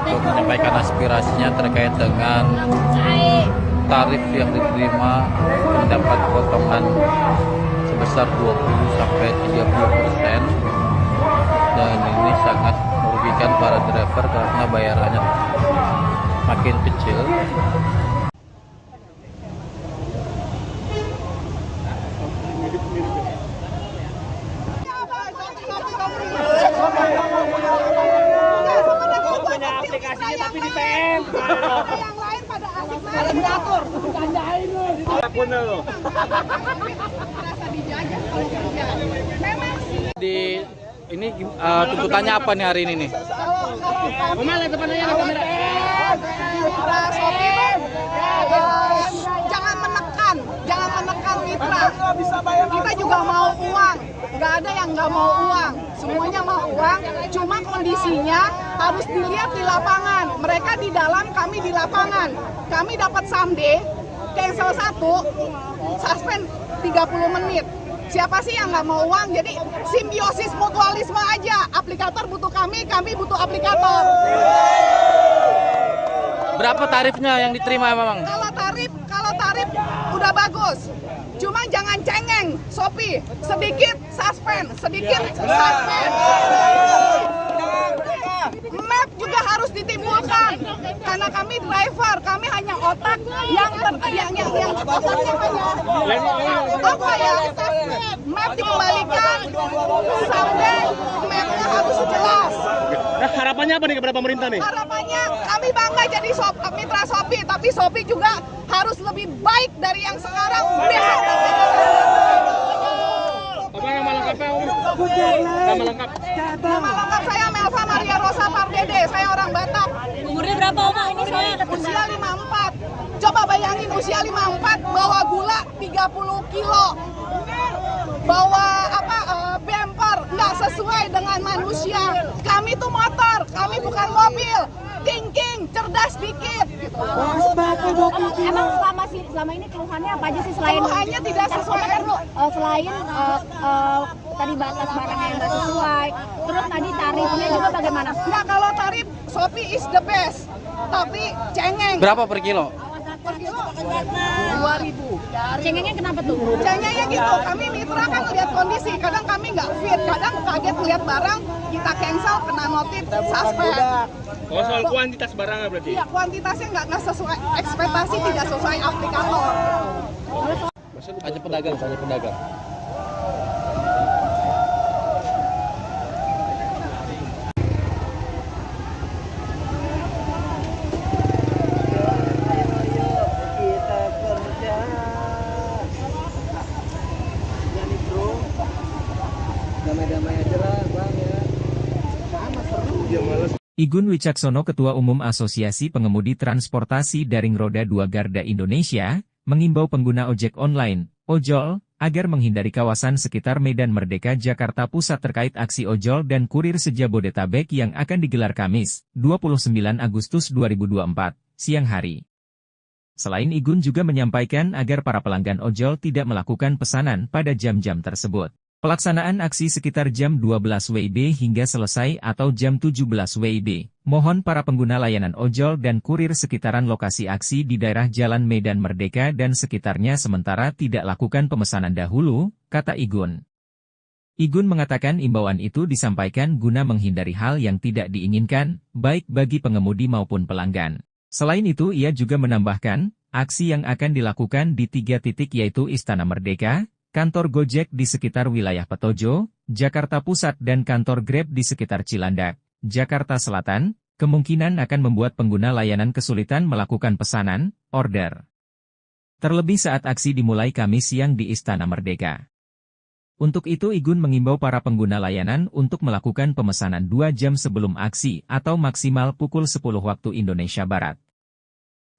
untuk menyampaikan aspirasinya terkait dengan tarif yang diterima mendapat potongan sebesar 20-30%, dan ini sangat merugikan para driver karena bayarannya makin kecil. Punya aplikasinya tapi di PM. Yang lain pada asik main diatur. Gandain lu. Bener loh. Merasa dijajah kalau kerja. Memang sih. Di ini tuntutannya apa nih hari ini nih? Kemana depannya kamera? Mitra Shopee jangan menekan mitra. Kita juga mau uang, nggak ada yang nggak mau uang, semuanya mau uang. Cuma kondisinya harus dilihat di lapangan. Mereka di dalam, kami di lapangan. Kami dapat someday, cancel 1, suspend 30 menit. Siapa sih yang nggak mau uang? Jadi simbiosis mutualisme aja. Aplikator butuh kami butuh aplikator. Berapa tarifnya yang diterima memang? Kalau tarif udah bagus. Cuma jangan cengeng, Shopee. Sedikit suspend. Map juga harus ditimbulkan karena kami driver, kami hanya otak yang otaknya hanya apa ya? Map dikembalikan, sampai mapnya harus jelas. Nah, harapannya apa nih kepada pemerintah nih? Harapannya kami bangga jadi mitra Shopee, tapi Shopee juga harus lebih baik dari yang sekarang. Apa nama lengkapnya? Nama lengkap. Nama lengkap saya Melva Maria Rosa Pardede, saya orang Batak. Umurnya berapa Oma ini saya? Usia 54. Coba bayangin usia 54 bawa gula 30 kilo. Bawa bumper nggak sesuai dengan manusia. Kami tuh motor, kami bukan mobil. King, cerdas dikit. Gitu. Emang selama ini keluhannya apa aja sih selain Keluhannya tidak sesuai. Selain tadi batas barang yang nggak sesuai, terus tadi tarifnya juga bagaimana? Nah, kalau tarif Shopee is the best, tapi cengeng. Berapa per kilo? Per kilo 2.000. Cengengnya kenapa tuh? Cengengnya gitu, kami mitra kan lihat kondisi, kadang kami nggak fit, kadang kaget lihat barang, kita cancel, kena notif, suspend. Oh, soal kuantitas barangnya berarti? Iya, kuantitasnya nggak sesuai ekspektasi, tidak sesuai aplikator. Hanya pedagang. Igun Wicaksono, Ketua Umum Asosiasi Pengemudi Transportasi Daring Roda 2 Garda Indonesia, mengimbau pengguna ojek online, ojol, agar menghindari kawasan sekitar Medan Merdeka Jakarta Pusat terkait aksi ojol dan kurir se-Jabodetabek yang akan digelar Kamis, 29 Agustus 2024, siang hari. Selain Igun juga menyampaikan agar para pelanggan ojol tidak melakukan pesanan pada jam-jam tersebut. Pelaksanaan aksi sekitar jam 12 WIB hingga selesai atau jam 17 WIB. Mohon para pengguna layanan ojol dan kurir sekitaran lokasi aksi di daerah Jalan Medan Merdeka dan sekitarnya sementara tidak lakukan pemesanan dahulu, kata Igun. Igun mengatakan imbauan itu disampaikan guna menghindari hal yang tidak diinginkan, baik bagi pengemudi maupun pelanggan. Selain itu ia juga menambahkan, aksi yang akan dilakukan di 3 titik yaitu Istana Merdeka, kantor Gojek di sekitar wilayah Petojo, Jakarta Pusat dan kantor Grab di sekitar Cilandak, Jakarta Selatan, kemungkinan akan membuat pengguna layanan kesulitan melakukan pesanan, order. Terlebih saat aksi dimulai Kamis siang di Istana Merdeka. Untuk itu Igun mengimbau para pengguna layanan untuk melakukan pemesanan 2 jam sebelum aksi atau maksimal pukul 10 waktu Indonesia Barat.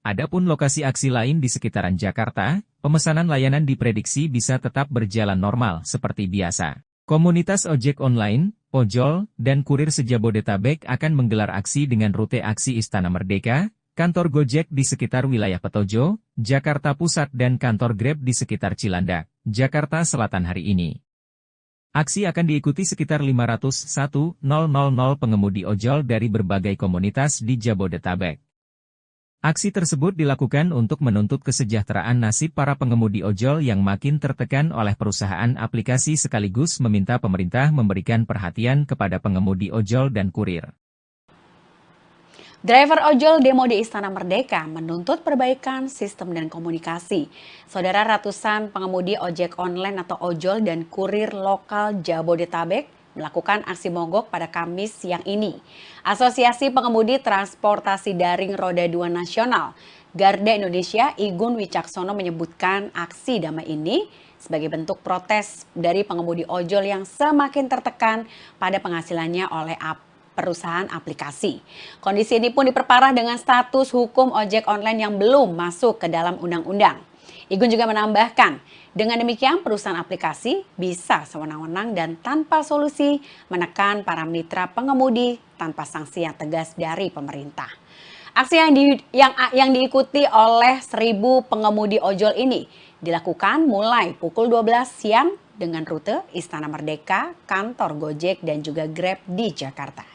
Adapun lokasi aksi lain di sekitaran Jakarta, pemesanan layanan diprediksi bisa tetap berjalan normal seperti biasa. Komunitas ojek online, ojol, dan kurir se-Jabodetabek akan menggelar aksi dengan rute aksi Istana Merdeka, kantor Gojek di sekitar wilayah Petojo, Jakarta Pusat dan kantor Grab di sekitar Cilandak, Jakarta Selatan hari ini. Aksi akan diikuti sekitar 501.000 pengemudi ojol dari berbagai komunitas di Jabodetabek. Aksi tersebut dilakukan untuk menuntut kesejahteraan nasib para pengemudi ojol yang makin tertekan oleh perusahaan aplikasi sekaligus meminta pemerintah memberikan perhatian kepada pengemudi ojol dan kurir. Driver ojol demo di Istana Merdeka menuntut perbaikan sistem dan komunikasi. Saudara, ratusan pengemudi ojek online atau ojol dan kurir lokal Jabodetabek melakukan aksi mogok pada Kamis siang ini. Asosiasi Pengemudi Transportasi Daring Roda 2 Nasional, Garda Indonesia, Igun Wicaksono menyebutkan aksi damai ini sebagai bentuk protes dari pengemudi ojol yang semakin tertekan pada penghasilannya oleh perusahaan aplikasi. Kondisi ini pun diperparah dengan status hukum ojek online yang belum masuk ke dalam undang-undang. Igun juga menambahkan, dengan demikian perusahaan aplikasi bisa sewenang-wenang dan tanpa solusi menekan para mitra pengemudi tanpa sanksi yang tegas dari pemerintah. Aksi yang diikuti oleh 1.000 pengemudi ojol ini dilakukan mulai pukul 12 siang dengan rute Istana Merdeka, kantor Gojek dan juga Grab di Jakarta.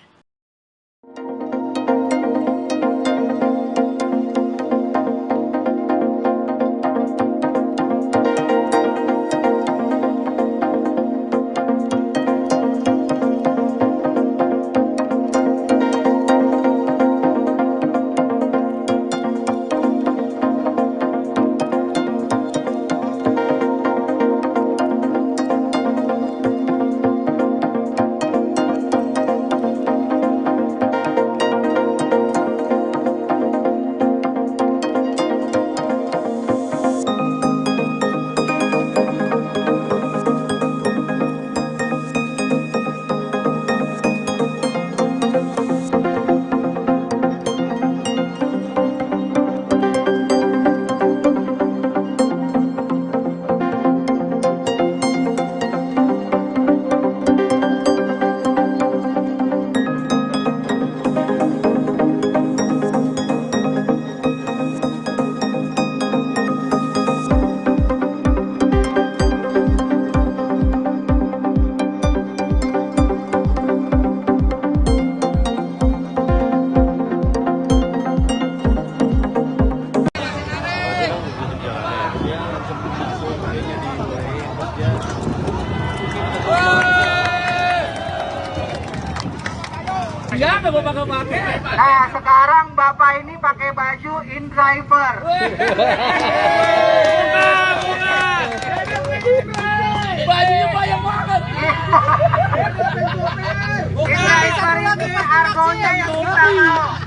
Nah, sekarang Bapak ini pakai baju InDriver. Bajunya banyak banget. InDriver ini argonya yang kita mau.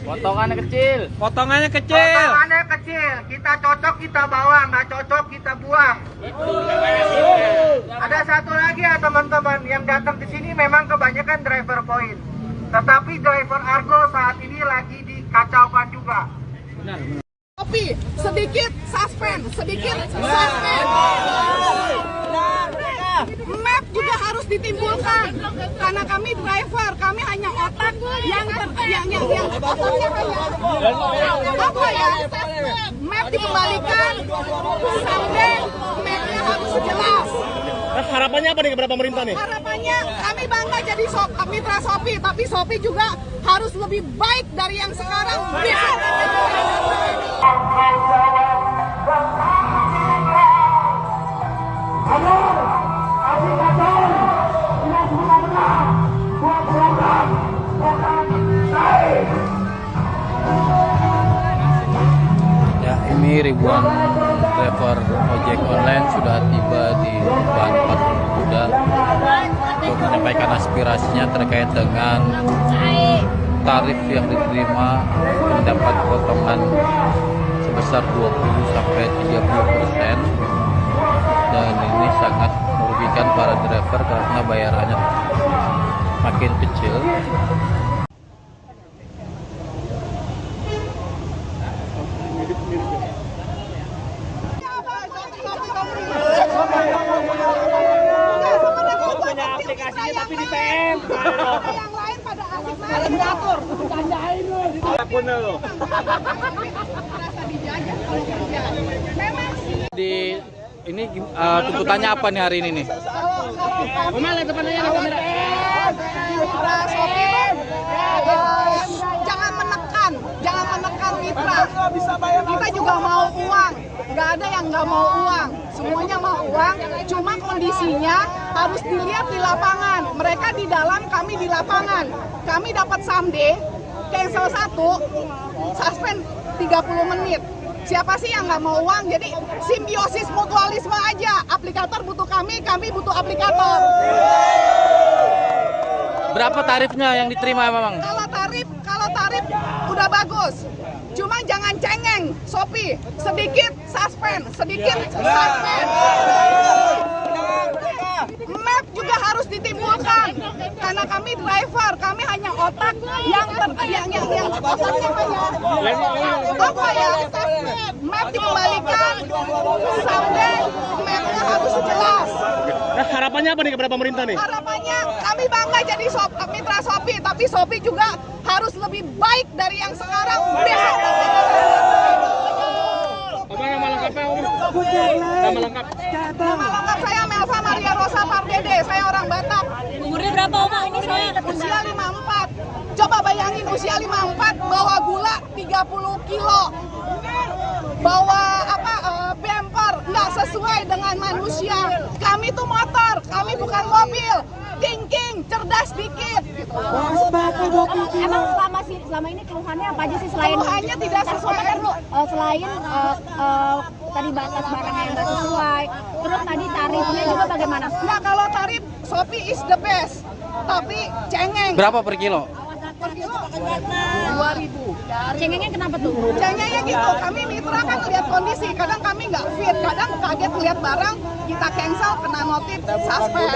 Potongannya kecil. Potongannya kecil. Kita cocok kita bawa, nggak cocok kita buang. Ada satu lagi ya teman-teman, yang datang ke sini memang kebanyakan driver point. Tetapi driver Argo saat ini lagi dikacaukan juga. Tapi sedikit suspend. Map juga harus ditimbulkan karena kami driver, kami hanya otak yang otaknya hanya apa ya? dikembalikan, sampai mapnya harus jelas. Harapannya apa nih kepada pemerintah nih? Harapannya kami bangga jadi mitra Shopee, tapi Shopee juga harus lebih baik dari yang sekarang. Ya, ini ribuan driver ojek online sudah tiba di depan patung kuda untuk menyampaikan aspirasinya terkait dengan tarif yang diterima mendapat potongan sebesar 20-30%, dan ini sangat merugikan para driver karena bayarannya makin kecil. Punya aplikasinya tapi di PM. Yang lain pada asik main diatur, bercandain lu. Bener loh. Merasa dijajah kalau kerja. Memang sih. Di ini tuntutannya apa nih hari ini nih? Kemana depannya kamera? Mitra Shopee, jangan menekan mitra. Kita juga mau uang, nggak ada yang nggak mau uang, semuanya mau uang. Cuma kondisinya harus dilihat di lapangan. Mereka di dalam, kami di lapangan. Kami dapat someday, cancel 1, suspend 30 menit. Siapa sih yang nggak mau uang? Jadi simbiosis mutualisme aja. Aplikator butuh kami butuh aplikator. Berapa tarifnya yang diterima memang? Kalau tarif udah bagus. Cuma jangan cengeng, Shopee. Sedikit suspend. Map juga harus ditimbulkan. Karena kami driver, kami hanya otak yang otaknya hanya apa ya? Map dikembalikan, sampai mapnya harus jelas. Nah, harapannya apa nih kepada pemerintah nih? Harapannya kami bangga jadi mitra Shopee, tapi Shopee juga harus lebih baik dari yang sekarang. Apa nama lengkapnya? Nama lengkap. Nama lengkap saya Melva Maria Rosa Pardede, saya orang Batak. Umurnya berapa Oma ini saya? Usia 54. Coba bayangin usia 54 bawa gula 30 kilo. Bawa bumper nggak sesuai dengan manusia. Kami tuh motor, kami bukan mobil. Thinking, cerdas dikit. Gitu. Emang selama ini keluhannya apa aja sih selain Keluhannya tidak sesuai. Selain tadi batas barang yang nggak sesuai, terus tadi tarifnya juga bagaimana? Nah, kalau tarif Shopee is the best, tapi cengeng. Berapa per kilo? Per kilo 2.000. Cengengnya kenapa tuh? Cengengnya gitu, kami mitra kan lihat kondisi, kadang kami nggak fit, kadang kaget lihat barang, kita cancel, kena notif, suspend.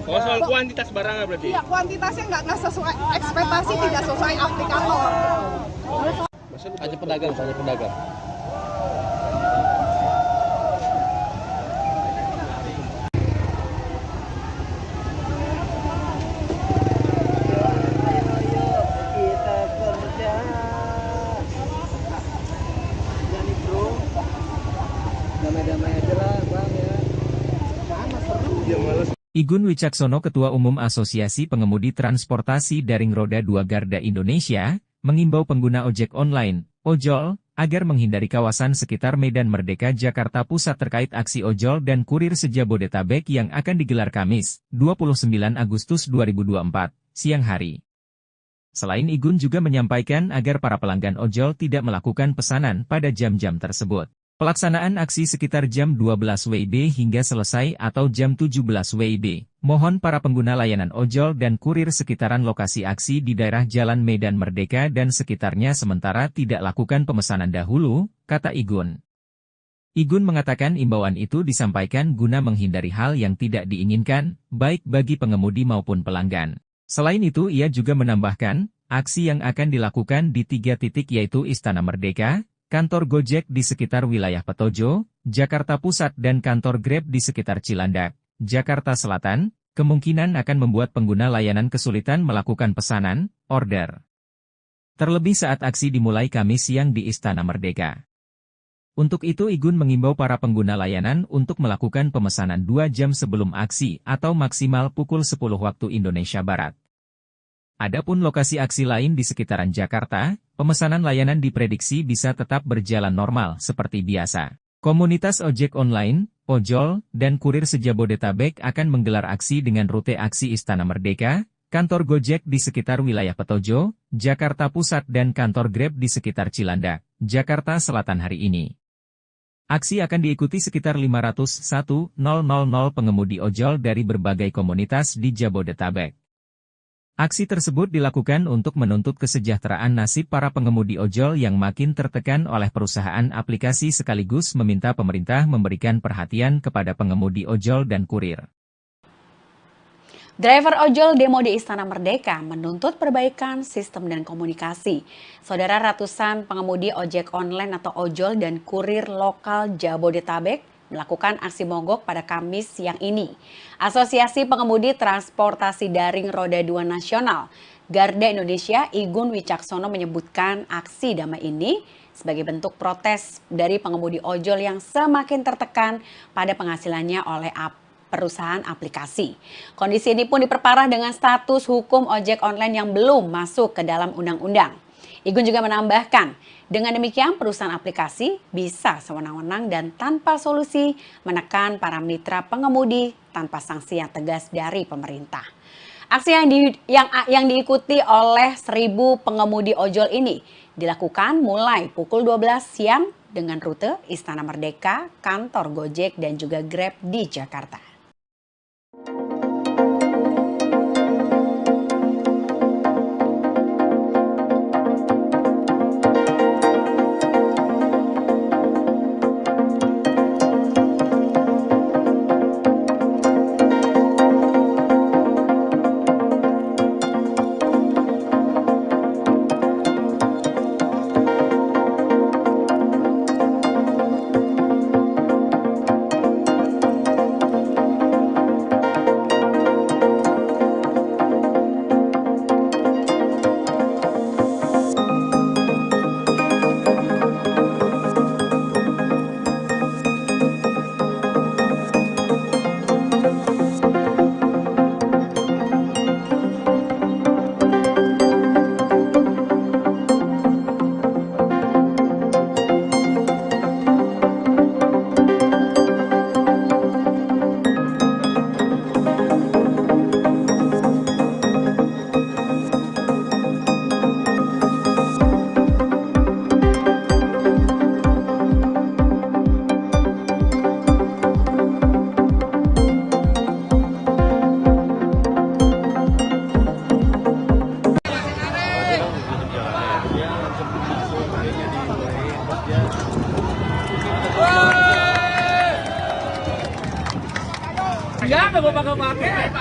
Oh, soal kuantitas barangnya berarti? Iya, kuantitasnya nggak sesuai, ekspektasi tidak sesuai aplikator. Hanya pedagang. Igun Wicaksono, Ketua Umum Asosiasi Pengemudi Transportasi Daring Roda 2 Garda Indonesia, mengimbau pengguna ojek online, ojol, agar menghindari kawasan sekitar Medan Merdeka Jakarta Pusat terkait aksi ojol dan kurir se-Jabodetabek yang akan digelar Kamis, 29 Agustus 2024, siang hari. Selain Igun juga menyampaikan agar para pelanggan ojol tidak melakukan pesanan pada jam-jam tersebut. Pelaksanaan aksi sekitar jam 12 WIB hingga selesai atau jam 17 WIB. Mohon para pengguna layanan ojol dan kurir sekitaran lokasi aksi di daerah Jalan Medan Merdeka dan sekitarnya sementara tidak lakukan pemesanan dahulu, kata Igun. Igun mengatakan imbauan itu disampaikan guna menghindari hal yang tidak diinginkan, baik bagi pengemudi maupun pelanggan. Selain itu ia juga menambahkan, aksi yang akan dilakukan di 3 titik yaitu Istana Merdeka, kantor Gojek di sekitar wilayah Petojo, Jakarta Pusat dan kantor Grab di sekitar Cilandak, Jakarta Selatan, kemungkinan akan membuat pengguna layanan kesulitan melakukan pesanan, order. Terlebih saat aksi dimulai Kamis siang di Istana Merdeka. Untuk itu Igun mengimbau para pengguna layanan untuk melakukan pemesanan 2 jam sebelum aksi atau maksimal pukul 10 waktu Indonesia Barat. Adapun lokasi aksi lain di sekitaran Jakarta, pemesanan layanan diprediksi bisa tetap berjalan normal seperti biasa. Komunitas ojek online, ojol, dan kurir se-Jabodetabek akan menggelar aksi dengan rute aksi Istana Merdeka, kantor Gojek di sekitar wilayah Petojo, Jakarta Pusat dan kantor Grab di sekitar Cilandak, Jakarta Selatan hari ini. Aksi akan diikuti sekitar 501.000 pengemudi ojol dari berbagai komunitas di Jabodetabek. Aksi tersebut dilakukan untuk menuntut kesejahteraan nasib para pengemudi ojol yang makin tertekan oleh perusahaan aplikasi sekaligus meminta pemerintah memberikan perhatian kepada pengemudi ojol dan kurir. Driver ojol demo di Istana Merdeka menuntut perbaikan sistem dan komunikasi. Saudara, ratusan pengemudi ojek online atau ojol dan kurir lokal Jabodetabek melakukan aksi mogok pada Kamis siang ini. Asosiasi Pengemudi Transportasi Daring Roda 2 Nasional, Garda Indonesia, Igun Wicaksono menyebutkan aksi damai ini sebagai bentuk protes dari pengemudi ojol yang semakin tertekan pada penghasilannya oleh perusahaan aplikasi. Kondisi ini pun diperparah dengan status hukum ojek online yang belum masuk ke dalam undang-undang. Igun juga menambahkan, dengan demikian perusahaan aplikasi bisa sewenang-wenang dan tanpa solusi menekan para mitra pengemudi tanpa sanksi yang tegas dari pemerintah. Aksi yang diikuti oleh 1.000 pengemudi ojol ini dilakukan mulai pukul 12 siang dengan rute Istana Merdeka, kantor Gojek dan juga Grab di Jakarta.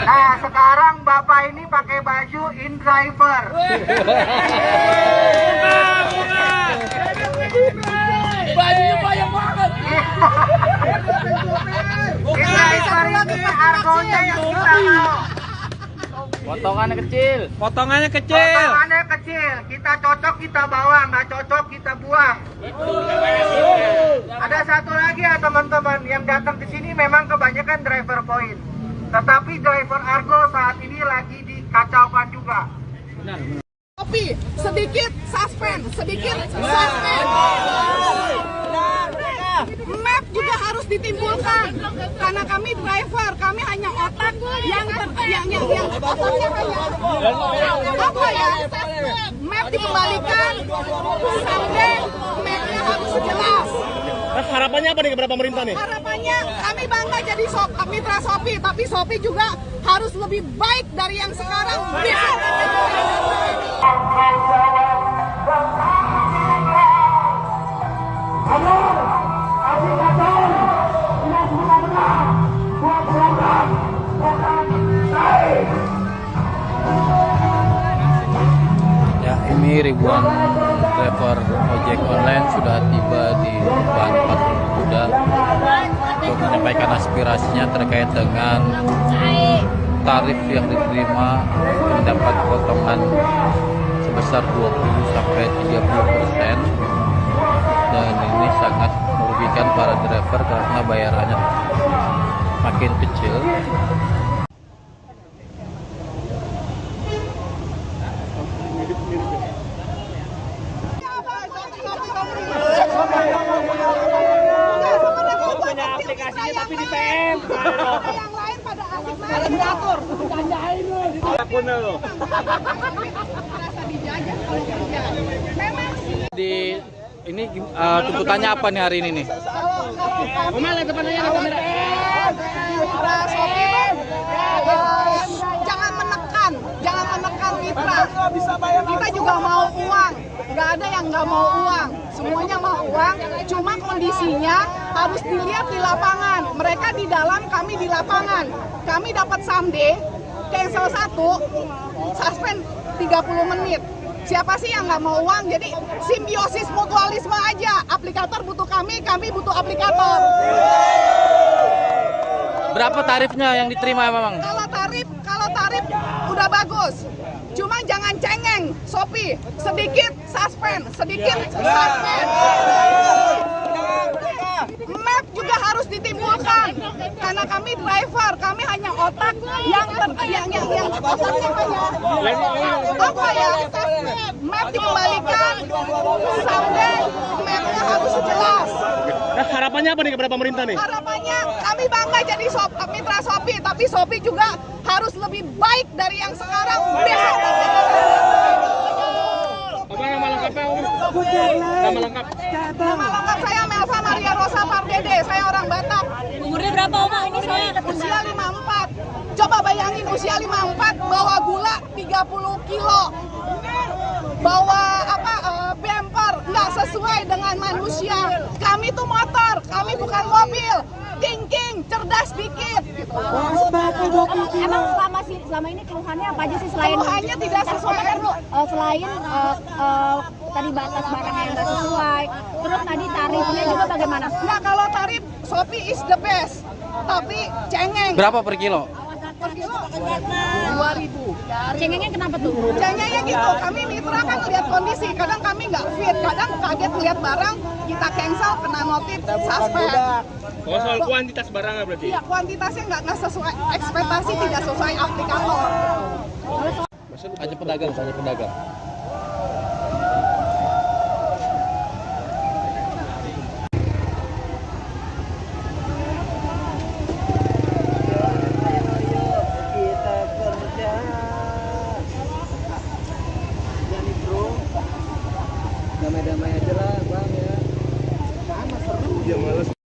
Nah, sekarang Bapak ini pakai baju InDriver. Bajunya banyak banget. InDriver ini argonya yang kita mau. Potongannya kecil. Potongannya kecil. Kita cocok kita bawa, nggak cocok kita buang. Ada satu lagi ya teman-teman, yang datang ke sini memang kebanyakan driver point. Tetapi driver Argo saat ini lagi dikacaukan juga. Tapi sedikit suspend. Map juga harus ditimbulkan karena kami driver, kami hanya otak yang otaknya hanya apa ya? Map dikembalikan sampai mapnya harus jelas. Harapannya apa nih kepada pemerintah nih? Harapannya kami bangga jadi mitra Shopee, tapi Shopee juga harus lebih baik dari yang sekarang. Ya, ini ribuan driver ojek online sudah tiba di depan patung kuda untuk menyampaikan aspirasinya terkait dengan tarif yang diterima mendapat potongan sebesar 20 sampai 30%, dan ini sangat merugikan karena bayarannya makin kecil. Punya aplikasinya tapi di PM. Yang lain pada asik main diatur. Apapun lo. Merasa dijajah kalau kerja. Memang sih. Di ini tuntutannya apa nih hari ini nih? Oma lihat depannya ada kamera. Mitra Shopee jangan menekan mitra. Kita juga mau uang, nggak ada yang nggak mau uang, semuanya mau uang. Cuma kondisinya harus dilihat di lapangan. Mereka di dalam, kami di lapangan. Kami dapat someday, cancel 1, suspend 30 menit. Siapa sih yang nggak mau uang? Jadi simbiosis mutualisme aja. Aplikator butuh kami butuh aplikator. Berapa tarifnya yang diterima memang? Kalau tarif udah bagus. Cuma jangan cengeng, Shopee. Sedikit suspend. Map juga harus ditimbulkan. Karena kami driver, kami hanya otak yang otaknya hanya apa ya? Map dikembalikan, someday mapnya harus jelas. Nah, harapannya apa nih kepada pemerintah nih? Harapannya kami bangga jadi mitra Shopee, tapi Shopee juga harus lebih baik dari yang sekarang. Apa nama lengkapnya? Nama lengkap. Nama lengkap saya Melva Maria Rosa Pardede, saya orang Batak. Umurnya berapa Oma ini saya? Usia 54. Coba bayangin usia 54 bawa gula 30 kilo. Bawa bumper nggak sesuai dengan manusia. Kami tuh motor, kami bukan mobil. King, cerdas dikit. Gitu. Emang selama ini keluhannya apa aja sih selain Keluhannya tidak sesuai. Selain tadi batas barang yang nggak sesuai, terus tadi tarifnya juga bagaimana? Nah, kalau tarif Shopee is the best, tapi cengeng. Berapa per kilo? Per kilo 2.000. Cengengnya kenapa tuh? Cengengnya gitu, kami mitra kan lihat kondisi, kadang kami nggak fit, kadang kaget lihat barang, kita cancel, kena notif, suspend. Oh, soal kuantitas barangnya berarti? Iya, kuantitasnya nggak sesuai, ekspektasi tidak sesuai aplikator. Hanya pedagang.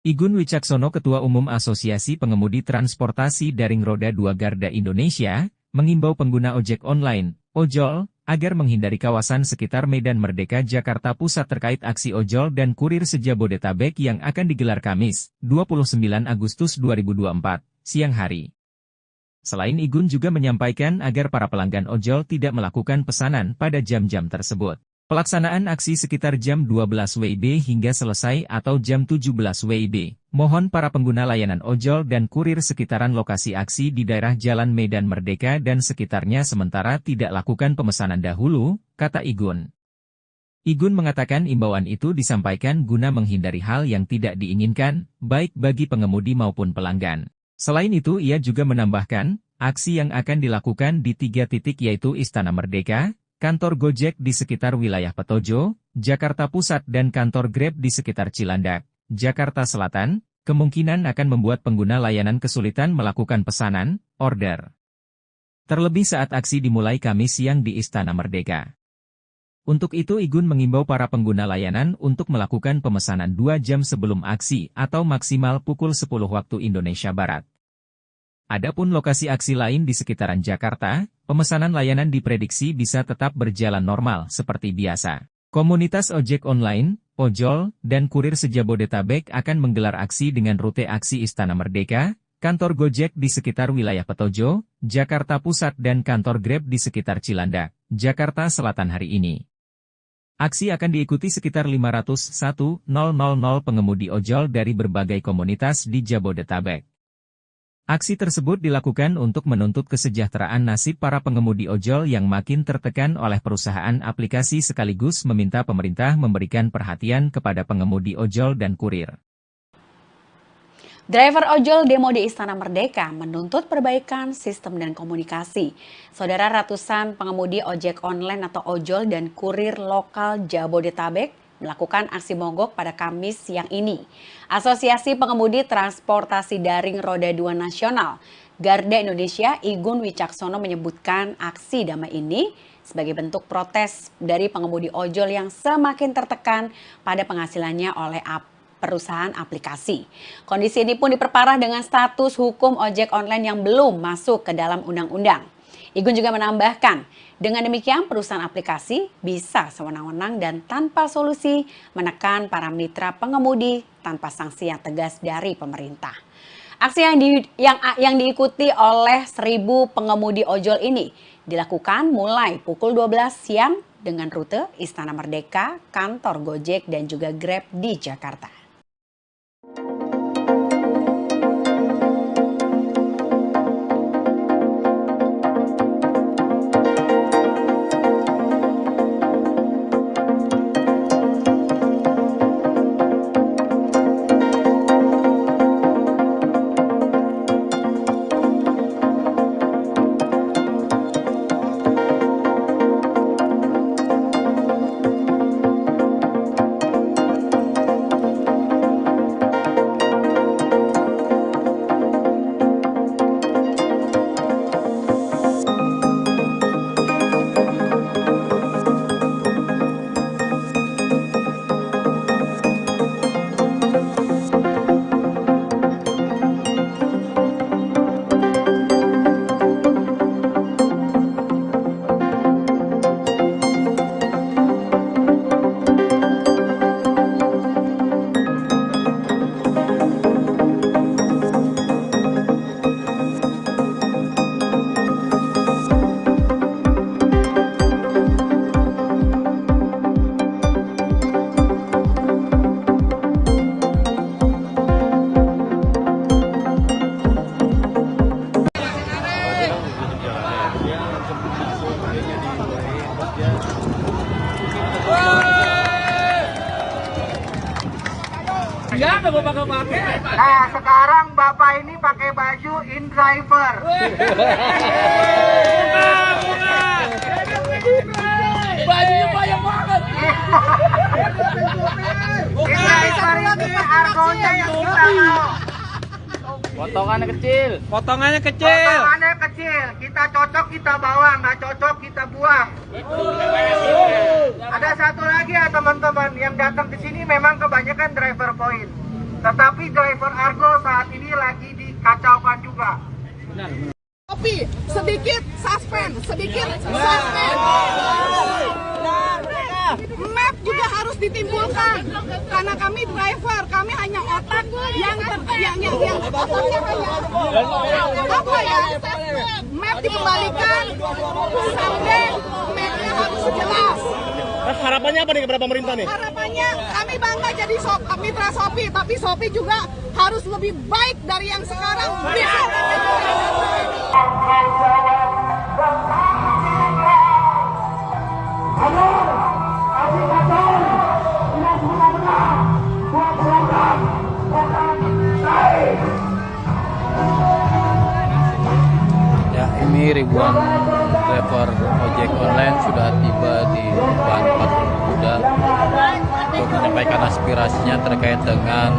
Igun Wicaksono, Ketua Umum Asosiasi Pengemudi Transportasi Daring Roda 2 Garda Indonesia, mengimbau pengguna ojek online, ojol, agar menghindari kawasan sekitar Medan Merdeka Jakarta Pusat terkait aksi ojol dan kurir se-Jabodetabek yang akan digelar Kamis, 29 Agustus 2024, siang hari. Selain Igun juga menyampaikan agar para pelanggan ojol tidak melakukan pesanan pada jam-jam tersebut. Pelaksanaan aksi sekitar jam 12 WIB hingga selesai atau jam 17 WIB. Mohon para pengguna layanan ojol dan kurir sekitaran lokasi aksi di daerah Jalan Medan Merdeka dan sekitarnya sementara tidak lakukan pemesanan dahulu, kata Igun. Igun mengatakan imbauan itu disampaikan guna menghindari hal yang tidak diinginkan, baik bagi pengemudi maupun pelanggan. Selain itu ia juga menambahkan, aksi yang akan dilakukan di 3 titik yaitu Istana Merdeka, kantor Gojek di sekitar wilayah Petojo, Jakarta Pusat dan kantor Grab di sekitar Cilandak, Jakarta Selatan, kemungkinan akan membuat pengguna layanan kesulitan melakukan pesanan, order. Terlebih saat aksi dimulai Kamis siang di Istana Merdeka. Untuk itu Igun mengimbau para pengguna layanan untuk melakukan pemesanan 2 jam sebelum aksi atau maksimal pukul 10 waktu Indonesia Barat. Adapun lokasi aksi lain di sekitaran Jakarta, pemesanan layanan diprediksi bisa tetap berjalan normal seperti biasa. Komunitas ojek online, ojol, dan kurir se-Jabodetabek akan menggelar aksi dengan rute aksi Istana Merdeka, kantor Gojek di sekitar wilayah Petojo, Jakarta Pusat dan kantor Grab di sekitar Cilandak, Jakarta Selatan hari ini. Aksi akan diikuti sekitar 501.000 pengemudi ojol dari berbagai komunitas di Jabodetabek. Aksi tersebut dilakukan untuk menuntut kesejahteraan nasib para pengemudi ojol yang makin tertekan oleh perusahaan aplikasi sekaligus meminta pemerintah memberikan perhatian kepada pengemudi ojol dan kurir. Driver ojol demo di Istana Merdeka menuntut perbaikan sistem dan komunikasi. Saudara, ratusan pengemudi ojek online atau ojol dan kurir lokal Jabodetabek melakukan aksi mogok pada Kamis siang ini. Asosiasi Pengemudi Transportasi Daring Roda 2 Nasional Garda Indonesia Igun Wicaksono menyebutkan aksi damai ini sebagai bentuk protes dari pengemudi ojol yang semakin tertekan pada penghasilannya oleh perusahaan aplikasi. Kondisi ini pun diperparah dengan status hukum ojek online yang belum masuk ke dalam undang-undang. Igun juga menambahkan, dengan demikian perusahaan aplikasi bisa sewenang-wenang dan tanpa solusi menekan para mitra pengemudi tanpa sanksi yang tegas dari pemerintah. Aksi yang diikuti oleh 1.000 pengemudi ojol ini dilakukan mulai pukul 12 siang dengan rute Istana Merdeka, kantor Gojek dan juga Grab di Jakarta. Nah, sekarang Bapak ini pakai baju InDriver. Bajunya banyak banget. InDriver ini argonya yang kita mau. Potongannya kecil. Potongannya kecil. Kita cocok kita bawa, nggak cocok kita buang. Ada satu lagi ya teman-teman, yang datang ke sini memang kebanyakan driver point. Tetapi driver Argo saat ini lagi dikacaukan juga. Tapi sedikit suspend. Map juga harus ditimbulkan karena kami driver, kami hanya otak yang otaknya hanya apa ya? Map dikembalikan, sampai mapnya harus jelas. Harapannya apa nih kepada pemerintah nih? Harapannya kami bangga jadi mitra Shopee, tapi Shopee juga harus lebih baik dari yang sekarang. Ya, ini ribuan driver ojek online sudah tiba di depan Patung Kuda untuk menyampaikan aspirasinya terkait dengan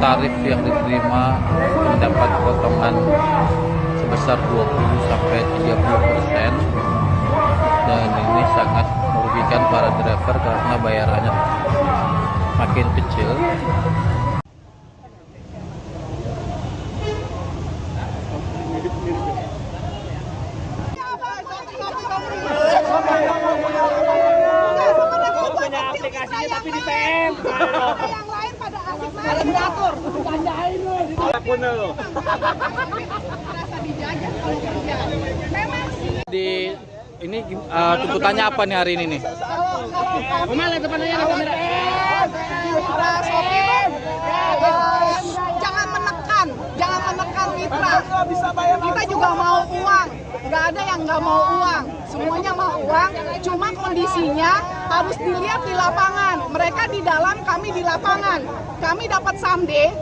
tarif yang diterima mendapat potongan sebesar 20-30%, dan ini sangat merugikan para driver karena bayarannya makin kecil. Aplikasinya tapi di PM. Yang lain pada asik main diatur. Gandain lu. Rasa dijajah kalau kerja. Memang sih. Di ini tuntutannya apa nih hari ini nih? Kemana depannya kamera? Mitra Shopee jangan menekan mitra. Kita juga mau uang. Nggak ada yang nggak mau uang. Semuanya mau uang. Cuma kondisinya harus dilihat di lapangan. Mereka di dalam, kami di lapangan. Kami dapat someday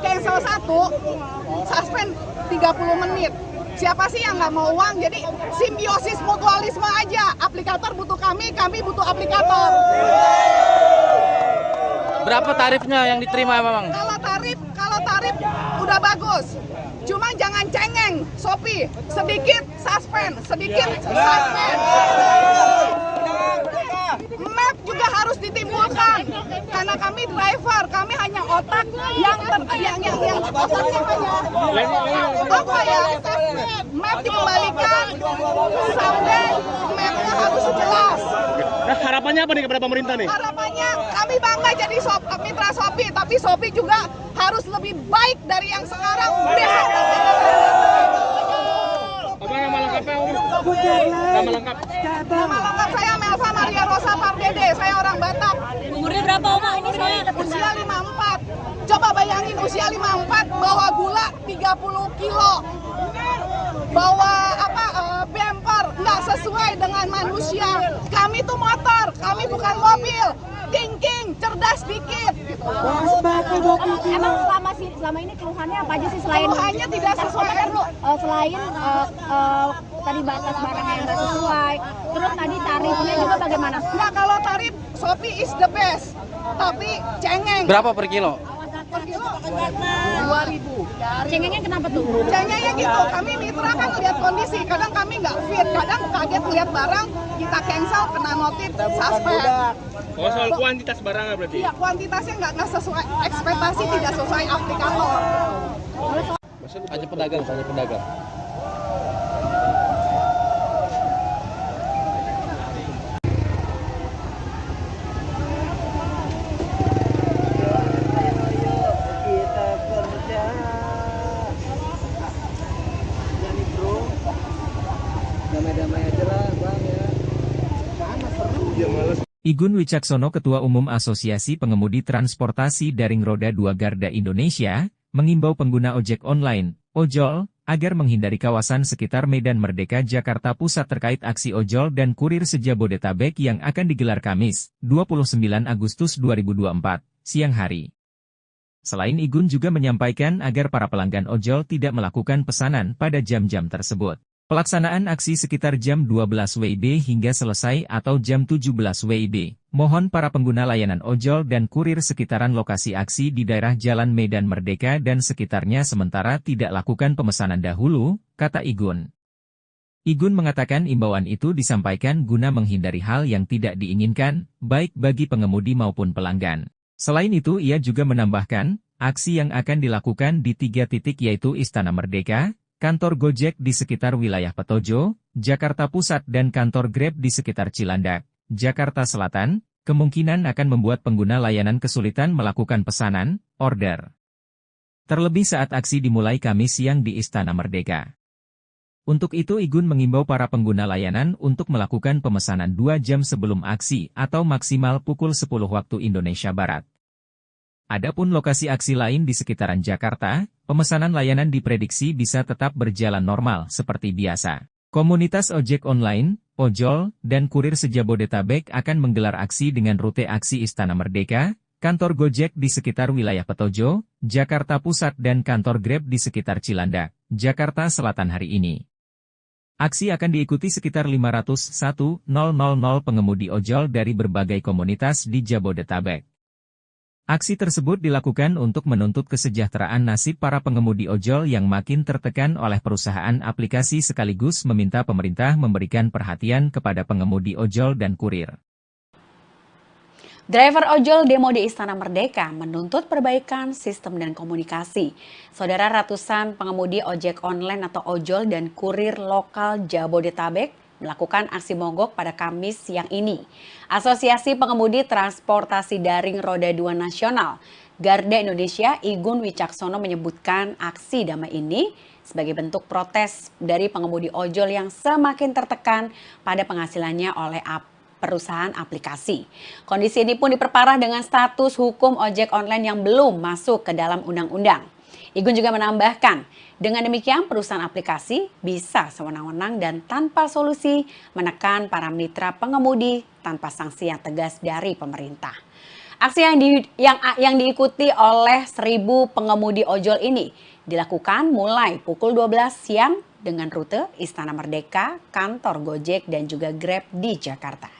cancel satu, suspend 30 menit. Siapa sih yang nggak mau uang? Jadi simbiosis mutualisme aja. Aplikator butuh kami butuh aplikator. Berapa tarifnya yang diterima memang? Kalau tarif udah bagus. Cuma jangan cengeng, Shopee. Sedikit suspend. Map juga harus ditimbulkan. Karena kami driver, kami hanya otak yang otaknya hanya apa ya? Map dikembalikan sampai mapnya harus jelas. Nah, harapannya apa nih kepada pemerintah nih? Harapannya kami bangga jadi mitra Shopee, tapi Shopee juga harus lebih baik dari yang sekarang. Apa nama lengkapnya, Om? Nama lengkap? Nama lengkap saya Melva Maria Rosa Pardede, saya orang Batak. Umurnya berapa Oma? Usia 54. Coba bayangin usia 54 bawa gula 30 kilo. Bawa bumper nggak sesuai dengan manusia. Kami tuh motor, kami bukan mobil. Thinking, cerdas dikit. Gitu. Emang selama ini keluhannya apa aja sih selain Keluhannya tidak sesuai. Selain tadi batas barang yang nggak sesuai, terus tadi tarifnya juga bagaimana? Nggak, kalau tarif Shopee is the best, tapi cengeng. Berapa per kilo? Per kilo 2.000. Cengengnya kenapa tuh? Cengengnya gitu, kami mitra kan lihat kondisi, kadang kami nggak fit, kadang kaget lihat barang, kita cancel, kena notif, suspend. Oh, soal kuantitas barangnya berarti? Iya, kuantitasnya nggak sesuai, ekspektasi tidak sesuai aplikator. Hanya pedagang. Igun Wicaksono, Ketua Umum Asosiasi Pengemudi Transportasi Daring Roda 2 Garda Indonesia, mengimbau pengguna ojek online, ojol, agar menghindari kawasan sekitar Medan Merdeka Jakarta Pusat terkait aksi ojol dan kurir se-Jabodetabek yang akan digelar Kamis, 29 Agustus 2024, siang hari. Selain Igun juga menyampaikan agar para pelanggan ojol tidak melakukan pesanan pada jam-jam tersebut. Pelaksanaan aksi sekitar jam 12 WIB hingga selesai atau jam 17 WIB. Mohon para pengguna layanan ojol dan kurir sekitaran lokasi aksi di daerah Jalan Medan Merdeka dan sekitarnya sementara tidak lakukan pemesanan dahulu, kata Igun. Igun mengatakan imbauan itu disampaikan guna menghindari hal yang tidak diinginkan, baik bagi pengemudi maupun pelanggan. Selain itu ia juga menambahkan, aksi yang akan dilakukan di 3 titik yaitu Istana Merdeka, kantor Gojek di sekitar wilayah Petojo, Jakarta Pusat dan kantor Grab di sekitar Cilandak, Jakarta Selatan, kemungkinan akan membuat pengguna layanan kesulitan melakukan pesanan, order. Terlebih saat aksi dimulai Kamis siang di Istana Merdeka. Untuk itu Igun mengimbau para pengguna layanan untuk melakukan pemesanan 2 jam sebelum aksi atau maksimal pukul 10 waktu Indonesia Barat. Adapun lokasi aksi lain di sekitaran Jakarta, pemesanan layanan diprediksi bisa tetap berjalan normal seperti biasa. Komunitas ojek online, ojol, dan kurir se-Jabodetabek akan menggelar aksi dengan rute aksi Istana Merdeka, kantor Gojek di sekitar wilayah Petojo, Jakarta Pusat dan kantor Grab di sekitar Cilandak, Jakarta Selatan hari ini. Aksi akan diikuti sekitar 501.000 pengemudi ojol dari berbagai komunitas di Jabodetabek. Aksi tersebut dilakukan untuk menuntut kesejahteraan nasib para pengemudi ojol yang makin tertekan oleh perusahaan aplikasi sekaligus meminta pemerintah memberikan perhatian kepada pengemudi ojol dan kurir. Driver ojol demo di Istana Merdeka menuntut perbaikan sistem dan komunikasi. Saudara, ratusan pengemudi ojek online atau ojol dan kurir lokal Jabodetabek melakukan aksi mogok pada Kamis siang ini. Asosiasi Pengemudi Transportasi Daring Roda 2 Nasional Garda Indonesia Igun Wicaksono menyebutkan aksi damai ini sebagai bentuk protes dari pengemudi ojol yang semakin tertekan pada penghasilannya oleh perusahaan aplikasi. Kondisi ini pun diperparah dengan status hukum ojek online yang belum masuk ke dalam undang-undang. Igun juga menambahkan, dengan demikian perusahaan aplikasi bisa sewenang-wenang dan tanpa solusi menekan para mitra pengemudi tanpa sanksi yang tegas dari pemerintah. Aksi yang diikuti oleh 1.000 pengemudi ojol ini dilakukan mulai pukul 12 siang dengan rute Istana Merdeka, kantor Gojek, dan juga Grab di Jakarta.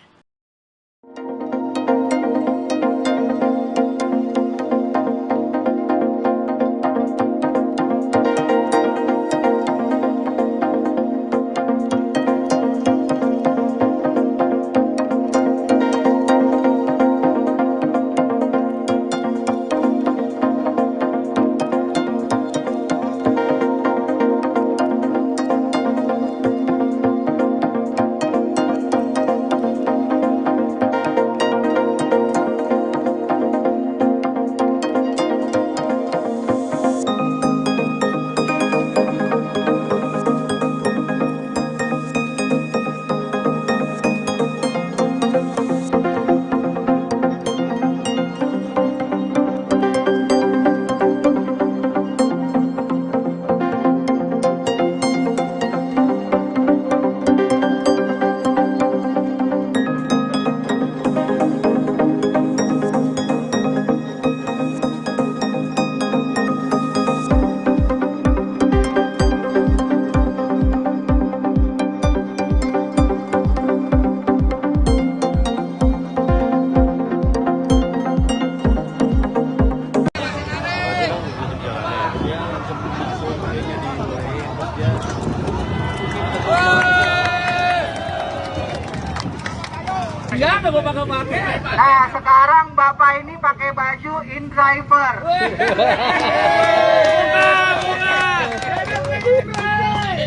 Nah, sekarang Bapak ini pakai baju InDriver.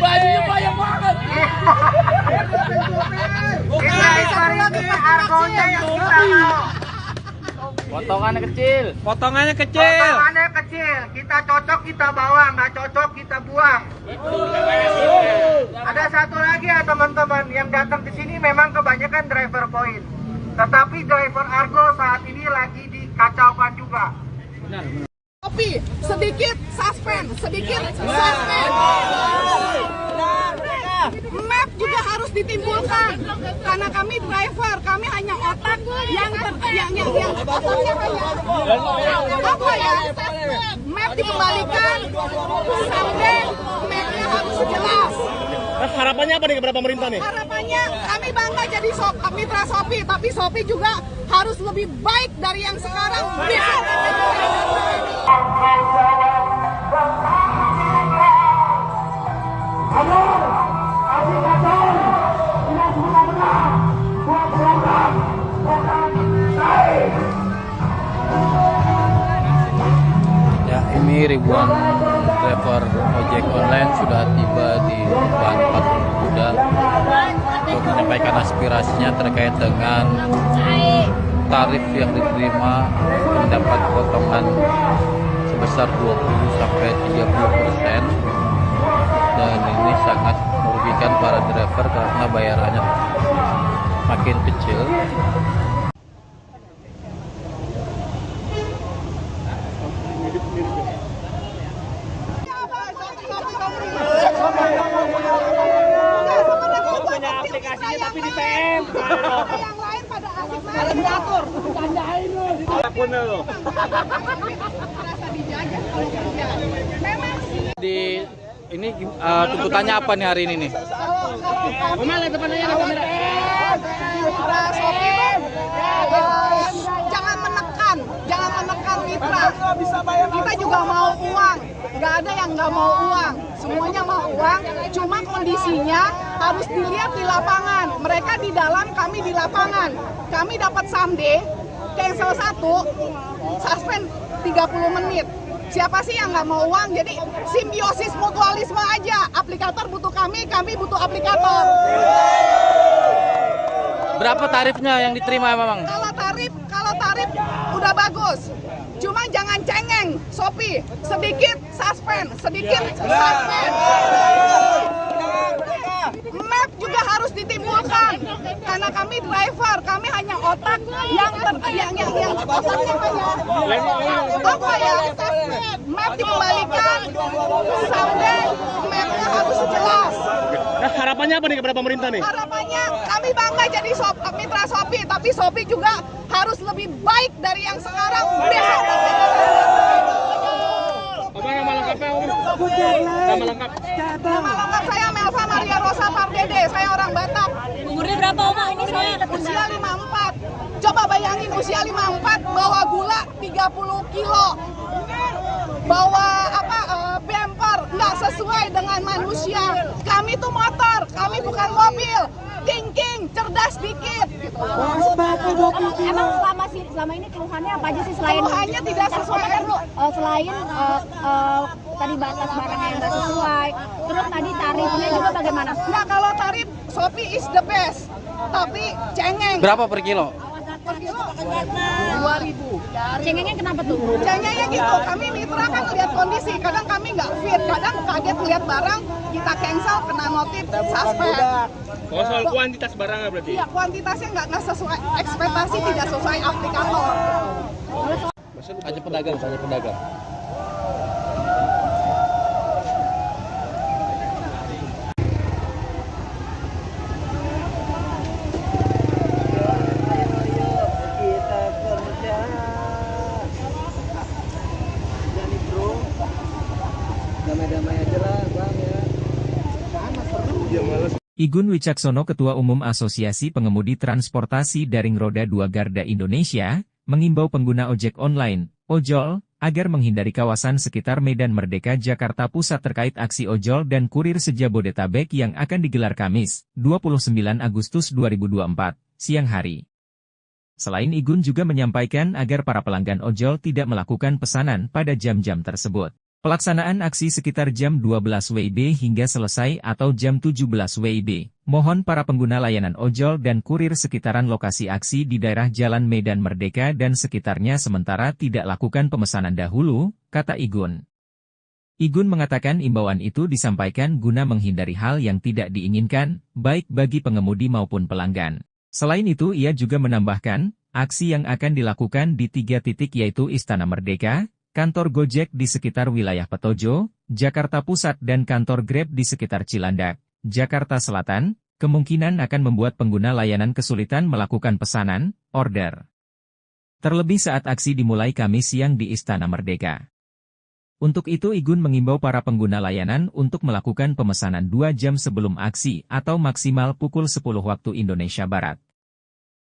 Bajunya banyak banget. InDriver ini argonya yang kita mau. Potongannya kecil. Potongannya kecil. Kita cocok kita bawa, nggak cocok kita buang. Ada satu lagi ya teman-teman, yang datang ke sini memang kebanyakan driver point. Tetapi driver Argo saat ini lagi dikacaukan juga. Tapi sedikit suspend. Map juga harus ditimbulkan karena kami driver, kami hanya otak yang otaknya hanya apa ya? Map dikembalikan, sampai mapnya harus jelas. Harapannya apa nih kepada pemerintah nih? Harapannya kami bangga jadi mitra Shopee, tapi Shopee juga harus lebih baik dari yang sekarang. Ya, ini ribuan driver ojek online sudah tiba di depan patung Kuda untuk menyampaikan aspirasinya terkait dengan tarif yang diterima mendapat potongan sebesar 20-30%, dan ini sangat merugikan para driver karena bayarannya makin kecil. Punya aplikasinya tapi di PM. Yang lain pada asik main diatur. Bercandain lu. Apapun lu. Merasa dijajah kalau kerja. Memang sih. Di ini tuntutannya apa nih hari ini nih? Kemana depannya ada kamera? Mitra Shopee jangan menekan mitra. Kita juga mau uang, nggak ada yang nggak mau uang, semuanya mau uang. Cuma kondisinya harus dilihat di lapangan. Mereka di dalam, kami di lapangan. Kami dapat someday, cancel 1, suspend 30 menit. Siapa sih yang nggak mau uang? Jadi simbiosis mutualisme aja. Aplikator butuh kami butuh aplikator. Berapa tarifnya yang diterima memang? Kalau tarif udah bagus. Cuma jangan cengeng, Shopee. Sedikit suspend. Map juga harus ditimbulkan karena kami driver, kami hanya otak yang otaknya hanya apa ya? Map dikembalikan, sampai mapnya harus jelas. harapannya apa nih kepada pemerintah nih? Harapannya kami bangga jadi mitra Shopee, tapi Shopee juga harus lebih baik dari yang sekarang. Besok Apa nama lengkapnya Om? Nama lengkap? nama lengkap saya Melva Maria Rosa Pardede, saya orang Batak. Umurnya berapa Oma ini saya? Usia 54. Coba bayangin usia 54 bawa gula 30 kilo. Bawa bumper nggak sesuai dengan manusia. Kami tuh motor, kami bukan mobil. Thinking, cerdas dikit. Gitu. Emang selama ini keluhannya apa aja sih selain Keluhannya tidak sesuai. Selain tadi batas barang yang nggak sesuai, terus tadi tarifnya juga bagaimana? Nah kalau tarif Shopee is the best, tapi cengeng. Berapa per kilo? Per kilo 2.000. Cengengnya kenapa tuh? Cengengnya gitu, kami mitra kan lihat kondisi, kadang kami nggak fit, kadang kaget lihat barang, kita cancel, kena notif, suspend. Oh, soal kuantitas barangnya berarti? Iya, kuantitasnya nggak sesuai, ekspektasi tidak sesuai aplikator. Hanya pedagang. Igun Wicaksono, Ketua Umum Asosiasi Pengemudi Transportasi Daring Roda 2 Garda Indonesia, mengimbau pengguna ojek online, ojol, agar menghindari kawasan sekitar Medan Merdeka Jakarta Pusat terkait aksi ojol dan kurir se-Jabodetabek yang akan digelar Kamis, 29 Agustus 2024, siang hari. Selain Igun juga menyampaikan agar para pelanggan ojol tidak melakukan pesanan pada jam-jam tersebut. Pelaksanaan aksi sekitar jam 12 WIB hingga selesai atau jam 17 WIB. Mohon para pengguna layanan ojol dan kurir sekitaran lokasi aksi di daerah Jalan Medan Merdeka dan sekitarnya sementara tidak lakukan pemesanan dahulu, kata Igun. Igun mengatakan imbauan itu disampaikan guna menghindari hal yang tidak diinginkan, baik bagi pengemudi maupun pelanggan. Selain itu ia juga menambahkan, aksi yang akan dilakukan di 3 titik yaitu Istana Merdeka, kantor Gojek di sekitar wilayah Petojo, Jakarta Pusat dan kantor Grab di sekitar Cilandak, Jakarta Selatan, kemungkinan akan membuat pengguna layanan kesulitan melakukan pesanan, order. Terlebih saat aksi dimulai Kamis siang di Istana Merdeka. Untuk itu Igun mengimbau para pengguna layanan untuk melakukan pemesanan 2 jam sebelum aksi atau maksimal pukul 10 waktu Indonesia Barat.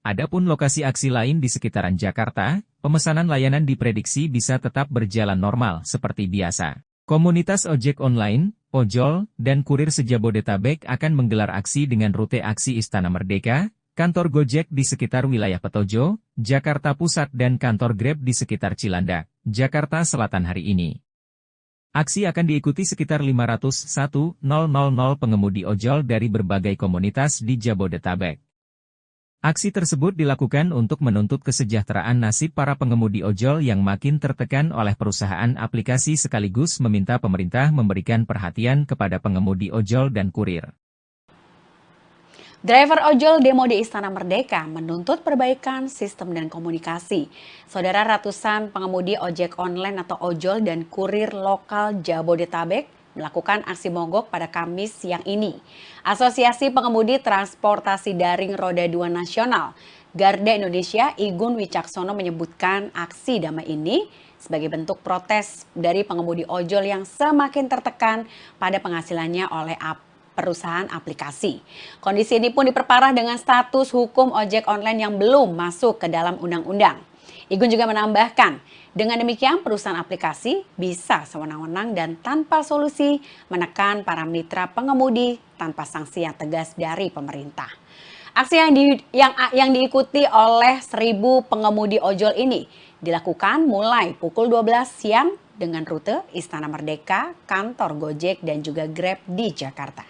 Adapun lokasi aksi lain di sekitaran Jakarta, pemesanan layanan diprediksi bisa tetap berjalan normal seperti biasa. Komunitas ojek online, ojol, dan kurir se-Jabodetabek akan menggelar aksi dengan rute aksi Istana Merdeka, kantor Gojek di sekitar wilayah Petojo, Jakarta Pusat dan kantor Grab di sekitar Cilandak, Jakarta Selatan hari ini. Aksi akan diikuti sekitar 501.000 pengemudi ojol dari berbagai komunitas di Jabodetabek. Aksi tersebut dilakukan untuk menuntut kesejahteraan nasib para pengemudi ojol yang makin tertekan oleh perusahaan aplikasi sekaligus meminta pemerintah memberikan perhatian kepada pengemudi ojol dan kurir. Driver ojol demo di Istana Merdeka menuntut perbaikan sistem dan komunikasi. Saudara, ratusan pengemudi ojek online atau ojol dan kurir lokal Jabodetabek melakukan aksi mogok pada Kamis siang ini. Asosiasi Pengemudi Transportasi Daring Roda 2 Nasional Garda Indonesia Igun Wicaksono menyebutkan aksi damai ini sebagai bentuk protes dari pengemudi ojol yang semakin tertekan pada penghasilannya oleh perusahaan aplikasi. Kondisi ini pun diperparah dengan status hukum ojek online yang belum masuk ke dalam undang-undang. Igun juga menambahkan, dengan demikian perusahaan aplikasi bisa sewenang-wenang dan tanpa solusi menekan para mitra pengemudi tanpa sanksi yang tegas dari pemerintah. Aksi yang diikuti oleh 1.000 pengemudi ojol ini dilakukan mulai pukul 12 siang dengan rute Istana Merdeka, kantor Gojek dan juga Grab di Jakarta.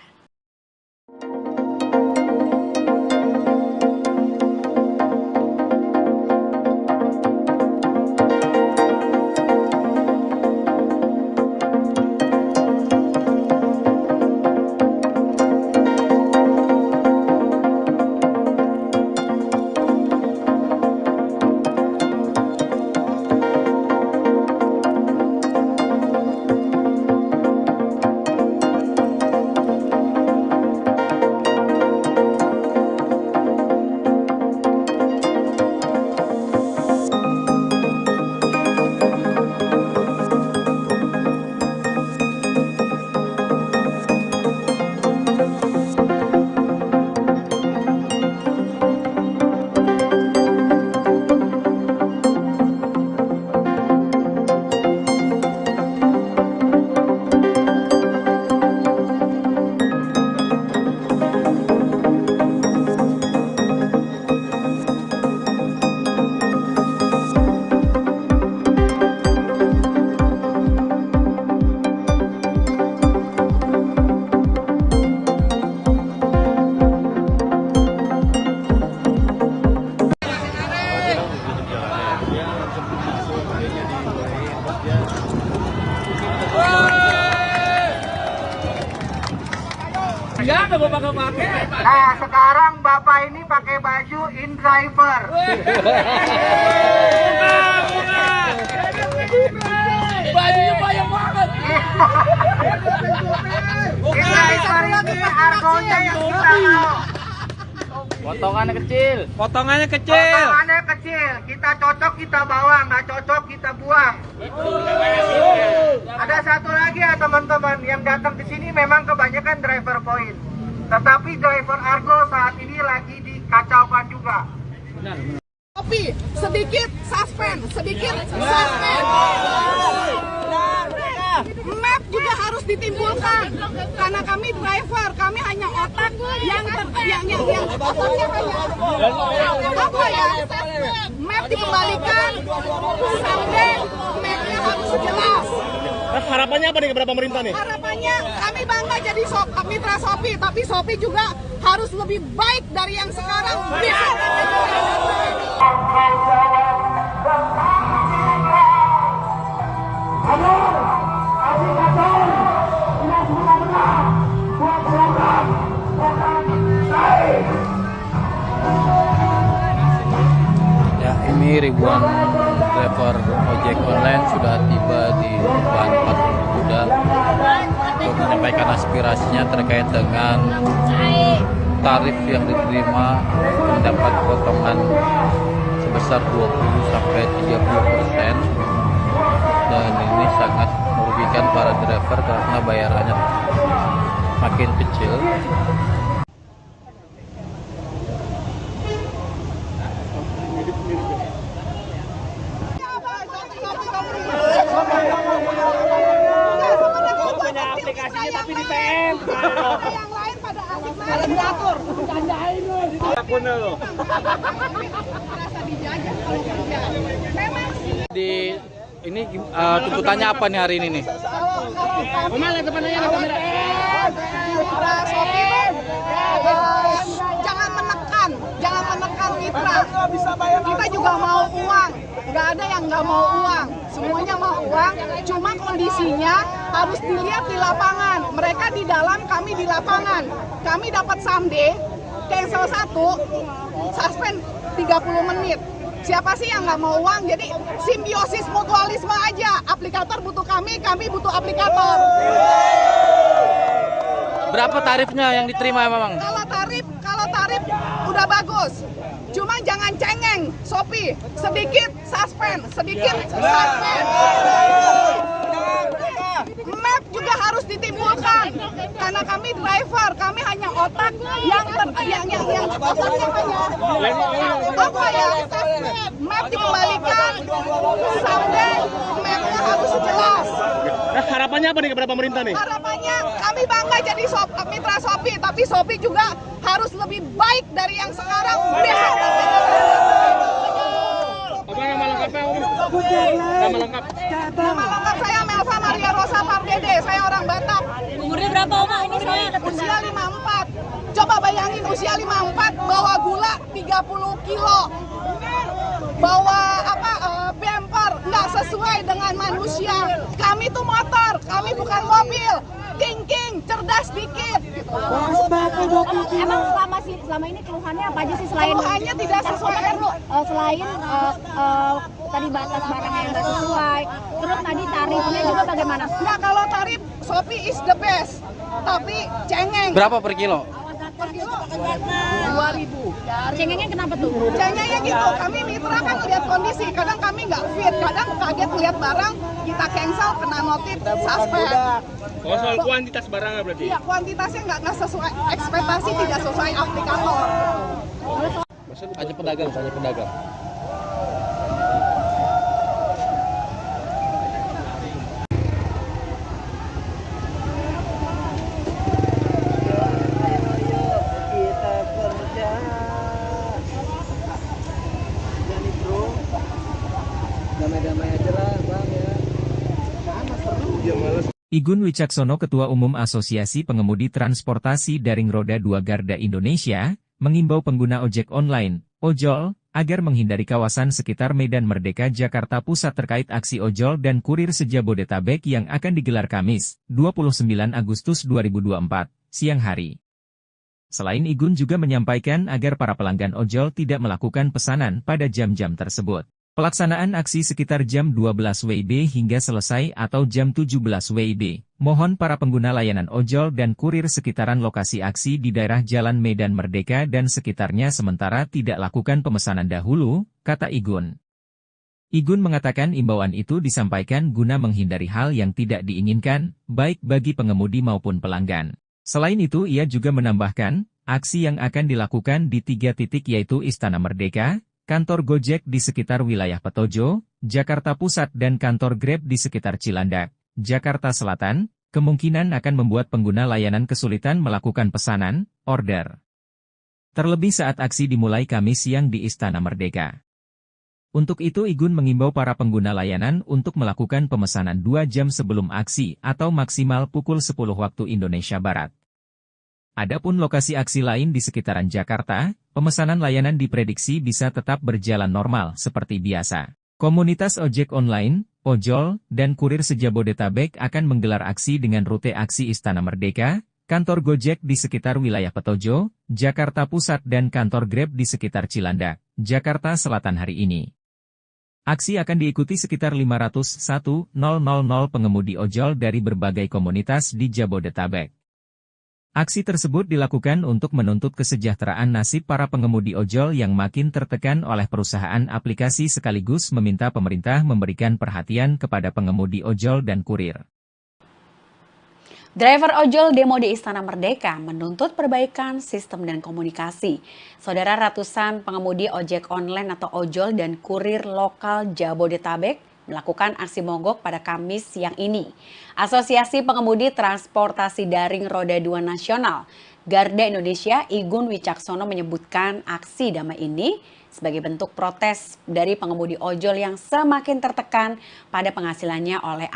Nah, sekarang Bapak ini pakai baju in driver. Bajunya banyak banget. In driver ini argonya yang kita mau. Potongannya kecil. Potongannya kecil, kita cocok kita bawa, nggak cocok kita buang. Ada satu lagi ya teman-teman, yang datang ke sini memang kebanyakan driver point. Tetapi driver Argo saat ini lagi dikacaukan juga. Tapi sedikit suspend, sedikit suspend. Map juga harus ditimbulkan karena kami driver, kami hanya otak yang otaknya hanya apa ya? Map dikembalikan, sampai mapnya harus jelas. Harapannya apa nih kepada pemerintah nih? Harapannya kami bangga jadi mitra Shopee, tapi Shopee juga harus lebih baik dari yang sekarang. Ya, ini ribuan driver ojek online sudah tiba di depan patung Kuda untuk menyampaikan aspirasinya terkait dengan tarif yang diterima mendapat potongan sebesar 20-30%, dan ini sangat merugikan para driver karena bayarannya makin kecil. Punya aplikasinya tapi di PM. Yang lain pada asik main diatur, bercandain lu. Akunnya lo. Merasa dijajah kalau kerja. Memang Di ini tuntutannya apa nih hari ini nih? mitra Shopee jangan menekan mitra. Kita juga mau uang, nggak ada yang nggak mau uang, semuanya mau uang. Cuma kondisinya harus dilihat di lapangan. Mereka di dalam, kami di lapangan. Kami dapat someday, cancel 1, suspend 30 menit. Siapa sih yang nggak mau uang? Jadi simbiosis mutualisme aja. Aplikator butuh kami butuh aplikator. Berapa tarifnya yang diterima memang? Kalau tarif udah bagus. Cuma jangan cengeng, Shopee. Sedikit suspend. Map juga harus ditimbulkan karena kami driver, kami hanya otak yang otaknya hanya apa ya? Map dikembalikan, sampai mapnya harus jelas. Nah, harapannya apa nih kepada pemerintah nih? Harapannya kami bangga jadi mitra Shopee, tapi Shopee juga harus lebih baik dari yang sekarang. Apa nama lengkapnya? Nama lengkap. Nama lengkap saya Melva Maria Rosa Pardede, saya orang Batak. Umurnya berapa Oma ini saya? Usia 54. Coba bayangin usia 54 bawa gula 30 kilo. Bawa bumper nggak sesuai dengan manusia. Kami tuh motor, kami bukan mobil. Thinking, cerdas dikit. Emang selama ini keluhannya apa aja sih selain Keluhannya tidak sesuai. Selain tadi batas barangnya yang nggak sesuai, terus tadi tarifnya juga bagaimana? Nggak, kalau tarif Shopee is the best, tapi cengeng. Berapa per kilo? Per kilo 2.000. Cengengnya kenapa tuh? Cengengnya gitu, kami mitra kan lihat kondisi, kadang kami nggak fit, kadang kaget lihat barang, kita cancel, kena notif, suspend. Oh, soal kuantitas barangnya berarti? Iya, kuantitasnya nggak sesuai ekspektasi, tidak sesuai aplikator. Hanya pedagang. Igun Wicaksono, Ketua Umum Asosiasi Pengemudi Transportasi Daring Roda 2 Garda Indonesia, mengimbau pengguna ojek online, ojol, agar menghindari kawasan sekitar Medan Merdeka Jakarta Pusat terkait aksi ojol dan kurir se-Jabodetabek yang akan digelar Kamis, 29 Agustus 2024, siang hari. Selain Igun juga menyampaikan agar para pelanggan ojol tidak melakukan pesanan pada jam-jam tersebut. Pelaksanaan aksi sekitar jam 12 WIB hingga selesai atau jam 17 WIB. Mohon para pengguna layanan ojol dan kurir sekitaran lokasi aksi di daerah Jalan Medan Merdeka dan sekitarnya sementara tidak lakukan pemesanan dahulu, kata Igun. Igun mengatakan imbauan itu disampaikan guna menghindari hal yang tidak diinginkan, baik bagi pengemudi maupun pelanggan. Selain itu ia juga menambahkan, aksi yang akan dilakukan di 3 titik yaitu Istana Merdeka, kantor Gojek di sekitar wilayah Petojo, Jakarta Pusat dan kantor Grab di sekitar Cilandak, Jakarta Selatan, kemungkinan akan membuat pengguna layanan kesulitan melakukan pesanan, order. Terlebih saat aksi dimulai Kamis siang di Istana Merdeka. Untuk itu Igun mengimbau para pengguna layanan untuk melakukan pemesanan 2 jam sebelum aksi atau maksimal pukul 10 waktu Indonesia Barat. Adapun lokasi aksi lain di sekitaran Jakarta, pemesanan layanan diprediksi bisa tetap berjalan normal seperti biasa. Komunitas ojek online, ojol, dan kurir se-Jabodetabek akan menggelar aksi dengan rute aksi Istana Merdeka, kantor Gojek di sekitar wilayah Petojo, Jakarta Pusat dan kantor Grab di sekitar Cilandak, Jakarta Selatan hari ini. Aksi akan diikuti sekitar 501.000 pengemudi ojol dari berbagai komunitas di Jabodetabek. Aksi tersebut dilakukan untuk menuntut kesejahteraan nasib para pengemudi ojol yang makin tertekan oleh perusahaan aplikasi sekaligus meminta pemerintah memberikan perhatian kepada pengemudi ojol dan kurir. Driver ojol demo di Istana Merdeka menuntut perbaikan sistem dan komunikasi. Saudara, ratusan pengemudi ojek online atau ojol dan kurir lokal Jabodetabek melakukan aksi mogok pada Kamis siang ini. Asosiasi Pengemudi Transportasi Daring Roda 2 Nasional, Garda Indonesia, Igun Wicaksono menyebutkan aksi damai ini sebagai bentuk protes dari pengemudi ojol yang semakin tertekan pada penghasilannya oleh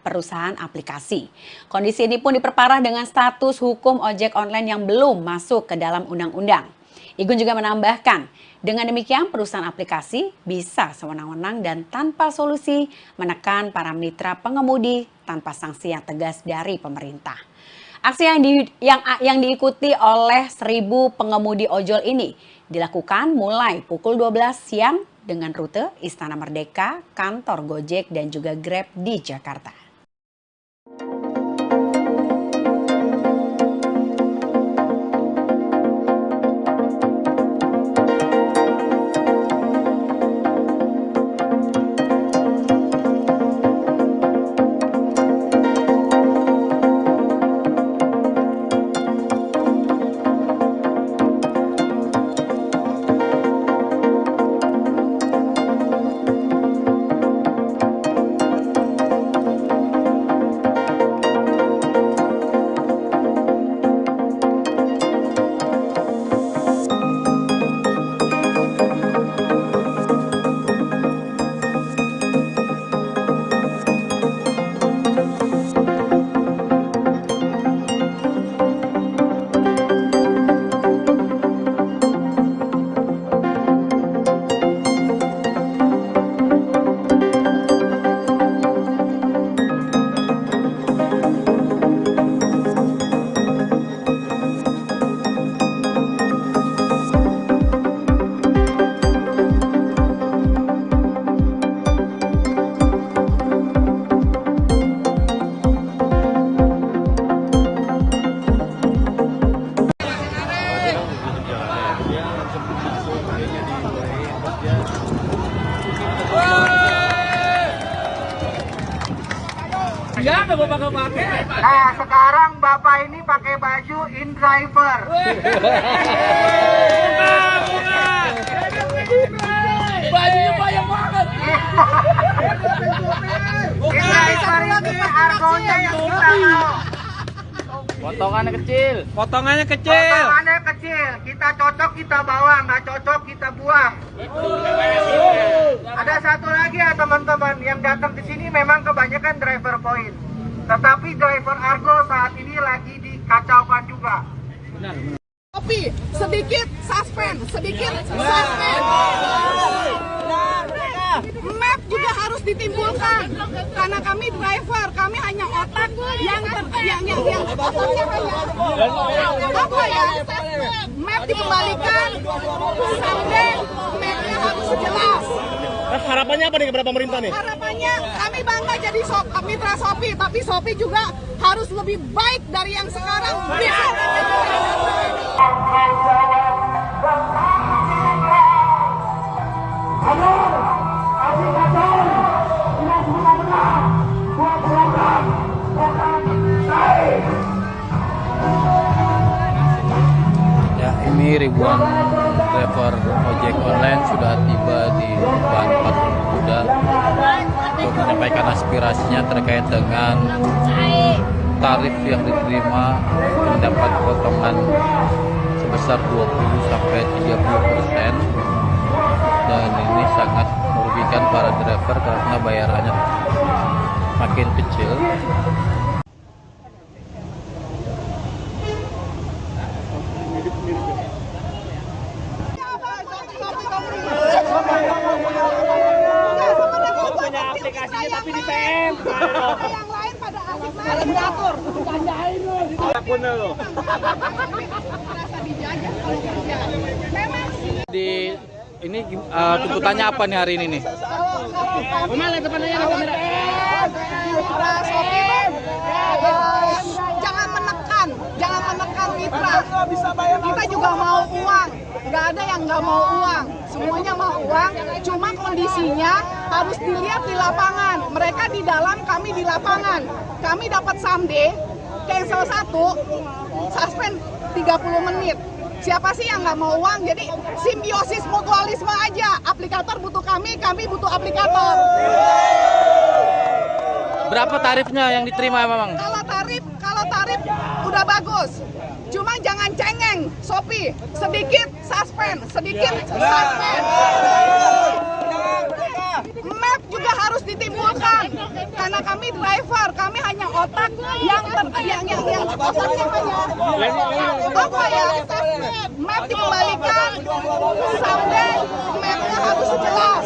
perusahaan aplikasi. Kondisi ini pun diperparah dengan status hukum ojek online yang belum masuk ke dalam undang-undang. Igun juga menambahkan, dengan demikian perusahaan aplikasi bisa sewenang-wenang dan tanpa solusi menekan para mitra pengemudi tanpa sanksi yang tegas dari pemerintah. Aksi yang diikuti oleh 1.000 pengemudi ojol ini dilakukan mulai pukul 12 siang dengan rute Istana Merdeka, kantor Gojek dan juga Grab di Jakarta. Nah, sekarang Bapak ini pakai baju InDriver. Bajunya banyak banget. InDriver ini argonya yang kita mau. Potongannya kecil. Potongannya kecil. Kita cocok kita bawa, nggak cocok kita buang. Ada satu lagi ya teman-teman, yang datang ke sini memang kebanyakan driver point. Tetapi driver Argo saat ini lagi dikacaukan juga. Tapi sedikit suspend. Map juga harus ditimbulkan. Karena kami driver, kami hanya otak yang otaknya hanya apa ya? Map dikembalikan, sampai mapnya harus jelas. Nah, harapannya apa nih kepada pemerintah nih? Harapannya kami bangga jadi mitra Shopee, tapi Shopee juga harus lebih baik dari yang sekarang. Ya, ini ribuan driver ojek online sudah tiba di depan patung kuda untuk menyampaikan aspirasinya terkait dengan tarif yang diterima mendapat potongan sebesar 20 sampai 30%, dan ini sangat merugikan para driver karena bayarannya makin kecil. Punya aplikasinya tapi di PM. Yang lain pada asik main diatur. Candain lu. Akun lo. Merasa dijajah kalau kerja. Memang sih. Di ini tuntutannya apa nih hari ini nih? Lihat depannya kamera. Mitra Shopee, jangan menekan mitra. Kita juga mau uang. Nggak ada yang nggak mau uang. Semuanya mau uang. Cuma kondisinya harus dilihat di lapangan. Mereka di dalam, kami di lapangan. Kami dapat someday, cancel 1, suspend 30 menit. Siapa sih yang nggak mau uang? Jadi simbiosis mutualisme aja. Aplikator butuh kami butuh aplikator. Berapa tarifnya yang diterima memang? Kalau tarif udah bagus. Cuma jangan cengeng, Shopee. Sedikit suspend. Map juga harus ditimbulkan. Karena kami driver, kami hanya otak yang otaknya hanya apa ya? Map dikembalikan, sampai mapnya harus jelas.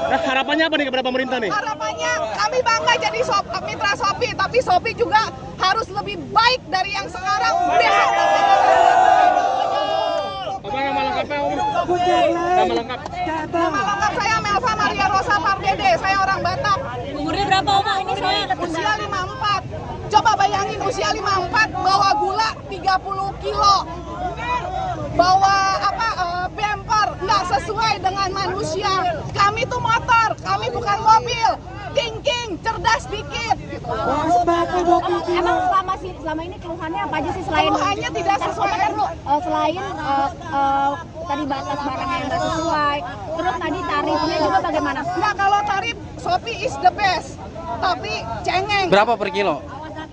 Nah, harapannya apa nih kepada pemerintah nih? Harapannya kami bangga jadi mitra Shopee, tapi Shopee juga harus lebih baik dari yang sekarang. Apa nama lengkapnya Om? Nama lengkap. Nama lengkap saya Melva Maria Rosa Pardede, saya orang Batak. Umurnya berapa Oma? Ini saya Usia 54. Coba bayangin usia 54 bawa gula 30 kilo. Bawa bumper nggak sesuai dengan manusia. Kami tuh motor, kami bukan mobil. Thinking, cerdas dikit. Emang selama ini keluhannya apa aja sih selain Keluhannya tidak sesuai. Selain tadi batas barangnya yang nggak sesuai, terus tadi tarifnya juga bagaimana? Nah, kalau tarif Shopee is the best, tapi cengeng. Berapa per kilo?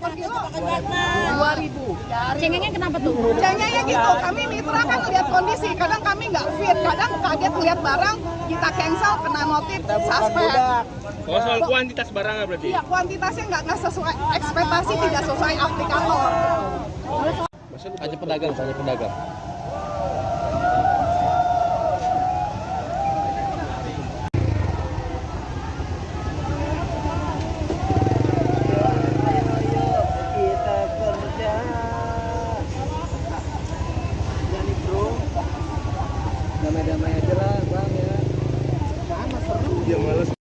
Per kilo 2.000. Cengengnya kenapa tuh? Cengengnya gitu, kami mitra kan lihat kondisi, kadang kami nggak fit, kadang kaget lihat barang, kita cancel, kena notif, suspend. Oh, soal kuantitas barangnya berarti? Iya, kuantitasnya nggak sesuai, ekspektasi tidak sesuai aplikator. Hanya pedagang.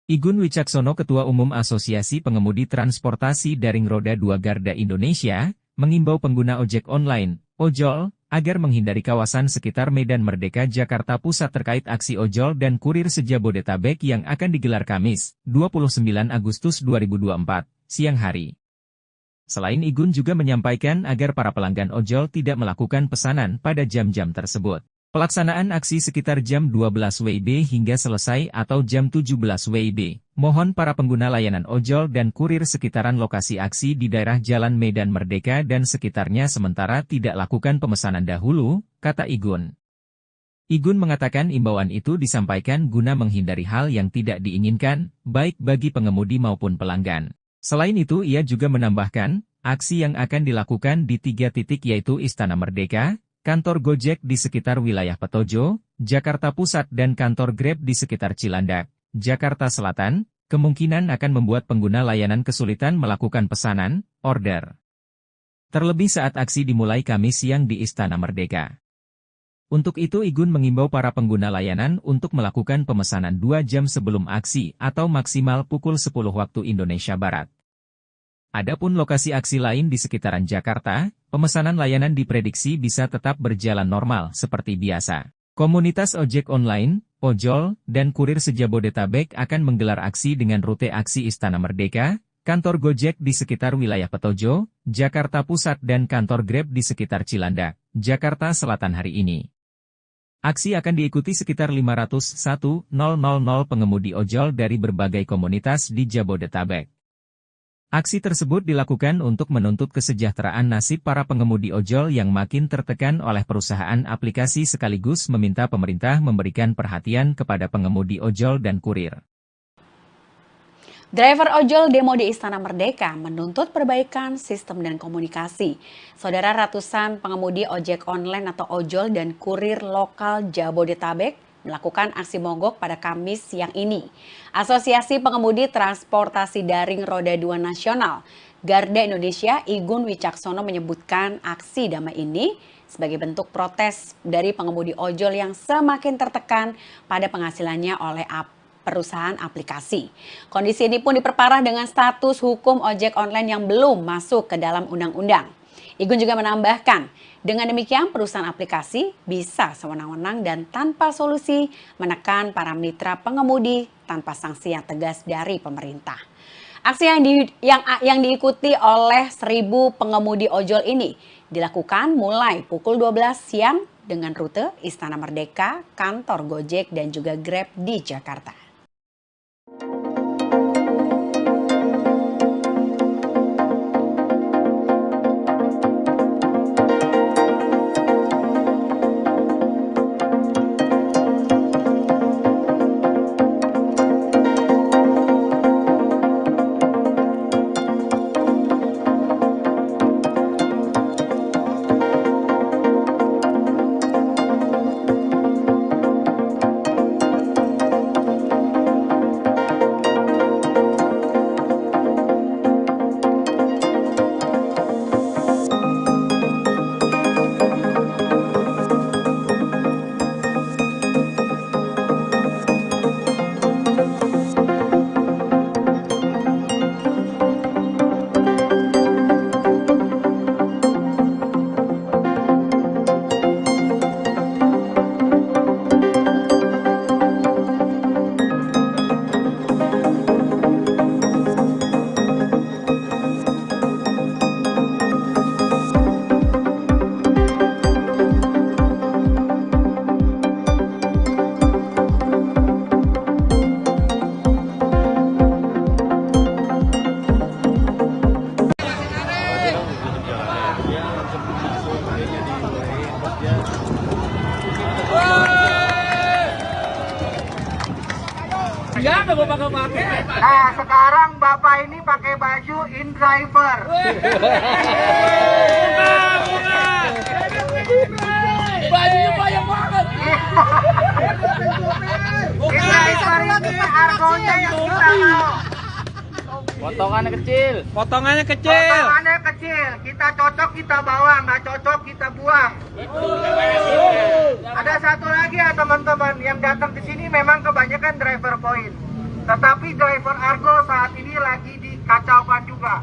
Igun Wicaksono, Ketua Umum Asosiasi Pengemudi Transportasi Daring Roda 2 Garda Indonesia, mengimbau pengguna ojek online, ojol, agar menghindari kawasan sekitar Medan Merdeka Jakarta Pusat terkait aksi ojol dan kurir se-Jabodetabek yang akan digelar Kamis, 29 Agustus 2024, siang hari. Selain Igun juga menyampaikan agar para pelanggan ojol tidak melakukan pesanan pada jam-jam tersebut. Pelaksanaan aksi sekitar jam 12 WIB hingga selesai atau jam 17 WIB. Mohon para pengguna layanan ojol dan kurir sekitaran lokasi aksi di daerah Jalan Medan Merdeka dan sekitarnya sementara tidak lakukan pemesanan dahulu, kata Igun. Igun mengatakan imbauan itu disampaikan guna menghindari hal yang tidak diinginkan, baik bagi pengemudi maupun pelanggan. Selain itu ia juga menambahkan, aksi yang akan dilakukan di 3 titik yaitu Istana Merdeka, kantor Gojek di sekitar wilayah Petojo, Jakarta Pusat dan kantor Grab di sekitar Cilandak, Jakarta Selatan, kemungkinan akan membuat pengguna layanan kesulitan melakukan pesanan, order. Terlebih saat aksi dimulai Kamis siang di Istana Merdeka. Untuk itu Igun mengimbau para pengguna layanan untuk melakukan pemesanan 2 jam sebelum aksi atau maksimal pukul 10 waktu Indonesia Barat. Adapun lokasi aksi lain di sekitaran Jakarta, pemesanan layanan diprediksi bisa tetap berjalan normal seperti biasa. Komunitas ojek online, ojol, dan kurir se-Jabodetabek akan menggelar aksi dengan rute aksi Istana Merdeka, kantor Gojek di sekitar wilayah Petojo, Jakarta Pusat dan kantor Grab di sekitar Cilandak, Jakarta Selatan hari ini. Aksi akan diikuti sekitar 501.000 pengemudi ojol dari berbagai komunitas di Jabodetabek. Aksi tersebut dilakukan untuk menuntut kesejahteraan nasib para pengemudi ojol yang makin tertekan oleh perusahaan aplikasi sekaligus meminta pemerintah memberikan perhatian kepada pengemudi ojol dan kurir. Driver ojol demo di Istana Merdeka menuntut perbaikan sistem dan komunikasi. Saudara, ratusan pengemudi ojek online atau ojol dan kurir lokal Jabodetabek melakukan aksi mogok pada Kamis siang ini. Asosiasi Pengemudi Transportasi Daring Roda 2 Nasional, Garda Indonesia, Igun Wicaksono menyebutkan aksi damai ini sebagai bentuk protes dari pengemudi ojol yang semakin tertekan pada penghasilannya oleh perusahaan aplikasi. Kondisi ini pun diperparah dengan status hukum ojek online yang belum masuk ke dalam undang-undang. Igun juga menambahkan, dengan demikian perusahaan aplikasi bisa sewenang-wenang dan tanpa solusi menekan para mitra pengemudi tanpa sanksi yang tegas dari pemerintah. Aksi yang diikuti oleh 1.000 pengemudi ojol ini dilakukan mulai pukul 12 siang dengan rute Istana Merdeka, kantor Gojek dan juga Grab di Jakarta. Nah, sekarang Bapak ini pakai baju InDriver. Bajunya banyak banget. InDriver ini argonya yang kita mau. Potongannya kecil. Potongannya kecil. Kita cocok kita bawa, nggak cocok kita buang. Ada satu lagi ya teman-teman, yang datang ke sini memang kebanyakan driver point. Tetapi driver Argo saat ini lagi dikacaukan juga.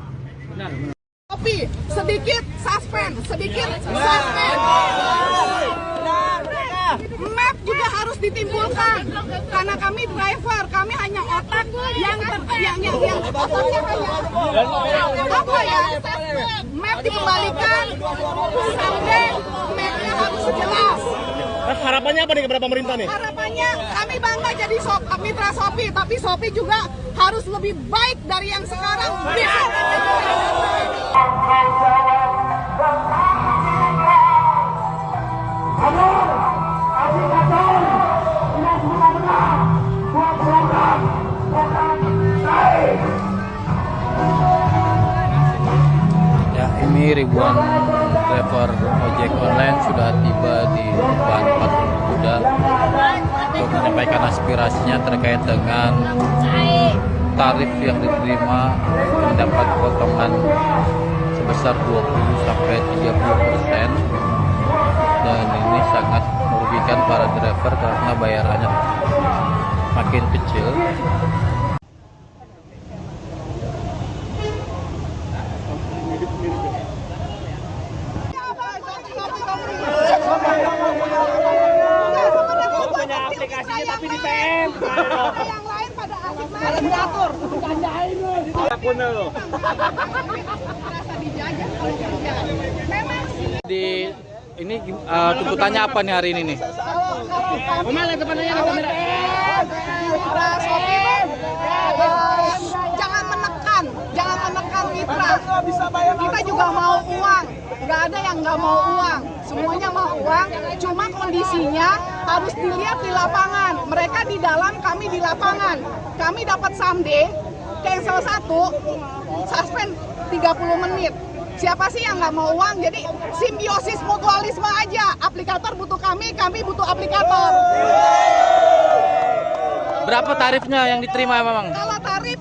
Kopi, sedikit suspend. Map juga harus ditimbulkan karena kami driver, kami hanya otak yang otaknya apa ya? Map dikembalikan sampai mapnya harus jelas. Harapannya apa nih kepada pemerintah nih? Harapannya kami bangga jadi mitra Shopee, tapi Shopee juga harus lebih baik dari yang sekarang. Ya, ini ribuan driver ojek online sudah tiba di depan patung kuda untuk menyampaikan aspirasinya terkait dengan tarif yang diterima mendapat potongan sebesar 20-30%, dan ini sangat merugikan para driver karena bayarannya makin kecil. Punya aplikasinya tapi di PM. Yang lain pada asik main diatur. Bercandain lu. Akun lo. Merasa dijajah kalau kerja. Memang sih. Di ini tuntutannya apa nih hari ini nih? Omel lihat depannya kamera. Mitra Shopee jangan menekan mitra. Kita juga mau uang, nggak ada yang nggak mau uang, semuanya mau uang. Cuma kondisinya harus dilihat di lapangan. Mereka di dalam, kami di lapangan. Kami dapat someday, cancel 1, suspend 30 menit. Siapa sih yang nggak mau uang? Jadi simbiosis mutualisme aja. Aplikator butuh kami butuh aplikator. Berapa tarifnya yang diterima memang? Kalau tarif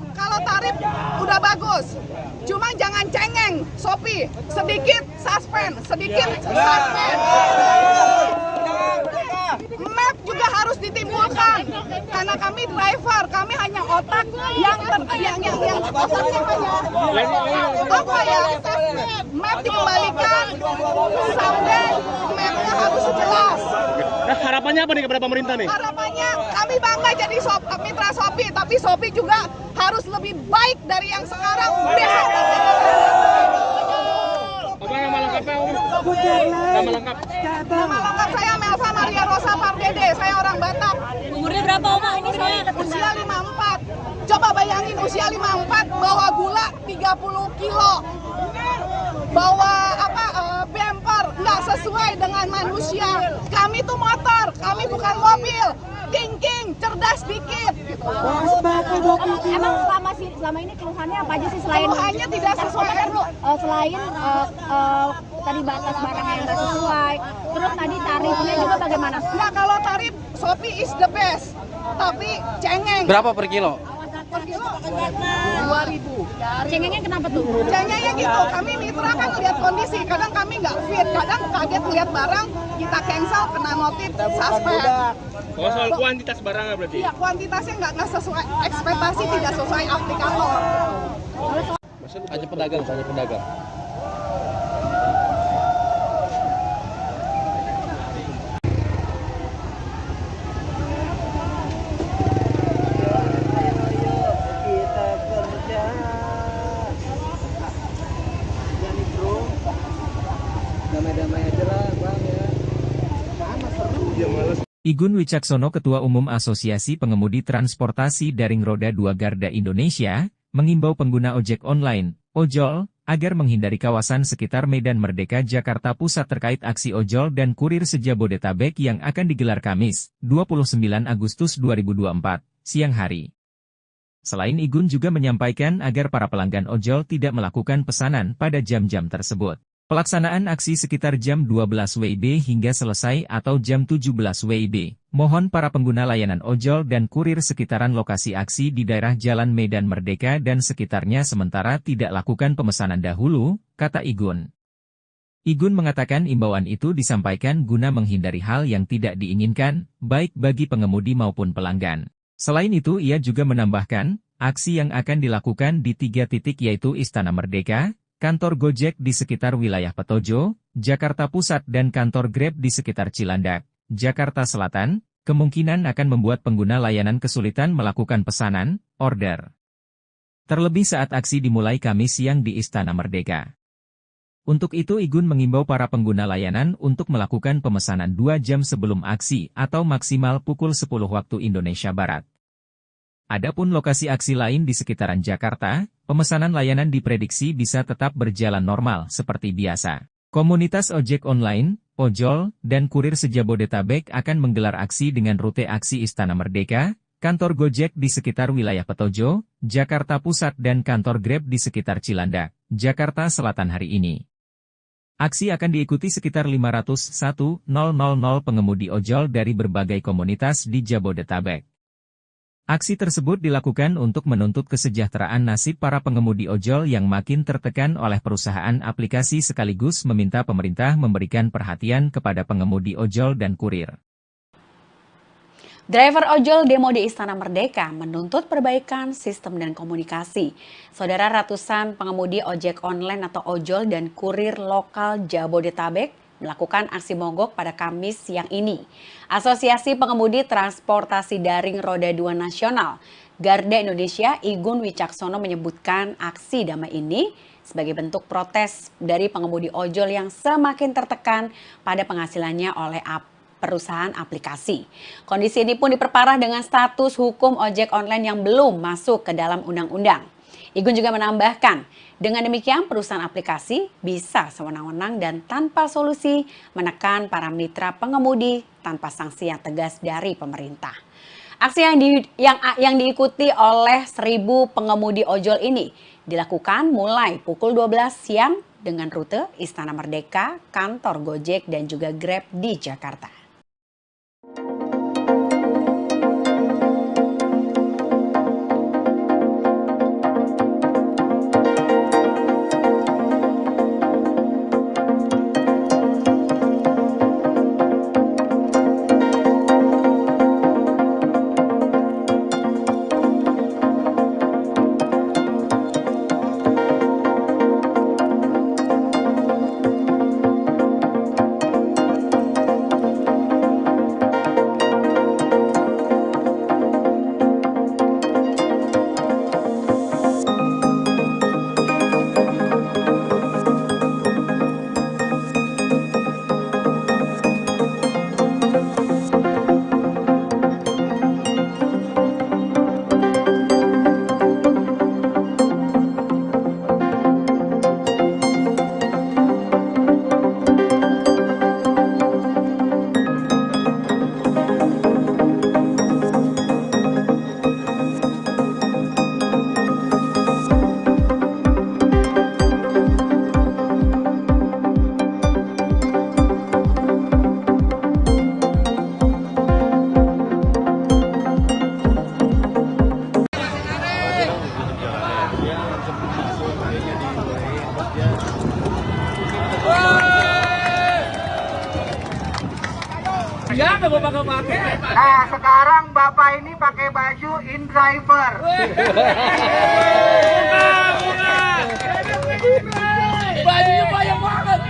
udah bagus. Cuma jangan cengeng, Shopee. Sedikit suspend. Map juga harus ditimbulkan. Karena kami driver, kami hanya otak yang otaknya map dikembalikan sampai mapnya harus jelas. Nah, harapannya apa nih kepada pemerintah nih? Harapannya kami bangga jadi mitra Shopee, tapi Shopee juga harus lebih baik dari yang sekarang. Apa nama lengkapnya Om? Nama lengkap. Nama lengkap saya Melva Maria Rosa Pardede, saya orang Batak. Umurnya berapa Oma ini saya? Usia 54. Coba bayangin usia 54 bawa gula 30 kilo. Bawa bumper nggak sesuai dengan manusia. Kami tuh motor, kami bukan mobil. Thinking, cerdas dikit. Emang selama ini keluhannya apa aja sih selain Keluhannya tidak sesuai. Selain tadi batas barangnya yang nggak sesuai, terus tadi tarifnya juga bagaimana? Nah, kalau tarif Shopee is the best, tapi cengeng. Berapa per kilo? Per kilo 2.000. Cengengnya kenapa tuh? Cengengnya gitu, kami mitra kan lihat kondisi, kadang kami nggak fit, kadang kaget lihat barang, kita cancel, kena notif, suspend. Oh, soal kuantitas barangnya berarti? Iya, kuantitasnya nggak sesuai, ekspektasi tidak sesuai aplikator. Hanya pedagang. Igun Wicaksono, Ketua Umum Asosiasi Pengemudi Transportasi Daring Roda 2 Garda Indonesia, mengimbau pengguna ojek online, ojol, agar menghindari kawasan sekitar Medan Merdeka Jakarta Pusat terkait aksi ojol dan kurir se-Jabodetabek yang akan digelar Kamis, 29 Agustus 2024, siang hari. Selain Igun juga menyampaikan agar para pelanggan ojol tidak melakukan pesanan pada jam-jam tersebut. Pelaksanaan aksi sekitar jam 12 WIB hingga selesai atau jam 17 WIB. Mohon para pengguna layanan ojol dan kurir sekitaran lokasi aksi di daerah Jalan Medan Merdeka dan sekitarnya sementara tidak lakukan pemesanan dahulu, kata Igun. Igun mengatakan imbauan itu disampaikan guna menghindari hal yang tidak diinginkan, baik bagi pengemudi maupun pelanggan. Selain itu ia juga menambahkan, aksi yang akan dilakukan di 3 titik yaitu Istana Merdeka, kantor Gojek di sekitar wilayah Petojo, Jakarta Pusat dan kantor Grab di sekitar Cilandak, Jakarta Selatan, kemungkinan akan membuat pengguna layanan kesulitan melakukan pesanan, order. Terlebih saat aksi dimulai Kamis siang di Istana Merdeka. Untuk itu Igun mengimbau para pengguna layanan untuk melakukan pemesanan 2 jam sebelum aksi atau maksimal pukul 10 waktu Indonesia Barat. Adapun lokasi aksi lain di sekitaran Jakarta, pemesanan layanan diprediksi bisa tetap berjalan normal seperti biasa. Komunitas ojek online, ojol, dan kurir se-Jabodetabek akan menggelar aksi dengan rute aksi Istana Merdeka, kantor Gojek di sekitar wilayah Petojo, Jakarta Pusat dan kantor Grab di sekitar Cilandak, Jakarta Selatan hari ini. Aksi akan diikuti sekitar 501.000 pengemudi ojol dari berbagai komunitas di Jabodetabek. Aksi tersebut dilakukan untuk menuntut kesejahteraan nasib para pengemudi ojol yang makin tertekan oleh perusahaan aplikasi sekaligus meminta pemerintah memberikan perhatian kepada pengemudi ojol dan kurir. Driver ojol demo di Istana Merdeka menuntut perbaikan sistem dan komunikasi. Saudara, ratusan pengemudi ojek online atau ojol dan kurir lokal Jabodetabek melakukan aksi mogok pada Kamis siang ini. Asosiasi Pengemudi Transportasi Daring Roda 2 Nasional Garda Indonesia Igun Wicaksono menyebutkan aksi damai ini sebagai bentuk protes dari pengemudi ojol yang semakin tertekan pada penghasilannya oleh perusahaan aplikasi. Kondisi ini pun diperparah dengan status hukum ojek online yang belum masuk ke dalam undang-undang. Igun juga menambahkan, dengan demikian perusahaan aplikasi bisa sewenang-wenang dan tanpa solusi menekan para mitra pengemudi tanpa sanksi yang tegas dari pemerintah. Aksi yang diikuti oleh 1.000 pengemudi ojol ini dilakukan mulai pukul 12 siang dengan rute Istana Merdeka, kantor Gojek dan juga Grab di Jakarta. Nah, sekarang Bapak ini pakai baju InDriver. Bajunya banyak banget.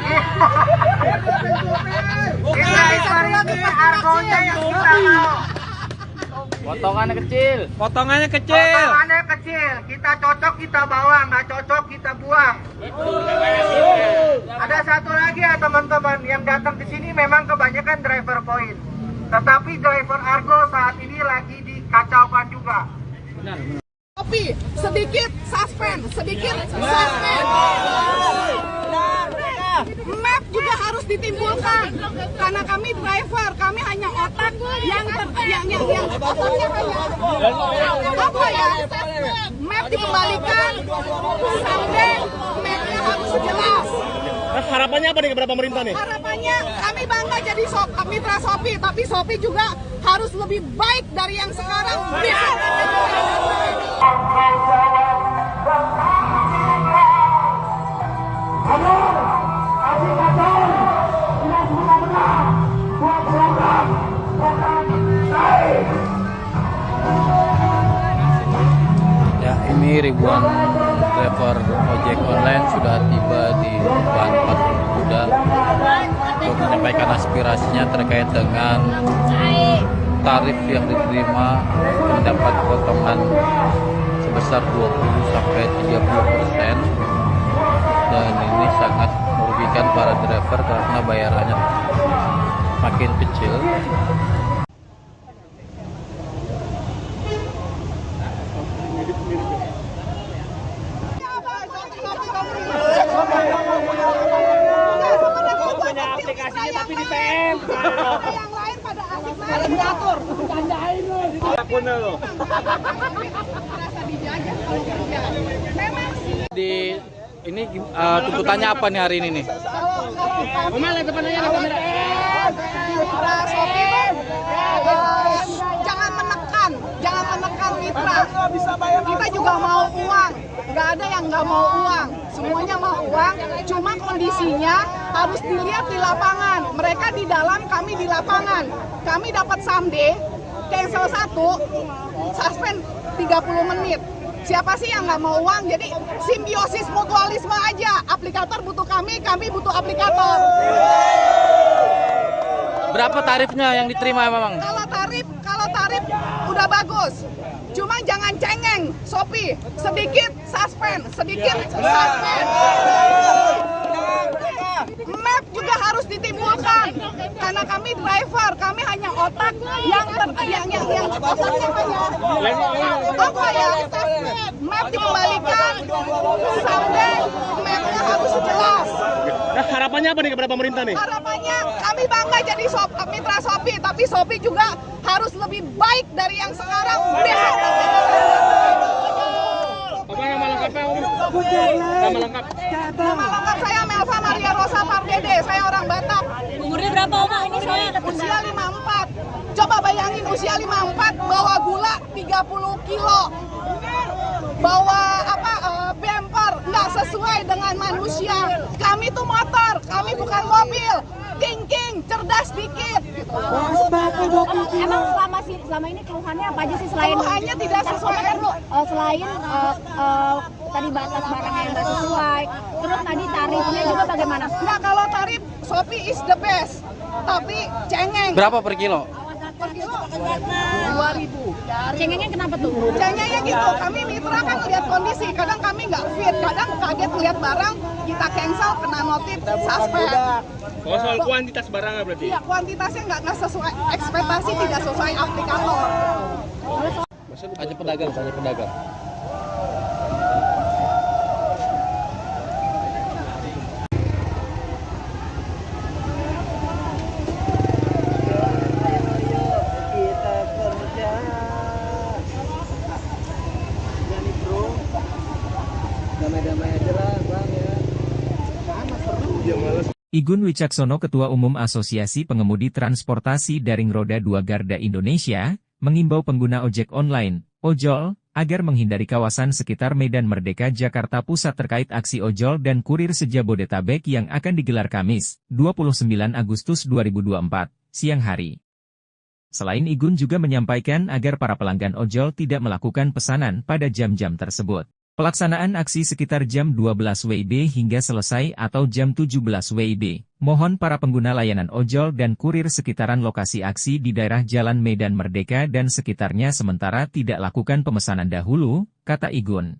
InDriver ini argonya yang kita mau. Potongannya kecil. Potongannya kecil. Kita cocok kita bawa, nggak cocok kita buang. Ada satu lagi ya teman-teman, yang datang ke sini memang kebanyakan driver point. Tetapi driver Argo saat ini lagi dikacaukan juga. Tapi sedikit suspend. Map juga harus ditimbulkan karena kami driver, kami hanya otak yang otaknya hanya apa ya? Map dikembalikan sampai mapnya harus jelas. Harapannya apa nih kepada pemerintah nih? Harapannya kami bangga jadi mitra Shopee, tapi Shopee juga harus lebih baik dari yang sekarang. Ya, ini ribuan driver ojek online sudah tiba di depan Patung Kuda untuk menyampaikan aspirasinya terkait dengan tarif yang diterima mendapat potongan sebesar 20-30%, dan ini sangat merugikan para driver karena bayarannya makin kecil. Punya aplikasinya tapi di PM. Yang lain pada asik main diatur. Candain lu. Akunnya lo. Merasa dijajah kalau kerja. Memang Di ini tuntutannya apa nih hari ini nih? Omel yang depannya ada kamera. Mitra Shopee jangan menekan mitra. Kita juga mau uang. Nggak ada yang nggak mau uang. Semuanya mau uang. Cuma kondisinya harus dilihat di lapangan. Mereka di dalam, kami di lapangan. Kami dapat someday, cancel 1, suspend 30 menit. Siapa sih yang nggak mau uang? Jadi simbiosis mutualisme aja. Aplikator butuh kami butuh aplikator. Berapa tarifnya yang diterima memang? Kalau tarif udah bagus. Cuma jangan cengeng, Shopee. Sedikit suspend. Map juga harus ditimbulkan. Karena kami driver, kami hanya otak yang otaknya hanya apa ya? Map dikembalikan, sampai mapnya harus jelas. Nah, harapannya apa nih kepada pemerintah nih? Harapannya kami bangga jadi mitra Shopee, tapi Shopee juga harus lebih baik dari yang sekarang. Besok. Apa nama lengkapnya, Om? Nama lengkap? Nama lengkap saya Melva Maria Rosa Pardede, saya orang Batak. Umurnya berapa Oma ini saya? Usia 54. Coba bayangin usia 54 bawa gula 30 kilo. Bawa bumper nggak sesuai dengan manusia. Kami tuh motor, kami bukan mobil. Thinking, cerdas dikit. Emang selama ini keluhannya apa aja sih selain Keluhannya tidak sesuai. Selain tadi batas barangnya yang nggak sesuai, terus tadi tarifnya juga bagaimana? Nggak, kalau tarif Shopee is the best, tapi cengeng. Berapa per kilo? Per kilo 2.000. Cengengnya kenapa tuh? Cengengnya gitu, kami mitra kan lihat kondisi, kadang kami nggak fit, kadang kaget lihat barang, kita cancel, kena notif, suspend. Oh, soal kuantitas barangnya berarti? Iya, kuantitasnya nggak sesuai, ekspektasi tidak sesuai aplikator. Tanya pedagang. Igun Wicaksono, Ketua Umum Asosiasi Pengemudi Transportasi Daring Roda 2 Garda Indonesia, mengimbau pengguna ojek online, ojol, agar menghindari kawasan sekitar Medan Merdeka Jakarta Pusat terkait aksi ojol dan kurir se-Jabodetabek yang akan digelar Kamis, 29 Agustus 2024, siang hari. Selain Igun juga menyampaikan agar para pelanggan ojol tidak melakukan pesanan pada jam-jam tersebut. Pelaksanaan aksi sekitar jam 12 WIB hingga selesai atau jam 17 WIB. Mohon para pengguna layanan ojol dan kurir sekitaran lokasi aksi di daerah Jalan Medan Merdeka dan sekitarnya sementara tidak lakukan pemesanan dahulu, kata Igun.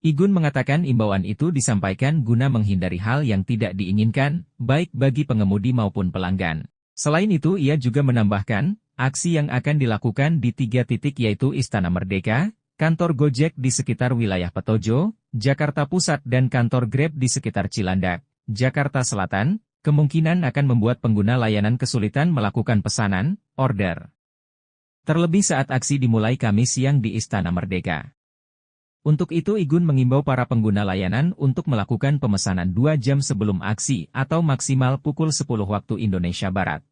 Igun mengatakan imbauan itu disampaikan guna menghindari hal yang tidak diinginkan, baik bagi pengemudi maupun pelanggan. Selain itu ia juga menambahkan, aksi yang akan dilakukan di 3 titik yaitu Istana Merdeka, kantor Gojek di sekitar wilayah Petojo, Jakarta Pusat dan kantor Grab di sekitar Cilandak, Jakarta Selatan, kemungkinan akan membuat pengguna layanan kesulitan melakukan pesanan, order. Terlebih saat aksi dimulai Kamis siang di Istana Merdeka. Untuk itu Igun mengimbau para pengguna layanan untuk melakukan pemesanan 2 jam sebelum aksi atau maksimal pukul 10 waktu Indonesia Barat.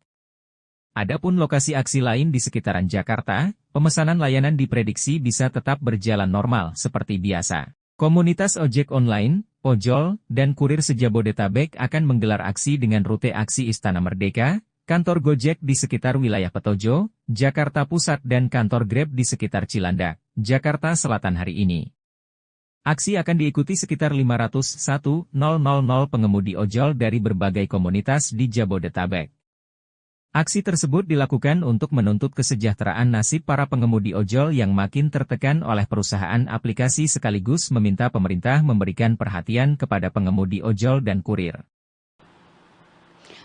Adapun lokasi aksi lain di sekitaran Jakarta, pemesanan layanan diprediksi bisa tetap berjalan normal seperti biasa. Komunitas ojek online, ojol, dan kurir se-Jabodetabek akan menggelar aksi dengan rute aksi Istana Merdeka, kantor Gojek di sekitar wilayah Petojo, Jakarta Pusat dan kantor Grab di sekitar Cilandak, Jakarta Selatan hari ini. Aksi akan diikuti sekitar 501.000 pengemudi ojol dari berbagai komunitas di Jabodetabek. Aksi tersebut dilakukan untuk menuntut kesejahteraan nasib para pengemudi ojol yang makin tertekan oleh perusahaan aplikasi sekaligus meminta pemerintah memberikan perhatian kepada pengemudi ojol dan kurir.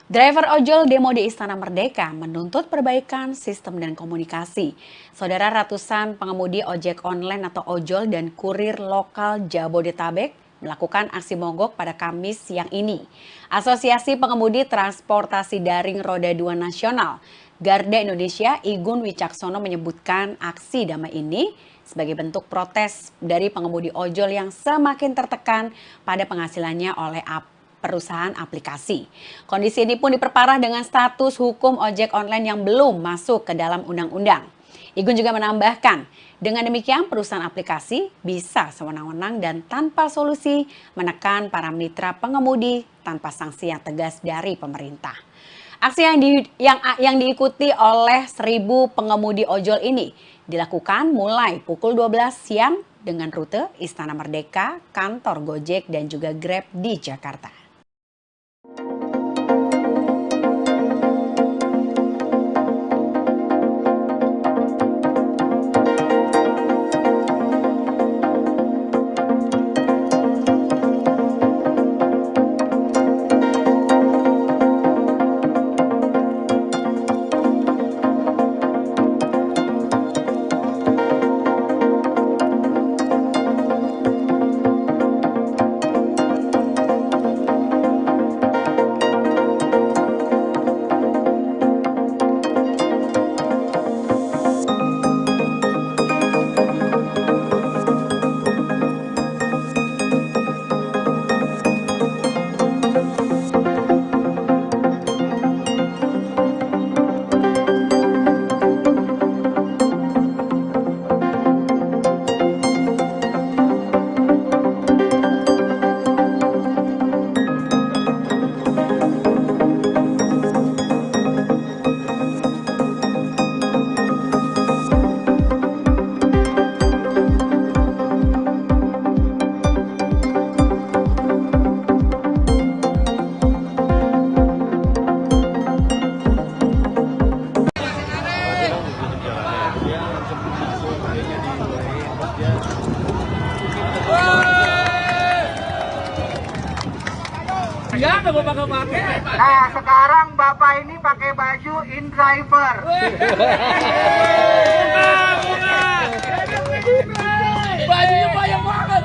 Driver ojol demo di Istana Merdeka menuntut perbaikan sistem dan komunikasi. Saudara, ratusan pengemudi ojek online atau ojol dan kurir lokal Jabodetabek melakukan aksi mogok pada Kamis siang ini. Asosiasi Pengemudi Transportasi Daring Roda 2 Nasional Garda Indonesia Igun Wicaksono menyebutkan aksi damai ini sebagai bentuk protes dari pengemudi ojol yang semakin tertekan pada penghasilannya oleh perusahaan aplikasi. Kondisi ini pun diperparah dengan status hukum ojek online yang belum masuk ke dalam undang-undang. Igun juga menambahkan, dengan demikian perusahaan aplikasi bisa sewenang-wenang dan tanpa solusi menekan para mitra pengemudi tanpa sanksi yang tegas dari pemerintah. Aksi yang diikuti oleh 1.000 pengemudi ojol ini dilakukan mulai pukul 12 siang dengan rute Istana Merdeka, kantor Gojek dan juga Grab di Jakarta. Nah, sekarang Bapak ini pakai baju InDriver. Bajunya banyak banget.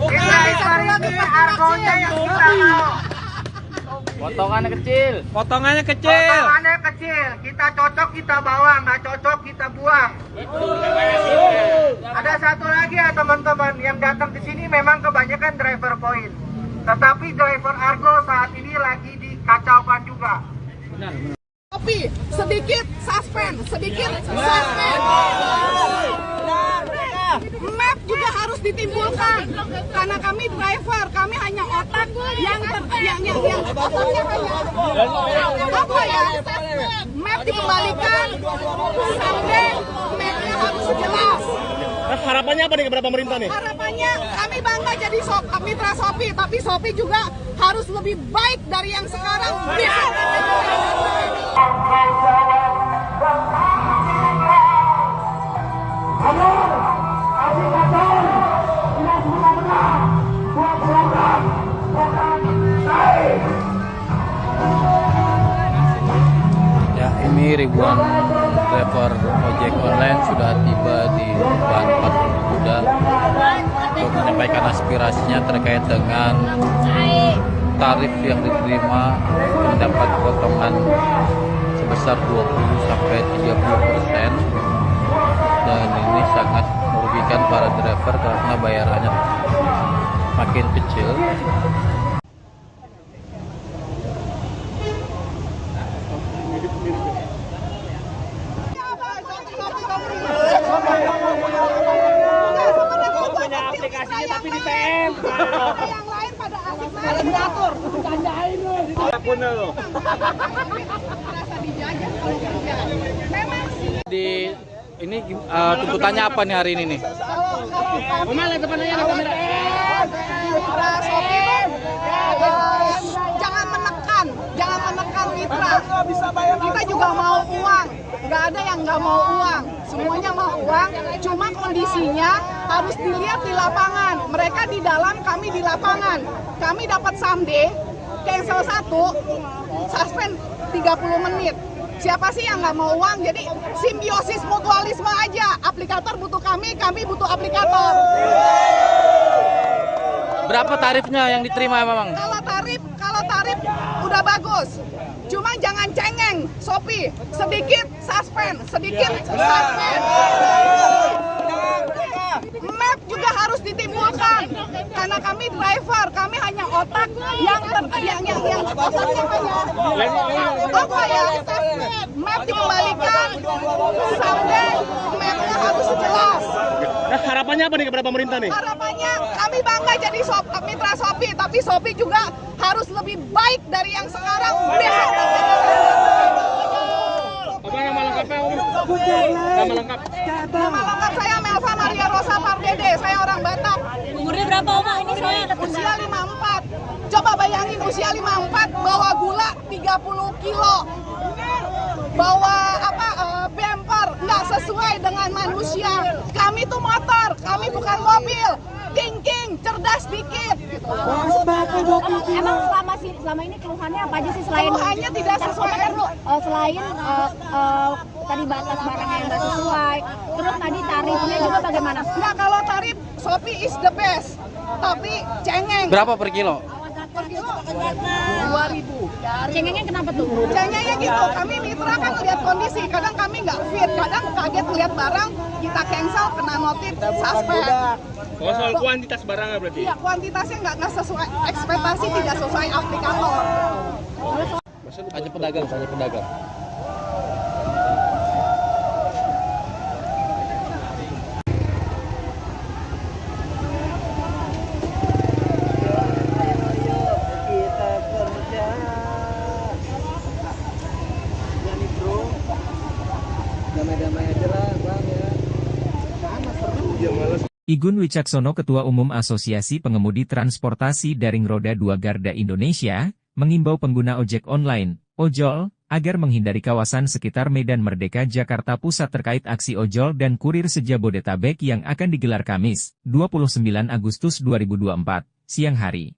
InDriver ini argonya yang kita mau. Potongannya kecil. Potongannya kecil. Kita cocok kita bawa, nggak cocok kita buang. Ada satu lagi ya teman-teman, yang datang ke sini memang kebanyakan driver point. Tetapi driver Argo saat ini lagi dikacaukan juga. Tapi sedikit suspend, Map juga harus ditimbulkan karena kami driver, kami hanya otak yang otaknya hanya apa ya? Map dikembalikan, sampai mapnya harus jelas. Harapannya apa nih kepada pemerintah nih? Harapannya kami bangga jadi mitra Shopee, tapi Shopee juga harus lebih baik dari yang sekarang. Ya, ini ribuan driver ojek online sudah tiba di depan Patung Kuda untuk menyampaikan aspirasinya terkait dengan tarif yang diterima mendapat potongan sebesar 20-30%, dan ini sangat merugikan para driver karena bayarannya makin kecil. Punya aplikasinya tapi di PM. Yang lain pada asik main diatur, gandain lu. Punya lo. Merasa dijajah kalau kerja. Memang sih. Di ini tuntutannya apa nih hari ini nih? Mana depannya ada kamera? Mitra Shopee, jangan menekan mitra. Kita juga mau uang, nggak ada yang nggak mau uang, semuanya mau uang. Cuma kondisinya harus dilihat di lapangan. Mereka di dalam, kami di lapangan. Kami dapat someday, cancel 1, suspend 30 menit. Siapa sih yang nggak mau uang? Jadi simbiosis mutualisme aja. Aplikator butuh kami butuh aplikator. Berapa tarifnya yang diterima memang? Kalau tarif udah bagus. Cuma jangan cengeng, Shopee. Sedikit suspend. Map juga harus ditimbulkan. Karena kami driver, kami hanya otak yang otaknya apa ya? Map dikembalikan sampai mapnya harus jelas. Nah, harapannya apa nih kepada pemerintah nih? Harapannya kami bangga jadi mitra Shopee, tapi Shopee juga harus lebih baik dari yang sekarang. Besok Apa nama lengkapnya, Om? Nama lengkap? nama lengkap saya Melva Maria Rosa Pardede, saya orang Batak. Umurnya berapa Oma ini saya? Usia 54. Coba bayangin usia 54 bawa gula 30 kilo. Bawa bumper nggak sesuai dengan manusia. Kami tuh motor, kami bukan mobil. Thinking, cerdas dikit. Emang selama ini keluhannya apa aja sih selain Keluhannya tidak sesuai. Selain tadi batas barangnya yang nggak sesuai, terus tadi tarifnya juga bagaimana? Nggak, kalau tarif Shopee is the best. Tapi cengeng. Berapa per kilo? Per kilo 2.000. Cengengnya kenapa tuh? Cengengnya gitu, kami mitra kan lihat kondisi, kadang kami nggak fit, kadang kaget lihat barang, kita cancel, kena notif, suspend. Oh, soal kuantitas barangnya berarti? Iya, kuantitasnya nggak sesuai, ekspektasi tidak sesuai aplikator. Hanya pedagang. Igun Wicaksono, Ketua Umum Asosiasi Pengemudi Transportasi Daring Roda 2 Garda Indonesia, mengimbau pengguna ojek online, ojol, agar menghindari kawasan sekitar Medan Merdeka Jakarta Pusat terkait aksi ojol dan kurir se-Jabodetabek yang akan digelar Kamis, 29 Agustus 2024, siang hari.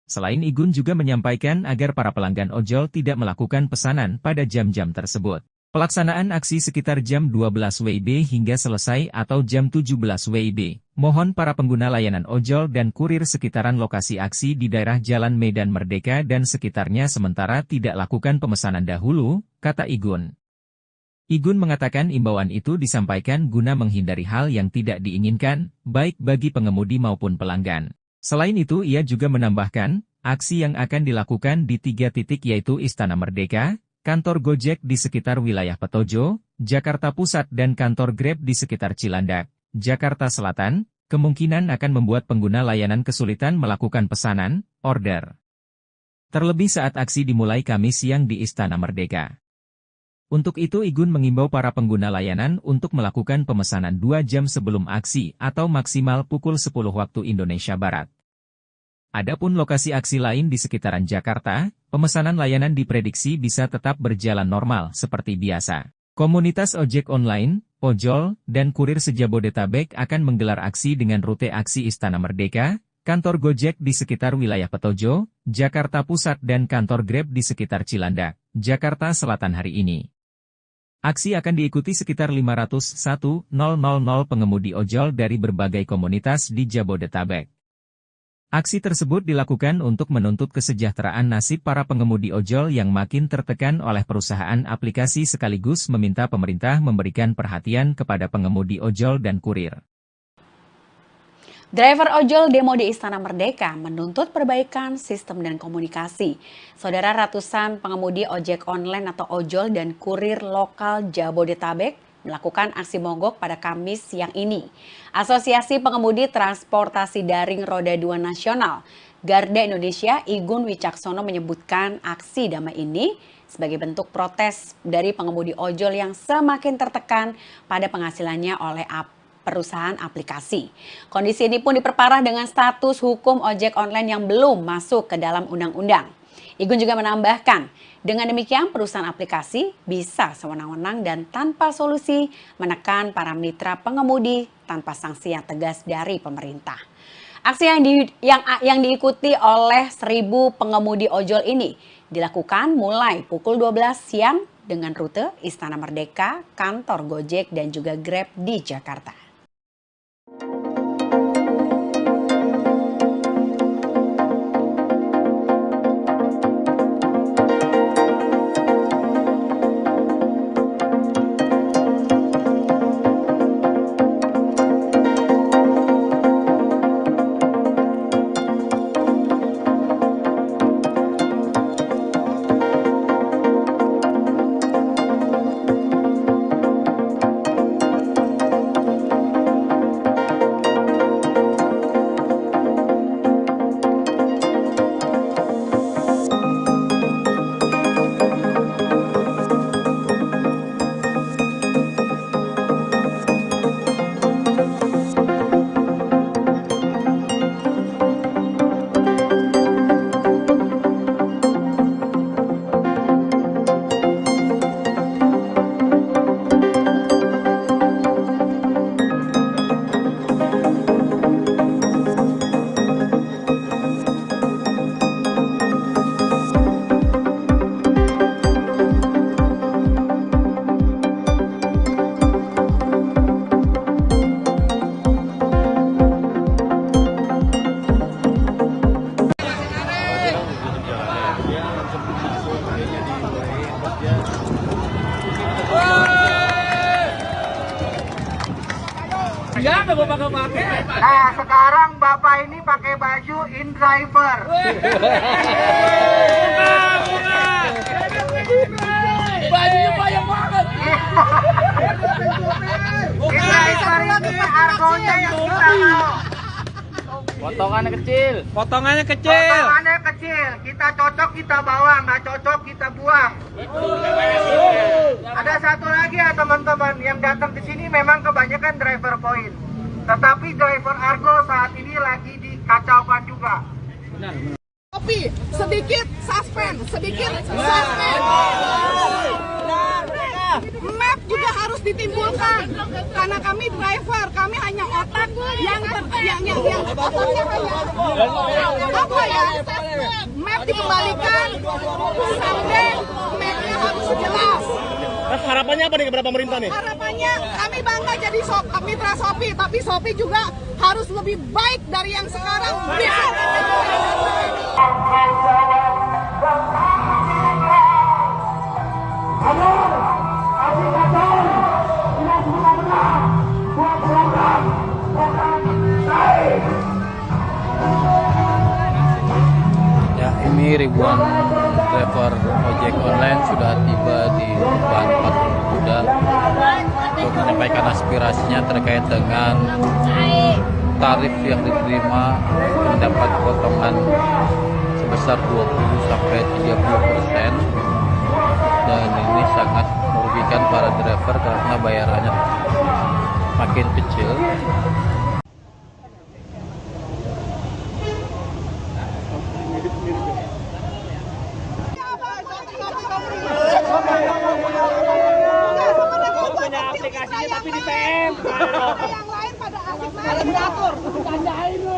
Selain Igun juga menyampaikan agar para pelanggan ojol tidak melakukan pesanan pada jam-jam tersebut. Pelaksanaan aksi sekitar jam 12 WIB hingga selesai atau jam 17 WIB. Mohon para pengguna layanan ojol dan kurir sekitaran lokasi aksi di daerah Jalan Medan Merdeka dan sekitarnya sementara tidak lakukan pemesanan dahulu, kata Igun. Igun mengatakan imbauan itu disampaikan guna menghindari hal yang tidak diinginkan, baik bagi pengemudi maupun pelanggan. Selain itu ia juga menambahkan, aksi yang akan dilakukan di 3 titik yaitu Istana Merdeka, kantor Gojek di sekitar wilayah Petojo, Jakarta Pusat dan kantor Grab di sekitar Cilandak, Jakarta Selatan, kemungkinan akan membuat pengguna layanan kesulitan melakukan pesanan, order. Terlebih saat aksi dimulai Kamis siang di Istana Merdeka. Untuk itu Igun mengimbau para pengguna layanan untuk melakukan pemesanan 2 jam sebelum aksi atau maksimal pukul 10 waktu Indonesia Barat. Adapun lokasi aksi lain di sekitaran Jakarta, pemesanan layanan diprediksi bisa tetap berjalan normal seperti biasa. Komunitas ojek online, ojol, dan kurir se-Jabodetabek akan menggelar aksi dengan rute aksi Istana Merdeka, kantor Gojek di sekitar wilayah Petojo, Jakarta Pusat dan kantor Grab di sekitar Cilandak, Jakarta Selatan hari ini. Aksi akan diikuti sekitar 501.000 pengemudi ojol dari berbagai komunitas di Jabodetabek. Aksi tersebut dilakukan untuk menuntut kesejahteraan nasib para pengemudi ojol yang makin tertekan oleh perusahaan aplikasi sekaligus meminta pemerintah memberikan perhatian kepada pengemudi ojol dan kurir. Driver ojol demo di Istana Merdeka menuntut perbaikan sistem dan komunikasi. Saudara, ratusan pengemudi ojek online atau ojol dan kurir lokal Jabodetabek melakukan aksi mogok pada Kamis siang ini. Asosiasi Pengemudi Transportasi Daring Roda 2 Nasional Garda Indonesia Igun Wicaksono menyebutkan aksi damai ini sebagai bentuk protes dari pengemudi ojol yang semakin tertekan pada penghasilannya oleh perusahaan aplikasi. Kondisi ini pun diperparah dengan status hukum ojek online yang belum masuk ke dalam undang-undang. Igun juga menambahkan, dengan demikian perusahaan aplikasi bisa sewenang-wenang dan tanpa solusi menekan para mitra pengemudi tanpa sanksi yang tegas dari pemerintah. Aksi yang diikuti oleh 1.000 pengemudi ojol ini dilakukan mulai pukul 12 siang dengan rute Istana Merdeka, kantor Gojek dan juga Grab di Jakarta. Nah, sekarang Bapak ini pakai baju in driver. Bajunya banyak banget. In driver ini argonya yang kita mau. Potongannya kecil. Potongannya kecil, kita cocok kita bawa, nggak cocok kita buang. Ada satu lagi ya teman-teman, yang datang ke sini memang kebanyakan driver point. Tetapi driver Argo saat ini lagi dikacaukan juga. Kopi, sedikit suspend, sedikit suspend. Map juga harus ditimbulkan karena kami driver, kami hanya otak yang otaknya hanya apa ya? Map dikembalikan, sampai mapnya harus jelas. Harapannya apa nih kepada pemerintah nih? Harapannya kami bangga jadi mitra Shopee, tapi Shopee juga harus lebih baik dari yang sekarang. Ya, ini ribuan driver ojek online sudah tiba di depan patung kuda untuk menyampaikan aspirasinya terkait dengan tarif yang diterima mendapat potongan sebesar 20-30%, dan ini sangat merugikan para driver karena bayarannya makin kecil. Punya aplikasinya tapi di PM. Yang lain pada asik main diatur, candain lu.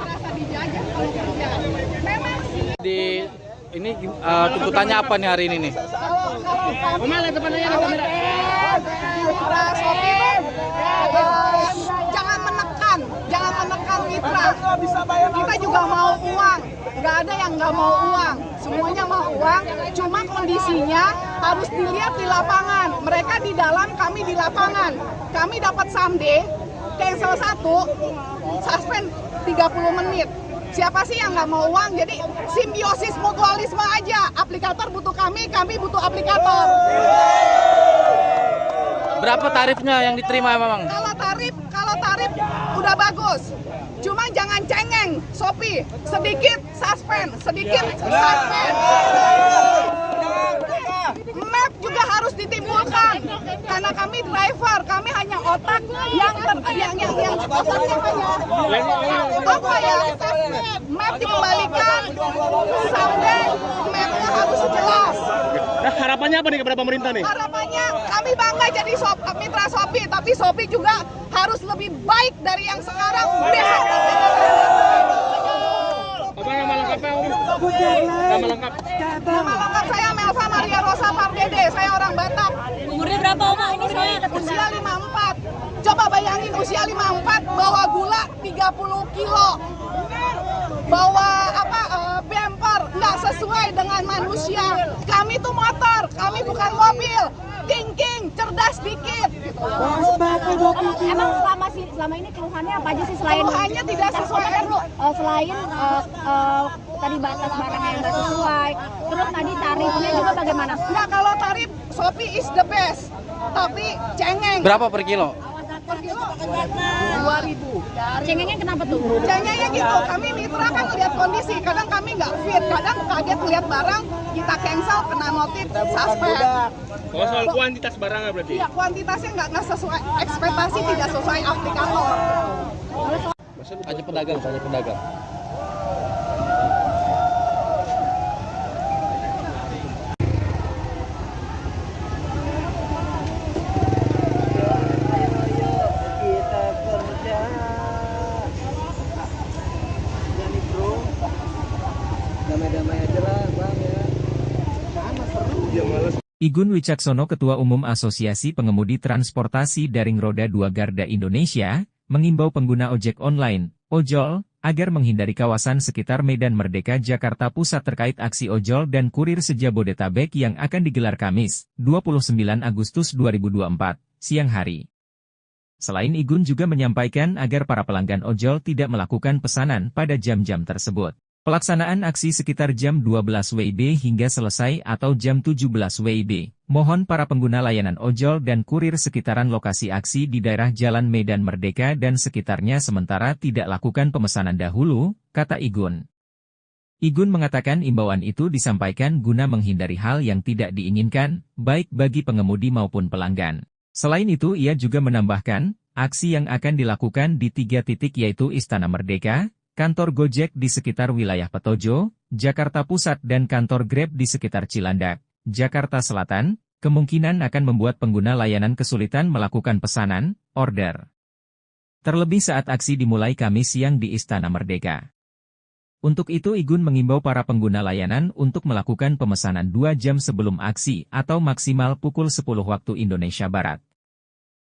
Rasa dijajah kalau kerja. Memang Di ini tuntutannya apa nih hari ini nih? mitra Shopee jangan menekan mitra. Kita juga mau uang, nggak ada yang nggak mau uang, semuanya mau uang. Cuma kondisinya harus dilihat di lapangan. Mereka di dalam, kami di lapangan. Kami dapat someday, cancel 1, suspend 30 menit. Siapa sih yang nggak mau uang? Jadi simbiosis mutualisme aja. Aplikator butuh kami butuh aplikator. Berapa tarifnya yang diterima memang? Kalau tarif udah bagus. Cuma jangan cengeng, Shopee. Sedikit suspend. Map juga harus ditimbulkan karena kami driver, kami hanya otak yang otaknya hanya apa ya? Map dikembalikan, sampai mapnya harus jelas. Nah, harapannya apa nih kepada pemerintah nih? Harapannya kami bangga jadi mitra Shopee, tapi Shopee juga harus lebih baik dari yang sekarang. Apa nama lengkapnya, Om? Nama lengkap. Nama lengkap saya Melva Maria Rosa Pardede, saya orang Batak. Umurnya berapa Oma? Ini saya Usia 54. Coba bayangin usia 54 bawa gula 30 kilo. Bawa bumper nggak sesuai dengan manusia. Kami tuh motor, kami bukan mobil. Thinking, cerdas dikit. Emang selama ini keluhannya apa aja sih selain Keluhannya tidak sesuai. Selain tadi batas barang yang nggak sesuai, terus tadi tarifnya juga bagaimana? Nggak, kalau tarif Shopee is the best, tapi cengeng. Berapa per kilo? Per kilo 2.000. Cengengnya kenapa tuh? Cengengnya gitu, kami mitra kan lihat kondisi, kadang kami nggak fit, kadang kaget lihat barang, kita cancel, kena notif, suspend. Oh, soal kuantitas barangnya berarti? Iya, kuantitasnya nggak sesuai, ekspektasi tidak sesuai aplikator. Hanya pedagang. Igun Wicaksono, Ketua Umum Asosiasi Pengemudi Transportasi Daring Roda 2 Garda Indonesia, mengimbau pengguna ojek online, ojol, agar menghindari kawasan sekitar Medan Merdeka Jakarta Pusat terkait aksi ojol dan kurir se-Jabodetabek yang akan digelar Kamis, 29 Agustus 2024, siang hari. Selain Igun juga menyampaikan agar para pelanggan ojol tidak melakukan pesanan pada jam-jam tersebut. Pelaksanaan aksi sekitar jam 12 WIB hingga selesai atau jam 17 WIB. Mohon para pengguna layanan ojol dan kurir sekitaran lokasi aksi di daerah Jalan Medan Merdeka dan sekitarnya sementara tidak lakukan pemesanan dahulu, kata Igun. Igun mengatakan imbauan itu disampaikan guna menghindari hal yang tidak diinginkan, baik bagi pengemudi maupun pelanggan. Selain itu ia juga menambahkan, aksi yang akan dilakukan di 3 titik yaitu Istana Merdeka, kantor Gojek di sekitar wilayah Petojo, Jakarta Pusat dan kantor Grab di sekitar Cilandak, Jakarta Selatan, kemungkinan akan membuat pengguna layanan kesulitan melakukan pesanan, order. Terlebih saat aksi dimulai Kamis siang di Istana Merdeka. Untuk itu Igun mengimbau para pengguna layanan untuk melakukan pemesanan 2 jam sebelum aksi atau maksimal pukul 10 waktu Indonesia Barat.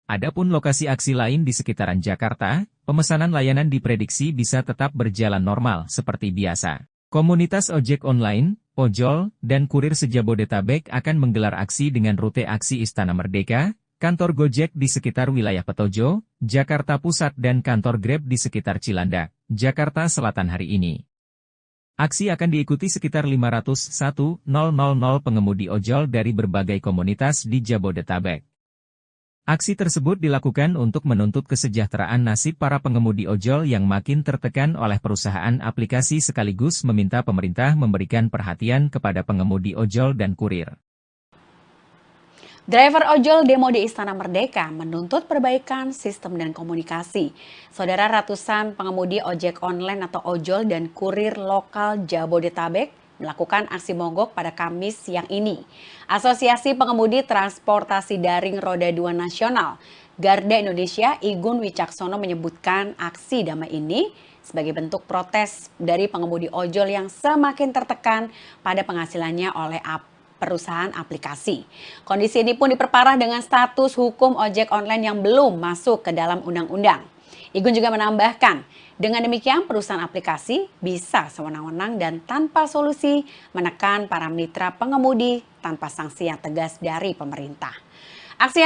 Adapun lokasi aksi lain di sekitaran Jakarta, pemesanan layanan diprediksi bisa tetap berjalan normal seperti biasa. Komunitas ojek online, ojol, dan kurir se-Jabodetabek akan menggelar aksi dengan rute aksi Istana Merdeka, kantor Gojek di sekitar wilayah Petojo, Jakarta Pusat dan kantor Grab di sekitar Cilandak, Jakarta Selatan hari ini. Aksi akan diikuti sekitar 501.000 pengemudi ojol dari berbagai komunitas di Jabodetabek. Aksi tersebut dilakukan untuk menuntut kesejahteraan nasib para pengemudi ojol yang makin tertekan oleh perusahaan aplikasi sekaligus meminta pemerintah memberikan perhatian kepada pengemudi ojol dan kurir. Driver ojol demo di Istana Merdeka menuntut perbaikan sistem dan komunikasi. Saudara, ratusan pengemudi ojek online atau ojol dan kurir lokal Jabodetabek melakukan aksi mogok pada Kamis siang ini. Asosiasi Pengemudi Transportasi Daring Roda 2 Nasional, Garda Indonesia, Igun Wicaksono menyebutkan aksi damai ini sebagai bentuk protes dari pengemudi ojol yang semakin tertekan pada penghasilannya oleh perusahaan aplikasi. Kondisi ini pun diperparah dengan status hukum ojek online yang belum masuk ke dalam undang-undang. Igun juga menambahkan, dengan demikian perusahaan aplikasi bisa sewenang-wenang dan tanpa solusi menekan para mitra pengemudi tanpa sanksi yang tegas dari pemerintah. Aksi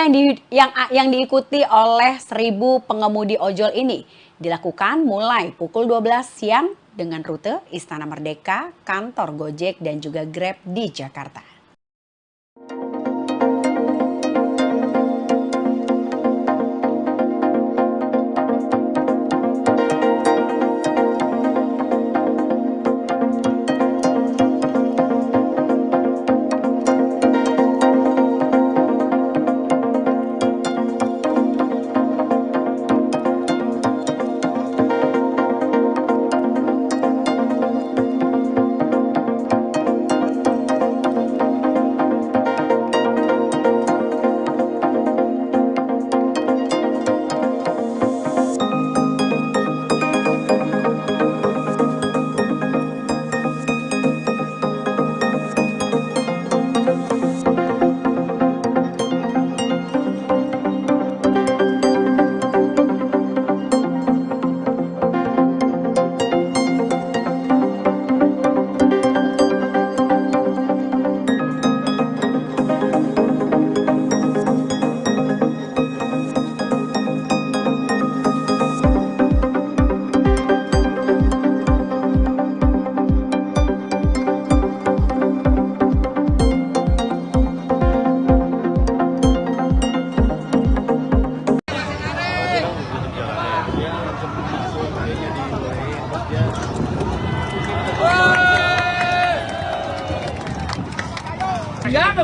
yang diikuti oleh 1.000 pengemudi ojol ini dilakukan mulai pukul 12 siang dengan rute Istana Merdeka, kantor Gojek dan juga Grab di Jakarta.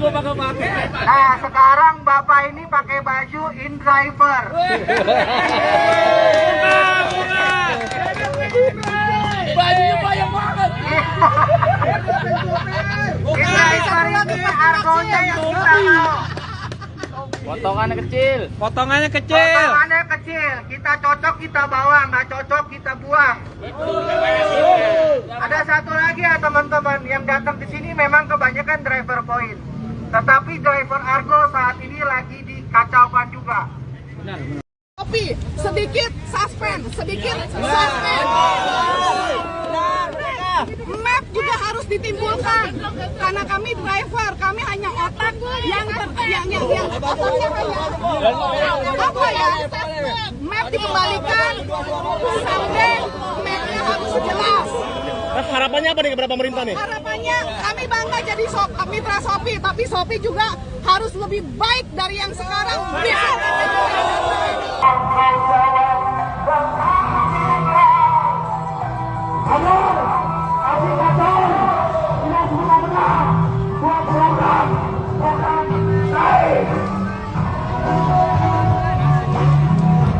Nah, sekarang Bapak ini pakai baju InDriver. Bajunya banyak banget. InDriver ini argonya yang kita mau. Potongannya kecil. Potongannya kecil. Kita cocok kita bawa, nggak cocok kita buang. Ada satu lagi ya teman-teman, yang datang ke sini memang kebanyakan driver point. Tetapi driver Argo saat ini lagi dikacaukan juga. Tapi sedikit suspend. Map juga harus ditimbulkan karena kami driver, kami hanya otak yang otaknya hanya apa ya? Map dikembalikan, sampai mapnya harus jelas. Harapannya apa nih kepada pemerintah nih? Harapannya kami bangga jadi mitra Shopee, tapi Shopee juga harus lebih baik dari yang sekarang.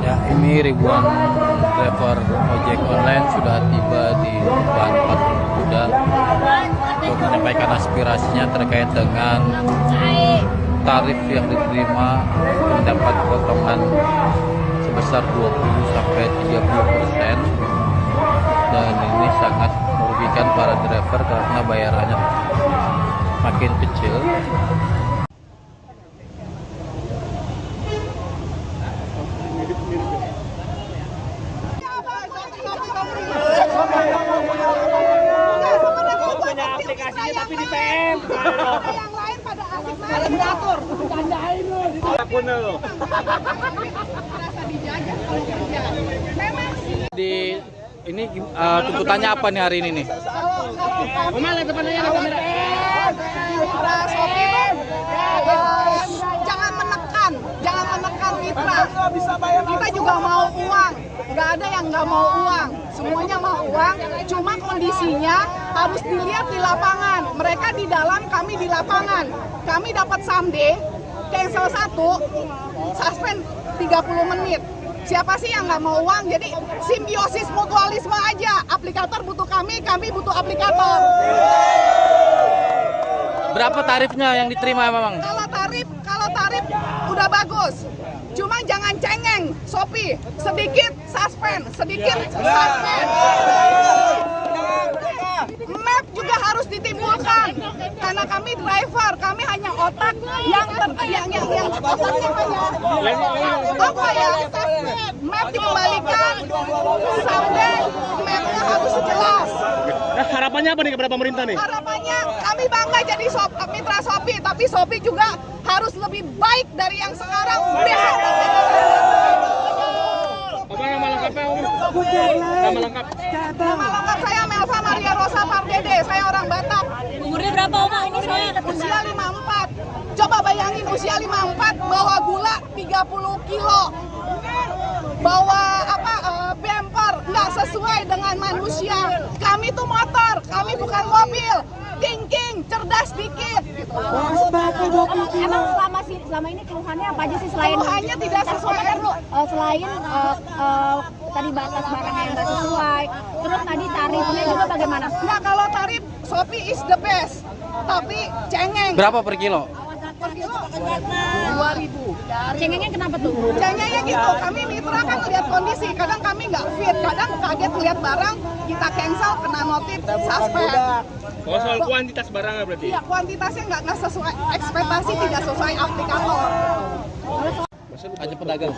Ya, ini ribuan driver ojek online sudah tiba di depan patung kuda untuk menyampaikan aspirasinya terkait dengan tarif yang diterima mendapat potongan sebesar 20-30%, dan ini sangat merugikan para driver karena bayarannya makin kecil. Punya aplikasinya tapi di PM. Yang lain pada asik main diatur. Bercandain lu. Merasa dijajah kalau kerja. Memang Di ini tuntutannya apa nih hari ini nih? Mana depannya kamera? Mitra Shopee, jangan menekan mitra. Kita juga mau uang, nggak ada yang nggak mau uang, semuanya mau uang. Cuma kondisinya harus dilihat di lapangan. Mereka di dalam, kami di lapangan. Kami dapat someday, cancel 1, suspend 30 menit. Siapa sih yang nggak mau uang? Jadi simbiosis mutualisme aja. Aplikator butuh kami butuh aplikator. Berapa tarifnya yang diterima memang? Kalau tarif udah bagus. Cuma jangan cengeng, Shopee. Sedikit suspend. Map juga harus ditimbulkan. Karena kami driver, kami hanya otak yang otaknya hanya apa ya? Map dikembalikan, sampai mapnya harus jelas. Harapannya apa nih kepada pemerintah nih? Harapannya kami bangga jadi mitra Shopee, tapi Shopee juga harus lebih baik dari yang sekarang. Apa nama lengkapnya? Nama lengkap? Nama lengkap saya Melva Maria Rosa Pardede, saya orang Batak. Umurnya berapa Oma ini saya? Usia 54. Coba bayangin usia 54 bawa gula 30 kilo. Bawa bumper nggak sesuai dengan manusia. Kami tuh motor, kami bukan mobil. Thinking, cerdas dikit. Emang selama ini keluhannya apa aja sih selain Keluhannya tidak sesuai. Selain tadi batas barangnya yang nggak sesuai, terus tadi tarifnya juga bagaimana? Nggak, kalau tarif Shopee is the best, tapi cengeng. Berapa per kilo? Per kilo 2.000. Cengengnya kenapa tuh? Cengengnya gitu, kami mitra kan lihat kondisi, kadang kami nggak fit, kadang kaget lihat barang, kita cancel, kena notif, suspend. Oh, soal kuantitas barangnya berarti? Iya, kuantitasnya nggak sesuai ekspektasi, tidak sesuai aplikator. Hanya pedagang.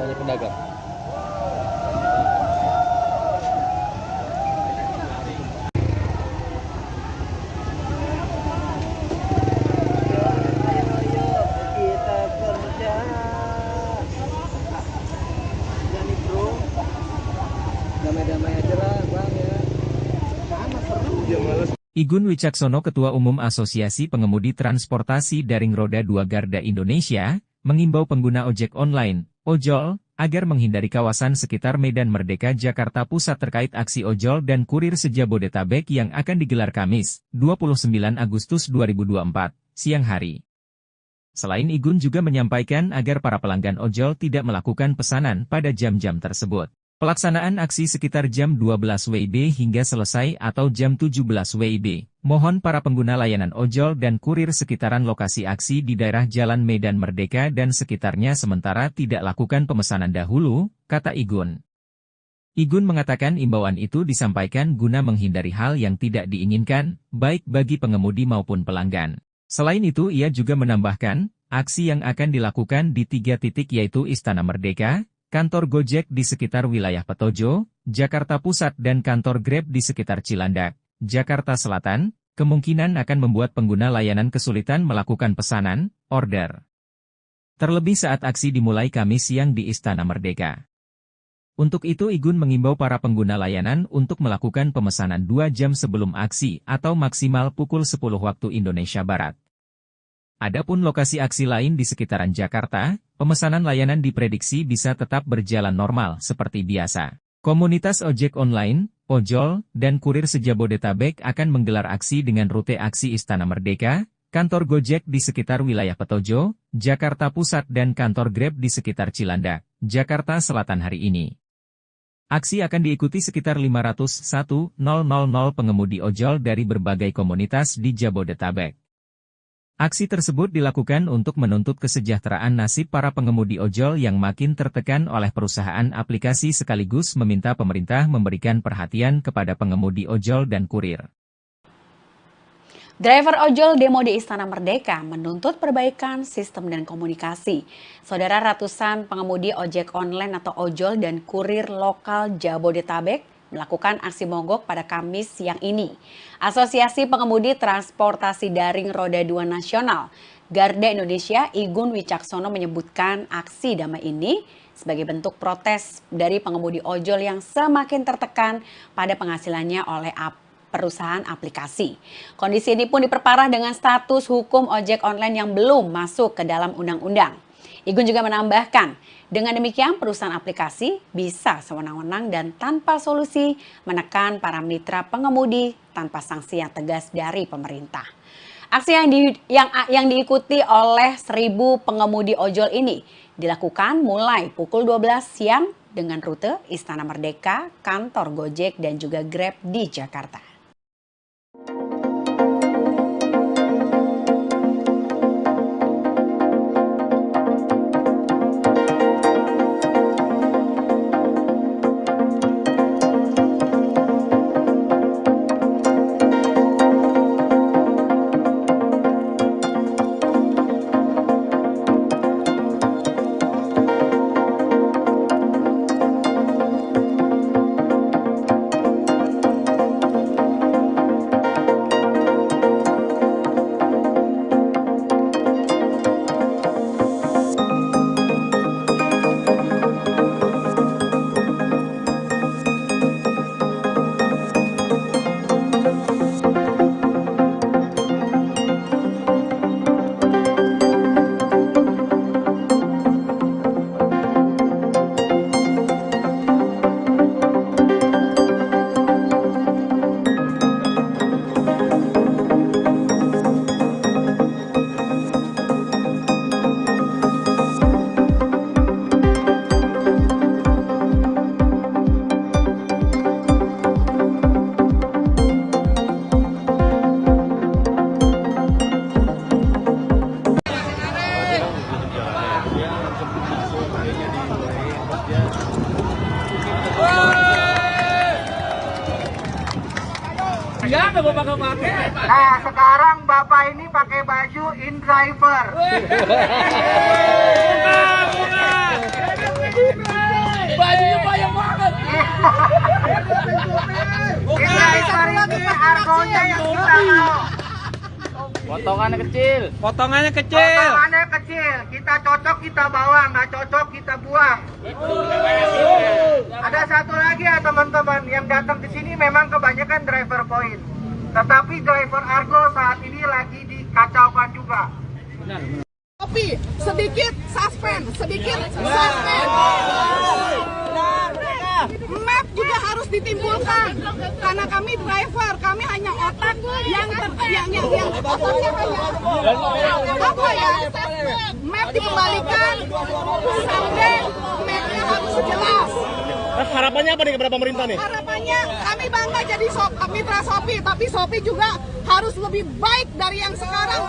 Igun Wicaksono, Ketua Umum Asosiasi Pengemudi Transportasi Daring Roda 2 Garda Indonesia, mengimbau pengguna ojek online, ojol, agar menghindari kawasan sekitar Medan Merdeka Jakarta Pusat terkait aksi ojol dan kurir se-Jabodetabek yang akan digelar Kamis, 29 Agustus 2024, siang hari. Selain Igun juga menyampaikan agar para pelanggan ojol tidak melakukan pesanan pada jam-jam tersebut. Pelaksanaan aksi sekitar jam 12 WIB hingga selesai atau jam 17 WIB. Mohon para pengguna layanan ojol dan kurir sekitaran lokasi aksi di daerah Jalan Medan Merdeka dan sekitarnya sementara tidak lakukan pemesanan dahulu, kata Igun. Igun mengatakan imbauan itu disampaikan guna menghindari hal yang tidak diinginkan, baik bagi pengemudi maupun pelanggan. Selain itu ia juga menambahkan, aksi yang akan dilakukan di 3 titik yaitu Istana Merdeka, kantor Gojek di sekitar wilayah Petojo, Jakarta Pusat dan kantor Grab di sekitar Cilandak, Jakarta Selatan, kemungkinan akan membuat pengguna layanan kesulitan melakukan pesanan, order. Terlebih saat aksi dimulai Kamis siang di Istana Merdeka. Untuk itu Igun mengimbau para pengguna layanan untuk melakukan pemesanan 2 jam sebelum aksi atau maksimal pukul 10 waktu Indonesia Barat. Adapun lokasi aksi lain di sekitaran Jakarta, pemesanan layanan diprediksi bisa tetap berjalan normal seperti biasa. Komunitas ojek online, ojol, dan kurir se-Jabodetabek akan menggelar aksi dengan rute aksi Istana Merdeka, kantor Gojek di sekitar wilayah Petojo, Jakarta Pusat dan kantor Grab di sekitar Cilandak, Jakarta Selatan hari ini. Aksi akan diikuti sekitar 501.000 pengemudi ojol dari berbagai komunitas di Jabodetabek. Aksi tersebut dilakukan untuk menuntut kesejahteraan nasib para pengemudi ojol yang makin tertekan oleh perusahaan aplikasi sekaligus meminta pemerintah memberikan perhatian kepada pengemudi ojol dan kurir. Driver ojol demo di Istana Merdeka menuntut perbaikan sistem dan komunikasi. Saudara, ratusan pengemudi ojek online atau ojol dan kurir lokal Jabodetabek melakukan aksi mogok pada Kamis siang ini. Asosiasi Pengemudi Transportasi Daring Roda 2 Nasional, Garda Indonesia, Igun Wicaksono menyebutkan aksi damai ini sebagai bentuk protes dari pengemudi ojol yang semakin tertekan pada penghasilannya oleh perusahaan aplikasi. Kondisi ini pun diperparah dengan status hukum ojek online yang belum masuk ke dalam undang-undang. Igun juga menambahkan, dengan demikian perusahaan aplikasi bisa sewenang-wenang dan tanpa solusi menekan para mitra pengemudi tanpa sanksi yang tegas dari pemerintah. Aksi yang diikuti oleh 1.000 pengemudi ojol ini dilakukan mulai pukul 12 siang dengan rute Istana Merdeka, kantor Gojek dan juga Grab di Jakarta. Nah, sekarang Bapak ini pakai baju InDriver. Bajunya banyak banget. InDriver ini argonya yang kita mau. Potongannya kecil. Potongannya kecil. Kita cocok kita bawa, nggak cocok kita buang. Ada satu lagi ya teman-teman, yang datang ke sini memang kebanyakan driver point. Tetapi driver Argo saat ini lagi dikacaukan juga. Tapi sedikit suspend. Map juga harus ditimbulkan karena kami driver, kami hanya otak yang otaknya hanya apa ya? Map dikembalikan sampai mapnya harus jelas. Harapannya apa nih kepada pemerintah nih? Harapannya kami bangga jadi mitra Shopee, tapi Shopee juga harus lebih baik dari yang sekarang.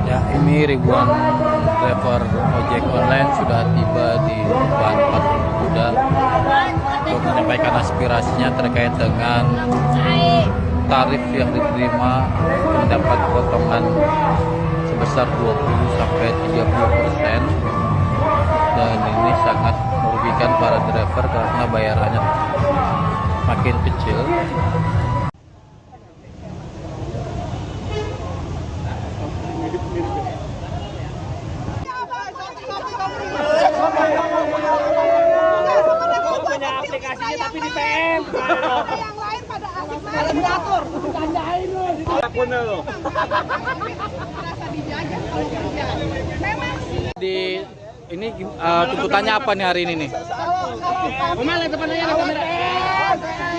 Ya, ini ribuan driver ojek online sudah tiba di depan patung kuda untuk menyampaikan aspirasinya terkait dengan tarif yang diterima mendapat potongan sebesar 20-30%, dan ini sangat merugikan para driver karena bayarannya makin kecil. Punya aplikasinya tapi di PM. Yang lain pada asik main diatur. Candain lu. Akunnya lo. Merasa dijajah kalau kerja. Memang sih. Di ini tuntutannya apa nih hari ini nih? Kemana depannya ada kamera?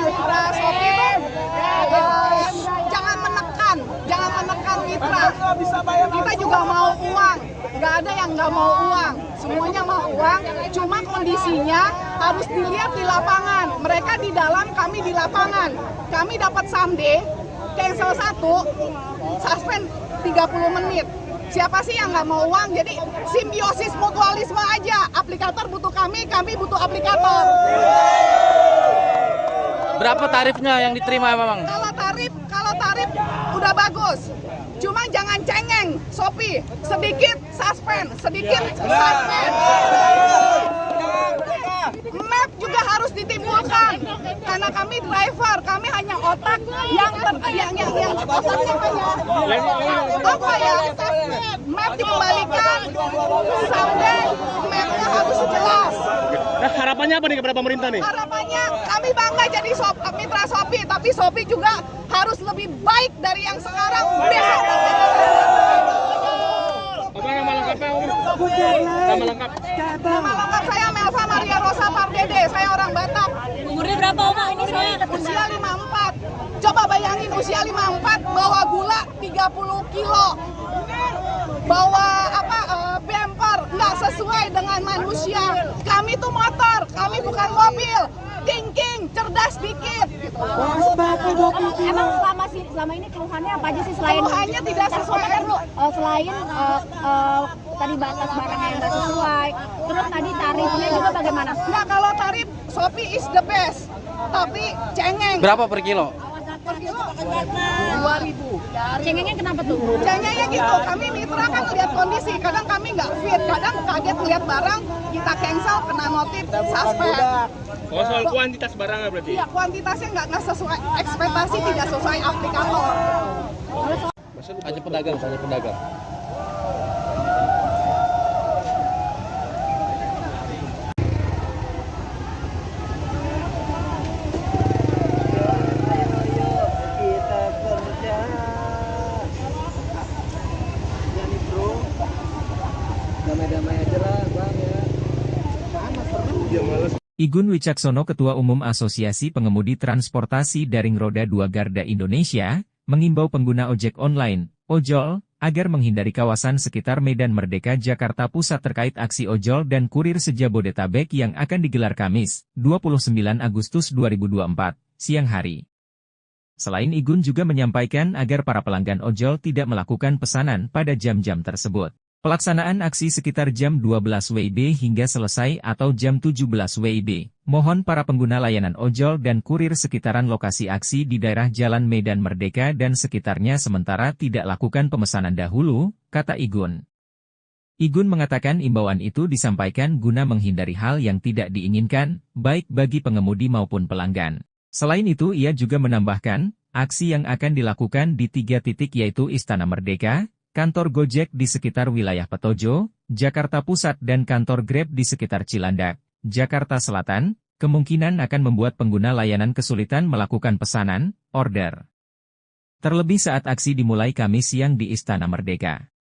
Mitra Shopee, jangan menekan mitra. Kita juga mau uang, nggak ada yang nggak mau uang, semuanya mau uang. Cuma kondisinya harus dilihat di lapangan. Mereka di dalam, kami di lapangan. Kami dapat someday, cancel 1, suspend 30 menit. Siapa sih yang nggak mau uang? Jadi simbiosis mutualisme aja. Aplikator butuh kami butuh aplikator. Berapa tarifnya yang diterima memang? Kalau tarif udah bagus. Cuma jangan cengeng, Shopee. Sedikit suspend. Map juga harus ditimbulkan. Karena kami driver, kami hanya otak yang otaknya apa ya? Map dikembalikan, sampai mapnya harus jelas. Nah, harapannya apa nih kepada pemerintah nih? Harapannya kami bangga jadi mitra Shopee, tapi Shopee juga harus lebih baik dari yang sekarang. Besok. Apa nama lengkapnya? Nama lengkap. Nama lengkap saya Melva Maria Rosa Pardede, saya orang Batak. Umurnya berapa Oma ini saya? Usia 54. Coba bayangin usia 54 bawa gula 30 kilo. Bawa bumper nggak sesuai dengan manusia. Kami tuh motor, kami bukan mobil. Thinking, cerdas dikit. Emang selama ini keluhannya apa aja sih selain Keluhannya tidak sesuai. Selain tadi batas barangnya yang nggak sesuai, terus tadi tarifnya juga bagaimana? Nggak, kalau tarif Shopee is the best, tapi cengeng. Berapa per kilo? Per kilo 2.000. Cengengnya kenapa tuh? Cengengnya gitu, kami mitra kan lihat kondisi, kadang kami nggak fit, kadang kaget lihat barang, kita cancel, kena notif, suspend. Oh, soal kuantitas barangnya berarti? Iya, kuantitasnya nggak sesuai ekspektasi, tidak sesuai aplikator. Hanya pedagang. Igun Wicaksono, Ketua Umum Asosiasi Pengemudi Transportasi Daring Roda 2 Garda Indonesia, mengimbau pengguna ojek online, ojol, agar menghindari kawasan sekitar Medan Merdeka Jakarta Pusat terkait aksi ojol dan kurir se-Jabodetabek yang akan digelar Kamis, 29 Agustus 2024, siang hari. Selain Igun juga menyampaikan agar para pelanggan ojol tidak melakukan pesanan pada jam-jam tersebut. Pelaksanaan aksi sekitar jam 12 WIB hingga selesai atau jam 17 WIB. Mohon para pengguna layanan ojol dan kurir sekitaran lokasi aksi di daerah Jalan Medan Merdeka dan sekitarnya sementara tidak lakukan pemesanan dahulu, kata Igun. Igun mengatakan imbauan itu disampaikan guna menghindari hal yang tidak diinginkan, baik bagi pengemudi maupun pelanggan. Selain itu ia juga menambahkan, aksi yang akan dilakukan di 3 titik yaitu Istana Merdeka, kantor Gojek di sekitar wilayah Petojo, Jakarta Pusat dan kantor Grab di sekitar Cilandak, Jakarta Selatan, kemungkinan akan membuat pengguna layanan kesulitan melakukan pesanan, order. Terlebih saat aksi dimulai Kamis siang di Istana Merdeka.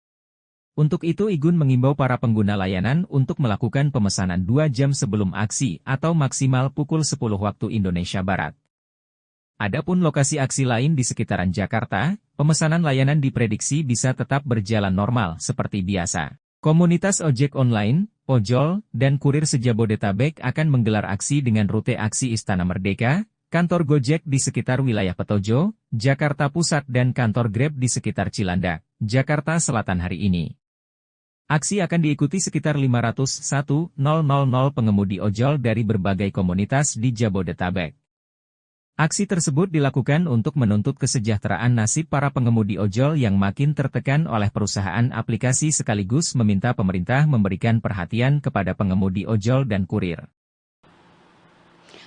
Untuk itu Igun mengimbau para pengguna layanan untuk melakukan pemesanan 2 jam sebelum aksi atau maksimal pukul 10 waktu Indonesia Barat. Adapun lokasi aksi lain di sekitaran Jakarta, pemesanan layanan diprediksi bisa tetap berjalan normal seperti biasa. Komunitas ojek online, ojol, dan kurir se-Jabodetabek akan menggelar aksi dengan rute aksi Istana Merdeka, kantor Gojek di sekitar wilayah Petojo, Jakarta Pusat dan kantor Grab di sekitar Cilandak, Jakarta Selatan hari ini. Aksi akan diikuti sekitar 501.000 pengemudi ojol dari berbagai komunitas di Jabodetabek. Aksi tersebut dilakukan untuk menuntut kesejahteraan nasib para pengemudi ojol yang makin tertekan oleh perusahaan aplikasi sekaligus meminta pemerintah memberikan perhatian kepada pengemudi ojol dan kurir.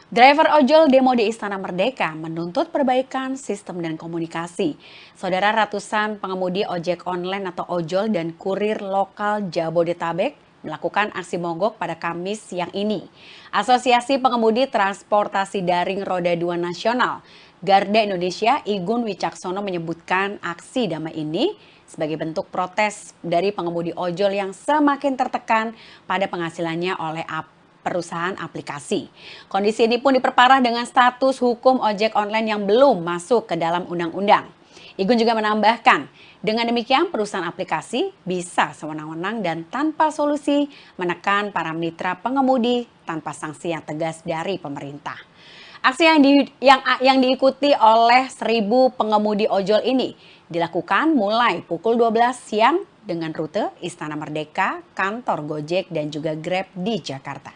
Driver ojol demo di Istana Merdeka menuntut perbaikan sistem dan komunikasi. Saudara, ratusan pengemudi ojek online atau ojol dan kurir lokal Jabodetabek melakukan aksi mogok pada Kamis siang ini. Asosiasi Pengemudi Transportasi Daring Roda 2 Nasional Garda Indonesia Igun Wicaksono menyebutkan aksi damai ini sebagai bentuk protes dari pengemudi ojol yang semakin tertekan pada penghasilannya oleh perusahaan aplikasi. Kondisi ini pun diperparah dengan status hukum ojek online yang belum masuk ke dalam undang-undang. Igun juga menambahkan, dengan demikian perusahaan aplikasi bisa sewenang-wenang dan tanpa solusi menekan para mitra pengemudi tanpa sanksi yang tegas dari pemerintah. Aksi yang diikuti oleh 1.000 pengemudi ojol ini dilakukan mulai pukul 12 siang dengan rute Istana Merdeka, kantor Gojek dan juga Grab di Jakarta.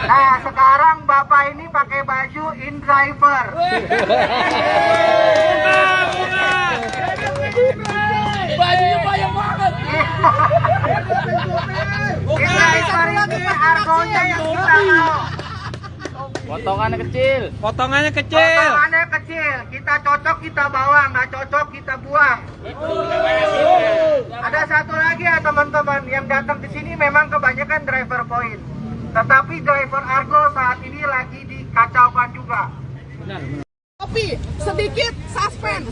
Nah, sekarang Bapak ini pakai baju InDriver. Bajunya banyak banget. InDriver ini argonya yang kita mau. Potongannya kecil. Potongannya kecil. Kita cocok kita bawa, nggak cocok kita buang. Ada satu lagi ya teman-teman, yang datang ke sini memang kebanyakan driver point. Tetapi driver Argo saat ini lagi dikacaukan juga. Tapi sedikit suspend.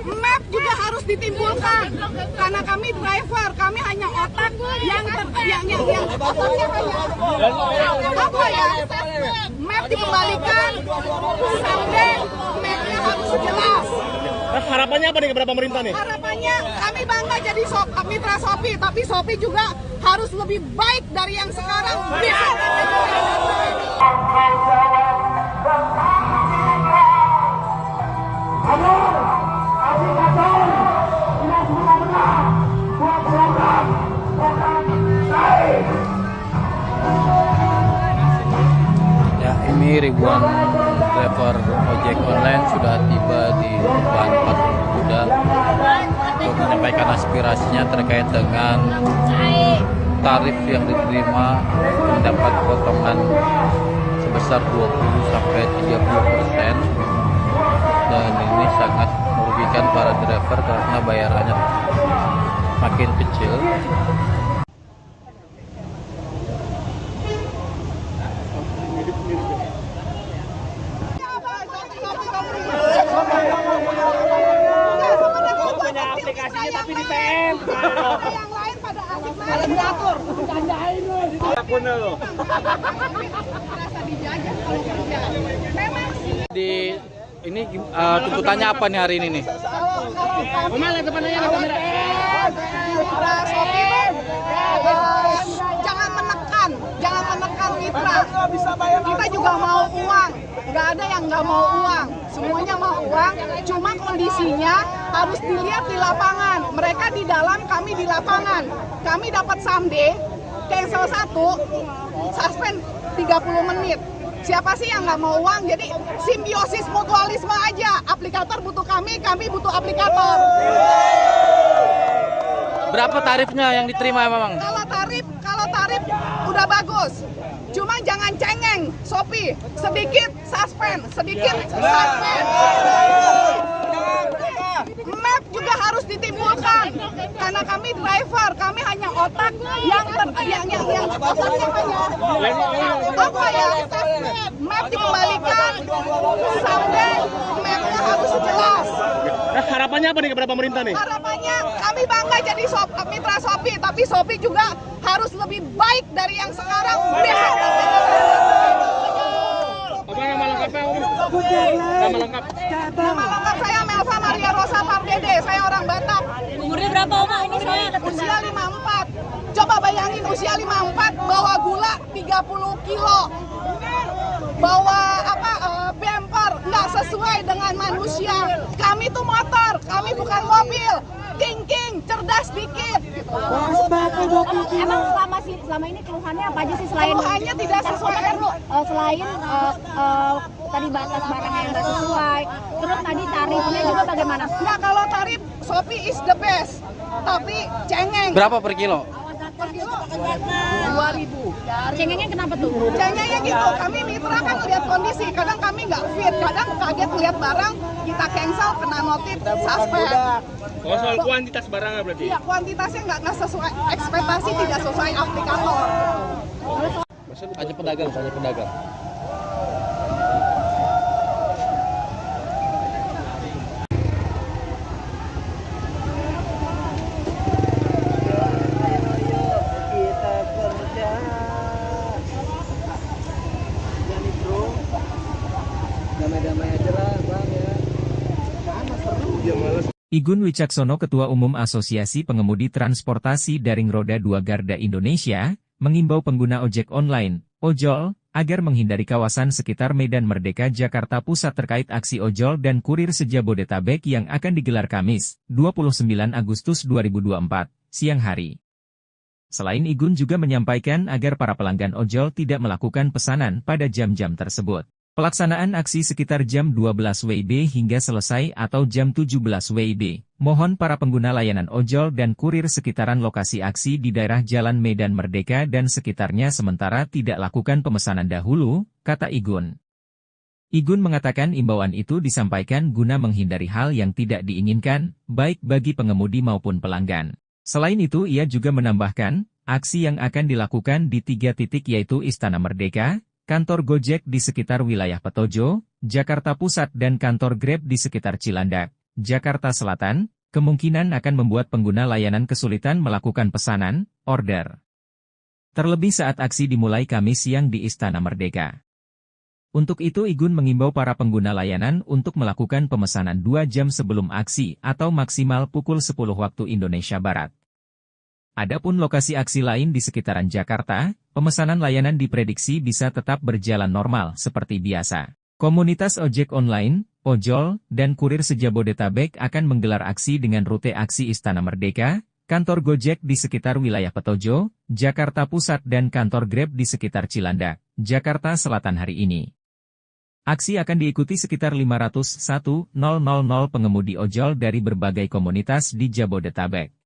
Map juga harus ditimbulkan karena kami driver, kami hanya otak yang otaknya hanya apa ya? Map dikembalikan, sampai mapnya harus jelas. Harapannya apa nih kepada pemerintah nih? Harapannya kami bangga jadi mitra Shopee, tapi Shopee juga harus lebih baik dari yang sekarang. Ya, ini ribuan driver ojek online sudah tiba di depan Patung Kuda untuk menyampaikan aspirasinya terkait dengan tarif yang diterima mendapat potongan sebesar 20-30%, dan ini sangat merugikan para driver karena bayarannya makin kecil. Punya aplikasinya tapi di PM. Yang lain pada asik malah diatur. Bercandain lu. Akun lu. Merasa dijajah kalau kerja. Memang sih. Di ini tuntutannya apa nih hari ini nih? Mana depannya kamera? Jangan menekan mitra. Kita juga mau uang. Nggak ada yang nggak mau uang. Semuanya mau uang. Cuma kondisinya harus dilihat di lapangan. Mereka di dalam, kami di lapangan. Kami dapat someday. cancel satu, suspend 30 menit. Siapa sih yang nggak mau uang? Jadi simbiosis mutualisme aja. Aplikator butuh kami butuh aplikator. Berapa tarifnya yang diterima memang? Kalau tarif udah bagus. Cuma jangan cengeng, Shopee. Sedikit suspend. Map juga harus ditimbulkan. Karena kami driver, kami hanya otak yang otaknya map dikembalikan sampai mapnya harus jelas. Nah, harapannya apa nih kepada pemerintah nih? Harapannya kami bangga jadi mitra Shopee, tapi Shopee juga harus lebih baik dari yang sekarang. Apa nama lengkapnya, Om? Nama lengkap? Nama lengkap saya Melva Maria Rosa Pardede, saya orang Batak. Umurnya berapa Oma? Ini saya Usia 54. Coba bayangin usia 54 bawa gula 30 kilo. Bawa bumper nggak sesuai dengan manusia. Kami tuh motor, kami bukan mobil. Thinking, cerdas dikit. Emang selama ini keluhannya apa aja sih selain Keluhannya tidak sesuai. Selain tadi batas barangnya yang nggak sesuai, terus tadi tarifnya juga bagaimana? Nggak, kalau tarif Shopee is the best, tapi cengeng. Berapa per kilo? Per kilo 2.000. Cengengnya kenapa tuh? Cengengnya gitu, kami mitra kan lihat kondisi, kadang kami nggak fit, kadang kaget lihat barang, kita cancel, kena notif, suspend. Oh, soal kuantitas barangnya berarti? Iya, kuantitasnya nggak sesuai, ekspektasi tidak sesuai aplikator. Hanya pedagang. Igun Wicaksono, Ketua Umum Asosiasi Pengemudi Transportasi Daring Roda 2 Garda Indonesia, mengimbau pengguna ojek online, ojol, agar menghindari kawasan sekitar Medan Merdeka Jakarta Pusat terkait aksi ojol dan kurir se-Jabodetabek yang akan digelar Kamis, 29 Agustus 2024, siang hari. Selain Igun juga menyampaikan agar para pelanggan ojol tidak melakukan pesanan pada jam-jam tersebut. Pelaksanaan aksi sekitar jam 12 WIB hingga selesai atau jam 17 WIB. Mohon para pengguna layanan ojol dan kurir sekitaran lokasi aksi di daerah Jalan Medan Merdeka dan sekitarnya sementara tidak lakukan pemesanan dahulu, kata Igun. Igun mengatakan imbauan itu disampaikan guna menghindari hal yang tidak diinginkan, baik bagi pengemudi maupun pelanggan. Selain itu ia juga menambahkan, aksi yang akan dilakukan di 3 titik yaitu Istana Merdeka, kantor Gojek di sekitar wilayah Petojo, Jakarta Pusat dan kantor Grab di sekitar Cilandak, Jakarta Selatan, kemungkinan akan membuat pengguna layanan kesulitan melakukan pesanan, order. Terlebih saat aksi dimulai Kamis siang di Istana Merdeka. Untuk itu Igun mengimbau para pengguna layanan untuk melakukan pemesanan 2 jam sebelum aksi atau maksimal pukul 10 waktu Indonesia Barat. Adapun lokasi aksi lain di sekitaran Jakarta, pemesanan layanan diprediksi bisa tetap berjalan normal seperti biasa. Komunitas ojek online, ojol, dan kurir se-Jabodetabek akan menggelar aksi dengan rute aksi Istana Merdeka, kantor Gojek di sekitar wilayah Petojo, Jakarta Pusat dan kantor Grab di sekitar Cilandak, Jakarta Selatan hari ini. Aksi akan diikuti sekitar 501.000 pengemudi ojol dari berbagai komunitas di Jabodetabek.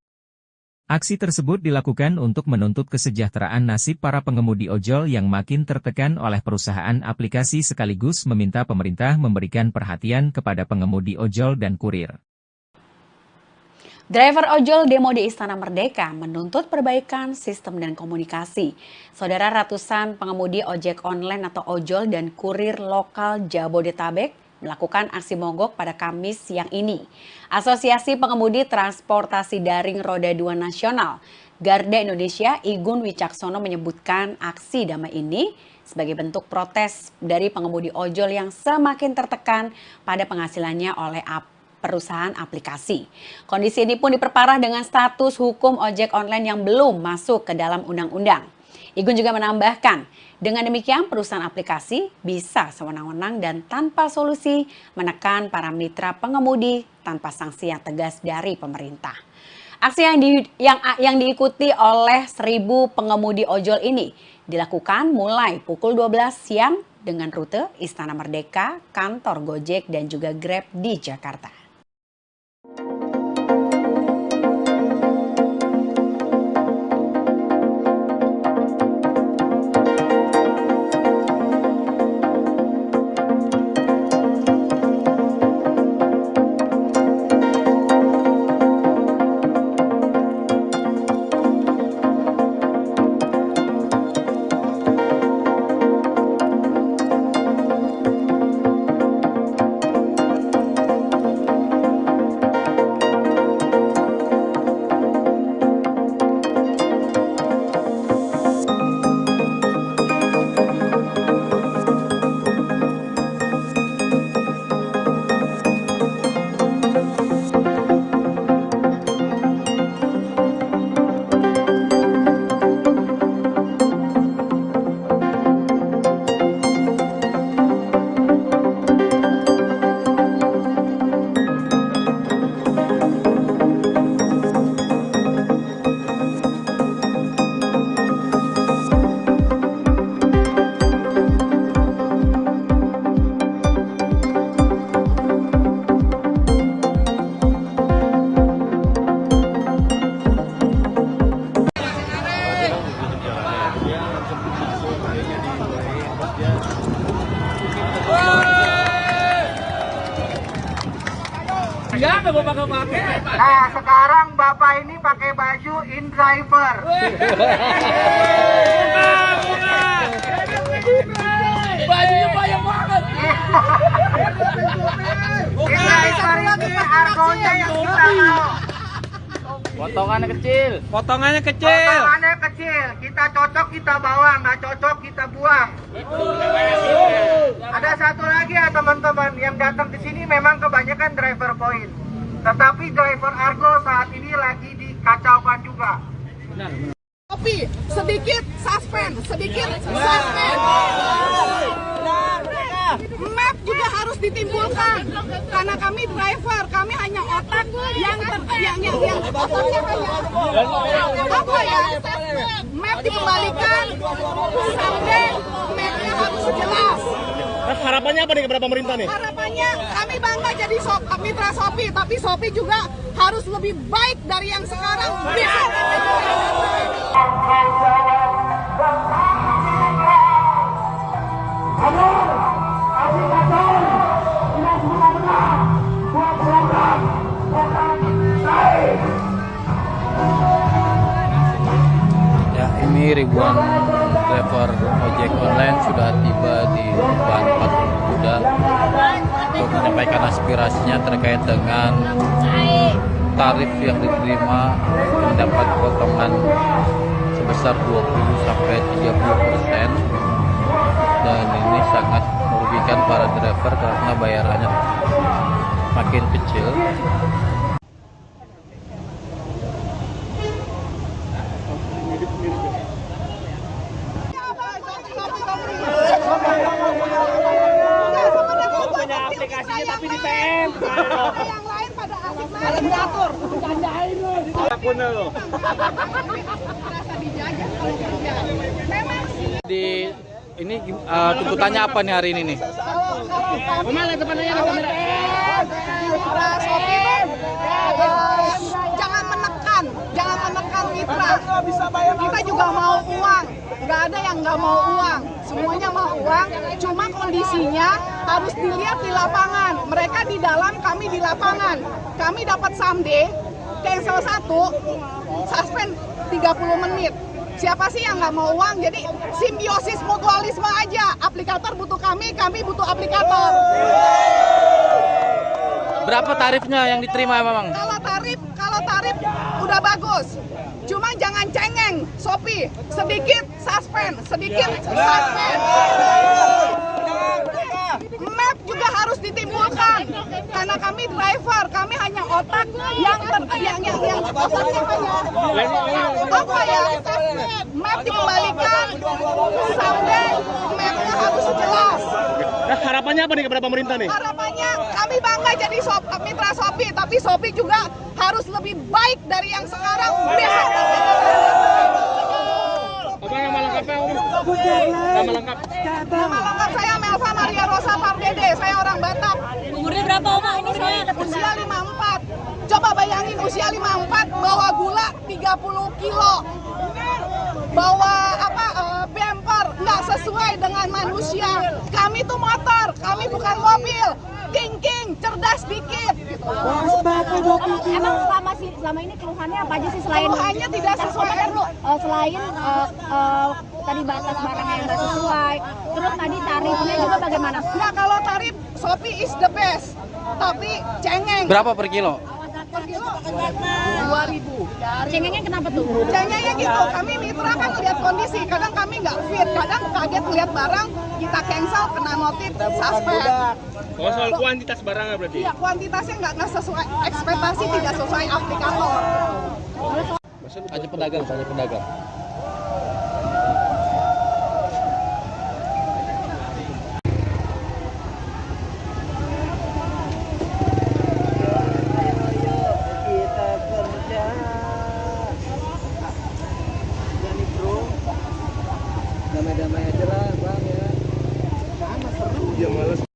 Aksi tersebut dilakukan untuk menuntut kesejahteraan nasib para pengemudi ojol yang makin tertekan oleh perusahaan aplikasi sekaligus meminta pemerintah memberikan perhatian kepada pengemudi ojol dan kurir. Driver ojol demo di Istana Merdeka menuntut perbaikan sistem dan komunikasi. Saudara, ratusan pengemudi ojek online atau ojol dan kurir lokal Jabodetabek melakukan aksi mogok pada Kamis siang ini. Asosiasi Pengemudi Transportasi Daring Roda 2 Nasional Garda Indonesia Igun Wicaksono menyebutkan aksi damai ini sebagai bentuk protes dari pengemudi ojol yang semakin tertekan pada penghasilannya oleh perusahaan aplikasi. Kondisi ini pun diperparah dengan status hukum ojek online yang belum masuk ke dalam undang-undang. Igun juga menambahkan, dengan demikian perusahaan aplikasi bisa sewenang-wenang dan tanpa solusi menekan para mitra pengemudi tanpa sanksi yang tegas dari pemerintah. Aksi yang diikuti oleh 1.000 pengemudi ojol ini dilakukan mulai pukul 12 siang dengan rute Istana Merdeka, kantor Gojek dan juga Grab di Jakarta. Nah, sekarang Bapak ini pakai baju InDriver. Bajunya banyak banget. InDriver ini argonya yang kita mau. Potongannya kecil. Potongannya kecil. Kita cocok kita bawa, nggak cocok kita buang. Ada satu lagi ya teman-teman, yang datang ke sini memang kebanyakan driver point. Tetapi driver Argo saat ini lagi dikacaukan juga. Tapi sedikit suspend, Map juga harus ditimbulkan karena kami driver, kami hanya otak yang otaknya hanya apa ya? Map dikembalikan, sampai mapnya harus jelas. Harapannya apa nih kepada pemerintah nih? Harapannya kami bangga jadi mitra Shopee, tapi Shopee juga harus lebih baik dari yang sekarang. Ya, ini ribuan driver ojek online sudah tiba di depan Patung Kuda untuk menyampaikan aspirasinya terkait dengan tarif yang diterima mendapat potongan sebesar 20-30%, dan ini sangat merugikan para driver karena bayarannya makin kecil. Punya aplikasinya tapi di PM. Yang lain pada asik main diatur, bercandain lu. Akunnya lo. Merasa dijajah kalau kerja. Memang Di ini tuntutannya apa nih hari ini nih? Kemana depannya kamera? Mitra Shopee, jangan menekan mitra. Kita juga mau uang, nggak ada yang nggak mau uang, semuanya mau uang. Cuma kondisinya harus dilihat di lapangan. Mereka di dalam, kami di lapangan. Kami dapat someday, cancel 1, suspend 30 menit. Siapa sih yang nggak mau uang? Jadi simbiosis mutualisme aja. Aplikator butuh kami butuh aplikator. Berapa tarifnya yang diterima memang? Kalau tarif udah bagus. Cuma jangan cengeng, Shopee. Sedikit suspend. Map juga harus ditimbulkan. Karena kami driver, kami hanya otak yang otaknya hanya apa ya? Map dikembalikan, sampai mapnya harus jelas. Nah, harapannya apa nih kepada pemerintah nih? Harapannya kami bangga jadi mitra Shopee, tapi Shopee juga harus lebih baik dari yang sekarang. Besok Apa nama lengkapnya, Om? Nama lengkap? nama lengkap saya Melva Maria Rosa Pardede, saya orang Batak. Umurnya berapa Oma? Ini saya Usia 54. Coba bayangin usia 54 bawa gula 30 kilo. Bawa bumper nggak sesuai dengan manusia. Kami tuh motor, kami bukan mobil. Thinking, cerdas dikit. Gitu. emang selama ini keluhannya apa aja sih selain Keluhannya tidak sesuai. selain tadi batas barangnya yang nggak sesuai, terus tadi tarifnya juga bagaimana? Nah kalau tarif Shopee is the best, tapi cengeng. Berapa per kilo? Per kilo 2.000. Cengengnya kenapa tuh? Cengengnya gitu, kami mitra kan lihat kondisi, kadang kami nggak fit, kadang kaget lihat barang, kita cancel, kena notif, suspend. Oh, soal kuantitas barangnya berarti? Iya, kuantitasnya nggak sesuai, ekspektasi tidak sesuai aplikator. Tanya pedagang.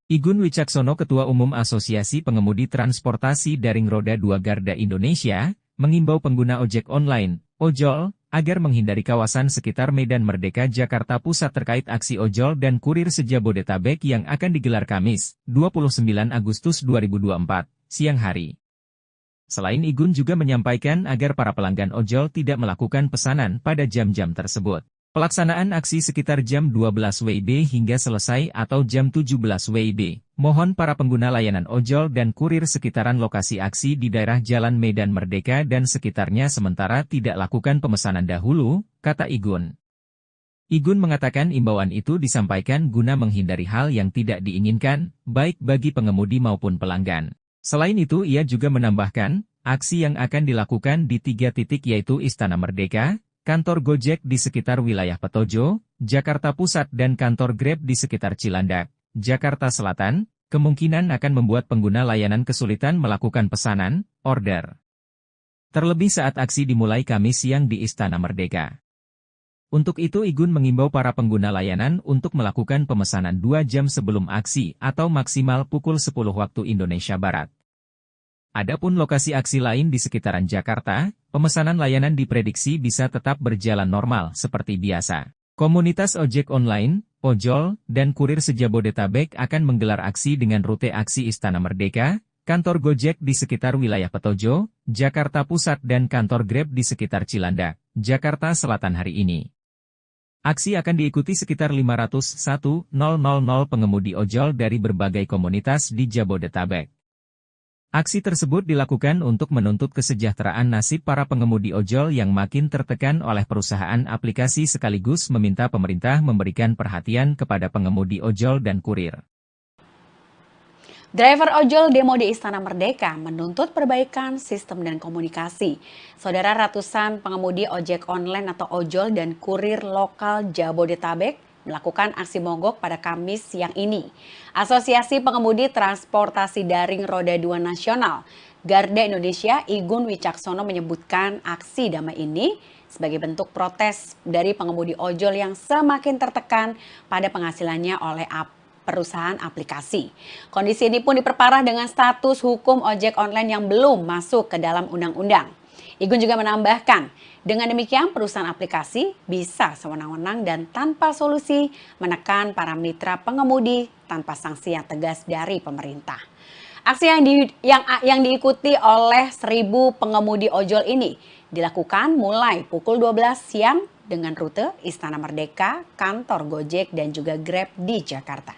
Igun Wicaksono, Ketua Umum Asosiasi Pengemudi Transportasi Daring Roda 2 Garda Indonesia, mengimbau pengguna ojek online, ojol, agar menghindari kawasan sekitar Medan Merdeka Jakarta Pusat terkait aksi ojol dan kurir se-Jabodetabek yang akan digelar Kamis, 29 Agustus 2024, siang hari. Selain Igun juga menyampaikan agar para pelanggan ojol tidak melakukan pesanan pada jam-jam tersebut. Pelaksanaan aksi sekitar jam 12 WIB hingga selesai atau jam 17 WIB. Mohon para pengguna layanan ojol dan kurir sekitaran lokasi aksi di daerah Jalan Medan Merdeka dan sekitarnya sementara tidak lakukan pemesanan dahulu, kata Igun. Igun mengatakan imbauan itu disampaikan guna menghindari hal yang tidak diinginkan, baik bagi pengemudi maupun pelanggan. Selain itu ia juga menambahkan, aksi yang akan dilakukan di 3 titik yaitu Istana Merdeka, kantor Gojek di sekitar wilayah Petojo, Jakarta Pusat dan kantor Grab di sekitar Cilandak, Jakarta Selatan, kemungkinan akan membuat pengguna layanan kesulitan melakukan pesanan, order. Terlebih saat aksi dimulai Kamis siang di Istana Merdeka. Untuk itu Igun mengimbau para pengguna layanan untuk melakukan pemesanan 2 jam sebelum aksi atau maksimal pukul 10 waktu Indonesia Barat. Adapun lokasi aksi lain di sekitaran Jakarta, pemesanan layanan diprediksi bisa tetap berjalan normal seperti biasa. Komunitas ojek online, ojol, dan kurir se-Jabodetabek akan menggelar aksi dengan rute aksi Istana Merdeka, kantor Gojek di sekitar wilayah Petojo, Jakarta Pusat dan kantor Grab di sekitar Cilandak, Jakarta Selatan hari ini. Aksi akan diikuti sekitar 501.000 pengemudi ojol dari berbagai komunitas di Jabodetabek. Aksi tersebut dilakukan untuk menuntut kesejahteraan nasib para pengemudi ojol yang makin tertekan oleh perusahaan aplikasi sekaligus meminta pemerintah memberikan perhatian kepada pengemudi ojol dan kurir. Driver ojol demo di Istana Merdeka menuntut perbaikan sistem dan komunikasi. Saudara, ratusan pengemudi ojek online atau ojol dan kurir lokal Jabodetabek melakukan aksi mogok pada Kamis siang ini. Asosiasi Pengemudi Transportasi Daring Roda 2 Nasional Garda Indonesia Igun Wicaksono menyebutkan aksi damai ini sebagai bentuk protes dari pengemudi ojol yang semakin tertekan pada penghasilannya oleh perusahaan aplikasi. Kondisi ini pun diperparah dengan status hukum ojek online yang belum masuk ke dalam undang-undang. Igun juga menambahkan, dengan demikian perusahaan aplikasi bisa sewenang-wenang dan tanpa solusi menekan para mitra pengemudi tanpa sanksi yang tegas dari pemerintah. Aksi yang diikuti oleh 1.000 pengemudi ojol ini dilakukan mulai pukul 12 siang dengan rute Istana Merdeka, kantor Gojek dan juga Grab di Jakarta.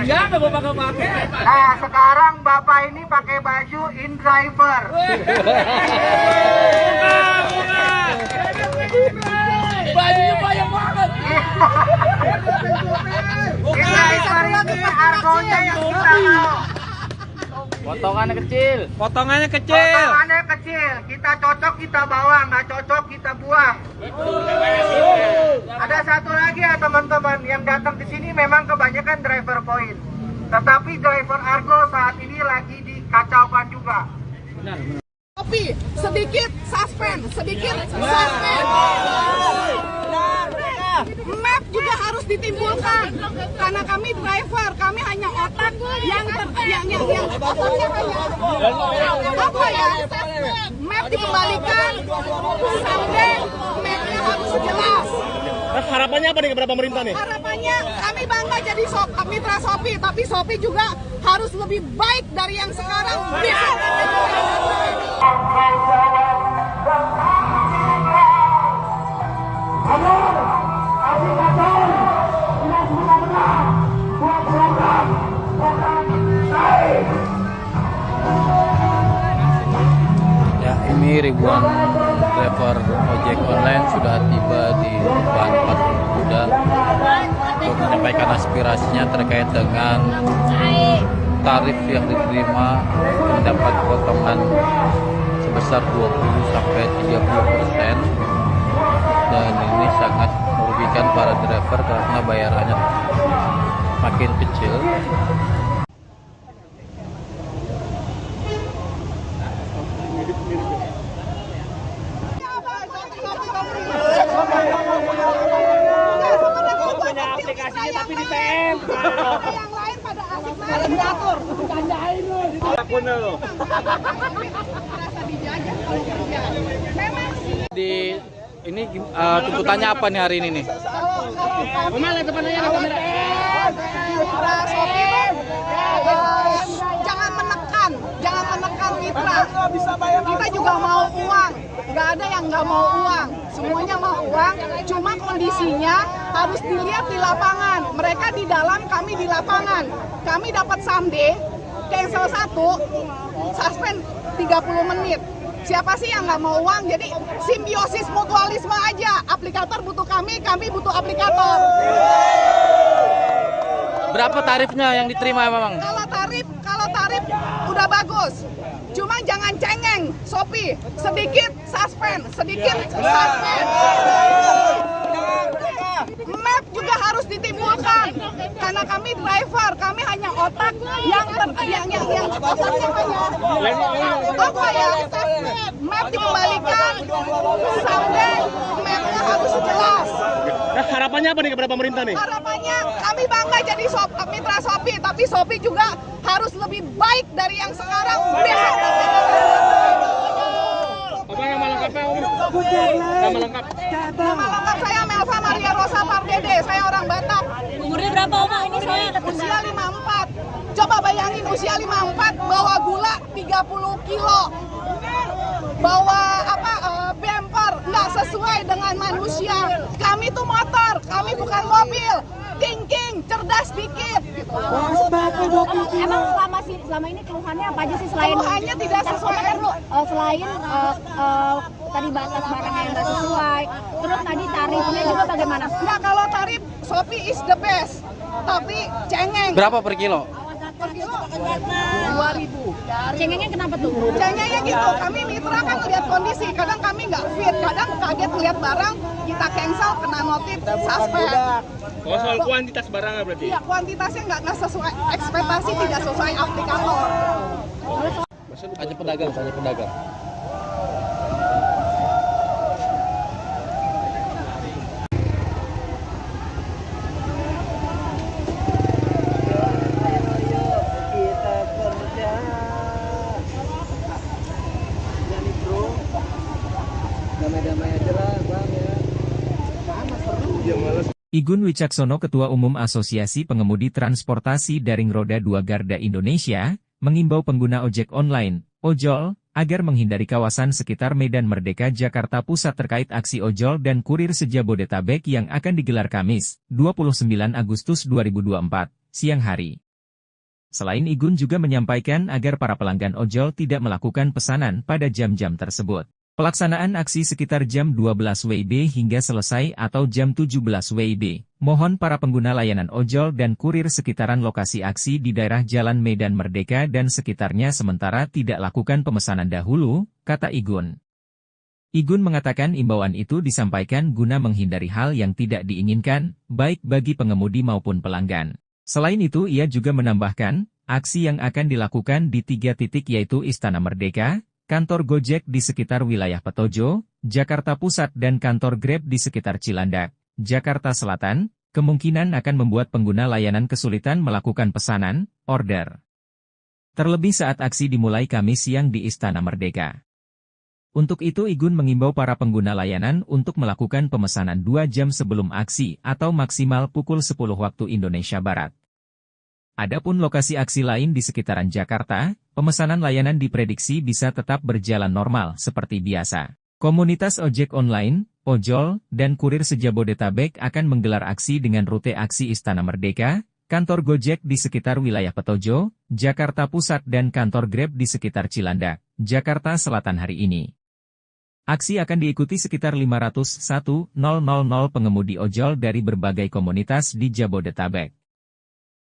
Siapa bapak nggak pakai? Nah, sekarang bapak ini pakai baju in driver. Bajunya banyak banget. In driver ini argonya yang kita mau. Potongannya kecil. Potongannya Potongannya kecil, kita cocok kita bawa, nggak cocok kita buang. Ada satu lagi ya teman-teman, yang datang ke sini memang kebanyakan driver point. Tetapi driver Argo saat ini lagi dikacaukan juga. Kopi, sedikit suspend, sedikit suspend. Map juga harus ditimbulkan karena kami driver, kami hanya otak yang otaknya hanya apa ya? Map dikembalikan, sampai mapnya harus jelas. Harapannya apa nih kepada pemerintah nih? Harapannya kami bangga jadi mitra Shopee, tapi Shopee juga harus lebih baik dari yang sekarang. Ya, ini ribuan driver ojek online sudah tiba di depan patung kuda untuk menyampaikan aspirasinya terkait dengan tarif yang diterima mendapat potongan sebesar 20-30%, dan ini sangat merugikan para driver karena bayarannya makin kecil. Punya aplikasinya tapi di PM. Yang lain pada asik main diatur, candain lu. Akun lu. Merasa dijajah kalau kerja. Memang Di ini tuntutannya apa nih hari ini nih? Mana depannya ada kamera? Mitra Shopee, jangan menekan mitra. Kita juga mau uang, nggak ada yang nggak mau uang, semuanya mau uang. Cuma kondisinya harus dilihat di lapangan. Mereka di dalam, kami di lapangan. Kami dapat someday, cancel 1, suspend 30 menit. Siapa sih yang nggak mau uang? Jadi simbiosis mutualisme aja. Aplikator butuh kami butuh aplikator. Berapa tarifnya yang diterima memang? Kalau tarif udah bagus. Cuma jangan cengeng, Shopee. Sedikit suspend, sedikit suspend. Map juga harus ditimbulkan karena kami driver, kami hanya otak yang otaknya hanya apa ya? Map dikembalikan, sampai mapnya harus jelas. Nah, harapannya apa nih kepada pemerintah nih? Harapannya kami bangga jadi mitra Shopee, tapi Shopee juga harus lebih baik dari yang sekarang. Apa nama lengkapnya Om? Nama lengkap. Nama lengkap saya Melva Maria Rosa Pardede, saya orang Batak. Umurnya berapa Oma ini saya? Usia 54. Coba bayangin usia 54 bawa gula 30 kilo. Bawa bumper nggak sesuai dengan manusia. Kami tuh motor, kami bukan mobil. Thinking, cerdas dikit. Gitu. Emang selama ini keluhannya apa aja sih selain Keluhannya tidak sesuai. Selain tadi batas barangnya yang nggak sesuai, terus tadi tarifnya juga bagaimana? Nggak, kalau tarif Shopee is the best, tapi cengeng. Berapa per kilo? Per kilo 2.000. Cengengnya kenapa tuh? Cengengnya gitu, kami mitra kan lihat kondisi, kadang kami nggak fit, kadang kaget lihat barang, kita cancel, kena notif, suspend. Oh, soal kuantitas barangnya berarti? Iya, kuantitasnya nggak sesuai ekspektasi, tidak sesuai aplikator. Hanya pedagang. Igun Wicaksono, Ketua Umum Asosiasi Pengemudi Transportasi Daring Roda 2 Garda Indonesia, mengimbau pengguna ojek online, ojol, agar menghindari kawasan sekitar Medan Merdeka Jakarta Pusat terkait aksi ojol dan kurir se-Jabodetabek yang akan digelar Kamis, 29 Agustus 2024, siang hari. Selain Igun juga menyampaikan agar para pelanggan ojol tidak melakukan pesanan pada jam-jam tersebut. Pelaksanaan aksi sekitar jam 12 WIB hingga selesai atau jam 17 WIB. Mohon para pengguna layanan ojol dan kurir sekitaran lokasi aksi di daerah Jalan Medan Merdeka dan sekitarnya sementara tidak lakukan pemesanan dahulu, kata Igun. Igun mengatakan imbauan itu disampaikan guna menghindari hal yang tidak diinginkan, baik bagi pengemudi maupun pelanggan. Selain itu ia juga menambahkan, aksi yang akan dilakukan di 3 titik yaitu Istana Merdeka, kantor Gojek di sekitar wilayah Petojo, Jakarta Pusat dan kantor Grab di sekitar Cilandak, Jakarta Selatan, kemungkinan akan membuat pengguna layanan kesulitan melakukan pesanan, order. Terlebih saat aksi dimulai Kamis siang di Istana Merdeka. Untuk itu Igun mengimbau para pengguna layanan untuk melakukan pemesanan 2 jam sebelum aksi atau maksimal pukul 10 waktu Indonesia Barat. Adapun lokasi aksi lain di sekitaran Jakarta, pemesanan layanan diprediksi bisa tetap berjalan normal seperti biasa. Komunitas ojek online, ojol, dan kurir se-Jabodetabek akan menggelar aksi dengan rute aksi Istana Merdeka, kantor Gojek di sekitar wilayah Petojo, Jakarta Pusat dan kantor Grab di sekitar Cilandak, Jakarta Selatan hari ini. Aksi akan diikuti sekitar 501.000 pengemudi ojol dari berbagai komunitas di Jabodetabek.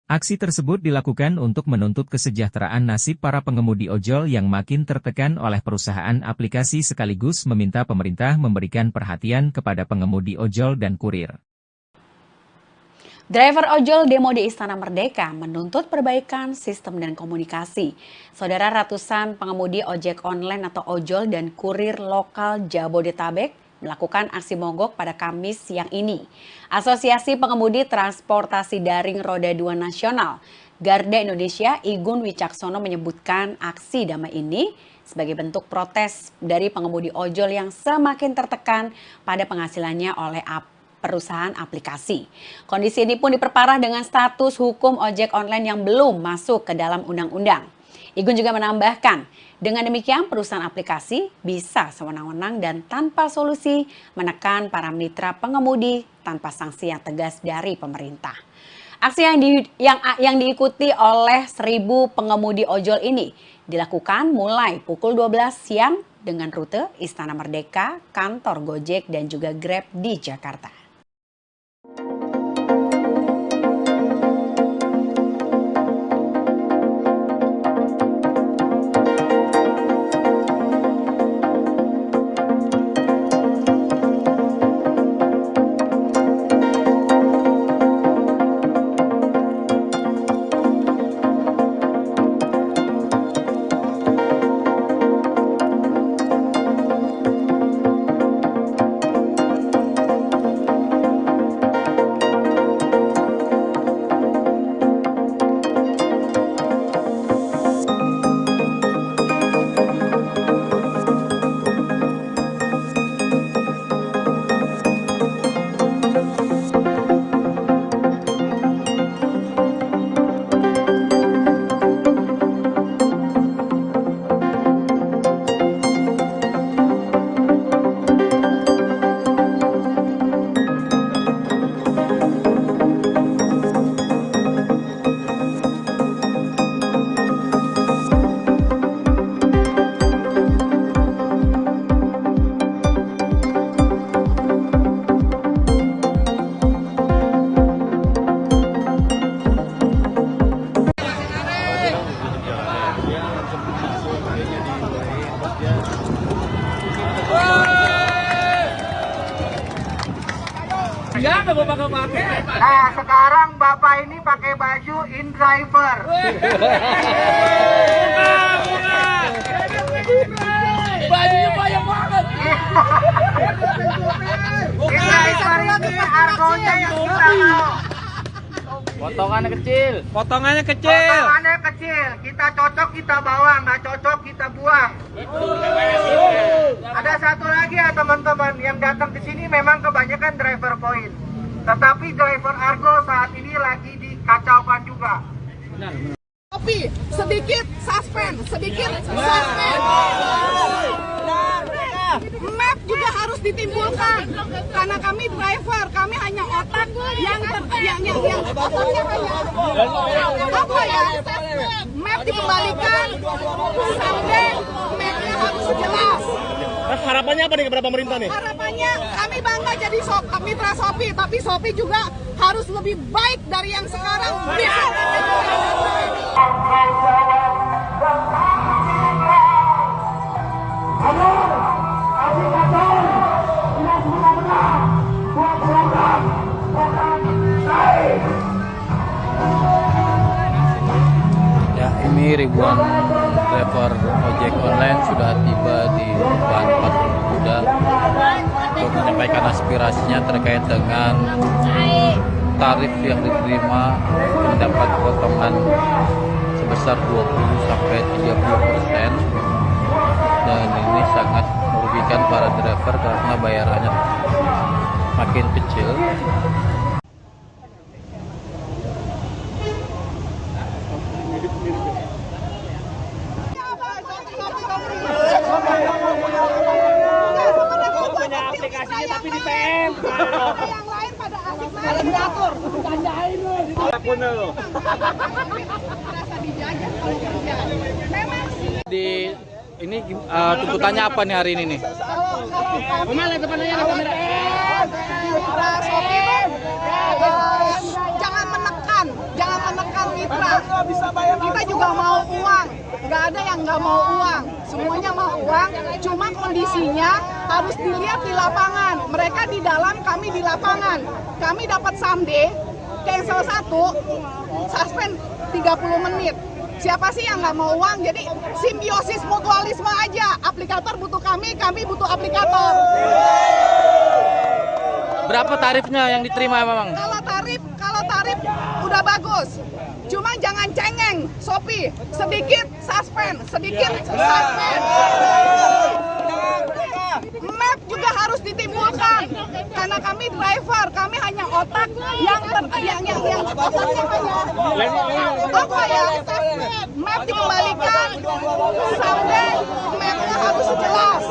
Aksi tersebut dilakukan untuk menuntut kesejahteraan nasib para pengemudi ojol yang makin tertekan oleh perusahaan aplikasi sekaligus meminta pemerintah memberikan perhatian kepada pengemudi ojol dan kurir. Driver ojol demo di Istana Merdeka menuntut perbaikan sistem dan komunikasi. Saudara, ratusan pengemudi ojek online atau ojol dan kurir lokal Jabodetabek melakukan aksi mogok pada Kamis siang ini. Asosiasi Pengemudi Transportasi Daring Roda 2 Nasional, Garda Indonesia, Igun Wicaksono menyebutkan aksi damai ini sebagai bentuk protes dari pengemudi ojol yang semakin tertekan pada penghasilannya oleh perusahaan aplikasi. Kondisi ini pun diperparah dengan status hukum ojek online yang belum masuk ke dalam undang-undang. Igun juga menambahkan, dengan demikian perusahaan aplikasi bisa sewenang-wenang dan tanpa solusi menekan para mitra pengemudi tanpa sanksi yang tegas dari pemerintah. Aksi yang diikuti oleh 1.000 pengemudi ojol ini dilakukan mulai pukul 12 siang dengan rute Istana Merdeka, kantor Gojek dan juga Grab di Jakarta. Nah, sekarang Bapak ini pakai baju InDriver. Bajunya banyak banget. InDriver ini argonya yang kita mau. Potongannya kecil. Potongannya kecil. Kita cocok kita bawa, nggak cocok kita buang. Ada satu lagi ya teman-teman, yang datang ke sini memang kebanyakan driver point. Tetapi driver Argo saat ini lagi dikacaukan juga. Tapi sedikit suspend. Map juga harus ditimbulkan karena kami driver, kami hanya otak yang otaknya hanya apa ya? Map dikembalikan, sampai mapnya harus jelas. Nah, harapannya apa nih kepada pemerintah nih? Harapannya kami bangga jadi mitra Shopee, tapi Shopee juga harus lebih baik dari yang sekarang. Ya, ini ribuan driver ojek online sudah tiba di depan patung Kuda untuk menyampaikan aspirasinya terkait dengan tarif yang diterima mendapat potongan sebesar 20-30%, dan ini sangat merugikan para driver karena bayarannya makin kecil. Punya aplikasinya tapi di PM. Yang lain pada asik main diatur. Candain lu. Merasa dijajah kalau kerja. Memang sih. Di ini tuntutannya apa nih hari ini nih? Lihat depannya ada kamera. Mitra Shopee, jangan menekan mitra. Kita juga mau uang. Nggak ada yang nggak mau uang. Semuanya mau uang. Cuma kondisinya harus dilihat di lapangan. Mereka di dalam, kami di lapangan. Kami dapat someday, cancel 1, suspend 30 menit. Siapa sih yang nggak mau uang? Jadi simbiosis mutualisme aja. Aplikator butuh kami butuh aplikator. Berapa tarifnya yang diterima memang? Kalau tarif udah bagus. Cuma jangan cengeng, Shopee. Sedikit suspend. Map juga harus ditimbulkan karena kami driver, kami hanya otak yang otaknya hanya apa ya? Map dikembalikan, sampai mapnya harus jelas.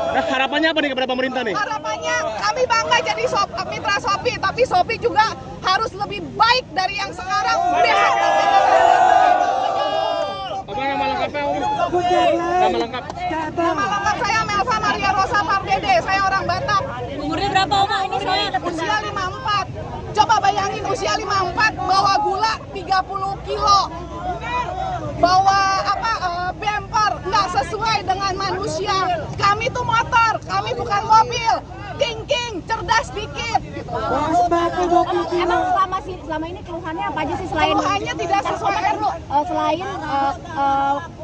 Nah, harapannya apa nih kepada pemerintah nih? Harapannya kami bangga jadi mitra Shopee, tapi Shopee juga harus lebih baik dari yang sekarang. Apa nama lengkapnya, Om? Nama lengkap. Nama lengkap saya Melva Maria Rosa Pardede, saya orang Batak. Umurnya berapa Oma? Ini saya Usia 54. Coba bayangin usia 54 bawa gula 30 kilo. Bawa bumper nggak sesuai dengan manusia. Kami tuh motor, kami bukan mobil. Thinking, cerdas dikit. Emang selama ini keluhannya apa aja sih selain Keluhannya tidak sesuai. Selain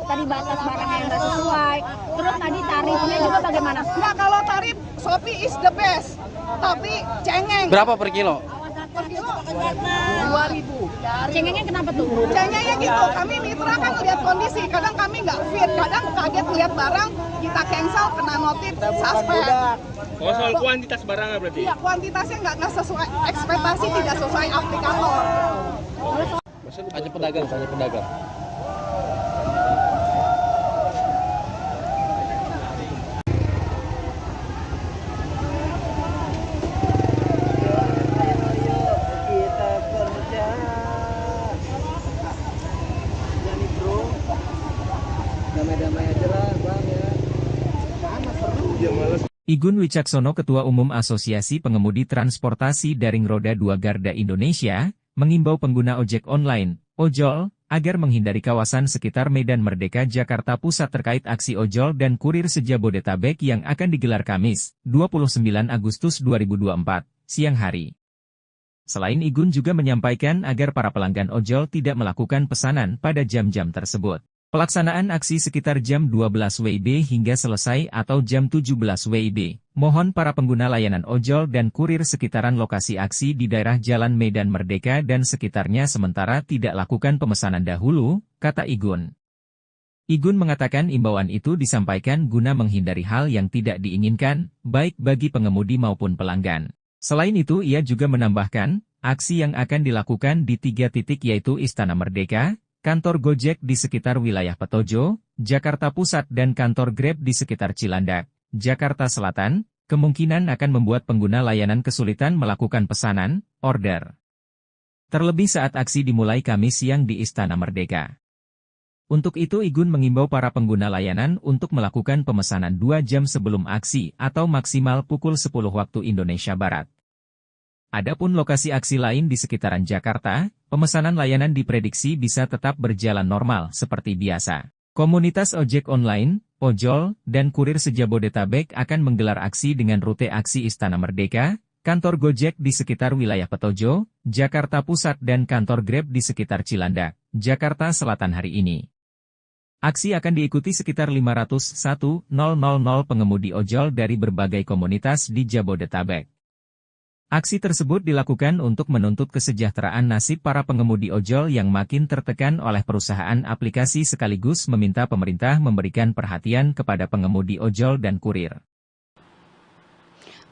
tadi batas barangnya yang nggak sesuai, terus tadi tarifnya juga bagaimana? Nah, kalau tarif Shopee is the best, tapi cengeng. Berapa per kilo? Per kilo 2.000. Cengengnya kenapa tuh? Cengengnya gitu, kami mitra kan lihat kondisi, kadang kami nggak fit, kadang kaget lihat barang, kita cancel, kena notif, suspend. Oh, soal kuantitas barangnya berarti? Iya, kuantitasnya nggak sesuai, ekspektasi tidak sesuai aplikator. Hanya pedagang. Igun Wicaksono, Ketua Umum Asosiasi Pengemudi Transportasi Daring Roda 2 Garda Indonesia, mengimbau pengguna ojek online, ojol, agar menghindari kawasan sekitar Medan Merdeka Jakarta Pusat terkait aksi ojol dan kurir se-Jabodetabek yang akan digelar Kamis, 29 Agustus 2024, siang hari. Selain Igun juga menyampaikan agar para pelanggan ojol tidak melakukan pesanan pada jam-jam tersebut. Pelaksanaan aksi sekitar jam 12 WIB hingga selesai atau jam 17 WIB. Mohon para pengguna layanan ojol dan kurir sekitaran lokasi aksi di daerah Jalan Medan Merdeka dan sekitarnya sementara tidak lakukan pemesanan dahulu, kata Igun. Igun mengatakan imbauan itu disampaikan guna menghindari hal yang tidak diinginkan, baik bagi pengemudi maupun pelanggan. Selain itu ia juga menambahkan, aksi yang akan dilakukan di 3 titik yaitu Istana Merdeka, kantor Gojek di sekitar wilayah Petojo, Jakarta Pusat dan kantor Grab di sekitar Cilandak, Jakarta Selatan, kemungkinan akan membuat pengguna layanan kesulitan melakukan pesanan, order. Terlebih saat aksi dimulai Kamis siang di Istana Merdeka. Untuk itu Igun mengimbau para pengguna layanan untuk melakukan pemesanan 2 jam sebelum aksi atau maksimal pukul 10 waktu Indonesia Barat. Adapun lokasi aksi lain di sekitaran Jakarta, pemesanan layanan diprediksi bisa tetap berjalan normal seperti biasa. Komunitas ojek online, ojol, dan kurir se-Jabodetabek akan menggelar aksi dengan rute aksi Istana Merdeka, kantor Gojek di sekitar wilayah Petojo, Jakarta Pusat dan kantor Grab di sekitar Cilandak, Jakarta Selatan hari ini. Aksi akan diikuti sekitar 501.000 pengemudi ojol dari berbagai komunitas di Jabodetabek. Aksi tersebut dilakukan untuk menuntut kesejahteraan nasib para pengemudi ojol yang makin tertekan oleh perusahaan aplikasi sekaligus meminta pemerintah memberikan perhatian kepada pengemudi ojol dan kurir.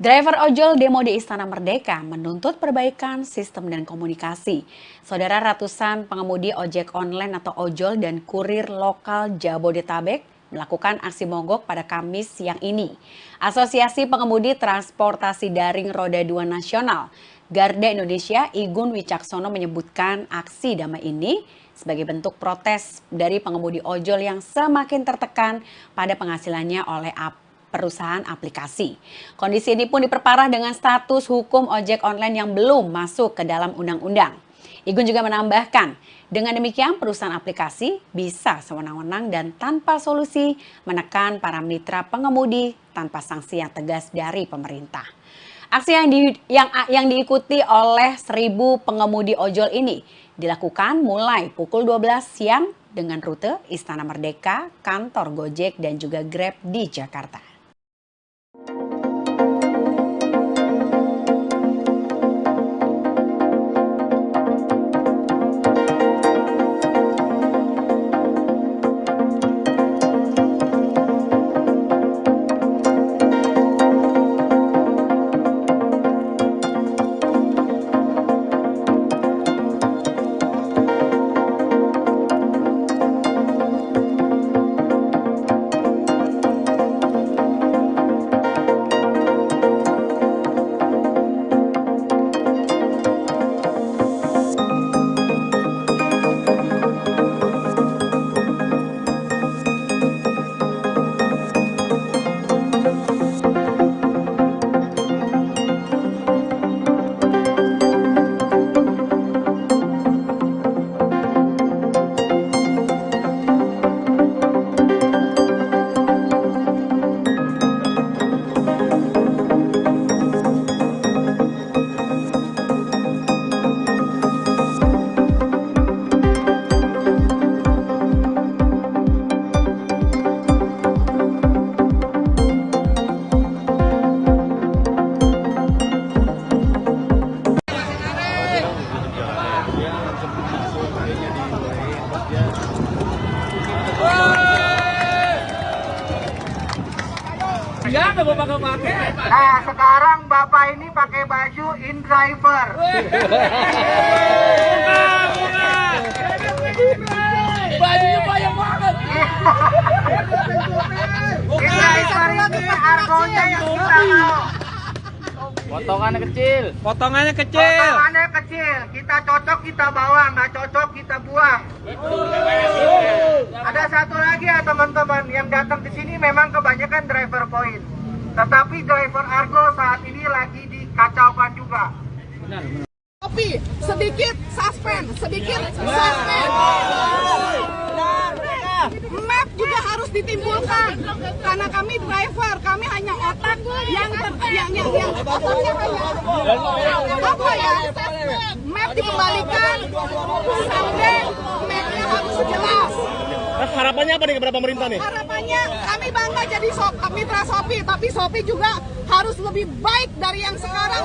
Driver ojol demo di Istana Merdeka menuntut perbaikan sistem dan komunikasi. Saudara, ratusan pengemudi ojek online atau ojol dan kurir lokal Jabodetabek melakukan aksi mogok pada Kamis siang ini. Asosiasi Pengemudi Transportasi Daring Roda 2 Nasional, Garda Indonesia, Igun Wicaksono menyebutkan aksi damai ini sebagai bentuk protes dari pengemudi ojol yang semakin tertekan pada penghasilannya oleh perusahaan aplikasi. Kondisi ini pun diperparah dengan status hukum ojek online yang belum masuk ke dalam undang-undang. Igun juga menambahkan, dengan demikian perusahaan aplikasi bisa sewenang-wenang dan tanpa solusi menekan para mitra pengemudi tanpa sanksi yang tegas dari pemerintah. Aksi yang diikuti oleh 1.000 pengemudi ojol ini dilakukan mulai pukul 12 siang dengan rute Istana Merdeka, kantor Gojek dan juga Grab di Jakarta. Nah, sekarang Bapak ini pakai baju InDriver. Bajunya banyak banget. InDriver ini argonya yang kita mau. Potongannya kecil. Potongannya kecil. Kita cocok kita bawa, nggak cocok kita buang. Ada satu lagi ya teman-teman, yang datang ke sini memang kebanyakan driver point. Tetapi driver Argo saat ini lagi dikacaukan juga. Tapi sedikit suspend. Map juga harus ditimbulkan karena kami driver, kami hanya otak yang otaknya hanya apa ya? Map dikembalikan sampai mapnya harus jelas. Harapannya apa nih kepada pemerintah nih? Harapannya kami bangga jadi mitra Shopee, tapi Shopee juga harus lebih baik dari yang sekarang.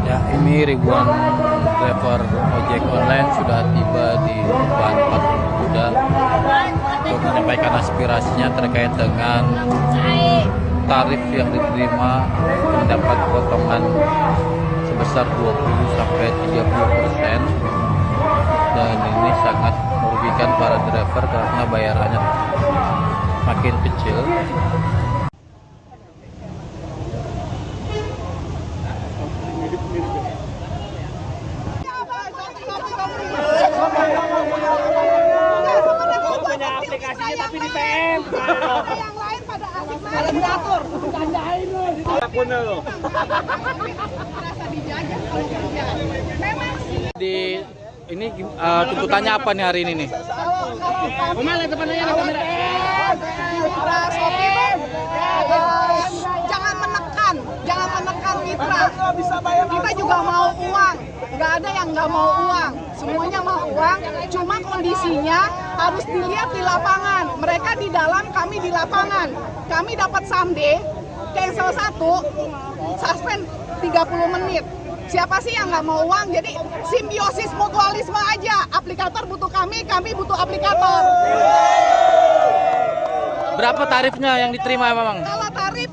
Ya, ini ribuan driver ojek online sudah tiba di depan patung kuda untuk menyampaikan aspirasinya terkait dengan tarif yang diterima mendapat potongan sebesar 20 sampai 30%, dan ini sangat merugikan para driver karena bayarannya makin kecil. Punya aplikasinya tapi di PM. Yang lain pada asik main diatur. Candain lu. Akunnya lo. Merasa dijajah kalau kerja. Memang sih. Di ini tuntutannya apa nih hari ini nih? Kemana depannya kamera? Mitra Shopee jangan menekan mitra. Kita juga mau uang, nggak ada yang nggak mau uang, semuanya mau uang. Cuma kondisinya harus dilihat di lapangan. Mereka di dalam, kami di lapangan. Kami dapat someday, cancel 1, suspend 30 menit. Siapa sih yang nggak mau uang? Jadi simbiosis mutualisme aja. Aplikator butuh kami butuh aplikator. Berapa tarifnya yang diterima memang? Kalau tarif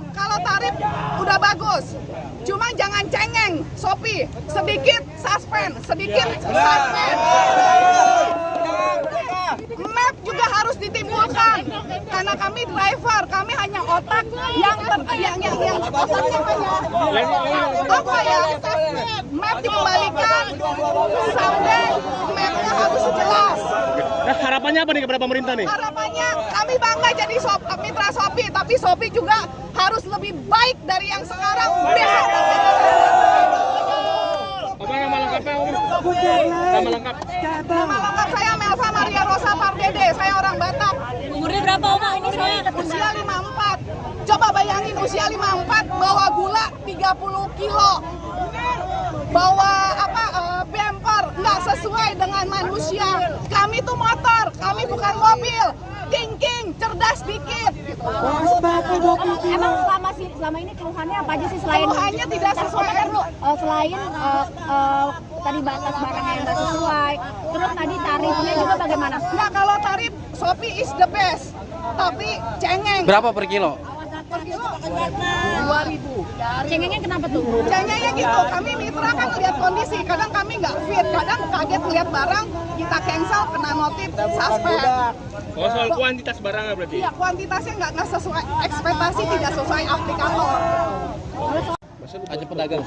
udah bagus. Cuma jangan cengeng, Shopee. Sedikit suspend. Map juga harus ditimbulkan. Karena kami driver, kami hanya otak yang otaknya apa ya? Map dikembalikan, sampai mapnya harus jelas. Nah, harapannya apa nih kepada pemerintah nih? Harapannya kami bangga jadi mitra Shopee, tapi Shopee juga harus lebih baik dari yang sekarang. Apa nama lengkapnya? Nama lengkap. Nama lengkap saya Melva Maria Rosa Pardede, saya orang Batak. Umurnya berapa Oma ini saya? Usia 54. Coba bayangin usia 54 bawa gula 30 kilo. Bawa bumper nggak sesuai dengan manusia. Kami tuh motor, kami bukan mobil. King, cerdas dikit. Emang selama ini keluhannya apa aja sih selain Keluhannya tidak sesuai. Selain tadi batas barangnya yang nggak sesuai, terus tadi tarifnya juga bagaimana? Nah, kalau tarif Shopee is the best, tapi cengeng. Berapa per kilo? Per kilo 2.000. Cengengnya kenapa tuh? Cengengnya gitu, kami mitra kan lihat kondisi, kadang kami nggak fit, kadang kaget lihat barang, kita cancel, kena notif, suspend. Oh, soal kuantitas barangnya berarti? Iya, kuantitasnya nggak sesuai, ekspektasi tidak sesuai aplikator. Hanya pedagang.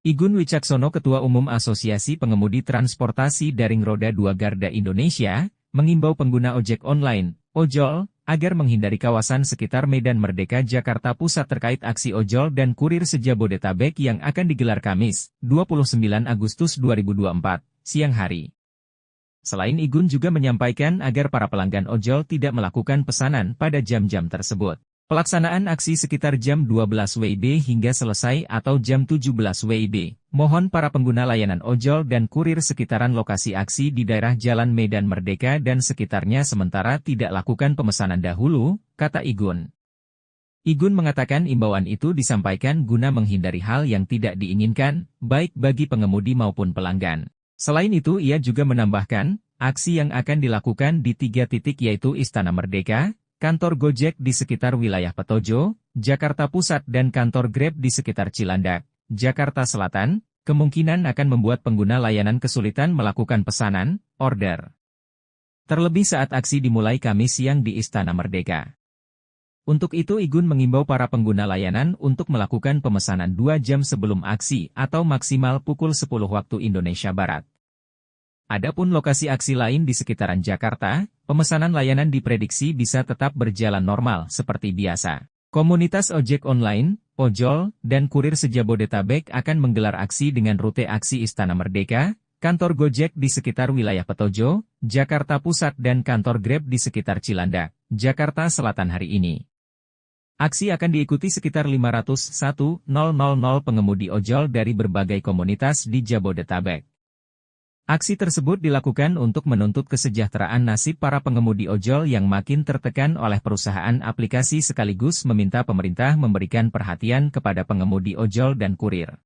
Igun Wicaksono, Ketua Umum Asosiasi Pengemudi Transportasi Daring Roda 2 Garda Indonesia, mengimbau pengguna ojek online, ojol, agar menghindari kawasan sekitar Medan Merdeka Jakarta Pusat terkait aksi ojol dan kurir se-Jabodetabek yang akan digelar Kamis, 29 Agustus 2024, siang hari. Selain Igun juga menyampaikan agar para pelanggan ojol tidak melakukan pesanan pada jam-jam tersebut. Pelaksanaan aksi sekitar jam 12 WIB hingga selesai atau jam 17 WIB. Mohon para pengguna layanan ojol dan kurir sekitaran lokasi aksi di daerah Jalan Medan Merdeka dan sekitarnya sementara tidak lakukan pemesanan dahulu, kata Igun. Igun mengatakan imbauan itu disampaikan guna menghindari hal yang tidak diinginkan, baik bagi pengemudi maupun pelanggan. Selain itu ia juga menambahkan, aksi yang akan dilakukan di 3 titik yaitu Istana Merdeka, kantor Gojek di sekitar wilayah Petojo, Jakarta Pusat dan kantor Grab di sekitar Cilandak, Jakarta Selatan, kemungkinan akan membuat pengguna layanan kesulitan melakukan pesanan, order. Terlebih saat aksi dimulai Kamis siang di Istana Merdeka. Untuk itu Igun mengimbau para pengguna layanan untuk melakukan pemesanan 2 jam sebelum aksi atau maksimal pukul 10 waktu Indonesia Barat. Adapun lokasi aksi lain di sekitaran Jakarta, pemesanan layanan diprediksi bisa tetap berjalan normal seperti biasa. Komunitas ojek online, ojol, dan kurir se-Jabodetabek akan menggelar aksi dengan rute aksi Istana Merdeka, kantor Gojek di sekitar wilayah Petojo, Jakarta Pusat dan kantor Grab di sekitar Cilandak, Jakarta Selatan hari ini. Aksi akan diikuti sekitar 501.000 pengemudi ojol dari berbagai komunitas di Jabodetabek. Aksi tersebut dilakukan untuk menuntut kesejahteraan nasib para pengemudi ojol yang makin tertekan oleh perusahaan aplikasi sekaligus meminta pemerintah memberikan perhatian kepada pengemudi ojol dan kurir.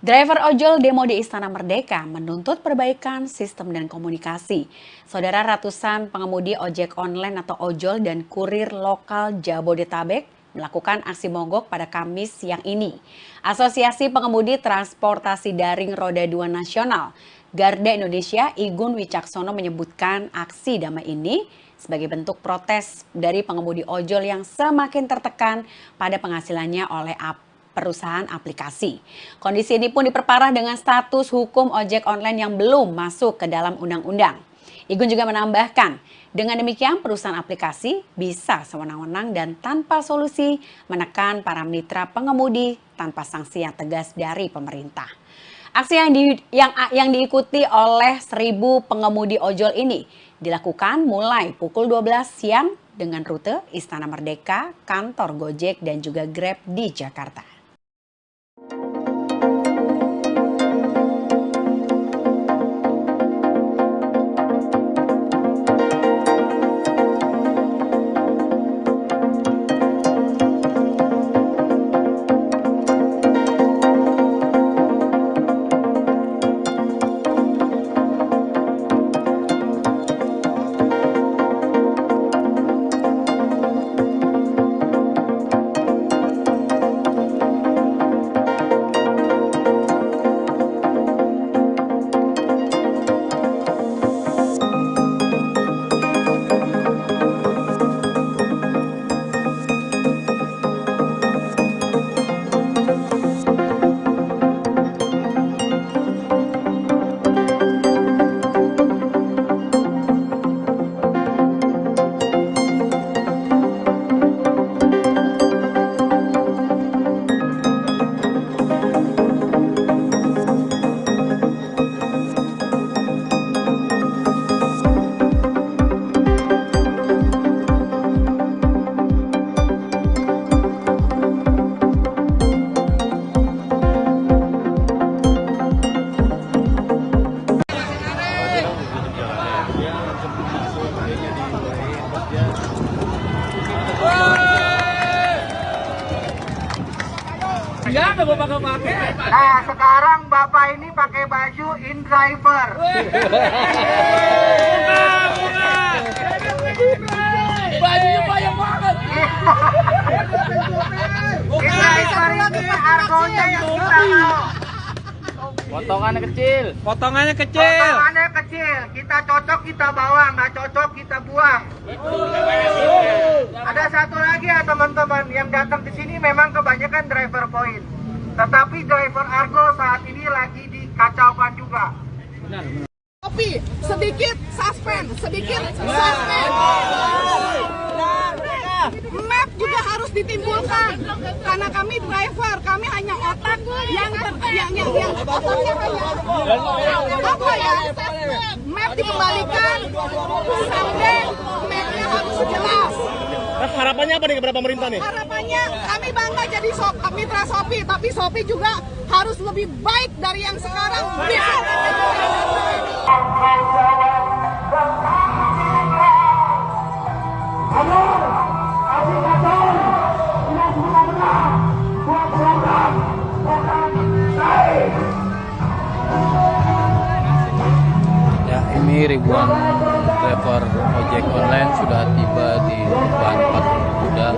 Driver ojol demo di Istana Merdeka menuntut perbaikan sistem dan komunikasi. Saudara, ratusan pengemudi ojek online atau ojol dan kurir lokal Jabodetabek melakukan aksi mogok pada Kamis siang ini. Asosiasi Pengemudi Transportasi Daring Roda 2 Nasional, Garda Indonesia, Igun Wicaksono menyebutkan aksi damai ini sebagai bentuk protes dari pengemudi ojol yang semakin tertekan pada penghasilannya oleh perusahaan aplikasi. Kondisi ini pun diperparah dengan status hukum ojek online yang belum masuk ke dalam undang-undang. Igun juga menambahkan, dengan demikian perusahaan aplikasi bisa sewenang-wenang dan tanpa solusi menekan para mitra pengemudi tanpa sanksi yang tegas dari pemerintah. Aksi yang diikuti oleh 1.000 pengemudi ojol ini dilakukan mulai pukul 12 siang dengan rute Istana Merdeka, kantor Gojek dan juga Grab di Jakarta. Nah, sekarang Bapak ini pakai baju InDriver. Bajunya banyak banget. InDriver ini argonya yang kita mau. Potongannya kecil. Potongannya kecil. Kita cocok kita bawa, nggak cocok kita buang. Ada satu lagi ya teman-teman, yang datang ke sini memang kebanyakan driver point. Tetapi driver Argo saat ini lagi dikacaukan juga. Tapi sedikit suspend. Map juga harus ditimbulkan karena kami driver, kami hanya otak yang otaknya hanya apa ya? Map dikembalikan sampai mapnya harus jelas. Harapannya apa nih kepada pemerintah nih? Harapannya kami bangga jadi mitra Shopee, tapi Shopee juga harus lebih baik dari yang sekarang. Ya, ini ribuan driver ojek online sudah tiba di depan patung kuda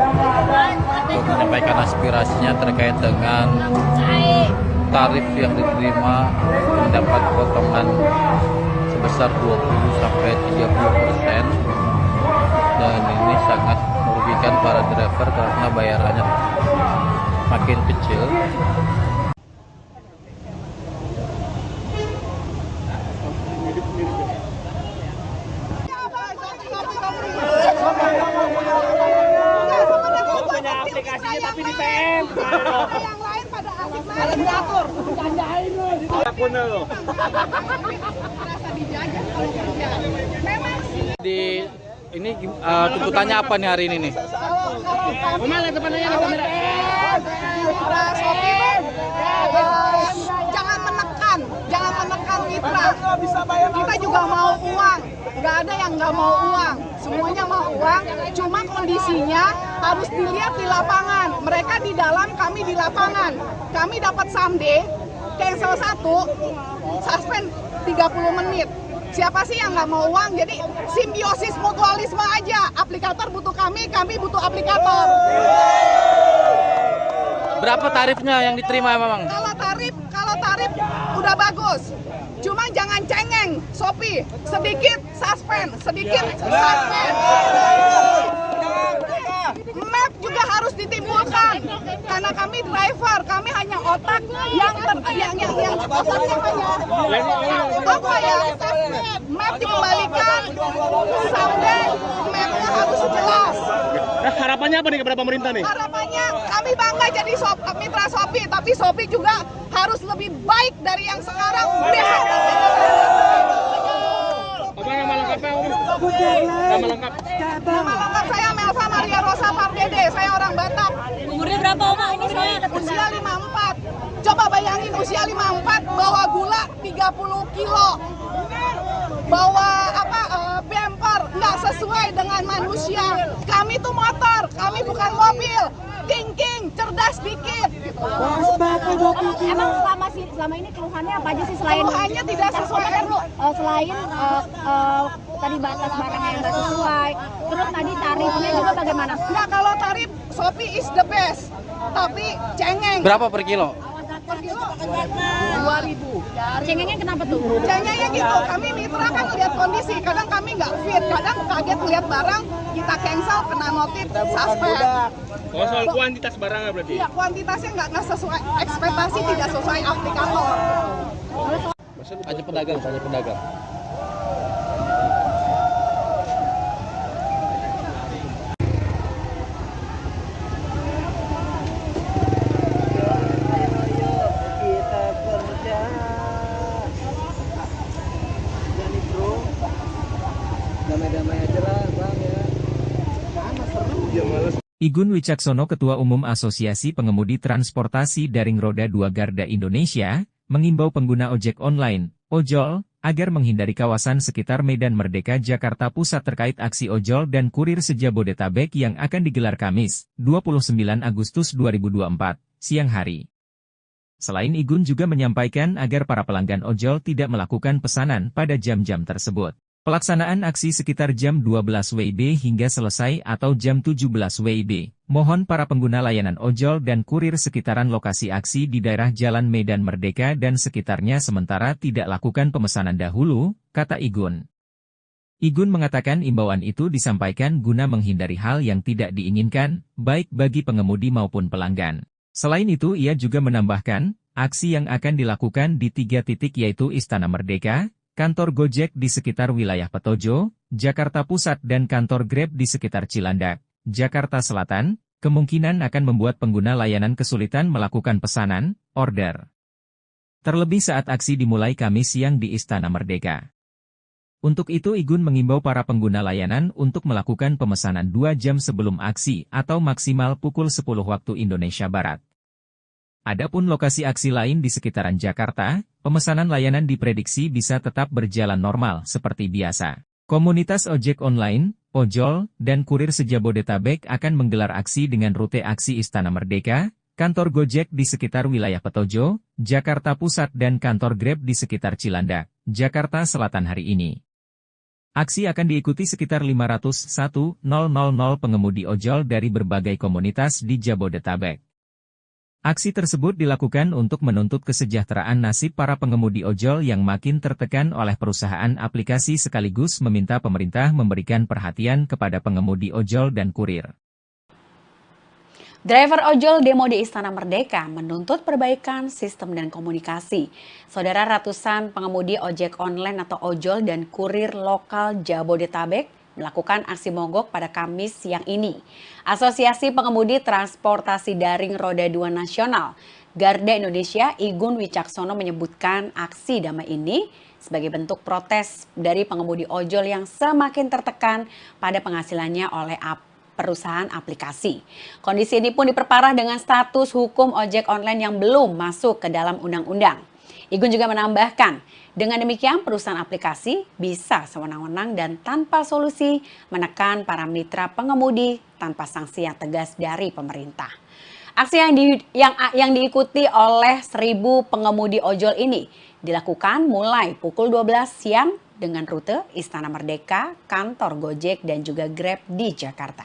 untuk menyampaikan aspirasinya terkait dengan tarif yang diterima mendapat potongan sebesar 20-30%, dan ini sangat merugikan para driver karena bayarannya makin kecil. Aplikasinya tapi di PM. Yang lain pada asik main diatur. Jandain lu. Akunnya lo. Merasa dijajah kalau kerja. Memang sih. Di Ini tuntutannya apa nih hari ini nih? Mitra Shopee jangan menekan mitra. Kita juga mau uang, nggak ada yang nggak mau uang, semuanya mau uang. Cuma kondisinya harus dilihat di lapangan. Mereka di dalam, kami di lapangan. Kami dapat someday, cancel 1, suspend 30 menit. Siapa sih yang nggak mau uang? Jadi simbiosis mutualisme aja. Aplikator butuh kami butuh aplikator. Berapa tarifnya yang diterima memang? Kalau tarif udah bagus. Cuma jangan cengeng, Shopee. Sedikit suspend. Map juga harus ditimbulkan. Karena kami driver, kami hanya otak yang otaknya apa ya? Map dikembalikan, sampai mapnya harus jelas. Nah, harapannya apa nih kepada pemerintah nih? Harapannya kami bangga jadi mitra Shopee, tapi Shopee juga harus lebih baik dari yang sekarang. Apa nama lengkapnya, Om? Nama lengkap? Nama lengkap saya Melva Maria Rosa Pardede, saya orang Batak. Umurnya berapa Oma? Ini saya Usia 54. Coba bayangin usia 54 bawa gula 30 kilo. Bawa bumper nggak sesuai dengan manusia. Kami tuh motor, kami bukan mobil. Thinking, cerdas dikit. Emang selama ini keluhannya apa aja sih selain Keluhannya tidak sesuai. Selain tadi batas barangnya yang nggak sesuai, terus tadi tarifnya juga bagaimana? Nah, kalau tarif Shopee is the best, tapi cengeng. Berapa per kilo? Per kilo 2.000. Cengengnya kenapa tuh? Cengengnya gitu, kami mitra kan lihat kondisi, kadang kami nggak fit, kadang kaget lihat barang, kita cancel, kena notif, suspend. Oh, soal kuantitas barangnya berarti? Iya, kuantitasnya nggak sesuai, ekspektasi tidak sesuai aplikator. Hanya pedagang. Igun Wicaksono, Ketua Umum Asosiasi Pengemudi Transportasi Daring Roda 2 Garda Indonesia, mengimbau pengguna ojek online, ojol, agar menghindari kawasan sekitar Medan Merdeka Jakarta Pusat terkait aksi ojol dan kurir se-Jabodetabek yang akan digelar Kamis, 29 Agustus 2024, siang hari. Selain Igun juga menyampaikan agar para pelanggan ojol tidak melakukan pesanan pada jam-jam tersebut. Pelaksanaan aksi sekitar jam 12 WIB hingga selesai atau jam 17 WIB. Mohon para pengguna layanan ojol dan kurir sekitaran lokasi aksi di daerah Jalan Medan Merdeka dan sekitarnya sementara tidak lakukan pemesanan dahulu, kata Igun. Igun mengatakan imbauan itu disampaikan guna menghindari hal yang tidak diinginkan, baik bagi pengemudi maupun pelanggan. Selain itu ia juga menambahkan, aksi yang akan dilakukan di 3 titik yaitu Istana Merdeka, kantor Gojek di sekitar wilayah Petojo, Jakarta Pusat dan kantor Grab di sekitar Cilandak, Jakarta Selatan, kemungkinan akan membuat pengguna layanan kesulitan melakukan pesanan, order. Terlebih saat aksi dimulai Kamis siang di Istana Merdeka. Untuk itu Igun mengimbau para pengguna layanan untuk melakukan pemesanan 2 jam sebelum aksi atau maksimal pukul 10 waktu Indonesia Barat. Adapun lokasi aksi lain di sekitaran Jakarta, pemesanan layanan diprediksi bisa tetap berjalan normal seperti biasa. Komunitas ojek online, ojol, dan kurir se-Jabodetabek akan menggelar aksi dengan rute aksi Istana Merdeka, kantor Gojek di sekitar wilayah Petojo, Jakarta Pusat dan kantor Grab di sekitar Cilandak, Jakarta Selatan hari ini. Aksi akan diikuti sekitar 501.000 pengemudi ojol dari berbagai komunitas di Jabodetabek. Aksi tersebut dilakukan untuk menuntut kesejahteraan nasib para pengemudi ojol yang makin tertekan oleh perusahaan aplikasi sekaligus meminta pemerintah memberikan perhatian kepada pengemudi ojol dan kurir. Driver ojol demo di Istana Merdeka menuntut perbaikan sistem dan komunikasi. Saudara, ratusan pengemudi ojek online atau ojol dan kurir lokal Jabodetabek melakukan aksi mogok pada Kamis siang ini. Asosiasi Pengemudi Transportasi Daring Roda 2 Nasional, Garda Indonesia, Igun Wicaksono menyebutkan aksi damai ini sebagai bentuk protes dari pengemudi ojol yang semakin tertekan pada penghasilannya oleh perusahaan aplikasi. Kondisi ini pun diperparah dengan status hukum ojek online yang belum masuk ke dalam undang-undang. Igun juga menambahkan, dengan demikian perusahaan aplikasi bisa sewenang-wenang dan tanpa solusi menekan para mitra pengemudi tanpa sanksi yang tegas dari pemerintah. Aksi yang diikuti oleh 1.000 pengemudi ojol ini dilakukan mulai pukul 12 siang dengan rute Istana Merdeka, kantor Gojek dan juga Grab di Jakarta.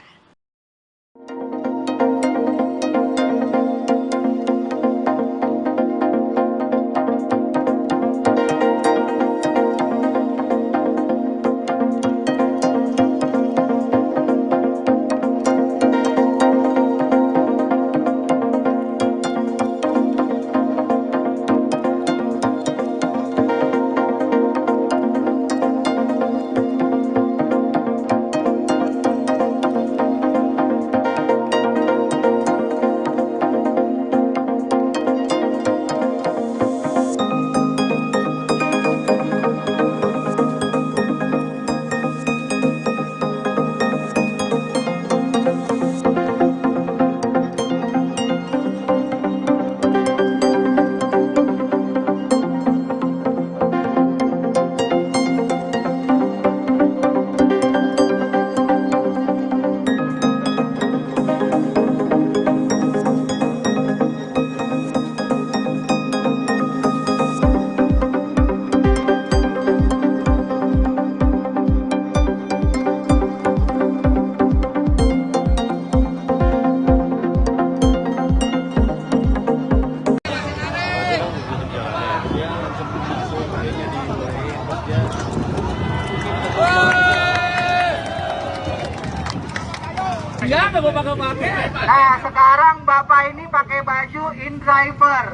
Nah, sekarang Bapak ini pakai baju InDriver.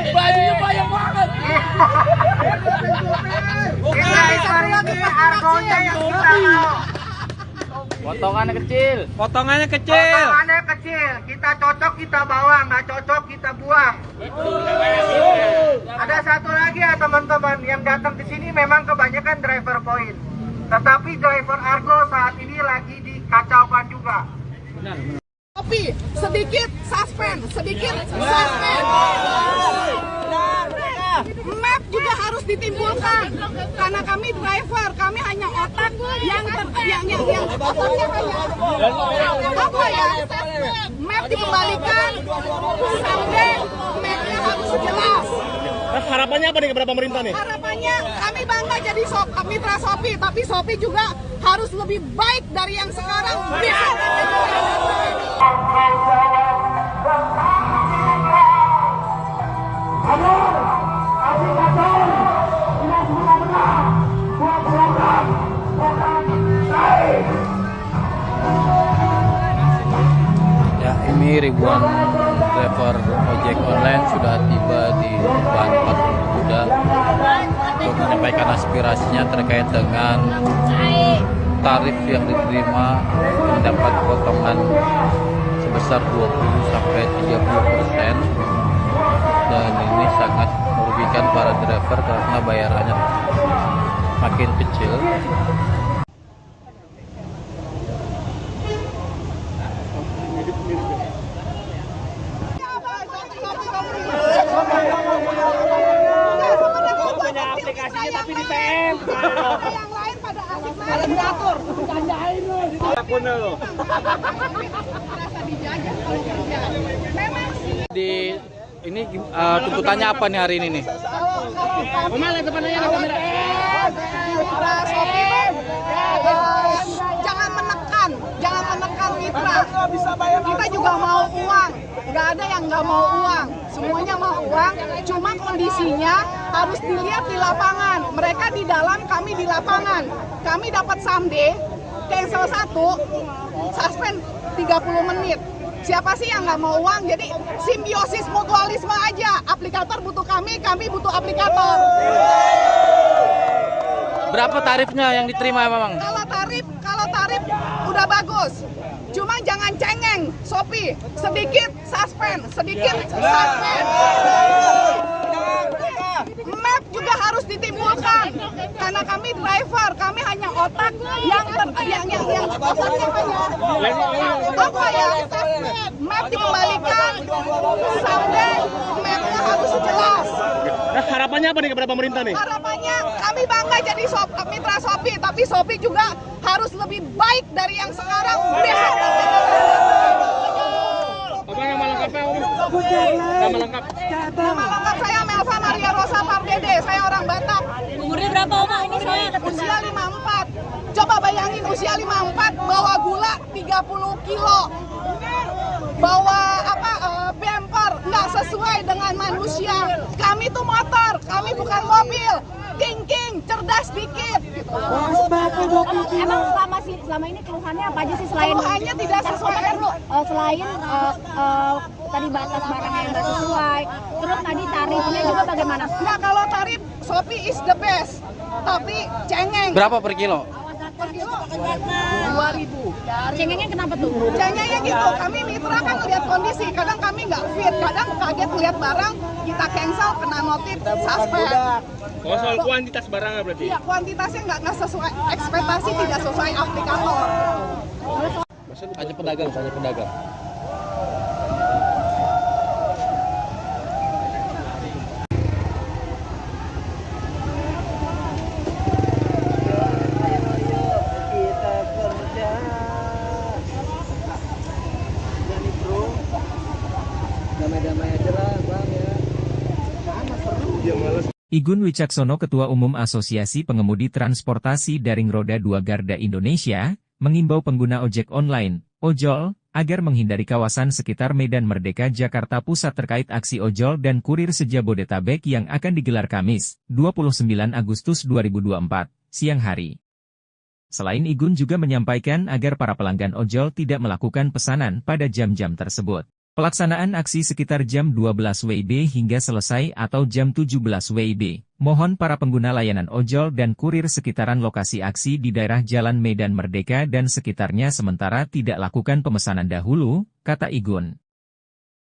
Bajunya banyak banget. InDriver ini argonya yang kita mau. Potongannya kecil. Potongannya kecil. Kita cocok kita bawa, nggak cocok kita buang. Ada satu lagi ya teman-teman, yang datang ke sini memang kebanyakan driver point. Tetapi driver Argo saat ini lagi dikacaukan juga. Tapi sedikit suspend. Map juga harus ditimbulkan karena kami driver, kami hanya otak yang otaknya apa ya? Map dikembalikan, sampai mapnya harus jelas. Harapannya apa nih kepada pemerintah nih? Harapannya kami bangga jadi mitra Shopee, tapi Shopee juga harus lebih baik dari yang sekarang. Ya, ini ribuan driver ojek online sudah tiba di Bahan Patung Kuda untuk menyampaikan aspirasinya terkait dengan tarif yang diterima mendapat potongan sebesar 20-30%, dan ini sangat merugikan para driver karena bayarannya makin kecil. Aplikasinya tapi di PM. Yang lain pada asik main diatur. Bercandain lu. Akun lu. Merasa dijajah kalau kerja. Memang sih. Di ini tuntutannya apa nih hari ini nih? Lihat depannya kamera. Mitra Shopee, jangan menekan mitra. Kita juga mau uang. Nggak ada yang nggak mau uang. Semuanya mau uang. Cuma kondisinya harus dilihat di lapangan. Mereka di dalam, kami di lapangan. Kami dapat someday, cancel 1, suspend 30 menit. Siapa sih yang nggak mau uang? Jadi simbiosis mutualisme aja. Aplikator butuh kami butuh aplikator. Berapa tarifnya yang diterima memang? Kalau tarif udah bagus. Cuma jangan cengeng, Shopee. Sedikit suspend. Map juga harus ditimbulkan. Karena kami driver, kami hanya otak yang otaknya apa ya? Map dikembalikan sampai mapnya harus jelas. Nah, harapannya apa nih kepada pemerintah nih? Harapannya kami bangga jadi mitra Shopee, tapi Shopee juga harus lebih baik dari yang sekarang. Apa nama lengkapnya, Om? Nama lengkap? Nama lengkap saya Melva Maria Rosa Pardede, saya orang Batak. Umurnya berapa Oma? Ini saya Usia 54. Coba bayangin usia 54 bawa gula 30 kilo. Bawa bumper nggak sesuai dengan manusia. Kami tuh motor, kami bukan mobil. Thinking, cerdas dikit. Emang selama ini keluhannya apa aja sih selain Keluhannya tidak sesuai. Selain tadi batas barangnya yang nggak sesuai, terus tadi tarifnya juga bagaimana? Nah, kalau tarif Shopee is the best, tapi cengeng. Berapa per kilo? Per kilo 2.000. Cengengnya kenapa tuh? Cengengnya gitu, kami mitra kan lihat kondisi, kadang kami nggak fit, kadang kaget lihat barang, kita cancel, kena notif, suspend. Oh, soal kuantitas barangnya berarti? Iya, kuantitasnya nggak sesuai, ekspektasi tidak sesuai aplikator. Hanya pedagang. Igun Wicaksono, Ketua Umum Asosiasi Pengemudi Transportasi Daring Roda 2 Garda Indonesia, mengimbau pengguna ojek online, ojol, agar menghindari kawasan sekitar Medan Merdeka Jakarta Pusat terkait aksi ojol dan kurir se-Jabodetabek yang akan digelar Kamis, 29 Agustus 2024, siang hari. Selain Igun juga menyampaikan agar para pelanggan ojol tidak melakukan pesanan pada jam-jam tersebut. Pelaksanaan aksi sekitar jam 12 WIB hingga selesai atau jam 17 WIB. Mohon para pengguna layanan ojol dan kurir sekitaran lokasi aksi di daerah Jalan Medan Merdeka dan sekitarnya sementara tidak lakukan pemesanan dahulu, kata Igun.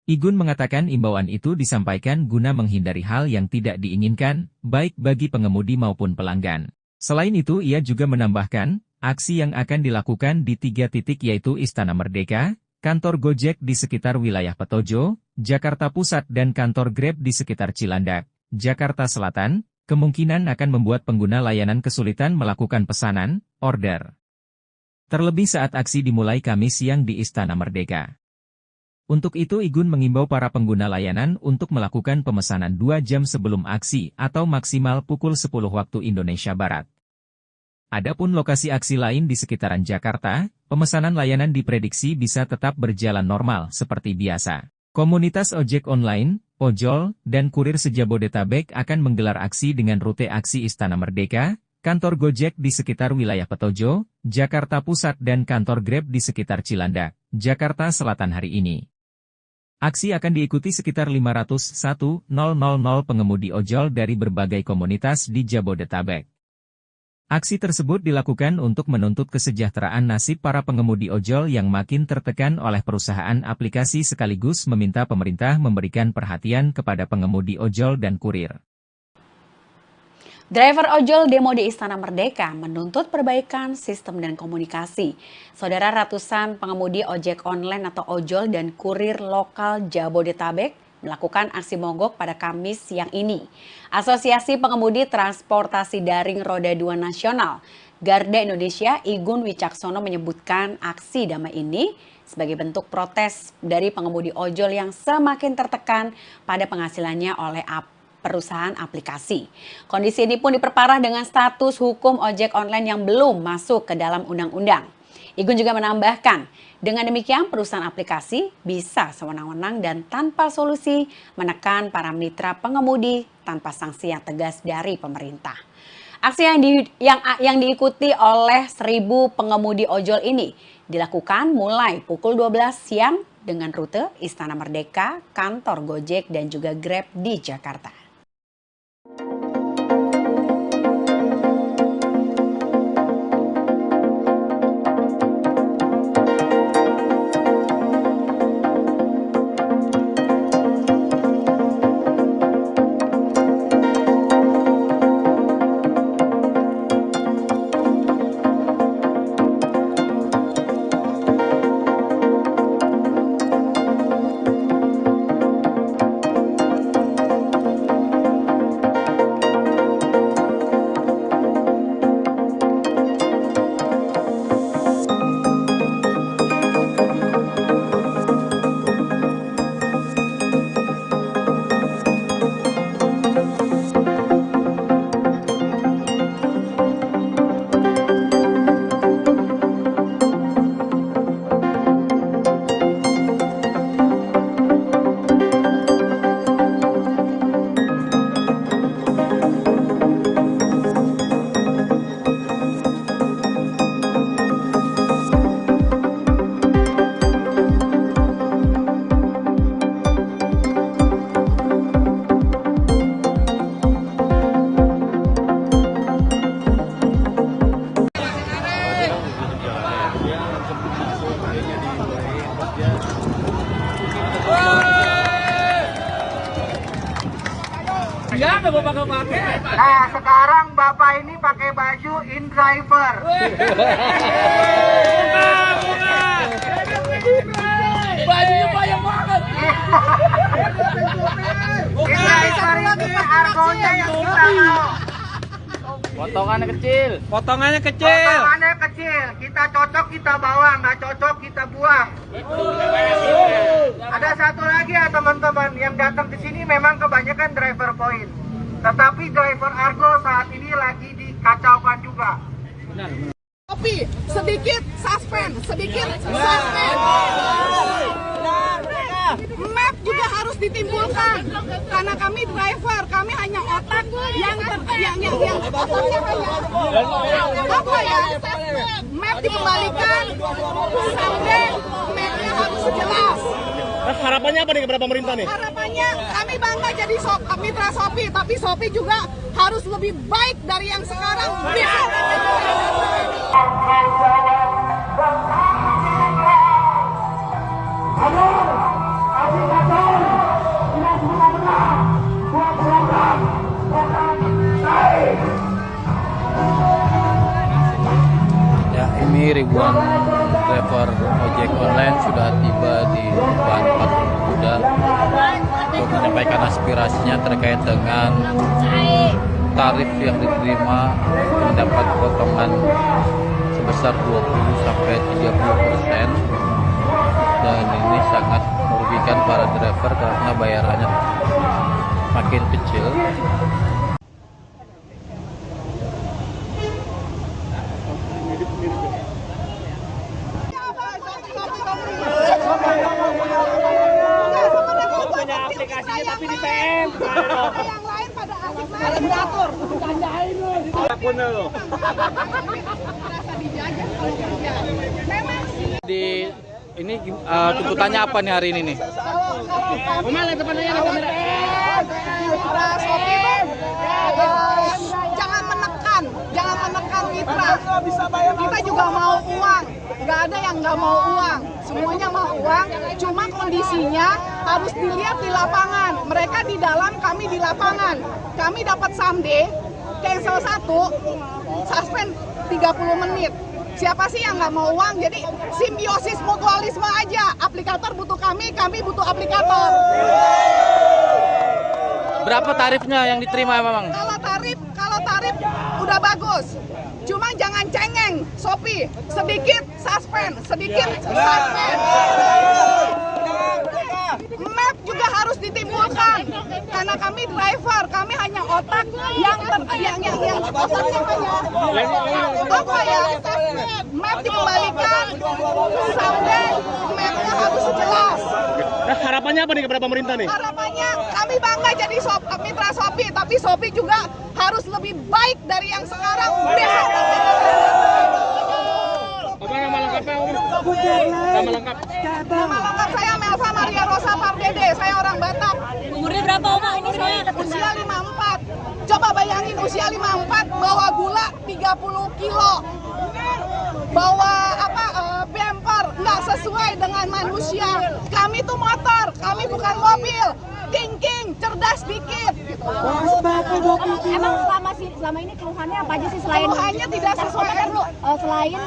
Igun mengatakan imbauan itu disampaikan guna menghindari hal yang tidak diinginkan, baik bagi pengemudi maupun pelanggan. Selain itu ia juga menambahkan, aksi yang akan dilakukan di 3 titik yaitu Istana Merdeka, kantor Gojek di sekitar wilayah Petojo, Jakarta Pusat dan kantor Grab di sekitar Cilandak, Jakarta Selatan, kemungkinan akan membuat pengguna layanan kesulitan melakukan pesanan, order. Terlebih saat aksi dimulai Kamis siang di Istana Merdeka. Untuk itu Igun mengimbau para pengguna layanan untuk melakukan pemesanan 2 jam sebelum aksi atau maksimal pukul 10 waktu Indonesia Barat. Adapun lokasi aksi lain di sekitaran Jakarta, pemesanan layanan diprediksi bisa tetap berjalan normal seperti biasa. Komunitas ojek online, ojol, dan kurir se-Jabodetabek akan menggelar aksi dengan rute aksi Istana Merdeka, kantor Gojek di sekitar wilayah Petojo, Jakarta Pusat dan kantor Grab di sekitar Cilandak, Jakarta Selatan hari ini. Aksi akan diikuti sekitar 501.000 pengemudi ojol dari berbagai komunitas di Jabodetabek. Aksi tersebut dilakukan untuk menuntut kesejahteraan nasib para pengemudi ojol yang makin tertekan oleh perusahaan aplikasi sekaligus meminta pemerintah memberikan perhatian kepada pengemudi ojol dan kurir. Driver ojol demo di Istana Merdeka menuntut perbaikan sistem dan komunikasi. Saudara, ratusan pengemudi ojek online atau ojol dan kurir lokal Jabodetabek melakukan aksi mogok pada Kamis siang ini. Asosiasi Pengemudi Transportasi Daring Roda 2 Nasional Garda Indonesia Igun Wicaksono menyebutkan aksi damai ini sebagai bentuk protes dari pengemudi ojol yang semakin tertekan pada penghasilannya oleh perusahaan aplikasi. Kondisi ini pun diperparah dengan status hukum ojek online yang belum masuk ke dalam undang-undang. Igun juga menambahkan, dengan demikian perusahaan aplikasi bisa sewenang-wenang dan tanpa solusi menekan para mitra pengemudi tanpa sanksi yang tegas dari pemerintah. Aksi yang diikuti oleh 1.000 pengemudi ojol ini dilakukan mulai pukul 12 siang dengan rute Istana Merdeka, kantor Gojek dan juga Grab di Jakarta. Nah, sekarang Bapak ini pakai baju in driver. Bajunya banyak banget. In driver ini argonya yang kita mau. Potongannya kecil. Potongannya kecil. Kita cocok kita bawa, nggak cocok kita buang. Ada satu lagi ya teman-teman, yang datang ke sini memang kebanyakan driver point. Tetapi driver Argo saat ini lagi dikacaukan juga. Tapi sedikit suspend, Map juga harus ditimbulkan karena kami driver, kami hanya otak yang otaknya hanya apa ya? Map dikembalikan, sampai mapnya harus jelas. Harapannya apa nih kepada pemerintah nih? Harapannya kami bangga jadi mitra Shopee, tapi Shopee juga harus lebih baik dari yang sekarang. Ya, ini ribuan driver ojek online sudah tiba di depan patung Kuda untuk menyampaikan aspirasinya terkait dengan tarif yang diterima mendapat potongan sebesar 20-30%, dan ini sangat merugikan para driver karena bayarannya makin kecil. Punya aplikasinya tapi di PM. Yang lain pada asik main beratur. Candain lu. Akunnya lo. Merasa dijajah kalau kerja. Memang sih. Di ini tuntutannya apa nih hari ini nih? Mitra Shopee, jangan menekan mitra. Kita juga mau uang, nggak ada yang nggak mau uang, semuanya mau uang. Cuma kondisinya harus dilihat di lapangan. Mereka di dalam, kami di lapangan. Kami dapat someday, cancel 1, suspend 30 menit. Siapa sih yang nggak mau uang? Jadi simbiosis mutualisme aja. Aplikator butuh kami butuh aplikator. Berapa tarifnya yang diterima memang? Kalau tarif udah bagus. Cuma jangan cengeng, Shopee. Sedikit suspend. Map juga harus ditimbulkan karena kami driver, kami hanya otak yang otaknya hanya apa ya? Map dikembalikan, sampai mapnya harus jelas. Nah, harapannya apa nih kepada pemerintah nih? Harapannya kami bangga jadi mitra Shopee, tapi Shopee juga harus lebih baik dari yang sekarang. Apa nama lengkapnya? Nama lengkap. Nama lengkap saya Melva Maria Rosa Pardede, saya orang Batak. Umurnya berapa Oma ini saya? Usia 54. Coba bayangin usia 54 bawa gula 30 kilo. Bawa bumper nggak sesuai dengan manusia. Kami tuh motor, kami bukan mobil. Thinking, cerdas dikit. Emang selama ini keluhannya apa aja sih selain Keluhannya tidak sesuai. Selain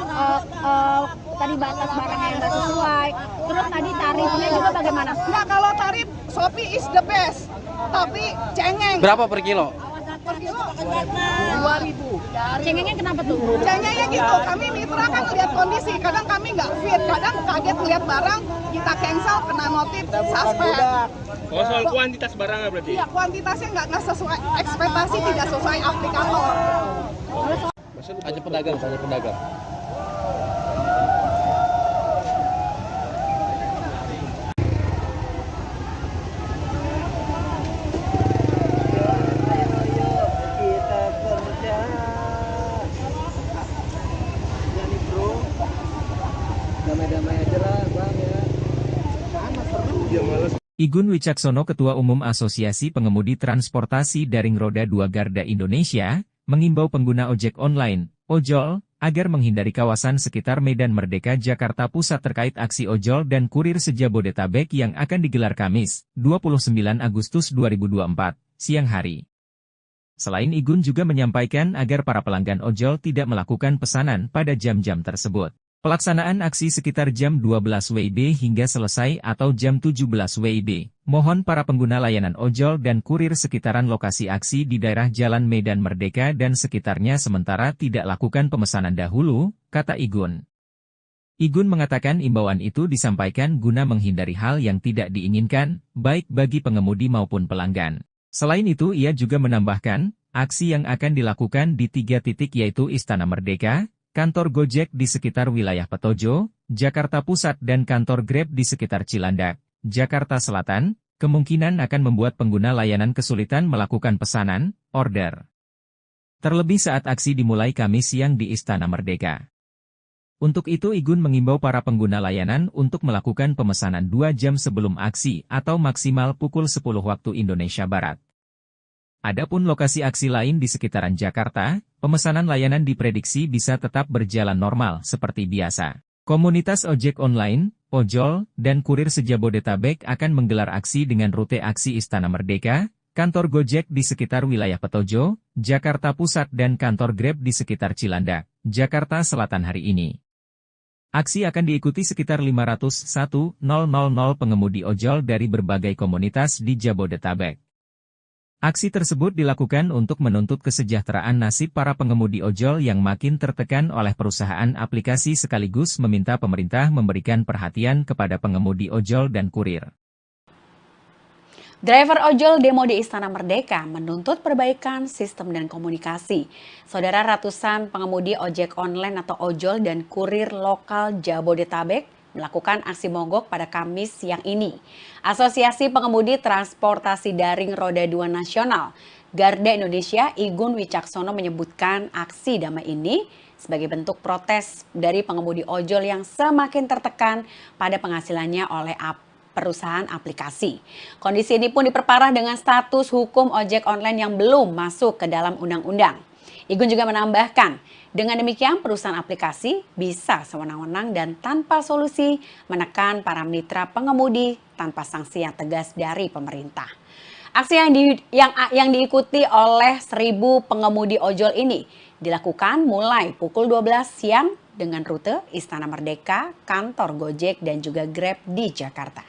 tadi batas barangnya yang nggak sesuai, terus tadi tarifnya juga bagaimana? Nggak, kalau tarif Shopee is the best, tapi cengeng. Berapa per kilo? Per kilo 2.000. Cengengnya kenapa tuh? Cengengnya gitu, kami mitra kan lihat kondisi, kadang kami nggak fit, kadang kaget lihat barang, kita cancel, kena notif, suspend. Oh, soal kuantitas barangnya berarti? Iya, kuantitasnya nggak sesuai ekspektasi, tidak sesuai aplikator. Hanya pedagang. Igun Wicaksono, Ketua Umum Asosiasi Pengemudi Transportasi Daring Roda 2 Garda Indonesia, mengimbau pengguna ojek online, ojol, agar menghindari kawasan sekitar Medan Merdeka Jakarta Pusat terkait aksi ojol dan kurir se-Jabodetabek yang akan digelar Kamis, 29 Agustus 2024, siang hari. Selain Igun juga menyampaikan agar para pelanggan ojol tidak melakukan pesanan pada jam-jam tersebut. Pelaksanaan aksi sekitar jam 12 WIB hingga selesai atau jam 17 WIB. Mohon para pengguna layanan ojol dan kurir sekitaran lokasi aksi di daerah Jalan Medan Merdeka dan sekitarnya sementara tidak lakukan pemesanan dahulu, kata Igun. Igun mengatakan imbauan itu disampaikan guna menghindari hal yang tidak diinginkan, baik bagi pengemudi maupun pelanggan. Selain itu ia juga menambahkan, aksi yang akan dilakukan di 3 titik yaitu Istana Merdeka, kantor Gojek di sekitar wilayah Petojo, Jakarta Pusat dan kantor Grab di sekitar Cilandak, Jakarta Selatan, kemungkinan akan membuat pengguna layanan kesulitan melakukan pesanan, order. Terlebih saat aksi dimulai Kamis siang di Istana Merdeka. Untuk itu Igun mengimbau para pengguna layanan untuk melakukan pemesanan 2 jam sebelum aksi atau maksimal pukul 10 waktu Indonesia Barat. Adapun lokasi aksi lain di sekitaran Jakarta, pemesanan layanan diprediksi bisa tetap berjalan normal seperti biasa. Komunitas ojek online, ojol, dan kurir se-Jabodetabek akan menggelar aksi dengan rute aksi Istana Merdeka, kantor Gojek di sekitar wilayah Petojo, Jakarta Pusat dan kantor Grab di sekitar Cilandak, Jakarta Selatan hari ini. Aksi akan diikuti sekitar 501.000 pengemudi ojol dari berbagai komunitas di Jabodetabek. Aksi tersebut dilakukan untuk menuntut kesejahteraan nasib para pengemudi ojol yang makin tertekan oleh perusahaan aplikasi sekaligus meminta pemerintah memberikan perhatian kepada pengemudi ojol dan kurir. Driver ojol demo di Istana Merdeka menuntut perbaikan sistem dan komunikasi. Saudara, ratusan pengemudi ojek online atau ojol dan kurir lokal Jabodetabek melakukan aksi mogok pada Kamis siang ini. Asosiasi Pengemudi Transportasi Daring Roda 2 Nasional, Garda Indonesia, Igun Wicaksono menyebutkan aksi damai ini sebagai bentuk protes dari pengemudi ojol yang semakin tertekan pada penghasilannya oleh perusahaan aplikasi. Kondisi ini pun diperparah dengan status hukum ojek online yang belum masuk ke dalam undang-undang. Igun juga menambahkan, dengan demikian perusahaan aplikasi bisa sewenang-wenang dan tanpa solusi menekan para mitra pengemudi tanpa sanksi yang tegas dari pemerintah. Aksi yang diikuti oleh 1.000 pengemudi ojol ini dilakukan mulai pukul 12 siang dengan rute Istana Merdeka, kantor Gojek dan juga Grab di Jakarta.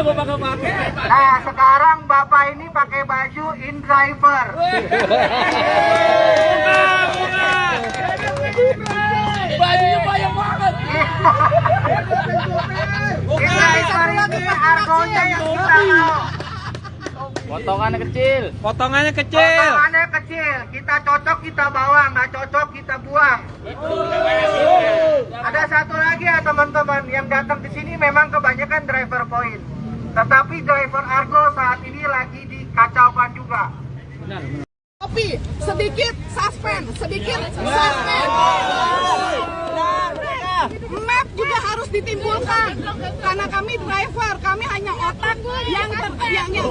Nah, sekarang Bapak ini pakai baju InDriver. Bajunya banyak banget. InDriver ini argonya yang kita mau. Potongannya kecil. Potongannya kecil. Kita cocok kita bawa, nggak cocok kita buang. Ada satu lagi ya teman-teman, yang datang ke sini memang kebanyakan driver point. Tetapi driver Argo saat ini lagi dikacaukan juga. Tapi sedikit suspend. map juga harus ditimbulkan karena kami driver, kami hanya otak yang otaknya hanya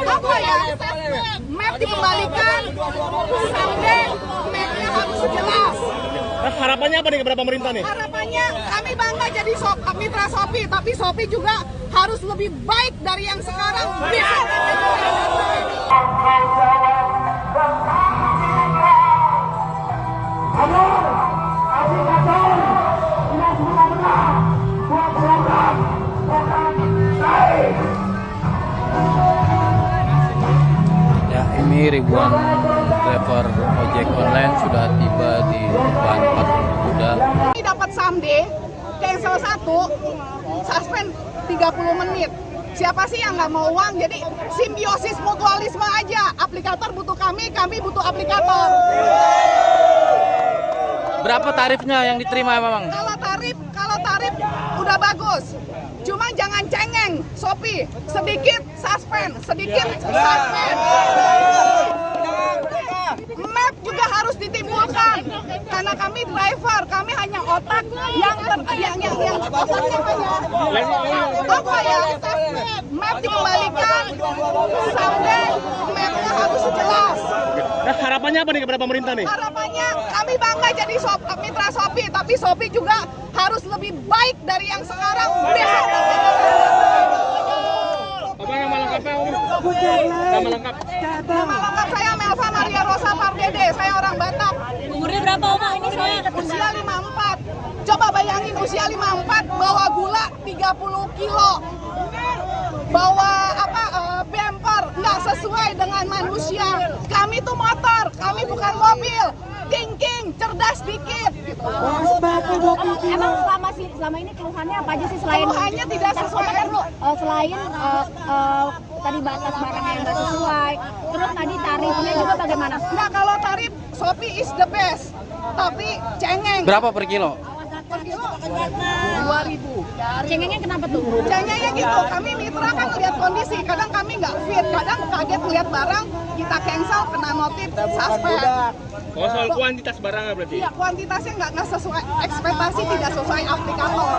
apa ya? Map dikembalikan, sampai mapnya harus jelas. Harapannya apa nih kepada pemerintah nih? Harapannya kami bangga jadi mitra Shopee, tapi Shopee juga harus lebih baik dari yang sekarang. Ya, ini ribuan driver ojek online sudah tiba di depan patung kuda. Ini dapat someday, cancel 1, suspend 30 menit. Siapa sih yang nggak mau uang? Jadi simbiosis mutualisme aja. Aplikator butuh kami butuh aplikator. Berapa tarifnya yang diterima memang? Kalau tarif udah bagus. Cuma jangan cengeng, Shopee. Sedikit suspend. Map juga harus ditimbulkan karena kami driver, kami hanya otak yang otaknya hanya apa ya? Map dikembalikan, sampai mapnya harus jelas. Harapannya apa nih kepada pemerintah nih? Harapannya kami bangga jadi mitra Shopee, tapi Shopee juga harus lebih baik dari yang sekarang. Apa nama lengkapnya Om? Nama lengkap? Nama lengkap saya Melva Maria Rosa Pardede, saya orang Batak. Umurnya berapa Oma? Ini saya Usia 54. Coba bayangin usia 54 bawa gula 30 kilo. Bawa bumper nggak sesuai dengan manusia. Kami tuh motor, kami bukan mobil. Thinking, cerdas dikit. Emang selama ini keluhannya apa aja sih selain Keluhannya tidak sesuai. Selain tadi batas barangnya yang nggak sesuai, terus tadi tarifnya juga bagaimana? Nah, kalau tarif Shopee is the best, tapi cengeng. Berapa per kilo? Per kilo 2.000. Cengengnya kenapa tuh? Cengengnya gitu, kami mitra kan lihat kondisi, kadang kami nggak fit, kadang kaget lihat barang, kita cancel, kena notif, suspend. Oh, soal kuantitas barangnya berarti? Iya, kuantitasnya nggak sesuai, ekspektasi tidak sesuai aplikator.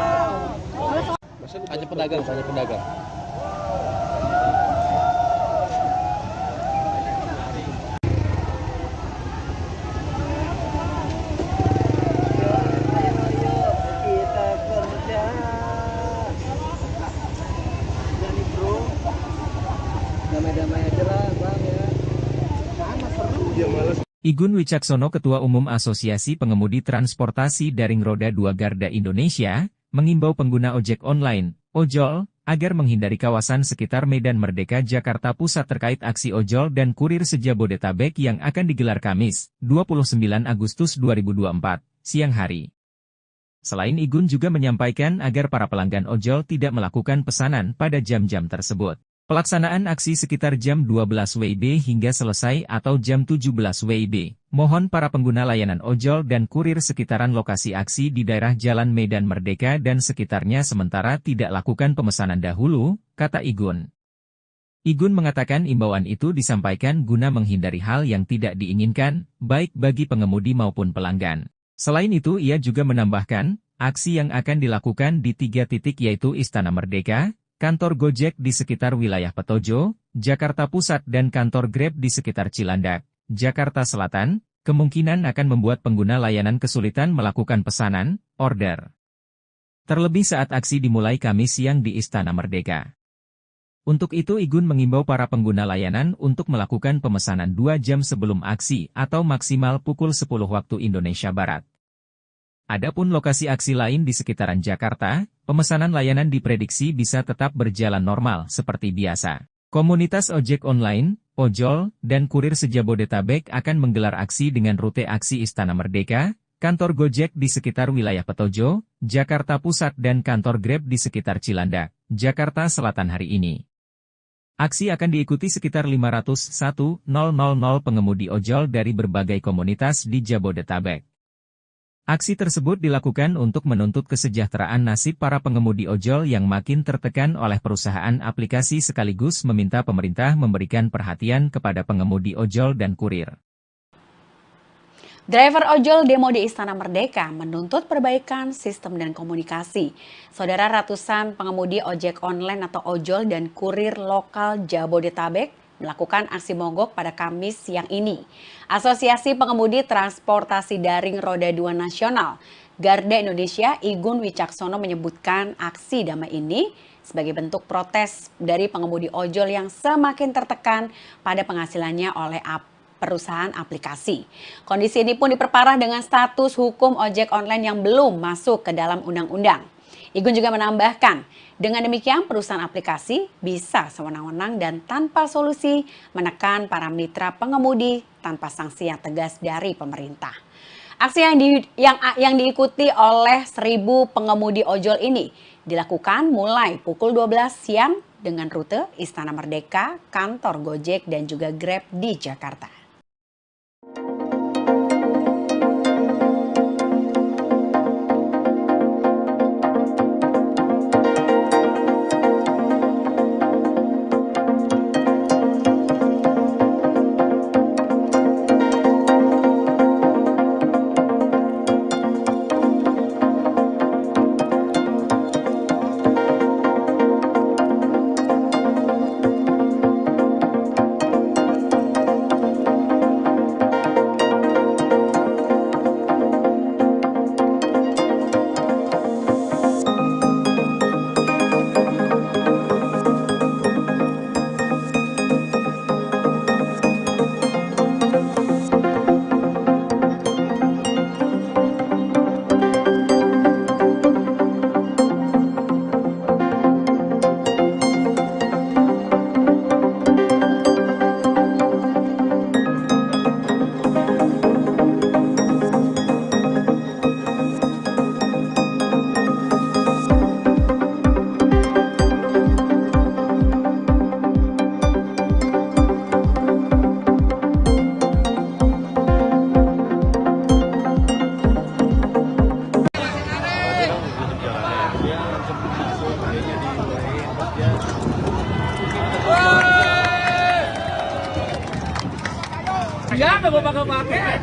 Hanya pedagang. Igun Wicaksono, Ketua Umum Asosiasi Pengemudi Transportasi Daring Roda 2 Garda Indonesia, mengimbau pengguna ojek online, ojol, agar menghindari kawasan sekitar Medan Merdeka Jakarta Pusat terkait aksi ojol dan kurir se-Jabodetabek yang akan digelar Kamis, 29 Agustus 2024, siang hari. Selain Igun juga menyampaikan agar para pelanggan ojol tidak melakukan pesanan pada jam-jam tersebut. Pelaksanaan aksi sekitar jam 12 WIB hingga selesai atau jam 17 WIB. Mohon para pengguna layanan ojol dan kurir sekitaran lokasi aksi di daerah Jalan Medan Merdeka dan sekitarnya sementara tidak lakukan pemesanan dahulu, kata Igun. Igun mengatakan imbauan itu disampaikan guna menghindari hal yang tidak diinginkan, baik bagi pengemudi maupun pelanggan. Selain itu ia juga menambahkan, aksi yang akan dilakukan di 3 titik yaitu Istana Merdeka, kantor Gojek di sekitar wilayah Petojo, Jakarta Pusat dan kantor Grab di sekitar Cilandak, Jakarta Selatan, kemungkinan akan membuat pengguna layanan kesulitan melakukan pesanan, order. Terlebih saat aksi dimulai Kamis siang di Istana Merdeka. Untuk itu Igun mengimbau para pengguna layanan untuk melakukan pemesanan 2 jam sebelum aksi atau maksimal pukul 10 waktu Indonesia Barat. Adapun lokasi aksi lain di sekitaran Jakarta, pemesanan layanan diprediksi bisa tetap berjalan normal seperti biasa. Komunitas ojek online, ojol, dan kurir se-Jabodetabek akan menggelar aksi dengan rute aksi Istana Merdeka, kantor Gojek di sekitar wilayah Petojo, Jakarta Pusat dan kantor Grab di sekitar Cilandak, Jakarta Selatan hari ini. Aksi akan diikuti sekitar 501.000 pengemudi ojol dari berbagai komunitas di Jabodetabek. Aksi tersebut dilakukan untuk menuntut kesejahteraan nasib para pengemudi ojol yang makin tertekan oleh perusahaan aplikasi sekaligus meminta pemerintah memberikan perhatian kepada pengemudi ojol dan kurir. Driver ojol demo di Istana Merdeka menuntut perbaikan sistem dan komunikasi. Saudara, ratusan pengemudi ojek online atau ojol dan kurir lokal Jabodetabek melakukan aksi mogok pada Kamis siang ini. Asosiasi Pengemudi Transportasi Daring Roda 2 Nasional Garda Indonesia Igun Wicaksono menyebutkan aksi damai ini sebagai bentuk protes dari pengemudi ojol yang semakin tertekan pada penghasilannya oleh perusahaan aplikasi. Kondisi ini pun diperparah dengan status hukum ojek online yang belum masuk ke dalam undang-undang. Igun juga menambahkan, dengan demikian perusahaan aplikasi bisa sewenang-wenang dan tanpa solusi menekan para mitra pengemudi tanpa sanksi yang tegas dari pemerintah. Aksi yang diikuti oleh 1.000 pengemudi ojol ini dilakukan mulai pukul 12 siang dengan rute Istana Merdeka, kantor Gojek dan juga Grab di Jakarta.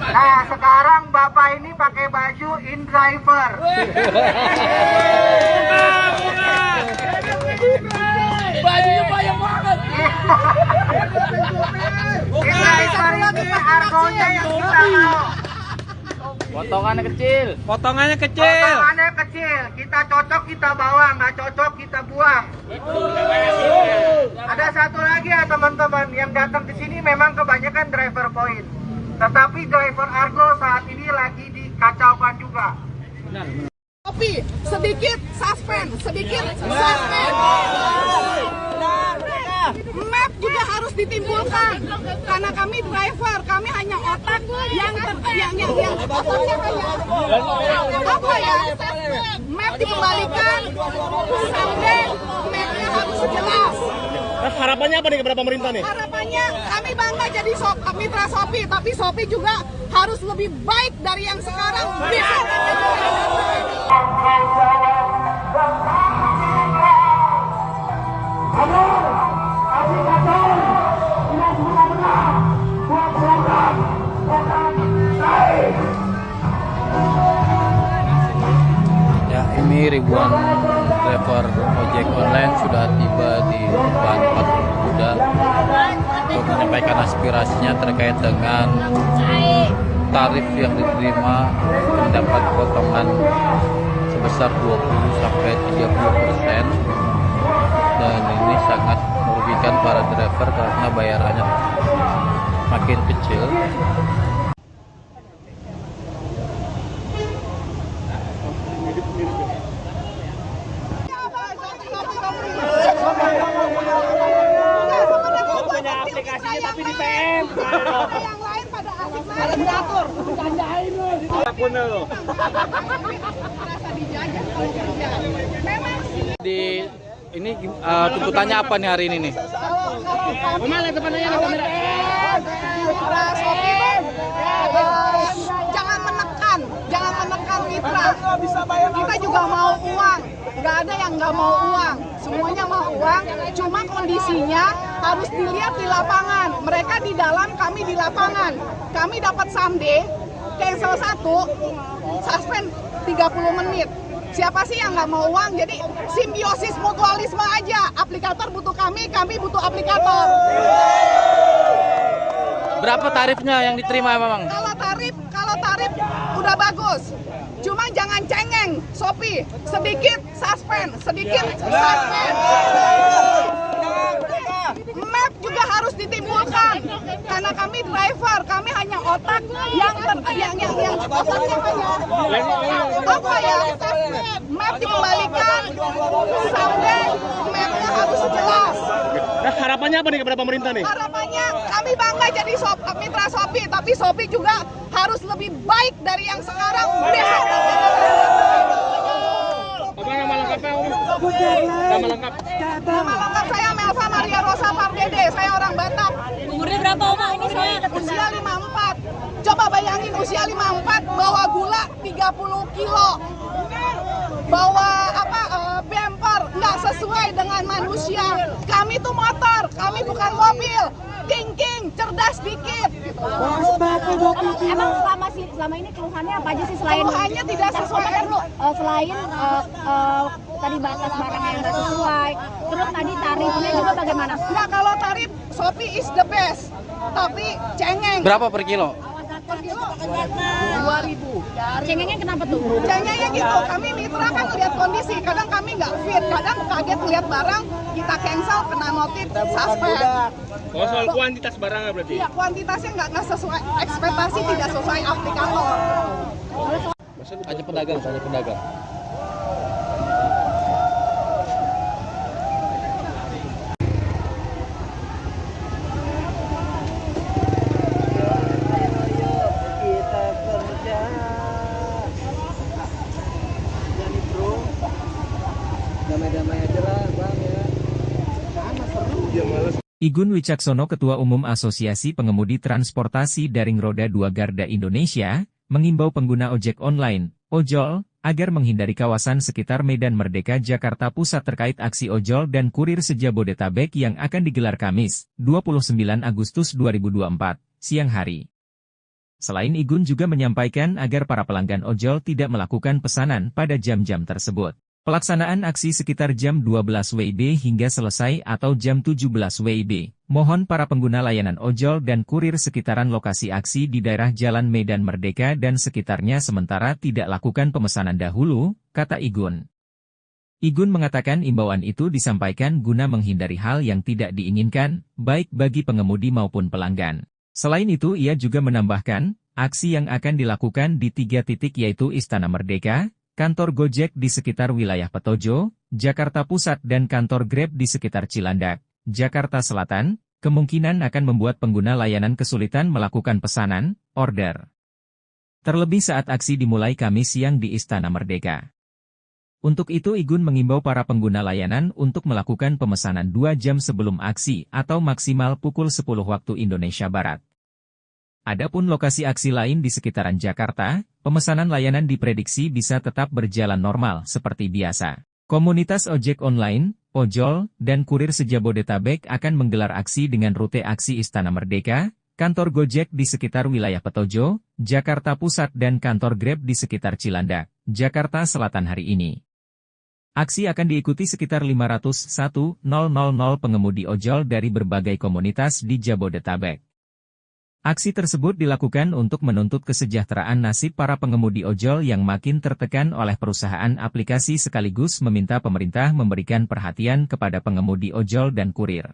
Nah, sekarang Bapak ini pakai baju InDriver. Bajunya banyak banget. InDriver ini argonya yang kita mau. Potongannya kecil. Potongannya kecil. Kita cocok kita bawa, nggak cocok kita buang. Ada satu lagi ya teman-teman, yang datang ke sini memang kebanyakan driver point. Tetapi driver Argo saat ini lagi dikacaukan juga. Tapi sedikit suspend. Map juga harus ditimbulkan karena kami driver, kami hanya otak yang otaknya apa ya? Map dikembalikan, sampai mapnya harus jelas. Nah, harapannya apa nih kepada pemerintah nih? Harapannya kami bangga jadi mitra Shopee, tapi Shopee juga harus lebih baik dari yang sekarang. Ya, ini ribuan driver ojek online sudah tiba di depan patung kuda untuk menyampaikan aspirasinya terkait dengan tarif yang diterima mendapat potongan sebesar 20-30%, dan ini sangat merugikan para driver karena bayarannya makin kecil. Punya aplikasinya tapi di PM. Yang lain pada asik main diatur, dijanjain lu. Akun lu. Merasa dijajah kalau kerja. Memang Di ini tuntutannya apa nih hari ini nih? Mana temannya kamera? Jangan menekan mitra. Kita juga mau uang. Nggak ada yang nggak mau uang. Semuanya mau uang. Cuma kondisinya harus dilihat di lapangan. Mereka di dalam, kami di lapangan. Kami dapat someday cancel satu, suspend 30 menit. Siapa sih yang nggak mau uang? Jadi simbiosis mutualisme aja. Aplikator butuh kami butuh aplikator. Berapa tarifnya yang diterima memang? Kalau tarif udah bagus. Cuma jangan cengeng, Shopee. Sedikit suspend. Map juga harus ditimbulkan. Karena kami driver, kami hanya otak yang otaknya hanya apa ya? Map dikembalikan sampai mapnya harus jelas. Nah, harapannya apa nih kepada pemerintah nih? Harapannya kami bangga jadi mitra Shopee, tapi Shopee juga harus lebih baik dari yang sekarang. Besok Apa nama lengkapnya Om? Nama lengkap? Nama lengkap saya Melva Maria Rosa Pardede, saya orang Batak. Umurnya berapa Oma? Ini saya Usia 54. Coba bayangin usia 54 bawa gula 30 kilo. Bawa bumper nggak sesuai dengan manusia. Kami tuh motor, kami bukan mobil. Thinking, cerdas dikit. Emang selama ini keluhannya apa aja sih selain Keluhannya tidak sesuai. Selain tadi batas barangnya yang nggak sesuai, terus tadi tarifnya juga bagaimana? Nah, kalau tarif Shopee is the best, tapi cengeng. Berapa per kilo? Per kilo 2.000. Cengengnya kenapa tuh? Cengengnya gitu, kami mitra kan lihat kondisi, kadang kami nggak fit, kadang kaget lihat barang, kita cancel, kena notif, suspend. Oh, soal kuantitas barangnya berarti? Iya, kuantitasnya nggak sesuai, ekspektasi tidak sesuai aplikator. Hanya pedagang. Igun Wicaksono, Ketua Umum Asosiasi Pengemudi Transportasi Daring Roda 2 Garda Indonesia, mengimbau pengguna ojek online, ojol, agar menghindari kawasan sekitar Medan Merdeka Jakarta Pusat terkait aksi ojol dan kurir se-Jabodetabek yang akan digelar Kamis, 29 Agustus 2024, siang hari. Selain Igun juga menyampaikan agar para pelanggan ojol tidak melakukan pesanan pada jam-jam tersebut. Pelaksanaan aksi sekitar jam 12 WIB hingga selesai atau jam 17 WIB. Mohon para pengguna layanan ojol dan kurir sekitaran lokasi aksi di daerah Jalan Medan Merdeka dan sekitarnya sementara tidak lakukan pemesanan dahulu, kata Igun. Igun mengatakan imbauan itu disampaikan guna menghindari hal yang tidak diinginkan, baik bagi pengemudi maupun pelanggan. Selain itu ia juga menambahkan, aksi yang akan dilakukan di 3 titik yaitu Istana Merdeka, kantor Gojek di sekitar wilayah Petojo, Jakarta Pusat dan kantor Grab di sekitar Cilandak, Jakarta Selatan, kemungkinan akan membuat pengguna layanan kesulitan melakukan pesanan, order. Terlebih saat aksi dimulai Kamis siang di Istana Merdeka. Untuk itu Igun mengimbau para pengguna layanan untuk melakukan pemesanan 2 jam sebelum aksi atau maksimal pukul 10 waktu Indonesia Barat. Adapun lokasi aksi lain di sekitaran Jakarta, pemesanan layanan diprediksi bisa tetap berjalan normal seperti biasa. Komunitas ojek online, ojol, dan kurir se-Jabodetabek akan menggelar aksi dengan rute aksi Istana Merdeka, kantor Gojek di sekitar wilayah Petojo, Jakarta Pusat dan kantor Grab di sekitar Cilandak, Jakarta Selatan hari ini. Aksi akan diikuti sekitar 501.000 pengemudi ojol dari berbagai komunitas di Jabodetabek. Aksi tersebut dilakukan untuk menuntut kesejahteraan nasib para pengemudi ojol yang makin tertekan oleh perusahaan aplikasi sekaligus meminta pemerintah memberikan perhatian kepada pengemudi ojol dan kurir.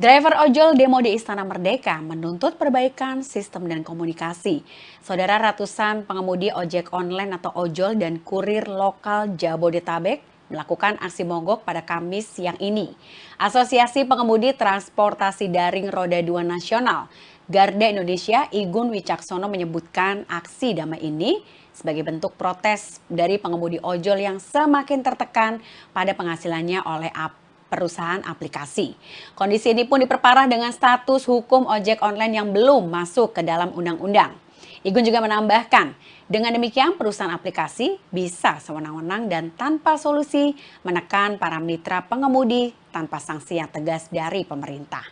Driver ojol demo di Istana Merdeka menuntut perbaikan sistem dan komunikasi. Saudara, ratusan pengemudi ojek online atau ojol dan kurir lokal Jabodetabek melakukan aksi mogok pada Kamis siang ini. Asosiasi Pengemudi Transportasi Daring Roda 2 Nasional Garda Indonesia Igun Wicaksono menyebutkan aksi damai ini sebagai bentuk protes dari pengemudi ojol yang semakin tertekan pada penghasilannya oleh perusahaan aplikasi. Kondisi ini pun diperparah dengan status hukum ojek online yang belum masuk ke dalam undang-undang. Igun juga menambahkan, dengan demikian perusahaan aplikasi bisa sewenang-wenang dan tanpa solusi menekan para mitra pengemudi tanpa sanksi yang tegas dari pemerintah.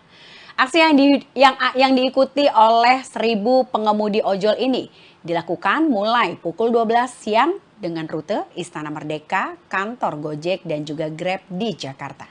Aksi yang diikuti oleh 1.000 pengemudi ojol ini dilakukan mulai pukul 12 siang dengan rute Istana Merdeka, kantor Gojek, dan juga Grab di Jakarta.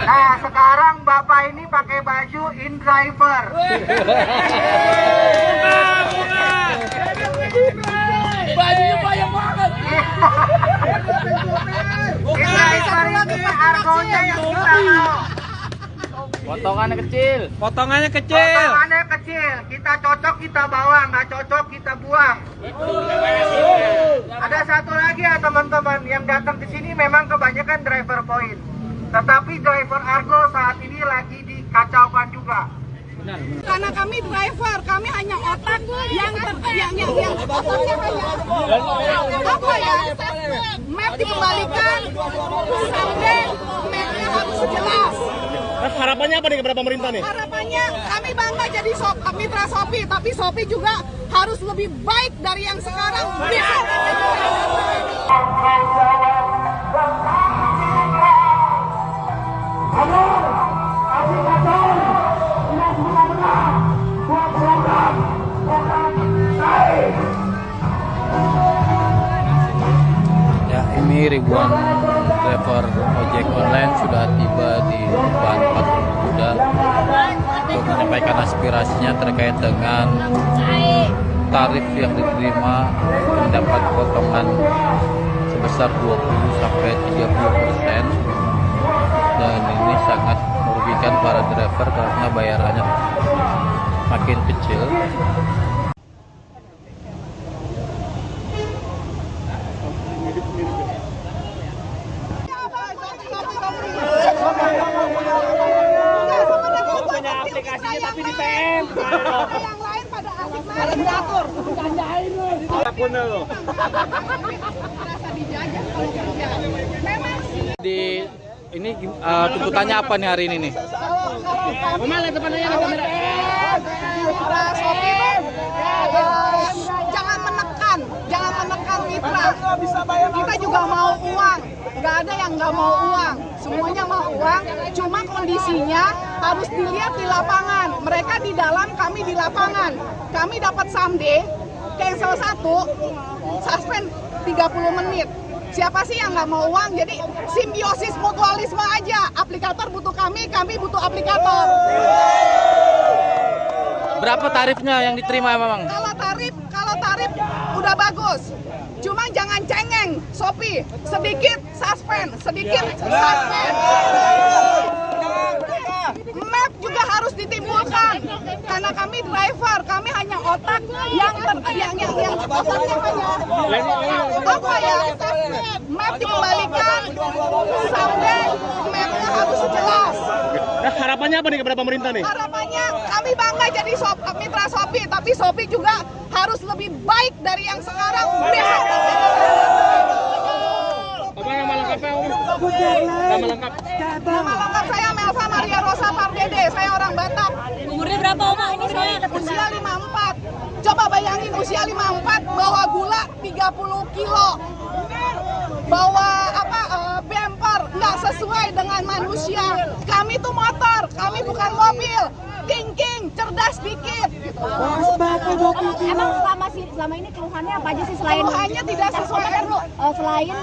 Nah, sekarang Bapak ini pakai baju InDriver. Bajunya banyak banget. InDriver ini argonya yang kita mau. Potongannya kecil. Potongannya kecil. Kita cocok kita bawa, nggak cocok kita buang. Ada satu lagi ya teman-teman, yang datang ke sini memang kebanyakan driver point. Tetapi driver Argo saat ini lagi dikacaukan juga. Karena kami driver, kami hanya otak yang otaknya hanya apa ya? Map dikembalikan, sampai mapnya harus jelas. Harapannya apa nih kepada pemerintah nih? Harapannya kami bangga jadi mitra Shopee, tapi Shopee juga harus lebih baik dari yang sekarang. Ya, ini ribuan driver ojek online sudah tiba di depan Patung Kuda untuk menyampaikan aspirasinya terkait dengan tarif yang diterima mendapat potongan sebesar 20-30%, dan ini sangat merugikan para driver karena bayarannya makin kecil. Punya aplikasinya tapi di PM. Yang lain pada asik main diatur, janjain lu. Apapun lo. Merasa dijajah kalau kerja. Memang sih. Di ini tuntutannya apa nih hari ini nih? Kemana depannya ada kamera? Mitra Shopee jangan menekan mitra. Kita juga mau uang, nggak ada yang nggak mau uang, semuanya mau uang. Cuma kondisinya harus dilihat di lapangan. Mereka di dalam, kami di lapangan. Kami dapat someday, cancel 1, suspend 30 menit. Siapa sih yang nggak mau uang? Jadi simbiosis mutualisme aja. Aplikator butuh kami butuh aplikator. Berapa tarifnya yang diterima memang? Kalau tarif udah bagus. Cuma jangan cengeng, Shopee. Sedikit suspend. Map juga harus ditimbulkan. Karena kami driver, kami hanya otak yang otaknya hanya apa ya? Map dikembalikan, sampai mapnya harus jelas. Nah, harapannya apa nih kepada pemerintah nih? Harapannya kami bangga jadi mitra Shopee, tapi Shopee juga harus lebih baik dari yang sekarang. Apa nama lengkapnya? Nama lengkap. Nama lengkap saya Melva Maria Rosa Pardede, saya orang Batak. Umurnya berapa Oma ini saya? Usia 54. Coba bayangin usia 54 bawa gula 30 kilo. Bawa bumper nggak sesuai dengan manusia. Kami tuh motor, kami bukan mobil. Thinking, cerdas dikit. Gitu. Emang selama ini keluhannya apa aja sih selain Keluhannya tidak sesuai. Selain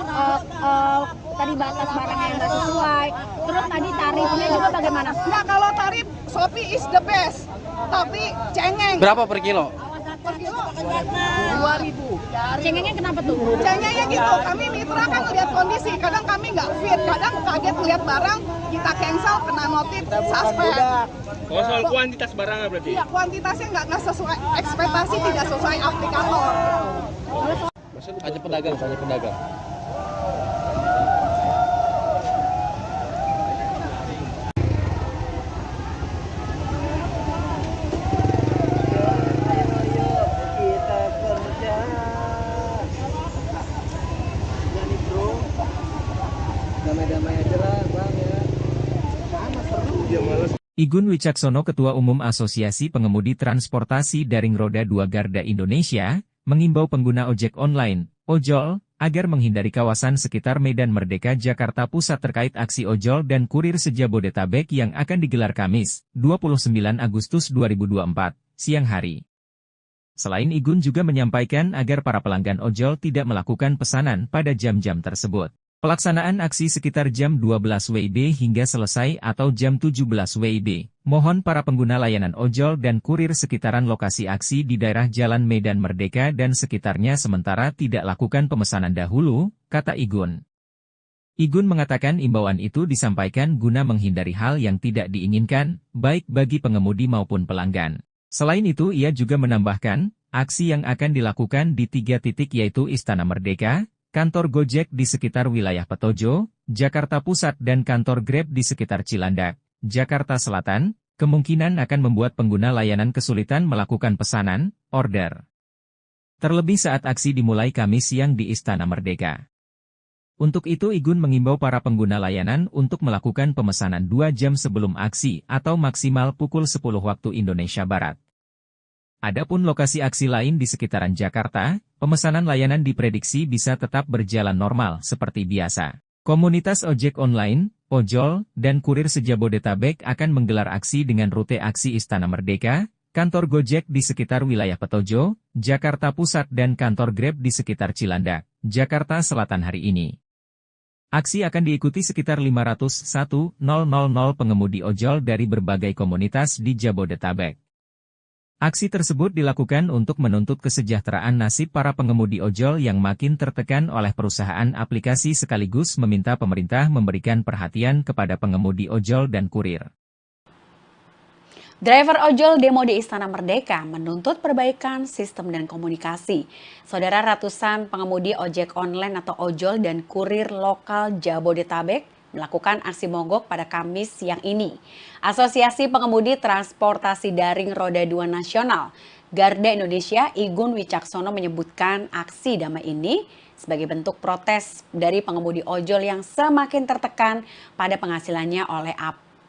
tadi batas barangnya yang nggak sesuai, terus tadi tarifnya juga bagaimana? Nah, kalau tarif Shopee is the best, tapi cengeng. Berapa per kilo? Per kilo 2.000. Cengengnya kenapa tuh? Cengengnya gitu, kami mitra kan lihat kondisi, kadang kami nggak fit, kadang kaget lihat barang, kita cancel, kena notif, suspend. Oh, soal kuantitas barangnya berarti? Iya, kuantitasnya nggak sesuai, ekspektasi tidak sesuai aplikator. Hanya pedagang, hanya pedagang. Igun Wicaksono, Ketua Umum Asosiasi Pengemudi Transportasi Daring Roda 2 Garda Indonesia, mengimbau pengguna ojek online, ojol, agar menghindari kawasan sekitar Medan Merdeka Jakarta Pusat terkait aksi ojol dan kurir se-Jabodetabek yang akan digelar Kamis, 29 Agustus 2024, siang hari. Selain Igun juga menyampaikan agar para pelanggan ojol tidak melakukan pesanan pada jam-jam tersebut. Pelaksanaan aksi sekitar jam 12 WIB hingga selesai atau jam 17 WIB. Mohon para pengguna layanan ojol dan kurir sekitaran lokasi aksi di daerah Jalan Medan Merdeka dan sekitarnya sementara tidak lakukan pemesanan dahulu, kata Igun. Igun mengatakan imbauan itu disampaikan guna menghindari hal yang tidak diinginkan, baik bagi pengemudi maupun pelanggan. Selain itu ia juga menambahkan, aksi yang akan dilakukan di 3 titik yaitu Istana Merdeka, kantor Gojek di sekitar wilayah Petojo, Jakarta Pusat dan kantor Grab di sekitar Cilandak, Jakarta Selatan, kemungkinan akan membuat pengguna layanan kesulitan melakukan pesanan, order. Terlebih saat aksi dimulai Kamis siang di Istana Merdeka. Untuk itu Igun mengimbau para pengguna layanan untuk melakukan pemesanan 2 jam sebelum aksi atau maksimal pukul 10 waktu Indonesia Barat. Adapun lokasi aksi lain di sekitaran Jakarta, pemesanan layanan diprediksi bisa tetap berjalan normal seperti biasa. Komunitas ojek online, ojol, dan kurir se-Jabodetabek akan menggelar aksi dengan rute aksi Istana Merdeka, kantor Gojek di sekitar wilayah Petojo, Jakarta Pusat dan kantor Grab di sekitar Cilandak, Jakarta Selatan hari ini. Aksi akan diikuti sekitar 501.000 pengemudi ojol dari berbagai komunitas di Jabodetabek. Aksi tersebut dilakukan untuk menuntut kesejahteraan nasib para pengemudi ojol yang makin tertekan oleh perusahaan aplikasi sekaligus meminta pemerintah memberikan perhatian kepada pengemudi ojol dan kurir. Driver ojol demo di Istana Merdeka menuntut perbaikan sistem dan komunikasi. Saudara, ratusan pengemudi ojek online atau ojol dan kurir lokal Jabodetabek melakukan aksi mogok pada Kamis siang ini. Asosiasi Pengemudi Transportasi Daring Roda 2 Nasional Garda Indonesia Igun Wicaksono menyebutkan aksi damai ini sebagai bentuk protes dari pengemudi ojol yang semakin tertekan pada penghasilannya oleh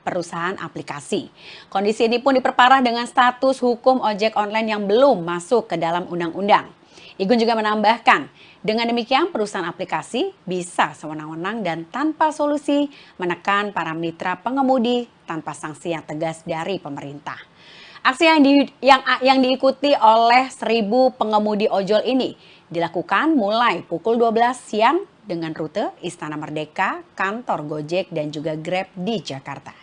perusahaan aplikasi. Kondisi ini pun diperparah dengan status hukum ojek online yang belum masuk ke dalam undang-undang. Igun juga menambahkan, dengan demikian perusahaan aplikasi bisa sewenang-wenang dan tanpa solusi menekan para mitra pengemudi tanpa sanksi yang tegas dari pemerintah. Aksi yang diikuti oleh 1.000 pengemudi ojol ini dilakukan mulai pukul 12 siang dengan rute Istana Merdeka, kantor Gojek dan juga Grab di Jakarta.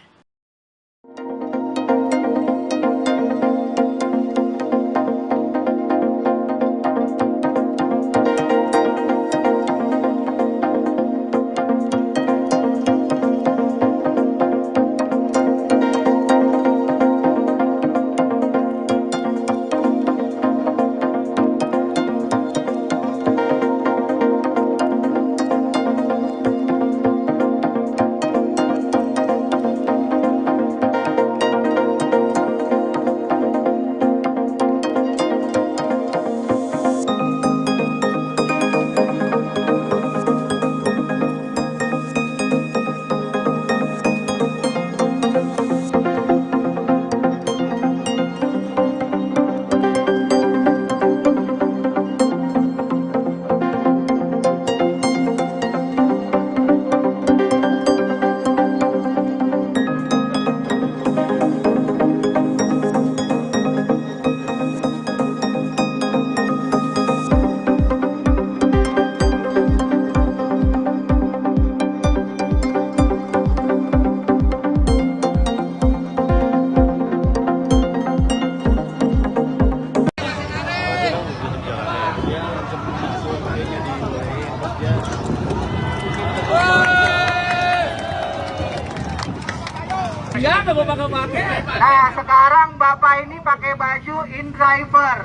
Nah, sekarang Bapak ini pakai baju in driver.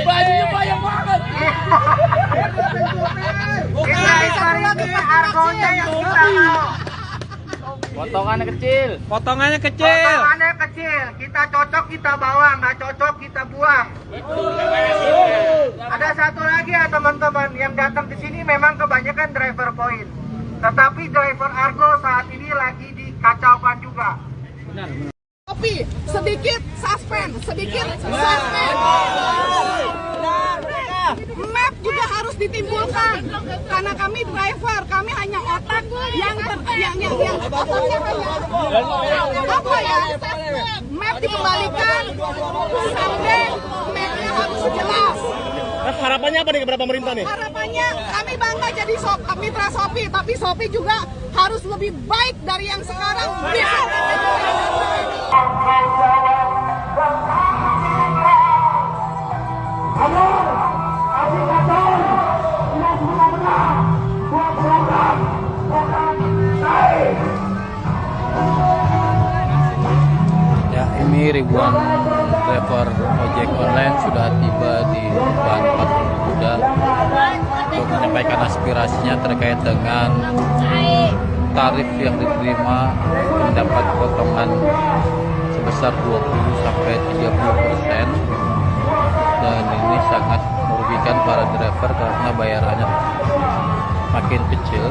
Bajunya banyak banget. In driver ini argonya yang kita mau. Potongannya kecil. Potongannya kecil, kita cocok kita bawa, nggak cocok kita buang. Ada satu lagi ya teman-teman, yang datang ke sini memang kebanyakan driver poin. Tetapi driver Argo saat ini lagi dikacaukan juga. Tapi sedikit suspend. Map juga harus ditimbulkan karena kami driver, kami hanya otak yang otaknya hanya apa ya? Map dikembalikan sampai mapnya harus jelas. Harapannya apa nih kepada pemerintah nih? Harapannya kami bangga jadi mitra Shopee, tapi Shopee juga harus lebih baik dari yang sekarang. Ya, ini ribuan driver ojek online sudah tiba di depan patung Kuda untuk menyampaikan aspirasinya terkait dengan tarif yang diterima mendapat potongan sebesar 20-30%, dan ini sangat merugikan para driver karena bayarannya makin kecil.